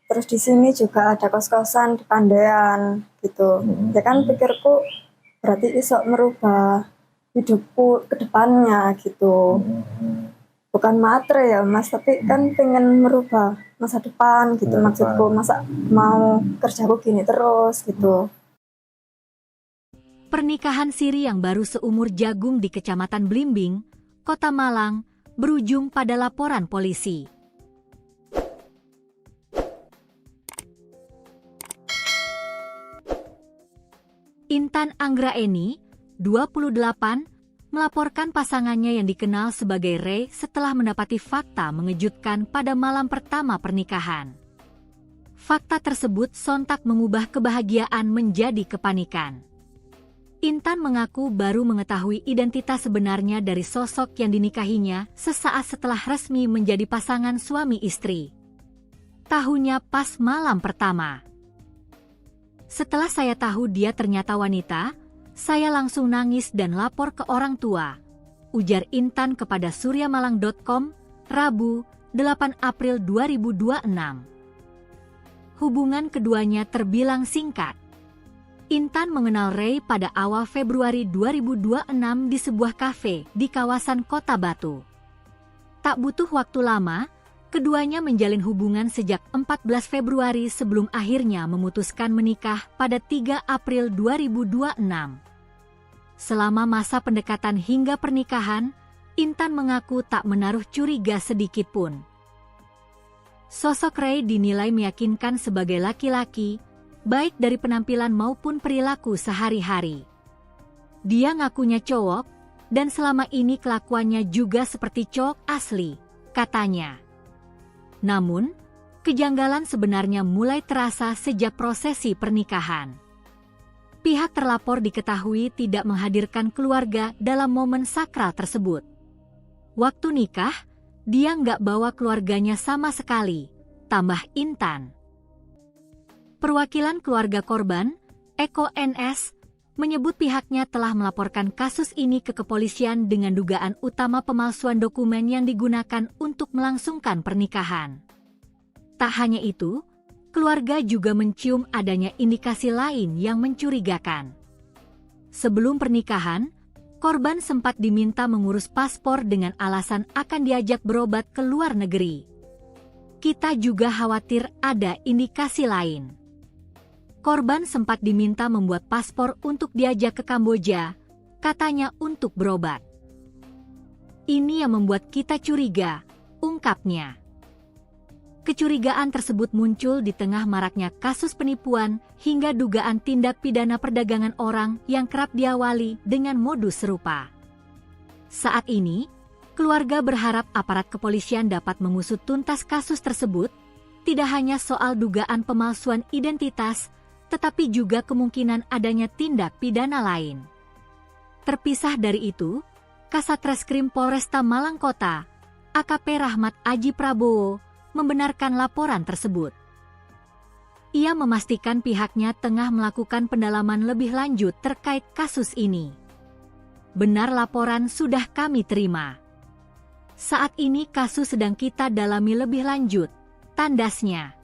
Terus di sini juga ada kos-kosan di Pandean gitu. Ya kan pikirku berarti iso merubah hidupku ke depannya gitu. Bukan matre ya, Mas, tapi kan pengen merubah masa depan gitu maksudku. Masa mau kerjaku gini terus gitu. Pernikahan siri yang baru seumur jagung di Kecamatan Blimbing, Kota Malang, berujung pada laporan polisi. Intan Anggraeni, 28, melaporkan pasangannya yang dikenal sebagai Ray setelah mendapati fakta mengejutkan pada malam pertama pernikahan. Fakta tersebut sontak mengubah kebahagiaan menjadi kepanikan. Intan mengaku baru mengetahui identitas sebenarnya dari sosok yang dinikahinya sesaat setelah resmi menjadi pasangan suami istri. Tahunya pas malam pertama. Setelah saya tahu dia ternyata wanita, saya langsung nangis dan lapor ke orang tua, ujar Intan kepada suryamalang.com, Rabu, 8 April 2026. Hubungan keduanya terbilang singkat. Intan mengenal Ray pada awal Februari 2026 di sebuah kafe di kawasan Kota Batu. Tak butuh waktu lama, keduanya menjalin hubungan sejak 14 Februari sebelum akhirnya memutuskan menikah pada 3 April 2026. Selama masa pendekatan hingga pernikahan, Intan mengaku tak menaruh curiga sedikit pun. Sosok Ray dinilai meyakinkan sebagai laki-laki, baik dari penampilan maupun perilaku sehari-hari. Dia ngakunya cowok, dan selama ini kelakuannya juga seperti cowok asli, katanya. Namun, kejanggalan sebenarnya mulai terasa sejak prosesi pernikahan. Pihak terlapor diketahui tidak menghadirkan keluarga dalam momen sakral tersebut. Waktu nikah, dia nggak bawa keluarganya sama sekali, tambah Intan. Perwakilan keluarga korban, Eko NS, menyebut pihaknya telah melaporkan kasus ini ke kepolisian dengan dugaan utama pemalsuan dokumen yang digunakan untuk melangsungkan pernikahan. Tak hanya itu, keluarga juga mencium adanya indikasi lain yang mencurigakan. Sebelum pernikahan, korban sempat diminta mengurus paspor dengan alasan akan diajak berobat ke luar negeri. Kita juga khawatir ada indikasi lain. Korban sempat diminta membuat paspor untuk diajak ke Kamboja, katanya untuk berobat. Ini yang membuat kita curiga, ungkapnya. Kecurigaan tersebut muncul di tengah maraknya kasus penipuan hingga dugaan tindak pidana perdagangan orang yang kerap diawali dengan modus serupa. Saat ini, keluarga berharap aparat kepolisian dapat mengusut tuntas kasus tersebut, tidak hanya soal dugaan pemalsuan identitas, tetapi juga kemungkinan adanya tindak pidana lain. Terpisah dari itu, Kasat Reskrim Polresta Malang Kota, AKP Rahmat Aji Prabowo, membenarkan laporan tersebut. Ia memastikan pihaknya tengah melakukan pendalaman lebih lanjut terkait kasus ini. Benar, laporan sudah kami terima. Saat ini kasus sedang kita dalami lebih lanjut, tandasnya.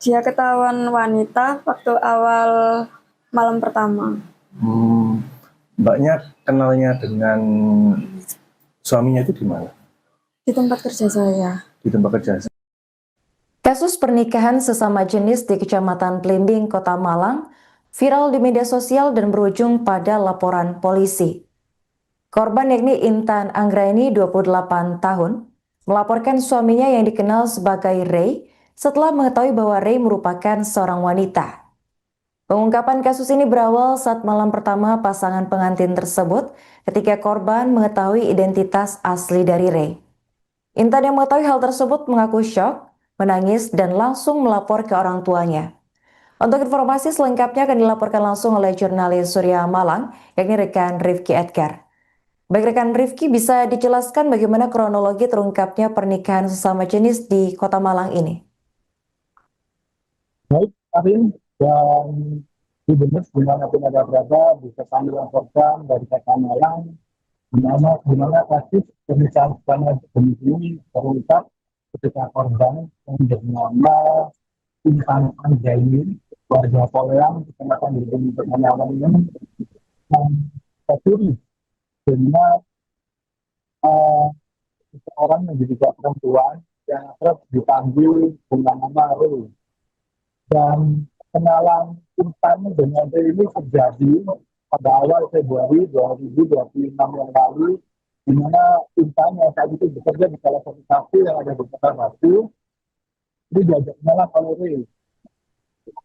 Dia ketahuan wanita waktu awal malam pertama. Mbaknya kenalnya dengan suaminya itu di mana? Di tempat kerja saya. Di tempat kerja. Kasus pernikahan sesama jenis di Kecamatan Blimbing, Kota Malang, viral di media sosial dan berujung pada laporan polisi. Korban yakni Intan Anggraini, 28 tahun, melaporkan suaminya yang dikenal sebagai Ray setelah mengetahui bahwa Ray merupakan seorang wanita. Pengungkapan kasus ini berawal saat malam pertama pasangan pengantin tersebut ketika korban mengetahui identitas asli dari Ray. Intan yang mengetahui hal tersebut mengaku syok, menangis, dan langsung melapor ke orang tuanya. Untuk informasi selengkapnya akan dilaporkan langsung oleh jurnalis Surya Malang, yakni rekan Rifki Edgar. Baik rekan Rifki, bisa dijelaskan bagaimana kronologi terungkapnya pernikahan sesama jenis di Kota Malang ini? Baik, Arin, dan di benar dimanapun ada berada, bisa kami laporkan dari Kota Malang, di mana kasus pernikahan sesama jenis ini terungkap ketika korban yang bernama Intan Anggraini, warga Poleang, Kecamatan Blimbing, Kota Malang ini, tercuri dengan seorang yang diduga perempuan yang kerap dipanggil dengan nama Ray. Dan kenalan Intan dengan Ray ini terjadi pada awal Februari 2026 yang lalu, di mana Intan yang saat itu bekerja di salah satu kafe yang ada di Kota Batu, ini diajak kenalan oleh Ray.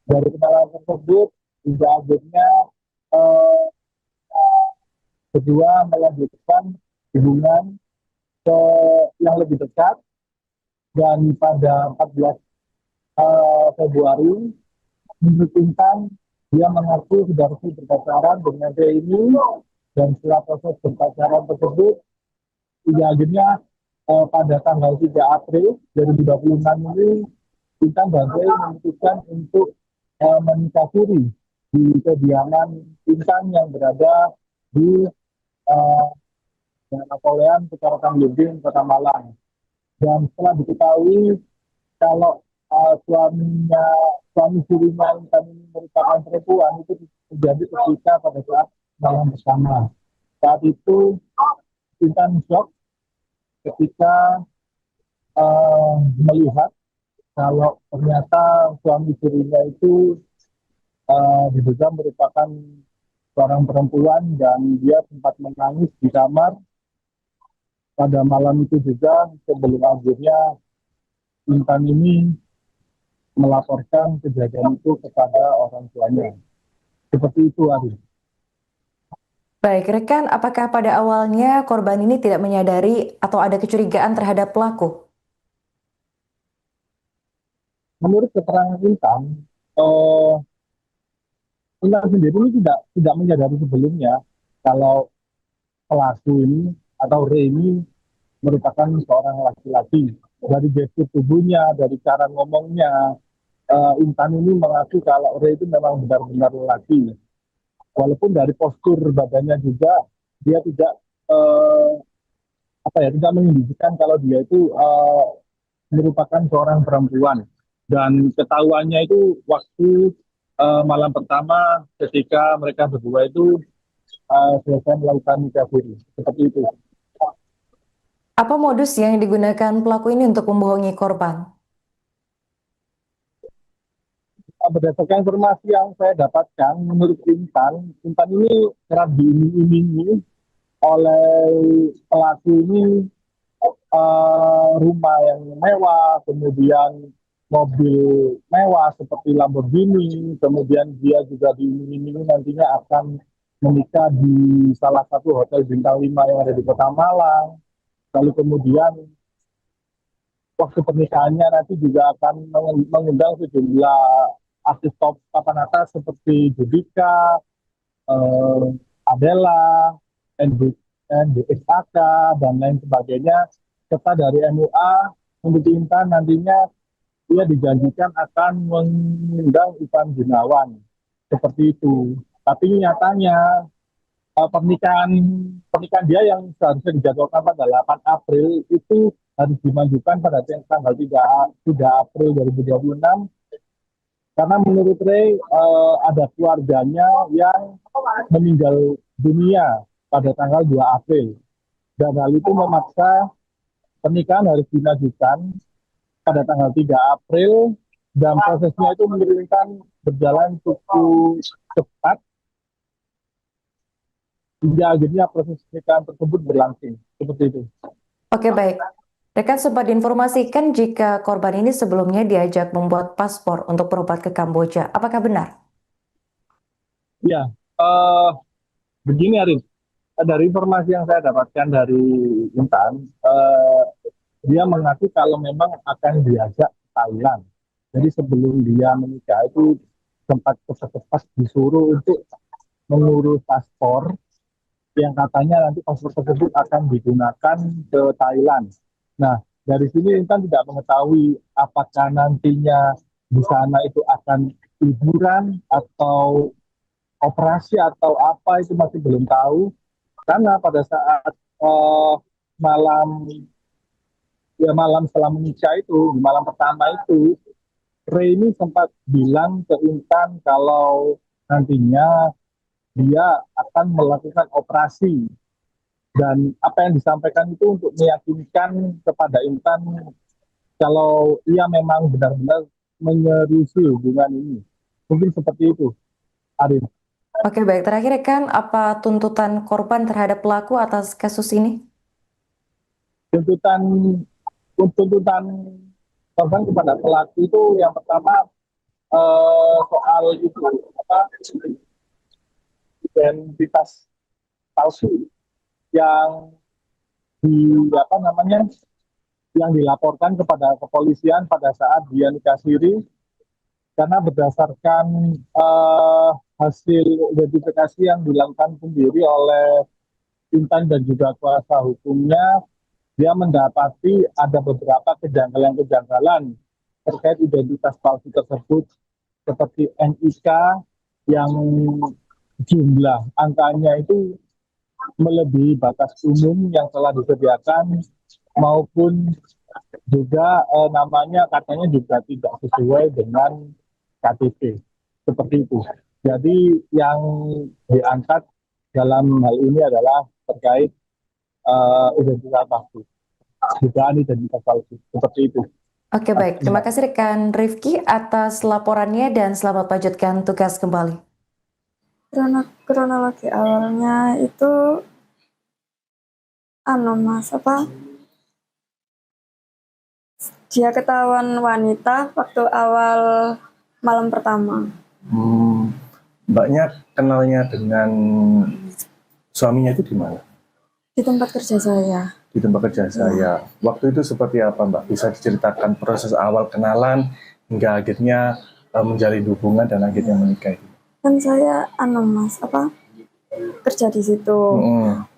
Dari kenalan tersebut, hingga akhirnya kedua melanjutkan hubungan yang lebih dekat, dan pada 14 Februari menurut Intan, dia mengaku sudah resmi berpacaran dengan Ray ini, dan setelah proses berpacaran tersebut, hingga akhirnya pada tanggal 3 April 2026 ini, Intan dan Ray memutuskan untuk menikah siri di kediaman Intan yang berada di Napoleon, Kecamatan Blimbing, Kota Malang. Dan setelah diketahui kalau suami sirinya Intan ini merupakan perempuan, itu terjadi ketika pada saat malam bersama. Saat itu Intan shock ketika melihat kalau ternyata suami sirinya itu diduga merupakan seorang perempuan, dan dia sempat menangis di kamar pada malam itu juga, sebelum akhirnya Intan ini melaporkan kejadian itu kepada orang tuanya. Seperti itu, Ari. Baik, rekan, apakah pada awalnya korban ini tidak menyadari atau ada kecurigaan terhadap pelaku? Menurut keterangan Intan sendiri ini tidak menyadari sebelumnya kalau pelaku ini atau R ini merupakan seorang laki-laki. Dari gestur tubuhnya, dari cara ngomongnya, Intan ini mengaku kalau R itu memang benar-benar laki. Walaupun dari postur badannya juga dia tidak eh, tidak menunjukkan kalau dia itu merupakan seorang perempuan. Dan ketahuannya itu waktu malam pertama ketika mereka berdua itu selesai melakukan nikah siri. Seperti itu. Apa modus yang digunakan pelaku ini untuk membohongi korban? Berdasarkan informasi yang saya dapatkan, menurut Intan ini kerap diiming-imingi oleh pelaku ini rumah yang mewah, kemudian mobil mewah seperti Lamborghini, kemudian dia juga diiming-imingi nantinya akan menikah di salah satu hotel bintang 5 yang ada di Kota Malang. Lalu kemudian waktu pernikahannya nanti juga akan mengundang sejumlah artis top papan atas seperti Judika, Adela, NDXAK, dan lain sebagainya. Serta dari MUA, untuk Intan nantinya dia dijanjikan akan mengundang Ivan Gunawan. Seperti itu. Tapi nyatanya pernikahan dia yang seharusnya dijadwalkan pada 8 April itu harus dimajukan pada tanggal 3 April 2026 karena menurut Ray ada keluarganya yang meninggal dunia pada tanggal 2 April dan hal itu memaksa pernikahan harus dimajukan pada tanggal 3 April dan prosesnya itu menurunkan berjalan cukup cepat hingga akhirnya proses pernikahan tersebut berlangsung seperti itu. Oke, baik. Rekan sempat diinformasikan jika korban ini sebelumnya diajak membuat paspor untuk berobat ke Kamboja. Apakah benar? Ya, begini Arif. Dari informasi yang saya dapatkan dari Intan, dia mengaku kalau memang akan diajak ke Thailand. Jadi sebelum dia menikah itu sempat cepat-cepat disuruh untuk mengurus paspor yang katanya nanti paspor tersebut akan digunakan ke Thailand. Nah, dari sini Intan tidak mengetahui apakah nantinya di sana itu akan liburan atau operasi atau apa itu masih belum tahu. Karena pada saat malam setelah menikah itu, di malam pertama itu, Ray ini sempat bilang ke Intan kalau nantinya dia akan melakukan operasi. Dan apa yang disampaikan itu untuk meyakinkan kepada Intan kalau ia memang benar-benar menyerusi hubungan ini. Mungkin seperti itu, Arif. Oke, baik. Terakhir, rekan, apa tuntutan korban terhadap pelaku atas kasus ini? Tuntutan korban kepada pelaku itu yang pertama soal itu identitas palsu yang yang dilaporkan kepada kepolisian pada saat dia nikah siri karena berdasarkan hasil identifikasi yang dilakukan sendiri oleh Intan dan juga kuasa hukumnya, dia mendapati ada beberapa kejanggalan-kejanggalan terkait identitas palsu tersebut seperti NIK yang jumlah angkanya itu melebihi batas umum yang telah disediakan maupun juga namanya katanya juga tidak sesuai dengan KTP seperti itu. Jadi yang diangkat dalam hal ini adalah terkait identitas palsu, dugaan identitas palsu seperti itu. Oke, baik. Terima kasih rekan Rifki atas laporannya dan selamat lanjutkan tugas kembali. Kronologi awalnya itu dia ketahuan wanita waktu awal malam pertama. Mbaknya kenalnya dengan Suaminya itu di mana? Di tempat kerja saya. Di tempat kerja saya. Waktu itu seperti apa, Mbak? Bisa diceritakan proses awal kenalan hingga akhirnya menjalin hubungan dan akhirnya menikah itu? Kan saya Mas, kerja di situ.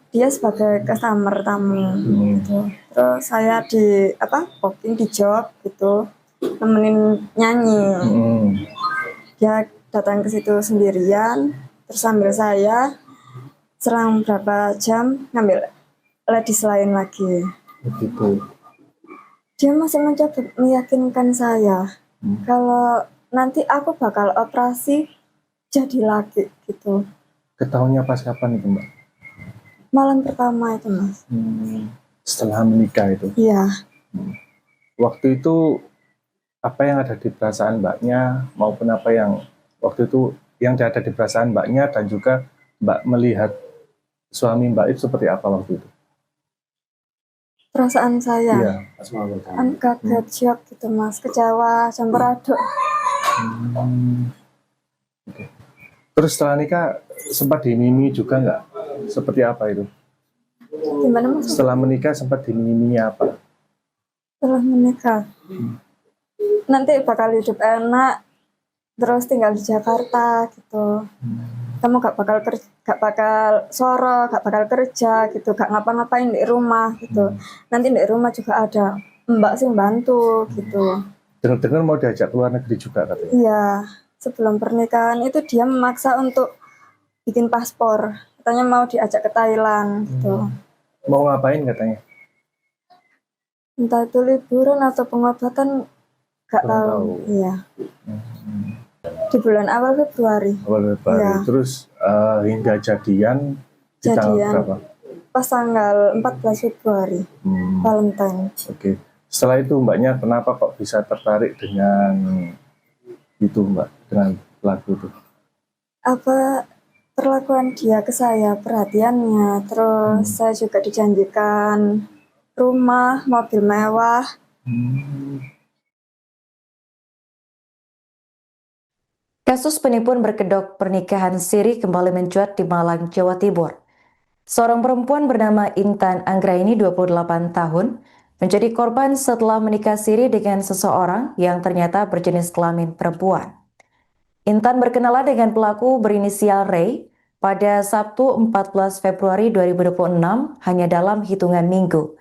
Dia sebagai customer tamu gitu. Terus saya di booking di job gitu, nemenin nyanyi. Dia datang ke situ sendirian, terus sambil saya selang berapa jam ngambil ladies lain lagi. Begitu. Dia masih mencoba meyakinkan saya kalau nanti aku bakal operasi jadi laki gitu. Ketahuannya pas kapan itu, Mbak? Malam pertama itu, Mas. Setelah menikah itu? Iya. Waktu itu apa yang ada di perasaan Mbaknya maupun apa yang waktu itu yang ada di perasaan Mbaknya dan juga Mbak melihat suami Mbak itu seperti apa waktu itu? Perasaan saya? Iya. Kaget, shock gitu, Mas. Kecewa, campur aduk. Okay. Terus setelah nikah sempat dimimi juga nggak? Seperti apa itu? Gimana, Mas? Setelah menikah sempat dimimi apa? Setelah menikah, nanti bakal hidup enak, terus tinggal di Jakarta gitu. Kamu gak bakal soro, gak bakal kerja gitu, gak ngapa-ngapain di rumah gitu. Nanti di rumah juga ada mbak sih bantu gitu. Dengar-dengar mau diajak keluar negeri juga katanya? Iya, sebelum pernikahan itu dia memaksa untuk bikin paspor. Katanya mau diajak ke Thailand gitu. Mau ngapain katanya? Entah itu liburan atau pengobatan, gak tahu. Iya. Di bulan awal Februari. Ya. Terus hingga jadian di tanggal berapa? Pas tanggal 14 Februari, Valentine. Oke. Setelah itu Mbaknya kenapa kok bisa tertarik dengan itu, Mbak, dengan pelaku itu? Perlakuan dia ke saya, perhatiannya, terus saya juga dijanjikan rumah, mobil mewah. Kasus penipuan berkedok pernikahan siri kembali mencuat di Malang, Jawa Timur. Seorang perempuan bernama Intan Anggraini, 28 tahun, menjadi korban setelah menikah siri dengan seseorang yang ternyata berjenis kelamin perempuan. Intan berkenalan dengan pelaku berinisial Ray pada Sabtu 14 Februari 2026 hanya dalam hitungan minggu.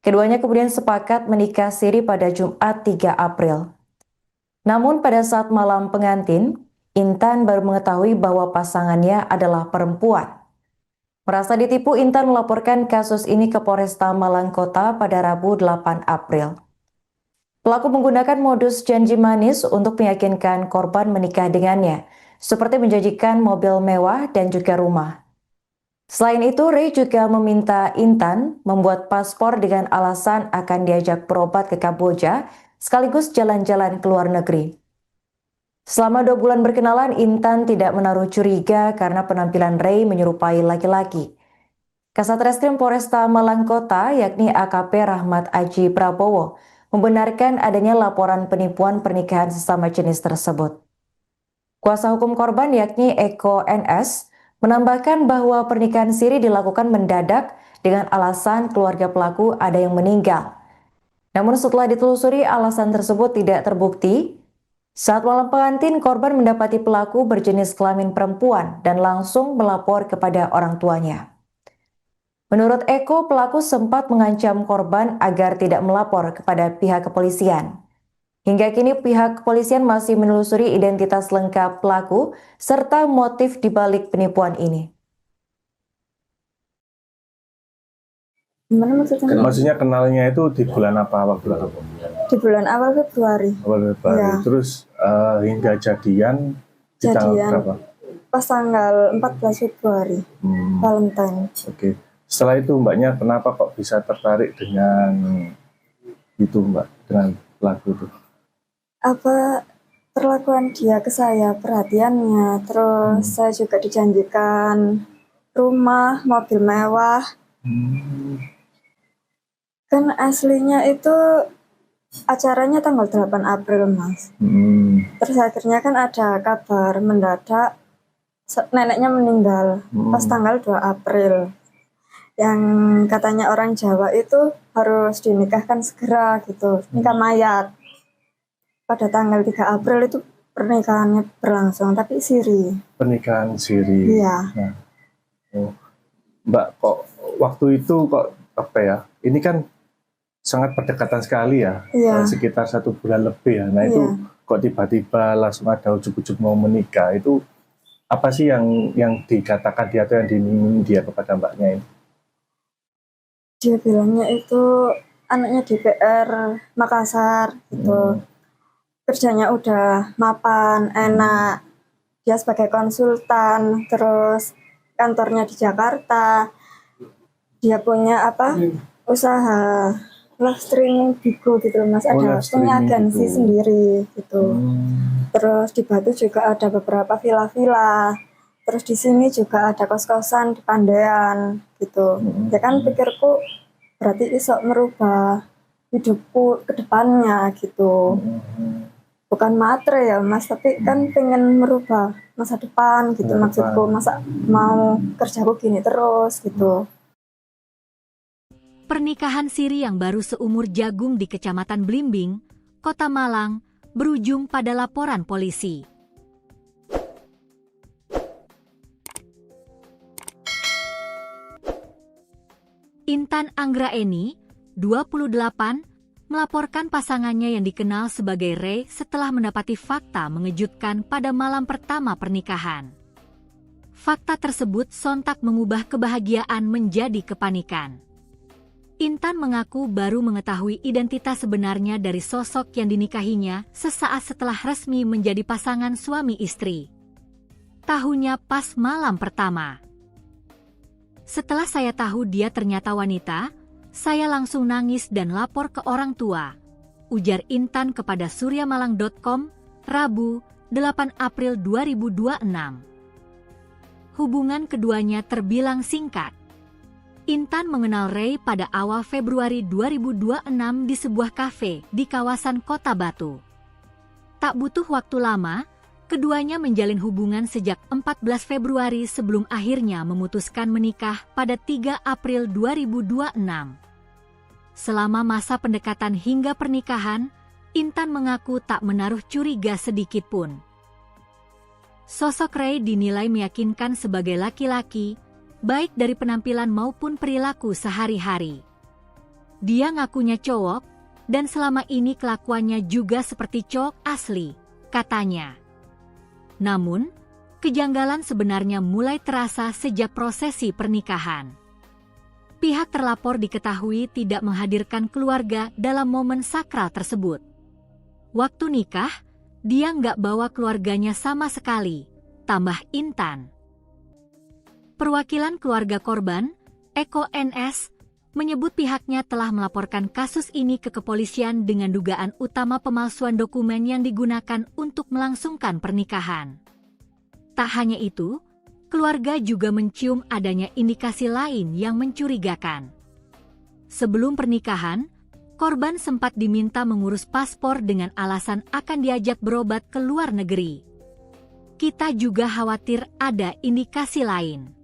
Keduanya kemudian sepakat menikah siri pada Jumat 3 April. Namun pada saat malam pengantin, Intan baru mengetahui bahwa pasangannya adalah perempuan. Merasa ditipu, Intan melaporkan kasus ini ke Polresta Malang Kota pada Rabu 8 April. Pelaku menggunakan modus janji manis untuk meyakinkan korban menikah dengannya, seperti menjanjikan mobil mewah dan juga rumah. Selain itu, Ray juga meminta Intan membuat paspor dengan alasan akan diajak berobat ke Kamboja, sekaligus jalan-jalan ke luar negeri. Selama 2 bulan berkenalan, Intan tidak menaruh curiga karena penampilan Ray menyerupai laki-laki. Kasat Reskrim Polresta Malang Kota, yakni AKP Rahmat Aji Prabowo, membenarkan adanya laporan penipuan pernikahan sesama jenis tersebut. Kuasa hukum korban, yakni Eko NS, menambahkan bahwa pernikahan siri dilakukan mendadak dengan alasan keluarga pelaku ada yang meninggal. Namun setelah ditelusuri, alasan tersebut tidak terbukti. Saat malam pengantin, korban mendapati pelaku berjenis kelamin perempuan dan langsung melapor kepada orang tuanya. Menurut Eko, pelaku sempat mengancam korban agar tidak melapor kepada pihak kepolisian. Hingga kini pihak kepolisian masih menelusuri identitas lengkap pelaku serta motif di balik penipuan ini. Gimana maksudnya? Maksudnya kenalnya itu di bulan apa, waktu apa? Di bulan awal Februari. Awal Februari. Ya. Terus hingga jadian di tanggal berapa? Pas tanggal 14 Februari, Valentine. Oke. Setelah itu Mbaknya kenapa kok bisa tertarik dengan itu, Mbak, dengan pelaku itu? Perlakuan dia ke saya, perhatiannya, terus saya juga dijanjikan rumah, mobil mewah. Kan aslinya itu acaranya tanggal 8 April, Mas. Terus akhirnya kan ada kabar mendadak neneknya meninggal pas tanggal 2 April. Yang katanya orang Jawa itu harus dinikahkan segera gitu, nikah mayat. Pada tanggal 3 April itu pernikahannya berlangsung, tapi siri. Pernikahan siri. Iya. Nah, Mbak, kok waktu itu kok apa ya? Ini kan sangat berdekatan sekali ya, Iya. sekitar 1 bulan lebih ya. Nah itu kok tiba-tiba langsung ada ujuk-ujuk mau menikah, itu apa sih yang dikatakan dia atau yang diiming dia kepada mbaknya ini? Dia bilangnya itu anaknya DPR Makassar gitu. Kerjanya udah mapan, enak. Dia sebagai konsultan, terus kantornya di Jakarta. Dia punya usaha live streaming Bigo gitu loh, Mas. Ada punya agensi sendiri gitu. Terus di Batu juga ada beberapa villa-villa. Terus di sini juga ada kos-kosan di Pandean gitu. Ya kan pikirku berarti iso merubah hidupku ke depannya gitu. Bukan matre ya Mas, tapi kan pengen merubah masa depan gitu maksudku. Masa mau kerjaku gini terus gitu. Pernikahan siri yang baru seumur jagung di Kecamatan Blimbing, Kota Malang, berujung pada laporan polisi. Intan Anggraeni, 28, melaporkan pasangannya yang dikenal sebagai Ray setelah mendapati fakta mengejutkan pada malam pertama pernikahan. Fakta tersebut sontak mengubah kebahagiaan menjadi kepanikan. Intan mengaku baru mengetahui identitas sebenarnya dari sosok yang dinikahinya sesaat setelah resmi menjadi pasangan suami istri. Tahunya pas malam pertama. Setelah saya tahu dia ternyata wanita, saya langsung nangis dan lapor ke orang tua, ujar Intan kepada suryamalang.com, Rabu, 8 April 2026. Hubungan keduanya terbilang singkat. Intan mengenal Ray pada awal Februari 2026 di sebuah kafe di kawasan Kota Batu. Tak butuh waktu lama, keduanya menjalin hubungan sejak 14 Februari sebelum akhirnya memutuskan menikah pada 3 April 2026. Selama masa pendekatan hingga pernikahan, Intan mengaku tak menaruh curiga sedikit pun. Sosok Ray dinilai meyakinkan sebagai laki-laki, baik dari penampilan maupun perilaku sehari-hari. Dia ngakunya cowok, dan selama ini kelakuannya juga seperti cowok asli, katanya. Namun, kejanggalan sebenarnya mulai terasa sejak prosesi pernikahan. Pihak terlapor diketahui tidak menghadirkan keluarga dalam momen sakral tersebut. Waktu nikah, dia nggak bawa keluarganya sama sekali, tambah Intan. Perwakilan keluarga korban, Eko NS, menyebut pihaknya telah melaporkan kasus ini ke kepolisian dengan dugaan utama pemalsuan dokumen yang digunakan untuk melangsungkan pernikahan. Tak hanya itu, keluarga juga mencium adanya indikasi lain yang mencurigakan. Sebelum pernikahan, korban sempat diminta mengurus paspor dengan alasan akan diajak berobat ke luar negeri. Kita juga khawatir ada indikasi lain.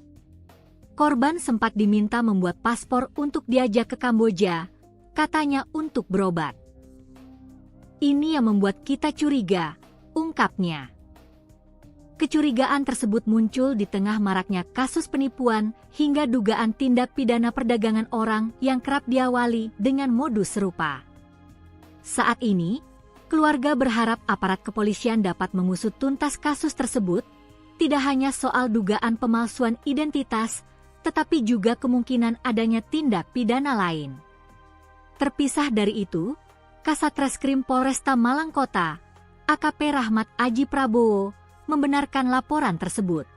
Korban sempat diminta membuat paspor untuk diajak ke Kamboja, katanya untuk berobat. Ini yang membuat kita curiga, ungkapnya. Kecurigaan tersebut muncul di tengah maraknya kasus penipuan hingga dugaan tindak pidana perdagangan orang yang kerap diawali dengan modus serupa. Saat ini, keluarga berharap aparat kepolisian dapat mengusut tuntas kasus tersebut, tidak hanya soal dugaan pemalsuan identitas, tetapi juga kemungkinan adanya tindak pidana lain. Terpisah dari itu, Kasat Reskrim Polresta Malang Kota, AKP Rahmat Aji Prabowo, membenarkan laporan tersebut.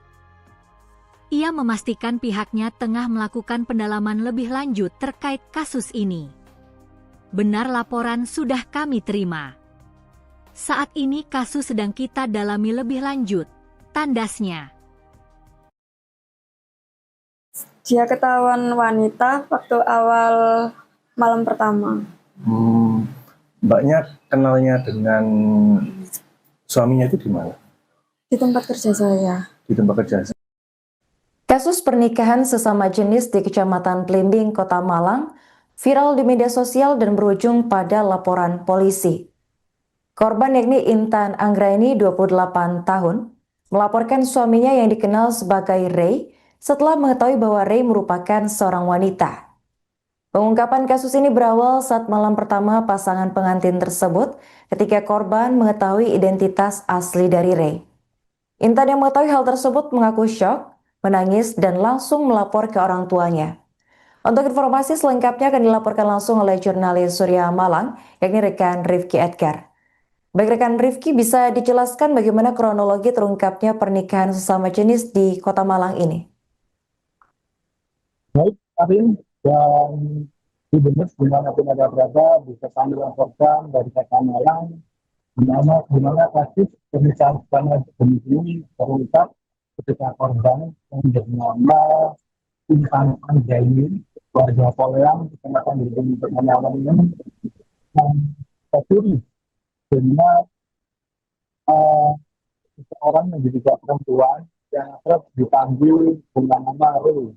Ia memastikan pihaknya tengah melakukan pendalaman lebih lanjut terkait kasus ini. Benar laporan sudah kami terima. Saat ini kasus sedang kita dalami lebih lanjut, tandasnya. Dia ketahuan wanita waktu awal malam pertama. Mbaknya kenalnya dengan suaminya itu di mana? Di tempat kerja saya. Di tempat kerja. Kasus pernikahan sesama jenis di Kecamatan Blimbing, Kota Malang, viral di media sosial dan berujung pada laporan polisi. Korban yakni Intan Anggraini, 28 tahun, melaporkan suaminya yang dikenal sebagai Ray setelah mengetahui bahwa Ray merupakan seorang wanita. Pengungkapan kasus ini berawal saat malam pertama pasangan pengantin tersebut ketika korban mengetahui identitas asli dari Ray. Intan yang mengetahui hal tersebut mengaku syok, menangis, dan langsung melapor ke orang tuanya. Untuk informasi selengkapnya akan dilaporkan langsung oleh jurnalis Surya Malang, yakni rekan Rifki Edgar. Baik rekan Rifki, bisa dijelaskan bagaimana kronologi terungkapnya pernikahan sesama jenis di Kota Malang ini? Baik, Arin, dan Gubernur dimanapun ada berada bisa kami laporkan dari Kota Malang di mana kasus pernikahan sesama jenis ini terungkap ketika korban yang bernama Intan Anggraini, warga Poleang, Kecamatan Blimbing, Kota Malang ini tercuri dengan seseorang yang diduga perempuan yang akrab dipanggil dengan nama Ru.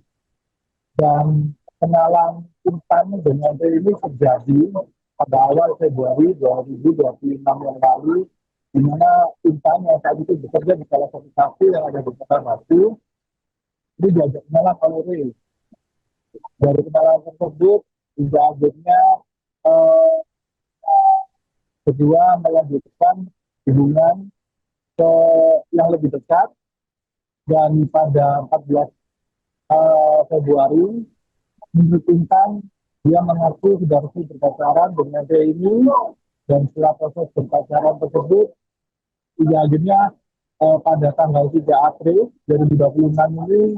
Dan kenalan Intan dengan Ru ini terjadi pada awal Februari 2026 yang lalu, di mana Intan yang saat itu bekerja di salah satu kafe yang ada di Kota Batu, ini diajak kenalan oleh Ru. Dari kenalan tersebut, hingga akhirnya kedua melanjutkan hubungan yang lebih dekat, dan pada 14 Februari menurut Intan dia mengaku sudah resmi berpacaran dengan dia ini, dan setelah proses berpacaran tersebut hingga akhirnya pada tanggal 3 April 2026 ini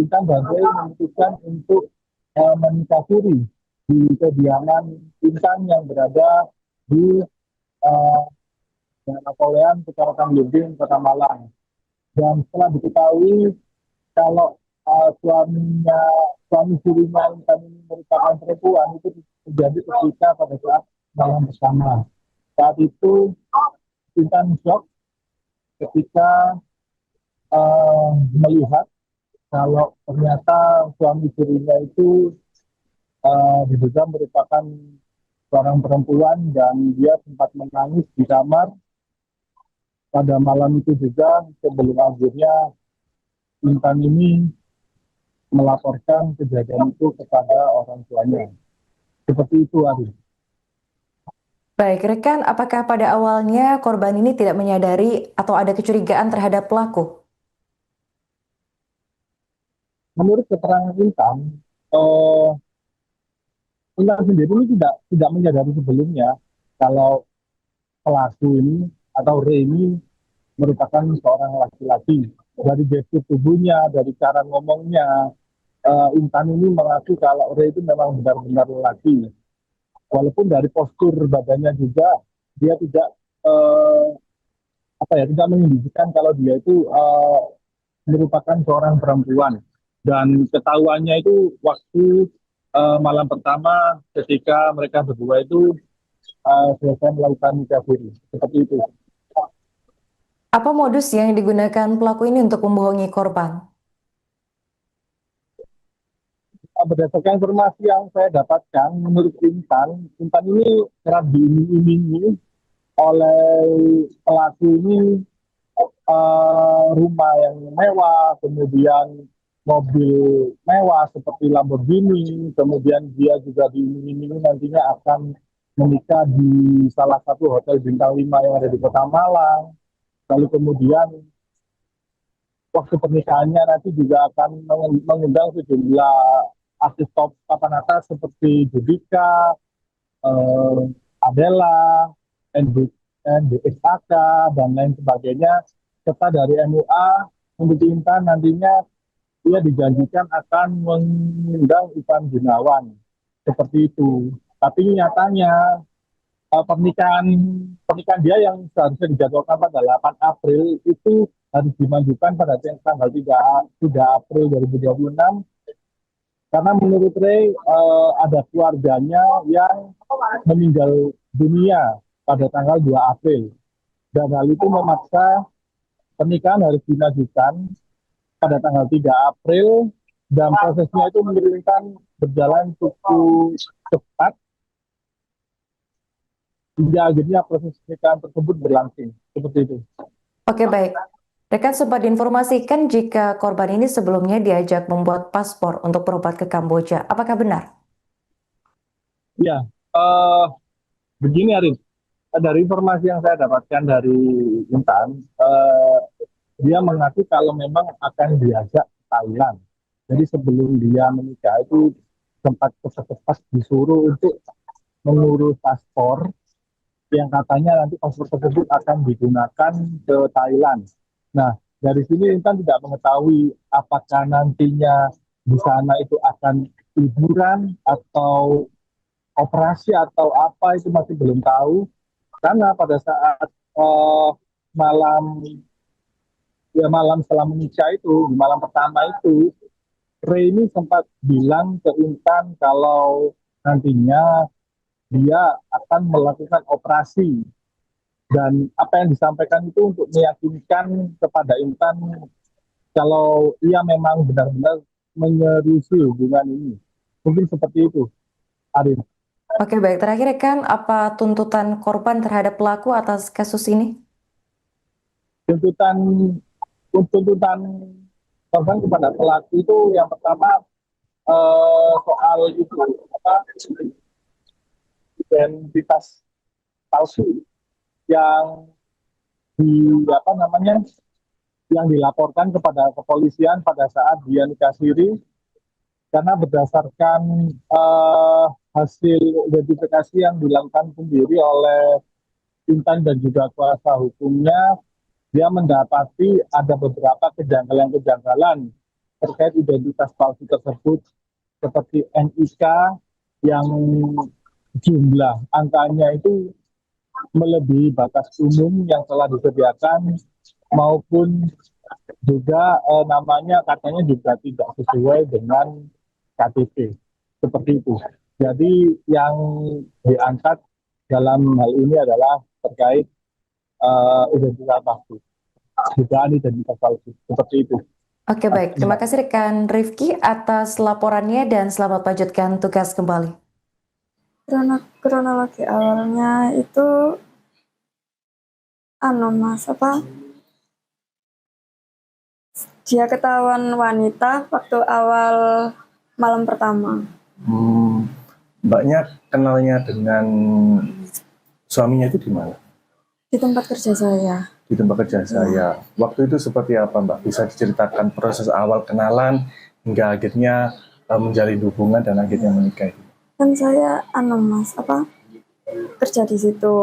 Intan dan Ray memutuskan untuk menikah siri di kediaman Intan yang berada di Poleang, Kecamatan Blimbing, Kota Malang. Dan setelah diketahui kalau suami sirinya Intan ini merupakan perempuan, itu terjadi ketika pada saat malam bersama. Saat itu Intan shock ketika melihat kalau ternyata suami sirinya itu diduga merupakan seorang perempuan, dan dia sempat menangis di kamar pada malam itu juga, sebelum akhirnya Intan ini melaporkan kejadian itu kepada orang tuanya. Seperti itu, Ari. Baik, rekan, apakah pada awalnya korban ini tidak menyadari atau ada kecurigaan terhadap pelaku? Menurut keterangan Intan, Intan sendiri ini tidak menyadari sebelumnya kalau pelaku ini atau Ray ini merupakan seorang laki-laki. Dari gestur tubuhnya, dari cara ngomongnya, Intan ini mengaku kalau Ray itu memang benar-benar laki. Walaupun dari postur badannya juga dia tidak tidak menunjukkan kalau dia itu merupakan seorang perempuan. Dan ketahuannya itu waktu malam pertama ketika mereka berdua itu selesai melakukan nikah siri. Seperti itu. Apa modus yang digunakan pelaku ini untuk membohongi korban? Berdasarkan informasi yang saya dapatkan, menurut Intan ini kerap diiming-imingi oleh pelaku ini rumah yang mewah, kemudian mobil mewah seperti Lamborghini, kemudian dia juga diiming-imingi nantinya akan menikah di salah satu hotel bintang 5 yang ada di Kota Malang. Lalu kemudian waktu pernikahannya nanti juga akan mengundang sejumlah artis top papan atas seperti Judika, Adela, NDXAK, dan lain sebagainya. Serta dari MUA, untuk Intan nantinya dia dijanjikan akan mengundang Ivan Gunawan. Seperti itu. Tapi nyatanya pernikahan dia yang seharusnya dijadwalkan pada 8 April itu harus dimajukan pada tanggal 3 April 2026, karena menurut Ray ada keluarganya yang meninggal dunia pada tanggal 2 April, dan hal itu memaksa pernikahan harus dilanjutkan pada tanggal 3 April dan prosesnya itu mengirimkan berjalan cukup cepat hingga akhirnya proses pernikahan tersebut berlangsung. Seperti itu. Oke, baik. Rekan sempat diinformasikan jika korban ini sebelumnya diajak membuat paspor untuk berobat ke Kamboja. Apakah benar? Ya, begini Arif, dari informasi yang saya dapatkan dari Intan, dia mengaku kalau memang akan diajak ke Thailand. Jadi sebelum dia menikah itu sempat cepat-cepat disuruh untuk mengurus paspor yang katanya nanti paspor tersebut akan digunakan ke Thailand. Nah, dari sini Intan tidak mengetahui apakah nantinya di sana itu akan liburan atau operasi atau apa, itu masih belum tahu. Karena pada saat malam setelah menikah itu, di malam pertama itu, Ray ini sempat bilang ke Intan kalau nantinya dia akan melakukan operasi. Dan apa yang disampaikan itu untuk meyakinkan kepada Intan kalau ia memang benar-benar menyerisi hubungan ini. Mungkin seperti itu, Arif. Oke, baik. Terakhir, rekan, apa tuntutan korban terhadap pelaku atas kasus ini? Tuntutan korban kepada pelaku itu yang pertama soal itu identitas palsu yang yang dilaporkan kepada kepolisian pada saat dia nikah siri, karena berdasarkan hasil identifikasi yang dilakukan sendiri oleh Intan dan juga kuasa hukumnya, dia mendapati ada beberapa kejanggalan-kejanggalan terkait identitas palsu tersebut, seperti NIK yang jumlah angkanya itu melebihi batas umum yang telah disediakan, maupun juga namanya katanya juga tidak sesuai dengan KTP. Seperti itu. Jadi yang diangkat dalam hal ini adalah terkait identitas palsu. Dugaan identitas palsu. Seperti itu. Oke, baik. Terima kasih rekan Rifki atas laporannya dan selamat melanjutkan tugas kembali. Kronologi awalnya itu dia ketahuan wanita waktu awal malam pertama. Mbaknya kenalnya dengan suaminya itu di mana? Di tempat kerja saya. Di tempat kerja saya. Waktu itu seperti apa, Mbak? Bisa diceritakan proses awal kenalan hingga akhirnya menjalin hubungan dan akhirnya menikah? Kan saya kerja di situ.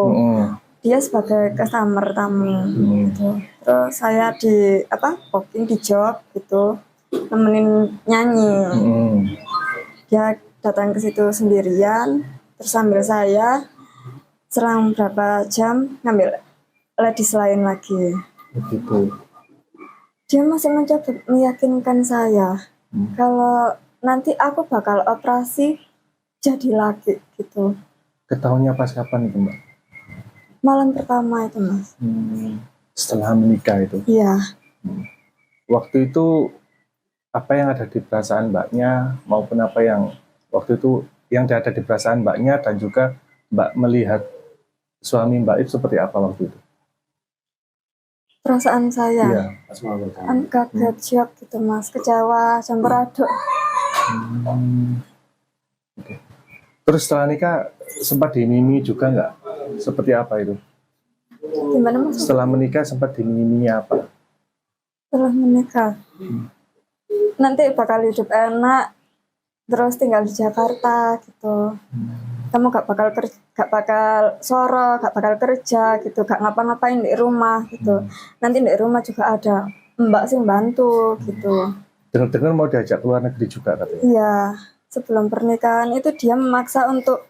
Dia sebagai customer tamu gitu. Terus saya di booking di job gitu, nemenin nyanyi. Dia datang ke situ sendirian, terus sambil saya selang berapa jam ngambil ladies lain lagi. Begitu. Dia masih mencoba meyakinkan saya kalau nanti aku bakal operasi jadi laki gitu. Ketahuannya pas kapan itu, Mbak? Malam pertama itu, Mas. Setelah menikah itu? Iya. Waktu itu apa yang ada di perasaan Mbaknya maupun apa yang waktu itu yang ada di perasaan Mbaknya dan juga Mbak melihat suami Mbak itu seperti apa waktu itu? Perasaan saya? Iya. Kaget, shock gitu, Mas. Kecewa, campur aduk. Okay. Terus setelah nikah sempat dimimi juga nggak? Seperti apa itu? Gimana, Mas? Setelah menikah sempat dimiminya apa? Setelah menikah, nanti bakal hidup enak, terus tinggal di Jakarta gitu. Kamu gak bakal soro, gak bakal kerja gitu, gak ngapa-ngapain di rumah gitu. Nanti di rumah juga ada mbak sih bantu gitu. Dengar-dengar mau diajak ke luar negeri juga katanya? Iya. Sebelum pernikahan itu dia memaksa untuk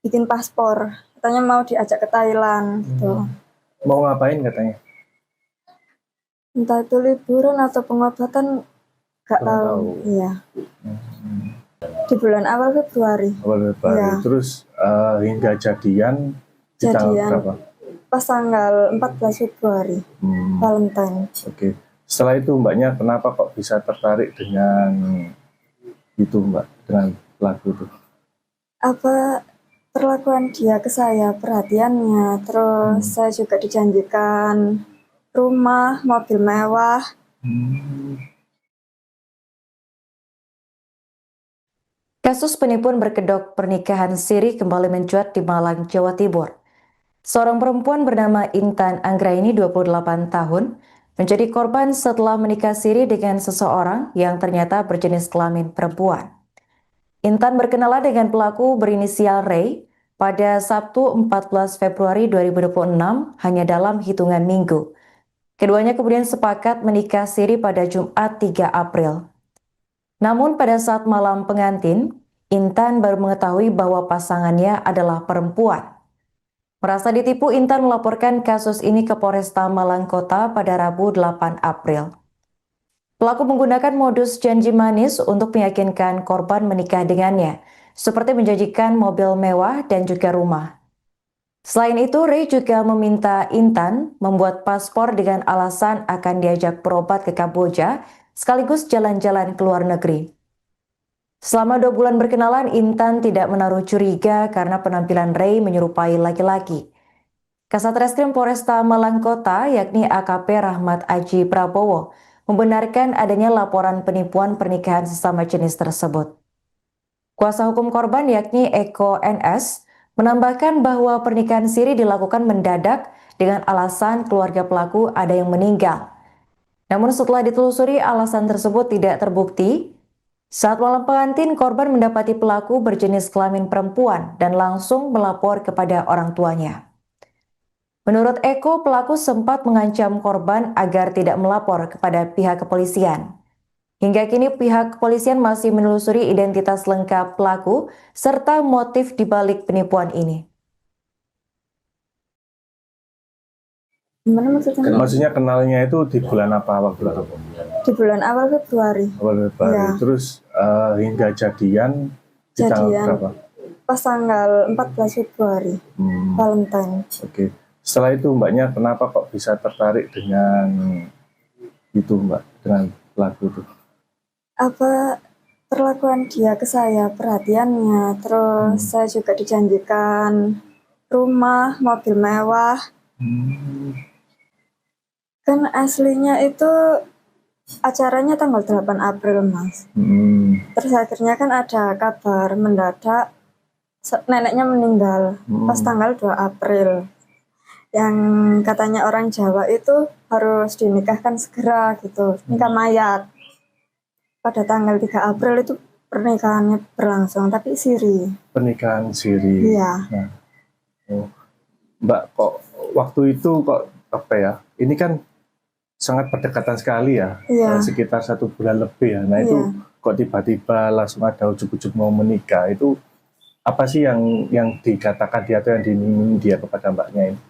bikin paspor. Katanya mau diajak ke Thailand gitu. Mau ngapain katanya? Entah itu liburan atau pengobatan, gak tahu. Iya. Di bulan awal Februari. Awal Februari. Ya. Terus hingga jadian di tanggal berapa? pas tanggal 14 Februari, Valentine. Oke. Setelah itu mbaknya kenapa kok bisa tertarik dengan itu mbak, dengan lagu itu? Apa perlakuan dia ke saya, perhatiannya, terus saya juga dijanjikan rumah, mobil mewah. Kasus penipuan berkedok pernikahan siri kembali mencuat di Malang, Jawa Timur. Seorang perempuan bernama Intan Anggraini, 28 tahun, menjadi korban setelah menikah siri dengan seseorang yang ternyata berjenis kelamin perempuan. Intan berkenalan dengan pelaku berinisial Ray pada Sabtu 14 Februari 2026 hanya dalam hitungan minggu. Keduanya kemudian sepakat menikah siri pada Jumat 3 April. Namun pada saat malam pengantin, Intan baru mengetahui bahwa pasangannya adalah perempuan. Merasa ditipu, Intan melaporkan kasus ini ke Polresta Malang Kota pada Rabu 8 April. Pelaku menggunakan modus janji manis untuk meyakinkan korban menikah dengannya, seperti menjanjikan mobil mewah dan juga rumah. Selain itu, Ray juga meminta Intan membuat paspor dengan alasan akan diajak berobat ke Kamboja, sekaligus jalan-jalan ke luar negeri. Selama 2 bulan berkenalan, Intan tidak menaruh curiga karena penampilan Ray menyerupai laki-laki. Kasat Reskrim Polresta Malang Kota, yakni AKP Rahmat Aji Prabowo, membenarkan adanya laporan penipuan pernikahan sesama jenis tersebut. Kuasa hukum korban, yakni Eko NS, menambahkan bahwa pernikahan siri dilakukan mendadak dengan alasan keluarga pelaku ada yang meninggal. Namun setelah ditelusuri, alasan tersebut tidak terbukti. Saat malam pengantin, korban mendapati pelaku berjenis kelamin perempuan dan langsung melapor kepada orang tuanya. Menurut Eko, pelaku sempat mengancam korban agar tidak melapor kepada pihak kepolisian. Hingga kini pihak kepolisian masih menelusuri identitas lengkap pelaku serta motif dibalik penipuan ini. Gimana maksudnya? Maksudnya kenalnya itu di bulan apa, waktu apa? Di bulan awal Februari. Awal Februari. Ya. Terus hingga jadian di tanggal berapa? Pas tanggal 14 Februari, Valentine. Oke. Setelah itu mbaknya kenapa kok bisa tertarik dengan itu mbak, dengan lagu itu? Apa perlakuan dia ke saya, perhatiannya, terus saya juga dijanjikan rumah, mobil mewah. Kan aslinya itu acaranya tanggal 8 April, Mas. Terus akhirnya kan ada kabar mendadak neneknya meninggal pas tanggal 2 April. Yang katanya orang Jawa itu harus dinikahkan segera gitu, nikah mayat. Pada tanggal 3 April itu pernikahannya berlangsung, tapi siri. Pernikahan siri. Iya. Nah, Mbak, kok waktu itu kok apa ya? Ini kan sangat berdekatan sekali ya, sekitar 1 bulan lebih ya. Nah itu kok tiba-tiba langsung ada ujuk-ujuk mau menikah, itu apa sih yang dikatakan dia atau yang diminta dia kepada mbaknya ini?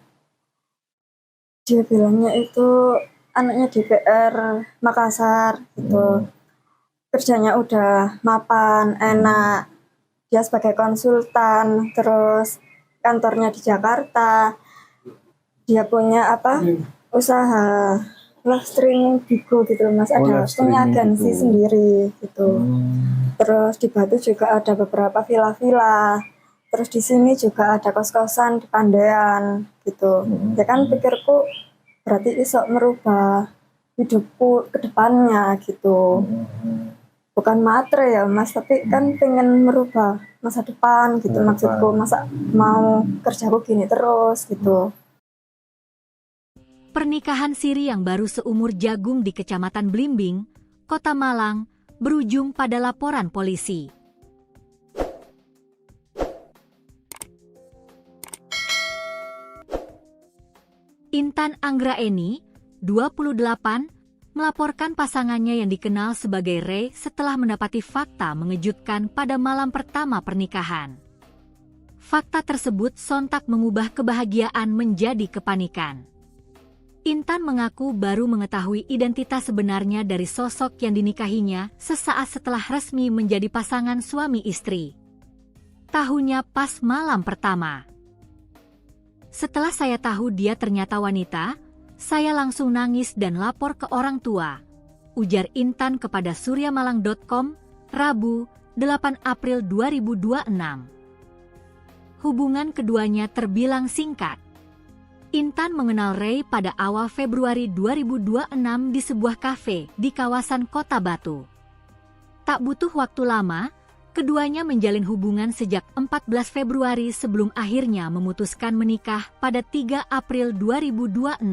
Dia bilangnya itu anaknya DPR Makassar gitu, kerjanya udah mapan, enak, dia sebagai konsultan, terus kantornya di Jakarta, dia punya usaha live streaming Bigo gitu Mas, ada punya agensi sendiri gitu. Terus di Batu juga ada beberapa villa-villa. Terus di sini juga ada kos-kosan di Pandean gitu. Ya kan pikirku berarti iso merubah hidupku ke depannya gitu. Bukan matre ya Mas, tapi kan pengen merubah masa depan gitu maksudku. Masa mau kerjaku gini terus gitu. Pernikahan siri yang baru seumur jagung di Kecamatan Blimbing, Kota Malang, berujung pada laporan polisi. Intan Anggraini, 28, melaporkan pasangannya yang dikenal sebagai Ray setelah mendapati fakta mengejutkan pada malam pertama pernikahan. Fakta tersebut sontak mengubah kebahagiaan menjadi kepanikan. Intan mengaku baru mengetahui identitas sebenarnya dari sosok yang dinikahinya sesaat setelah resmi menjadi pasangan suami istri. Tahunya pas malam pertama. Setelah saya tahu dia ternyata wanita, saya langsung nangis dan lapor ke orang tua, ujar Intan kepada suryamalang.com, Rabu, 8 April 2026. Hubungan keduanya terbilang singkat. Intan mengenal Ray pada awal Februari 2026 di sebuah kafe di kawasan Kota Batu. Tak butuh waktu lama, keduanya menjalin hubungan sejak 14 Februari sebelum akhirnya memutuskan menikah pada 3 April 2026.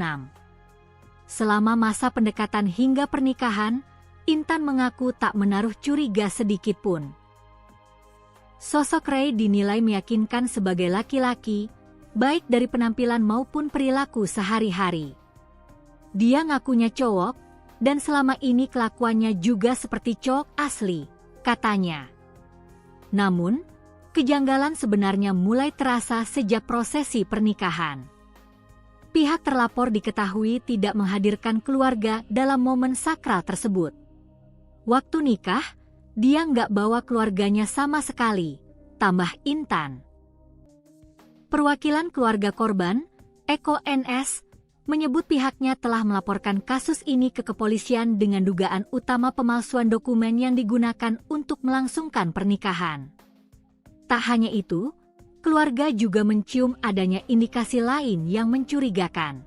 Selama masa pendekatan hingga pernikahan, Intan mengaku tak menaruh curiga sedikit pun. Sosok Ray dinilai meyakinkan sebagai laki-laki, baik dari penampilan maupun perilaku sehari-hari. Dia ngakunya cowok, dan selama ini kelakuannya juga seperti cowok asli, katanya. Namun, kejanggalan sebenarnya mulai terasa sejak prosesi pernikahan. Pihak terlapor diketahui tidak menghadirkan keluarga dalam momen sakral tersebut. Waktu nikah, dia nggak bawa keluarganya sama sekali, tambah Intan. Perwakilan keluarga korban, Eko NS, menyebut pihaknya telah melaporkan kasus ini ke kepolisian dengan dugaan utama pemalsuan dokumen yang digunakan untuk melangsungkan pernikahan. Tak hanya itu, keluarga juga mencium adanya indikasi lain yang mencurigakan.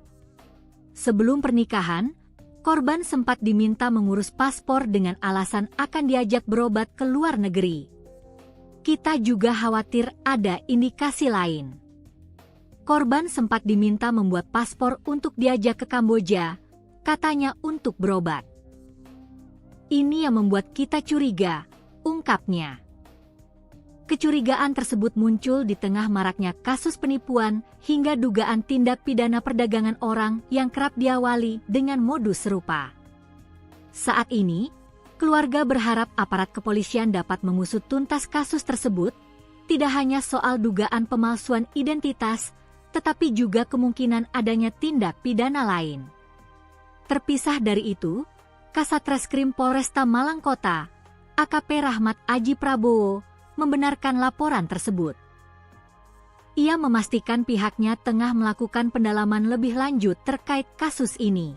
Sebelum pernikahan, korban sempat diminta mengurus paspor dengan alasan akan diajak berobat ke luar negeri. Kita juga khawatir ada indikasi lain. Korban sempat diminta membuat paspor untuk diajak ke Kamboja, katanya untuk berobat. Ini yang membuat kita curiga, ungkapnya. Kecurigaan tersebut muncul di tengah maraknya kasus penipuan hingga dugaan tindak pidana perdagangan orang yang kerap diawali dengan modus serupa. Saat ini, keluarga berharap aparat kepolisian dapat mengusut tuntas kasus tersebut, tidak hanya soal dugaan pemalsuan identitas, tetapi juga kemungkinan adanya tindak pidana lain. Terpisah dari itu, Kasat Reskrim Polresta Malang Kota, AKP Rahmat Aji Prabowo, membenarkan laporan tersebut. Ia memastikan pihaknya tengah melakukan pendalaman lebih lanjut terkait kasus ini.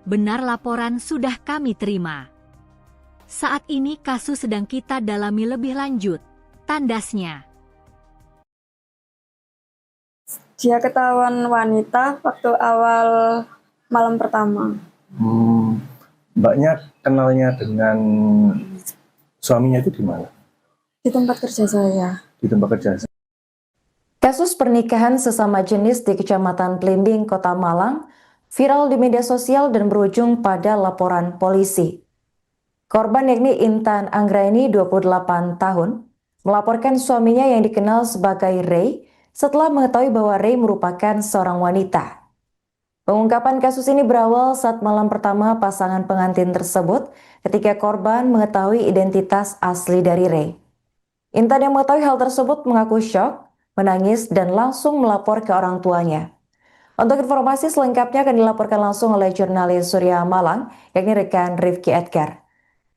Benar, laporan sudah kami terima. Saat ini kasus sedang kita dalami lebih lanjut, tandasnya. Dia ketahuan wanita waktu awal malam pertama. Mbaknya kenalnya dengan suaminya itu di mana? Di tempat kerja saya. Di tempat kerja. Kasus pernikahan sesama jenis di Kecamatan Blimbing, Kota Malang, viral di media sosial dan berujung pada laporan polisi. Korban yakni Intan Anggraini, 28 tahun, melaporkan suaminya yang dikenal sebagai Ray setelah mengetahui bahwa Ray merupakan seorang wanita. Pengungkapan kasus ini berawal saat malam pertama pasangan pengantin tersebut ketika korban mengetahui identitas asli dari Ray. Intan yang mengetahui hal tersebut mengaku syok, menangis, dan langsung melapor ke orang tuanya. Untuk informasi selengkapnya akan dilaporkan langsung oleh jurnalis Surya Malang, yakni rekan Rifki Edgar.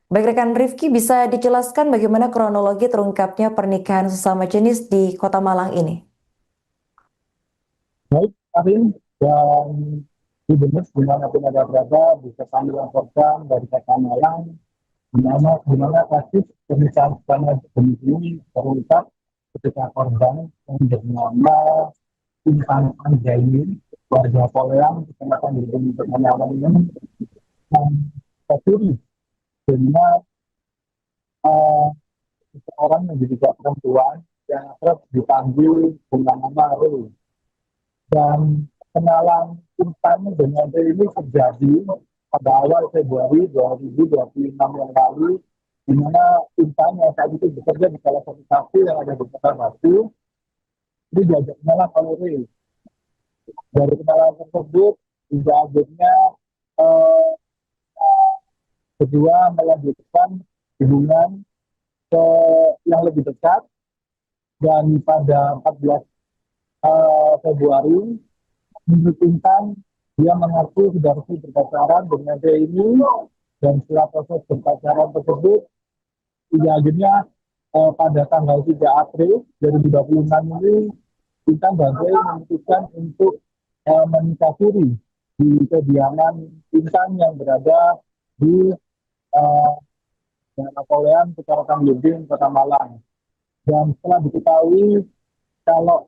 Baik rekan Rifki, bisa dijelaskan bagaimana kronologi terungkapnya pernikahan sesama jenis di Kota Malang ini? Baik, Karin, dan di benar dimanapun ada berada, bisa kami laporkan dari Kota Malang, di mana kasus pernikahan sesama jenis ini terungkap ketika korban yang bernama Intan Anggraini, warga Poleang, Kecamatan Blimbing, Kota Malang ini, tercuri dengan seorang yang diduga perempuan yang kerap dipanggil dengan nama Ray. Dan kenalan Intan dengan Ray ini terjadi pada awal Februari 2026 yang lalu, di mana Intan yang saat itu bekerja di salah satu kafe yang ada di Kota Batu, ini diajak kenalan oleh Ray. Dari kenalan tersebut, hingga akhirnya kedua melanjutkan hubungan yang lebih dekat, dan pada 14 Februari menurut Intan, dia mengaku sudah resmi berpacaran dengan Ray ini, dan setelah proses berpacaran tersebut, hingga akhirnya pada tanggal 3 April 2026 ini Intan dan Ray memutuskan untuk menikah siri di kediaman Intan yang berada di Jalan Napoleon, Kecamatan Belimbing, Kota Malang. Dan setelah diketahui kalau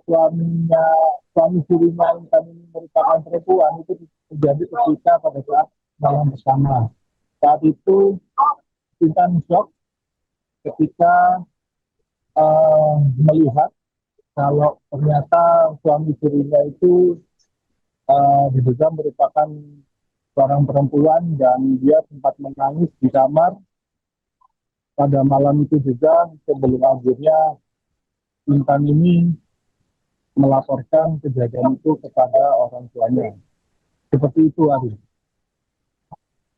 suami sirinya Intan ini merupakan perempuan, itu terjadi ketika pada saat malam bersama. Saat itu Intan shock ketika melihat kalau ternyata suami sirinya itu diduga merupakan seorang perempuan dan dia sempat menangis di kamar pada malam itu juga sebelum akhirnya Intan ini melaporkan kejadian itu kepada orang tuanya. Seperti itu, Ari.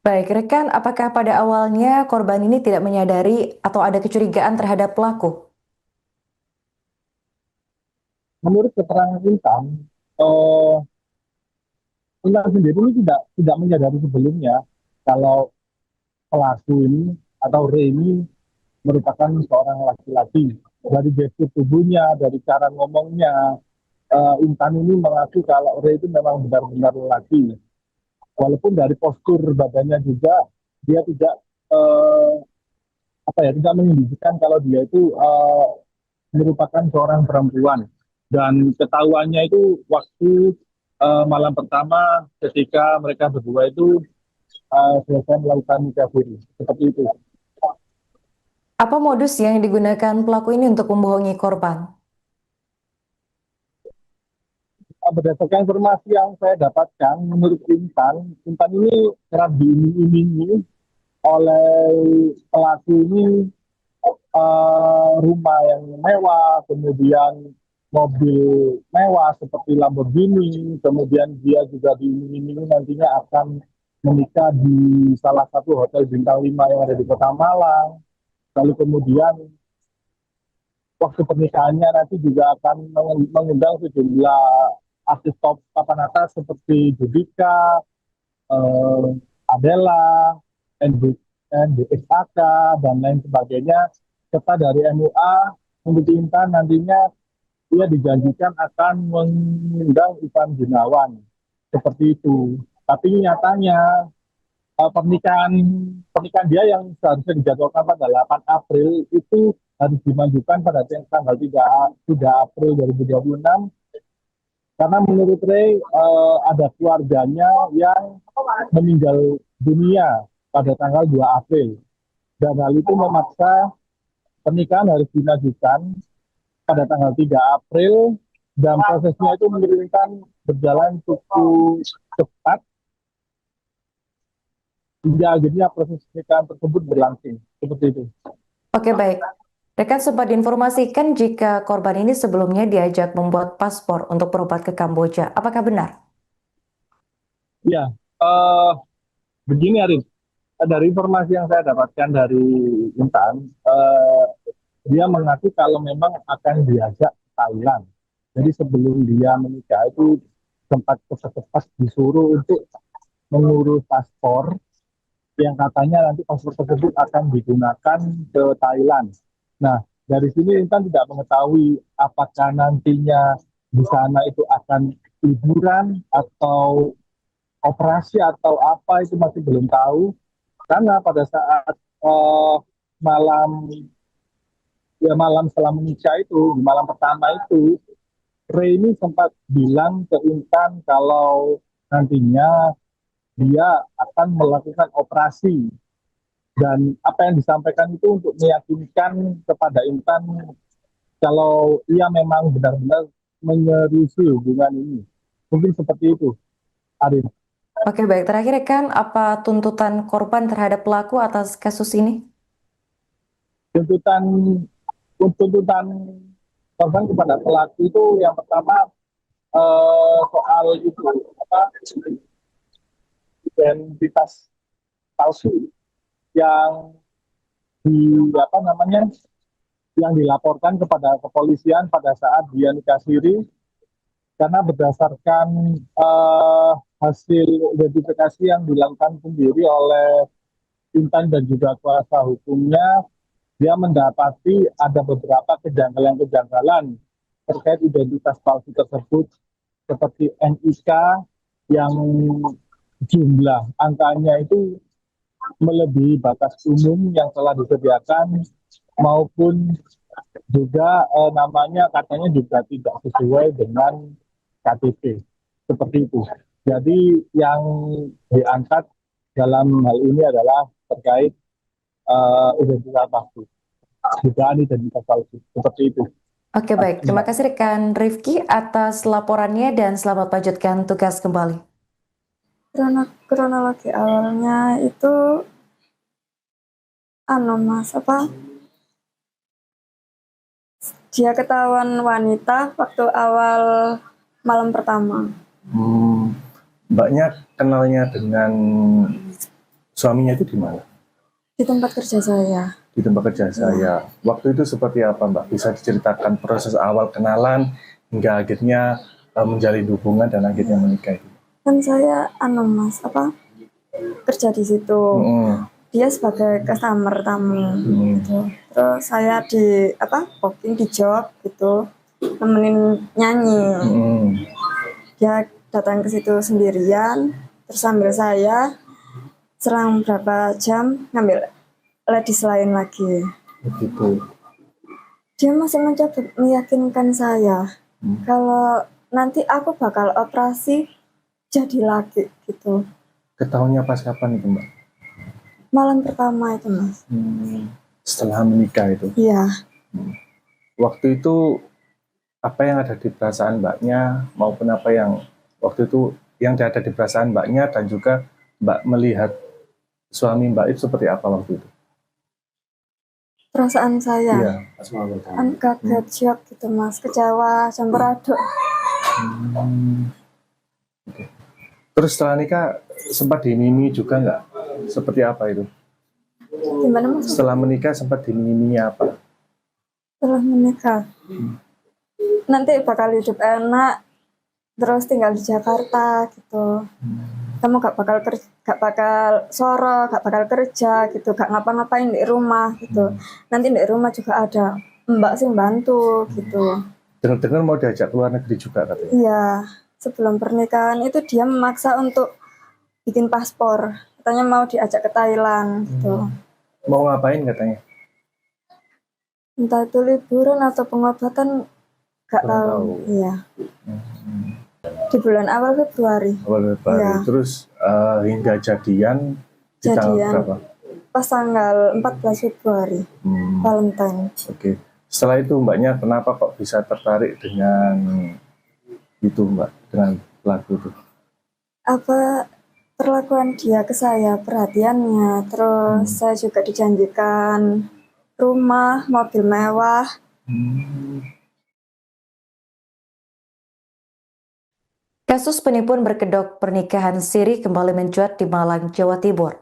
Baik, rekan, apakah pada awalnya korban ini tidak menyadari atau ada kecurigaan terhadap pelaku? Menurut keterangan Intan, Intan sendiri ini tidak menyadari sebelumnya kalau pelaku ini atau Ray ini merupakan seorang laki-laki. Dari gestur tubuhnya, dari cara ngomongnya, Intan ini mengaku kalau Ray itu memang benar-benar lelaki. Walaupun dari postur badannya juga dia tidak tidak menunjukkan kalau dia itu merupakan seorang perempuan. Dan ketahuannya itu waktu malam pertama ketika mereka berdua itu selesai melakukan nikah siri. Seperti itu. Apa modus yang digunakan pelaku ini untuk membohongi korban? Berdasarkan informasi yang saya dapatkan, menurut Intan ini kerap diiming-imingi oleh pelaku ini rumah yang mewah, kemudian mobil mewah seperti Lamborghini, kemudian dia juga diiming-imingi nantinya akan menikah di salah satu hotel bintang 5 yang ada di Kota Malang. Lalu kemudian waktu pernikahannya nanti juga akan mengundang sejumlah artis top papan atas seperti Judika, Adela, NDXAK, dan lain sebagainya. Serta dari MUA, menurut Intan nantinya dia dijanjikan akan mengundang Ivan Gunawan. Seperti itu. Tapi nyatanya pernikahan dia yang seharusnya dijadwalkan pada 8 April itu harus dimajukan pada tanggal 3 April 2026 karena menurut Ray ada keluarganya yang meninggal dunia pada tanggal 2 April dan hal itu memaksa pernikahan harus dimajukan pada tanggal 3 April dan prosesnya itu menurunkan berjalan cukup cepat hingga akhirnya proses pernikahan tersebut berlangsung. Seperti itu. Oke, baik. Rekan sempat diinformasikan jika korban ini sebelumnya diajak membuat paspor untuk berobat ke Kamboja. Apakah benar? Ya, begini Arif. Dari informasi yang saya dapatkan dari Intan, dia mengaku kalau memang akan diajak ke Thailand. Jadi sebelum dia menikah itu sempat cepat-cepat disuruh untuk mengurus paspor yang katanya nanti paspor tersebut akan digunakan ke Thailand. Nah, dari sini Intan tidak mengetahui apakah nantinya di sana itu akan liburan atau operasi atau apa, itu masih belum tahu. Karena pada saat malam setelah menikah itu, di malam pertama itu, Ray ini sempat bilang ke Intan kalau nantinya dia akan melakukan operasi dan apa yang disampaikan itu untuk meyakinkan kepada Intan kalau ia memang benar-benar menyeriusi hubungan ini. Mungkin seperti itu, Arif. Oke, baik. Terakhir, rekan, apa tuntutan korban terhadap pelaku atas kasus ini? Tuntutan korban kepada pelaku itu yang pertama soal itu identitas palsu yang yang dilaporkan kepada kepolisian pada saat dia nikah siri, karena berdasarkan hasil identifikasi yang dilakukan sendiri oleh Intan dan juga kuasa hukumnya, dia mendapati ada beberapa kejanggalan-kejanggalan terkait identitas palsu tersebut seperti NIK yang jumlah angkanya itu melebihi batas umum yang telah disediakan maupun juga namanya katanya juga tidak sesuai dengan KTP seperti itu. Jadi yang diangkat dalam hal ini adalah terkait identitas palsu, dugaan identitas palsu seperti itu. Oke, baik. Terima kasih rekan Rifki atas laporannya dan selamat melanjutkan tugas kembali. Kronologi awalnya itu Mas, dia ketahuan wanita waktu awal malam pertama. Mbaknya kenalnya dengan suaminya itu di mana? Di tempat kerja saya. Di tempat kerja saya. Waktu itu seperti apa, Mbak? Bisa diceritakan proses awal kenalan hingga akhirnya menjalin hubungan dan akhirnya menikah itu? Kan saya Mas, kerja di situ. Dia sebagai customer tamu gitu. Terus saya di booking di job gitu, nemenin nyanyi. Dia datang ke situ sendirian, terus sambil saya serang berapa jam ngambil ladies lain lagi. Begitu. Dia masih mencoba meyakinkan saya kalau nanti aku bakal operasi jadi laki gitu. Ketahuannya pas kapan itu, Mbak? Malam pertama itu, Mas. Setelah menikah itu? Iya. Waktu itu apa yang ada di perasaan Mbaknya maupun apa yang waktu itu yang ada di perasaan Mbaknya dan juga Mbak melihat suami Mbak itu seperti apa waktu itu? Perasaan saya? Iya. Kaget, shock gitu, Mas. Kecewa, campur aduk. Okay. Terus setelah nikah sempat dimimi juga nggak? Seperti apa itu? Gimana, Mas? Setelah menikah sempat dimimi apa? Setelah menikah, nanti bakal hidup enak, terus tinggal di Jakarta gitu. Kamu gak bakal soro, gak bakal kerja gitu, gak ngapa-ngapain di rumah gitu. Nanti di rumah juga ada mbak sih bantu gitu. Dengar-dengar mau diajak keluar negeri juga katanya? Iya, sebelum pernikahan itu dia memaksa untuk bikin paspor. Katanya mau diajak ke Thailand gitu. Mau ngapain katanya? Entah itu liburan atau pengobatan, gak tahu. Iya. Di bulan awal Februari. Ya. Terus hingga jadian di tanggal berapa? Pas tanggal 14 Februari, Valentine. Oke. Setelah itu Mbaknya kenapa kok bisa tertarik dengan itu, Mbak, dengan pelaku itu? Perlakuan dia ke saya, perhatiannya, terus saya juga dijanjikan rumah, mobil mewah. Kasus penipuan berkedok pernikahan siri kembali mencuat di Malang, Jawa Timur.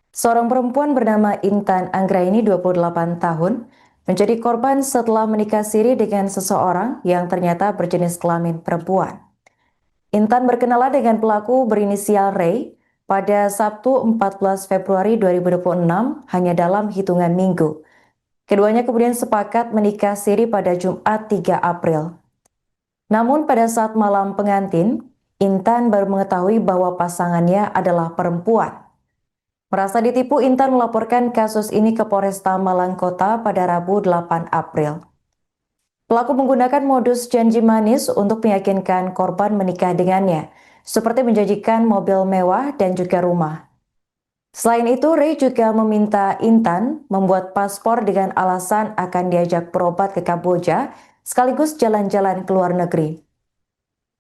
Seorang perempuan bernama Intan Anggraini, 28 tahun, menjadi korban setelah menikah siri dengan seseorang yang ternyata berjenis kelamin perempuan. Intan berkenalan dengan pelaku berinisial Ray pada Sabtu 14 Februari 2026 hanya dalam hitungan minggu. Keduanya kemudian sepakat menikah siri pada Jumat 3 April. Namun pada saat malam pengantin, Intan baru mengetahui bahwa pasangannya adalah perempuan. Merasa ditipu, Intan melaporkan kasus ini ke Polresta Malang Kota pada Rabu 8 April. Pelaku menggunakan modus janji manis untuk meyakinkan korban menikah dengannya, seperti menjanjikan mobil mewah dan juga rumah. Selain itu, Ray juga meminta Intan membuat paspor dengan alasan akan diajak berobat ke Kamboja, sekaligus jalan-jalan ke luar negeri.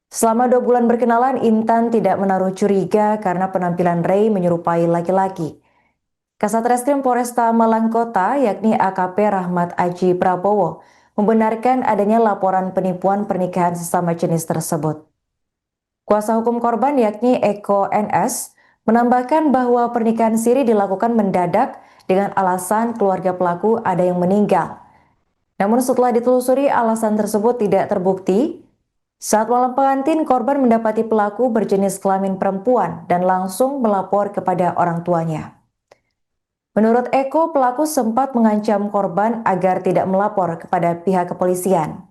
Selama 2 bulan berkenalan, Intan tidak menaruh curiga karena penampilan Ray menyerupai laki-laki. Kasat Reskrim Polresta Malang Kota, yakni AKP Rahmat Aji Prabowo, membenarkan adanya laporan penipuan pernikahan sesama jenis tersebut. Kuasa hukum korban, yakni Eko NS, menambahkan bahwa pernikahan siri dilakukan mendadak dengan alasan keluarga pelaku ada yang meninggal. Namun setelah ditelusuri, alasan tersebut tidak terbukti. Saat malam pengantin, korban mendapati pelaku berjenis kelamin perempuan dan langsung melapor kepada orang tuanya. Menurut Eko, pelaku sempat mengancam korban agar tidak melapor kepada pihak kepolisian.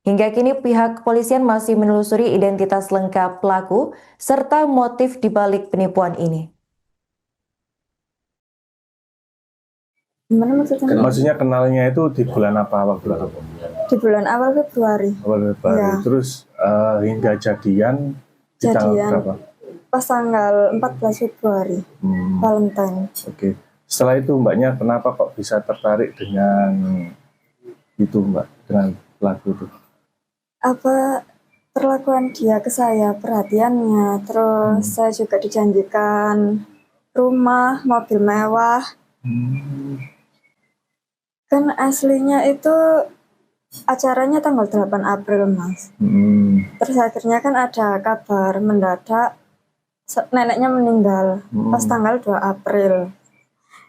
Hingga kini pihak kepolisian masih menelusuri identitas lengkap pelaku serta motif dibalik penipuan ini. Gimana maksudnya? Maksudnya kenalnya itu di bulan apa, awal bulan apa? Di bulan awal Februari. Awal Februari. Ya. Terus hingga jadian di tanggal berapa? Pas tanggal 14 Februari, Valentine. Oke. Setelah itu mbaknya kenapa kok bisa tertarik dengan itu mbak, dengan pelaku itu? Apa perlakuan dia ke saya, perhatiannya, terus saya juga dijanjikan rumah, mobil mewah. Kan aslinya itu acaranya tanggal 8 April, Mas. Terus akhirnya kan ada kabar mendadak neneknya meninggal pas tanggal 2 April.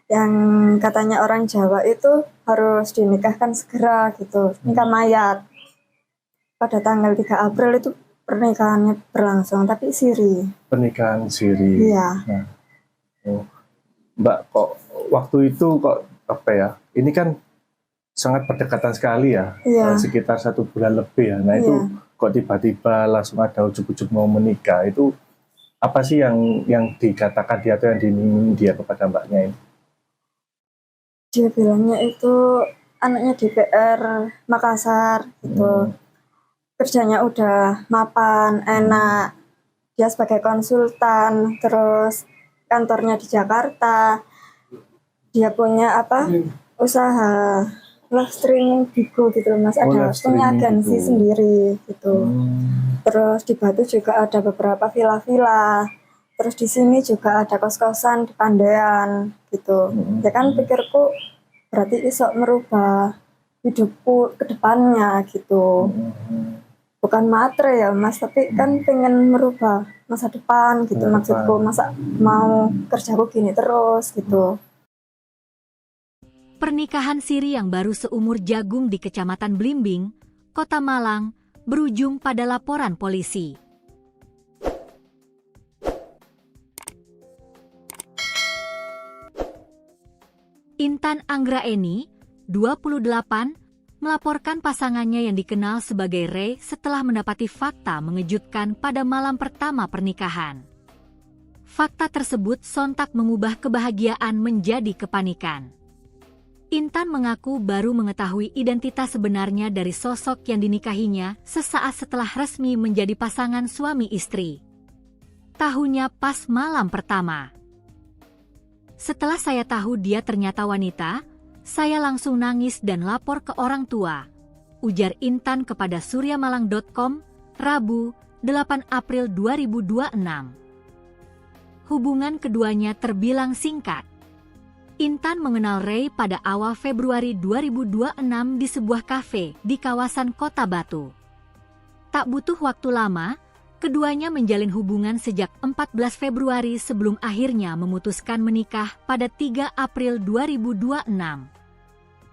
Yang katanya orang Jawa itu harus dinikahkan segera gitu, nikah mayat. Pada tanggal 3 April itu pernikahannya berlangsung, tapi siri. Pernikahan siri. Iya. Nah, Mbak, kok waktu itu kok apa ya? Ini kan sangat berdekatan sekali ya, sekitar 1 bulan lebih ya. Nah itu kok tiba-tiba langsung ada ujuk-ujuk mau menikah, itu apa sih yang dikatakan dia atau yang diminta dia kepada mbaknya ini? Dia bilangnya itu anaknya DPR Makassar gitu. Kerjanya udah mapan, enak. Dia sebagai konsultan, terus kantornya di Jakarta. Dia punya usaha live streaming Bigo gitu loh, Mas. Ada punya agensi sendiri gitu. Terus di Batu juga ada beberapa villa-villa. Terus di sini juga ada kos-kosan di Pandean gitu. Ya kan pikirku berarti iso merubah hidupku ke depannya gitu. Bukan matre ya Mas, tapi kan pengen merubah masa depan gitu maksudku. Masa mau kerjaku gini terus gitu. Pernikahan siri yang baru seumur jagung di Kecamatan Blimbing, Kota Malang, berujung pada laporan polisi. Intan Anggraeni, 28, melaporkan pasangannya yang dikenal sebagai Ray setelah mendapati fakta mengejutkan pada malam pertama pernikahan. Fakta tersebut sontak mengubah kebahagiaan menjadi kepanikan. Intan mengaku baru mengetahui identitas sebenarnya dari sosok yang dinikahinya sesaat setelah resmi menjadi pasangan suami istri. Tahunya pas malam pertama. Setelah saya tahu dia ternyata wanita, saya langsung nangis dan lapor ke orang tua, ujar Intan kepada suryamalang.com, Rabu, 8 April 2026. Hubungan keduanya terbilang singkat. Intan mengenal Ray pada awal Februari 2026 di sebuah kafe di kawasan Kota Batu. Tak butuh waktu lama, keduanya menjalin hubungan sejak 14 Februari sebelum akhirnya memutuskan menikah pada 3 April 2026.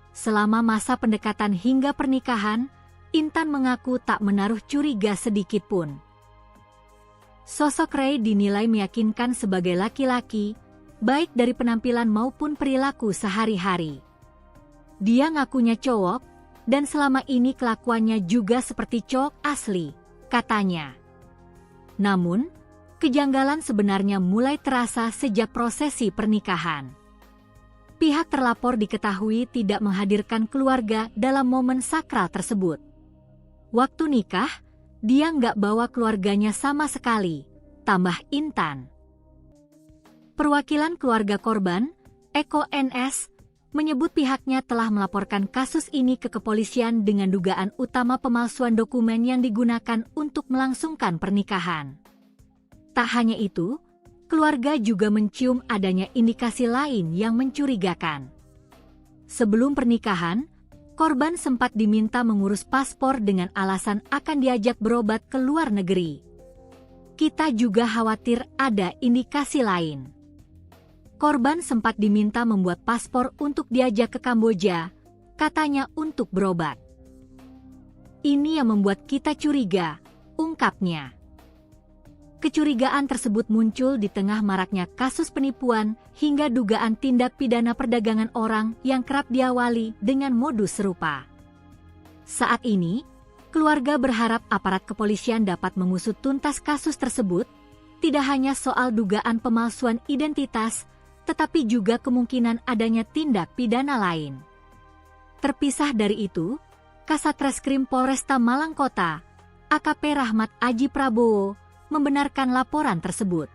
Selama masa pendekatan hingga pernikahan, Intan mengaku tak menaruh curiga sedikit pun. Sosok Ray dinilai meyakinkan sebagai laki-laki, baik dari penampilan maupun perilaku sehari-hari. Dia ngakunya cowok, dan selama ini kelakuannya juga seperti cowok asli, katanya. Namun, kejanggalan sebenarnya mulai terasa sejak prosesi pernikahan. Pihak terlapor diketahui tidak menghadirkan keluarga dalam momen sakral tersebut. Waktu nikah, dia nggak bawa keluarganya sama sekali, tambah Intan. Perwakilan keluarga korban, Eko NS, menyebut pihaknya telah melaporkan kasus ini ke kepolisian dengan dugaan utama pemalsuan dokumen yang digunakan untuk melangsungkan pernikahan. Tak hanya itu, keluarga juga mencium adanya indikasi lain yang mencurigakan. Sebelum pernikahan, korban sempat diminta mengurus paspor dengan alasan akan diajak berobat ke luar negeri. Kita juga khawatir ada indikasi lain. Korban sempat diminta membuat paspor untuk diajak ke Kamboja, katanya untuk berobat. Ini yang membuat kita curiga, ungkapnya. Kecurigaan tersebut muncul di tengah maraknya kasus penipuan hingga dugaan tindak pidana perdagangan orang yang kerap diawali dengan modus serupa. Saat ini, Keluarga berharap aparat kepolisian dapat mengusut tuntas kasus tersebut, tidak hanya soal dugaan pemalsuan identitas, tetapi juga kemungkinan adanya tindak pidana lain. Terpisah dari itu, Kasat Reskrim Polresta Malang Kota, AKP Rahmat Aji Prabowo, membenarkan laporan tersebut.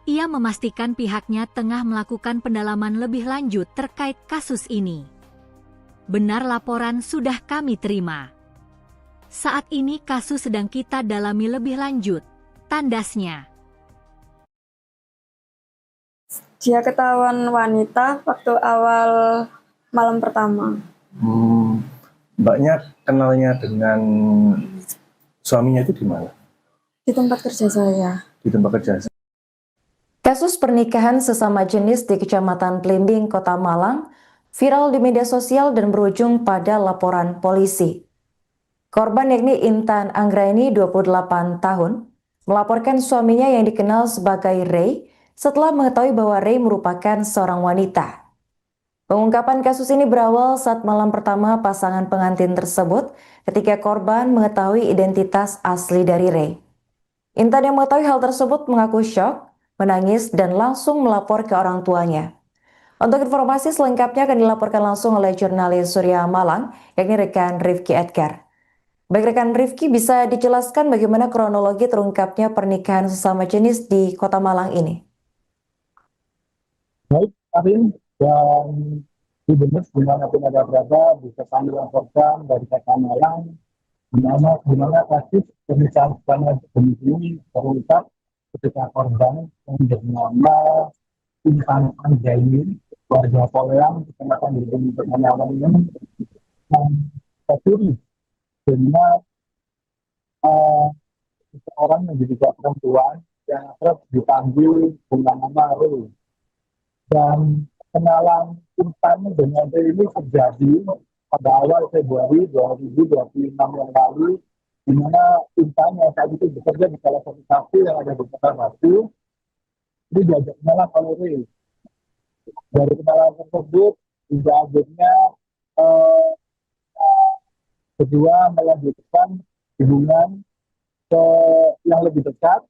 Ia memastikan pihaknya tengah melakukan pendalaman lebih lanjut terkait kasus ini. Benar, laporan sudah kami terima. Saat ini kasus sedang kita dalami lebih lanjut, tandasnya. Dia ketahuan wanita waktu awal malam pertama. Mbaknya kenalnya dengan suaminya itu di mana? Di tempat kerja saya. Di tempat kerja. Kasus pernikahan sesama jenis di Kecamatan Blimbing, Kota Malang, viral di media sosial dan berujung pada laporan polisi. Korban yakni Intan Anggraini, 28 tahun, melaporkan suaminya yang dikenal sebagai Ray setelah mengetahui bahwa Ray merupakan seorang wanita. Pengungkapan kasus ini berawal saat malam pertama pasangan pengantin tersebut ketika korban mengetahui identitas asli dari Ray. Intan yang mengetahui hal tersebut mengaku syok, menangis, dan langsung melapor ke orang tuanya. Untuk informasi selengkapnya akan dilaporkan langsung oleh jurnalis Surya Malang, yakni rekan Rifki Edgar. Baik rekan Rifki, bisa dijelaskan bagaimana kronologi terungkapnya pernikahan sesama jenis di Kota Malang ini? Baik, Arin, dan di benar dimanapun ada berada bisa kami laporkan dari Kota Malang, di mana kasus pernikahan sesama jenis ini terungkap ketika korban yang bernama Intan Anggraini, warga Poleang, Kecamatan Blimbing, Kota Malang ini, tercuri dengan seorang yang juga perempuan yang kerap dipanggil dengan nama Ray. Dan kenalan Intan dengan Ray ini terjadi pada awal Februari 2026 yang lalu, di mana Intan yang saat itu bekerja di salah satu kafe yang ada di Kota Batu, ini diajak kenalan oleh Ray. Dari kenalan tersebut, hingga akhirnya kedua melanjutkan hubungan yang lebih dekat,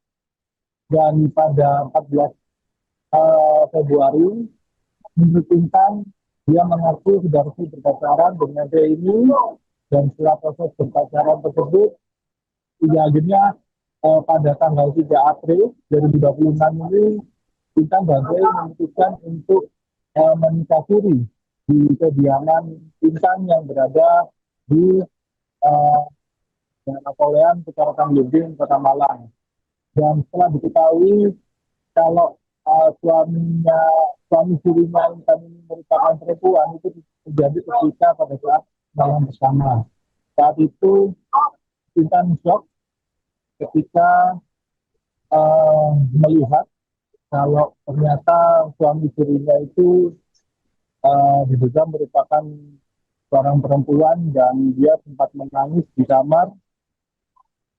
dan pada 14 Februari menurut Intan dia mengaku sudah resmi berpacaran dengan Ray ini, dan setelah proses berpacaran tersebut akhirnya pada tanggal 3 April 2026 ini Intan dan Ray memutuskan untuk menikah siri di kediaman Intan yang berada di Poleang, Kecamatan Blimbing, Kota Malang. Dan setelah diketahui kalau suami sirinya Intan ini merupakan perempuan, itu terjadi ketika pada saat malam bersama. Saat itu Intan shock ketika melihat kalau ternyata suami sirinya itu diduga merupakan seorang perempuan, dan dia sempat menangis di kamar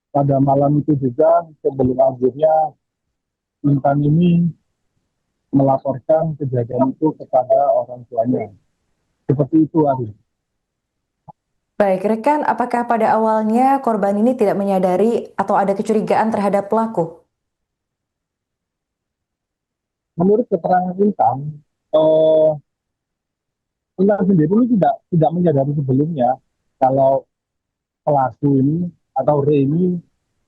pada malam itu juga, sebelum akhirnya Intan ini melaporkan kejadian itu kepada orang tuanya. Seperti itu, Ari. Baik, rekan, apakah pada awalnya korban ini tidak menyadari atau ada kecurigaan terhadap pelaku? Menurut keterangan Intan, Intan sendiri ini tidak menyadari sebelumnya kalau pelaku ini atau Ray ini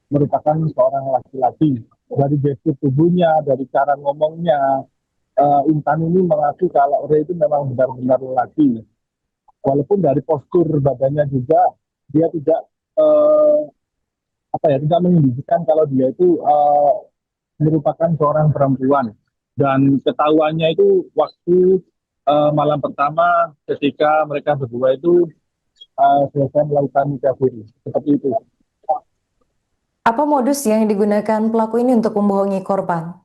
merupakan seorang laki-laki. Dari gestur tubuhnya, dari cara ngomongnya, Intan ini mengaku kalau Ray itu memang benar-benar laki. Walaupun dari postur badannya juga dia tidak tidak menunjukkan kalau dia itu merupakan seorang perempuan. Dan ketahuannya itu waktu malam pertama ketika mereka berdua itu selesai melakukan nikah siri. Seperti itu. Apa modus yang digunakan pelaku ini untuk membohongi korban?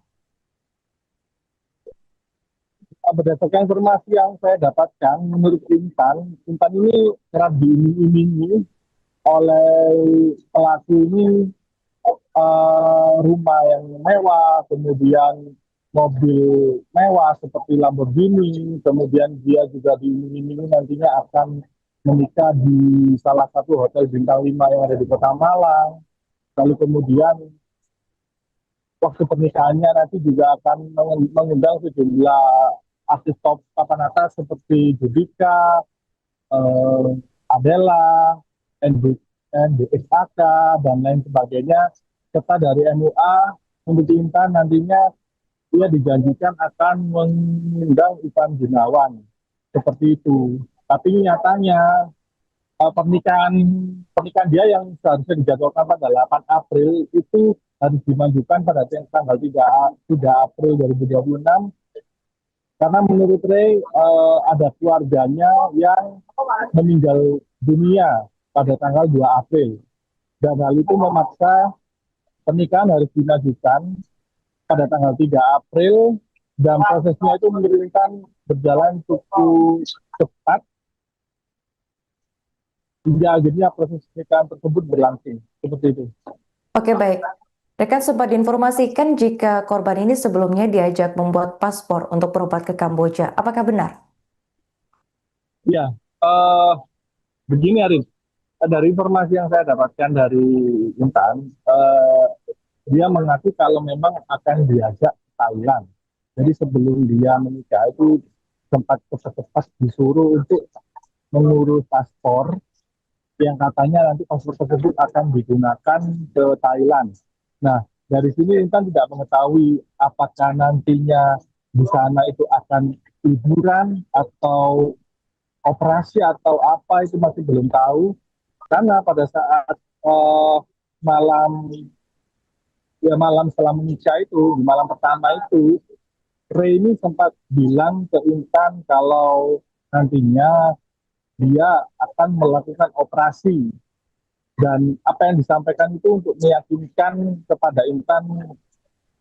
Berdasarkan informasi yang saya dapatkan, menurut Intan ini kerap diiming-imingi oleh pelaku ini rumah yang mewah, kemudian mobil mewah seperti Lamborghini, kemudian dia juga diiming-imingi nantinya akan menikah di salah satu hotel bintang 5 yang ada di Kota Malang. Lalu kemudian waktu pernikahannya nanti juga akan mengundang sejumlah artis top papan atas seperti Judika, Adela, NDXAK, dan lain sebagainya. Serta dari MUA, untuk Intan nantinya dia dijanjikan akan mengundang Ivan Gunawan. Seperti itu. Tapi nyatanya pernikahan dia yang seharusnya dijadwalkan pada 8 April itu harus dimajukan pada tanggal 3 April 2026 karena menurut Ray ada keluarganya yang meninggal dunia pada tanggal 2 April dan hal itu memaksa pernikahan harus dimajukan pada tanggal 3 April dan prosesnya itu menurunkan berjalan cukup cepat hingga akhirnya proses pernikahan tersebut berlangsung seperti itu. Oke, baik. Rekan sempat diinformasikan jika korban ini sebelumnya diajak membuat paspor untuk berobat ke Kamboja. Apakah benar? Ya, begini Arif, dari informasi yang saya dapatkan dari Intan, dia mengaku kalau memang akan diajak ke Thailand. Jadi sebelum dia menikah itu sempat cepat-cepat disuruh untuk mengurus paspor yang katanya nanti paspor tersebut akan digunakan ke Thailand. Nah, dari sini Intan tidak mengetahui apakah nantinya di sana itu akan liburan atau operasi atau apa itu masih belum tahu. Karena pada saat malam setelah menikah itu, di malam pertama itu, Ray ini sempat bilang ke Intan kalau nantinya dia akan melakukan operasi. Dan apa yang disampaikan itu untuk meyakinkan kepada Intan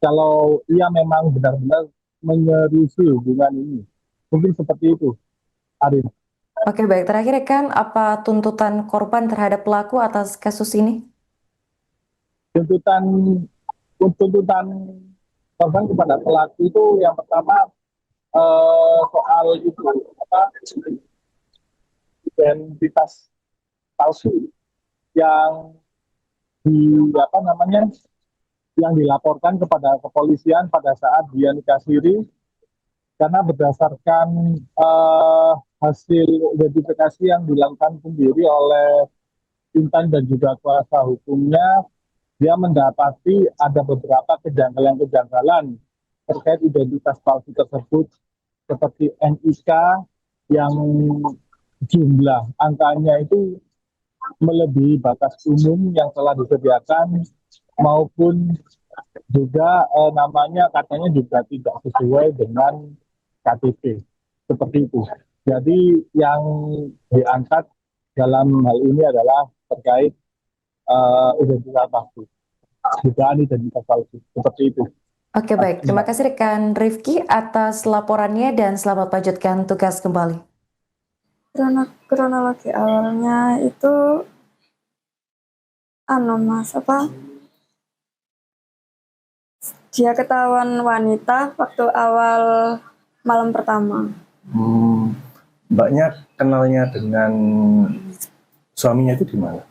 kalau ia memang benar-benar menyeriusi hubungan ini. Mungkin seperti itu, Arif. Oke, baik. Terakhir, rekan, apa tuntutan korban terhadap pelaku atas kasus ini? Tuntutan korban kepada pelaku itu yang pertama soal itu identitas palsu yang yang dilaporkan kepada kepolisian pada saat dia nikah siri karena berdasarkan hasil identifikasi yang dilakukan sendiri oleh Intan dan juga kuasa hukumnya, dia mendapati ada beberapa kejanggalan-kejanggalan terkait identitas palsu tersebut seperti NIK yang jumlah angkanya itu melebihi batas umum yang telah disediakan maupun juga namanya katanya juga tidak sesuai dengan KTP seperti itu. Jadi yang diangkat dalam hal ini adalah terkait identitas palsu, dugaan identitas palsu seperti itu. Oke, baik. Terima kasih rekan Rifki atas laporannya dan selamat lanjutkan tugas kembali. Kronologi awalnya itu dia ketahuan wanita waktu awal malam pertama. Mbaknya kenalnya dengan suaminya itu di mana?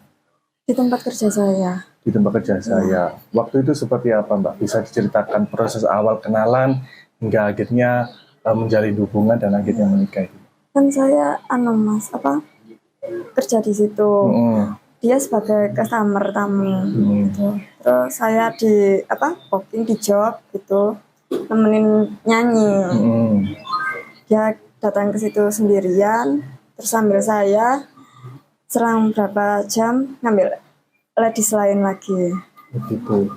Di tempat kerja saya. Di tempat kerja saya. Waktu itu seperti apa, Mbak? Bisa diceritakan proses awal kenalan hingga akhirnya menjalin hubungan dan akhirnya menikah itu? Kan saya kerja di situ. Dia sebagai customer tamu gitu. Terus saya di booking di job gitu, nemenin nyanyi. Dia datang ke situ sendirian, terus sambil saya serang berapa jam ngambil ladies lain lagi. Begitu.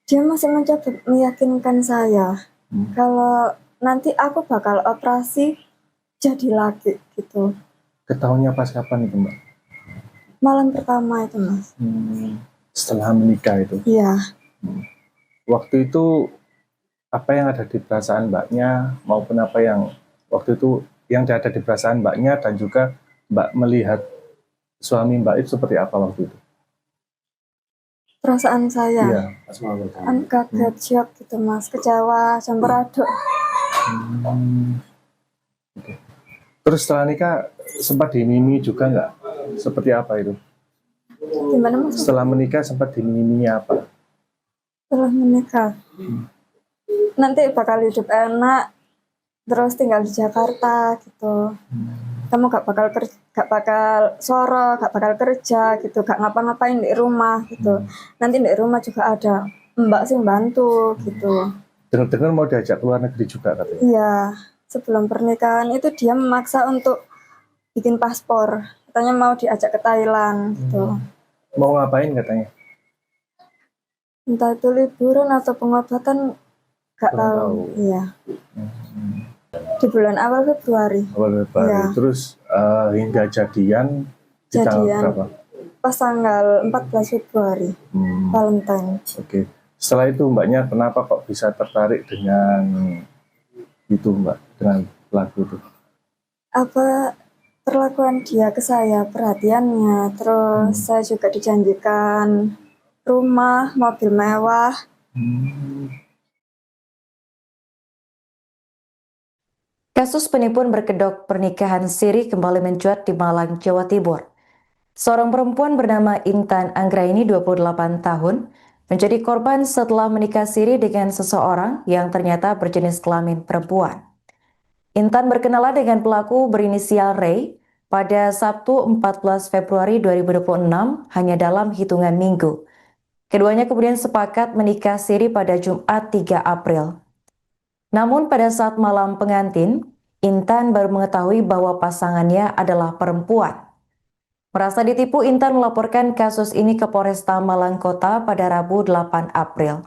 Dia masih mencoba meyakinkan saya kalau nanti aku bakal operasi jadi laki gitu. Ketahuannya pas kapan itu, Mbak? Malam pertama itu, Mas. Setelah menikah itu? Iya. Waktu itu apa yang ada di perasaan Mbaknya maupun apa yang waktu itu yang ada di perasaan Mbaknya dan juga Mbak melihat suami Mbak itu seperti apa waktu itu? Perasaan saya? Iya. Kaget, shock gitu, Mas. Kecewa, campur aduk. Okay. Terus setelah nikah sempat dimimi juga nggak? Seperti apa itu? Gimana Mas? Setelah menikah sempat dimiminya apa? Setelah menikah nanti bakal hidup enak, terus tinggal di Jakarta gitu. Kamu gak bakal soro, gak bakal kerja gitu, gak ngapa-ngapain di rumah gitu. Nanti di rumah juga ada mbak sih bantu gitu. Dengar-dengar mau diajak ke luar negeri juga katanya. Iya, sebelum pernikahan itu dia memaksa untuk bikin paspor. Katanya mau diajak ke Thailand gitu. Mau ngapain katanya? Entah itu liburan atau pengobatan, gak Kurang tahu. tahu. Iya. Di bulan awal Februari. Awal Februari. Iya. Terus hingga jadian di tanggal Jadian berapa? pas tanggal 14 Februari, Valentine. Oke. Setelah itu mbaknya kenapa kok bisa tertarik dengan itu mbak, dengan lagu itu? Apa perlakuan dia ke saya, perhatiannya, terus saya juga dijanjikan rumah, mobil mewah. Kasus penipuan berkedok pernikahan siri kembali mencuat di Malang, Jawa Timur. Seorang perempuan bernama Intan Anggraini 28 tahun menjadi korban setelah menikah siri dengan seseorang yang ternyata berjenis kelamin perempuan. Intan berkenalan dengan pelaku berinisial Ray pada Sabtu 14 Februari 2026 hanya dalam hitungan minggu. Keduanya kemudian sepakat menikah siri pada Jumat 3 April. Namun pada saat malam pengantin, Intan baru mengetahui bahwa pasangannya adalah perempuan. Merasa ditipu, Intan melaporkan kasus ini ke Polresta Malang Kota pada Rabu 8 April.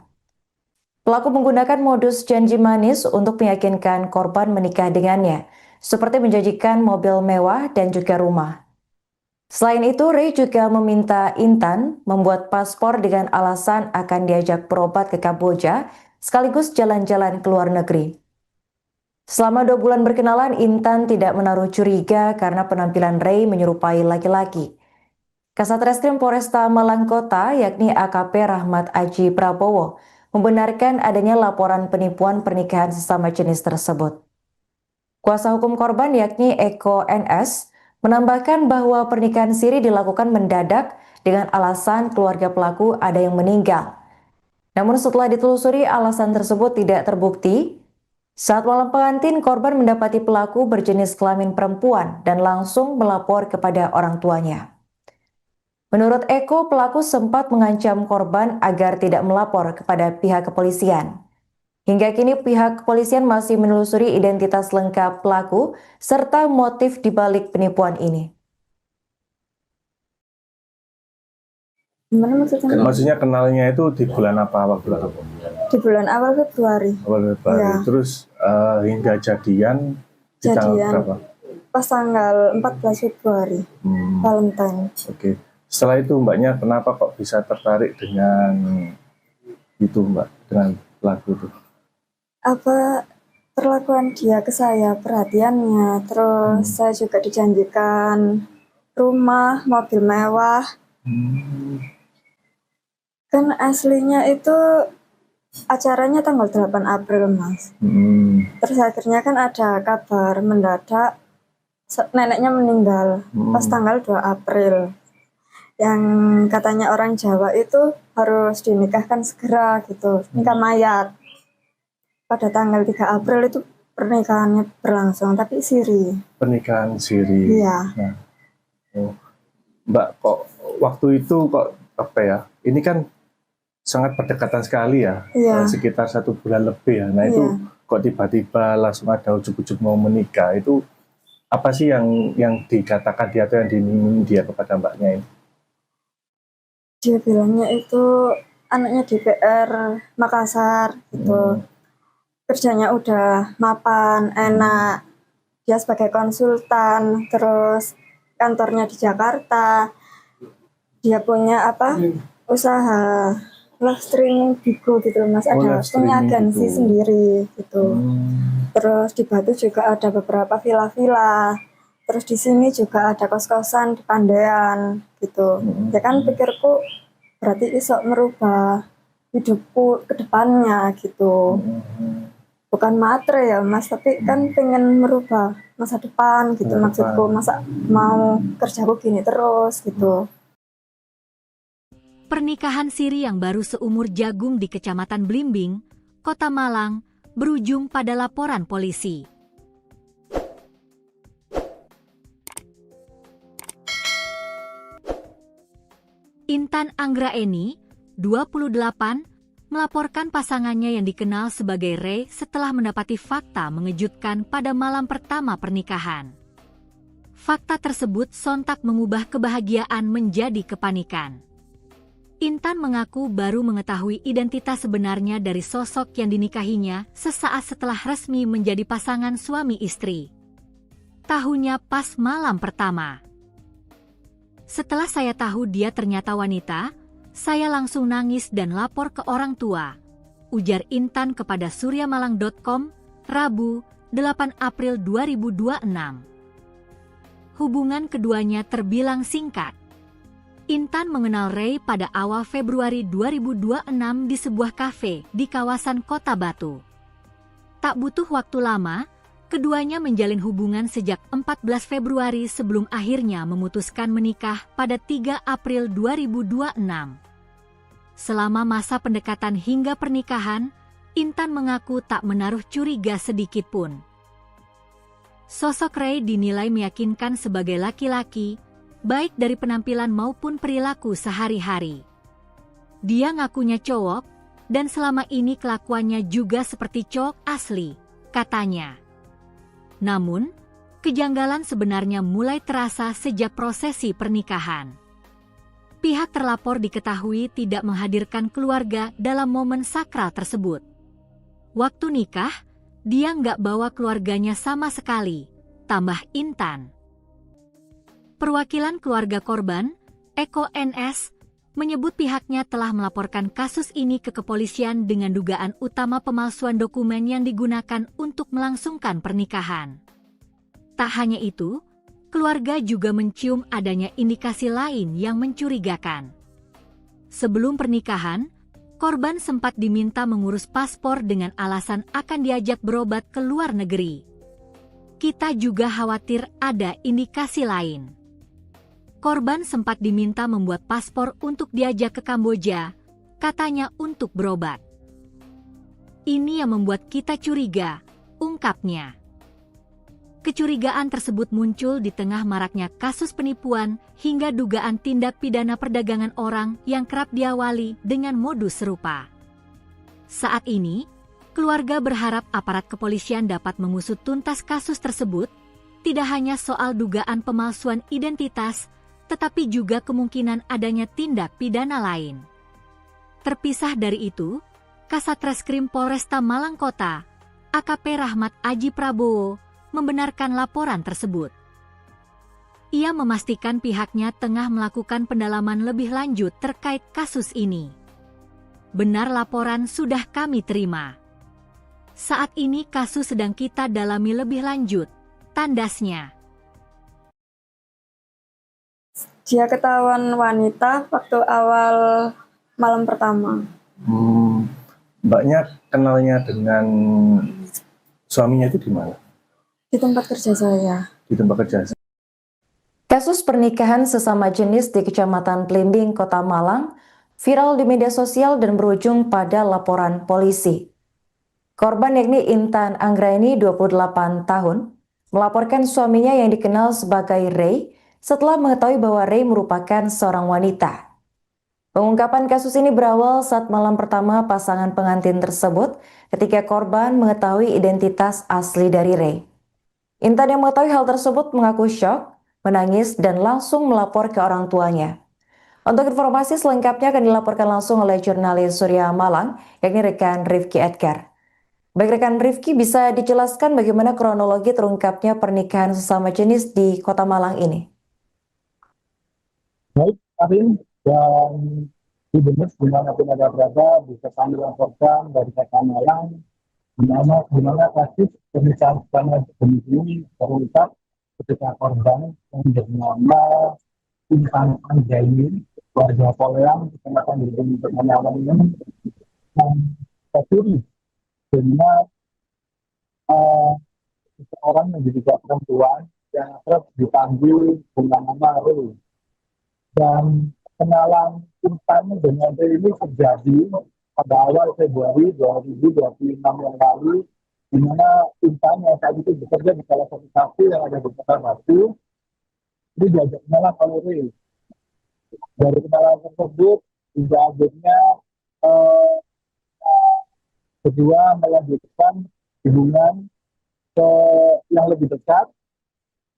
Pelaku menggunakan modus janji manis untuk meyakinkan korban menikah dengannya, seperti menjanjikan mobil mewah dan juga rumah. Selain itu, Ray juga meminta Intan membuat paspor dengan alasan akan diajak berobat ke Kamboja, sekaligus jalan-jalan ke luar negeri. Selama 2 bulan berkenalan, Intan tidak menaruh curiga karena penampilan Ray menyerupai laki-laki. Kasat Reskrim Polresta Malang Kota, yakni AKP Rahmat Aji Prabowo, membenarkan adanya laporan penipuan pernikahan sesama jenis tersebut. Kuasa hukum korban, yakni Eko NS, menambahkan bahwa pernikahan siri dilakukan mendadak dengan alasan keluarga pelaku ada yang meninggal. Namun setelah ditelusuri, alasan tersebut tidak terbukti. Saat malam pengantin, korban mendapati pelaku berjenis kelamin perempuan dan langsung melapor kepada orang tuanya. Menurut Eko, pelaku sempat mengancam korban agar tidak melapor kepada pihak kepolisian. Hingga kini pihak kepolisian masih menelusuri identitas lengkap pelaku serta motif dibalik penipuan ini. Gimana maksudnya? Maksudnya kenalnya itu di bulan apa, waktu apa? Di bulan awal Februari. Awal Februari. Ya. Terus hingga jadian di tanggal berapa? Pas tanggal 14 Februari, Valentine. Oke. Setelah itu mbaknya kenapa kok bisa tertarik dengan itu mbak, dengan lagu itu? Apa perlakuan dia ke saya, perhatiannya, terus saya juga dijanjikan rumah, mobil mewah. Kan aslinya itu acaranya tanggal 8 April, Mas. Terus akhirnya kan ada kabar mendadak neneknya meninggal pas tanggal 2 April. Yang katanya orang Jawa itu harus dinikahkan segera gitu, nikah mayat. Pada tanggal 3 April itu pernikahannya berlangsung, tapi siri. Pernikahan siri. Iya. Nah, Mbak, kok waktu itu kok apa ya? Ini kan sangat berdekatan sekali ya, Iya. sekitar 1 bulan lebih ya. Nah itu kok tiba-tiba langsung ada ujuk-ujuk mau menikah, itu apa sih yang dikatakan dia atau yang diminta dia kepada mbaknya ini? Dia bilangnya itu anaknya DPR Makassar gitu. Kerjanya udah mapan, enak. Dia sebagai konsultan, terus kantornya di Jakarta. Dia punya usaha live streaming Bigo gitu Mas, ada punya agensi sendiri gitu. Terus di Batu juga ada beberapa villa-villa. Terus di sini juga ada kos-kosan di Pandean gitu. Ya kan pikirku berarti iso merubah hidupku ke depannya gitu. bukan matre ya Mas, tapi kan pengen merubah masa depan gitu maksudku. Masa mau kerjaku gini terus gitu. Pernikahan siri yang baru seumur jagung di Kecamatan Blimbing, Kota Malang, berujung pada laporan polisi. Intan Anggraeni, 28, melaporkan pasangannya yang dikenal sebagai Ray setelah mendapati fakta mengejutkan pada malam pertama pernikahan. Fakta tersebut sontak mengubah kebahagiaan menjadi kepanikan. Intan mengaku baru mengetahui identitas sebenarnya dari sosok yang dinikahinya sesaat setelah resmi menjadi pasangan suami istri. Tahunya pas malam pertama. Setelah saya tahu dia ternyata wanita, saya langsung nangis dan lapor ke orang tua, ujar Intan kepada suryamalang.com, Rabu, 8 April 2026. Hubungan keduanya terbilang singkat. Intan mengenal Ray pada awal Februari 2026 di sebuah kafe di kawasan Kota Batu. Tak butuh waktu lama, keduanya menjalin hubungan sejak 14 Februari sebelum akhirnya memutuskan menikah pada 3 April 2026. Selama masa pendekatan hingga pernikahan, Intan mengaku tak menaruh curiga sedikit pun. Sosok Ray dinilai meyakinkan sebagai laki-laki, baik dari penampilan maupun perilaku sehari-hari. Dia ngakunya cowok, dan selama ini kelakuannya juga seperti cowok asli, katanya. Namun, kejanggalan sebenarnya mulai terasa sejak prosesi pernikahan. Pihak terlapor diketahui tidak menghadirkan keluarga dalam momen sakral tersebut. Waktu nikah, dia nggak bawa keluarganya sama sekali, tambah Intan. Perwakilan keluarga korban, Eko NS, menyebut pihaknya telah melaporkan kasus ini ke kepolisian dengan dugaan utama pemalsuan dokumen yang digunakan untuk melangsungkan pernikahan. Tak hanya itu, keluarga juga mencium adanya indikasi lain yang mencurigakan. Sebelum pernikahan, korban sempat diminta mengurus paspor dengan alasan akan diajak berobat ke luar negeri. Kita juga khawatir ada indikasi lain. Korban sempat diminta membuat paspor untuk diajak ke Kamboja, katanya untuk berobat. Ini yang membuat kita curiga, ungkapnya. Kecurigaan tersebut muncul di tengah maraknya kasus penipuan hingga dugaan tindak pidana perdagangan orang yang kerap diawali dengan modus serupa. Saat ini, keluarga berharap aparat kepolisian dapat mengusut tuntas kasus tersebut, tidak hanya soal dugaan pemalsuan identitas, tetapi juga kemungkinan adanya tindak pidana lain. Terpisah dari itu, Kasat Reskrim Polresta Malang Kota, AKP Rahmat Aji Prabowo, membenarkan laporan tersebut. Ia memastikan pihaknya tengah melakukan pendalaman lebih lanjut terkait kasus ini. Benar laporan sudah kami terima. Saat ini kasus sedang kita dalami lebih lanjut, tandasnya. Dia ketahuan wanita waktu awal malam pertama. Mbaknya kenalnya dengan suaminya itu di mana? Di tempat kerja saya. Di tempat kerja. Kasus pernikahan sesama jenis di Kecamatan Blimbing, Kota Malang, viral di media sosial dan berujung pada laporan polisi. Korban yakni Intan Anggraeni, 28 tahun, melaporkan suaminya yang dikenal sebagai Ray setelah mengetahui bahwa Ray merupakan seorang wanita. Pengungkapan kasus ini berawal saat malam pertama pasangan pengantin tersebut ketika korban mengetahui identitas asli dari Ray. Intan yang mengetahui hal tersebut mengaku syok, menangis, dan langsung melapor ke orang tuanya. Untuk informasi selengkapnya akan dilaporkan langsung oleh jurnalis Surya Malang, yakni rekan Rifki Edgar. Baik rekan Rifki, bisa dijelaskan bagaimana kronologi terungkapnya pernikahan sesama jenis di Kota Malang ini? Baik, Karin, dan di benar dimanapun ada berada, bisa kami laporkan dari Kota Malang, di mana kasus pernikahan sesama jenis ini terungkap ketika korban yang bernama Intan Anggraeni, warga Poleang, Kecamatan Blimbing, Kota Malang ini, tercuri dengan uh, seseorang yang diduga perempuan yang akrab dipanggil dengan nama Ru. Dan kenalan Intan dengan Ru ini terjadi pada awal Februari 2026 yang lalu, di mana Intan yang saat itu bekerja di salah satu kafe yang ada di Kota Batu, ini diajak kenalan oleh Ru. Dari kenalan tersebut, hingga akhirnya eh, kedua melanjutkan hubungan ke yang lebih dekat,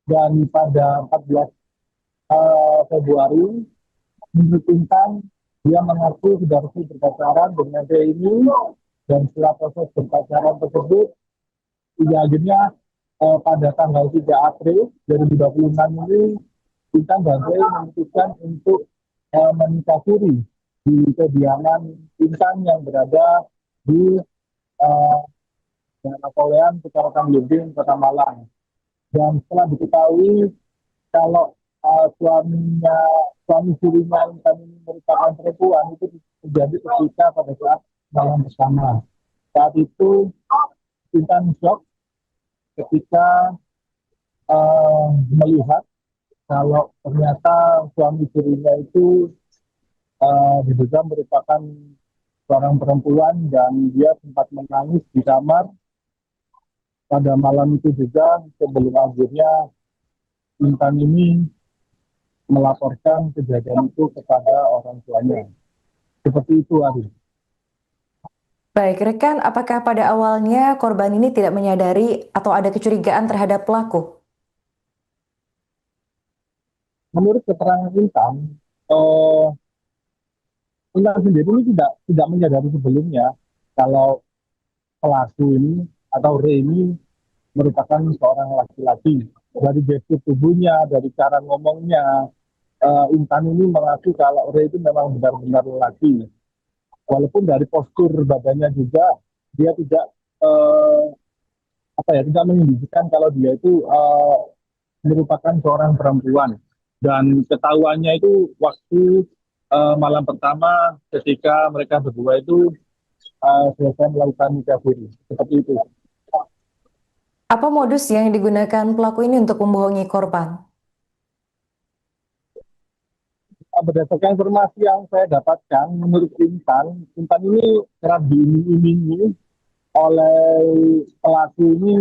dan pada 14 Februari menurut Intan dia mengaku sudah resmi berpacaran dengan dia ini, dan setelah proses berpacaran tersebut hingga akhirnya pada tanggal 3 April 2026 ini Intan dan Ray memutuskan untuk menikah siri di kediaman Intan yang berada di Napoleon, Kecamatan Blimbing, Kota Malang. Dan setelah diketahui kalau suami sirinya Intan ini merupakan perempuan, itu terjadi ketika pada saat malam bersama. Saat itu Intan shock ketika melihat kalau ternyata suami sirinya itu diduga merupakan seorang perempuan, dan dia sempat menangis di kamar pada malam itu juga, sebelum akhirnya Intan ini melaporkan kejadian itu kepada orang tuanya. Seperti itu, Ari. Baik, rekan, apakah pada awalnya korban ini tidak menyadari atau ada kecurigaan terhadap pelaku? Menurut keterangan Intan, Intan sendiri ini tidak menyadari sebelumnya kalau pelaku ini atau Ray ini merupakan seorang laki-laki. Dari gestur tubuhnya, dari cara ngomongnya, Intan ini mengaku kalau Ray itu memang benar-benar laki. Walaupun dari postur badannya juga dia tidak tidak menunjukkan kalau dia itu merupakan seorang perempuan. Dan ketahuannya itu waktu malam pertama ketika mereka berdua itu selesai melakukan nikah siri. Seperti itu. Apa modus yang digunakan pelaku ini untuk membohongi korban? Berdasarkan informasi yang saya dapatkan, menurut Intan ini kerap diiming-imingi oleh pelaku ini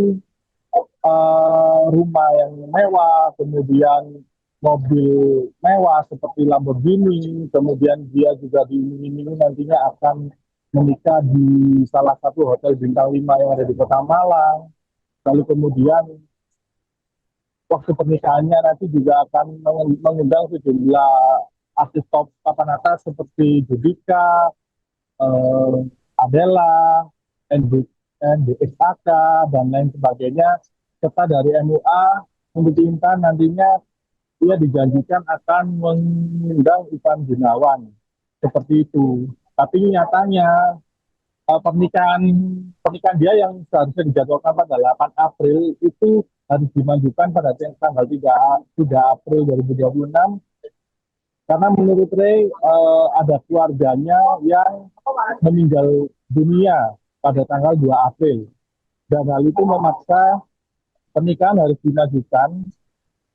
rumah yang mewah, kemudian mobil mewah seperti Lamborghini, kemudian dia juga diiming-imingi nantinya akan menikah di salah satu hotel bintang 5 yang ada di Kota Malang. Lalu kemudian waktu pernikahannya nanti juga akan mengundang sejumlah artis top papan atas seperti Judika, Adela, NDXAK, dan lain sebagainya. Serta dari MUA, untuk Intan nantinya dia dijanjikan akan mengundang Ivan Gunawan. Seperti itu. Tapi nyatanya pernikahan dia yang seharusnya dijadwalkan pada 8 April itu harus dimajukan pada tanggal 3 April 2026, karena menurut Ray ada keluarganya yang meninggal dunia pada tanggal 2 April, dan hal itu memaksa pernikahan harus dimajukan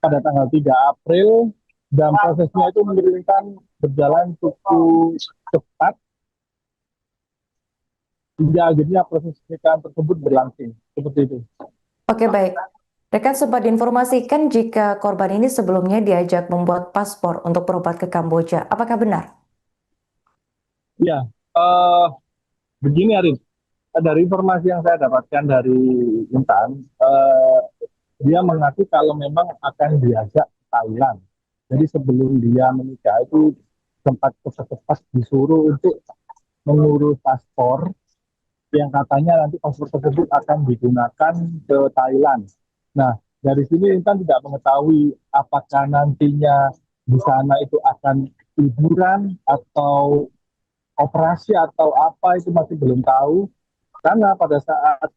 pada tanggal 3 April, dan prosesnya itu menurunkan berjalan cukup cepat hingga akhirnya proses pernikahan tersebut berlangsung. Seperti itu. Oke, baik. Rekan sempat diinformasikan jika korban ini sebelumnya diajak membuat paspor untuk berobat ke Kamboja. Apakah benar? Ya, begini Arif. Dari informasi yang saya dapatkan dari Intan, dia mengaku kalau memang akan diajak ke Thailand. Jadi sebelum dia menikah itu sempat cepat-cepat disuruh untuk mengurus paspor, yang katanya nanti paspor tersebut akan digunakan ke Thailand. Nah, dari sini Intan tidak mengetahui apakah nantinya di sana itu akan liburan atau operasi atau apa, itu masih belum tahu. Karena pada saat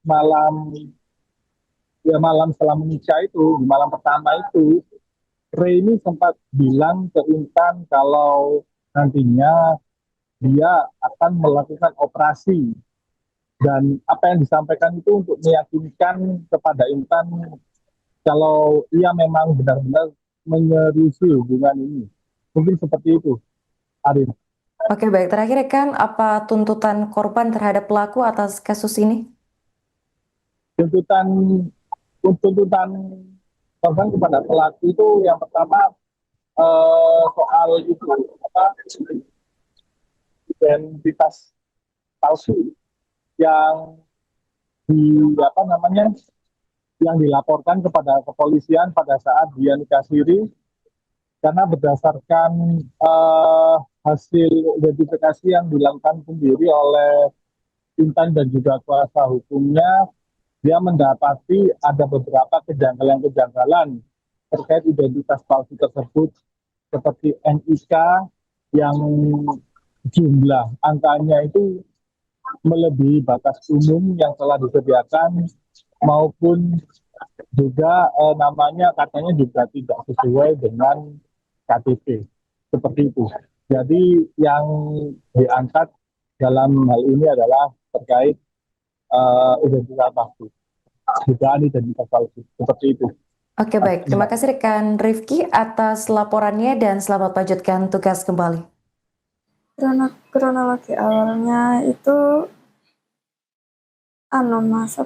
malam setelah menikah itu, di malam pertama itu, Ray ini sempat bilang ke Intan kalau nantinya dia akan melakukan operasi Dan apa yang disampaikan itu untuk meyakinkan kepada Intan kalau ia memang benar-benar menyeriusi hubungan ini. Mungkin seperti itu, Arin. Oke, baik. Terakhir rekan, apa tuntutan korban terhadap pelaku atas kasus ini? Tuntutan tuntutan korban kepada pelaku itu yang pertama soal itu apa identitas palsu yang apa namanya yang dilaporkan kepada kepolisian pada saat dia nikah siri, karena berdasarkan hasil identifikasi yang dilakukan sendiri oleh Intan dan juga kuasa hukumnya, dia mendapati ada beberapa kejanggalan-kejanggalan terkait identitas palsu tersebut, seperti NIK yang jumlah angkanya itu melebihi batas umum yang telah disediakan, maupun juga namanya katanya juga tidak sesuai dengan KTP, seperti itu. Jadi yang diangkat dalam hal ini adalah terkait identitas palsu, dugaan identitas palsu, seperti itu. Oke, baik. Terima kasih rekan Rifki atas laporannya dan selamat lanjutkan tugas kembali. Kronologi awalnya itu Mas,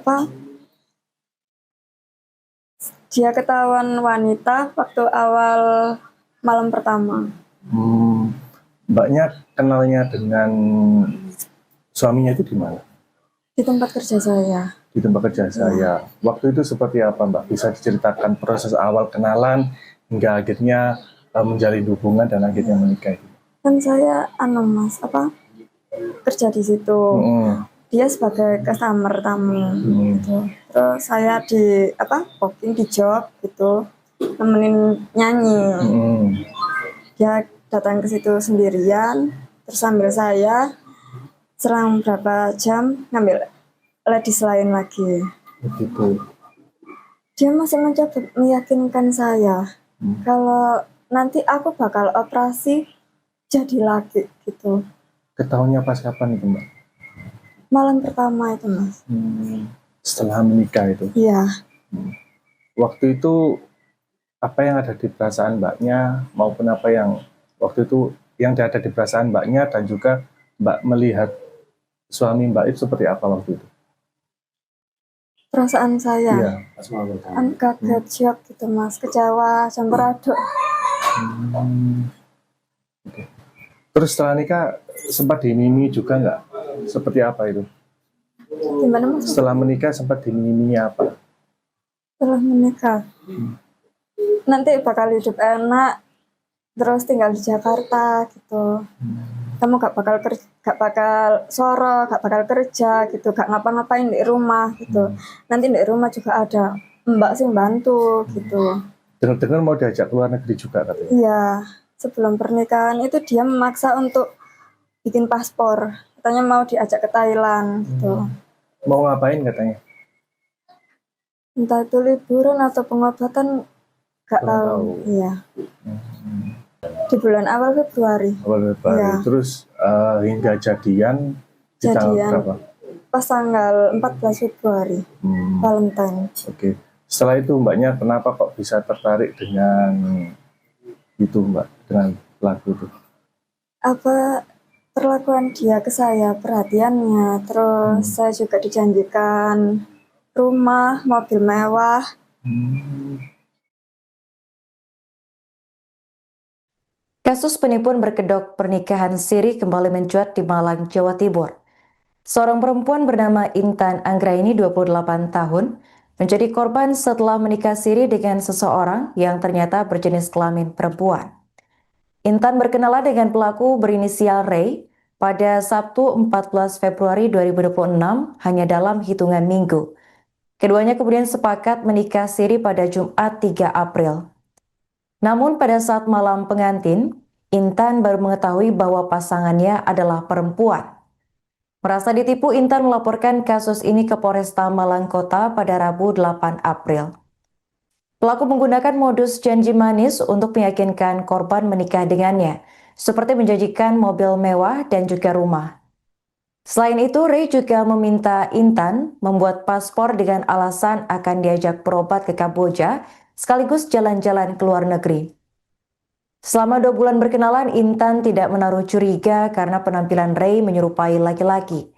dia ketahuan wanita waktu awal malam pertama. Mbaknya kenalnya dengan suaminya itu di mana? Di tempat kerja saya. Di tempat kerja saya. Waktu itu seperti apa, Mbak? Bisa diceritakan proses awal kenalan hingga akhirnya menjalin hubungan dan akhirnya menikah itu? Kan saya Mas, kerja di situ. Dia sebagai customer tamu gitu. Terus saya di booking di job gitu, nemenin nyanyi. Dia datang ke situ sendirian, terus sambil saya selang berapa jam ngambil ladies lain lagi. Begitu. Dia masih mencoba meyakinkan saya kalau nanti aku bakal operasi jadi laki gitu. Ketahuannya pas kapan itu, Mbak? Malam pertama itu, Mas. Setelah menikah itu? Iya. Waktu itu apa yang ada di perasaan Mbaknya maupun apa yang waktu itu yang ada di perasaan Mbaknya dan juga Mbak melihat suami Mbak itu seperti apa waktu itu? Perasaan saya? Iya. Kaget, shock gitu, Mas. Kecewa, campur aduk. Okay. Terus setelah nikah sempat dimimi juga nggak? Seperti apa itu? Gimana, Mas? Setelah menikah sempat dimimi apa? Setelah menikah, nanti bakal hidup enak, terus tinggal di Jakarta gitu. Kamu gak bakal soro, gak bakal kerja gitu, gak ngapa-ngapain di rumah gitu. Nanti di rumah juga ada mbak sih bantu gitu. Dengar-dengar mau diajak ke luar negeri juga katanya? Iya. Sebelum pernikahan itu dia memaksa untuk bikin paspor. Katanya mau diajak ke Thailand gitu. Mau ngapain katanya? Entah itu liburan atau pengobatan, gak tahu. Iya. Di bulan awal Februari. Awal Februari. Ya. Terus hingga jadian di tanggal berapa? Pas tanggal 14 Februari. Valentine. Oke. Setelah itu Mbaknya kenapa kok bisa tertarik dengan itu, Mbak, dengan pelaku itu? Perlakuan dia ke saya, perhatiannya, terus saya juga dijanjikan rumah, mobil mewah. Kasus penipuan berkedok pernikahan siri kembali mencuat di Malang, Jawa Timur. Seorang perempuan bernama Intan Anggraini, 28 tahun, menjadi korban setelah menikah siri dengan seseorang yang ternyata berjenis kelamin perempuan. Intan berkenalan dengan pelaku berinisial Ray pada Sabtu 14 Februari 2026 hanya dalam hitungan minggu. Keduanya kemudian sepakat menikah siri pada Jumat 3 April. Namun pada saat malam pengantin, Intan baru mengetahui bahwa pasangannya adalah perempuan. Merasa ditipu, Intan melaporkan kasus ini ke Polresta Malang Kota pada Rabu 8 April. Pelaku menggunakan modus janji manis untuk meyakinkan korban menikah dengannya, seperti menjanjikan mobil mewah dan juga rumah. Selain itu, Ray juga meminta Intan membuat paspor dengan alasan akan diajak berobat ke Kamboja sekaligus jalan-jalan ke luar negeri. Selama 2 bulan berkenalan, Intan tidak menaruh curiga karena penampilan Ray menyerupai laki-laki.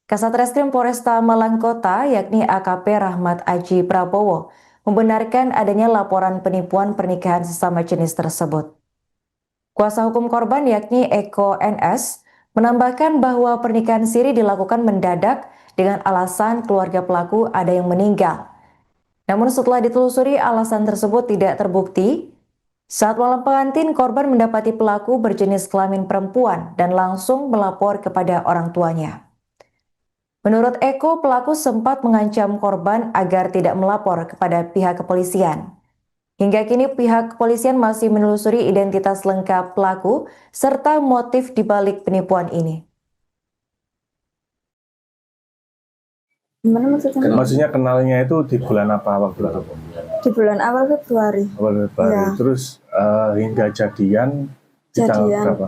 Kasat Reskrim Polresta Malang Kota, yakni AKP Rahmat Aji Prabowo, membenarkan adanya laporan penipuan pernikahan sesama jenis tersebut. Kuasa hukum korban, yakni Eko NS, menambahkan bahwa pernikahan siri dilakukan mendadak dengan alasan keluarga pelaku ada yang meninggal. Namun setelah ditelusuri, alasan tersebut tidak terbukti. Saat malam pengantin, korban mendapati pelaku berjenis kelamin perempuan dan langsung melapor kepada orang tuanya. Menurut Eko, pelaku sempat mengancam korban agar tidak melapor kepada pihak kepolisian. Hingga kini pihak kepolisian masih menelusuri identitas lengkap pelaku serta motif dibalik penipuan ini. Gimana maksudnya? Maksudnya kenalnya itu di bulan apa, awal bulan apa? Di bulan awal Februari. Awal Februari. Ya. Terus hingga jadian di tanggal berapa?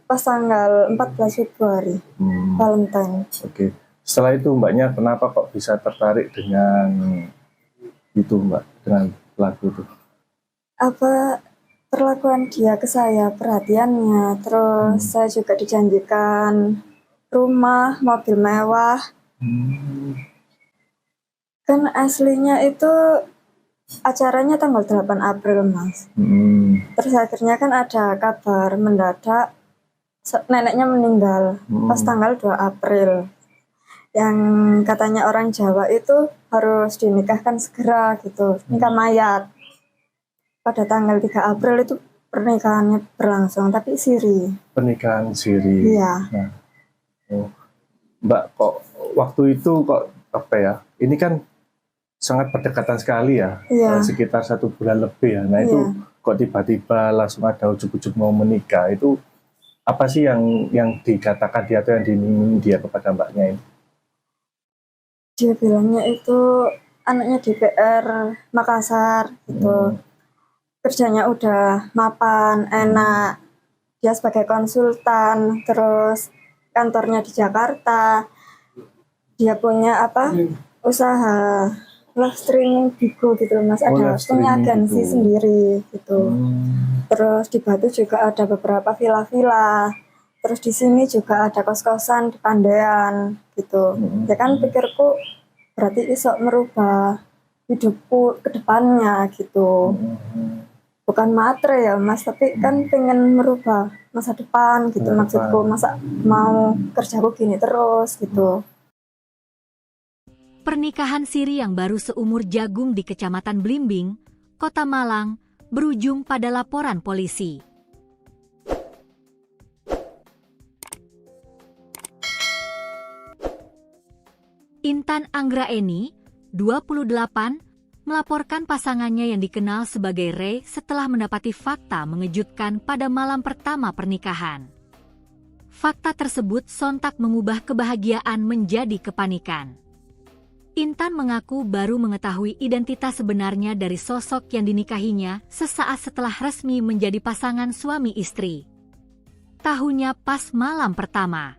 Pas tanggal 14 Februari, Valentine. Oke. Setelah itu mbaknya kenapa kok bisa tertarik dengan itu mbak, dengan pelaku itu? Apa perlakuan dia ke saya, perhatiannya, terus saya juga dijanjikan rumah, mobil mewah. Kan aslinya itu acaranya tanggal 8 April, Mas. Terus akhirnya kan ada kabar mendadak neneknya meninggal pas tanggal 2 April. Yang katanya orang Jawa itu harus dinikahkan segera gitu, nikah mayat. Pada tanggal 3 April itu pernikahannya berlangsung, tapi siri. Pernikahan siri. Iya. Nah, Mbak kok waktu itu kok apa ya? Ini kan sangat berdekatan sekali ya, sekitar 1 bulan lebih ya. Nah itu kok tiba-tiba langsung ada ujuk-ujuk mau menikah, itu apa sih yang dikatakan dia atau yang diminta dia kepada mbaknya ini? Dia bilangnya itu anaknya DPR Makassar gitu. Kerjanya udah mapan, enak. Dia sebagai konsultan, terus kantornya di Jakarta. Dia punya usaha live streaming Bigo gitu loh, Mas. Ada punya agensi sendiri gitu. Terus di Batu juga ada beberapa villa-villa. Terus di sini juga ada kos-kosan di Pandean gitu. Ya kan pikirku berarti iso merubah hidupku ke depannya gitu. Bukan matre ya Mas, tapi kan pengen merubah masa depan gitu maksudku. Masa mau kerjaku gini terus gitu. Pernikahan siri yang baru seumur jagung di Kecamatan Blimbing, Kota Malang, berujung pada laporan polisi. Intan Anggraeni, 28, melaporkan pasangannya yang dikenal sebagai Ray setelah mendapati fakta mengejutkan pada malam pertama pernikahan. Fakta tersebut sontak mengubah kebahagiaan menjadi kepanikan. Intan mengaku baru mengetahui identitas sebenarnya dari sosok yang dinikahinya sesaat setelah resmi menjadi pasangan suami istri. Tahunya pas malam pertama.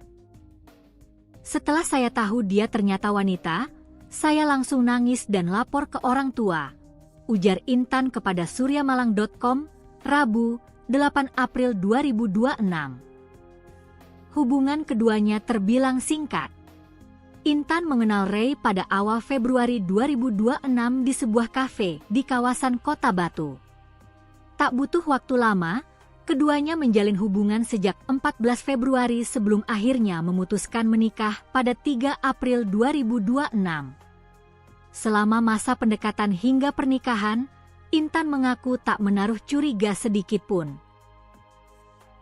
Setelah saya tahu dia ternyata wanita, saya langsung nangis dan lapor ke orang tua, ujar Intan kepada suryamalang.com, Rabu, 8 April 2026. Hubungan keduanya terbilang singkat. Intan mengenal Ray pada awal Februari 2026 di sebuah kafe di kawasan Kota Batu. Tak butuh waktu lama, keduanya menjalin hubungan sejak 14 Februari sebelum akhirnya memutuskan menikah pada 3 April 2026. Selama masa pendekatan hingga pernikahan, Intan mengaku tak menaruh curiga sedikit pun.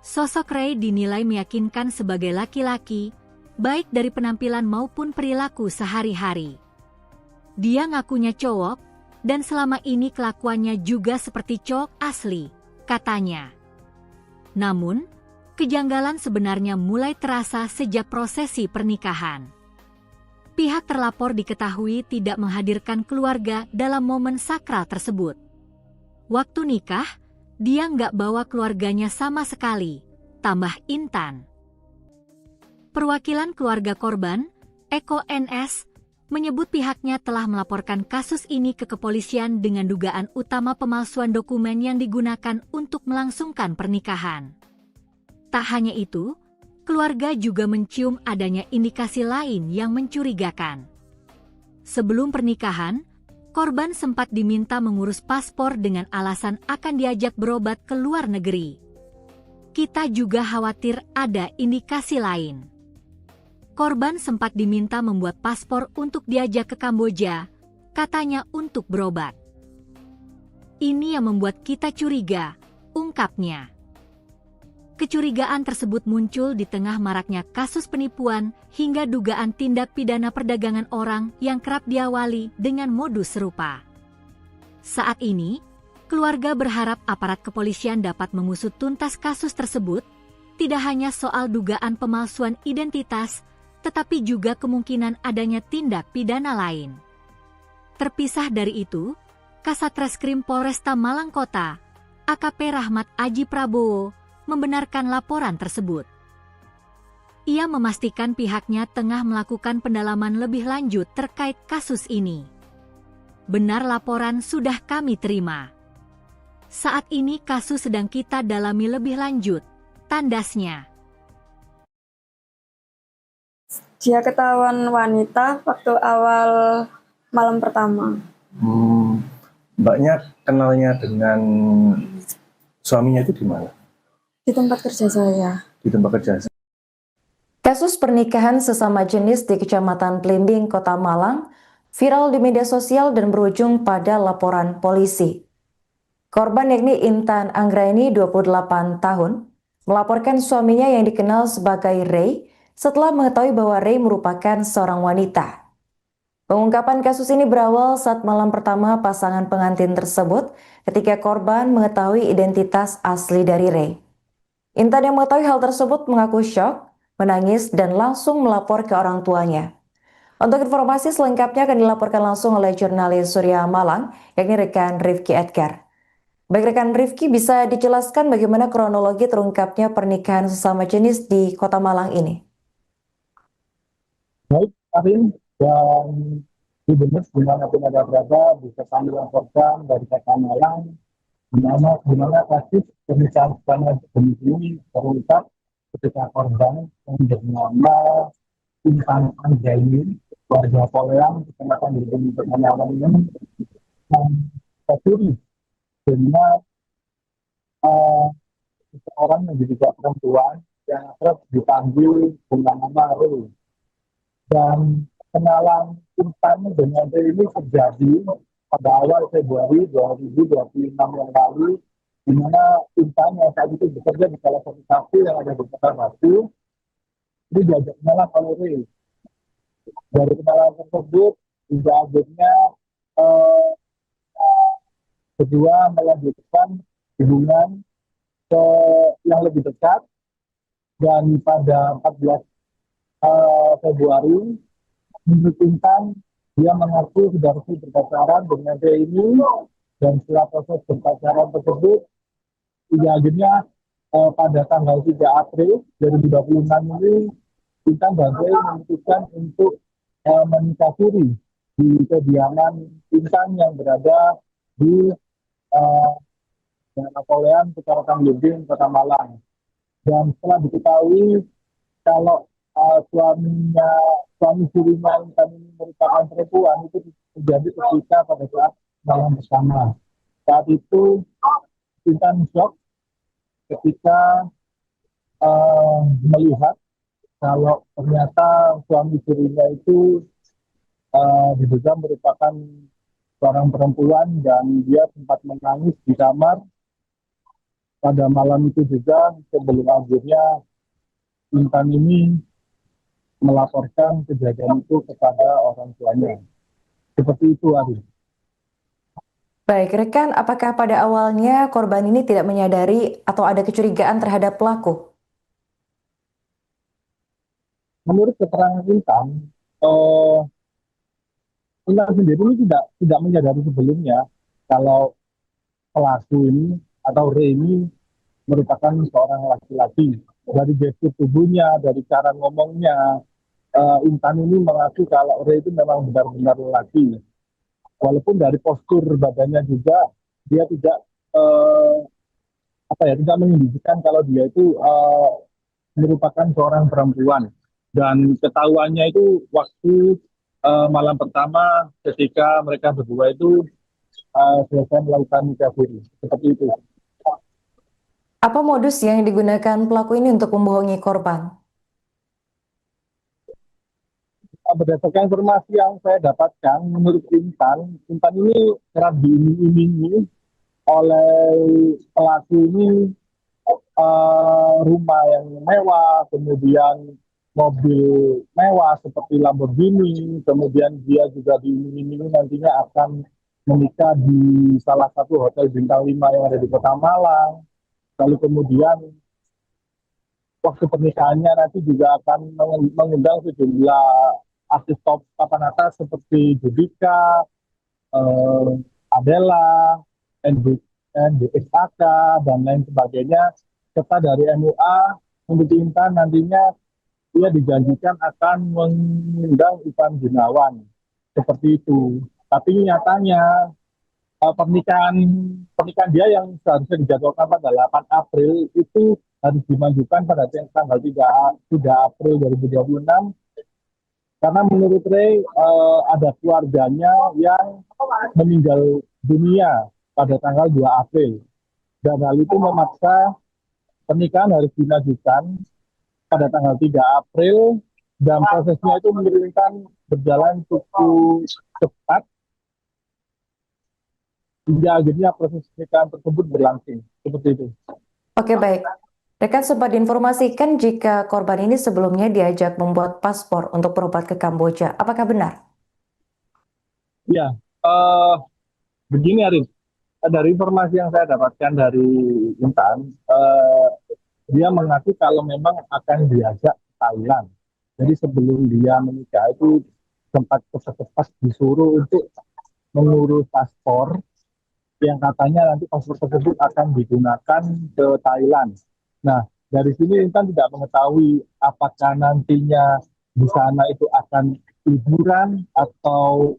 Sosok Ray dinilai meyakinkan sebagai laki-laki, baik dari penampilan maupun perilaku sehari-hari. Dia ngakunya cowok, dan selama ini kelakuannya juga seperti cowok asli, katanya. Namun, kejanggalan sebenarnya mulai terasa sejak prosesi pernikahan. Pihak terlapor diketahui tidak menghadirkan keluarga dalam momen sakral tersebut. Waktu nikah, dia nggak bawa keluarganya sama sekali, tambah Intan. Perwakilan keluarga korban, Eko NS, menyebut pihaknya telah melaporkan kasus ini ke kepolisian dengan dugaan utama pemalsuan dokumen yang digunakan untuk melangsungkan pernikahan. Tak hanya itu, keluarga juga mencium adanya indikasi lain yang mencurigakan. Sebelum pernikahan, korban sempat diminta mengurus paspor dengan alasan akan diajak berobat ke luar negeri. Kita juga khawatir ada indikasi lain. Korban sempat diminta membuat paspor untuk diajak ke Kamboja, katanya untuk berobat. Ini yang membuat kita curiga, ungkapnya. Kecurigaan tersebut muncul di tengah maraknya kasus penipuan hingga dugaan tindak pidana perdagangan orang yang kerap diawali dengan modus serupa. Saat ini, keluarga berharap aparat kepolisian dapat mengusut tuntas kasus tersebut, tidak hanya soal dugaan pemalsuan identitas, tetapi juga kemungkinan adanya tindak pidana lain. Terpisah dari itu, Kasat Reskrim Polresta Malang Kota, AKP Rahmat Aji Prabowo, membenarkan laporan tersebut. Ia memastikan pihaknya tengah melakukan pendalaman lebih lanjut terkait kasus ini. Benar, laporan sudah kami terima. Saat ini kasus sedang kita dalami lebih lanjut, tandasnya. Dia ketahuan wanita waktu awal malam pertama. Mbaknya kenalnya dengan suaminya itu di mana? Di tempat kerja saya. Di tempat kerja. Kasus pernikahan sesama jenis di Kecamatan Blimbing, Kota Malang, viral di media sosial dan berujung pada laporan polisi. Korban yakni Intan Anggraini, 28 tahun, melaporkan suaminya yang dikenal sebagai Ray setelah mengetahui bahwa Ray merupakan seorang wanita. Pengungkapan kasus ini berawal saat malam pertama pasangan pengantin tersebut ketika korban mengetahui identitas asli dari Ray. Intan yang mengetahui hal tersebut mengaku syok, menangis, dan langsung melapor ke orang tuanya. Untuk informasi selengkapnya akan dilaporkan langsung oleh jurnalis Surya Malang, yakni rekan Rifki Edgar. Baik rekan Rifki, bisa dijelaskan bagaimana kronologi terungkapnya pernikahan sesama jenis di Kota Malang ini? Baik, Arin, dan di Benes dimanapun ada berada bisa kami laporkan dari Kota Malang di mana kasus pernikahan sesama jenis ini terungkap ketika korban yang bernama Intan Anggraini, warga Poleang, Kecamatan Blimbing, Kota Malang ini tercuri dengan seorang yang diduga perempuan yang kerap dipanggil dengan nama Ray. Dan kenalan Intan dengan Ray ini terjadi pada awal Februari 2026 yang lalu, di mana Intan yang saat itu bekerja di salah satu kafe yang ada di Kota Batu, ini diajak kenalan oleh Ray. Dari kenalan tersebut, hingga akhirnya kedua melanjutkan hubungan yang lebih dekat, dan pada 14 Februari, menurut Intan, dia mengaku sudah resmi berpacaran dengan Ray ini, dan setelah proses berpacaran tersebut, akhirnya pada tanggal 3 April 2026 ini, Intan dan Ray memutuskan untuk menikah siri di kediaman Intan yang berada di Napoleon, Kecamatan Blimbing, Kota Malang. Dan setelah diketahui kalau suami sirinya Intan ini merupakan perempuan, itu terjadi ketika pada saat malam bersama. Saat itu Intan shock ketika melihat kalau ternyata suami sirinya itu diduga merupakan seorang perempuan, dan dia sempat menangis di kamar pada malam itu juga, sebelum akhirnya Intan ini melaporkan kejadian itu kepada orang tuanya. Seperti itu, Ari. Baik, rekan, apakah pada awalnya korban ini tidak menyadari atau ada kecurigaan terhadap pelaku? Menurut keterangan Intan, Intan sendiri ini tidak menyadari sebelumnya kalau pelaku ini atau Ray ini merupakan seorang laki-laki. dari gestur tubuhnya, dari cara ngomongnya, Intan ini mengaku kalau Ray itu memang benar-benar lelaki. Walaupun dari postur badannya juga dia tidak tidak menunjukkan kalau dia itu merupakan seorang perempuan. Dan ketahuannya itu waktu malam pertama ketika mereka berdua itu selesai melakukan nikah siri. Seperti itu. Apa modus yang digunakan pelaku ini untuk membohongi korban? Berdasarkan informasi yang saya dapatkan, menurut Intan ini kerap diiming-imingi oleh pelaku ini rumah yang mewah, kemudian mobil mewah seperti Lamborghini, kemudian dia juga diiming-imingi nantinya akan menikah di salah satu hotel bintang 5 yang ada di Kota Malang. Lalu kemudian waktu pernikahannya nanti juga akan mengundang sejumlah artis top papan atas seperti Judika, Adela, NDXAK, dan lain sebagainya. Serta dari MUA, menurut Intan nantinya dia dijanjikan akan mengundang Ivan Gunawan. Seperti itu. Tapi nyatanya pernikahan dia yang seharusnya dijadwalkan pada 8 April itu harus dimajukan pada tanggal 3 April 2026 karena menurut Ray ada keluarganya yang meninggal dunia pada tanggal 2 April dan hal itu memaksa pernikahan harus dimajukan pada tanggal 3 April dan prosesnya itu menurunkan berjalan cukup cepat hingga akhirnya proses pernikahan tersebut berlangsung seperti itu. Oke, baik. Rekan sempat diinformasikan jika korban ini sebelumnya diajak membuat paspor untuk berobat ke Kamboja. Apakah benar? Ya, begini Arif. Dari informasi yang saya dapatkan dari Intan, dia mengaku kalau memang akan diajak ke Thailand. Jadi sebelum dia menikah itu sempat cepat-cepat disuruh untuk mengurus paspor yang katanya nanti paspor tersebut akan digunakan ke Thailand. Nah, dari sini Intan tidak mengetahui apakah nantinya di sana itu akan liburan atau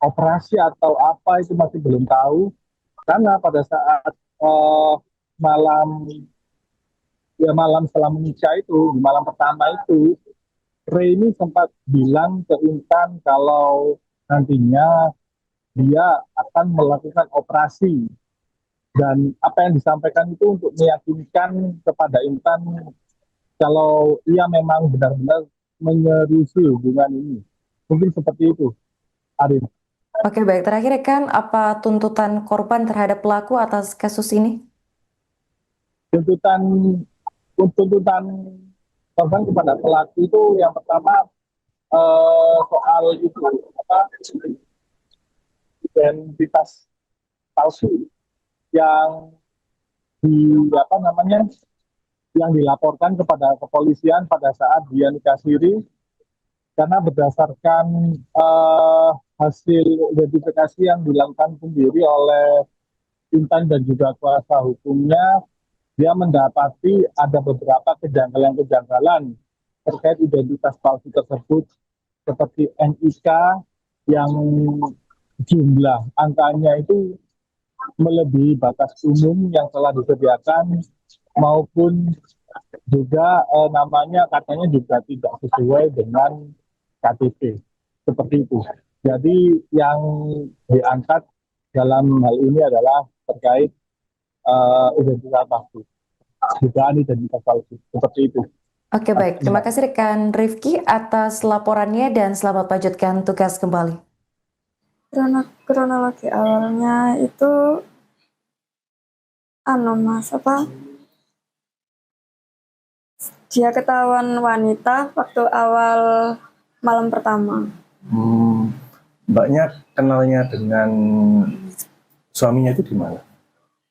operasi atau apa itu masih belum tahu. Karena pada saat malam setelah menikah itu, di malam pertama itu, Ray ini sempat bilang ke Intan kalau nantinya dia akan melakukan operasi. Dan apa yang disampaikan itu untuk meyakinkan kepada Intan kalau ia memang benar-benar menyerusi hubungan ini. Mungkin seperti itu, Arif. Oke, baik. Terakhir, rekan, apa tuntutan korban terhadap pelaku atas kasus ini? Tuntutan korban kepada pelaku itu yang pertama soal itu identitas palsu yang yang dilaporkan kepada kepolisian pada saat dia nikah siri karena berdasarkan hasil identifikasi yang dilakukan sendiri oleh Intan dan juga kuasa hukumnya, dia mendapati ada beberapa kejanggalan-kejanggalan terkait identitas palsu tersebut seperti NIK yang jumlah angkanya itu melebihi batas umum yang telah disediakan maupun juga namanya katanya juga tidak sesuai dengan KTP seperti itu. Jadi yang diangkat dalam hal ini adalah terkait identitas palsu, dugaan identitas palsu seperti itu. Oke, baik. Terima kasih rekan Rifki atas laporannya dan selamat lanjutkan tugas kembali. Kronologi awalnya itu dia ketahuan wanita waktu awal malam pertama. Mbaknya kenalnya dengan suaminya itu di mana?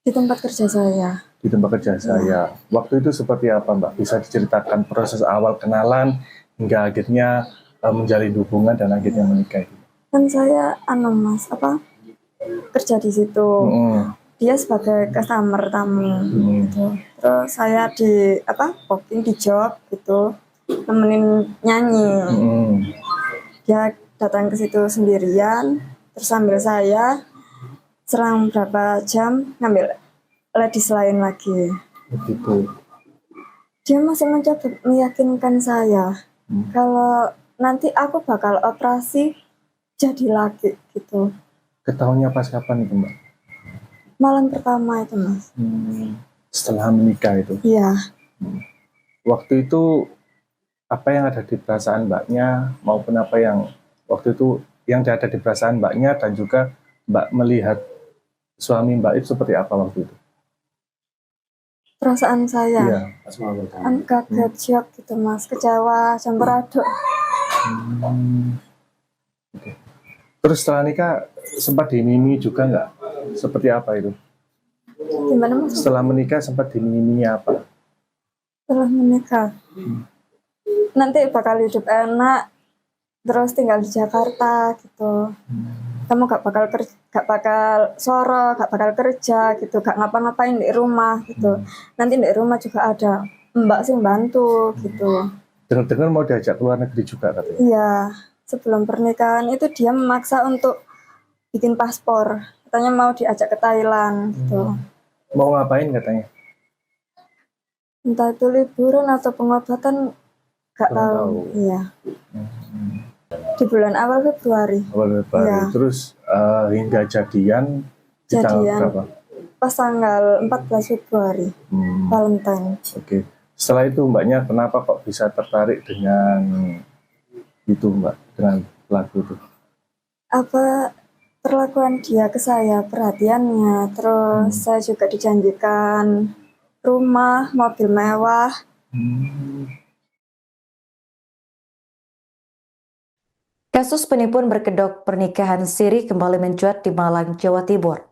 Di tempat kerja saya. Di tempat kerja saya. Waktu itu seperti apa, Mbak? Bisa diceritakan proses awal kenalan hingga akhirnya menjalin hubungan dan akhirnya menikah itu? Kan saya kerja di situ. dia sebagai customer tamu gitu. Terus saya di booking di job gitu, nemenin nyanyi. Dia datang ke situ sendirian, terus sambil saya selang berapa jam ngambil ladies lain lagi. Begitu. Dia masih mencoba meyakinkan saya kalau nanti aku bakal operasi jadi laki gitu. Ketahuannya pas kapan itu, Mbak? Malam pertama itu, Mas. Setelah menikah itu? Iya. Waktu itu apa yang ada di perasaan Mbaknya maupun apa yang waktu itu yang ada di perasaan Mbaknya dan juga Mbak melihat suami Mbak itu seperti apa waktu itu? Perasaan saya Iya. kaget, shock gitu, Mas, kecewa, campur aduk. Oke. Terus setelah nikah sempat dimimi juga nggak? Seperti apa itu? Gimana, Mas? Setelah menikah sempat dimiminya apa? Setelah menikah nanti bakal hidup enak, terus tinggal di Jakarta gitu. Kamu gak bakal soro, gak bakal kerja gitu, gak ngapa-ngapain di rumah gitu. Nanti di rumah juga ada mbak sih bantu gitu. Dengar-dengar mau diajak ke luar negeri juga katanya? Iya, sebelum pernikahan itu dia memaksa untuk bikin paspor. Katanya mau diajak ke Thailand gitu. Mau ngapain katanya? Entah itu liburan atau pengobatan, gak tahu. Iya. Di bulan awal Februari. Awal Februari. Iya. Terus hingga jadian di tanggal berapa? Pas tanggal 14 Februari, Valentine. Oke. Setelah itu Mbaknya kenapa kok bisa tertarik dengan itu, Mbak, dengan lagu itu? Apa perlakuan dia ke saya, perhatiannya, terus saya juga dijanjikan rumah, mobil mewah. Kasus penipuan berkedok pernikahan siri kembali mencuat di Malang, Jawa Timur.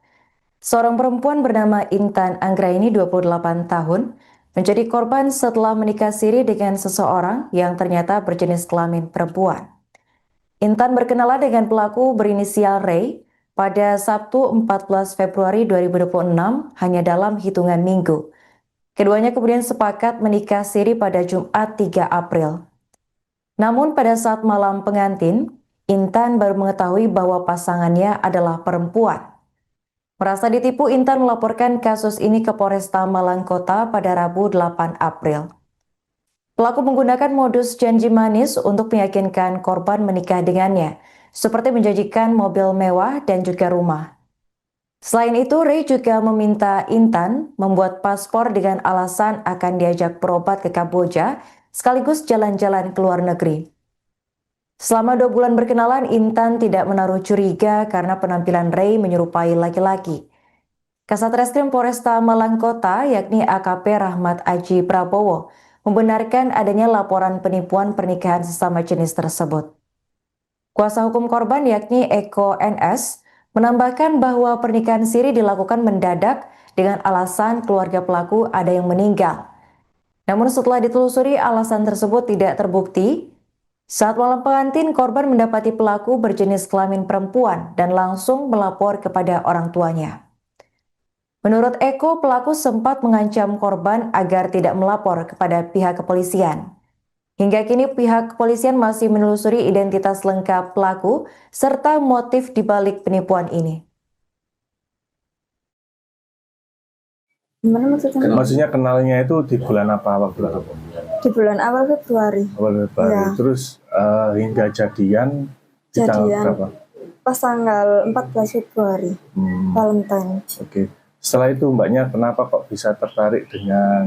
Seorang perempuan bernama Intan Anggraini 28 tahun menjadi korban setelah menikah siri dengan seseorang yang ternyata berjenis kelamin perempuan. Intan berkenalan dengan pelaku berinisial Ray pada Sabtu 14 Februari 2026 hanya dalam hitungan minggu. Keduanya kemudian sepakat menikah siri pada Jumat 3 April. Namun pada saat malam pengantin, Intan baru mengetahui bahwa pasangannya adalah perempuan. Merasa ditipu, Intan melaporkan kasus ini ke Polresta Malang Kota pada Rabu 8 April. Pelaku menggunakan modus janji manis untuk meyakinkan korban menikah dengannya, seperti menjanjikan mobil mewah dan juga rumah. Selain itu, Ray juga meminta Intan membuat paspor dengan alasan akan diajak berobat ke Kamboja, sekaligus jalan-jalan ke luar negeri. Selama 2 bulan berkenalan, Intan tidak menaruh curiga karena penampilan Ray menyerupai laki-laki. Kasat Reskrim Polresta Malang Kota, yakni AKP Rahmat Aji Prabowo, membenarkan adanya laporan penipuan pernikahan sesama jenis tersebut. Kuasa hukum korban, yakni Eko NS, menambahkan bahwa pernikahan siri dilakukan mendadak dengan alasan keluarga pelaku ada yang meninggal. Namun setelah ditelusuri, alasan tersebut tidak terbukti. Saat malam pengantin, korban mendapati pelaku berjenis kelamin perempuan dan langsung melapor kepada orang tuanya. Menurut Eko, pelaku sempat mengancam korban agar tidak melapor kepada pihak kepolisian. Hingga kini pihak kepolisian masih menelusuri identitas lengkap pelaku serta motif dibalik penipuan ini. Gimana maksudnya? Maksudnya kenalnya itu di bulan apa waktu itu? Di bulan awal Februari. Awal Februari. Ya. Terus hingga jadian di tanggal berapa? Pas tanggal 14 Februari, Valentine. Oke. Setelah itu Mbaknya kenapa kok bisa tertarik dengan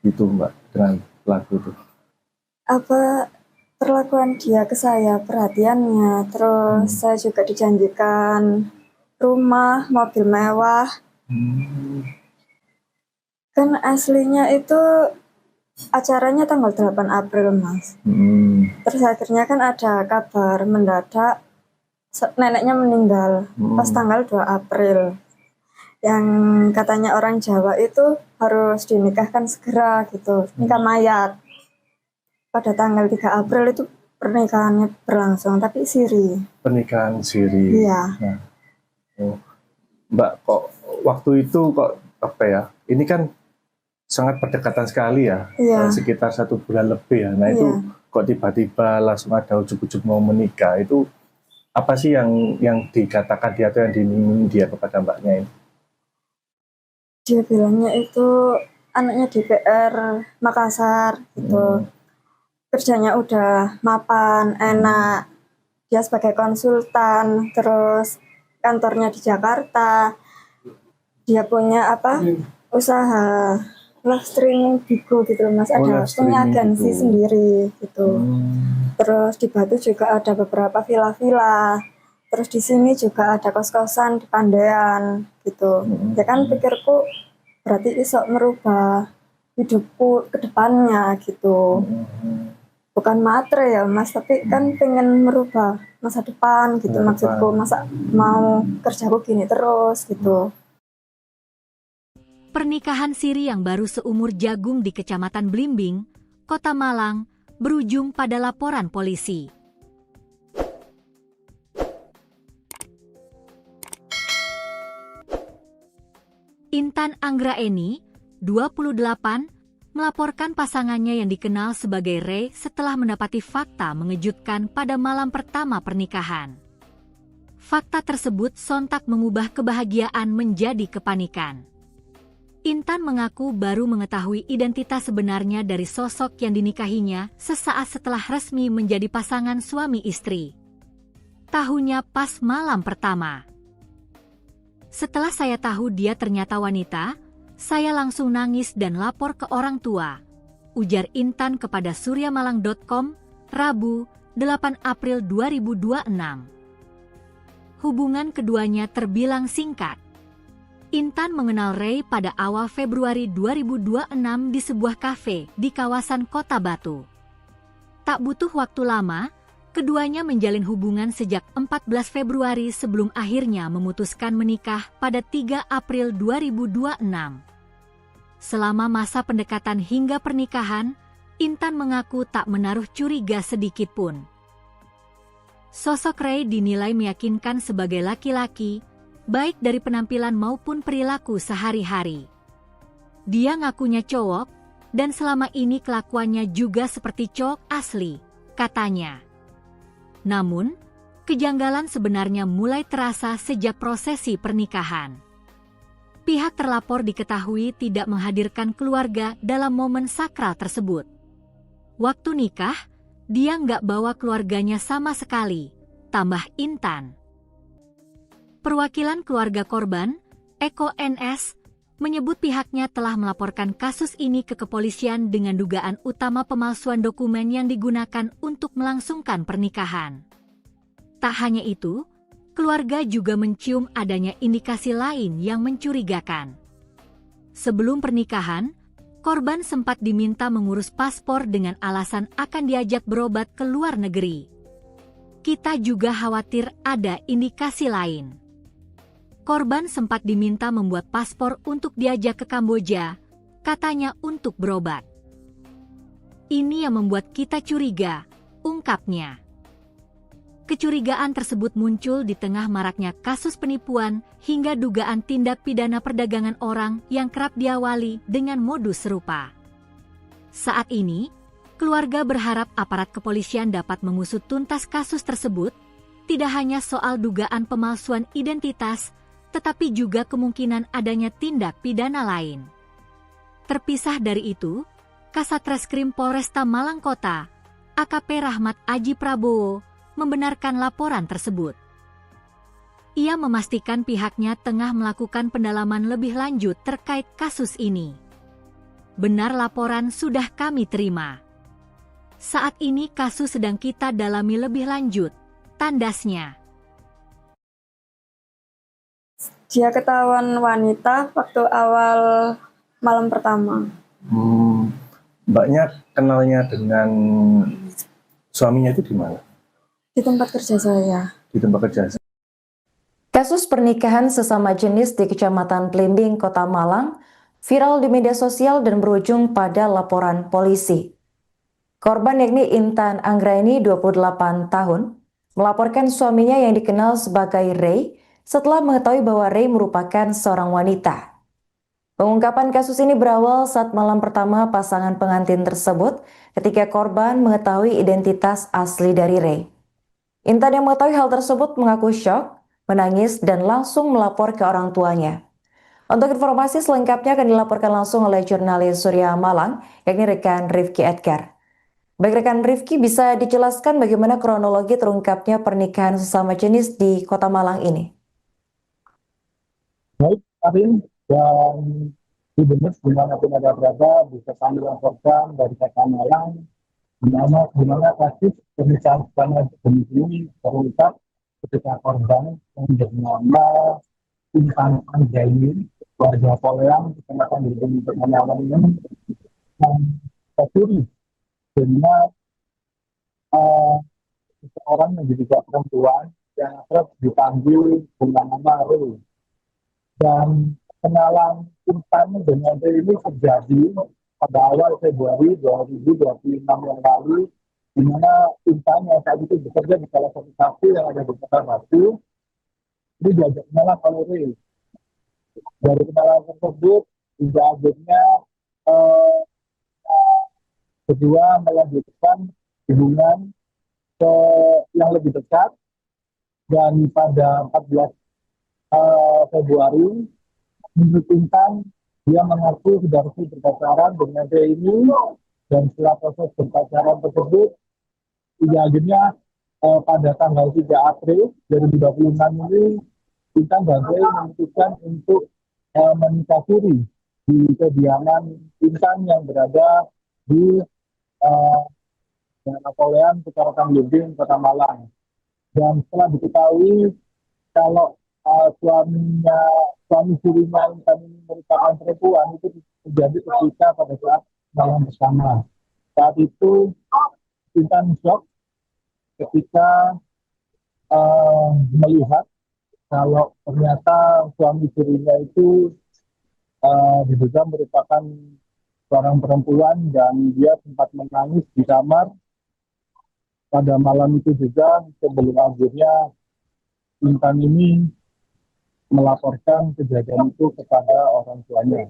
itu, Mbak, dengan lagu itu? Apa perlakuan dia ke saya, perhatiannya, terus saya juga dijanjikan rumah, mobil mewah. Kan aslinya itu acaranya tanggal 8 April, Mas. Terus akhirnya kan ada kabar mendadak neneknya meninggal pas tanggal 2 April. Yang katanya orang Jawa itu harus dinikahkan segera gitu, nikah mayat. Pada tanggal 3 April itu pernikahannya berlangsung, tapi siri. Pernikahan siri. Iya. Nah, Mbak, kok waktu itu kok apa ya? Ini kan sangat berdekatan sekali ya, Iya. sekitar 1 bulan lebih ya. Nah itu Iya. kok tiba-tiba langsung ada ujuk-ujuk mau menikah, itu apa sih yang dikatakan dia atau yang diiming dia kepada mbaknya ini? Dia bilangnya itu anaknya DPR Makassar gitu. Kerjanya udah mapan, enak. Dia sebagai konsultan, terus kantornya di Jakarta. Dia punya usaha live streaming Bigo gitu loh Mas. Oh, Ada live punya streaming agensi Bigo. sendiri gitu. Terus di Batu juga ada beberapa villa-villa. Terus di sini juga ada kos-kosan di Pandean gitu. Ya kan pikirku berarti iso merubah hidupku ke depannya gitu. Bukan matre ya Mas, tapi kan pengen merubah masa depan gitu. Maksudku masa mau kerjaku gini terus gitu. Pernikahan siri yang baru seumur jagung di Kecamatan Blimbing, Kota Malang, berujung pada laporan polisi. Intan Anggraeni, 28, melaporkan pasangannya yang dikenal sebagai Ray setelah mendapati fakta mengejutkan pada malam pertama pernikahan. Fakta tersebut sontak mengubah kebahagiaan menjadi kepanikan. Intan mengaku baru mengetahui identitas sebenarnya dari sosok yang dinikahinya sesaat setelah resmi menjadi pasangan suami istri. Tahunya pas malam pertama. Setelah saya tahu dia ternyata wanita, saya langsung nangis dan lapor ke orang tua, ujar Intan kepada suryamalang.com, Rabu, 8 April 2026. Hubungan keduanya terbilang singkat. Intan mengenal Ray pada awal Februari 2026 di sebuah kafe di kawasan Kota Batu. Tak butuh waktu lama, keduanya menjalin hubungan sejak 14 Februari sebelum akhirnya memutuskan menikah pada 3 April 2026. Selama masa pendekatan hingga pernikahan, Intan mengaku tak menaruh curiga sedikit pun. Sosok Ray dinilai meyakinkan sebagai laki-laki, baik dari penampilan maupun perilaku sehari-hari. Dia ngakunya cowok, dan selama ini kelakuannya juga seperti cowok asli, katanya. Namun, kejanggalan sebenarnya mulai terasa sejak prosesi pernikahan. Pihak terlapor diketahui tidak menghadirkan keluarga dalam momen sakral tersebut. Waktu nikah, dia nggak bawa keluarganya sama sekali, tambah Intan. Perwakilan keluarga korban, Eko NS, menyebut pihaknya telah melaporkan kasus ini ke kepolisian dengan dugaan utama pemalsuan dokumen yang digunakan untuk melangsungkan pernikahan. Tak hanya itu, keluarga juga mencium adanya indikasi lain yang mencurigakan. Sebelum pernikahan, korban sempat diminta mengurus paspor dengan alasan akan diajak berobat ke luar negeri. Kita juga khawatir ada indikasi lain. Korban sempat diminta membuat paspor untuk diajak ke Kamboja, katanya untuk berobat. Ini yang membuat kita curiga, ungkapnya. Kecurigaan tersebut muncul di tengah maraknya kasus penipuan hingga dugaan tindak pidana perdagangan orang yang kerap diawali dengan modus serupa. Saat ini, keluarga berharap aparat kepolisian dapat mengusut tuntas kasus tersebut, tidak hanya soal dugaan pemalsuan identitas, tetapi juga kemungkinan adanya tindak pidana lain. Terpisah dari itu, Kasat Reskrim Polresta Malang Kota, AKP Rahmat Aji Prabowo, membenarkan laporan tersebut. Ia memastikan pihaknya tengah melakukan pendalaman lebih lanjut terkait kasus ini. Benar laporan sudah kami terima. Saat ini kasus sedang kita dalami lebih lanjut, tandasnya. Dia ketahuan wanita waktu awal malam pertama. Mbaknya kenalnya dengan suaminya itu di mana? Di tempat kerja saya. Di tempat kerja. Kasus pernikahan sesama jenis di Kecamatan Blimbing, Kota Malang, viral di media sosial dan berujung pada laporan polisi. Korban yakni Intan Anggraeni, 28 tahun, melaporkan suaminya yang dikenal sebagai Ray setelah mengetahui bahwa Ray merupakan seorang wanita. Pengungkapan kasus ini berawal saat malam pertama pasangan pengantin tersebut ketika korban mengetahui identitas asli dari Ray. Intan yang mengetahui hal tersebut mengaku syok, menangis, dan langsung melapor ke orang tuanya. Untuk informasi selengkapnya akan dilaporkan langsung oleh jurnalis Surya Malang, yakni rekan Rifki Edgar. Baik rekan Rifki, bisa dijelaskan bagaimana kronologi terungkapnya pernikahan sesama jenis di Kota Malang ini? Baik, Karin, dan di benar dimanapun ada berada, bisa kami laporkan dari Kota Malang, di mana kasus pernikahan sesama jenis ini terungkap ketika korban yang bernama Intan Anjani, warga Poleang, kecamatan Belitung Malang ini, tercuri dengan seseorang yang juga perempuan yang akrab dipanggil dengan nama Ru. Dan kenalan Intan dengan Ray ini terjadi pada awal Februari 2026 yang lalu, di mana Intan yang saat itu bekerja di salah satu kafe yang ada di Kota Batu, ini diajak kenalan oleh Ray. Dari kenalan tersebut, hingga akhirnya eh, kedua melanjutkan hubungan ke yang lebih dekat, dan pada 14 Februari menurut Intan, dia mengaku sudah resmi berpacaran dengan Ray ini, dan setelah proses berpacaran tersebut, hingga akhirnya pada tanggal 3 April 2026 ini, Intan dan Ray memutuskan untuk menikah siri di kediaman Intan yang berada di Napoleon, Kecamatan Belitung, Kota Malang. Dan setelah diketahui kalau suami sirinya Intan ini merupakan perempuan, itu terjadi ketika pada saat malam bersama. Saat itu Intan shock ketika melihat kalau ternyata suami sirinya itu diduga merupakan seorang perempuan, dan dia sempat menangis di kamar pada malam itu juga, sebelum akhirnya Intan ini melaporkan kejadian itu kepada orang tuanya.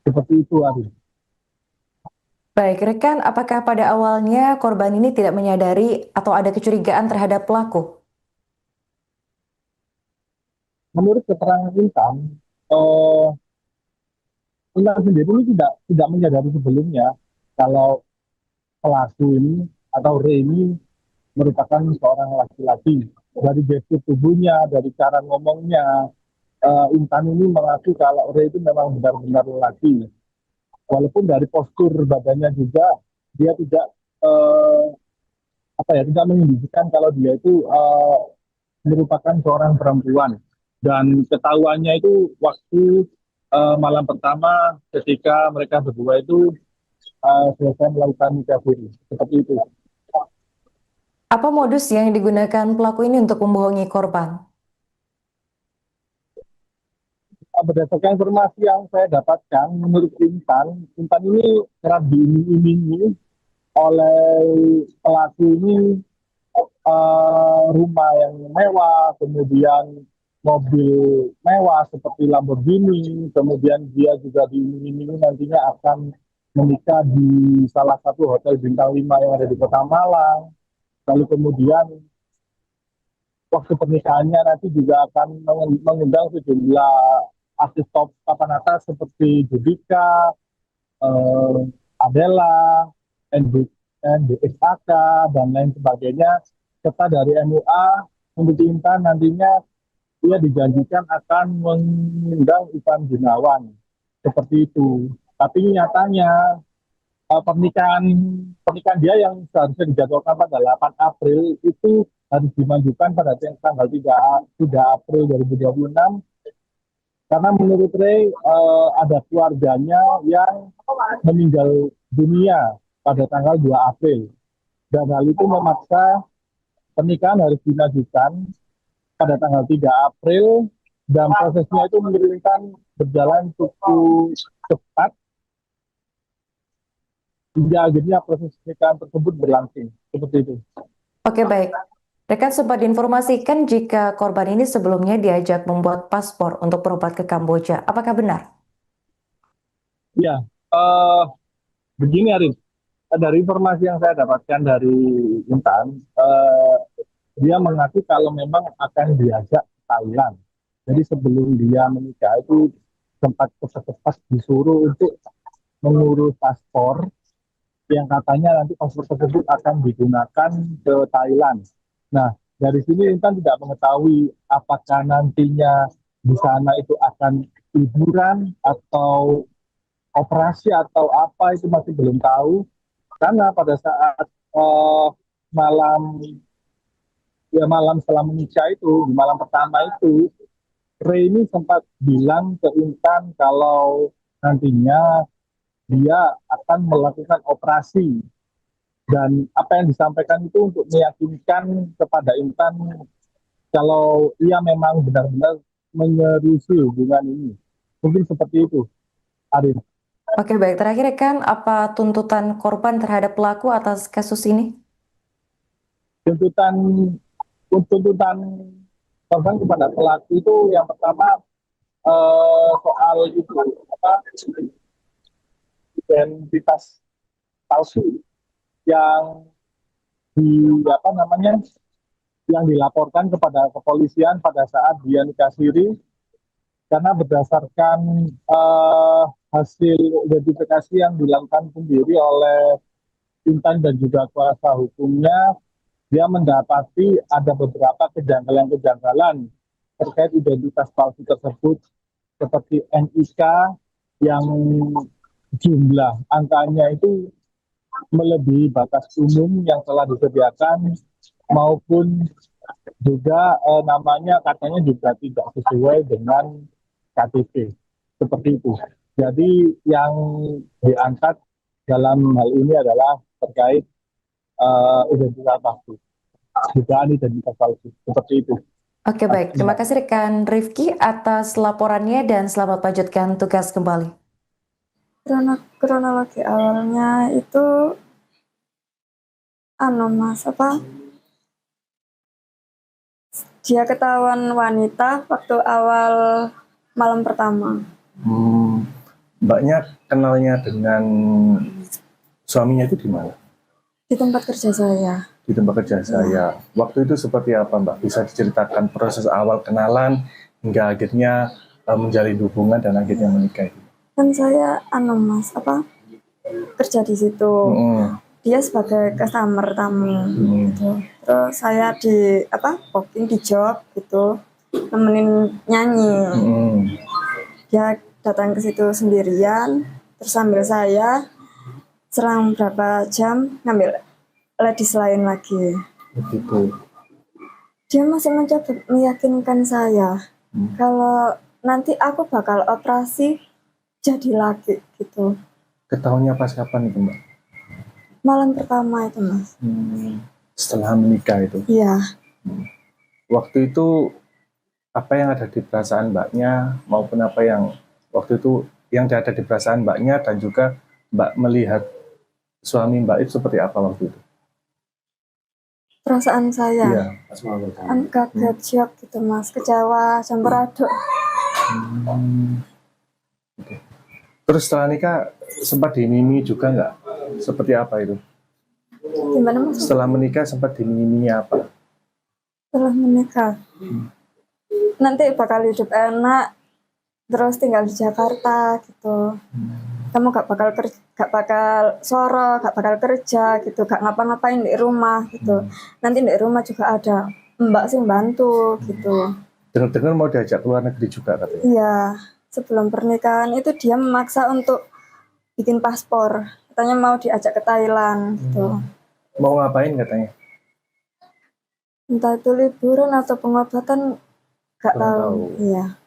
Seperti itu, Ari. Baik, rekan, apakah pada awalnya korban ini tidak menyadari atau ada kecurigaan terhadap pelaku? Menurut keterangan Intan, Intan sendiri ini tidak menyadari sebelumnya kalau pelaku ini atau Ray ini merupakan seorang laki-laki. Dari gestur tubuhnya, dari cara ngomongnya, Intan ini mengaku kalau Ray itu memang benar-benar lelaki. Walaupun dari postur badannya juga dia tidak tidak menunjukkan kalau dia itu merupakan seorang perempuan. Dan ketahuannya itu waktu malam pertama ketika mereka berdua itu selesai melakukan nikah siri. Seperti itu. Apa modus yang digunakan pelaku ini untuk membohongi korban? Berdasarkan informasi yang saya dapatkan, menurut Intan ini kerap diiming-imingi oleh pelaku ini rumah yang mewah, kemudian mobil mewah seperti Lamborghini, kemudian dia juga diiming-imingi nantinya akan menikah di salah satu hotel bintang 5 yang ada di Kota Malang. Lalu kemudian waktu pernikahannya nanti juga akan mengundang sejumlah artis top papan atas seperti Judika, Adela, NDXAK, dan lain sebagainya. Serta dari MUA, untuk Intan nantinya dia dijanjikan akan mengundang Ivan Gunawan. Seperti itu. Tapi nyatanya pernikahan dia yang seharusnya dijadwalkan pada 8 April itu harus dimajukan pada tanggal 3 April 2026, karena menurut Ray ada keluarganya yang meninggal dunia pada tanggal 2 April, dan hal itu memaksa pernikahan harus dimajukan pada tanggal 3 April, dan prosesnya itu menurunkan berjalan cukup cepat hingga akhirnya proses pernikahan tersebut berlangsung. Seperti itu. Oke, baik. Rekan sempat diinformasikan jika korban ini sebelumnya diajak membuat paspor untuk berobat ke Kamboja. Apakah benar? Ya, eh, begini Arif, dari informasi yang saya dapatkan dari Intan, dia mengaku kalau memang akan diajak ke Thailand. Jadi sebelum dia menikah itu sempat cepat-cepat disuruh untuk mengurus paspor yang katanya nanti paspor tersebut akan digunakan ke Thailand. Nah, dari sini Intan tidak mengetahui apakah nantinya di sana itu akan liburan atau operasi atau apa itu masih belum tahu. Karena pada saat malam malam setelah menikah itu, di malam pertama itu, Ray ini sempat bilang ke Intan kalau nantinya dia akan melakukan operasi. Dan apa yang disampaikan itu untuk meyakinkan kepada Intan kalau ia memang benar-benar menyerisi hubungan ini. Mungkin seperti itu, Arif. Oke, baik. Terakhir rekan, apa tuntutan korban terhadap pelaku atas kasus ini? Tuntutan korban kepada pelaku itu yang pertama soal itu apa identitas palsu yang yang dilaporkan kepada kepolisian pada saat dia nikah siri, karena berdasarkan hasil identifikasi yang dilakukan sendiri oleh Intan dan juga kuasa hukumnya, dia mendapati ada beberapa kejanggalan-kejanggalan terkait identitas palsu tersebut, seperti NIK yang jumlah angkanya itu melebihi batas umum yang telah disediakan, maupun juga namanya katanya juga tidak sesuai dengan KTP, seperti itu. Jadi yang diangkat dalam hal ini adalah terkait identitas palsu, dugaan identitas palsu, seperti itu. Oke, baik. Terima kasih rekan Rifki atas laporannya dan selamat lanjutkan tugas kembali. Kronologi awalnya itu Mas, dia ketahuan wanita waktu awal malam pertama. Mbaknya kenalnya dengan suaminya itu di mana? Di tempat kerja saya. Di tempat kerja saya. Waktu itu seperti apa, Mbak? Bisa diceritakan proses awal kenalan hingga akhirnya menjalin hubungan dan akhirnya menikah itu? Kan saya Mas, kerja di situ. Dia sebagai customer tamu gitu. Terus saya di booking di job gitu, nemenin nyanyi. Dia datang ke situ sendirian, terus sambil saya selang berapa jam ngambil ladies lain lagi. Begitu. Dia masih mencoba meyakinkan saya kalau nanti aku bakal operasi jadi laki gitu. Ketahuannya pas kapan itu, Mbak? Malam pertama itu, Mas. Setelah menikah itu? Iya. Waktu itu apa yang ada di perasaan Mbaknya maupun apa yang waktu itu yang ada di perasaan Mbaknya dan juga Mbak melihat suami Mbak itu seperti apa waktu itu? Perasaan saya? Iya. Kaget, shock gitu, Mas. Kecewa, campur aduk. Okay. Terus setelah nikah sempat dimimi juga nggak? Seperti apa itu? Gimana, Mas? Setelah menikah sempat dimimi apa? Setelah menikah, nanti bakal hidup enak, terus tinggal di Jakarta gitu. Kamu gak bakal soro, gak bakal kerja gitu, gak ngapa-ngapain di rumah gitu. Nanti di rumah juga ada mbak sih bantu gitu. Dengar-dengar mau diajak ke luar negeri juga katanya? Iya. Sebelum pernikahan itu dia memaksa untuk bikin paspor. Katanya mau diajak ke Thailand gitu. Mau ngapain katanya? Entah itu liburan atau pengobatan, gak tahu. Iya.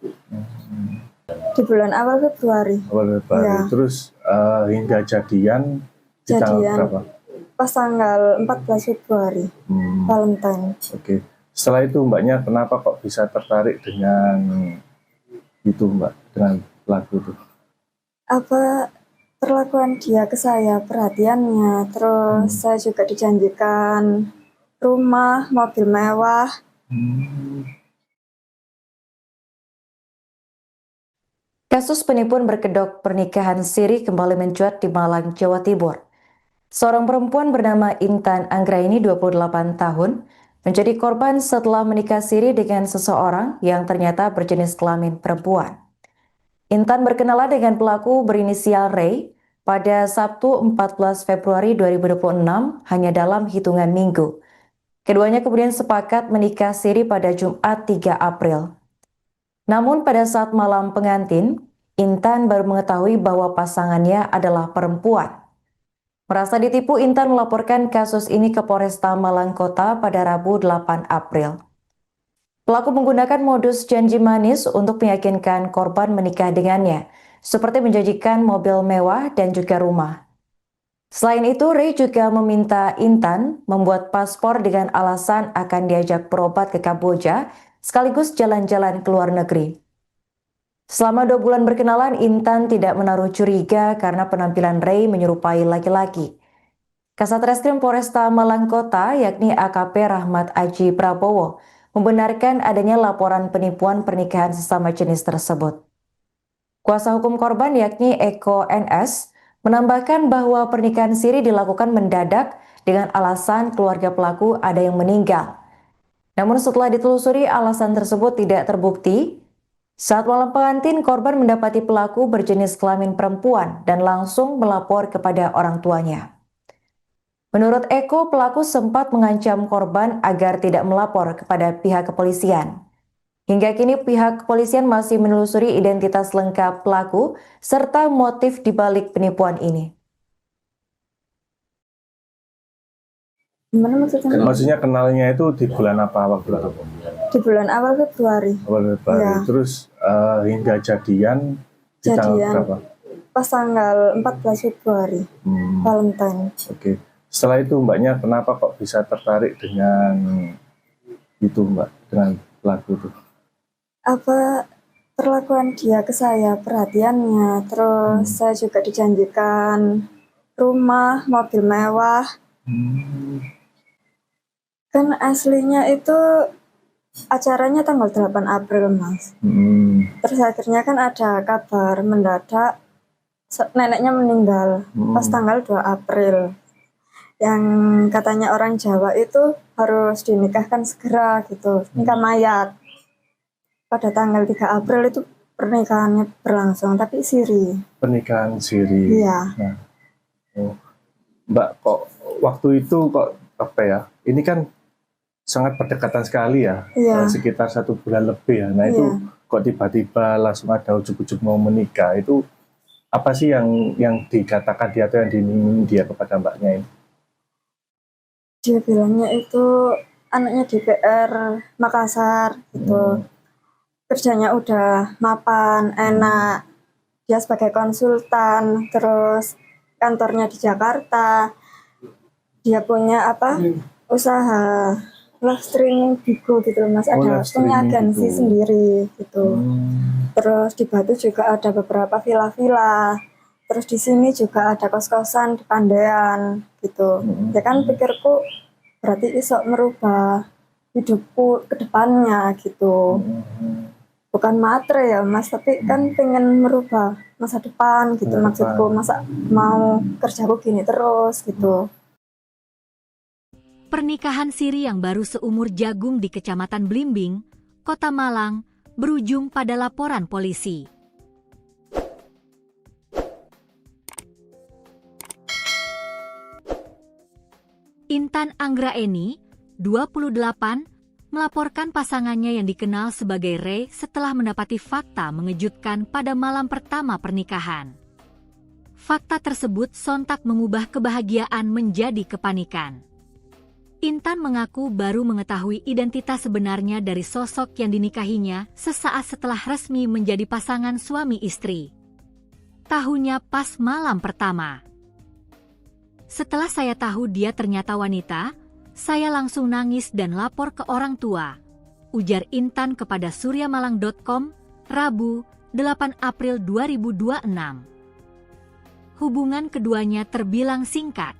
Di bulan awal Februari. Ya. Terus hingga jadian di tanggal berapa? Pas tanggal 14 Februari. Valentine. Oke. Setelah itu Mbaknya kenapa kok bisa tertarik dengan itu, Mbak, dengan pelaku itu? Perlakuan dia ke saya, perhatiannya, terus saya juga dijanjikan rumah, mobil mewah. Kasus penipuan berkedok pernikahan siri kembali mencuat di Malang, Jawa Timur. Seorang perempuan bernama Intan Anggraini 28 tahun menjadi korban setelah menikah siri dengan seseorang yang ternyata berjenis kelamin perempuan. Intan berkenalan dengan pelaku berinisial Ray pada Sabtu 14 Februari 2026 hanya dalam hitungan minggu. Keduanya kemudian sepakat menikah siri pada Jumat 3 April. Namun pada saat malam pengantin, Intan baru mengetahui bahwa pasangannya adalah perempuan. Merasa ditipu, Intan melaporkan kasus ini ke Polresta Malang Kota pada Rabu 8 April. Pelaku menggunakan modus janji manis untuk meyakinkan korban menikah dengannya, seperti menjanjikan mobil mewah dan juga rumah. Selain itu, Ray juga meminta Intan membuat paspor dengan alasan akan diajak berobat ke Kamboja, sekaligus jalan-jalan ke luar negeri. Selama 2 bulan berkenalan, Intan tidak menaruh curiga karena penampilan Ray menyerupai laki-laki. Kasat Reskrim Polresta Malang Kota, yakni AKP Rahmat Aji Prabowo, membenarkan adanya laporan penipuan pernikahan sesama jenis tersebut. Kuasa hukum korban, yakni Eko NS, menambahkan bahwa pernikahan siri dilakukan mendadak dengan alasan keluarga pelaku ada yang meninggal. Namun setelah ditelusuri, alasan tersebut tidak terbukti. Saat malam pengantin, korban mendapati pelaku berjenis kelamin perempuan dan langsung melapor kepada orang tuanya. Menurut Eko, pelaku sempat mengancam korban agar tidak melapor kepada pihak kepolisian. Hingga kini pihak kepolisian masih menelusuri identitas lengkap pelaku serta motif dibalik penipuan ini. Gimana maksudnya? Maksudnya kenalnya itu di bulan apa, waktu itu? Di bulan awal Februari. Awal Februari. Ya. Terus hingga jadian di tanggal berapa? Pas tanggal 14 Februari, Valentine. Oke. Setelah itu mbaknya kenapa kok bisa tertarik dengan itu mbak, dengan pelaku itu? Apa perlakuan dia ke saya, perhatiannya, terus saya juga dijanjikan rumah, mobil mewah. Kan aslinya itu acaranya tanggal 8 April, Mas. Terus akhirnya kan ada kabar mendadak neneknya meninggal pas tanggal 2 April. Yang katanya orang Jawa itu harus dinikahkan segera gitu, nikah mayat. Pada tanggal 3 April itu pernikahannya berlangsung, tapi siri. Pernikahan siri. Iya. Nah, Mbak, kok waktu itu kok apa ya? Ini kan sangat berdekatan sekali ya, sekitar 1 bulan lebih ya. Nah itu kok tiba-tiba langsung ada ujuk-ujuk mau menikah, itu apa sih yang dikatakan dia atau yang diminta dia kepada mbaknya ini? Dia bilangnya itu anaknya DPR Makassar gitu, kerjanya udah mapan, enak, dia sebagai konsultan, terus kantornya di Jakarta, dia punya usaha live streaming Bigo gitu loh, Mas. Ada punya agensi sendiri gitu. Terus di Batu juga ada beberapa villa-villa. Terus di sini juga ada kos-kosan di Pandean gitu. Ya kan pikirku berarti iso merubah hidupku ke depannya gitu. Bukan matre ya, Mas, tapi kan pengen merubah masa depan gitu. Maksudku, masa mau kerjaku gini terus gitu. Pernikahan siri yang baru seumur jagung di Kecamatan Blimbing, Kota Malang, berujung pada laporan polisi. Intan Anggraini, 28, melaporkan pasangannya yang dikenal sebagai Ray setelah mendapati fakta mengejutkan pada malam pertama pernikahan. Fakta tersebut sontak mengubah kebahagiaan menjadi kepanikan. Intan mengaku baru mengetahui identitas sebenarnya dari sosok yang dinikahinya sesaat setelah resmi menjadi pasangan suami istri. Tahunya pas malam pertama. Setelah saya tahu dia ternyata wanita, saya langsung nangis dan lapor ke orang tua, ujar Intan kepada suryamalang.com, Rabu, 8 April 2026. Hubungan keduanya terbilang singkat.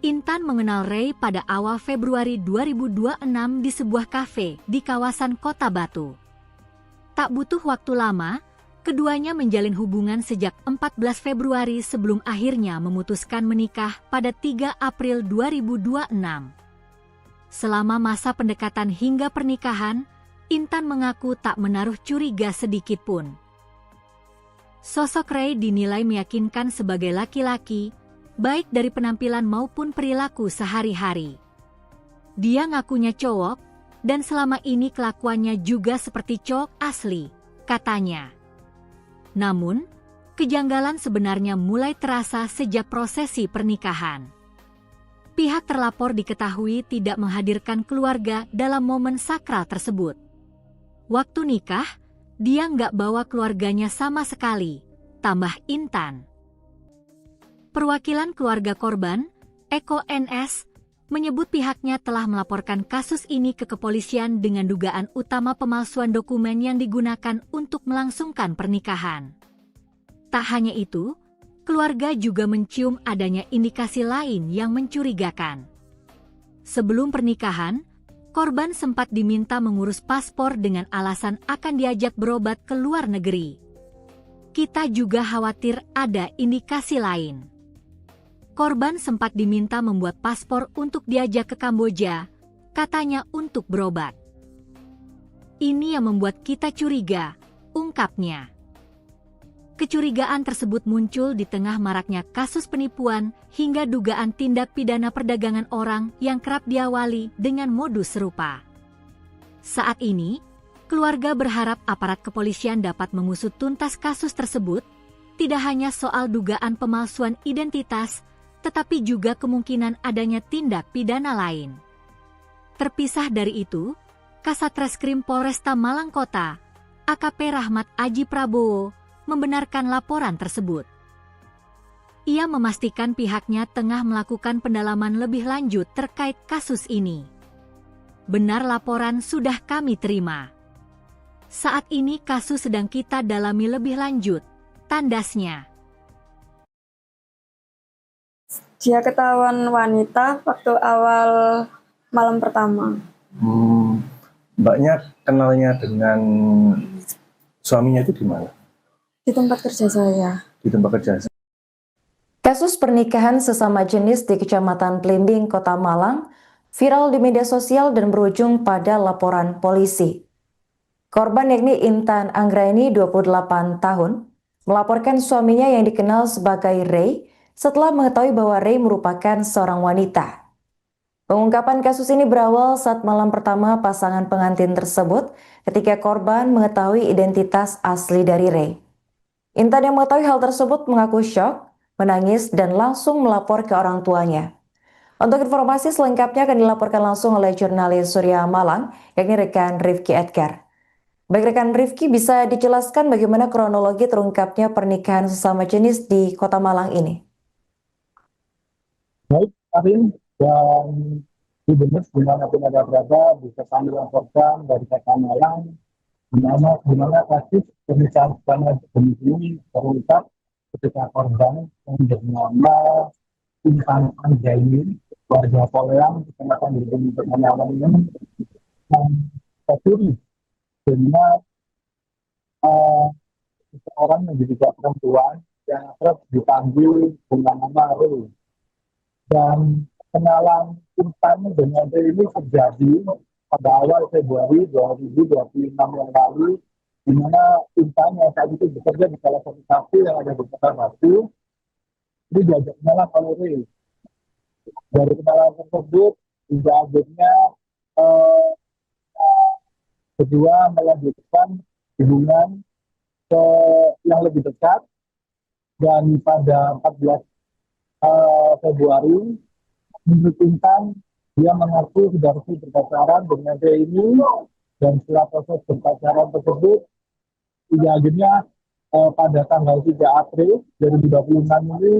Intan mengenal Ray pada awal Februari 2026 di sebuah kafe di kawasan Kota Batu. Tak butuh waktu lama, keduanya menjalin hubungan sejak 14 Februari sebelum akhirnya memutuskan menikah pada 3 April 2026. Selama masa pendekatan hingga pernikahan, Intan mengaku tak menaruh curiga sedikit pun. Sosok Ray dinilai meyakinkan sebagai laki-laki, baik dari penampilan maupun perilaku sehari-hari. Dia ngakunya cowok, dan selama ini kelakuannya juga seperti cowok asli, katanya. Namun, kejanggalan sebenarnya mulai terasa sejak prosesi pernikahan. Pihak terlapor diketahui tidak menghadirkan keluarga dalam momen sakral tersebut. Waktu nikah, dia nggak bawa keluarganya sama sekali, tambah Intan. Perwakilan keluarga korban, Eko NS, menyebut pihaknya telah melaporkan kasus ini ke kepolisian dengan dugaan utama pemalsuan dokumen yang digunakan untuk melangsungkan pernikahan. Tak hanya itu, keluarga juga mencium adanya indikasi lain yang mencurigakan. Sebelum pernikahan, korban sempat diminta mengurus paspor dengan alasan akan diajak berobat ke luar negeri. Kita juga khawatir ada indikasi lain. Korban sempat diminta membuat paspor untuk diajak ke Kamboja, katanya untuk berobat. Ini yang membuat kita curiga, ungkapnya. Kecurigaan tersebut muncul di tengah maraknya kasus penipuan hingga dugaan tindak pidana perdagangan orang yang kerap diawali dengan modus serupa. Saat ini, keluarga berharap aparat kepolisian dapat mengusut tuntas kasus tersebut, tidak hanya soal dugaan pemalsuan identitas, tetapi juga kemungkinan adanya tindak pidana lain. Terpisah dari itu, Kasat Reskrim Polresta Malang Kota, AKP Rahmat Aji Prabowo, membenarkan laporan tersebut. Ia memastikan pihaknya tengah melakukan pendalaman lebih lanjut terkait kasus ini. Benar, laporan sudah kami terima. Saat ini kasus sedang kita dalami lebih lanjut, tandasnya. Dia ketahuan wanita waktu awal malam pertama. Mbaknya kenalnya dengan suaminya itu di mana? Di tempat kerja saya. Di tempat kerja. Kasus pernikahan sesama jenis di Kecamatan Blimbing, Kota Malang, viral di media sosial dan berujung pada laporan polisi. Korban yakni Intan Anggraini, 28 tahun, melaporkan suaminya yang dikenal sebagai Ray setelah mengetahui bahwa Ray merupakan seorang wanita. Pengungkapan kasus ini berawal saat malam pertama pasangan pengantin tersebut ketika korban mengetahui identitas asli dari Ray. Intan yang mengetahui hal tersebut mengaku syok, menangis, dan langsung melapor ke orang tuanya. Untuk informasi selengkapnya akan dilaporkan langsung oleh jurnalis Surya Malang, yakni rekan Rifki Edgar. Baik rekan Rifki, bisa dijelaskan bagaimana kronologi terungkapnya pernikahan sesama jenis di Kota Malang ini? Baik, Karin, dan di benar dimanapun ada berada, bisa kami laporkan dari Kota Malang, di mana kasus pernikahan sesama jenis ini terungkap ketika korban yang bernama Intan Anggraini, warga Poleang, Kecamatan Blimbing, Kota Malang ini, tercuri dengan seorang yang diduga perempuan yang terus dipanggil dengan nama Ray. Dan kenalan Intan dengan Ray ini terjadi pada awal Februari 2026 yang lalu, di mana Intan yang saat itu bekerja di salah satu kafe yang ada di Kota Batu, ini diajak kenalan oleh Ray. Dari kenalan tersebut, hingga akhirnya kedua melanjutkan hubungan yang lebih dekat, dan pada 14 Februari, menurut Intan, dia mengaku sudah resmi berpacaran dengan Ray ini, dan setelah proses berpacaran tersebut, hingga akhirnya pada tanggal 3 April 2026 ini,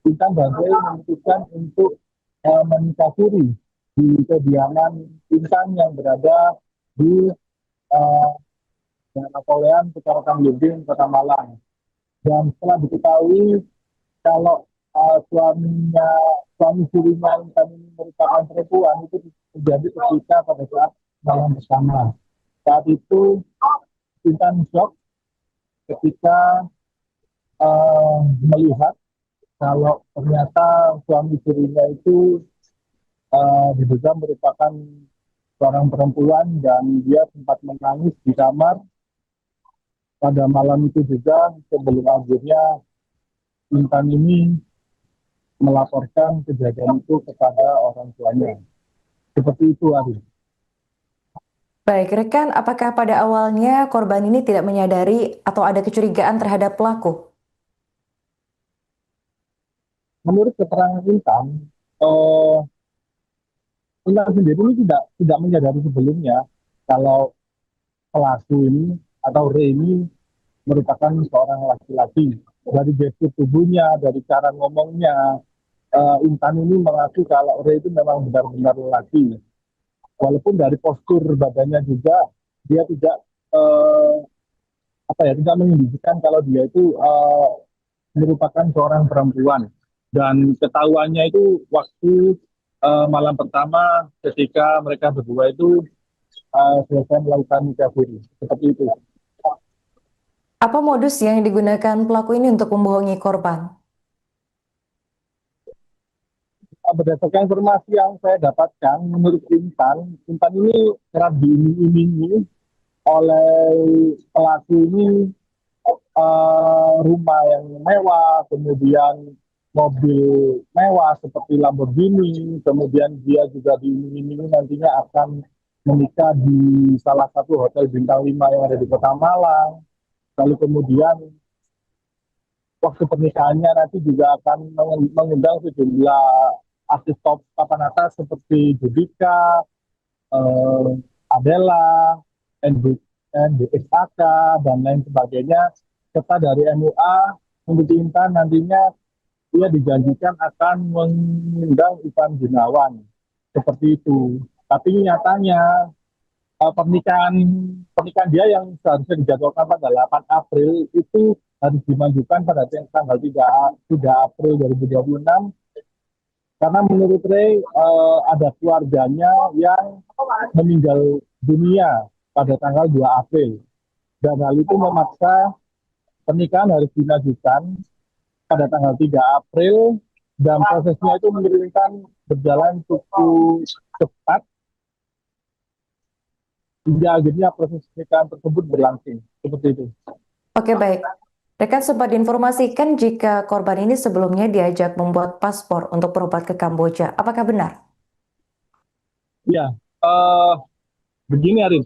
Intan dan Ray memutuskan untuk menikah siri di kediaman Intan yang berada di Napoleon, Kecamatan Blimbing, Kota Malang. Dan setelah diketahui kalau suami dirinya Intan ini merupakan perempuan itu terjadi ketika pada saat malam bersama. Saat itu Intan shock ketika melihat kalau ternyata suami dirinya itu diduga merupakan seorang perempuan dan dia sempat menangis di kamar pada malam itu juga sebelum akhirnya Intan ini melaporkan kejadian itu kepada orang tuanya. Seperti itu, Ari. Baik, rekan, apakah pada awalnya korban ini tidak menyadari atau ada kecurigaan terhadap pelaku? Menurut keterangan Intan, Intan sendiri ini tidak menyadari sebelumnya kalau pelaku ini atau Re ini merupakan seorang laki-laki. Dari gestur tubuhnya, dari cara ngomongnya, Intan ini mengaku kalau Re itu memang benar-benar laki. Walaupun dari postur badannya juga dia tidak tidak menunjukkan kalau dia itu merupakan seorang perempuan. Dan ketahuannya itu waktu malam pertama ketika mereka berdua itu selesai melakukan nikah siri. Seperti itu. Apa modus yang digunakan pelaku ini untuk membohongi korban? Berdasarkan informasi yang saya dapatkan, menurut Intan ini kerap diiming-imingi oleh pelaku ini rumah yang mewah, kemudian mobil mewah seperti Lamborghini, kemudian dia juga diiming-imingi nantinya akan menikah di salah satu hotel bintang 5 yang ada di Kota Malang. Lalu kemudian waktu pernikahannya nanti juga akan mengundang sejumlah artis top papan atas seperti Judika, Adela, NDXAK, dan lain sebagainya. Serta dari MUA, menurut Intan nantinya dia dijanjikan akan mengundang Ivan Gunawan. Seperti itu. Tapi nyatanya pernikahan dia yang seharusnya dijadwalkan pada 8 April itu harus dimajukan pada tanggal 3 April 2026 karena menurut Ray ada keluarganya yang meninggal dunia pada tanggal 2 April dan hal itu memaksa pernikahan harus dimajukan pada tanggal 3 April dan prosesnya itu menurunkan berjalan cukup cepat hingga akhirnya proses pernikahan tersebut berlangsung. Seperti itu. Oke, baik. Rekan sempat diinformasikan jika korban ini sebelumnya diajak membuat paspor untuk berobat ke Kamboja. Apakah benar? Ya, begini Arif.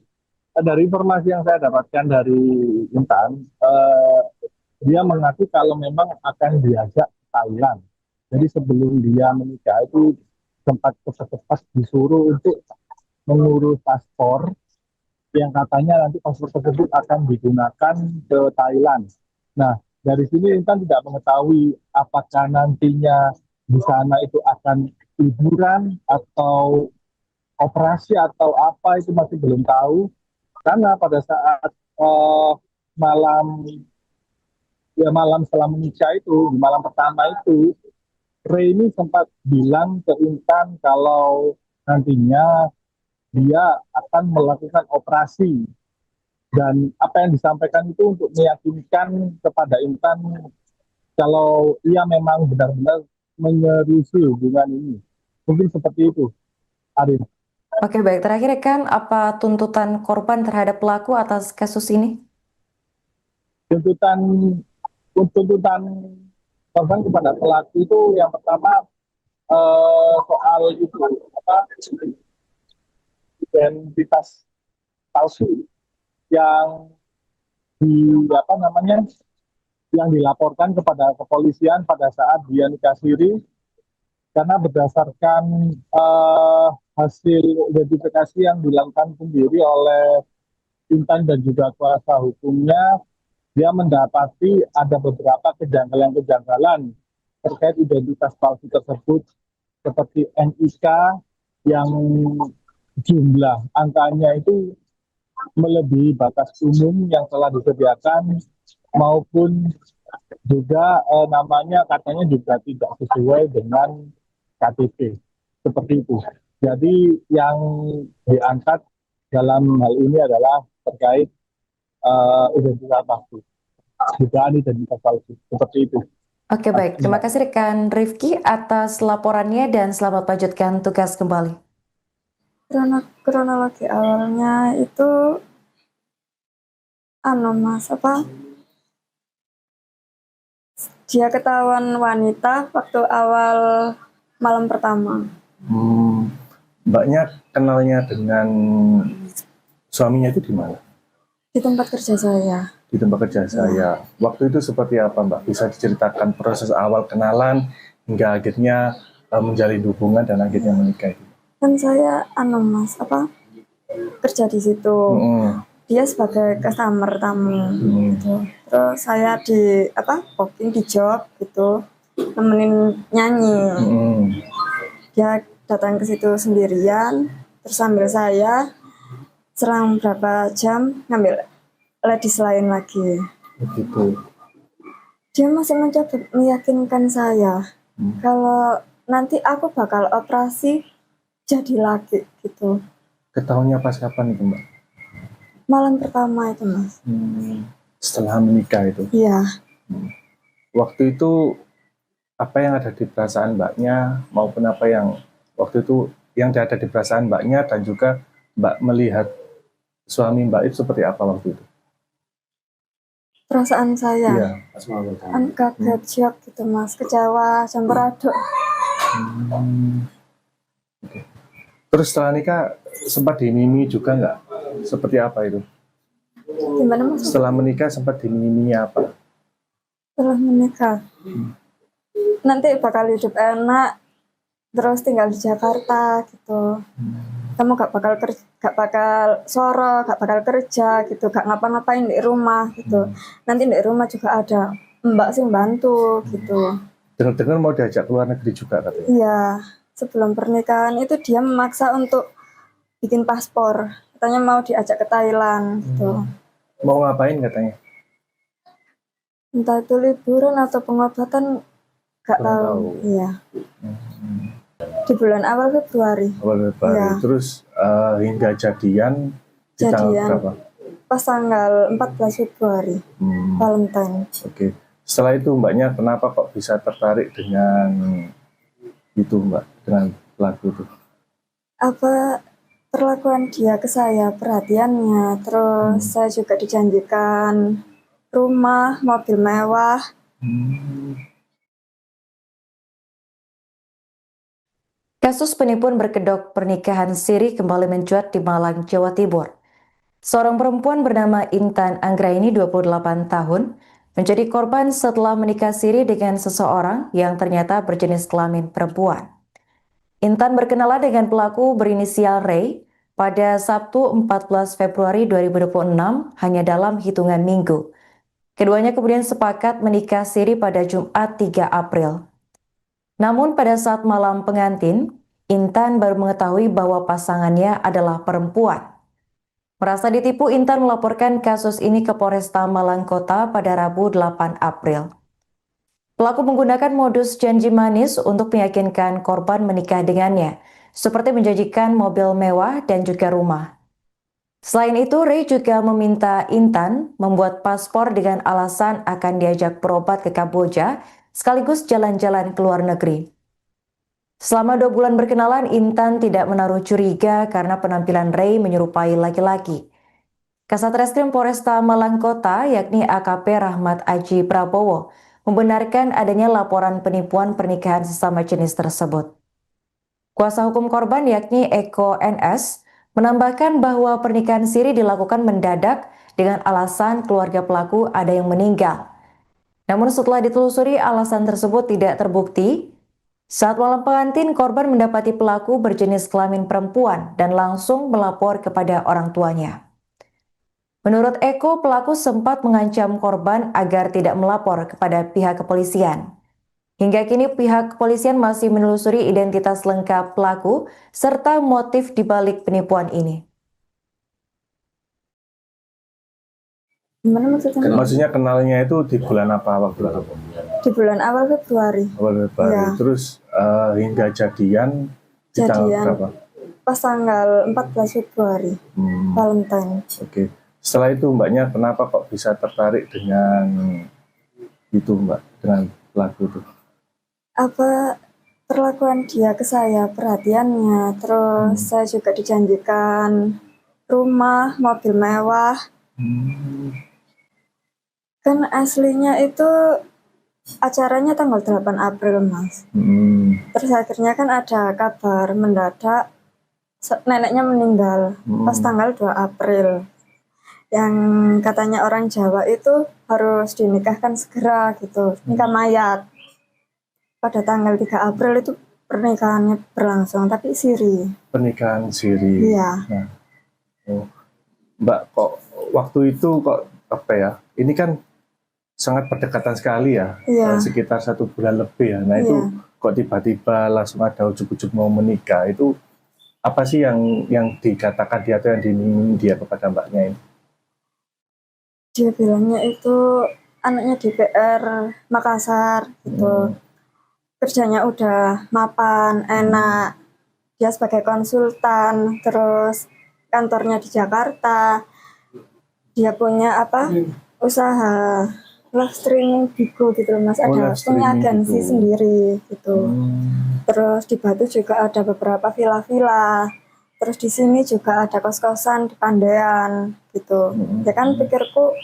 Dari informasi yang saya dapatkan dari Intan, dia mengaku kalau memang akan diajak ke Thailand. Jadi sebelum dia menikah itu sempat cepat-cepat disuruh untuk mengurus paspor yang katanya nanti paspor tersebut akan digunakan ke Thailand. Nah, dari sini Intan tidak mengetahui apakah nantinya di sana itu akan liburan atau operasi atau apa, itu masih belum tahu. Karena pada saat malam setelah menikah itu, di malam pertama itu, Ray ini sempat bilang ke Intan kalau nantinya dia akan melakukan operasi. Dan apa yang disampaikan itu untuk meyakinkan kepada Intan kalau ia memang benar-benar menyeriusi hubungan ini. Mungkin seperti itu, Arif. Oke, baik. Terakhir, rekan, apa tuntutan korban terhadap pelaku atas kasus ini? Tuntutan korban kepada pelaku itu yang pertama soal itu identitas palsu yang yang dilaporkan kepada kepolisian pada saat dia nikah siri, karena berdasarkan hasil identifikasi yang dilakukan sendiri oleh Intan dan juga kuasa hukumnya, dia mendapati ada beberapa kejanggalan terkait identitas palsu tersebut, seperti NIK yang jumlah angkanya itu melebihi batas umum yang telah disediakan, maupun juga namanya katanya juga tidak sesuai dengan KTP seperti itu. Jadi yang diangkat dalam hal ini adalah terkait identitas palsu, dugaan identitas palsu seperti itu. Oke, baik. Terima kasih rekan Rifki atas laporannya dan selamat lanjutkan tugas kembali. Kronologi awalnya itu Mas dia ketahuan wanita waktu awal malam pertama. Mbaknya kenalnya dengan suaminya itu di mana? Di tempat kerja saya. Di tempat kerja saya. Waktu itu seperti apa, Mbak? Bisa diceritakan proses awal kenalan hingga akhirnya menjalin hubungan dan akhirnya menikah itu? Kan saya Mas kerja di situ. Dia sebagai customer tamu gitu. Terus saya di booking di job gitu, nemenin nyanyi. Dia datang ke situ sendirian, terus sambil saya serang berapa jam ngambil ladies lain lagi. Begitu. Dia masih mencoba meyakinkan saya kalau nanti aku bakal operasi jadi laki gitu. Ketahuannya pas kapan itu, Mbak? Malam pertama itu, Mas. Setelah menikah itu? Iya. Waktu itu apa yang ada di perasaan Mbaknya maupun apa yang waktu itu yang ada di perasaan Mbaknya dan juga Mbak melihat suami Mbak itu seperti apa waktu itu? Perasaan saya? Iya. Kaget, shock gitu, Mas. Kecewa, campur aduk. Terus setelah nikah sempat dimimi juga nggak? Seperti apa itu? Gimana, Mas? Setelah menikah sempat dimimi apa? Setelah menikah, nanti bakal hidup enak, terus tinggal di Jakarta gitu. Kamu gak bakal soro, gak bakal kerja gitu, gak ngapa-ngapain di rumah gitu. Nanti di rumah juga ada mbak sih bantu gitu. Dengar-dengar mau diajak keluar negeri juga katanya? Iya, sebelum pernikahan itu dia memaksa untuk bikin paspor. Katanya mau diajak ke Thailand gitu. Mau ngapain katanya? Entah itu liburan atau pengobatan, gak tahu. Iya. Di bulan awal Februari. Ya. Terus hingga jadian di tanggal berapa? Pas tanggal 14 Februari, Valentine. Oke. Setelah itu Mbaknya kenapa kok bisa tertarik dengan itu, Mbak, dengan pelaku itu? Perlakuan dia ke saya, perhatiannya, terus saya juga dijanjikan rumah, mobil mewah. Kasus penipuan berkedok pernikahan siri kembali mencuat di Malang, Jawa Timur. Seorang perempuan bernama Intan Anggraini 28 tahun menjadi korban setelah menikah siri dengan seseorang yang ternyata berjenis kelamin perempuan. Intan berkenalan dengan pelaku berinisial Ray pada Sabtu 14 Februari 2026 hanya dalam hitungan minggu. Keduanya kemudian sepakat menikah siri pada Jumat 3 April. Namun pada saat malam pengantin, Intan baru mengetahui bahwa pasangannya adalah perempuan. Merasa ditipu, Intan melaporkan kasus ini ke Polresta Malang Kota pada Rabu 8 April. Pelaku menggunakan modus janji manis untuk meyakinkan korban menikah dengannya, seperti menjanjikan mobil mewah dan juga rumah. Selain itu, Ray juga meminta Intan membuat paspor dengan alasan akan diajak berobat ke Kamboja sekaligus jalan-jalan ke luar negeri. Selama 2 bulan berkenalan, Intan tidak menaruh curiga karena penampilan Ray menyerupai laki-laki. Kasat Reskrim Polresta Malang Kota, yakni AKP Rahmat Aji Prabowo, membenarkan adanya laporan penipuan pernikahan sesama jenis tersebut. Kuasa hukum korban, yakni Eko NS, menambahkan bahwa pernikahan siri dilakukan mendadak dengan alasan keluarga pelaku ada yang meninggal. Namun setelah ditelusuri, alasan tersebut tidak terbukti. Saat malam pengantin, korban mendapati pelaku berjenis kelamin perempuan dan langsung melapor kepada orang tuanya. Menurut Eko, pelaku sempat mengancam korban agar tidak melapor kepada pihak kepolisian. Hingga kini pihak kepolisian masih menelusuri identitas lengkap pelaku serta motif dibalik penipuan ini. Gimana maksudnya? Maksudnya kenalnya itu di bulan apa, waktu apa? Di bulan awal Februari. Awal Februari. Ya. Terus hingga jadian di tanggal berapa? Pas tanggal 14 Februari, Valentine. Oke. Setelah itu mbaknya kenapa kok bisa tertarik dengan itu mbak, dengan lagu itu? Apa perlakuan dia ke saya, perhatiannya, terus saya juga dijanjikan rumah, mobil mewah. Kan aslinya itu acaranya tanggal 8 April, Mas. Terus akhirnya kan ada kabar mendadak neneknya meninggal pas tanggal 2 April. Yang katanya orang Jawa itu harus dinikahkan segera gitu, nikah mayat. Pada tanggal 3 April itu pernikahannya berlangsung, tapi siri. Pernikahan siri. Iya. Nah, Mbak, kok waktu itu kok apa ya? Ini kan sangat berdekatan sekali ya, Iya. sekitar 1 bulan lebih ya. Nah itu kok tiba-tiba langsung ada ujuk-ujuk mau menikah, itu apa sih yang dikatakan dia atau yang diiming dia kepada mbaknya ini? Dia bilangnya itu anaknya DPR Makassar gitu. Kerjanya udah mapan, enak. Dia sebagai konsultan, terus kantornya di Jakarta. Dia punya usaha live streaming Bigo gitu loh, Mas. Ada punya agensi sendiri gitu. Terus di Batu juga ada beberapa villa-villa. Terus di sini juga ada kos-kosan di Pandean gitu. Ya kan pikirku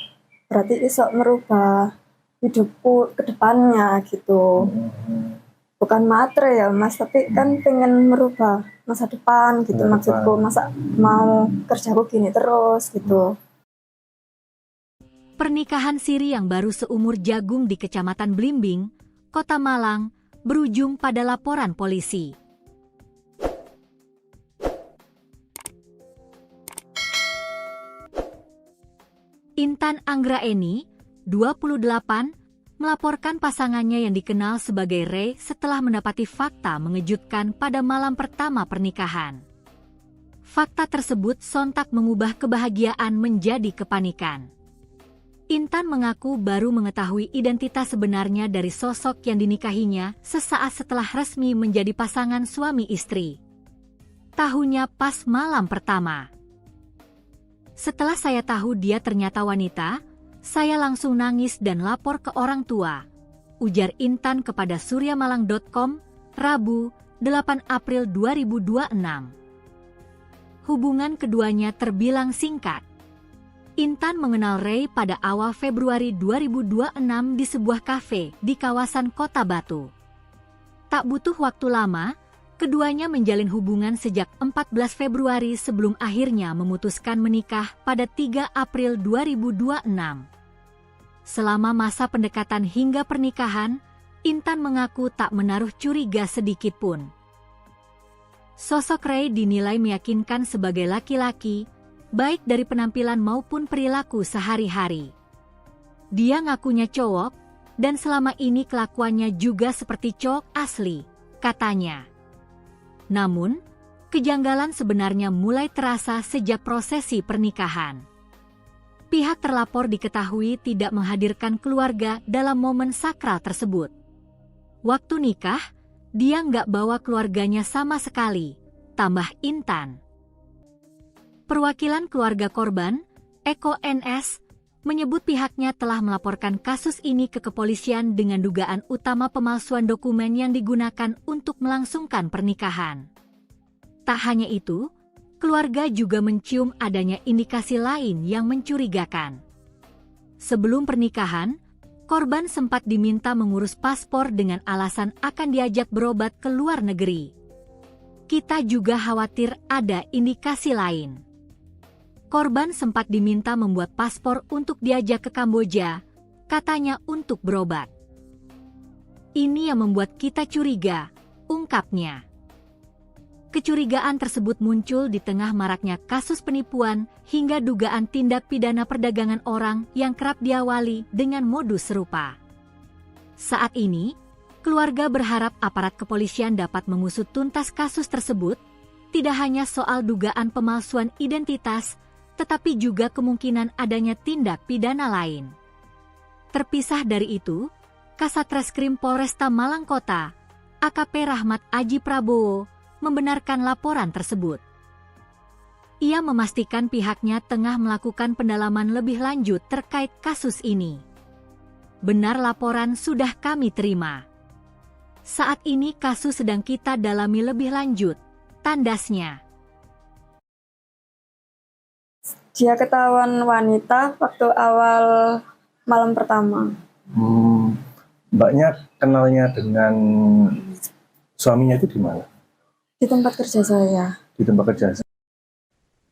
berarti iso merubah hidupku ke depannya gitu. Bukan matre ya Mas, tapi kan pengen merubah masa depan gitu. Maksudku, masa mau kerjaku gini terus gitu. Pernikahan siri yang baru seumur jagung di Kecamatan Blimbing, Kota Malang, berujung pada laporan polisi. Intan Anggraeni, 28, melaporkan pasangannya yang dikenal sebagai Ray setelah mendapati fakta mengejutkan pada malam pertama pernikahan. Fakta tersebut sontak mengubah kebahagiaan menjadi kepanikan. Intan mengaku baru mengetahui identitas sebenarnya dari sosok yang dinikahinya sesaat setelah resmi menjadi pasangan suami istri. Tahunya pas malam pertama. Setelah saya tahu dia ternyata wanita, saya langsung nangis dan lapor ke orang tua, ujar Intan kepada suryamalang.com, Rabu, 8 April 2026. Hubungan keduanya terbilang singkat. Intan mengenal Ray pada awal Februari 2026 di sebuah kafe di kawasan Kota Batu. Tak butuh waktu lama, keduanya menjalin hubungan sejak 14 Februari sebelum akhirnya memutuskan menikah pada 3 April 2026. Selama masa pendekatan hingga pernikahan, Intan mengaku tak menaruh curiga sedikit pun. Sosok Ray dinilai meyakinkan sebagai laki-laki, baik dari penampilan maupun perilaku sehari-hari. Dia ngakunya cowok, dan selama ini kelakuannya juga seperti cowok asli, katanya. Namun, kejanggalan sebenarnya mulai terasa sejak prosesi pernikahan. Pihak terlapor diketahui tidak menghadirkan keluarga dalam momen sakral tersebut. Waktu nikah, dia nggak bawa keluarganya sama sekali, tambah Intan. Perwakilan keluarga korban, Eko NS, menyebut pihaknya telah melaporkan kasus ini ke kepolisian dengan dugaan utama pemalsuan dokumen yang digunakan untuk melangsungkan pernikahan. Tak hanya itu, keluarga juga mencium adanya indikasi lain yang mencurigakan. Sebelum pernikahan, korban sempat diminta mengurus paspor dengan alasan akan diajak berobat ke luar negeri. Kita juga khawatir ada indikasi lain. Korban sempat diminta membuat paspor untuk diajak ke Kamboja, katanya untuk berobat. Ini yang membuat kita curiga, ungkapnya. Kecurigaan tersebut muncul di tengah maraknya kasus penipuan hingga dugaan tindak pidana perdagangan orang yang kerap diawali dengan modus serupa. Saat ini, keluarga berharap aparat kepolisian dapat mengusut tuntas kasus tersebut, tidak hanya soal dugaan pemalsuan identitas, tetapi juga kemungkinan adanya tindak pidana lain. Terpisah dari itu, Kasat Reskrim Polresta Malang Kota, AKP Rahmat Aji Prabowo, membenarkan laporan tersebut. Ia memastikan pihaknya tengah melakukan pendalaman lebih lanjut terkait kasus ini. Benar, laporan sudah kami terima. Saat ini kasus sedang kita dalami lebih lanjut, tandasnya. Dia ketahuan wanita waktu awal malam pertama. Mbaknya kenalnya dengan suaminya itu di mana? Di tempat kerja saya. Di tempat kerja.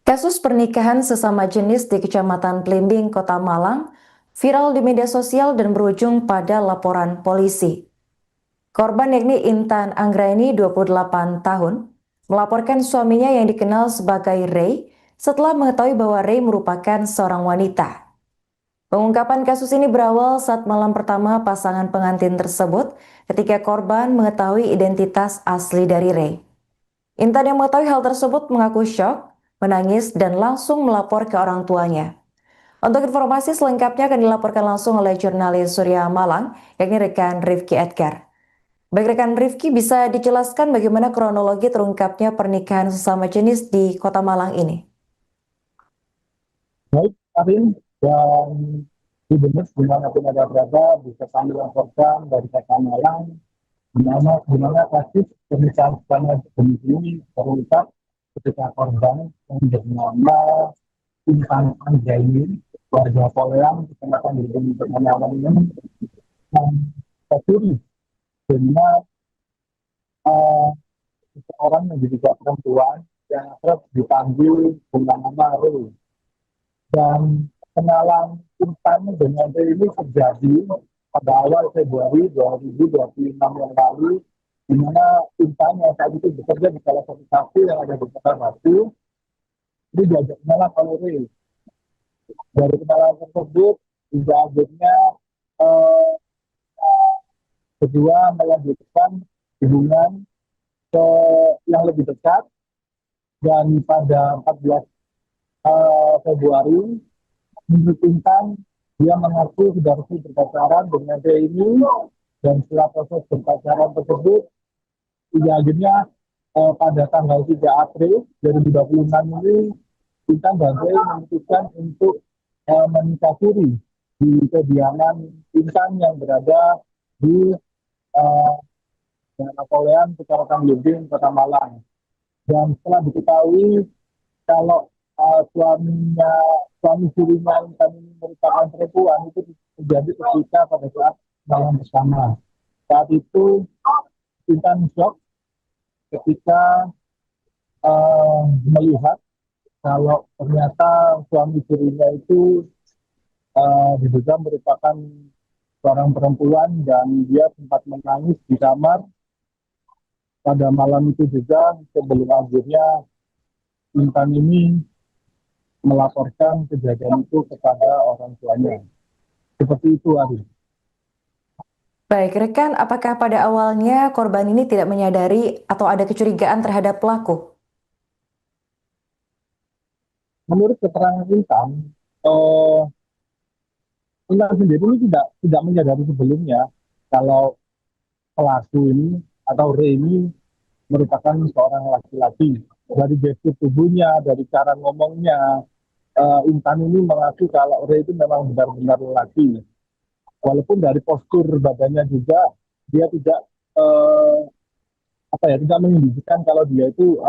Kasus pernikahan sesama jenis di Kecamatan Blimbing, Kota Malang, viral di media sosial dan berujung pada laporan polisi. Korban yakni Intan Anggraini, 28 tahun, melaporkan suaminya yang dikenal sebagai Ray setelah mengetahui bahwa Ray merupakan seorang wanita. Pengungkapan kasus ini berawal saat malam pertama pasangan pengantin tersebut ketika korban mengetahui identitas asli dari Ray. Intan yang mengetahui hal tersebut mengaku syok, menangis, dan langsung melapor ke orang tuanya. Untuk informasi selengkapnya akan dilaporkan langsung oleh jurnalis Surya Malang, yakni rekan Rifki Edgar. Baik rekan Rifki, bisa dijelaskan bagaimana kronologi terungkapnya pernikahan sesama jenis di Kota Malang ini? Baik, Karin, dan Gubernur dimanapun ada berada bisa kami laporkan dari Kota Malang dimana kasus pernikahan sesama jenis ini terungkap ketika korban yang bernama Intan Anggraini, warga Poleang, Kecamatan Blimbing, Kota Malang ini tercuri dengan seseorang yang juga perempuan yang akrab dipanggil dengan nama Ray. Dan kenalan Intan dengan Ray ini terjadi pada awal Februari 2026 yang lalu, di mana Intan yang saat itu bekerja di salah satu kafe yang ada di Kota Batu, ini diajak kenalan oleh Ray. Dari kenalan tersebut, hingga akhirnya kedua melanjutkan hubungan yang lebih dekat, dan pada 14 Februari, menurut Intan, dia mengaku sudah resmi berpacaran dengan Ray ini, dan setelah proses berpacaran tersebut, akhirnya pada tanggal 3 April 2026 ini, Intan dan Ray memutuskan untuk menikah siri di kediaman Intan yang berada di Poleang, Kecamatan Blimbing, Kota Malang. Dan setelah diketahui kalau suami sirinya Intan ini merupakan perempuan, itu terjadi ketika pada saat malam bersama. Saat itu Intan shock ketika melihat kalau ternyata suami sirinya itu diduga merupakan seorang perempuan, dan dia sempat menangis di kamar pada malam itu juga, sebelum akhirnya Intan ini melaporkan kejadian itu kepada orang tuanya. Seperti itu, Ari. Baik, rekan, apakah pada awalnya korban ini tidak menyadari atau ada kecurigaan terhadap pelaku? Menurut keterangan Intan, Intan sendiri ini tidak menyadari sebelumnya kalau pelaku ini atau Ray ini merupakan seorang laki-laki. Dari gestur tubuhnya, dari cara ngomongnya, Intan ini mengaku kalau Ray itu memang benar-benar laki. Walaupun dari postur badannya juga dia tidak tidak menunjukkan kalau dia itu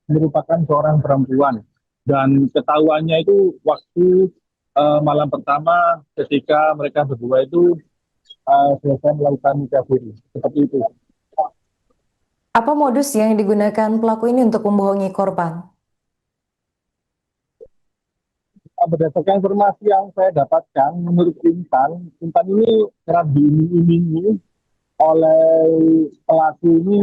merupakan seorang perempuan. Dan ketahuannya itu waktu malam pertama ketika mereka berdua itu selesai melakukan nikah siri. Seperti itu. Apa modus yang digunakan pelaku ini untuk membohongi korban? Berdasarkan informasi yang saya dapatkan, menurut Intan ini kerap diiming-imingi oleh pelaku ini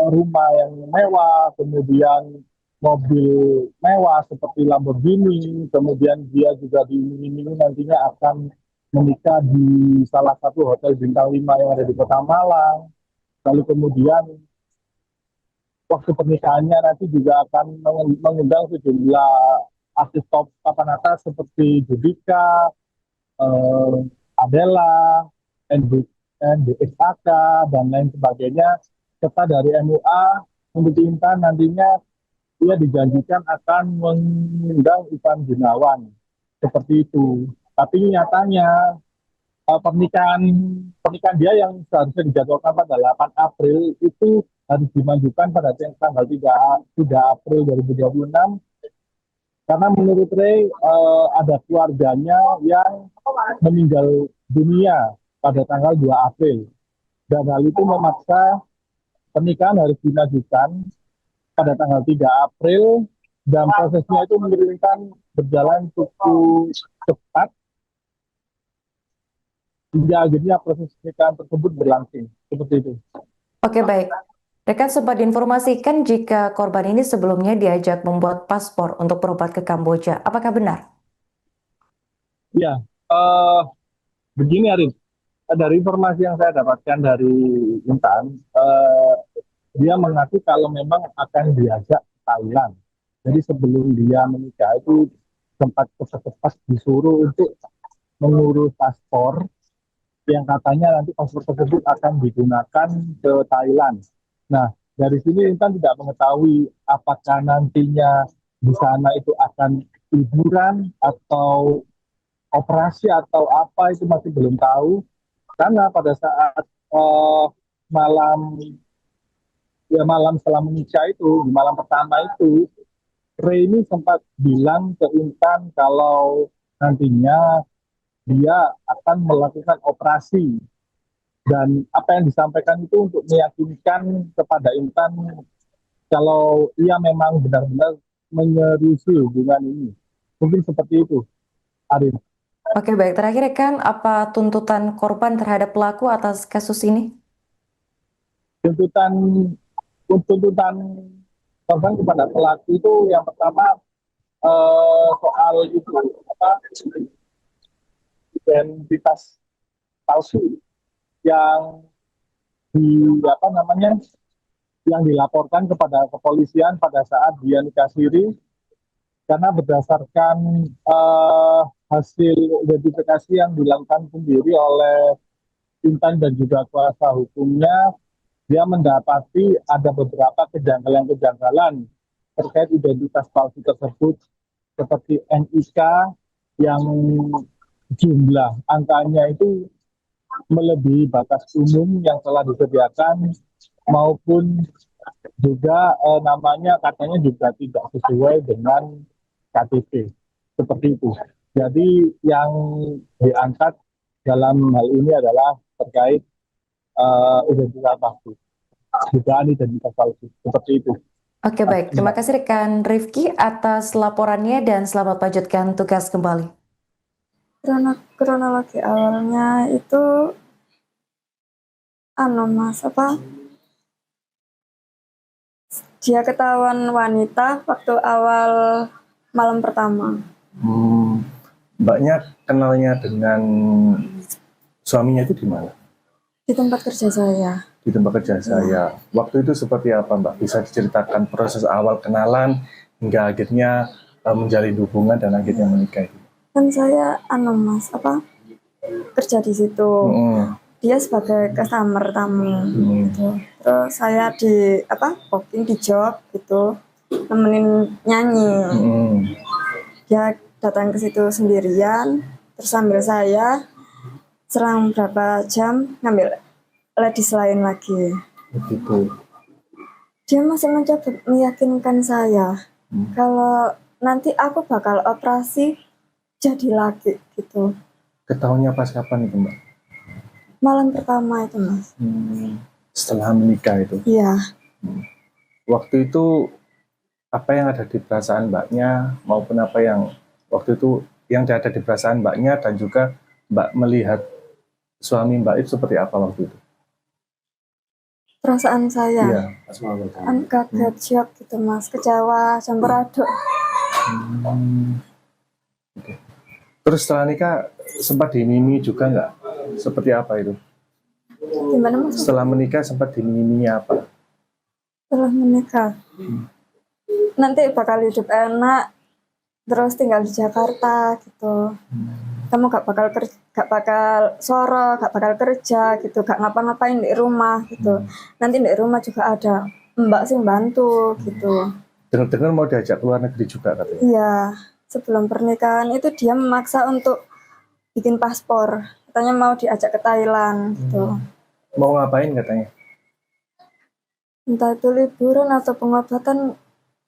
rumah yang mewah, kemudian mobil mewah seperti Lamborghini, kemudian dia juga diiming-imingi nantinya akan menikah di salah satu hotel bintang 5 yang ada di Kota Malang. Lalu kemudian waktu pernikahannya nanti juga akan mengundang sejumlah artis top papan atas seperti Judika, eh, Adela, NDXAK, dan lain sebagainya, serta dari MUA. Untuk Intan nantinya ia dijanjikan akan mengundang Ivan Gunawan, seperti itu. Tapi nyatanya pernikahan pernikahan dia yang seharusnya dijadwalkan pada 8 April itu harus dimajukan pada tanggal 3 April 2026 karena menurut Ray ada keluarganya yang meninggal dunia pada tanggal 2 April dan hal itu memaksa pernikahan harus dimajukan pada tanggal 3 April dan prosesnya itu menurunkan berjalan cukup cepat hingga akhirnya proses pernikahan tersebut berlangsung seperti itu. Oke, baik. Rekan sempat diinformasikan jika korban ini sebelumnya diajak membuat paspor untuk berobat ke Kamboja. Apakah benar? Ya, begini Arif, dari informasi yang saya dapatkan dari Intan, dia mengaku kalau memang akan diajak ke Thailand. Jadi sebelum dia menikah itu sempat cepat-cepat disuruh untuk mengurus paspor yang katanya nanti paspor tersebut akan digunakan ke Thailand. Nah, dari sini Intan tidak mengetahui apakah nantinya di sana itu akan liburan atau operasi atau apa itu masih belum tahu. Karena pada saat malam setelah menikah itu, di malam pertama itu, Ray ini sempat bilang ke Intan kalau nantinya dia akan melakukan operasi. Dan apa yang disampaikan itu untuk meyakinkan kepada Intan kalau ia memang benar-benar menyerisi hubungan ini. Mungkin seperti itu, Arif. Oke, baik. Terakhir, rekan, apa tuntutan korban terhadap pelaku atas kasus ini? Tuntutan korban kepada pelaku itu yang pertama soal itu identitas palsu yang yang dilaporkan kepada kepolisian pada saat dia nikah siri karena berdasarkan hasil identifikasi yang dilakukan sendiri oleh Intan dan juga kuasa hukumnya, dia mendapati ada beberapa kejanggalan-kejanggalan terkait identitas palsu tersebut seperti NIK yang jumlah angkanya itu melebihi batas umum yang telah disediakan maupun juga namanya katanya juga tidak sesuai dengan KTP seperti itu. Jadi yang diangkat dalam hal ini adalah terkait identitas palsu, dugaan identitas palsu seperti itu. Oke, baik. Terima kasih rekan Rifki atas laporannya dan selamat lanjutkan tugas kembali. Kronologi awalnya itu Mas, dia ketahuan wanita waktu awal malam pertama. Mbaknya kenalnya dengan suaminya itu di mana? Di tempat kerja saya. Di tempat kerja saya. Waktu itu seperti apa, Mbak? Bisa diceritakan proses awal kenalan hingga akhirnya menjalin hubungan dan akhirnya menikah itu? Kan saya Mas, kerja di situ. Dia sebagai customer tamu gitu. Terus saya di booking di job gitu, nemenin nyanyi. Dia datang ke situ sendirian, terus sambil saya selang berapa jam ngambil ladies lain lagi. Begitu. Dia masih mencoba meyakinkan saya kalau nanti aku bakal operasi jadi laki gitu. Ketahuannya pas kapan itu, Mbak? Malam pertama itu, Mas. Setelah menikah itu? Iya. Waktu itu apa yang ada di perasaan Mbaknya maupun apa yang waktu itu yang ada di perasaan Mbaknya dan juga Mbak melihat suami Mbak itu seperti apa waktu itu? Perasaan saya? Iya. Kaget, shock gitu, Mas. Kecewa, campur aduk. Okay. Terus setelah nikah sempat dimimi juga nggak? Seperti apa itu? Gimana, Mas? Setelah menikah sempat dimimi apa? Setelah menikah nanti bakal hidup enak, terus tinggal di Jakarta gitu. Kamu gak bakal soro, gak bakal kerja gitu, gak ngapa-ngapain di rumah gitu. Nanti di rumah juga ada mbak sih bantu gitu. Dengar-dengar mau diajak ke luar negeri juga katanya. Iya, sebelum pernikahan itu dia memaksa untuk bikin paspor. Katanya mau diajak ke Thailand gitu. Mau ngapain katanya? Entah itu liburan atau pengobatan,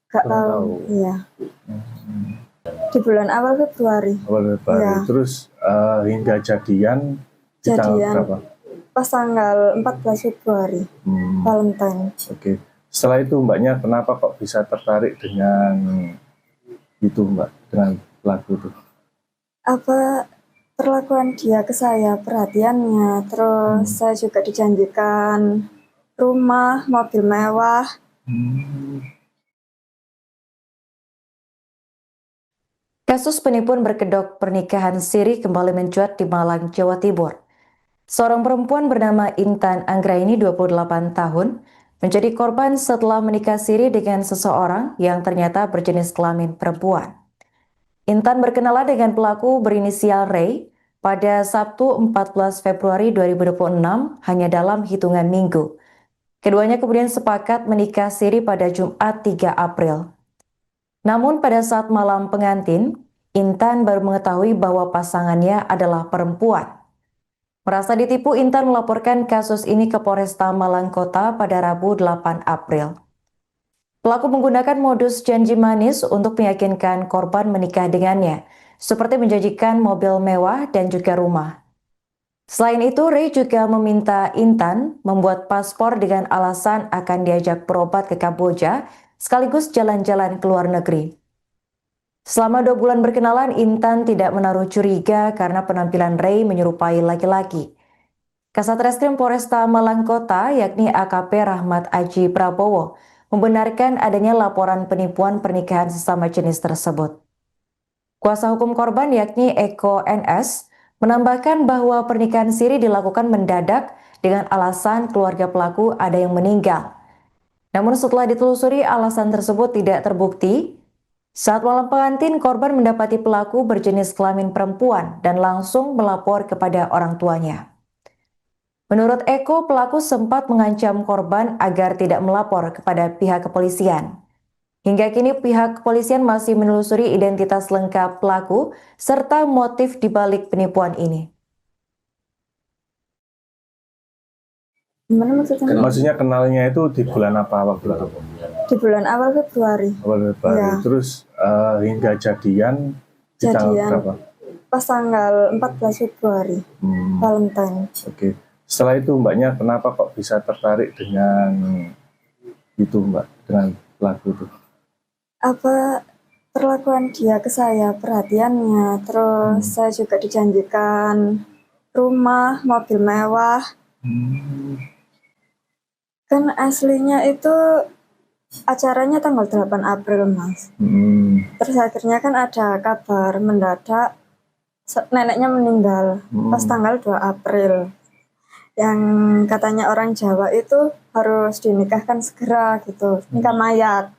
gak Kurang tahu. tahu. Iya. Di bulan awal Februari. Awal Februari. Iya. Terus hingga jadian di tanggal Jadian berapa? pas tanggal 14 Februari, Valentine. Oke. Setelah itu mbaknya kenapa kok bisa tertarik dengan itu mbak, dengan lagu itu? Apa perlakuan dia ke saya, perhatiannya, terus saya juga dijanjikan rumah, mobil mewah. Kasus penipuan berkedok pernikahan siri kembali mencuat di Malang, Jawa Timur. Seorang perempuan bernama Intan Anggraini, 28 tahun, menjadi korban setelah menikah siri dengan seseorang yang ternyata berjenis kelamin perempuan. Intan berkenalan dengan pelaku berinisial Ray pada Sabtu 14 Februari 2026 hanya dalam hitungan minggu. Keduanya kemudian sepakat menikah siri pada Jumat 3 April. Namun pada saat malam pengantin, Intan baru mengetahui bahwa pasangannya adalah perempuan. Merasa ditipu, Intan melaporkan kasus ini ke Polresta Malang Kota pada Rabu 8 April. Pelaku menggunakan modus janji manis untuk meyakinkan korban menikah dengannya, seperti menjanjikan mobil mewah dan juga rumah. Selain itu, Ray juga meminta Intan membuat paspor dengan alasan akan diajak berobat ke Kamboja, sekaligus jalan-jalan ke luar negeri. Selama 2 bulan berkenalan, Intan tidak menaruh curiga karena penampilan Ray menyerupai laki-laki. Kasat Reskrim Polresta Malang Kota, yakni AKP Rahmat Aji Prabowo, membenarkan adanya laporan penipuan pernikahan sesama jenis tersebut. Kuasa hukum korban, yakni Eko NS, menambahkan bahwa pernikahan siri dilakukan mendadak dengan alasan keluarga pelaku ada yang meninggal. Namun setelah ditelusuri, alasan tersebut tidak terbukti. Saat malam pengantin, korban mendapati pelaku berjenis kelamin perempuan dan langsung melapor kepada orang tuanya. Menurut Eko, pelaku sempat mengancam korban agar tidak melapor kepada pihak kepolisian. Hingga kini pihak kepolisian masih menelusuri identitas lengkap pelaku serta motif dibalik penipuan ini. Gimana maksudnya? Maksudnya kenalnya itu di bulan apa, waktu apa? Di bulan awal Februari. Awal Februari. Iya. Terus hingga jadian di tanggal berapa? Pas tanggal 14 Februari, Valentine. Oke. Setelah itu mbaknya kenapa kok bisa tertarik dengan itu mbak, dengan lagu itu? Apa perlakuan dia ke saya, perhatiannya, terus saya juga dijanjikan rumah, mobil mewah. Kan aslinya itu acaranya tanggal 8 April, Mas. Terus akhirnya kan ada kabar mendadak neneknya meninggal pas tanggal 2 April. Yang katanya orang Jawa itu harus dinikahkan segera gitu, nikah mayat.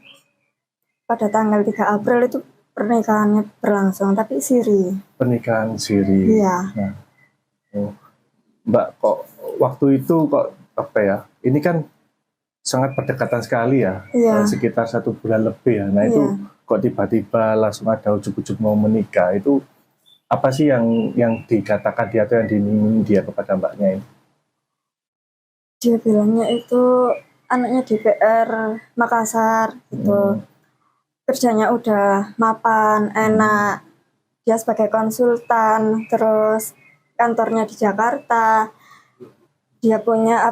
Pada tanggal 3 April itu pernikahannya berlangsung, tapi siri. Pernikahan siri. Iya. Nah, Mbak, kok waktu itu kok apa ya? Ini kan sangat berdekatan sekali ya, Iya. sekitar 1 bulan lebih ya. Nah itu kok tiba-tiba langsung ada ujuk-ujuk mau menikah, itu apa sih yang dikatakan dia atau yang diminta dia kepada mbaknya ini? Dia bilangnya itu anaknya DPR Makassar gitu. Kerjanya udah mapan, enak. Dia sebagai konsultan, terus kantornya di Jakarta. Dia punya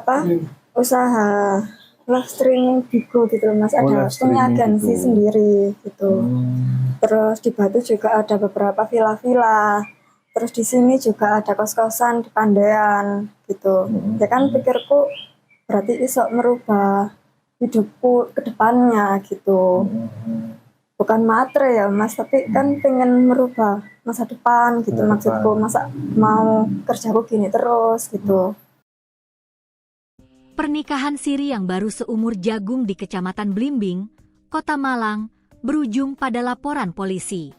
usaha live streaming Bigo gitu loh, Mas. Ada punya agensi sendiri gitu. Terus di Batu juga ada beberapa villa-villa. Terus di sini juga ada kos-kosan di Pandean gitu. Ya kan pikirku berarti iso merubah hidupku ke depannya gitu. Bukan matre ya Mas, tapi kan pengen merubah masa depan gitu maksudku. Masa mau kerjaku gini terus gitu. Pernikahan siri yang baru seumur jagung di Kecamatan Blimbing, Kota Malang, berujung pada laporan polisi.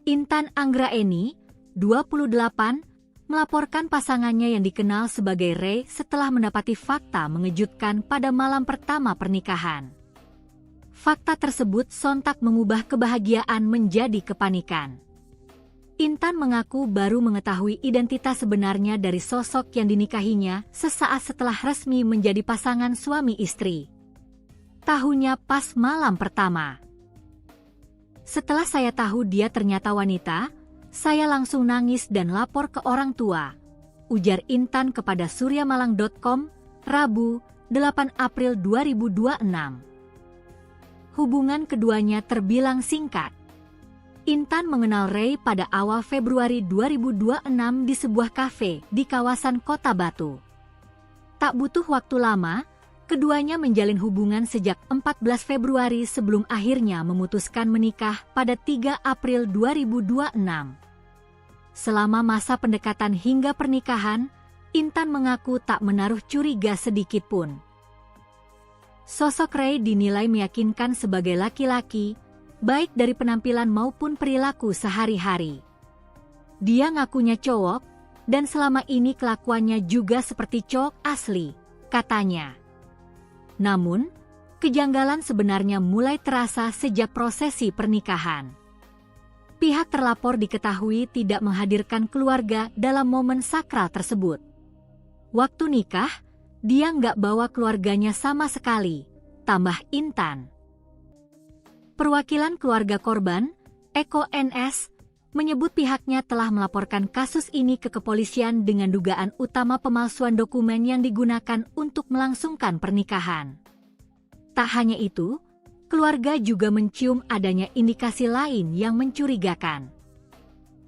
Intan Anggraeni, 28, melaporkan pasangannya yang dikenal sebagai Ray setelah mendapati fakta mengejutkan pada malam pertama pernikahan. Fakta tersebut sontak mengubah kebahagiaan menjadi kepanikan. Intan mengaku baru mengetahui identitas sebenarnya dari sosok yang dinikahinya sesaat setelah resmi menjadi pasangan suami istri. Tahunya pas malam pertama. Setelah saya tahu dia ternyata wanita, saya langsung nangis dan lapor ke orang tua, ujar Intan kepada suryamalang.com, Rabu, 8 April 2026. Hubungan keduanya terbilang singkat. Intan mengenal Ray pada awal Februari 2026 di sebuah kafe di kawasan Kota Batu. Tak butuh waktu lama, keduanya menjalin hubungan sejak 14 Februari sebelum akhirnya memutuskan menikah pada 3 April 2026. Selama masa pendekatan hingga pernikahan, Intan mengaku tak menaruh curiga sedikit pun. Sosok Ray dinilai meyakinkan sebagai laki-laki, baik dari penampilan maupun perilaku sehari-hari. Dia ngakunya cowok, dan selama ini kelakuannya juga seperti cowok asli, katanya. Namun, kejanggalan sebenarnya mulai terasa sejak prosesi pernikahan. Pihak terlapor diketahui tidak menghadirkan keluarga dalam momen sakral tersebut. Waktu nikah, dia nggak bawa keluarganya sama sekali, tambah Intan. Perwakilan keluarga korban, Eko NS, menyebut pihaknya telah melaporkan kasus ini ke kepolisian dengan dugaan utama pemalsuan dokumen yang digunakan untuk melangsungkan pernikahan. Tak hanya itu, keluarga juga mencium adanya indikasi lain yang mencurigakan.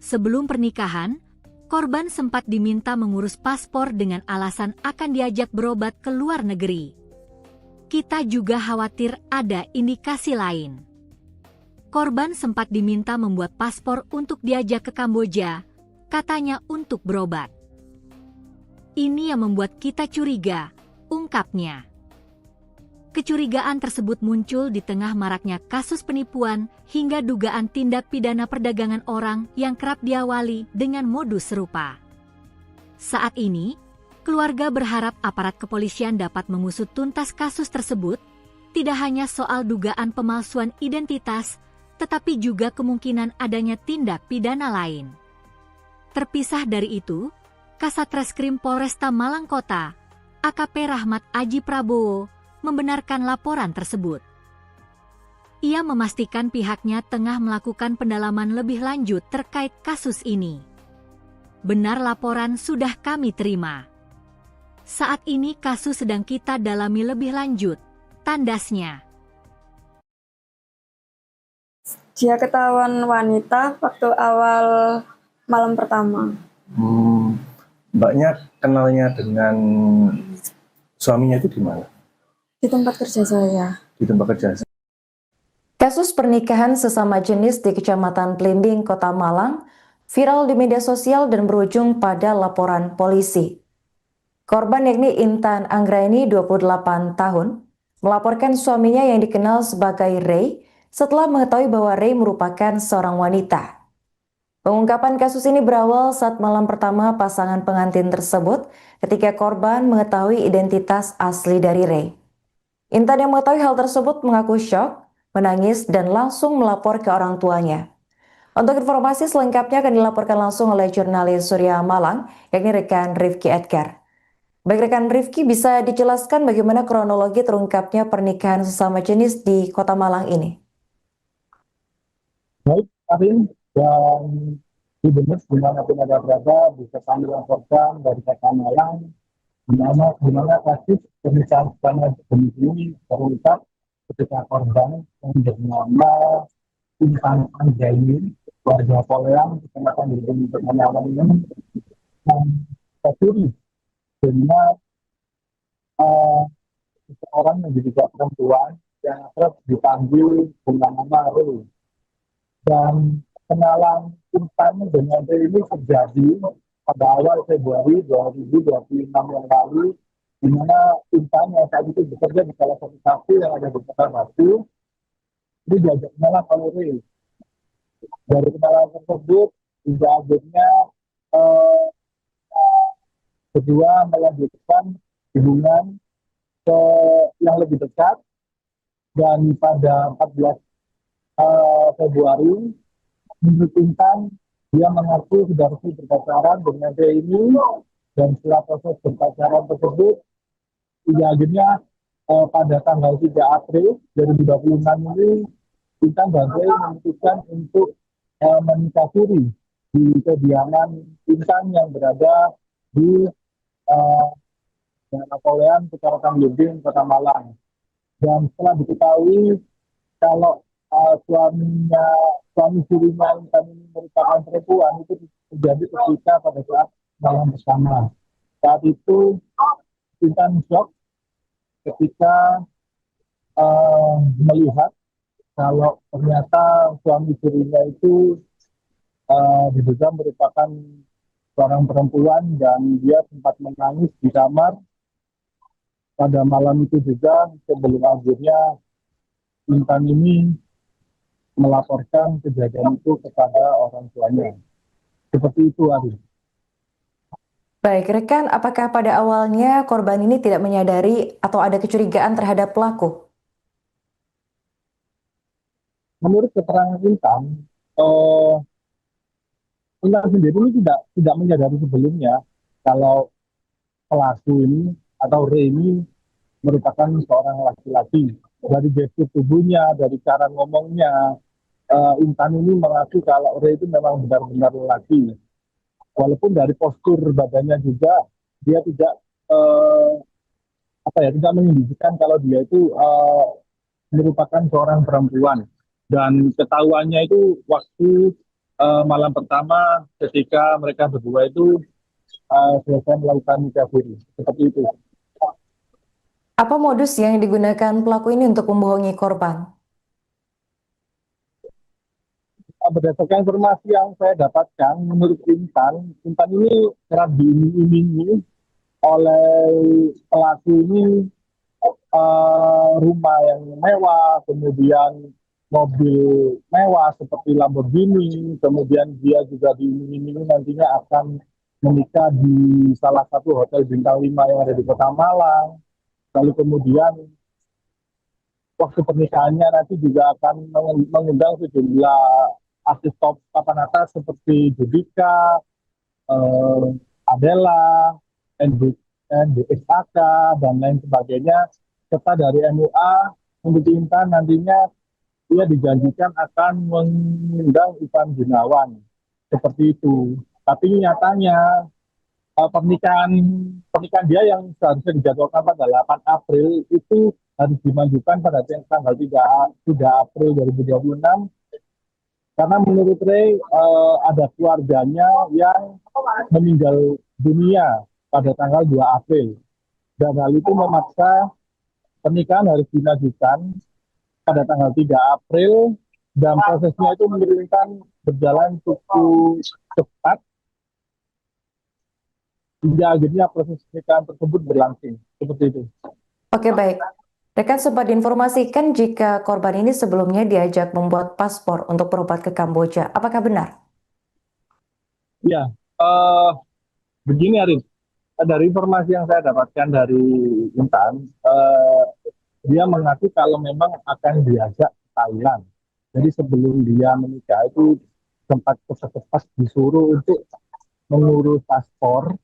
Sebelum pernikahan, korban sempat diminta mengurus paspor dengan alasan akan diajak berobat ke luar negeri. Kita juga khawatir ada indikasi lain. Korban sempat diminta membuat paspor untuk diajak ke Kamboja, katanya untuk berobat. Ini yang membuat kita curiga, ungkapnya. Kecurigaan tersebut muncul di tengah maraknya kasus penipuan hingga dugaan tindak pidana perdagangan orang yang kerap diawali dengan modus serupa. Saat ini, keluarga berharap aparat kepolisian dapat mengusut tuntas kasus tersebut, tidak hanya soal dugaan pemalsuan identitas, tetapi juga kemungkinan adanya tindak pidana lain. Terpisah dari itu, Kasat Reskrim Polresta Malang Kota, AKP Rahmat Aji Prabowo, membenarkan laporan tersebut. Ia memastikan pihaknya tengah melakukan pendalaman lebih lanjut terkait kasus ini. Benar laporan sudah kami terima. Saat ini kasus sedang kita dalami lebih lanjut, tandasnya. Dia ketahuan wanita waktu awal malam pertama. Mbaknya kenalnya dengan suaminya itu di mana? Di tempat kerja saya. Di tempat kerja. Kasus pernikahan sesama jenis di Kecamatan Blimbing, Kota Malang, viral di media sosial dan berujung pada laporan polisi. Korban yakni Intan Anggraeni, 28 tahun, melaporkan suaminya yang dikenal sebagai Ray setelah mengetahui bahwa Ray merupakan seorang wanita. Pengungkapan kasus ini berawal saat malam pertama pasangan pengantin tersebut ketika korban mengetahui identitas asli dari Ray. Intan yang mengetahui hal tersebut mengaku syok, menangis, dan langsung melapor ke orang tuanya. Untuk informasi selengkapnya akan dilaporkan langsung oleh jurnalis Surya Malang, yakni rekan Rifki Edgar. Baik rekan Rifki, bisa dijelaskan bagaimana kronologi terungkapnya pernikahan sesama jenis di Kota Malang ini? Baik, Karin, dan di benar dimanapun ada berada, bisa kami laporkan dari Kota Malang, di mana kasus pernikahan sesama jenis ini terungkap ketika korban yang bernama Intan Anggraeni, warga Poleang, Kecamatan Blimbing, Kota Malang ini, tercuri dengan seseorang yang diduga perempuan yang kerap dipanggil dengan nama Ray. Dan kenalan Intan dengan Ray ini terjadi pada awal Februari 2026 yang lalu, di mana Intan yang saat itu bekerja di salah satu kafe yang ada di Kota Batu, ini diajak kenalan oleh Ray. Dari kenalan tersebut, hingga akhirnya eh, kedua melanjutkan hubungan ke yang lebih dekat, dan pada 14 Februari menurut Intan dia mengaku sudah resmi berpacaran dengan Ray ini, dan setelah proses berpacaran tersebut hingga akhirnya pada tanggal 3 April 2026 ini Intan dan Ray memutuskan untuk menikah siri di kediaman Intan yang berada di Napoleon, Kecamatan Belimbing, Kota Malang. Dan setelah diketahui kalau suami sirinya Intan ini merupakan perempuan, itu terjadi ketika pada saat malam bersama. Saat itu Intan shock ketika melihat kalau ternyata suami sirinya itu diduga merupakan seorang perempuan, dan dia sempat menangis di kamar pada malam itu juga, sebelum akhirnya Intan ini melaporkan kejadian itu kepada orang tuanya. Seperti itu, Ari. Baik, rekan, apakah pada awalnya korban ini tidak menyadari atau ada kecurigaan terhadap pelaku? Menurut keterangan Intan, Intan sendiri ini tidak menyadari sebelumnya kalau pelaku ini atau Ray ini merupakan seorang laki-laki. Dari gestur tubuhnya, dari cara ngomongnya, Intan ini mengaku kalau Ray itu memang benar-benar lelaki. Walaupun dari postur badannya juga dia tidak tidak menunjukkan kalau dia itu merupakan seorang perempuan. Dan ketahuannya itu waktu malam pertama ketika mereka berdua itu selesai melakukan nikah siri. Seperti itu. Apa modus yang digunakan pelaku ini untuk membohongi korban? Berdasarkan informasi yang saya dapatkan, menurut Intan ini kerap diiming-imingi oleh pelaku ini rumah yang mewah, kemudian mobil mewah seperti Lamborghini, kemudian dia juga diiming-imingi nantinya akan menikah di salah satu hotel bintang 5 yang ada di Kota Malang. Lalu kemudian waktu pernikahannya nanti juga akan mengundang sejumlah artis top papan atas seperti Judika, Adela, NDXAK, dan lain sebagainya. Serta dari MUA, untuk Intan nantinya dia dijanjikan akan mengundang Ivan Gunawan. Seperti itu. Tapi nyatanya pernikahan dia yang seharusnya dijadwalkan pada 8 April itu harus dimajukan pada tanggal 3 April 2026, karena menurut Ray ada keluarganya yang meninggal dunia pada tanggal 2 April, dan hal itu memaksa pernikahan harus dimajukan pada tanggal 3 April, dan prosesnya itu menurunkan berjalan cukup cepat hingga akhirnya proses pernikahan tersebut berlangsung. Seperti itu. Oke, baik. Rekan sempat diinformasikan jika korban ini sebelumnya diajak membuat paspor untuk berobat ke Kamboja. Apakah benar? Ya, begini Arif. Dari informasi yang saya dapatkan dari Intan, dia mengaku kalau memang akan diajak ke Thailand. Jadi sebelum dia menikah itu sempat cepat-cepat disuruh untuk mengurus paspor,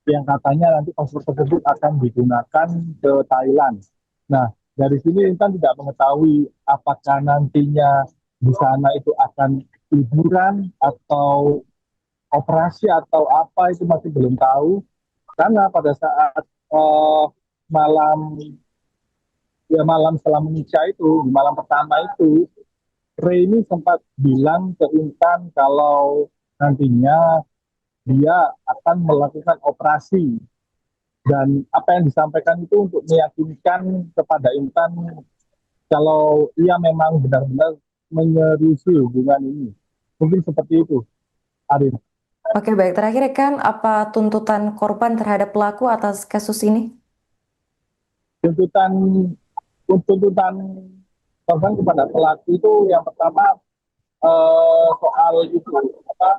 yang katanya nanti paspor tersebut akan digunakan ke Thailand. Nah, dari sini Intan tidak mengetahui apakah nantinya di sana itu akan liburan atau operasi atau apa, itu masih belum tahu. Karena pada saat malam setelah menikah itu, di malam pertama itu, Ray ini sempat bilang ke Intan kalau nantinya dia akan melakukan operasi, dan apa yang disampaikan itu untuk meyakinkan kepada Intan kalau ia memang benar-benar menyeriusi hubungan ini. Mungkin seperti itu, Arin. Oke, baik. Terakhir rekan, apa tuntutan korban terhadap pelaku atas kasus ini? Tuntutan tuntutan korban kepada pelaku itu yang pertama soal itu apa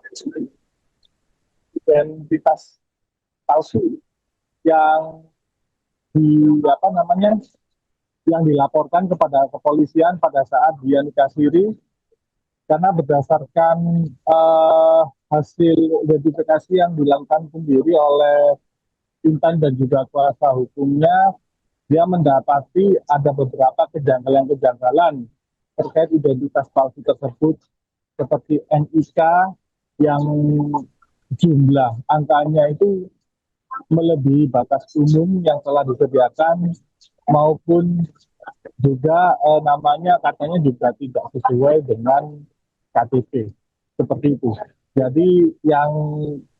identitas palsu yang apa namanya yang dilaporkan kepada kepolisian pada saat dia nikah siri, karena berdasarkan hasil identifikasi yang dilakukan sendiri oleh Intan dan juga kuasa hukumnya, dia mendapati ada beberapa kejanggalan-kejanggalan terkait identitas palsu tersebut, seperti NIK yang jumlah angkanya itu melebihi batas umum yang telah disediakan, maupun juga namanya katanya juga tidak sesuai dengan KTP, seperti itu. Jadi yang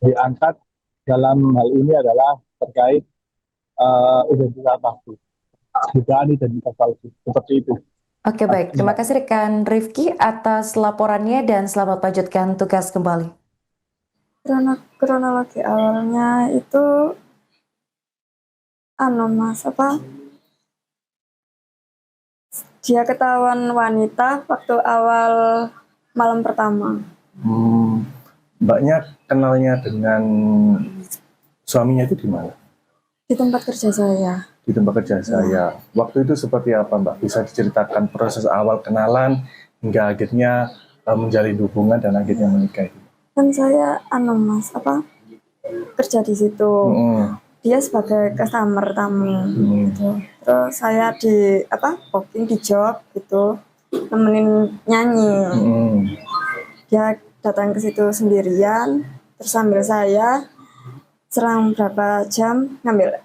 diangkat dalam hal ini adalah terkait identitas palsu, dugaan identitas palsu, seperti itu. Oke, baik. Terima kasih rekan Rifki atas laporannya dan selamat lanjutkan tugas kembali. Kronologi awalnya itu Mas, dia ketahuan wanita waktu awal malam pertama. Mbaknya kenalnya dengan suaminya itu di mana? Di tempat kerja saya. Di tempat kerja saya. Waktu itu seperti apa, Mbak? Bisa diceritakan proses awal kenalan hingga akhirnya menjalin hubungan dan akhirnya menikah itu? Kan saya Mas, kerja di situ. Dia sebagai customer tamu gitu. Terus saya di booking di job gitu, nemenin nyanyi. Dia datang ke situ sendirian, terus sambil saya selang berapa jam ngambil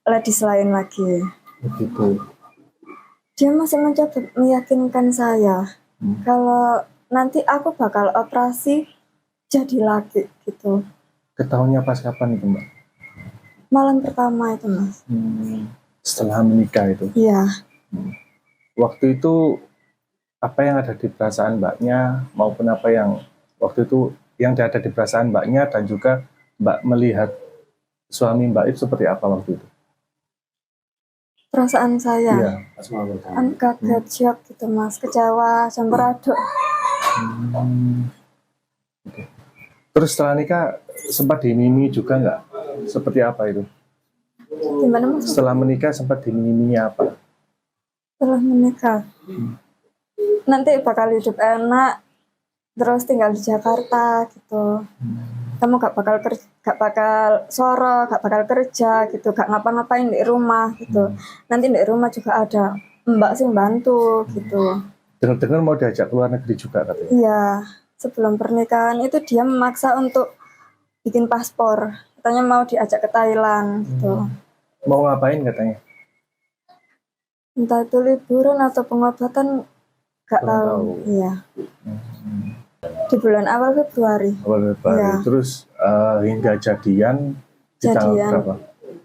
ladies lain lagi. Begitu. Dia masih mencoba meyakinkan saya kalau nanti aku bakal operasi jadi laki gitu. Ketahuannya pas kapan itu, Mbak? Malam pertama itu, Mas. Setelah menikah itu? Iya. Waktu itu apa yang ada di perasaan Mbaknya maupun apa yang waktu itu yang ada di perasaan Mbaknya dan juga Mbak melihat suami Mbak itu seperti apa waktu itu? Perasaan saya? Iya. Kaget, shock gitu, Mas. Kecewa, campur aduk. Terus setelah nikah sempat dimimi juga nggak? Seperti apa itu? Gimana, Mas? Setelah menikah sempat dimimi apa? Setelah menikah, nanti bakal hidup enak, terus tinggal di Jakarta gitu. Kamu gak bakal soro, gak bakal kerja gitu, gak ngapa-ngapain di rumah gitu. Nanti di rumah juga ada mbak sih bantu gitu. Dengar-dengar mau diajak keluar negeri juga katanya? Iya, sebelum pernikahan itu dia memaksa untuk bikin paspor. Katanya mau diajak ke Thailand gitu. Mau ngapain katanya? Entah itu liburan atau pengobatan, gak tahu. Iya. Di bulan awal Februari. Ya. Terus hingga jadian di tanggal berapa?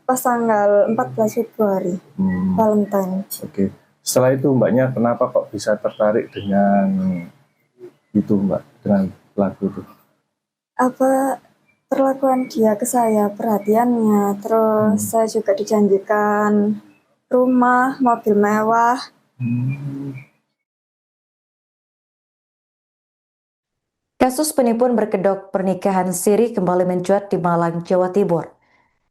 Pas tanggal 14 Februari, Valentine. Oke. Setelah itu Mbaknya kenapa kok bisa tertarik dengan itu, Mbak, dengan pelaku itu? Perlakuan dia ke saya, perhatiannya, terus saya juga dijanjikan rumah, mobil mewah. Kasus penipuan berkedok pernikahan siri kembali mencuat di Malang, Jawa Timur.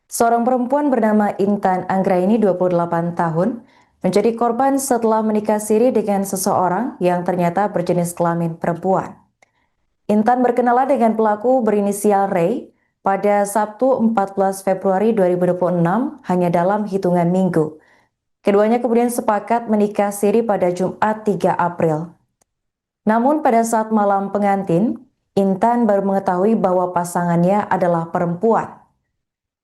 Seorang perempuan bernama Intan Anggraini, 28 tahun, menjadi korban setelah menikah siri dengan seseorang yang ternyata berjenis kelamin perempuan. Intan berkenalan dengan pelaku berinisial Ray pada Sabtu 14 Februari 2026 hanya dalam hitungan minggu. Keduanya kemudian sepakat menikah siri pada Jumat 3 April. Namun pada saat malam pengantin, Intan baru mengetahui bahwa pasangannya adalah perempuan.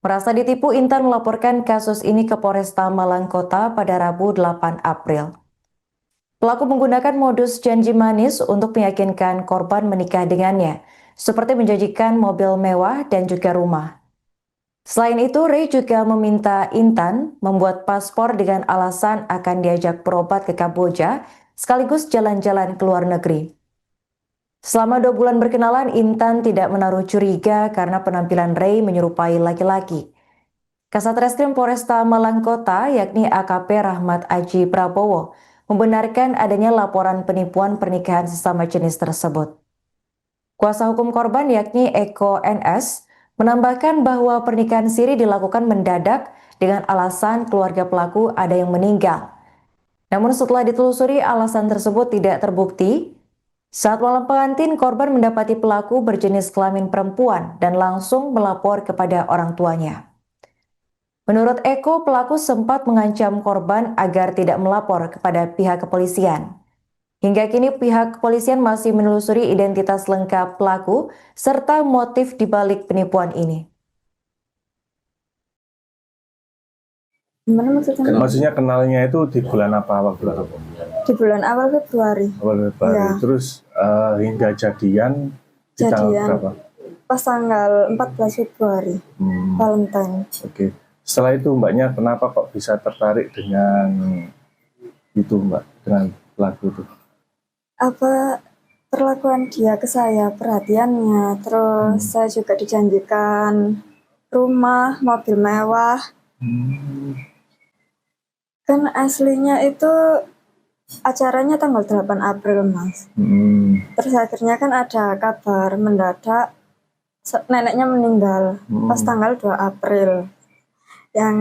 Merasa ditipu, Intan melaporkan kasus ini ke Polresta Malang Kota pada Rabu 8 April. Pelaku menggunakan modus janji manis untuk meyakinkan korban menikah dengannya, seperti menjanjikan mobil mewah dan juga rumah. Selain itu, Ray juga meminta Intan membuat paspor dengan alasan akan diajak berobat ke Kamboja sekaligus jalan-jalan ke luar negeri. Selama 2 bulan berkenalan, Intan tidak menaruh curiga karena penampilan Ray menyerupai laki-laki. Kasat Reskrim Polresta Malang Kota, yakni AKP Rahmat Aji Prabowo, membenarkan adanya laporan penipuan pernikahan sesama jenis tersebut. Kuasa hukum korban, yakni Eko NS, menambahkan bahwa pernikahan siri dilakukan mendadak dengan alasan keluarga pelaku ada yang meninggal. Namun setelah ditelusuri, alasan tersebut tidak terbukti. Saat malam pengantin, korban mendapati pelaku berjenis kelamin perempuan dan langsung melapor kepada orang tuanya. Menurut Eko, pelaku sempat mengancam korban agar tidak melapor kepada pihak kepolisian. Hingga kini pihak kepolisian masih menelusuri identitas lengkap pelaku serta motif dibalik penipuan ini. Gimana maksudnya? Maksudnya kenalnya itu di bulan apa, waktu apa? Di bulan awal Februari. Awal Februari. Ya. Terus hingga jadian di tanggal berapa? Pas tanggal 14 Februari, Valentine. Oke. Setelah itu mbaknya kenapa kok bisa tertarik dengan itu mbak, dengan pelaku itu? Apa perlakuan dia ke saya, perhatiannya, terus saya juga dijanjikan rumah, mobil mewah. Kan aslinya itu acaranya tanggal 8 April, Mas. Terus akhirnya kan ada kabar mendadak neneknya meninggal pas tanggal 2 April. Yang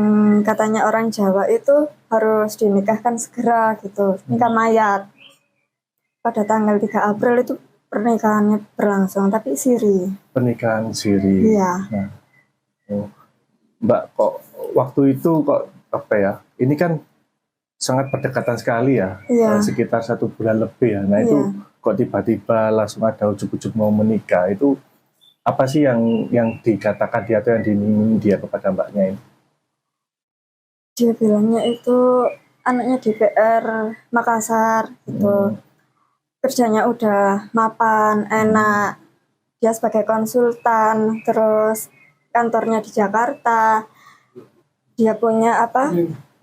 katanya orang Jawa itu harus dinikahkan segera gitu, nikah mayat. Pada tanggal 3 April itu pernikahannya berlangsung, tapi siri. Pernikahan siri. Iya. Nah, Mbak, kok waktu itu kok apa ya? Ini kan sangat berdekatan sekali ya, Iya. sekitar 1 bulan lebih ya. Nah itu kok tiba-tiba langsung ada ujuk-ujuk mau menikah, itu apa sih yang dikatakan dia atau yang diminta dia kepada mbaknya ini? Dia bilangnya itu anaknya DPR Makassar gitu. Kerjanya udah mapan, enak. Dia sebagai konsultan, terus kantornya di Jakarta. Dia punya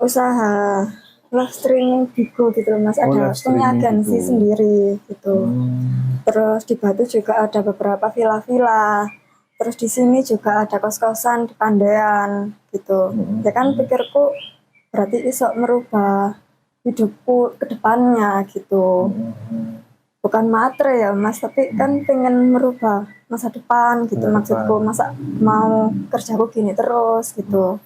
usaha live streaming Bigo gitu Mas. Ada punya agensi sendiri gitu. Terus di Batu juga ada beberapa villa-villa. Terus di sini juga ada kos-kosan di Pandean gitu. Ya kan pikirku berarti iso merubah hidupku ke depannya gitu. Bukan matre ya Mas, tapi kan pengen merubah masa depan gitu maksudku. Masa mau kerjaku gini terus gitu.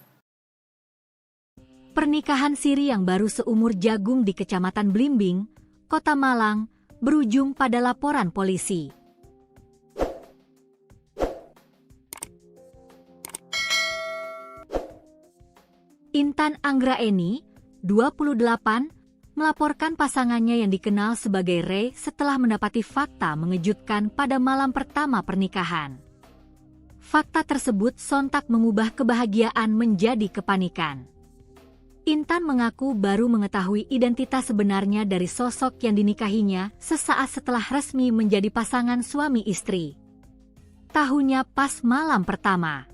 Pernikahan siri yang baru seumur jagung di Kecamatan Blimbing, Kota Malang, berujung pada laporan polisi. Intan Anggraeni, 28, melaporkan pasangannya yang dikenal sebagai Ray setelah mendapati fakta mengejutkan pada malam pertama pernikahan. Fakta tersebut sontak mengubah kebahagiaan menjadi kepanikan. Intan mengaku baru mengetahui identitas sebenarnya dari sosok yang dinikahinya sesaat setelah resmi menjadi pasangan suami istri. Tahunya pas malam pertama.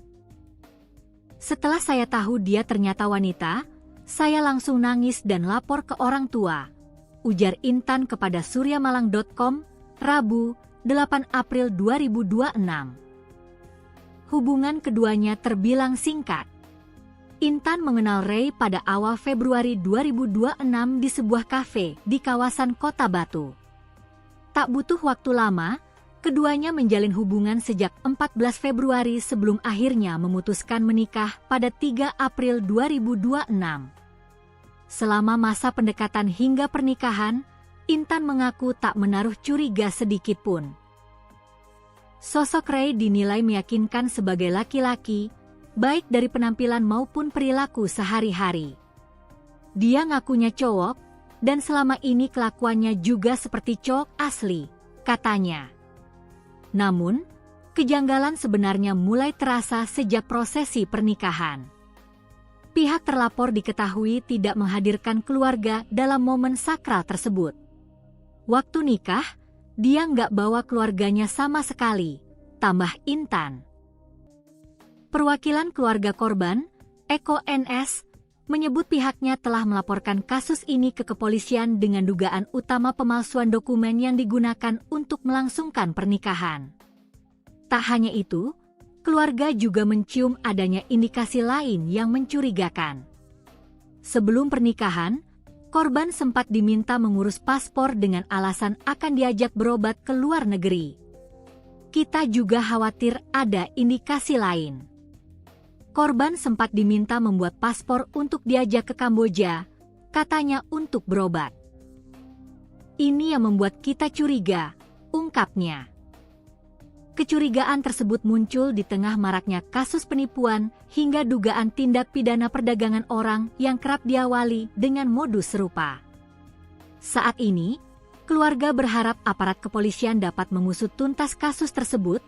Setelah saya tahu dia ternyata wanita, saya langsung nangis dan lapor ke orang tua, ujar Intan kepada suryamalang.com, Rabu, 8 April 2026. Hubungan keduanya terbilang singkat. Intan mengenal Ray pada awal Februari 2026 di sebuah kafe di kawasan Kota Batu. Tak butuh waktu lama, keduanya menjalin hubungan sejak 14 Februari sebelum akhirnya memutuskan menikah pada 3 April 2026. Selama masa pendekatan hingga pernikahan, Intan mengaku tak menaruh curiga sedikit pun. Sosok Ray dinilai meyakinkan sebagai laki-laki, baik dari penampilan maupun perilaku sehari-hari. Dia ngakunya cowok, dan selama ini kelakuannya juga seperti cowok asli, katanya. Namun, kejanggalan sebenarnya mulai terasa sejak prosesi pernikahan. Pihak terlapor diketahui tidak menghadirkan keluarga dalam momen sakral tersebut. Waktu nikah, dia nggak bawa keluarganya sama sekali, tambah Intan. Perwakilan keluarga korban, Eko NS, menyebut pihaknya telah melaporkan kasus ini ke kepolisian dengan dugaan utama pemalsuan dokumen yang digunakan untuk melangsungkan pernikahan. Tak hanya itu, keluarga juga mencium adanya indikasi lain yang mencurigakan. Sebelum pernikahan, korban sempat diminta mengurus paspor dengan alasan akan diajak berobat ke luar negeri. Kita juga khawatir ada indikasi lain. Korban sempat diminta membuat paspor untuk diajak ke Kamboja, katanya untuk berobat. Ini yang membuat kita curiga, ungkapnya. Kecurigaan tersebut muncul di tengah maraknya kasus penipuan hingga dugaan tindak pidana perdagangan orang yang kerap diawali dengan modus serupa. Saat ini, keluarga berharap aparat kepolisian dapat mengusut tuntas kasus tersebut,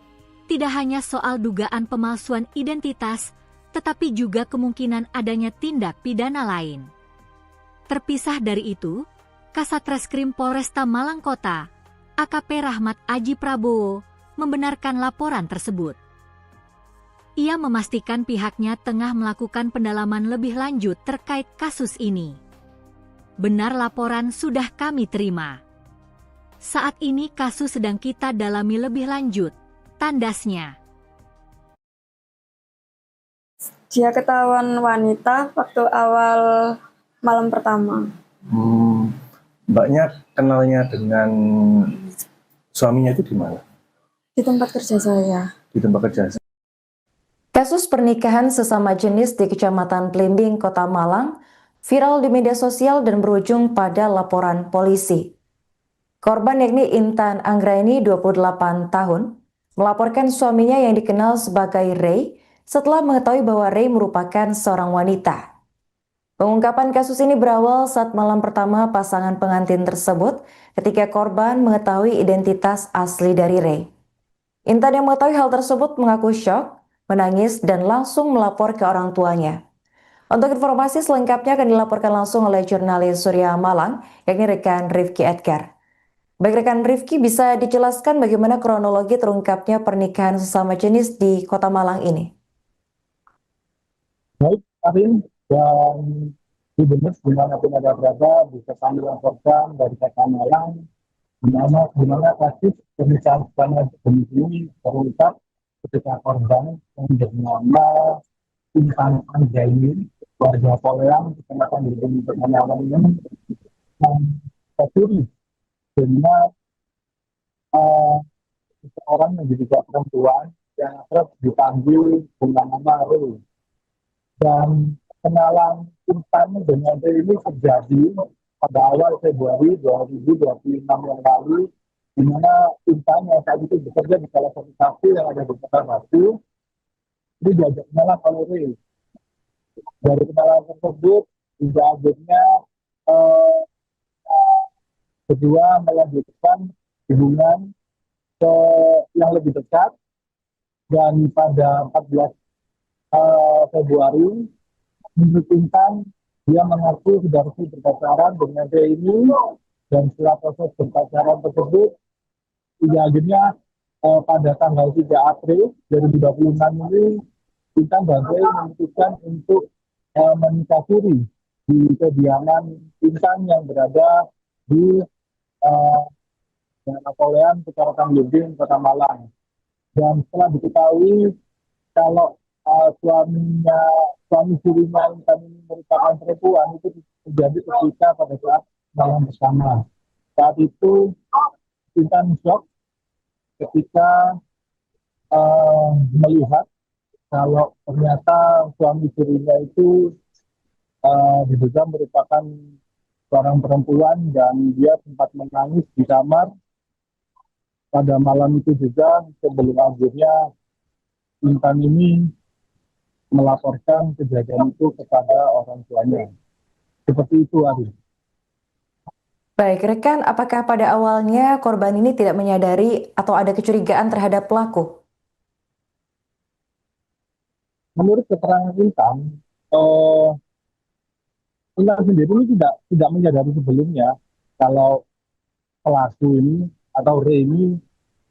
tidak hanya soal dugaan pemalsuan identitas, tetapi juga kemungkinan adanya tindak pidana lain. Terpisah dari itu, Kasat Reskrim Polresta Malang Kota, AKP Rahmat Aji Prabowo, membenarkan laporan tersebut. Ia memastikan pihaknya tengah melakukan pendalaman lebih lanjut terkait kasus ini. Benar laporan sudah kami terima. Saat ini kasus sedang kita dalami lebih lanjut, tandasnya. Dia ketahuan wanita waktu awal malam pertama. Mbaknya kenalnya dengan suaminya itu di mana? Di tempat kerja saya. Di tempat kerja. Kasus pernikahan sesama jenis di Kecamatan Blimbing, Kota Malang, viral di media sosial dan berujung pada laporan polisi. Korban yakni Intan Anggraini, 28 tahun, melaporkan suaminya yang dikenal sebagai Ray setelah mengetahui bahwa Ray merupakan seorang wanita. Pengungkapan kasus ini berawal saat malam pertama pasangan pengantin tersebut ketika korban mengetahui identitas asli dari Ray. Intan yang mengetahui hal tersebut mengaku syok, menangis, dan langsung melapor ke orang tuanya. Untuk informasi selengkapnya akan dilaporkan langsung oleh jurnalis Surya Malang, yakni rekan Rifki Edgar. Baik rekan Rifki, bisa dijelaskan bagaimana kronologi terungkapnya pernikahan sesama jenis di Kota Malang ini? Baik, Arin, dan Gubernur dimanapun ada berada bisa kami laporkan dari Kota Malang di mana kasus pernikahan sesama jenis ini terungkap ketika korban yang bernama Intan Anggraini, warga Poleang, Kecamatan Blimbing, Kota Malang ini tercuri dengan seorang yang diduga perempuan yang akrab dipanggil dengan nama Ray. Dan kenalan Intan dengan Ray ini terjadi pada awal Februari 2026 yang lalu, di mana Intan yang saat itu bekerja di salah satu kafe yang ada di Kota Batu, ini diajak kenalan oleh Ray. Dari kenalan tersebut, hingga akhirnya kedua melanjutkan hubungan yang lebih dekat, dan pada 14 Februari menurut Intan dia mengaku sudah resmi berpacaran dengan Ray ini, dan setelah proses berpacaran tersebut hingga akhirnya pada tanggal 3 April 2026 ini Intan dan Ray memutuskan untuk menikah siri di kediaman Intan yang berada di Poleang, Kecamatan Blimbing, Kota Malang. Dan setelah diketahui kalau suami sirinya Intan ini merupakan perempuan, itu terjadi ketika pada saat malam bersama. Saat itu Intan shock ketika melihat kalau ternyata suami sirinya itu diduga merupakan seorang perempuan, dan dia sempat menangis di kamar pada malam itu juga, sebelum akhirnya Intan ini melaporkan kejadian itu kepada orang tuanya. Seperti itu, Ari. Baik, rekan, apakah pada awalnya korban ini tidak menyadari atau ada kecurigaan terhadap pelaku? Menurut keterangan Intan, Intan sendiri ini tidak menyadari sebelumnya kalau pelaku ini atau Ray ini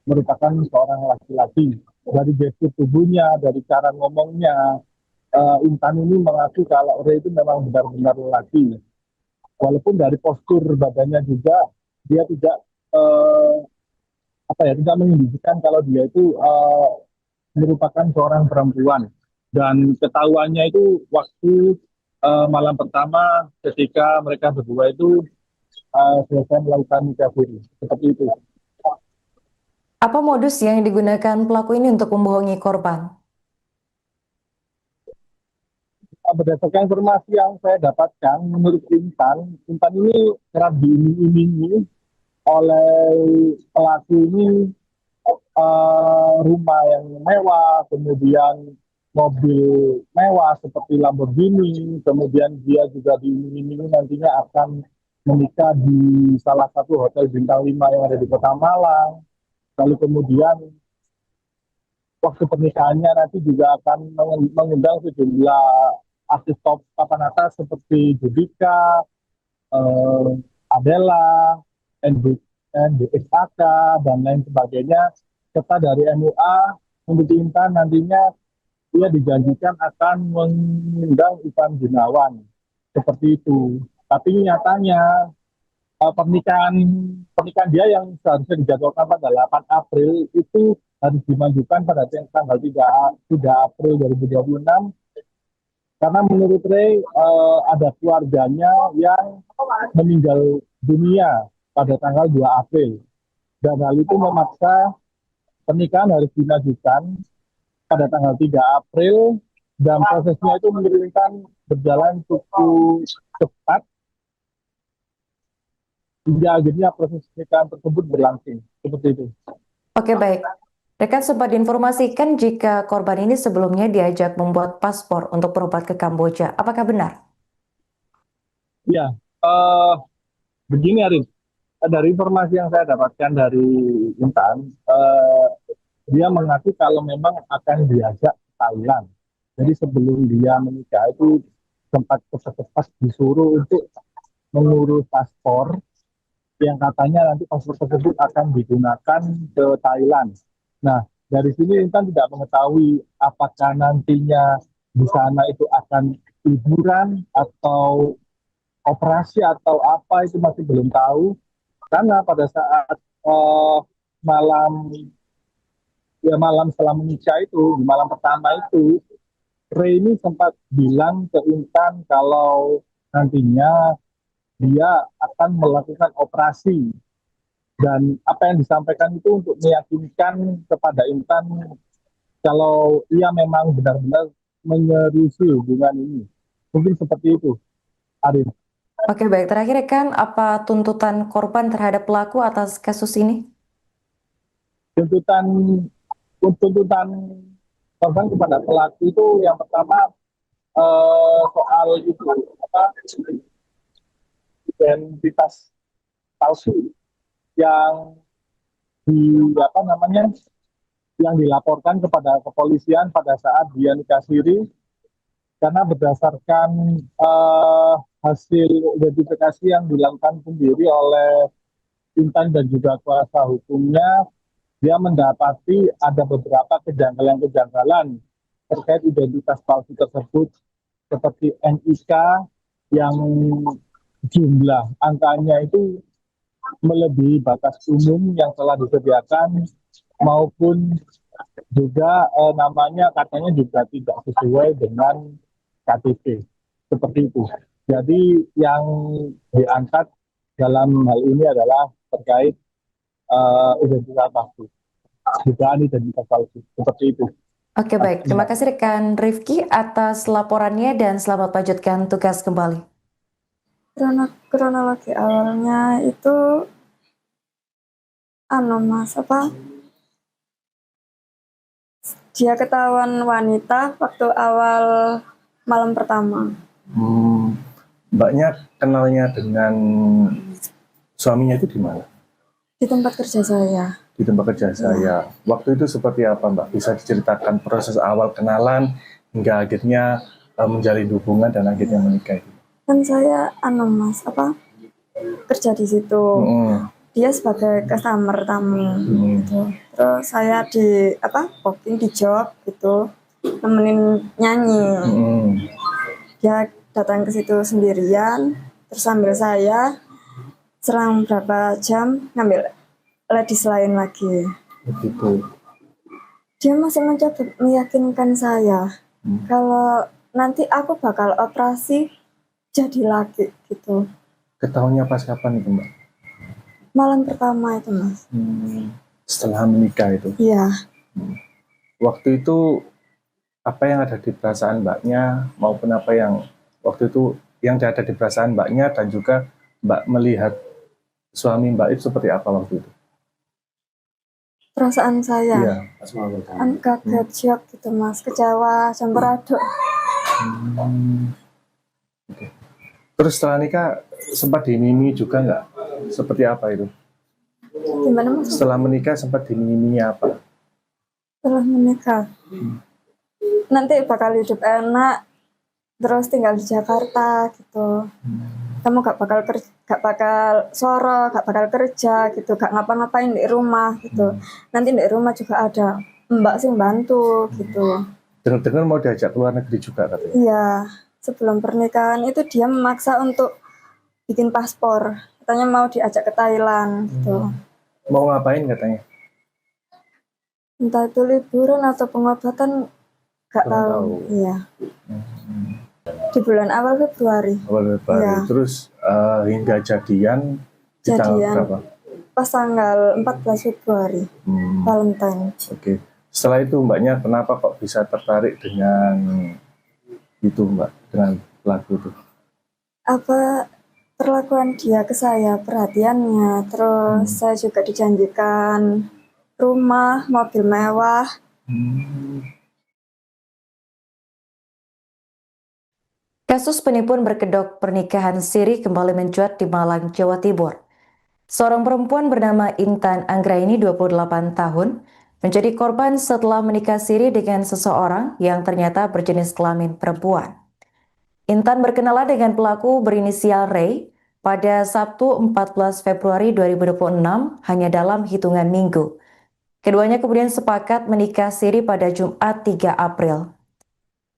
merupakan seorang laki-laki. Dari gestur tubuhnya, dari cara ngomongnya, Intan ini mengaku kalau Ray itu memang benar-benar lelaki. Walaupun dari postur badannya juga dia tidak tidak menunjukkan kalau dia itu merupakan seorang perempuan. Dan ketahuannya itu waktu malam pertama ketika mereka berdua itu selesai melakukan nikah siri. Seperti itu. Apa modus yang digunakan pelaku ini untuk membohongi korban? Berdasarkan informasi yang saya dapatkan, menurut Intan ini kerap diiming-imingi oleh pelaku ini rumah yang mewah, kemudian mobil mewah seperti Lamborghini, kemudian dia juga diiming-imingi nantinya akan menikah di salah satu hotel bintang 5 yang ada di Kota Malang. Lalu kemudian waktu pernikahannya nanti juga akan mengundang sejumlah artis top papan atas seperti Judika, Adela, NDXAK, dan lain sebagainya. Serta dari MUA, untuk Intan nantinya ia dijanjikan akan mengundang Ivan Gunawan. Seperti itu. Tapi nyatanya pernikahan dia yang seharusnya dijadwalkan pada 8 April itu harus dimajukan pada tanggal 3 April 2026 karena menurut Ray ada keluarganya yang meninggal dunia pada tanggal 2 April dan hal itu memaksa pernikahan harus dimajukan pada tanggal 3 April dan prosesnya itu menurunkan berjalan cukup cepat hingga akhirnya proses pernikahan tersebut berlangsung. Seperti itu. Oke, baik. Rekan sempat diinformasikan jika korban ini sebelumnya diajak membuat paspor untuk berobat ke Kamboja. Apakah benar? Ya, begini Arif. Dari informasi yang saya dapatkan dari Intan, dia mengaku kalau memang akan diajak ke Thailand. Jadi sebelum dia menikah itu sempat cepat-cepat disuruh untuk mengurus paspor yang katanya nanti paspor tersebut akan digunakan ke Thailand. Nah, dari sini Intan tidak mengetahui apakah nantinya di sana itu akan liburan atau operasi atau apa itu masih belum tahu. Karena pada saat malam setelah menikah itu, di malam pertama itu, Ray ini sempat bilang ke Intan kalau nantinya dia akan melakukan operasi. Dan apa yang disampaikan itu untuk meyakinkan kepada Intan kalau ia memang benar-benar menyerusi hubungan ini. Mungkin seperti itu, Arif. Oke, baik. Terakhir, rekan, apa tuntutan korban terhadap pelaku atas kasus ini? Tuntutan korban kepada pelaku itu yang pertama soal itu identitas palsu yang yang dilaporkan kepada kepolisian pada saat dia nikah siri karena berdasarkan hasil identifikasi yang dilakukan sendiri oleh Intan dan juga kuasa hukumnya, dia mendapati ada beberapa kejanggalan-kejanggalan terkait identitas palsu tersebut seperti NIK yang jumlah angkanya itu melebihi batas umum yang telah disediakan maupun juga namanya katanya juga tidak sesuai dengan KTP seperti itu. Jadi yang diangkat dalam hal ini adalah terkait identitas palsu, dugaan identitas palsu seperti itu. Oke, baik. Terima kasih rekan Rifki atas laporannya dan selamat lanjutkan tugas kembali. Kronologi awalnya itu dia ketahuan wanita waktu awal malam pertama. Mbaknya kenalnya dengan suaminya itu di mana? Di tempat kerja saya. Di tempat kerja saya. Waktu itu seperti apa, Mbak? Bisa diceritakan proses awal kenalan hingga akhirnya menjalin hubungan dan akhirnya menikah itu? Kan saya kerja di situ. Dia sebagai customer tamu gitu. Terus saya di booking di job gitu. nemenin nyanyi. Hmm. Dia datang ke situ sendirian, terus sambil saya selang berapa jam ngambil ladies lain lagi. Begitu. Dia masih mencoba meyakinkan saya kalau nanti aku bakal operasi jadi laki gitu. Ketahuannya pas kapan itu Mbak? Malam pertama itu Mas. Setelah menikah itu? Iya. Waktu itu apa yang ada di perasaan Mbaknya maupun apa yang waktu itu yang ada di perasaan Mbaknya dan juga Mbak melihat suami Mbak itu seperti apa waktu itu? Perasaan saya Iya. kaget, shock gitu Mas, kecewa, campur aduk. Oke. Terus setelah nikah sempat dimimi juga nggak? Seperti apa itu? Gimana Mas? Setelah menikah sempat dimiminya apa? Setelah menikah nanti bakal hidup enak, terus tinggal di Jakarta gitu. Kamu gak bakal soro, gak bakal kerja gitu, gak ngapa-ngapain di rumah gitu. Nanti di rumah juga ada mbak sih bantu gitu. Dengar-dengar mau diajak keluar negeri juga katanya? Iya, sebelum pernikahan itu dia memaksa untuk bikin paspor. Katanya mau diajak ke Thailand gitu. Mau ngapain katanya? Entah itu liburan atau pengobatan, gak tahu. Iya. Di bulan awal Februari. Awal Februari. Iya. Terus hingga jadian di tanggal berapa? Pas tanggal 14 Februari, Valentine. Oke. Setelah itu Mbaknya kenapa kok bisa tertarik dengan itu Mbak, dengan lagu itu? Apa perlakuan dia ke saya, perhatiannya, terus saya juga dijanjikan rumah, mobil mewah. Kasus penipuan berkedok pernikahan siri kembali mencuat di Malang, Jawa Timur. Seorang perempuan bernama Intan Anggraini, 28 tahun, menjadi korban setelah menikah siri dengan seseorang yang ternyata berjenis kelamin perempuan. Intan berkenalan dengan pelaku berinisial Ray pada Sabtu 14 Februari 2026 hanya dalam hitungan minggu. Keduanya kemudian sepakat menikah siri pada Jumat 3 April.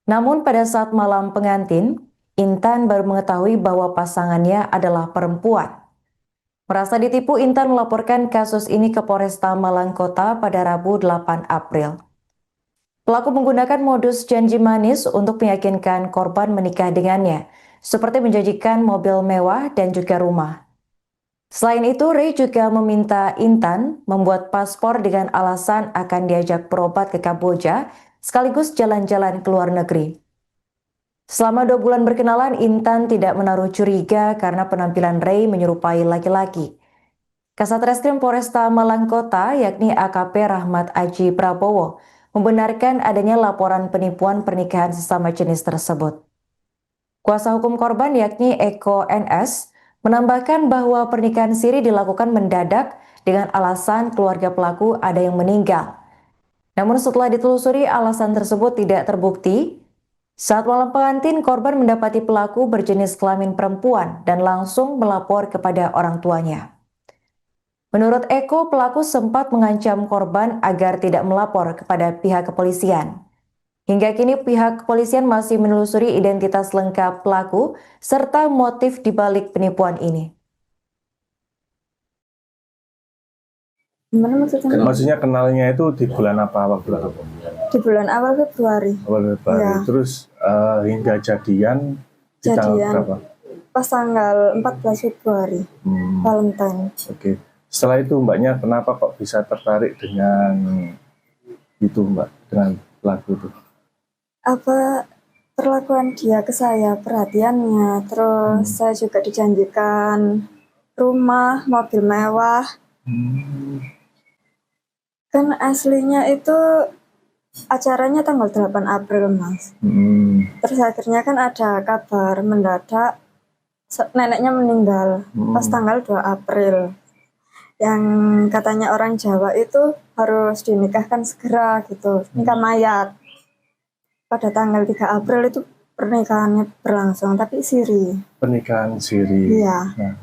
Namun pada saat malam pengantin, Intan baru mengetahui bahwa pasangannya adalah perempuan. Merasa ditipu, Intan melaporkan kasus ini ke Polresta Malang Kota pada Rabu 8 April. Pelaku menggunakan modus janji manis untuk meyakinkan korban menikah dengannya, seperti menjanjikan mobil mewah dan juga rumah. Selain itu, Ray juga meminta Intan membuat paspor dengan alasan akan diajak berobat ke Kamboja, sekaligus jalan-jalan ke luar negeri. Selama 2 bulan berkenalan, Intan tidak menaruh curiga karena penampilan Ray menyerupai laki-laki. Kasat Reskrim Polresta Malang Kota, yakni AKP Rahmat Aji Prabowo, membenarkan adanya laporan penipuan pernikahan sesama jenis tersebut. Kuasa hukum korban, yakni Eko NS, menambahkan bahwa pernikahan siri dilakukan mendadak dengan alasan keluarga pelaku ada yang meninggal. Namun setelah ditelusuri, alasan tersebut tidak terbukti. Saat malam pengantin, korban mendapati pelaku berjenis kelamin perempuan dan langsung melapor kepada orang tuanya. Menurut Eko, pelaku sempat mengancam korban agar tidak melapor kepada pihak kepolisian. Hingga kini pihak kepolisian masih menelusuri identitas lengkap pelaku serta motif dibalik penipuan ini. Gimana maksudnya? Maksudnya kenalnya itu di bulan apa, waktu apa? Di bulan awal Februari. Awal Februari. Iya. Terus hingga jadian di tanggal berapa? Pas tanggal 14 Februari, Valentine. Oke. Setelah itu Mbaknya kenapa kok bisa tertarik dengan itu Mbak, dengan lagu itu? Apa perlakuan dia ke saya, perhatiannya, terus saya juga dijanjikan rumah, mobil mewah. Kan aslinya itu acaranya tanggal 8 April, Mas. Terus akhirnya kan ada kabar mendadak neneknya meninggal pas tanggal 2 April. Yang katanya orang Jawa itu harus dinikahkan segera gitu, nikah mayat. Pada tanggal 3 April itu pernikahannya berlangsung, tapi siri. Pernikahan siri. Iya. Nah,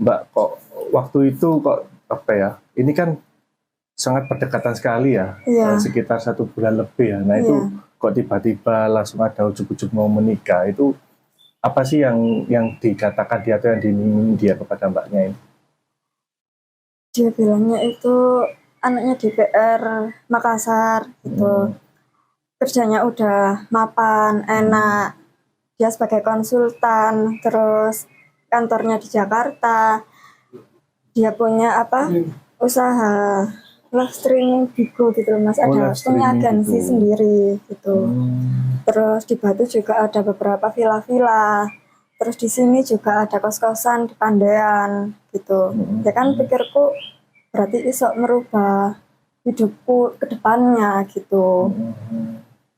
Mbak kok waktu itu kok apa ya? Ini kan sangat berdekatan sekali ya, Iya. sekitar 1 bulan lebih ya. Nah itu kok tiba-tiba langsung ada ujuk-ujuk mau menikah, itu apa sih yang dikatakan dia atau yang diiming dia kepada mbaknya ini? Dia bilangnya itu anaknya DPR Makassar gitu. Kerjanya udah mapan, enak. Dia sebagai konsultan, terus kantornya di Jakarta. Dia punya usaha live streaming Bigo gitu loh, Mas. Ada punya agensi sendiri gitu. Terus di Batu juga ada beberapa villa-villa. Terus di sini juga ada kos-kosan di Pandean gitu. Ya kan pikirku berarti iso merubah hidupku ke depannya gitu.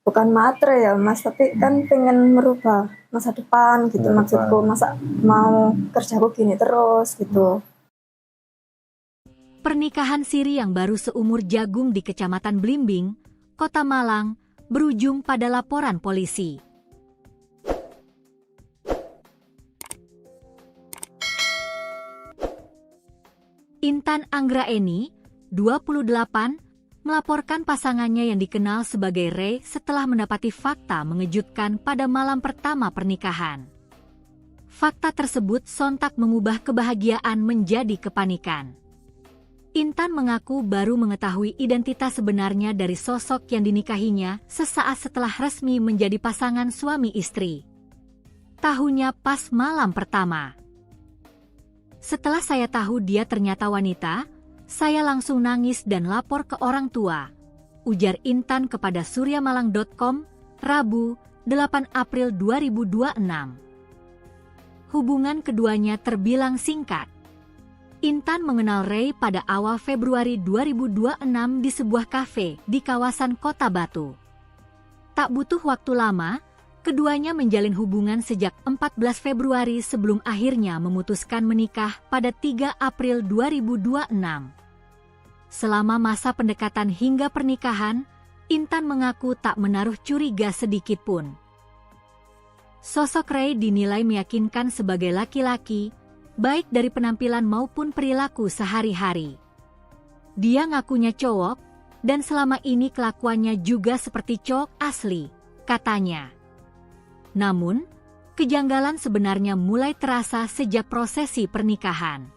Bukan matre ya Mas, tapi kan pengen merubah masa depan gitu maksudku. Masa mau kerjaku gini terus gitu. Pernikahan siri yang baru seumur jagung di Kecamatan Blimbing, Kota Malang, berujung pada laporan polisi. Intan Anggraeni, 28, melaporkan pasangannya yang dikenal sebagai Ray setelah mendapati fakta mengejutkan pada malam pertama pernikahan. Fakta tersebut sontak mengubah kebahagiaan menjadi kepanikan. Intan mengaku baru mengetahui identitas sebenarnya dari sosok yang dinikahinya sesaat setelah resmi menjadi pasangan suami istri. Tahunya pas malam pertama. Setelah saya tahu dia ternyata wanita, saya langsung nangis dan lapor ke orang tua, ujar Intan kepada suryamalang.com, Rabu, 8 April 2026. Hubungan keduanya terbilang singkat. Intan mengenal Ray pada awal Februari 2026 di sebuah kafe di kawasan Kota Batu. Tak butuh waktu lama, keduanya menjalin hubungan sejak 14 Februari sebelum akhirnya memutuskan menikah pada 3 April 2026. Selama masa pendekatan hingga pernikahan, Intan mengaku tak menaruh curiga sedikit pun. Sosok Ray dinilai meyakinkan sebagai laki-laki, baik dari penampilan maupun perilaku sehari-hari. Dia ngakunya cowok, dan selama ini kelakuannya juga seperti cowok asli, katanya. Namun, kejanggalan sebenarnya mulai terasa sejak prosesi pernikahan.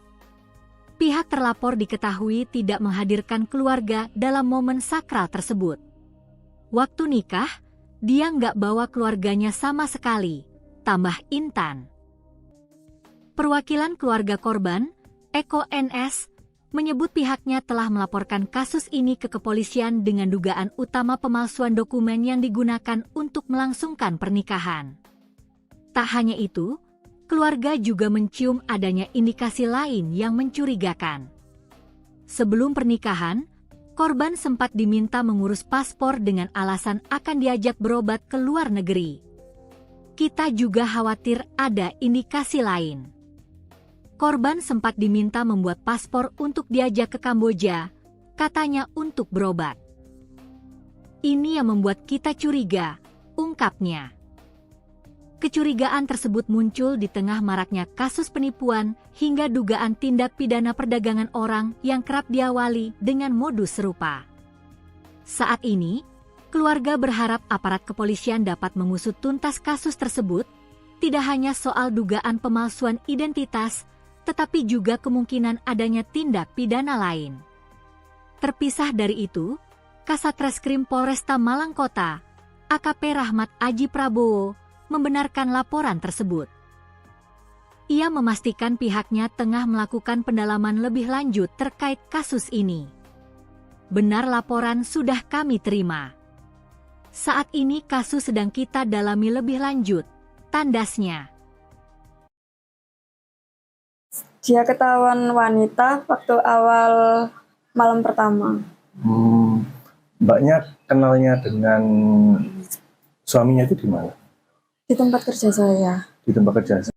Pihak terlapor diketahui tidak menghadirkan keluarga dalam momen sakral tersebut. Waktu nikah, dia nggak bawa keluarganya sama sekali, tambah Intan. Perwakilan keluarga korban, Eko NS, menyebut pihaknya telah melaporkan kasus ini ke kepolisian dengan dugaan utama pemalsuan dokumen yang digunakan untuk melangsungkan pernikahan. Tak hanya itu, keluarga juga mencium adanya indikasi lain yang mencurigakan. Sebelum pernikahan, korban sempat diminta mengurus paspor dengan alasan akan diajak berobat ke luar negeri. Kita juga khawatir ada indikasi lain. Korban sempat diminta membuat paspor untuk diajak ke Kamboja, katanya untuk berobat. Ini yang membuat kita curiga, ungkapnya. Kecurigaan tersebut muncul di tengah maraknya kasus penipuan hingga dugaan tindak pidana perdagangan orang yang kerap diawali dengan modus serupa. Saat ini, keluarga berharap aparat kepolisian dapat mengusut tuntas kasus tersebut, tidak hanya soal dugaan pemalsuan identitas, tetapi juga kemungkinan adanya tindak pidana lain. Terpisah dari itu, Kasat Reskrim Polresta Malang Kota, AKP Rahmat Aji Prabowo, membenarkan laporan tersebut. Ia memastikan pihaknya tengah melakukan pendalaman lebih lanjut terkait kasus ini. Benar laporan sudah kami terima. Saat ini kasus sedang kita dalami lebih lanjut, tandasnya. Dia ketahuan wanita waktu awal malam pertama. Mbaknya kenalnya dengan suaminya itu di mana? Di tempat kerja saya. Di tempat kerja.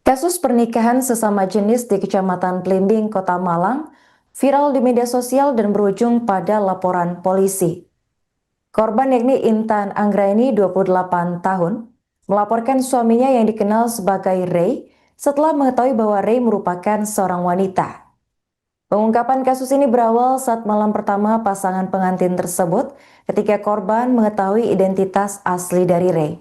Kasus pernikahan sesama jenis di Kecamatan Blimbing, Kota Malang, viral di media sosial dan berujung pada laporan polisi. Korban yakni Intan Anggraeni, 28 tahun, melaporkan suaminya yang dikenal sebagai Ray setelah mengetahui bahwa Ray merupakan seorang wanita. Pengungkapan kasus ini berawal saat malam pertama pasangan pengantin tersebut ketika korban mengetahui identitas asli dari Ray.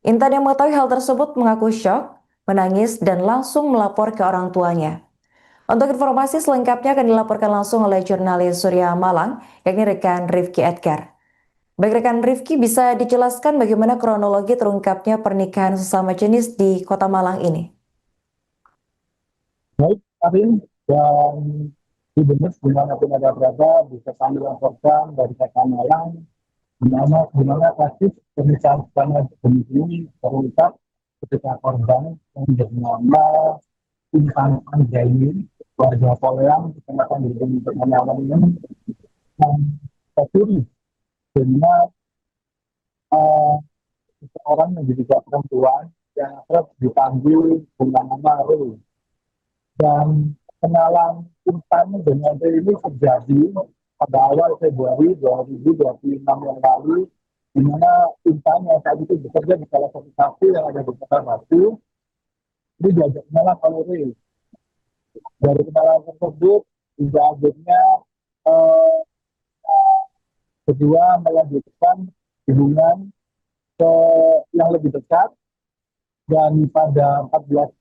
Intan yang mengetahui hal tersebut mengaku syok, menangis, dan langsung melapor ke orang tuanya. Untuk informasi selengkapnya akan dilaporkan langsung oleh jurnalis Surya Malang, yakni rekan Rifki Edgar. Baik rekan Rifki, bisa dijelaskan bagaimana kronologi terungkapnya pernikahan sesama jenis di Kota Malang ini? Baik, Karin, dan di benar dimanapun ada berada bisa kami laporkan dari Kota Malang di mana kasus pernikahan sesama jenis ini terungkap ketika korban yang bernama Intan Anjaini, warga Poleang, kecamatan di Permanawan ini, yang tercuri dengan seseorang yang diduga perempuan yang akrab dipanggil dengan nama Ru. Dan kenalan Intan dengan Ru ini terjadi pada awal Februari 2026 yang lalu, di mana Intan yang saat itu bekerja di salah satu kafe yang ada di Kota Batu, ini diajak kenalan oleh Ru. Dari kenalan tersebut, hingga akhirnya eh, kedua melanjutkan hubungan ke yang lebih dekat, dan pada 14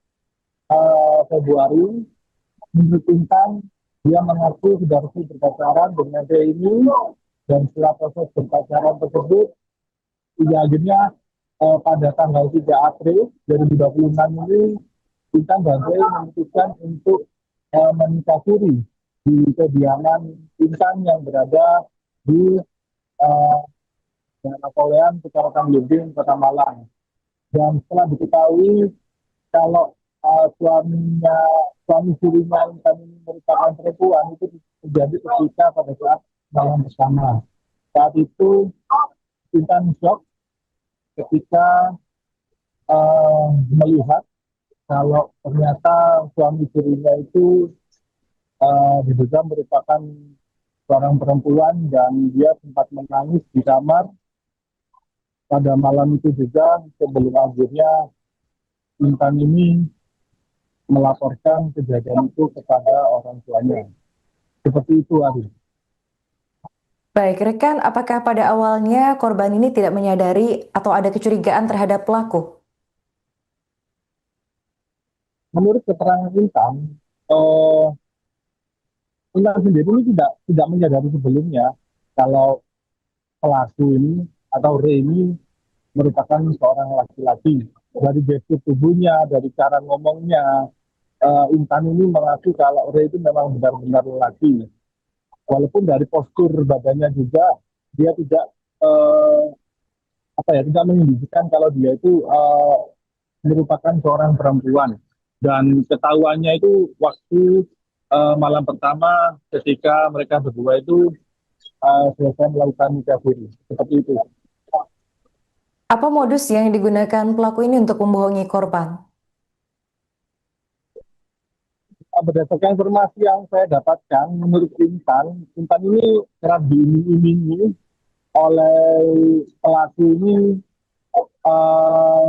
Februari menurut Intan dia mengaku sudah resmi berpacaran dengan dia ini, dan setelah proses berpacaran tersebut hingga akhirnya pada tanggal 3 April 2026 ini Intan dan Ray memutuskan untuk menikah siri di kediaman Intan yang berada di Napoleon, Kecamatan Belimbing, Kota Malang. Dan setelah diketahui kalau suami sirinya Intan ini merupakan perempuan, itu terjadi ketika pada saat malam bersama. Saat itu Intan shock ketika melihat kalau ternyata suami sirinya itu diduga merupakan seorang perempuan, dan dia sempat menangis di kamar pada malam itu juga sebelum akhirnya Intan ini melaporkan kejadian itu kepada orang tuanya. Seperti itu, Ari. Baik rekan, apakah pada awalnya korban ini tidak menyadari atau ada kecurigaan terhadap pelaku? Menurut keterangan Intan, Intan sendiri ini tidak menyadari sebelumnya kalau pelaku ini atau Ray ini merupakan seorang laki-laki. Dari gestur tubuhnya, dari cara ngomongnya, Intan ini mengaku kalau Ray itu memang benar-benar lelaki. Walaupun dari postur badannya juga dia tidak tidak menunjukkan kalau dia itu merupakan seorang perempuan. Dan ketahuannya itu waktu malam pertama ketika mereka berdua itu selesai melakukan nikah siri. Seperti itu. Apa modus yang digunakan pelaku ini untuk membohongi korban? Berdasarkan informasi yang saya dapatkan, menurut Intan ini kerap diiming-imingi oleh pelaku ini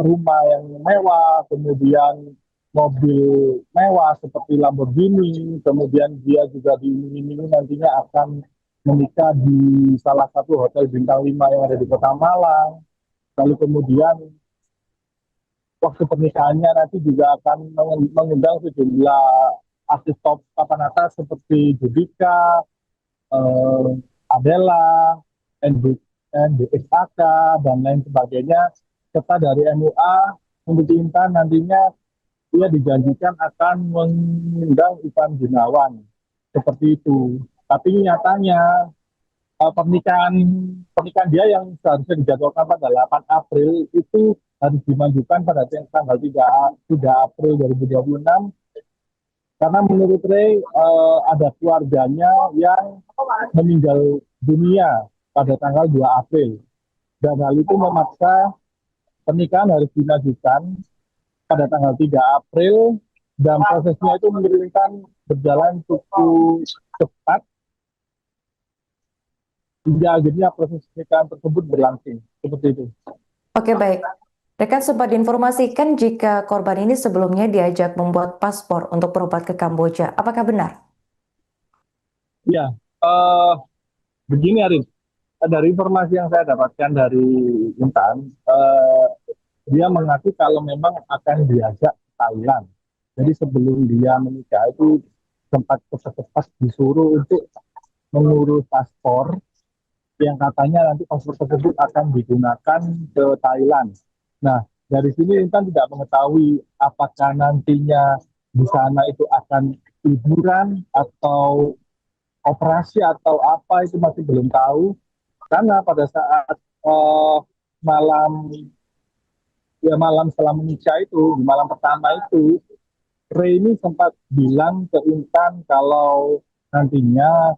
rumah yang mewah, kemudian mobil mewah seperti Lamborghini, kemudian dia juga diiming-imingi nantinya akan menikah di salah satu hotel bintang 5 yang ada di Kota Malang. Lalu kemudian waktu pernikahannya nanti juga akan mengundang sejumlah artis top papan atas seperti Judika, Adela, NDXAK, dan lain sebagainya. Serta dari MUA, untuk Intan nantinya dia dijanjikan akan mengundang Ivan Gunawan. Seperti itu. Tapi nyatanya pernikahan dia yang seharusnya dijadwalkan pada 8 April itu harus dimajukan pada tanggal 3 April 2026, karena menurut Ray ada keluarganya yang meninggal dunia pada tanggal 2 April, dan hal itu memaksa pernikahan harus dimajukan pada tanggal 3 April, dan prosesnya itu menurunkan berjalan cukup cepat hingga akhirnya proses pernikahan tersebut berlangsung. Seperti itu. Oke, baik. Rekan sempat diinformasikan jika korban ini sebelumnya diajak membuat paspor untuk berobat ke Kamboja. Apakah benar? Ya, eh, begini Arif, dari informasi yang saya dapatkan dari Intan, dia mengaku kalau memang akan diajak ke Thailand. Jadi sebelum dia menikah itu sempat cepat-cepat disuruh untuk mengurus paspor yang katanya nanti paspor tersebut akan digunakan ke Thailand. Nah, dari sini Intan tidak mengetahui apakah nantinya di sana itu akan liburan atau operasi atau apa itu masih belum tahu. Karena pada saat malam malam setelah menikah itu, di malam pertama itu, Ray ini sempat bilang ke Intan kalau nantinya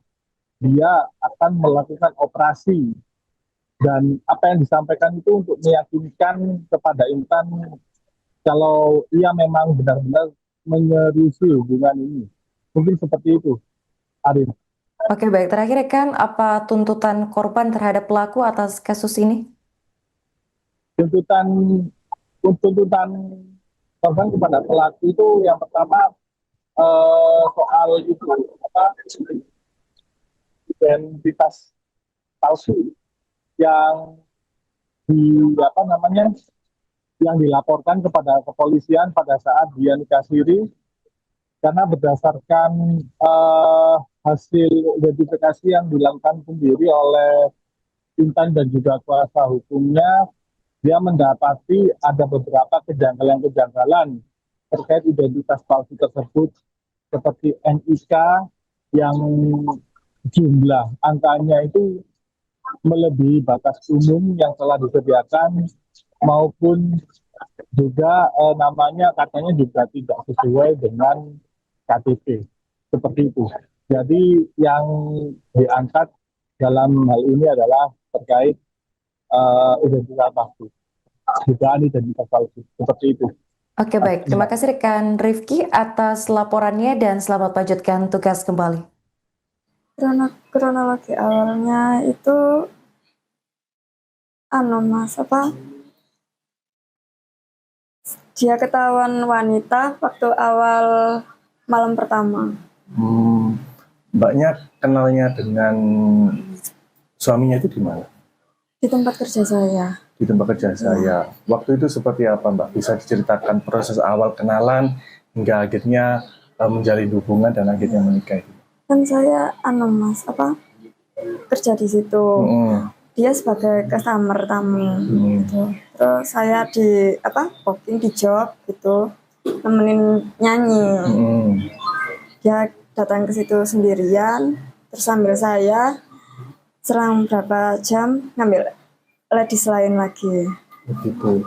dia akan melakukan operasi. Dan apa yang disampaikan itu untuk meyakinkan kepada Intan kalau ia memang benar-benar menyeriusi hubungan ini. Mungkin seperti itu, Arif. Oke, baik. Terakhir rekan, apa tuntutan korban terhadap pelaku atas kasus ini? Tuntutan tuntutan korban kepada pelaku itu yang pertama soal itu apa identitas palsu yang apa namanya yang dilaporkan kepada kepolisian pada saat dia nikah siri, karena berdasarkan hasil identifikasi yang dilakukan sendiri oleh Intan dan juga kuasa hukumnya, dia mendapati ada beberapa kejanggalan-kejanggalan terkait identitas palsu tersebut, seperti NIK yang jumlah angkanya itu melebihi batas umum yang telah disediakan, maupun juga namanya katanya juga tidak sesuai dengan KTP, seperti itu. Jadi yang diangkat dalam hal ini adalah terkait identitas palsu, dugaan identitas palsu, seperti itu. Oke, baik. Terima kasih rekan Rifki atas laporannya dan selamat melanjutkan tugas kembali. Kronologi awalnya itu mas apa dia ketahuan wanita waktu awal malam pertama. Mbaknya kenalnya dengan suaminya itu di mana? Di tempat kerja saya. Di tempat kerja saya. Waktu itu seperti apa, Mbak? Bisa diceritakan proses awal kenalan hingga akhirnya menjalin hubungan dan akhirnya menikah itu? Kan saya mas apa kerja di situ. Dia sebagai customer tamu gitu. Terus saya di booking di job gitu, nemenin nyanyi. Dia datang ke situ sendirian, terus sambil saya selang berapa jam ngambil ladies lain lagi. Begitu.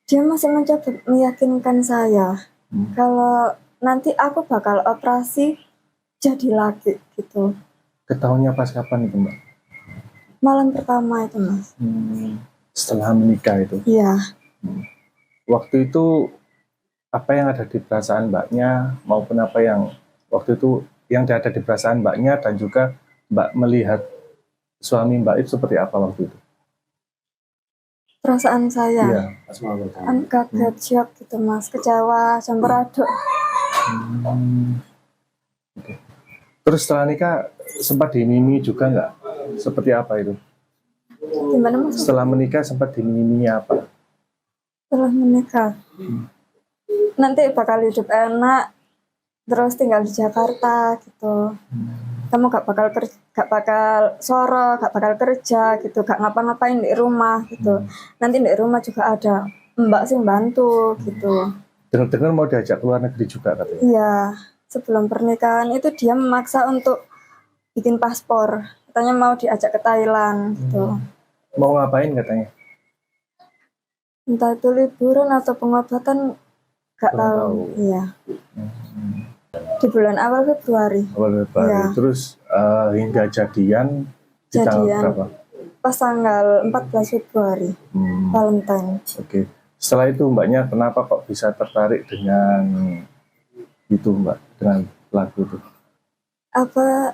Dia masih mencoba meyakinkan saya kalau nanti aku bakal operasi jadi laki gitu. Ketahuannya pas kapan itu, Mbak? Malam pertama itu, Mas. Setelah menikah itu? Iya. Waktu itu apa yang ada di perasaan Mbaknya maupun apa yang waktu itu yang ada di perasaan Mbaknya dan juga Mbak melihat suami Mbak itu seperti apa waktu itu? Perasaan saya? Iya. Kaget, shock gitu, Mas. Kecewa, campur aduk. Okay. Terus setelah nikah sempat dimimi juga nggak? Seperti apa itu? Gimana, Mas? Setelah menikah sempat dimimi apa? Setelah menikah, nanti bakal hidup enak, terus tinggal di Jakarta gitu. Kamu gak bakal soro, gak bakal kerja gitu, gak ngapa-ngapain di rumah gitu. Nanti di rumah juga ada mbak sih bantu gitu. Dengar-dengar mau diajak keluar negeri juga katanya? Iya, sebelum pernikahan itu dia memaksa untuk bikin paspor. Katanya mau diajak ke Thailand gitu. Mau ngapain katanya? Entah itu liburan atau pengobatan, gak tahu. Iya. Di bulan awal Februari. Ya. Terus hingga jadian di tanggal berapa? Pas tanggal 14 Februari, Valentine. Oke. Setelah itu Mbaknya kenapa kok bisa tertarik dengan itu, Mbak, dengan pelaku itu? Apa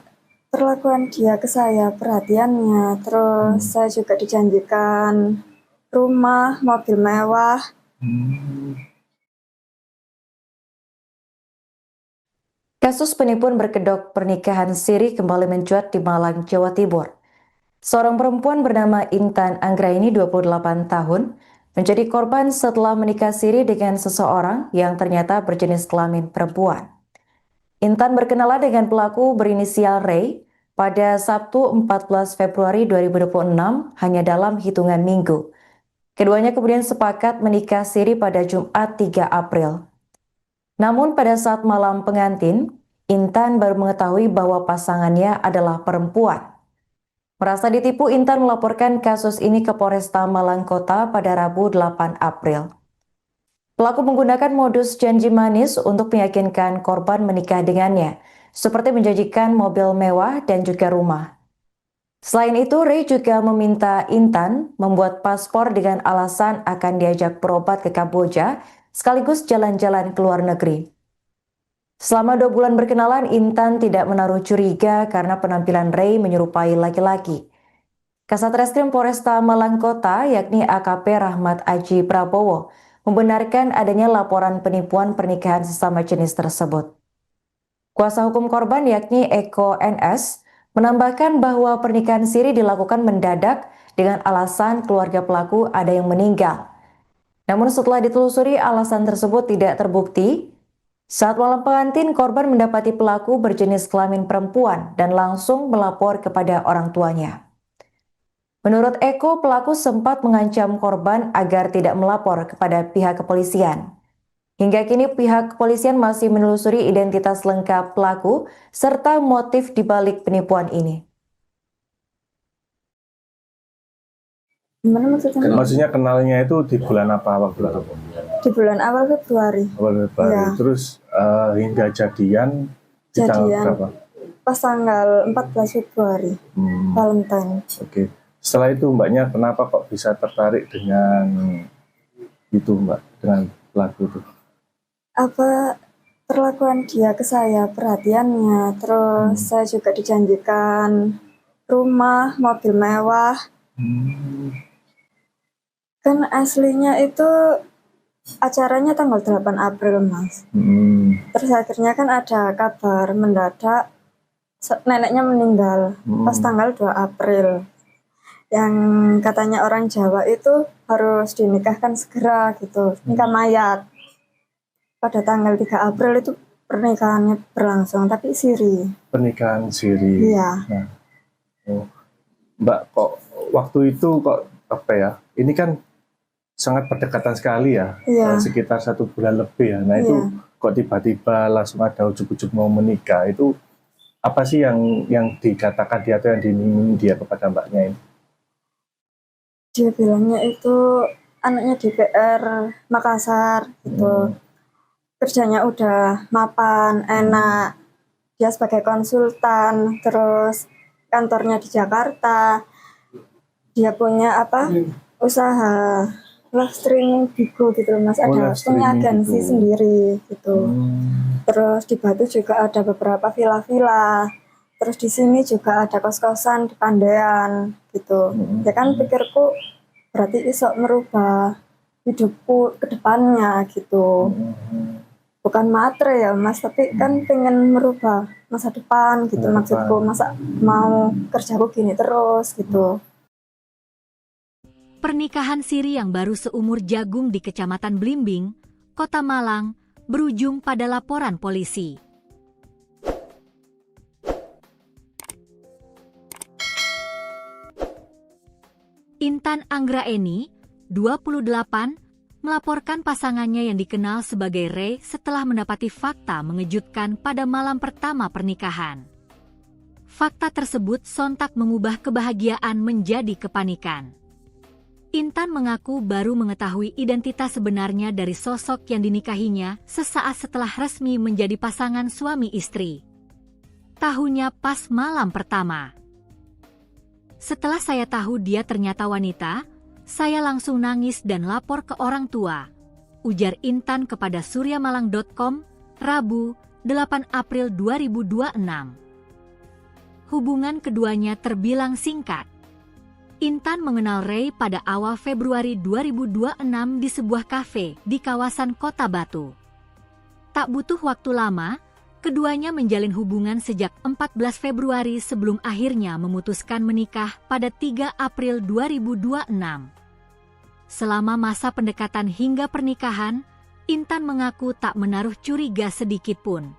perlakuan dia ke saya, perhatiannya, terus saya juga dijanjikan rumah, mobil mewah. Kasus penipuan berkedok pernikahan siri kembali mencuat di Malang, Jawa Timur. Seorang perempuan bernama Intan Anggraini 28 tahun menjadi korban setelah menikah siri dengan seseorang yang ternyata berjenis kelamin perempuan. Intan berkenalan dengan pelaku berinisial Ray pada Sabtu 14 Februari 2026 hanya dalam hitungan minggu. Keduanya kemudian sepakat menikah siri pada Jumat 3 April. Namun pada saat malam pengantin, Intan baru mengetahui bahwa pasangannya adalah perempuan. Merasa ditipu, Intan melaporkan kasus ini ke Polresta Malang Kota pada Rabu 8 April. Pelaku menggunakan modus janji manis untuk meyakinkan korban menikah dengannya, seperti menjanjikan mobil mewah dan juga rumah. Selain itu, Ray juga meminta Intan membuat paspor dengan alasan akan diajak berobat ke Kamboja, sekaligus jalan-jalan ke luar negeri. Selama 2 bulan berkenalan, Intan tidak menaruh curiga karena penampilan Ray menyerupai laki-laki. Kasat Reskrim Polresta Malang Kota, yakni AKP Rahmat Aji Prabowo, membenarkan adanya laporan penipuan pernikahan sesama jenis tersebut. Kuasa hukum korban, yakni Eko NS, menambahkan bahwa pernikahan siri dilakukan mendadak dengan alasan keluarga pelaku ada yang meninggal. Namun setelah ditelusuri, alasan tersebut tidak terbukti. Saat malam pengantin, korban mendapati pelaku berjenis kelamin perempuan dan langsung melapor kepada orang tuanya. Menurut Eko, pelaku sempat mengancam korban agar tidak melapor kepada pihak kepolisian. Hingga kini pihak kepolisian masih menelusuri identitas lengkap pelaku serta motif dibalik penipuan ini. Gimana maksudnya? Maksudnya kenalnya itu di bulan apa waktu itu? Di bulan awal Februari. Awal Februari. Ya. Terus hingga jadian di tanggal berapa? Pas tanggal 14 Februari, Valentine. Oke. Setelah itu mbaknya kenapa kok bisa tertarik dengan itu mbak, dengan pelaku itu? Apa perlakuan dia ke saya, perhatiannya, terus saya juga dijanjikan rumah, mobil mewah. Kan aslinya itu acaranya tanggal 8 April, Mas. Terus akhirnya kan ada kabar mendadak neneknya meninggal pas tanggal 2 April. Yang katanya orang Jawa itu harus dinikahkan segera gitu, nikah mayat. Pada tanggal 3 April itu pernikahannya berlangsung, tapi siri. Pernikahan siri. Iya. Nah, Mbak kok waktu itu kok apa ya? Ini kan sangat berdekatan sekali ya, Iya. sekitar 1 bulan lebih ya. Nah itu kok tiba-tiba langsung ada ujuk-ujuk mau menikah, itu apa sih yang dikatakan dia atau yang diminta dia kepada mbaknya ini? Dia bilangnya itu anaknya DPR Makassar gitu. Kerjanya udah mapan, enak. Dia sebagai konsultan, terus kantornya di Jakarta. Dia punya usaha live streaming Bigo gitu loh, Mas. Ada punya agensi sendiri gitu. Terus di Batu juga ada beberapa villa-villa. Terus di sini juga ada kos-kosan di Pandean gitu. Ya kan pikirku berarti iso merubah hidupku ke depannya gitu. Bukan matre ya Mas, tapi kan pengen merubah masa depan gitu maksudku. Masa mau kerjaku gini terus gitu. Pernikahan siri yang baru seumur jagung di Kecamatan Blimbing, Kota Malang, berujung pada laporan polisi. Intan Anggraini, 28, melaporkan pasangannya yang dikenal sebagai Ray setelah mendapati fakta mengejutkan pada malam pertama pernikahan. Fakta tersebut sontak mengubah kebahagiaan menjadi kepanikan. Intan mengaku baru mengetahui identitas sebenarnya dari sosok yang dinikahinya sesaat setelah resmi menjadi pasangan suami istri. Tahunya pas malam pertama. Setelah saya tahu dia ternyata wanita, saya langsung nangis dan lapor ke orang tua, ujar Intan kepada suryamalang.com, Rabu, 8 April 2026. Hubungan keduanya terbilang singkat. Intan mengenal Ray pada awal Februari 2026 di sebuah kafe di kawasan Kota Batu. Tak butuh waktu lama, Keduanya menjalin hubungan sejak 14 Februari sebelum akhirnya memutuskan menikah pada 3 April 2026. Selama masa pendekatan hingga pernikahan, Intan mengaku tak menaruh curiga sedikit pun.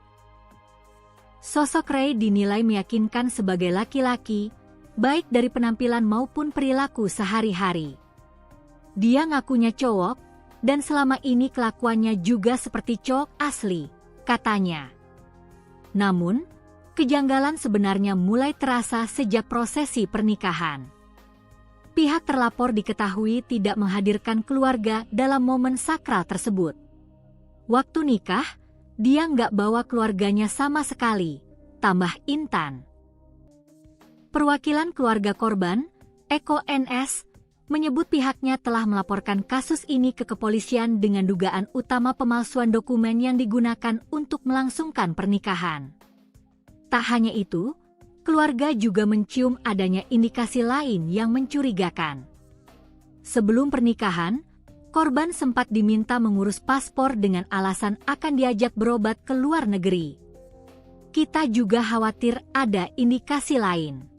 Sosok Ray dinilai meyakinkan sebagai laki-laki, baik dari penampilan maupun perilaku sehari-hari. Dia ngakunya cowok, dan selama ini kelakuannya juga seperti cowok asli, katanya. Namun, kejanggalan sebenarnya mulai terasa sejak prosesi pernikahan. Pihak terlapor diketahui tidak menghadirkan keluarga dalam momen sakral tersebut. Waktu nikah, dia nggak bawa keluarganya sama sekali, tambah Intan. Perwakilan keluarga korban, Eko NS, menyebut pihaknya telah melaporkan kasus ini ke kepolisian dengan dugaan utama pemalsuan dokumen yang digunakan untuk melangsungkan pernikahan. Tak hanya itu, keluarga juga mencium adanya indikasi lain yang mencurigakan. Sebelum pernikahan, korban sempat diminta mengurus paspor dengan alasan akan diajak berobat ke luar negeri. Kita juga khawatir ada indikasi lain.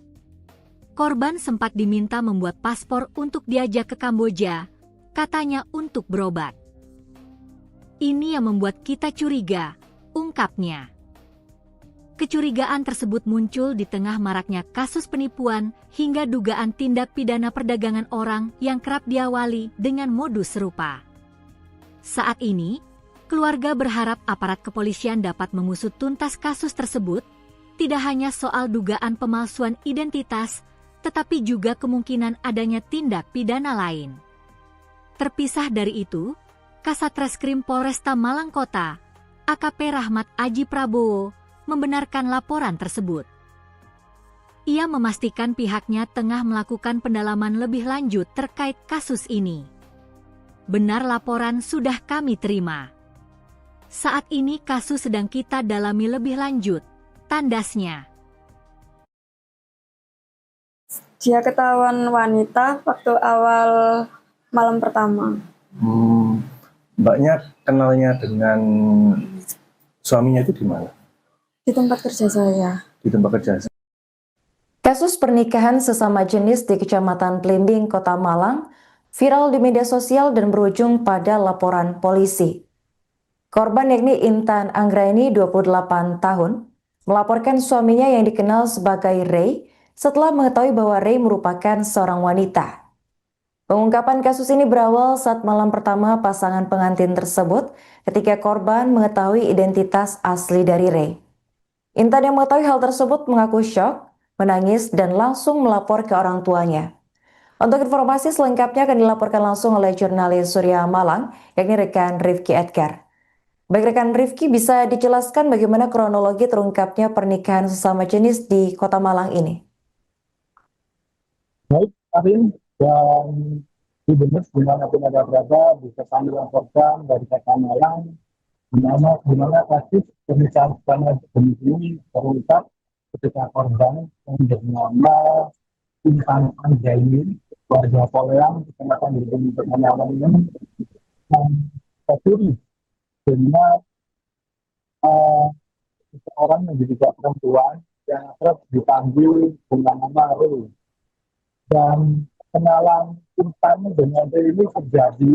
Korban sempat diminta membuat paspor untuk diajak ke Kamboja, katanya untuk berobat. Ini yang membuat kita curiga, ungkapnya. Kecurigaan tersebut muncul di tengah maraknya kasus penipuan hingga dugaan tindak pidana perdagangan orang yang kerap diawali dengan modus serupa. Saat ini, keluarga berharap aparat kepolisian dapat mengusut tuntas kasus tersebut, tidak hanya soal dugaan pemalsuan identitas, tetapi juga kemungkinan adanya tindak pidana lain. Terpisah dari itu, Kasat Reskrim Polresta Malang Kota, AKP Rahmat Aji Prabowo, membenarkan laporan tersebut. Ia memastikan pihaknya tengah melakukan pendalaman lebih lanjut terkait kasus ini. Benar laporan sudah kami terima. Saat ini kasus sedang kita dalami lebih lanjut, tandasnya. Dia ketahuan wanita waktu awal malam pertama. Mbaknya kenalnya dengan suaminya itu di mana? Di tempat kerja saya. Di tempat kerja. Kasus pernikahan sesama jenis di Kecamatan Blimbing, Kota Malang, viral di media sosial dan berujung pada laporan polisi. Korban yakni Intan Anggraini, 28 tahun, melaporkan suaminya yang dikenal sebagai Ray setelah mengetahui bahwa Ray merupakan seorang wanita. Pengungkapan kasus ini berawal saat malam pertama pasangan pengantin tersebut ketika korban mengetahui identitas asli dari Ray. Intan yang mengetahui hal tersebut mengaku syok, menangis, dan langsung melapor ke orang tuanya. Untuk informasi selengkapnya akan dilaporkan langsung oleh jurnalis Surya Malang, yakni rekan Rifki Edgar. Baik rekan Rifki, bisa dijelaskan bagaimana kronologi terungkapnya pernikahan sesama jenis di Kota Malang ini? Baik, Karin, dan Gubernur dimanapun ada berada bisa kami laporkan dari Kota Malang di mana kasus pernikahan sesama jenis ini terungkap ketika korban yang bernama Intan Anggraini, warga Poleang, Kecamatan Blimbing, Kota Malang ini tercuri dengan seseorang yang diduga perempuan yang terus dipanggil dengan nama Ray. Dan kenalan Intan dengan Ray ini terjadi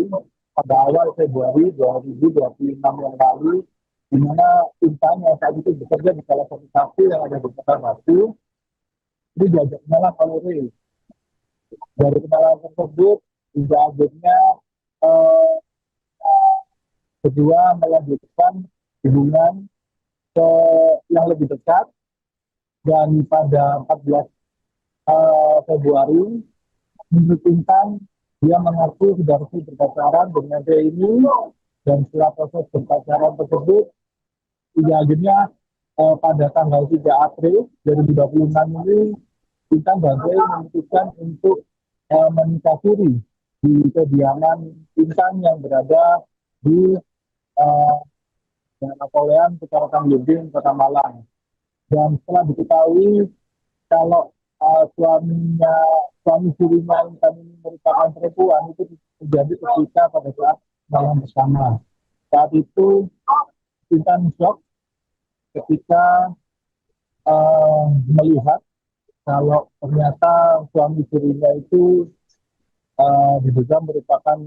pada awal Februari 2026 yang lalu, di mana Intan yang saat itu bekerja di salah satu kafe yang ada di Kota Batu, ini diajak kenalan oleh Ray. Dari kenalan tersebut, hingga akhirnya kedua melanjutkan hubungan yang lebih dekat, dan pada 14 Februari, menurut Intan, dia mengaku sudah resmi berpacaran dengan Ray ini, dan setelah proses berpacaran tersebut, akhirnya pada tanggal 3 April 2026 ini, Intan dan Ray memutuskan untuk menikah siri di kediaman Intan yang berada di Poleang, Kecamatan Blimbing, Kota Malang. Dan setelah diketahui kalau suami sirinya Intan ini merupakan perempuan, itu terjadi ketika pada saat malam bersama. Saat itu Intan shock ketika melihat kalau ternyata suami istrinya itu diduga merupakan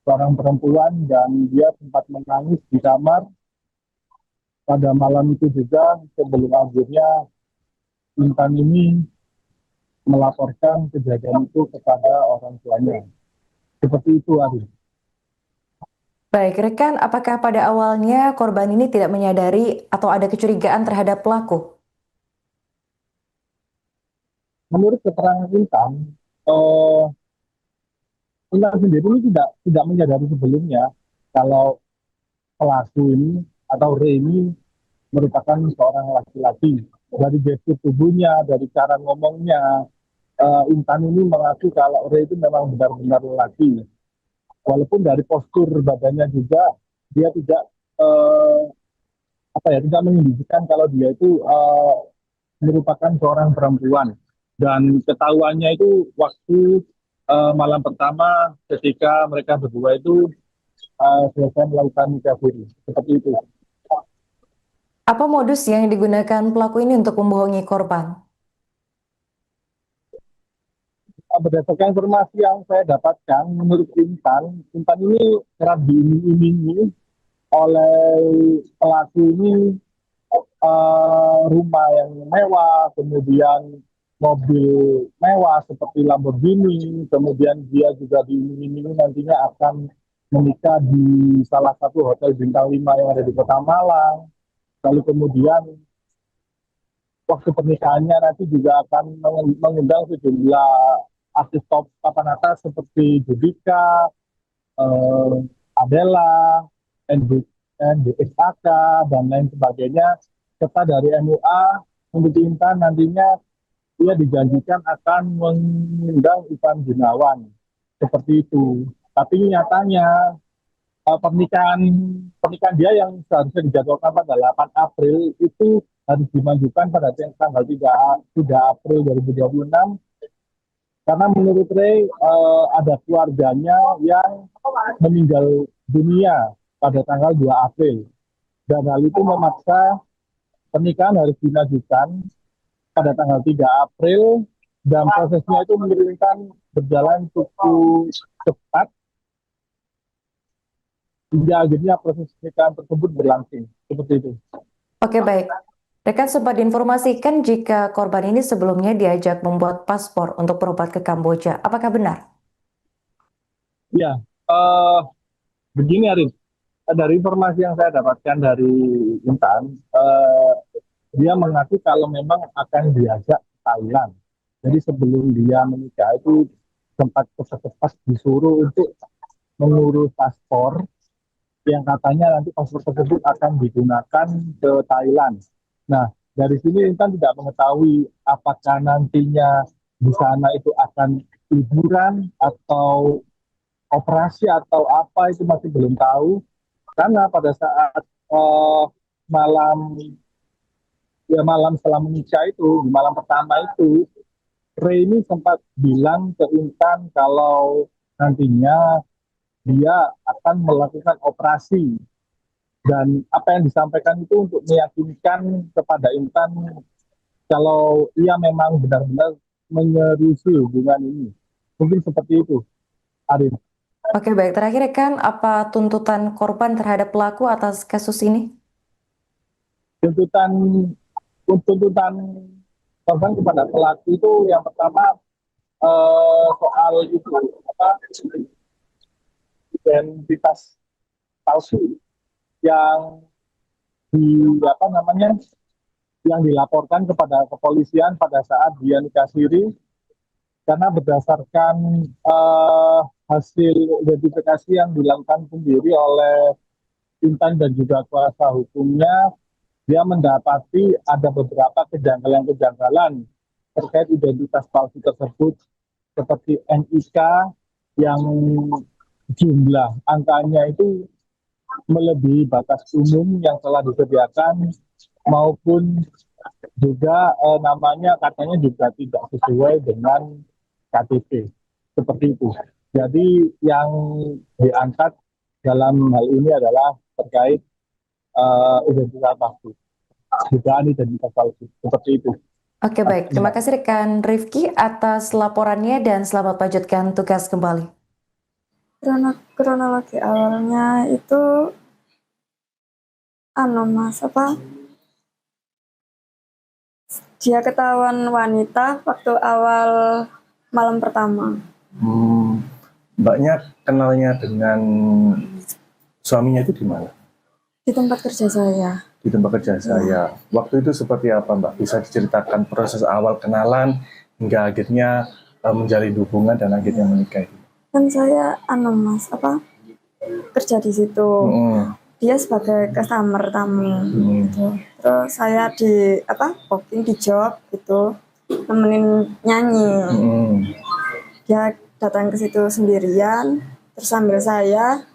seorang perempuan dan dia sempat menangis di kamar pada malam itu juga sebelum akhirnya Intan ini melaporkan kejadian itu kepada orang tuanya. Seperti itu, Ari. Baik, rekan, apakah pada awalnya korban ini tidak menyadari atau ada kecurigaan terhadap pelaku? Menurut keterangan Intan, Intan sendiri ini tidak menyadari sebelumnya kalau pelaku ini atau Ray ini merupakan seorang laki-laki. Dari gestur tubuhnya, dari cara ngomongnya, Intan ini mengaku kalau Ray itu memang benar-benar laki. Walaupun dari postur badannya juga dia tidak tidak menunjukkan kalau dia itu merupakan seorang perempuan. Dan ketahuannya itu waktu malam pertama ketika mereka berdua itu selesai melakukan nikah siri. Seperti itu. Apa modus yang digunakan pelaku ini untuk membohongi korban? Berdasarkan informasi yang saya dapatkan, menurut Intan ini kerap diiming-imingi oleh pelaku ini rumah yang mewah, kemudian mobil mewah seperti Lamborghini, kemudian dia juga diiming-imingi nantinya akan menikah di salah satu hotel bintang 5 yang ada di Kota Malang. Lalu kemudian waktu pernikahannya nanti juga akan mengundang sejumlah artis top papan atas seperti Judika, Adela, NDXAK, dan lain sebagainya. Serta dari MUA, untuk Intan nantinya ia dijanjikan akan mengundang Ivan Gunawan. Seperti itu. Tapi nyatanya pernikahan dia yang seharusnya dijadwalkan pada 8 April itu harus dimajukan pada tanggal 3 April 2026 karena menurut Ray ada keluarganya yang meninggal dunia pada tanggal 2 April dan hal itu memaksa pernikahan harus dimajukan pada tanggal 3 April dan prosesnya itu menurunkan berjalan cukup cepat hingga akhirnya proses pernikahan tersebut berlangsung. Seperti itu. Oke, baik. Rekan sempat diinformasikan jika korban ini sebelumnya diajak membuat paspor untuk berobat ke Kamboja. Apakah benar? Ya, begini Arif. Dari informasi yang saya dapatkan dari Intan, dia mengaku kalau memang akan diajak ke Thailand. Jadi sebelum dia menikah itu sempat cepat-cepat disuruh untuk mengurus paspor yang katanya nanti paspor tersebut akan digunakan ke Thailand. Nah, dari sini Intan tidak mengetahui apakah nantinya di sana itu akan liburan atau operasi atau apa itu masih belum tahu. Karena pada saat malam setelah menikah itu, di malam pertama itu, Ray ini sempat bilang ke Intan kalau nantinya dia akan melakukan operasi dan apa yang disampaikan itu untuk meyakinkan kepada Intan kalau ia memang benar-benar menyerusi hubungan ini. Mungkin seperti itu, Arif. Oke, baik. Terakhir, rekan, apa tuntutan korban terhadap pelaku atas kasus ini? Tuntutan korban kepada pelaku itu yang pertama soal itu identitas palsu yang yang dilaporkan kepada kepolisian pada saat dia nikah siri karena berdasarkan hasil identifikasi yang dilakukan sendiri oleh Intan dan juga kuasa hukumnya, dia mendapati ada beberapa kejanggalan-kejanggalan terkait identitas palsu tersebut seperti NIK yang jumlah angkanya itu melebihi batas umum yang telah disediakan maupun juga namanya katanya juga tidak sesuai dengan KTP seperti itu. Jadi yang diangkat dalam hal ini adalah terkait identitas palsu. dugaan identitas palsu seperti itu. Oke, baik. Terima kasih rekan Rifki atas laporannya dan selamat melanjutkan tugas kembali. Kronologi awalnya itu Mas, dia ketahuan wanita waktu awal malam pertama. Mbaknya kenalnya dengan suaminya itu di mana? Di tempat kerja saya. Di tempat kerja saya. Waktu itu seperti apa, Mbak? Bisa diceritakan proses awal kenalan hingga akhirnya menjalin hubungan dan akhirnya menikah itu? Kan saya Mas, kerja di situ. Dia sebagai customer tamu gitu. Terus saya di booking di job gitu, nemenin nyanyi. Dia datang ke situ sendirian, terus sambil saya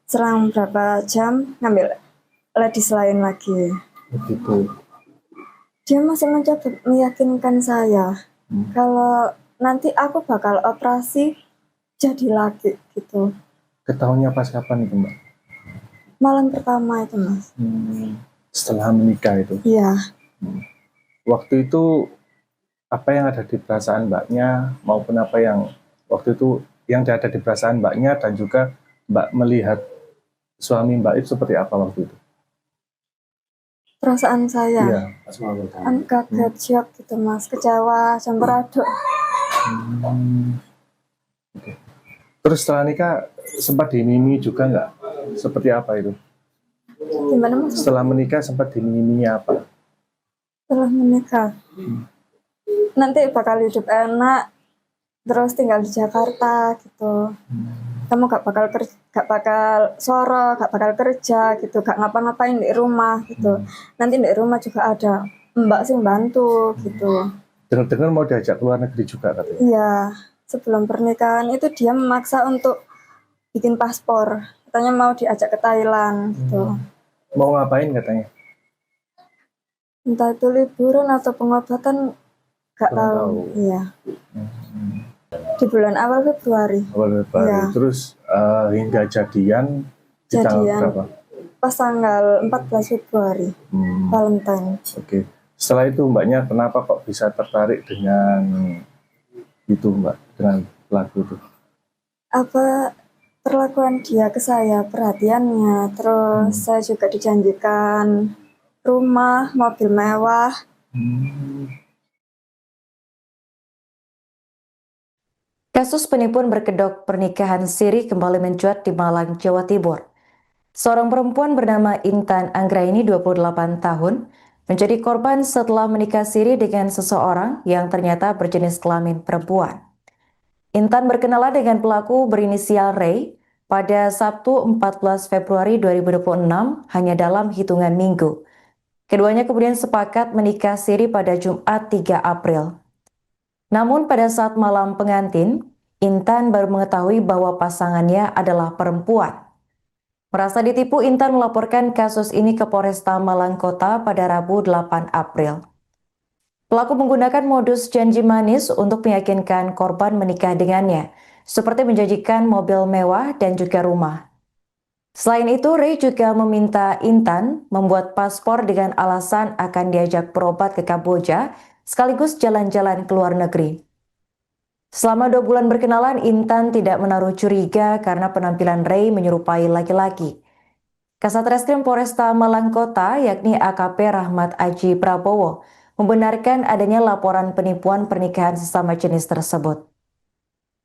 selang berapa jam ngambil ladies lain lagi. Begitu. Dia masih mencoba meyakinkan saya kalau nanti aku bakal operasi jadi laki gitu. Ketahuannya pas kapan itu, Mbak? Malam pertama itu, Mas. Setelah menikah itu? Iya. Waktu itu apa yang ada di perasaan Mbaknya maupun apa yang waktu itu yang ada di perasaan Mbaknya dan juga Mbak melihat suami Mbak itu seperti apa waktu itu? Perasaan saya? Iya. Kaget, shock gitu, Mas. Kecewa, campur aduk. Okay. Terus setelah nikah sempat dimimi juga nggak? Seperti apa itu? Gimana, Mas? Setelah menikah sempat dimimi apa? Setelah menikah, nanti bakal hidup enak, terus tinggal di Jakarta gitu. Kamu gak bakal soro, gak bakal kerja gitu, gak ngapa-ngapain di rumah gitu. Nanti di rumah juga ada mbak sih bantu gitu. Dengar-dengar mau diajak ke luar negeri juga katanya? Iya, sebelum pernikahan itu dia memaksa untuk bikin paspor. Katanya mau diajak ke Thailand gitu. Mau ngapain katanya? Entah itu liburan atau pengobatan, gak tahu. Iya. Di bulan awal Februari. Awal Februari. Ya. Terus hingga jadian di tanggal berapa? Pas tanggal 14 Februari. Valentine. Oke. Setelah itu Mbaknya kenapa kok bisa tertarik dengan itu, Mbak? Dengan pelaku itu? Perlakuan dia ke saya, perhatiannya, terus saya juga dijanjikan rumah, mobil mewah. Kasus penipuan berkedok pernikahan siri kembali mencuat di Malang, Jawa Timur. Seorang perempuan bernama Intan Anggraini, 28 tahun, menjadi korban setelah menikah siri dengan seseorang yang ternyata berjenis kelamin perempuan. Intan berkenalan dengan pelaku berinisial Ray pada Sabtu 14 Februari 2026 hanya dalam hitungan minggu. Keduanya kemudian sepakat menikah siri pada Jumat 3 April. Namun pada saat malam pengantin, Intan baru mengetahui bahwa pasangannya adalah perempuan. Merasa ditipu, Intan melaporkan kasus ini ke Polresta Malang Kota pada Rabu 8 April. Pelaku menggunakan modus janji manis untuk meyakinkan korban menikah dengannya, seperti menjanjikan mobil mewah dan juga rumah. Selain itu, Ray juga meminta Intan membuat paspor dengan alasan akan diajak berobat ke Kamboja, sekaligus jalan-jalan ke luar negeri. Selama 2 bulan berkenalan, Intan tidak menaruh curiga karena penampilan Ray menyerupai laki-laki. Kasat Reskrim Polresta Malang Kota, yakni AKP Rahmat Aji Prabowo, membenarkan adanya laporan penipuan pernikahan sesama jenis tersebut.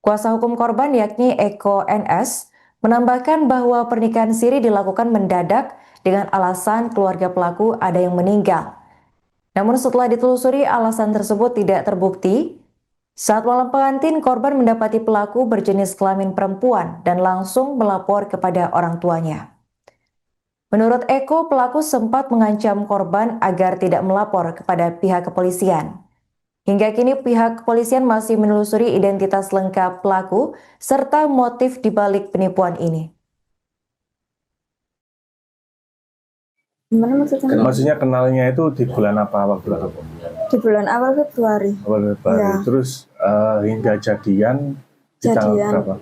Kuasa hukum korban, yakni Eko NS, menambahkan bahwa pernikahan siri dilakukan mendadak dengan alasan keluarga pelaku ada yang meninggal. Namun setelah ditelusuri, alasan tersebut tidak terbukti. Saat malam pengantin, korban mendapati pelaku berjenis kelamin perempuan dan langsung melapor kepada orang tuanya. Menurut Eko, pelaku sempat mengancam korban agar tidak melapor kepada pihak kepolisian. Hingga kini pihak kepolisian masih menelusuri identitas lengkap pelaku serta motif dibalik penipuan ini. Gimana maksudnya? Maksudnya kenalnya itu di bulan apa waktu itu? Di bulan awal Februari. Awal Februari. Ya. Terus hingga jadian di tanggal berapa?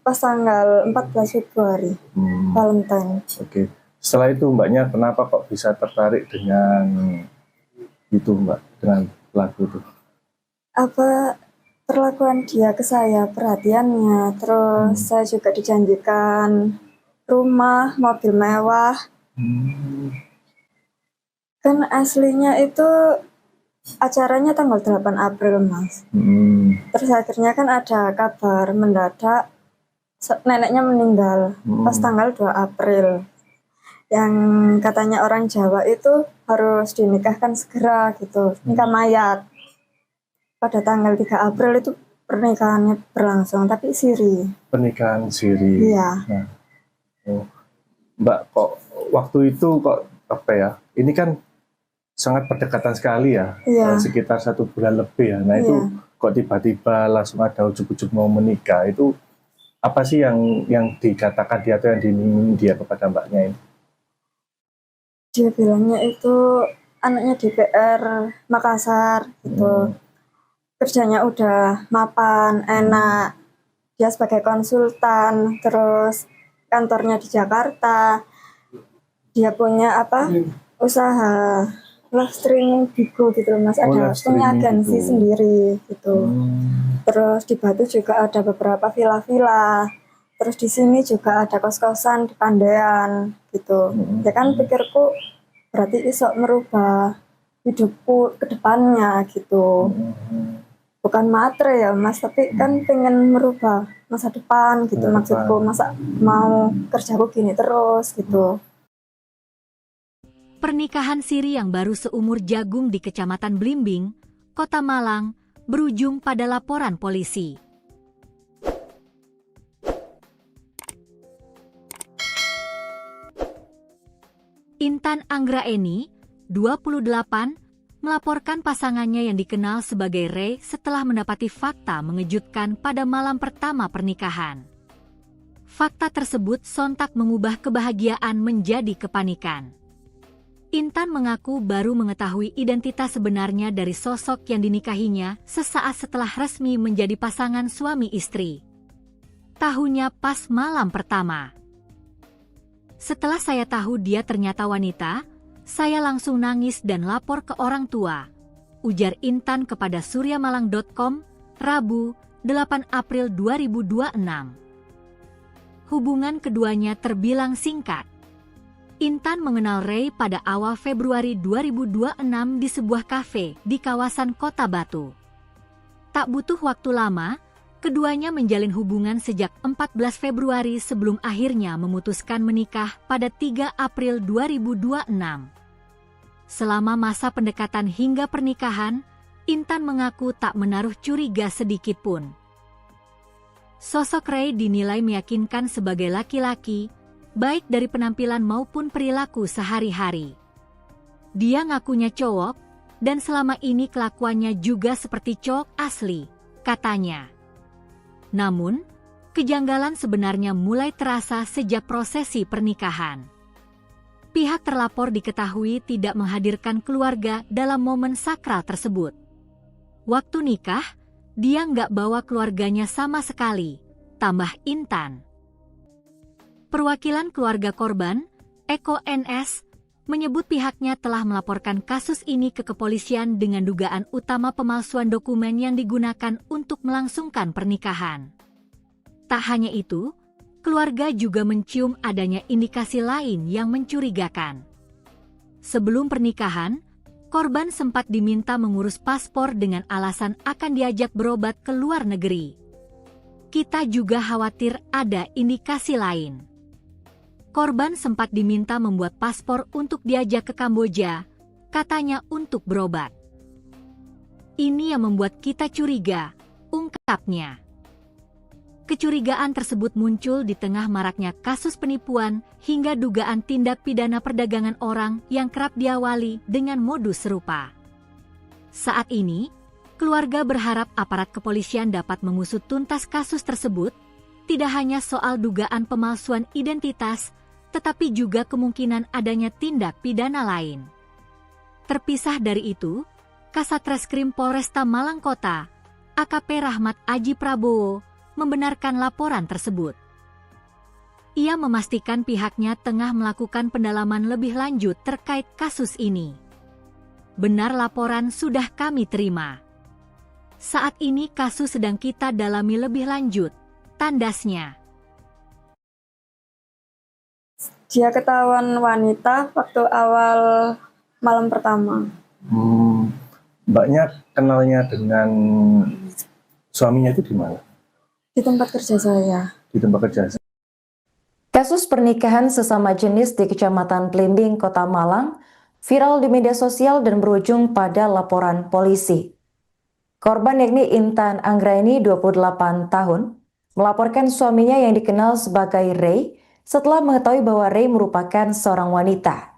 Pas tanggal 14 Februari. Valentine. Oke. Setelah itu Mbaknya kenapa kok bisa tertarik dengan itu Mbak, dengan lagu itu? Apa perlakuan dia ke saya, perhatiannya, terus saya juga dijanjikan rumah, mobil mewah. Kan aslinya itu acaranya tanggal 8 April, Mas. Terus akhirnya kan ada kabar mendadak neneknya meninggal pas tanggal 2 April. Yang katanya orang Jawa itu harus dinikahkan segera gitu, nikah mayat. Pada tanggal 3 April itu pernikahannya berlangsung, tapi siri. Pernikahan siri. Iya. Nah, Mbak, kok waktu itu kok apa ya? Ini kan sangat berdekatan sekali ya, Iya. sekitar 1 bulan lebih ya. Nah itu kok tiba-tiba langsung ada ujuk-ujuk mau menikah, itu apa sih yang dikatakan dia atau yang diiming dia kepada Mbaknya ini? Dia bilangnya itu anaknya DPR Makassar gitu. Kerjanya udah mapan, enak. Dia sebagai konsultan, terus kantornya di Jakarta. Dia punya usaha live streaming Bigo gitu Mas, ada punya agensi sendiri gitu. Terus di Batu juga ada beberapa villa-villa. Terus di sini juga ada kos-kosan di Pandean gitu. Ya kan pikirku berarti iso merubah hidupku ke depannya gitu. Bukan matre ya Mas, tapi kan pengen merubah masa depan gitu maksudku. Masa mau kerjaku gini terus gitu. Pernikahan siri yang baru seumur jagung di Kecamatan Blimbing, Kota Malang, berujung pada laporan polisi. Intan Anggraeni, 28, melaporkan pasangannya yang dikenal sebagai Ray setelah mendapati fakta mengejutkan pada malam pertama pernikahan. Fakta tersebut sontak mengubah kebahagiaan menjadi kepanikan. Intan mengaku baru mengetahui identitas sebenarnya dari sosok yang dinikahinya sesaat setelah resmi menjadi pasangan suami istri. Tahunya pas malam pertama. Setelah saya tahu dia ternyata wanita, saya langsung nangis dan lapor ke orang tua, ujar Intan kepada suryamalang.com, Rabu, 8 April 2026. Hubungan keduanya terbilang singkat. Intan mengenal Ray pada awal Februari 2026 di sebuah kafe di kawasan Kota Batu. Tak butuh waktu lama, keduanya menjalin hubungan sejak 14 Februari sebelum akhirnya memutuskan menikah pada 3 April 2026. Selama masa pendekatan hingga pernikahan, Intan mengaku tak menaruh curiga sedikit pun. Sosok Ray dinilai meyakinkan sebagai laki-laki, baik dari penampilan maupun perilaku sehari-hari. Dia ngakunya cowok, dan selama ini kelakuannya juga seperti cowok asli, katanya. Namun, kejanggalan sebenarnya mulai terasa sejak prosesi pernikahan. Pihak terlapor diketahui tidak menghadirkan keluarga dalam momen sakral tersebut. Waktu nikah, dia nggak bawa keluarganya sama sekali, tambah Intan. Perwakilan keluarga korban, Eko NS, menyebut pihaknya telah melaporkan kasus ini ke kepolisian dengan dugaan utama pemalsuan dokumen yang digunakan untuk melangsungkan pernikahan. Tak hanya itu, keluarga juga mencium adanya indikasi lain yang mencurigakan. Sebelum pernikahan, korban sempat diminta mengurus paspor dengan alasan akan diajak berobat ke luar negeri. Kita juga khawatir ada indikasi lain. Korban sempat diminta membuat paspor untuk diajak ke Kamboja, katanya untuk berobat. Ini yang membuat kita curiga, ungkapnya. Kecurigaan tersebut muncul di tengah maraknya kasus penipuan hingga dugaan tindak pidana perdagangan orang yang kerap diawali dengan modus serupa. Saat ini, keluarga berharap aparat kepolisian dapat mengusut tuntas kasus tersebut, tidak hanya soal dugaan pemalsuan identitas, tetapi juga kemungkinan adanya tindak pidana lain. Terpisah dari itu, Kasat Reskrim Polresta Malang Kota, AKP Rahmat Aji Prabowo, membenarkan laporan tersebut. Ia memastikan pihaknya tengah melakukan pendalaman lebih lanjut terkait kasus ini. Benar, laporan sudah kami terima. Saat ini kasus sedang kita dalami lebih lanjut, tandasnya. Dia ketahuan wanita waktu awal malam pertama. Mbaknya kenalnya dengan suaminya itu di mana? Di tempat kerja saya. Di tempat kerja. Kasus pernikahan sesama jenis di Kecamatan Blimbing, Kota Malang, viral di media sosial dan berujung pada laporan polisi. Korban yakni Intan Anggraini, 28 tahun, melaporkan suaminya yang dikenal sebagai Ray setelah mengetahui bahwa Ray merupakan seorang wanita.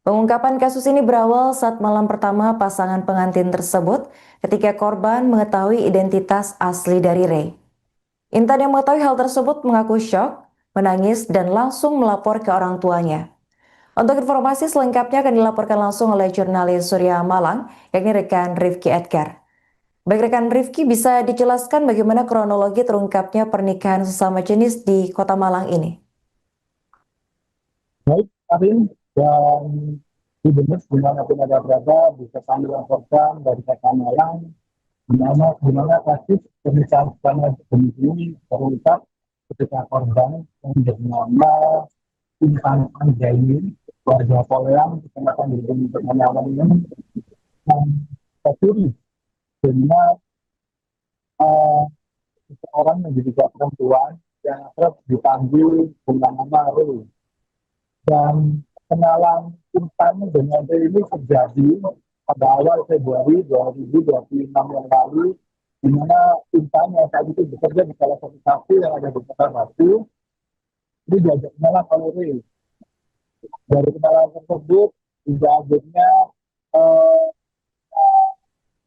Pengungkapan kasus ini berawal saat malam pertama pasangan pengantin tersebut ketika korban mengetahui identitas asli dari Ray. Intan yang mengetahui hal tersebut mengaku syok, menangis, dan langsung melapor ke orang tuanya. Untuk informasi selengkapnya akan dilaporkan langsung oleh jurnalis Surya Malang, yakni rekan Rifki Edgar. Baik rekan Rifki, bisa dijelaskan bagaimana kronologi terungkapnya pernikahan sesama jenis di Kota Malang ini? Baik, Karin, dan benar dimanapun ada berada, bisa kami laporkan dari Kota Malang, di mana kasus pernikahan sesama jenis ini terungkap ketika korban yang bernama Intan Anggraini, warga Poleang, Kecamatan Blimbing, Kota Malang ini, tercuri dengan seseorang yang juga perempuan yang akrab dipanggil dengan nama Ray. Dan kenalan Intan dengan Ray ini terjadi pada awal Februari 2026 yang lalu, di mana Intan yang saat itu bekerja di salah satu kafe yang ada di Kota Batu, ini diajak kenalan oleh Ray. Dari kenalan tersebut, hingga akhirnya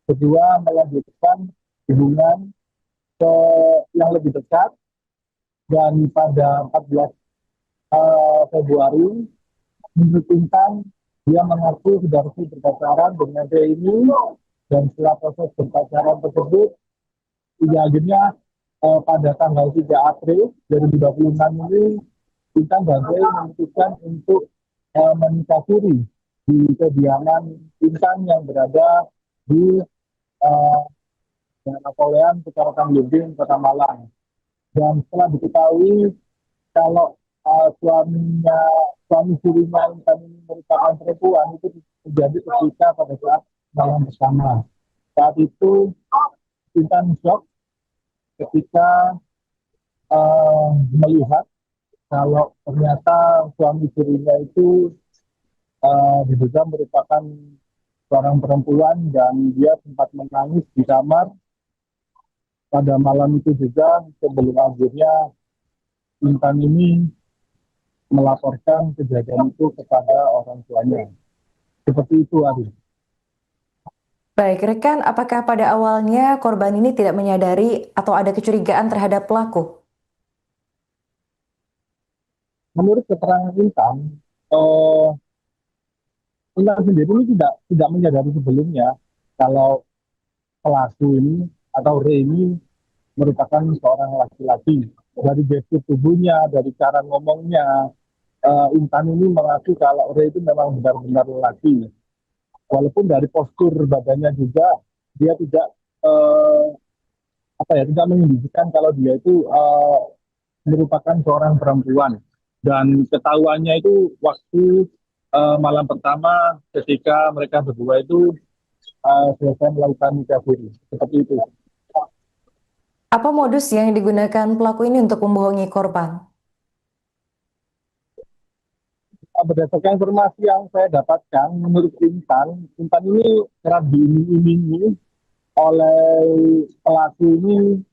kedua melanjutkan hubungan ke yang lebih dekat, dan pada 14 Februari menurut Intan, dia mengaku sudah resmi berpacaran dengan Ray ini, dan setelah proses berpacaran tersebut, hingga akhirnya pada tanggal 3 April 2026 ini, Intan dan Ray memutuskan untuk menikah siri di kediaman Intan yang berada di Poleang, Kecamatan Blimbing, Kota Malang. Dan setelah diketahui kalau suami sirinya Intan ini merupakan perempuan, itu terjadi ketika pada saat malam bersama. Saat itu Intan shock ketika melihat kalau ternyata suami sirinya itu diduga merupakan seorang perempuan, dan dia sempat menangis di kamar pada malam itu juga, sebelum akhirnya Intan ini melaporkan kejadian itu kepada orang tuanya. Seperti itu, Ari. Baik, rekan, apakah pada awalnya korban ini tidak menyadari atau ada kecurigaan terhadap pelaku? Menurut keterangan Intan, Intan sendiri ini tidak menyadari sebelumnya kalau pelaku ini atau Ray ini merupakan seorang laki-laki. Dari gestur tubuhnya, dari cara ngomongnya, Intan ini mengaku kalau Ray itu memang benar-benar lelaki. Walaupun dari postur badannya juga dia tidak tidak menunjukkan kalau dia itu merupakan seorang perempuan. Dan ketahuannya itu waktu malam pertama ketika mereka berdua itu selesai melakukan nikah siri. Seperti itu. Apa modus yang digunakan pelaku ini untuk membohongi korban? Berdasarkan informasi yang saya dapatkan, menurut Intan ini kerap diiming-imingi oleh pelaku ini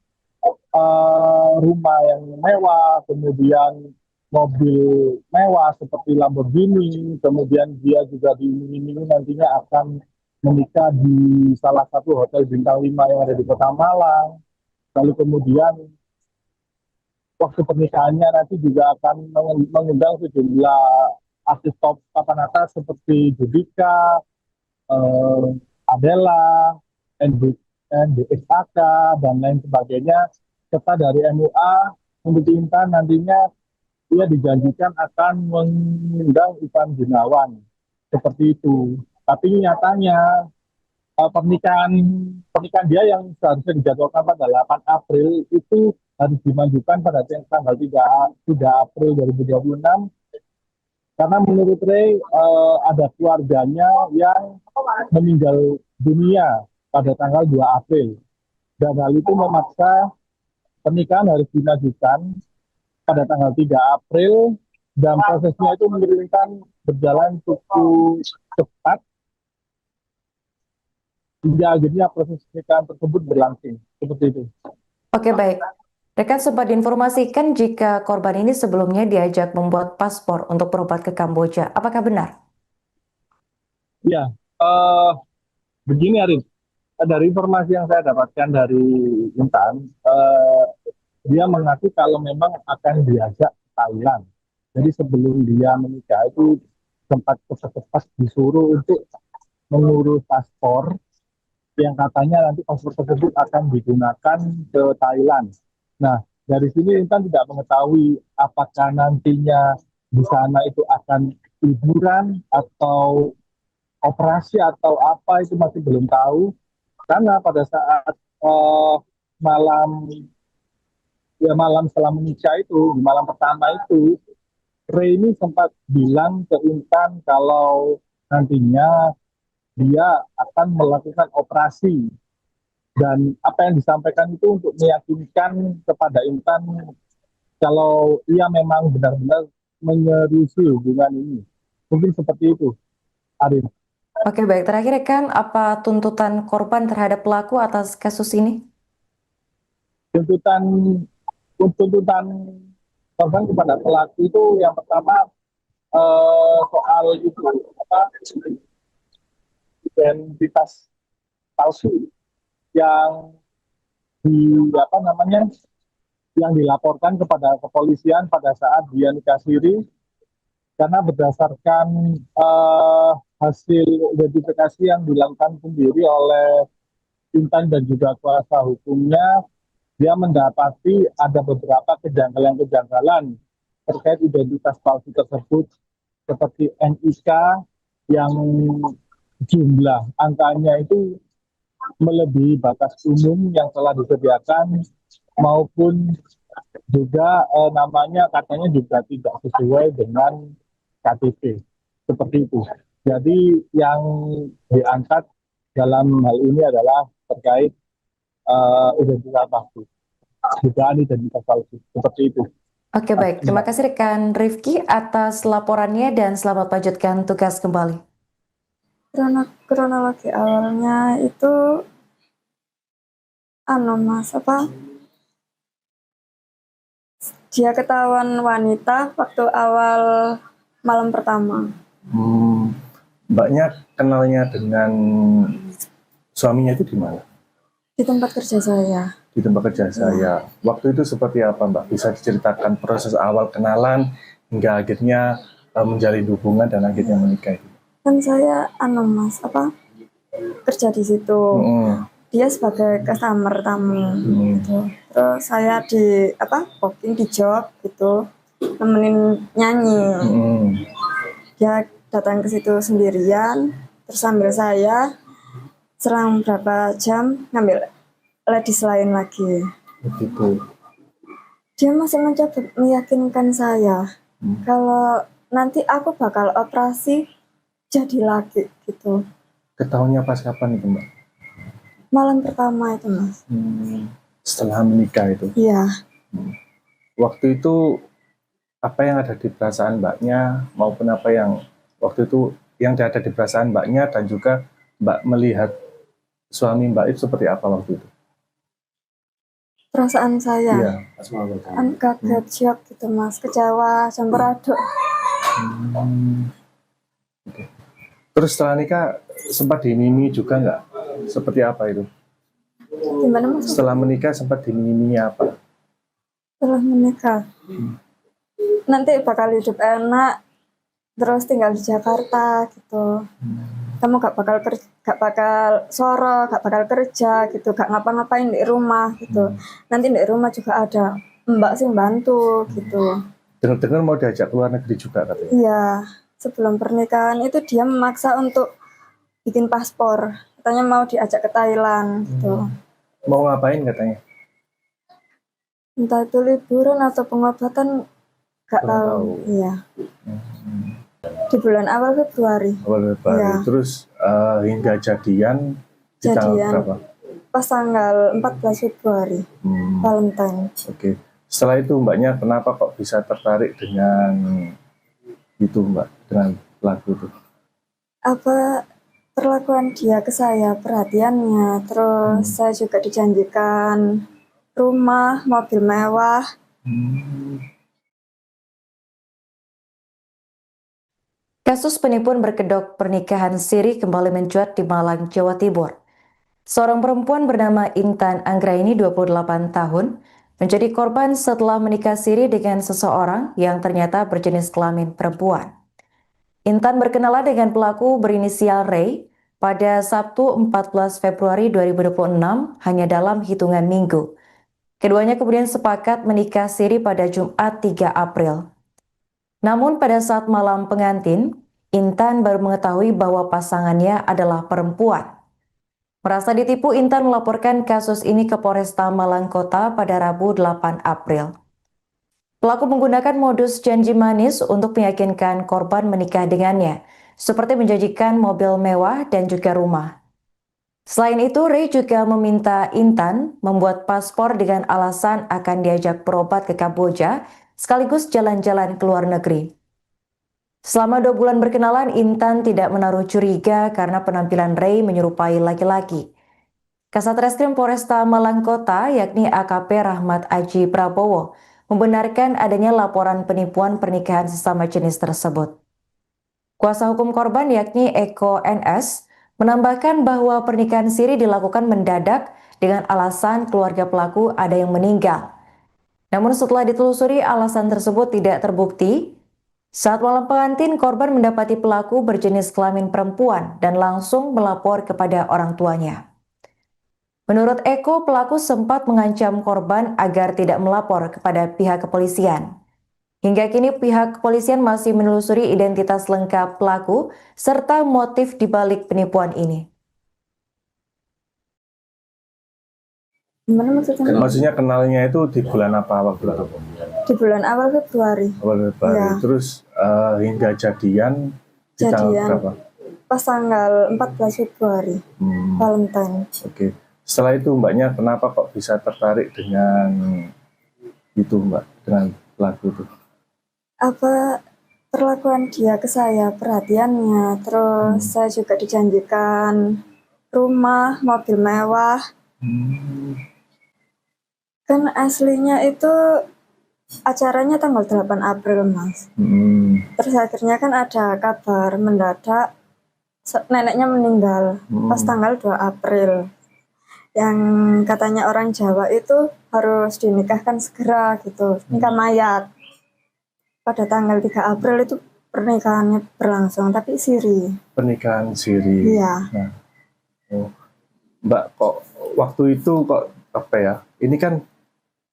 rumah yang mewah, kemudian mobil mewah seperti Lamborghini, kemudian dia juga diiming-imingi nantinya akan menikah di salah satu hotel bintang 5 yang ada di Kota Malang. Lalu kemudian waktu pernikahannya nanti juga akan mengundang sejumlah artis top papan atas seperti Judika, Adela, NDXAK, dan lain sebagainya. Serta dari MUA, untuk Intan nantinya ia dijanjikan akan mengundang Ivan Gunawan seperti itu. Tapi nyatanya pernikahan pernikahan dia yang seharusnya dijadwalkan pada 8 April itu harus dimajukan pada tanggal 3 April 2026 karena menurut Ray ada keluarganya yang meninggal dunia pada tanggal 2 April dan hal itu memaksa pernikahan harus dimajukan pada tanggal 3 April dan prosesnya itu mengirimkan berjalan cukup cepat hingga akhirnya proses pernikahan tersebut berlangsung seperti itu. Oke, baik. Rekan sempat diinformasikan jika korban ini sebelumnya diajak membuat paspor untuk berobat ke Kamboja. Apakah benar? Ya, begini Arif, dari informasi yang saya dapatkan dari Intan, dia mengaku kalau memang akan diajak ke Thailand. Jadi sebelum dia menikah itu sempat cepat-cepat disuruh untuk mengurus paspor yang katanya nanti paspor tersebut akan digunakan ke Thailand. Nah, dari sini Intan tidak mengetahui apakah nantinya di sana itu akan liburan atau operasi atau apa itu masih belum tahu. Karena pada saat malam setelah menikah itu, di malam pertama itu, Ray ini sempat bilang ke Intan kalau nantinya dia akan melakukan operasi. Dan apa yang disampaikan itu untuk meyakinkan kepada Intan kalau ia memang benar-benar menyerisi hubungan ini. Mungkin seperti itu, Arif. Oke, baik. Terakhir, rekan, apa tuntutan korban terhadap pelaku atas kasus ini? Tuntutan korban kepada pelaku itu yang pertama soal itu identitas palsu yang yang dilaporkan kepada kepolisian pada saat dia nikah siri karena berdasarkan hasil identifikasi yang dilakukan sendiri oleh Intan dan juga kuasa hukumnya, dia mendapati ada beberapa kejanggalan-kejanggalan terkait identitas palsu tersebut seperti NIK yang jumlah angkanya itu melebihi batas umum yang telah disediakan maupun juga namanya katanya juga tidak sesuai dengan KTP seperti itu. Jadi yang diangkat dalam hal ini adalah terkait identitas palsu, dugaan identitas palsu seperti itu. Oke, baik. Terima kasih rekan Rifki atas laporannya dan selamat lanjutkan tugas kembali. Kronologi awalnya itu Mas, dia ketahuan wanita waktu awal malam pertama. Mbaknya kenalnya dengan suaminya itu di mana? Di tempat kerja saya. Di tempat kerja saya. Waktu itu seperti apa, Mbak? Bisa diceritakan proses awal kenalan hingga akhirnya menjalin hubungan dan akhirnya menikah itu? Kan saya Mas, kerja di situ. Dia sebagai customer tamu gitu. Terus saya di booking di job gitu, nemenin nyanyi. Dia datang ke situ sendirian, terus sambil saya selang berapa jam ngambil ladies lain lagi. Begitu. Dia masih mencoba meyakinkan saya kalau nanti aku bakal operasi jadi laki gitu. Ketahuannya pas kapan itu, Mbak? Malam pertama itu, Mas. Setelah menikah itu? Iya. Waktu itu apa yang ada di perasaan Mbaknya maupun apa yang waktu itu yang ada di perasaan Mbaknya dan juga Mbak melihat suami Mbak itu seperti apa waktu itu? Perasaan saya? Iya. Kaget, shock gitu, Mas. Kecewa, campur aduk. Okay. Terus setelah nikah sempat dimimi juga nggak? Seperti apa itu? Gimana, Mas? Setelah menikah sempat dimimi apa? Setelah menikah, nanti bakal hidup enak, terus tinggal di Jakarta gitu. Kamu gak bakal soro, gak bakal kerja gitu, gak ngapa-ngapain di rumah gitu. Nanti di rumah juga ada mbak sih bantu gitu. Dengar-dengar mau diajak ke luar negeri juga katanya. Iya, sebelum pernikahan itu dia memaksa untuk bikin paspor. Katanya mau diajak ke Thailand gitu. Mau ngapain katanya? Entah itu liburan atau pengobatan, nggak Kurang tahu. tahu. Iya, Hmm. di bulan awal Februari. Awal Februari. Iya. Terus hingga jadian di tanggal Jadian berapa? pas tanggal 14 Februari, Valentine. Oke. Setelah itu mbaknya kenapa kok bisa tertarik dengan itu mbak, dengan lagu itu? Apa perlakuan dia ke saya, perhatiannya, terus saya juga dijanjikan rumah, mobil mewah. Kasus penipuan berkedok pernikahan siri kembali mencuat di Malang, Jawa Timur. Seorang perempuan bernama Intan Anggraini 28 tahun menjadi korban setelah menikah siri dengan seseorang yang ternyata berjenis kelamin perempuan. Intan berkenalan dengan pelaku berinisial Ray pada Sabtu 14 Februari 2026 hanya dalam hitungan minggu. Keduanya kemudian sepakat menikah siri pada Jumat 3 April. Namun pada saat malam pengantin, Intan baru mengetahui bahwa pasangannya adalah perempuan. Merasa ditipu, Intan melaporkan kasus ini ke Polresta Malang Kota pada Rabu 8 April. Pelaku menggunakan modus janji manis untuk meyakinkan korban menikah dengannya, seperti menjanjikan mobil mewah dan juga rumah. Selain itu, Ray juga meminta Intan membuat paspor dengan alasan akan diajak berobat ke Kamboja, sekaligus jalan-jalan ke luar negeri. Selama 2 bulan berkenalan, Intan tidak menaruh curiga karena penampilan Ray menyerupai laki-laki. Kasat Reskrim Polresta Malang Kota, yakni AKP Rahmat Aji Prabowo, membenarkan adanya laporan penipuan pernikahan sesama jenis tersebut. Kuasa hukum korban, yakni Eko NS, menambahkan bahwa pernikahan siri dilakukan mendadak dengan alasan keluarga pelaku ada yang meninggal. Namun setelah ditelusuri, alasan tersebut tidak terbukti. Saat malam pengantin, korban mendapati pelaku berjenis kelamin perempuan dan langsung melapor kepada orang tuanya. Menurut Eko, pelaku sempat mengancam korban agar tidak melapor kepada pihak kepolisian. Hingga kini pihak kepolisian masih menelusuri identitas lengkap pelaku serta motif dibalik penipuan ini. Gimana maksudnya? Maksudnya kenalnya itu di bulan apa, waktu itu? Di bulan awal Februari. Awal Februari. Iya. Terus hingga jadian di tanggal berapa? Pas tanggal 14 Februari, Valentine. Oke. Setelah itu mbaknya kenapa kok bisa tertarik dengan itu mbak, dengan lagu itu? Apa perlakuan dia ke saya, perhatiannya, terus saya juga dijanjikan rumah, mobil mewah. Kan aslinya itu acaranya tanggal 8 April, Mas. Terus akhirnya kan ada kabar mendadak neneknya meninggal pas tanggal 2 April. Yang katanya orang Jawa itu harus dinikahkan segera gitu, nikah mayat. Pada tanggal 3 April itu pernikahannya berlangsung, tapi siri. Pernikahan siri. Iya. Nah, Mbak, kok waktu itu kok apa ya? Ini kan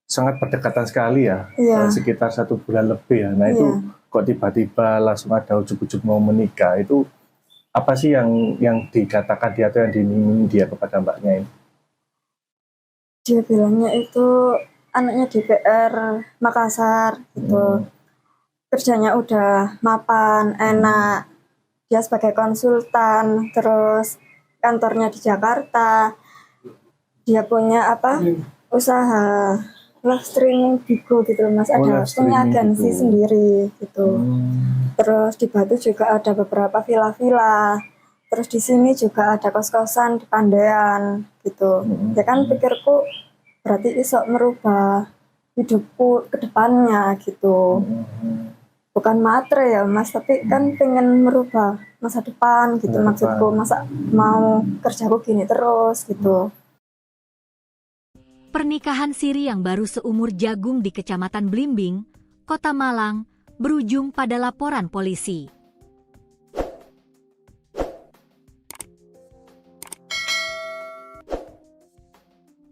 sangat berdekatan sekali ya, sekitar 1 bulan lebih ya. Nah itu kok tiba-tiba langsung ada ujuk-ujuk mau menikah, itu apa sih yang dikatakan dia atau yang diminta dia kepada mbaknya ini? Dia bilangnya itu anaknya DPR Makassar gitu, kerjanya udah mapan, enak, dia sebagai konsultan, terus kantornya di Jakarta, dia punya usaha live streaming Bigo gitu loh, Mas. Ada punya agensi sendiri gitu. Terus di Batu juga ada beberapa villa-villa. Terus di sini juga ada kos-kosan di Pandean gitu. Ya kan pikirku berarti iso merubah hidupku ke depannya gitu. Bukan matre ya, Mas, tapi kan pengen merubah masa depan gitu maksudku. Masa mau kerjaku gini terus gitu. Pernikahan siri yang baru seumur jagung di Kecamatan Blimbing, Kota Malang, berujung pada laporan polisi.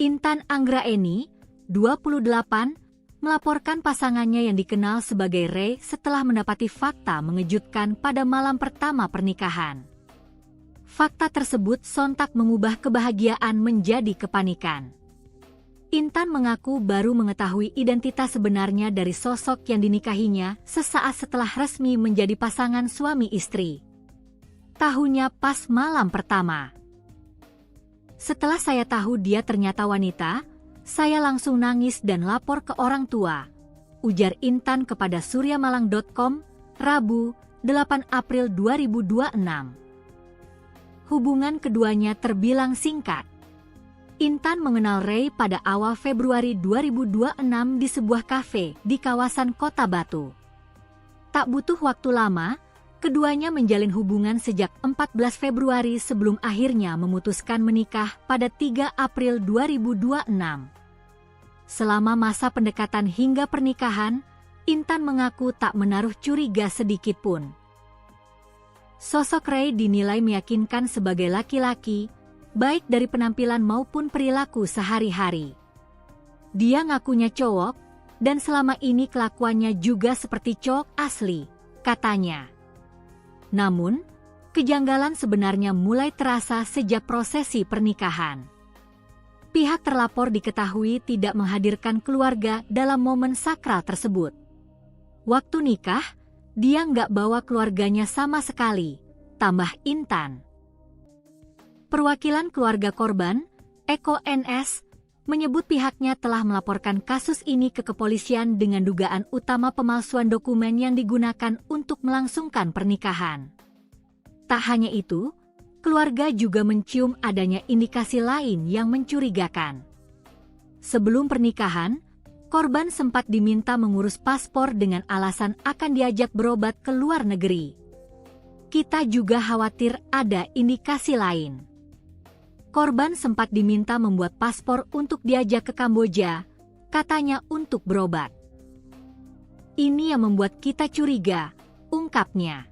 Intan Anggraini, 28, melaporkan pasangannya yang dikenal sebagai Ray setelah mendapati fakta mengejutkan pada malam pertama pernikahan. Fakta tersebut sontak mengubah kebahagiaan menjadi kepanikan. Intan mengaku baru mengetahui identitas sebenarnya dari sosok yang dinikahinya sesaat setelah resmi menjadi pasangan suami istri. Tahunya pas malam pertama. Setelah saya tahu dia ternyata wanita, saya langsung nangis dan lapor ke orang tua, ujar Intan kepada suryamalang.com, Rabu, 8 April 2026. Hubungan keduanya terbilang singkat. Intan mengenal Ray pada awal Februari 2026 di sebuah kafe di kawasan Kota Batu. Tak butuh waktu lama, keduanya menjalin hubungan sejak 14 Februari sebelum akhirnya memutuskan menikah pada 3 April 2026. Selama masa pendekatan hingga pernikahan, Intan mengaku tak menaruh curiga sedikit pun. Sosok Ray dinilai meyakinkan sebagai laki-laki, baik dari penampilan maupun perilaku sehari-hari. Dia ngakunya cowok, dan selama ini kelakuannya juga seperti cowok asli, katanya. Namun, kejanggalan sebenarnya mulai terasa sejak prosesi pernikahan. Pihak terlapor diketahui tidak menghadirkan keluarga dalam momen sakral tersebut. Waktu nikah, dia nggak bawa keluarganya sama sekali, tambah Intan. Perwakilan keluarga korban, Eko NS, menyebut pihaknya telah melaporkan kasus ini ke kepolisian dengan dugaan utama pemalsuan dokumen yang digunakan untuk melangsungkan pernikahan. Tak hanya itu, keluarga juga mencium adanya indikasi lain yang mencurigakan. Sebelum pernikahan, korban sempat diminta mengurus paspor dengan alasan akan diajak berobat ke luar negeri. Kita juga khawatir ada indikasi lain. Korban sempat diminta membuat paspor untuk diajak ke Kamboja, katanya untuk berobat. Ini yang membuat kita curiga, ungkapnya.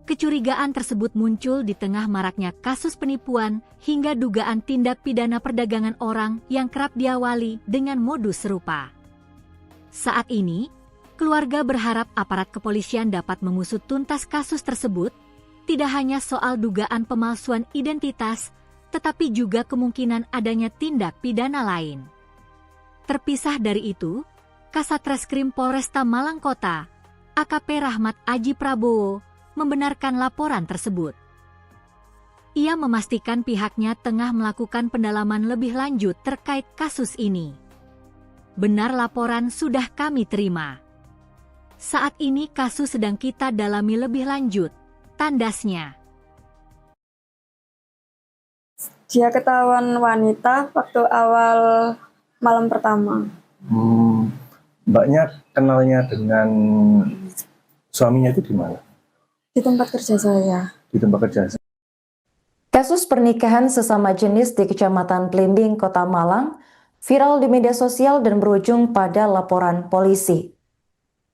Kecurigaan tersebut muncul di tengah maraknya kasus penipuan hingga dugaan tindak pidana perdagangan orang yang kerap diawali dengan modus serupa. Saat ini, keluarga berharap aparat kepolisian dapat mengusut tuntas kasus tersebut, tidak hanya soal dugaan pemalsuan identitas, tetapi juga kemungkinan adanya tindak pidana lain. Terpisah dari itu, Kasat Reskrim Polresta Malang Kota, AKP Rahmat Aji Prabowo, membenarkan laporan tersebut. Ia memastikan pihaknya tengah melakukan pendalaman lebih lanjut terkait kasus ini. Benar, laporan sudah kami terima. Saat ini kasus sedang kita dalami lebih lanjut, tandasnya. Dia ketahuan wanita waktu awal malam pertama. Mbaknya kenalnya dengan suaminya itu di mana? Di tempat kerja saya. Di tempat kerja. Kasus pernikahan sesama jenis di Kecamatan Blimbing, Kota Malang, viral di media sosial dan berujung pada laporan polisi.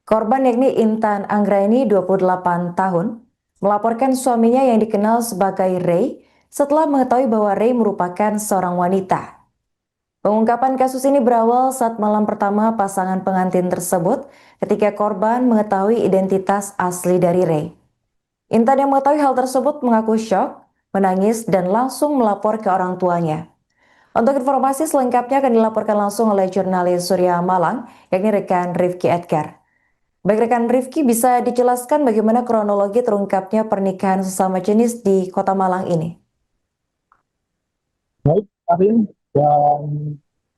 Korban yakni Intan Anggraini, 28 tahun, melaporkan suaminya yang dikenal sebagai Ray setelah mengetahui bahwa Ray merupakan seorang wanita. Pengungkapan kasus ini berawal saat malam pertama pasangan pengantin tersebut ketika korban mengetahui identitas asli dari Ray. Intan yang mengetahui hal tersebut mengaku syok, menangis, dan langsung melapor ke orang tuanya. Untuk informasi selengkapnya akan dilaporkan langsung oleh jurnalis Surya Malang, yakni rekan Rifki Edgar. Baik rekan Rifki, bisa dijelaskan bagaimana kronologi terungkapnya pernikahan sesama jenis di Kota Malang ini? Baik, Karin, dan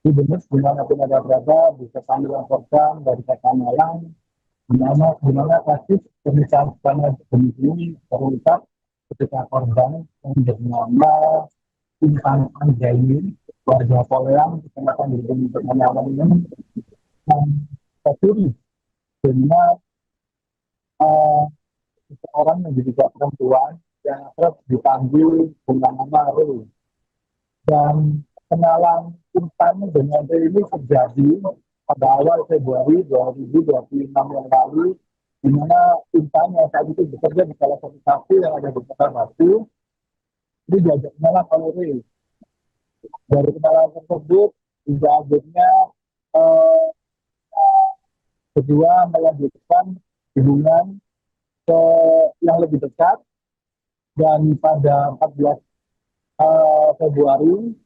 di benar dimanapun ada berada, bisa kami laporkan dari Kota Malang, di mana kasus pernikahan sesama jenis ini terungkap ketika korban yang bernama Intan Anggraini, warga Poleang, kecamatan Blimbing, Kota Malang ini, tercuri dengan seorang yang diduga perempuan yang terus dipanggil dengan nama Ray. Dan kenalan Intan dengan Ray ini terjadi pada awal Februari 2026 yang lalu, di mana Intan yang saat itu bekerja di salah satu kafe yang ada di Kota Batu, ini diajak kenalan oleh Ray. Dari kenalan tersebut, hingga akhirnya Kedua, melanjutkan hubungan ke yang lebih dekat, dan pada 14 Februari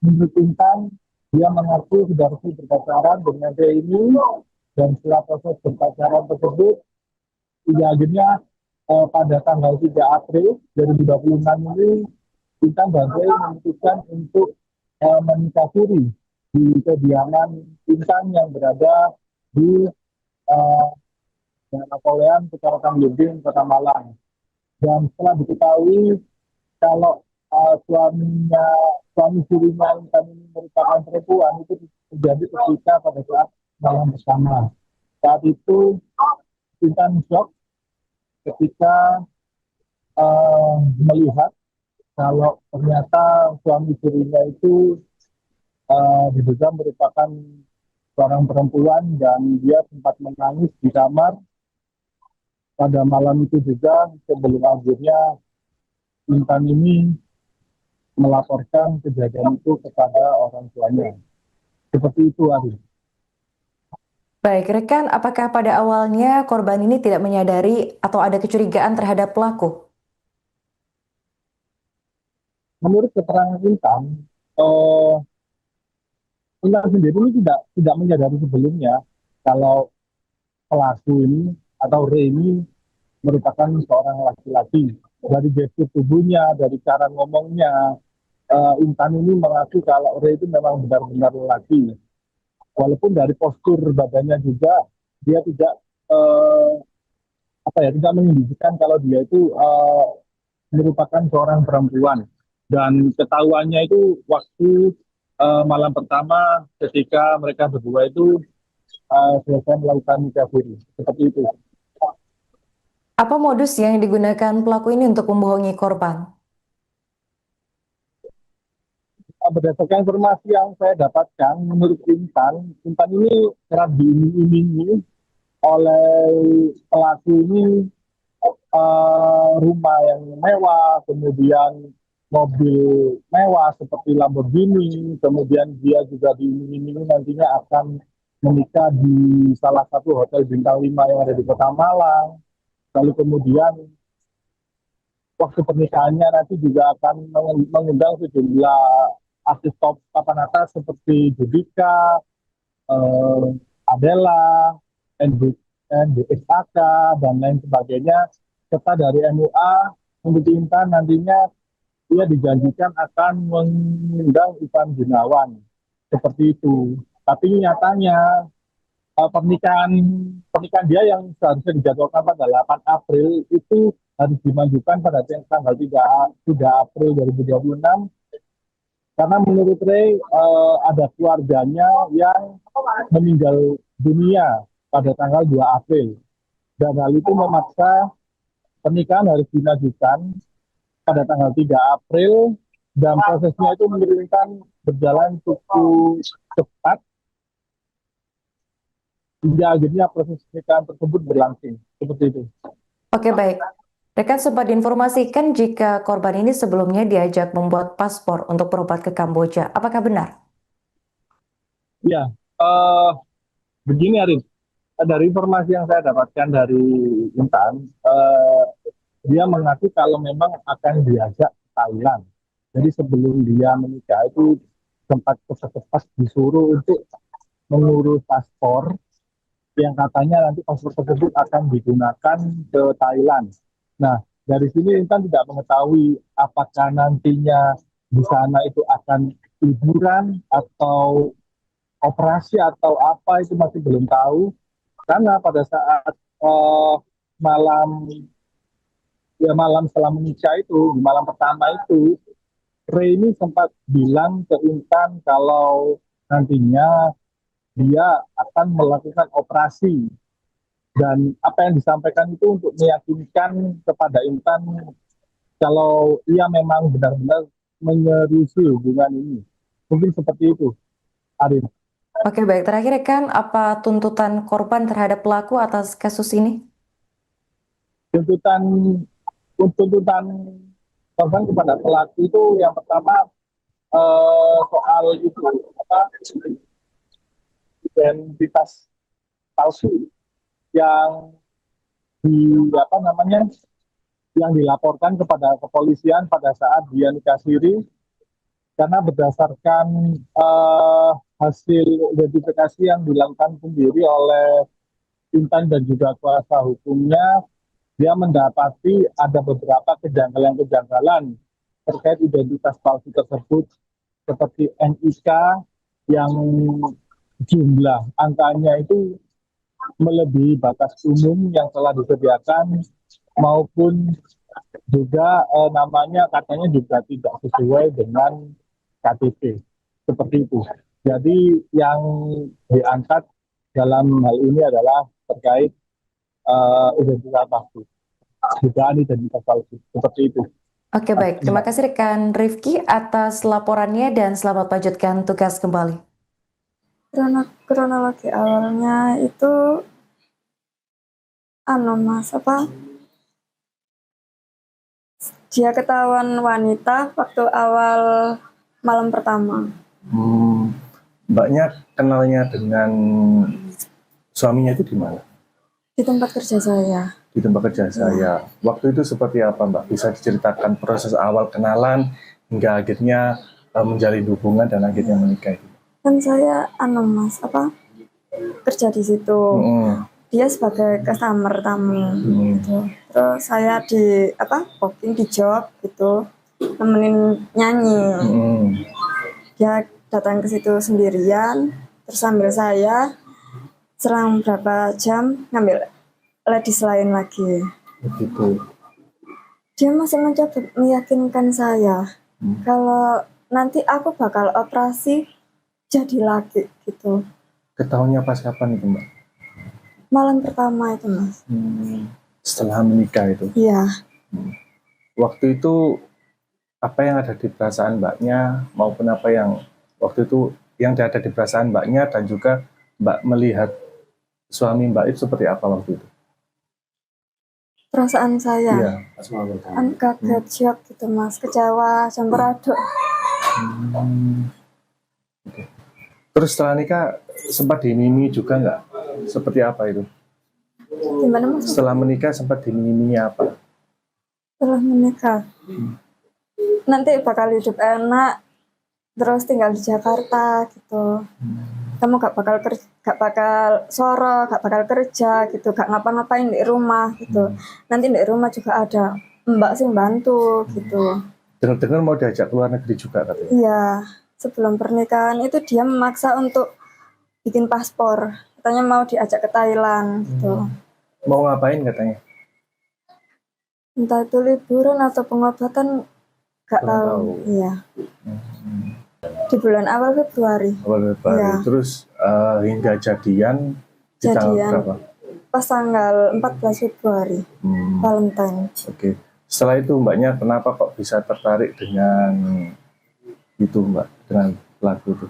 menurut Intan dia mengaku sudah resmi berpacaran dengan ini, dan setelah proses berpacaran tersebut hingga akhirnya pada tanggal 3 April 2026 ini Intan dan Ray memutuskan untuk menikah siri di kediaman Intan yang berada di Napoleon, Kecamatan Belimbing, Kota Malang. Dan setelah diketahui kalau suami sirinya Intan ini merupakan perempuan, itu terjadi ketika pada saat malam bersama. Saat itu Intan shock ketika melihat kalau ternyata suami sirinya itu diduga merupakan seorang perempuan, dan dia sempat menangis di kamar pada malam itu juga, sebelum akhirnya Intan ini melaporkan kejadian itu kepada orang tuanya. Seperti itu, Ari. Baik, rekan, apakah pada awalnya korban ini tidak menyadari atau ada kecurigaan terhadap pelaku? Menurut keterangan Intan, Intan sendiri ini tidak menyadari sebelumnya kalau pelaku ini atau Ray ini merupakan seorang laki-laki. Dari gestur tubuhnya, dari cara ngomongnya, Intan ini mengaku kalau Ray itu memang benar-benar laki. Walaupun dari postur badannya juga dia tidak tidak menunjukkan kalau dia itu merupakan seorang perempuan. Dan ketahuannya itu waktu malam pertama ketika mereka berdua itu selesai melakukan nikah siri. Seperti itu. Apa modus yang digunakan pelaku ini untuk membohongi korban? Berdasarkan informasi yang saya dapatkan, menurut Intan ini kerap diiming-imingi oleh pelaku ini rumah yang mewah, kemudian mobil mewah seperti Lamborghini, kemudian dia juga diiming-imingi nantinya akan menikah di salah satu hotel bintang 5 yang ada di Kota Malang. Lalu kemudian waktu pernikahannya nanti juga akan mengundang sejumlah artis top papan atas seperti Judika, Adela, NDXAK, dan lain sebagainya. Serta dari MUA, menurut Intan nantinya dia dijanjikan akan mengundang Ivan Gunawan. Seperti itu. Tapi nyatanya pernikahan dia yang seharusnya dijadwalkan pada 8 April itu harus dimajukan pada tanggal 3 April 2026, karena menurut Ray ada keluarganya yang meninggal dunia pada tanggal 2 April, dan hal itu memaksa pernikahan harus dimajukan pada tanggal 3 April, dan prosesnya itu menurunkan berjalan cukup cepat hingga akhirnya proses pernikahan tersebut berlangsung. Seperti itu. Oke, baik. Rekan sempat diinformasikan jika korban ini sebelumnya diajak membuat paspor untuk berobat ke Kamboja. Apakah benar? Ya, begini Arif. Dari informasi yang saya dapatkan dari Intan, dia mengaku kalau memang akan diajak ke Thailand. Jadi sebelum dia menikah itu sempat cepat-cepat disuruh untuk mengurus paspor, yang katanya nanti paspor tersebut akan digunakan ke Thailand. Nah, dari sini Intan tidak mengetahui apakah nantinya di sana itu akan liburan atau operasi atau apa, itu masih belum tahu. Karena pada saat malam setelah menikah itu, di malam pertama itu, Ray ini sempat bilang ke Intan kalau nantinya dia akan melakukan operasi, dan apa yang disampaikan itu untuk meyakinkan kepada Intan kalau ia memang benar-benar menyeriusi hubungan ini. Mungkin seperti itu, Arin. Oke, baik. Terakhir, rekan, apa tuntutan korban terhadap pelaku atas kasus ini? Tuntutan korban kepada pelaku itu yang pertama soal itu identitas palsu yang yang dilaporkan kepada kepolisian pada saat dia nikah siri, karena berdasarkan hasil identifikasi yang dilakukan sendiri oleh Intan dan juga kuasa hukumnya, dia mendapati ada beberapa kejanggalan-kejanggalan terkait identitas palsu tersebut, seperti NIK yang jumlah angkanya itu melebihi batas umum yang telah disediakan, maupun juga namanya katanya juga tidak sesuai dengan KTP, seperti itu. Jadi yang diangkat dalam hal ini adalah terkait identitas palsu, dugaan identitas palsu, seperti itu. Oke, baik. Terima kasih rekan Rifki atas laporannya dan selamat lanjutkan tugas kembali. Kronologi awalnya itu Mas, dia ketahuan wanita waktu awal malam pertama. Mbaknya kenalnya dengan suaminya itu di mana? Di tempat kerja saya. Di tempat kerja saya. Waktu itu seperti apa, Mbak? Bisa diceritakan proses awal kenalan hingga akhirnya menjalin hubungan dan akhirnya menikah itu? Kan saya Mas, kerja di situ. Dia sebagai customer tamu gitu. Terus saya di booking di job gitu, nemenin nyanyi. Dia datang ke situ sendirian, terus sambil saya selang berapa jam ngambil ladies lain lagi. Begitu. Dia masih mencoba meyakinkan saya kalau nanti aku bakal operasi jadi laki gitu. Ketahuannya pas kapan itu, Mbak? Malam pertama itu, Mas. Setelah menikah itu? Iya. Waktu itu apa yang ada di perasaan Mbaknya maupun apa yang waktu itu yang ada di perasaan Mbaknya dan juga Mbak melihat suami Mbak itu seperti apa waktu itu? Perasaan saya? Iya. Kaget, shock gitu, Mas. Kecewa, campur aduk. Terus setelah nikah sempat dimimi juga nggak? Seperti apa itu? Gimana, Mas? Setelah menikah sempat dimimi apa? Setelah menikah, nanti bakal hidup enak, terus tinggal di Jakarta gitu. Kamu gak bakal soro, gak bakal kerja gitu, gak ngapa-ngapain di rumah gitu. Nanti di rumah juga ada mbak sih bantu gitu. Dengar-dengar mau diajak keluar negeri juga katanya? Iya, sebelum pernikahan itu dia memaksa untuk bikin paspor. Katanya mau diajak ke Thailand gitu. Mau ngapain katanya? Entah itu liburan atau pengobatan, gak tahu. Iya. Di bulan awal Februari. Ya. Terus hingga jadian di tanggal berapa? Pas tanggal 14 Februari, Valentine. Oke. Setelah itu Mbaknya kenapa kok bisa tertarik dengan itu, Mbak, dengan pelaku itu?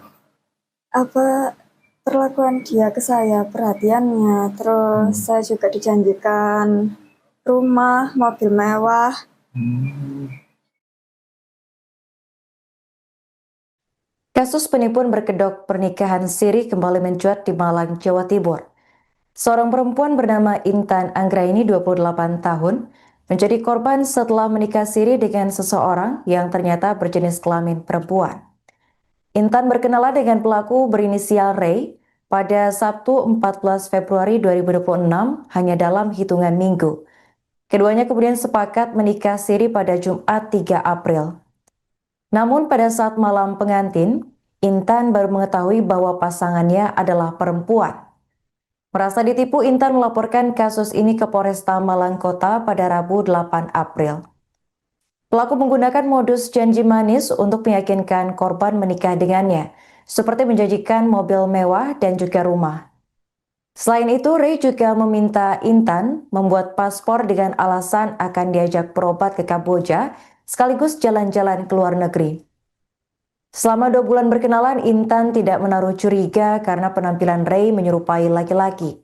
Perlakuan dia ke saya, perhatiannya, terus saya juga dijanjikan rumah, mobil mewah. Kasus penipuan berkedok pernikahan siri kembali mencuat di Malang, Jawa Timur. Seorang perempuan bernama Intan Anggraini, 28 tahun, menjadi korban setelah menikah siri dengan seseorang yang ternyata berjenis kelamin perempuan. Intan berkenalan dengan pelaku berinisial Ray pada Sabtu 14 Februari 2026 hanya dalam hitungan minggu. Keduanya kemudian sepakat menikah siri pada Jumat 3 April. Namun pada saat malam pengantin, Intan baru mengetahui bahwa pasangannya adalah perempuan. Merasa ditipu, Intan melaporkan kasus ini ke Polresta Malang Kota pada Rabu 8 April. Pelaku menggunakan modus janji manis untuk meyakinkan korban menikah dengannya, seperti menjanjikan mobil mewah dan juga rumah. Selain itu, Ray juga meminta Intan membuat paspor dengan alasan akan diajak berobat ke Kamboja, sekaligus jalan-jalan ke luar negeri. Selama 2 bulan berkenalan, Intan tidak menaruh curiga karena penampilan Ray menyerupai laki-laki.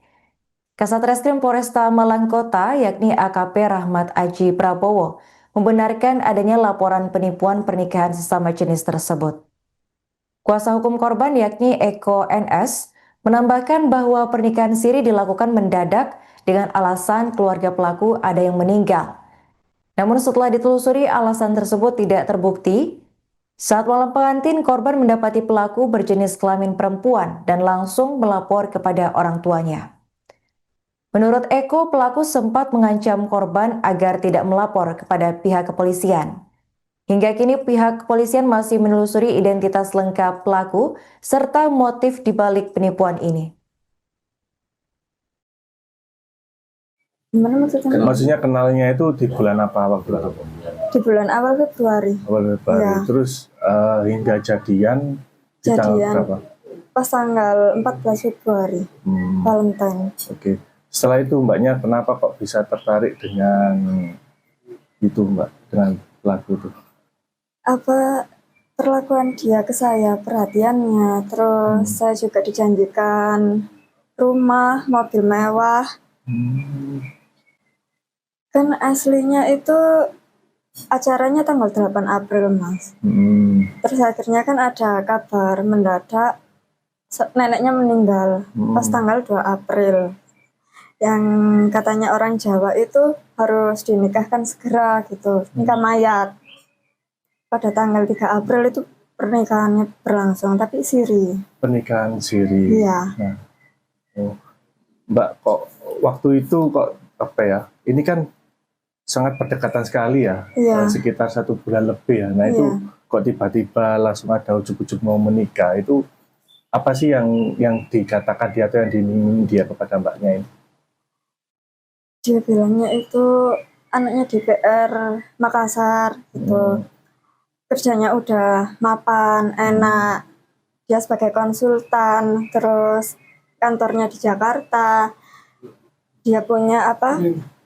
Kasat Reskrim Polresta Malang Kota, yakni AKP Rahmat Aji Prabowo, membenarkan adanya laporan penipuan pernikahan sesama jenis tersebut. Kuasa hukum korban, yakni Eko NS, menambahkan bahwa pernikahan siri dilakukan mendadak dengan alasan keluarga pelaku ada yang meninggal. Namun setelah ditelusuri alasan tersebut tidak terbukti. Saat malam pengantin, korban mendapati pelaku berjenis kelamin perempuan dan langsung melapor kepada orang tuanya. Menurut Eko, pelaku sempat mengancam korban agar tidak melapor kepada pihak kepolisian. Hingga kini pihak kepolisian masih menelusuri identitas lengkap pelaku serta motif dibalik penipuan ini. Gimana maksudnya? Maksudnya kenalnya itu di bulan apa waktu itu? Di bulan awal Februari. Awal Februari. Ya. Terus hingga jadian di tanggal berapa? Pas tanggal 14 Februari, Valentine. Oke. Setelah itu mbaknya kenapa kok bisa tertarik dengan itu mbak, dengan pelaku itu? Apa perlakuan dia ke saya, perhatiannya, terus saya juga dijanjikan rumah, mobil mewah. Kan aslinya itu acaranya tanggal 8 April, Mas. Terus akhirnya kan ada kabar mendadak neneknya meninggal pas tanggal 2 April. Yang katanya orang Jawa itu harus dinikahkan segera gitu, nikah mayat. Pada tanggal 3 April itu pernikahannya berlangsung, tapi siri. Pernikahan siri. Iya. Nah, Mbak, kok waktu itu kok apa ya? Ini kan sangat berdekatan sekali ya, Iya. sekitar 1 bulan lebih ya. Nah itu kok tiba-tiba langsung ada ujuk-ujuk mau menikah, itu apa sih yang dikatakan dia atau yang diminta dia kepada mbaknya ini? Dia bilangnya itu anaknya DPR Makassar gitu. Kerjanya udah mapan, enak. Dia sebagai konsultan, terus kantornya di Jakarta. Dia punya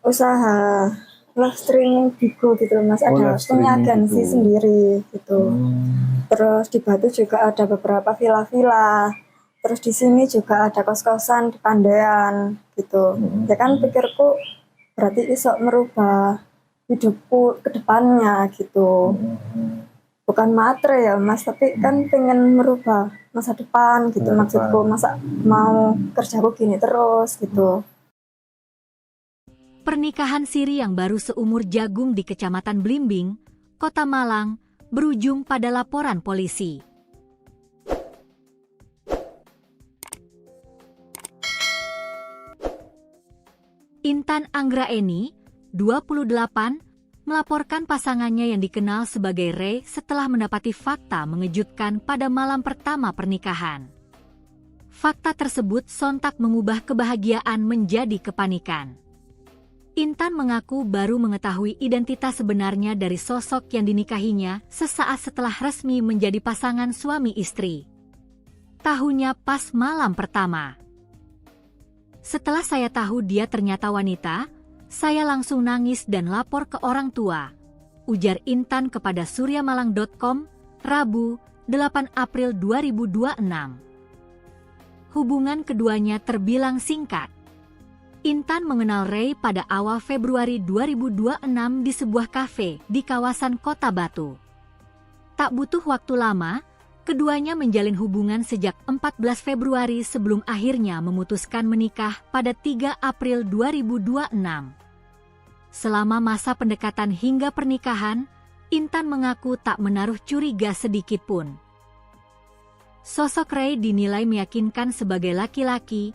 usaha live streaming Bigo gitu Mas. Ada punya agensi sendiri gitu. Terus di Batu juga ada beberapa villa-villa. Terus di sini juga ada kos-kosan di Pandean gitu. Ya kan pikirku berarti iso merubah hidupku ke depannya gitu. Bukan matre ya Mas, tapi kan pengen merubah masa depan gitu maksudku. Masa mau kerjaku gini terus gitu. Pernikahan siri yang baru seumur jagung di Kecamatan Blimbing, Kota Malang, berujung pada laporan polisi. Intan Anggraeni, 28, melaporkan pasangannya yang dikenal sebagai Ray setelah mendapati fakta mengejutkan pada malam pertama pernikahan. Fakta tersebut sontak mengubah kebahagiaan menjadi kepanikan. Intan mengaku baru mengetahui identitas sebenarnya dari sosok yang dinikahinya sesaat setelah resmi menjadi pasangan suami istri. Tahunya pas malam pertama. Setelah saya tahu dia ternyata wanita, saya langsung nangis dan lapor ke orang tua, ujar Intan kepada suryamalang.com, Rabu, 8 April 2026. Hubungan keduanya terbilang singkat. Intan mengenal Ray pada awal Februari 2026 di sebuah kafe di kawasan Kota Batu. Tak butuh waktu lama, keduanya menjalin hubungan sejak 14 Februari sebelum akhirnya memutuskan menikah pada 3 April 2026. Selama masa pendekatan hingga pernikahan, Intan mengaku tak menaruh curiga sedikit pun. Sosok Ray dinilai meyakinkan sebagai laki-laki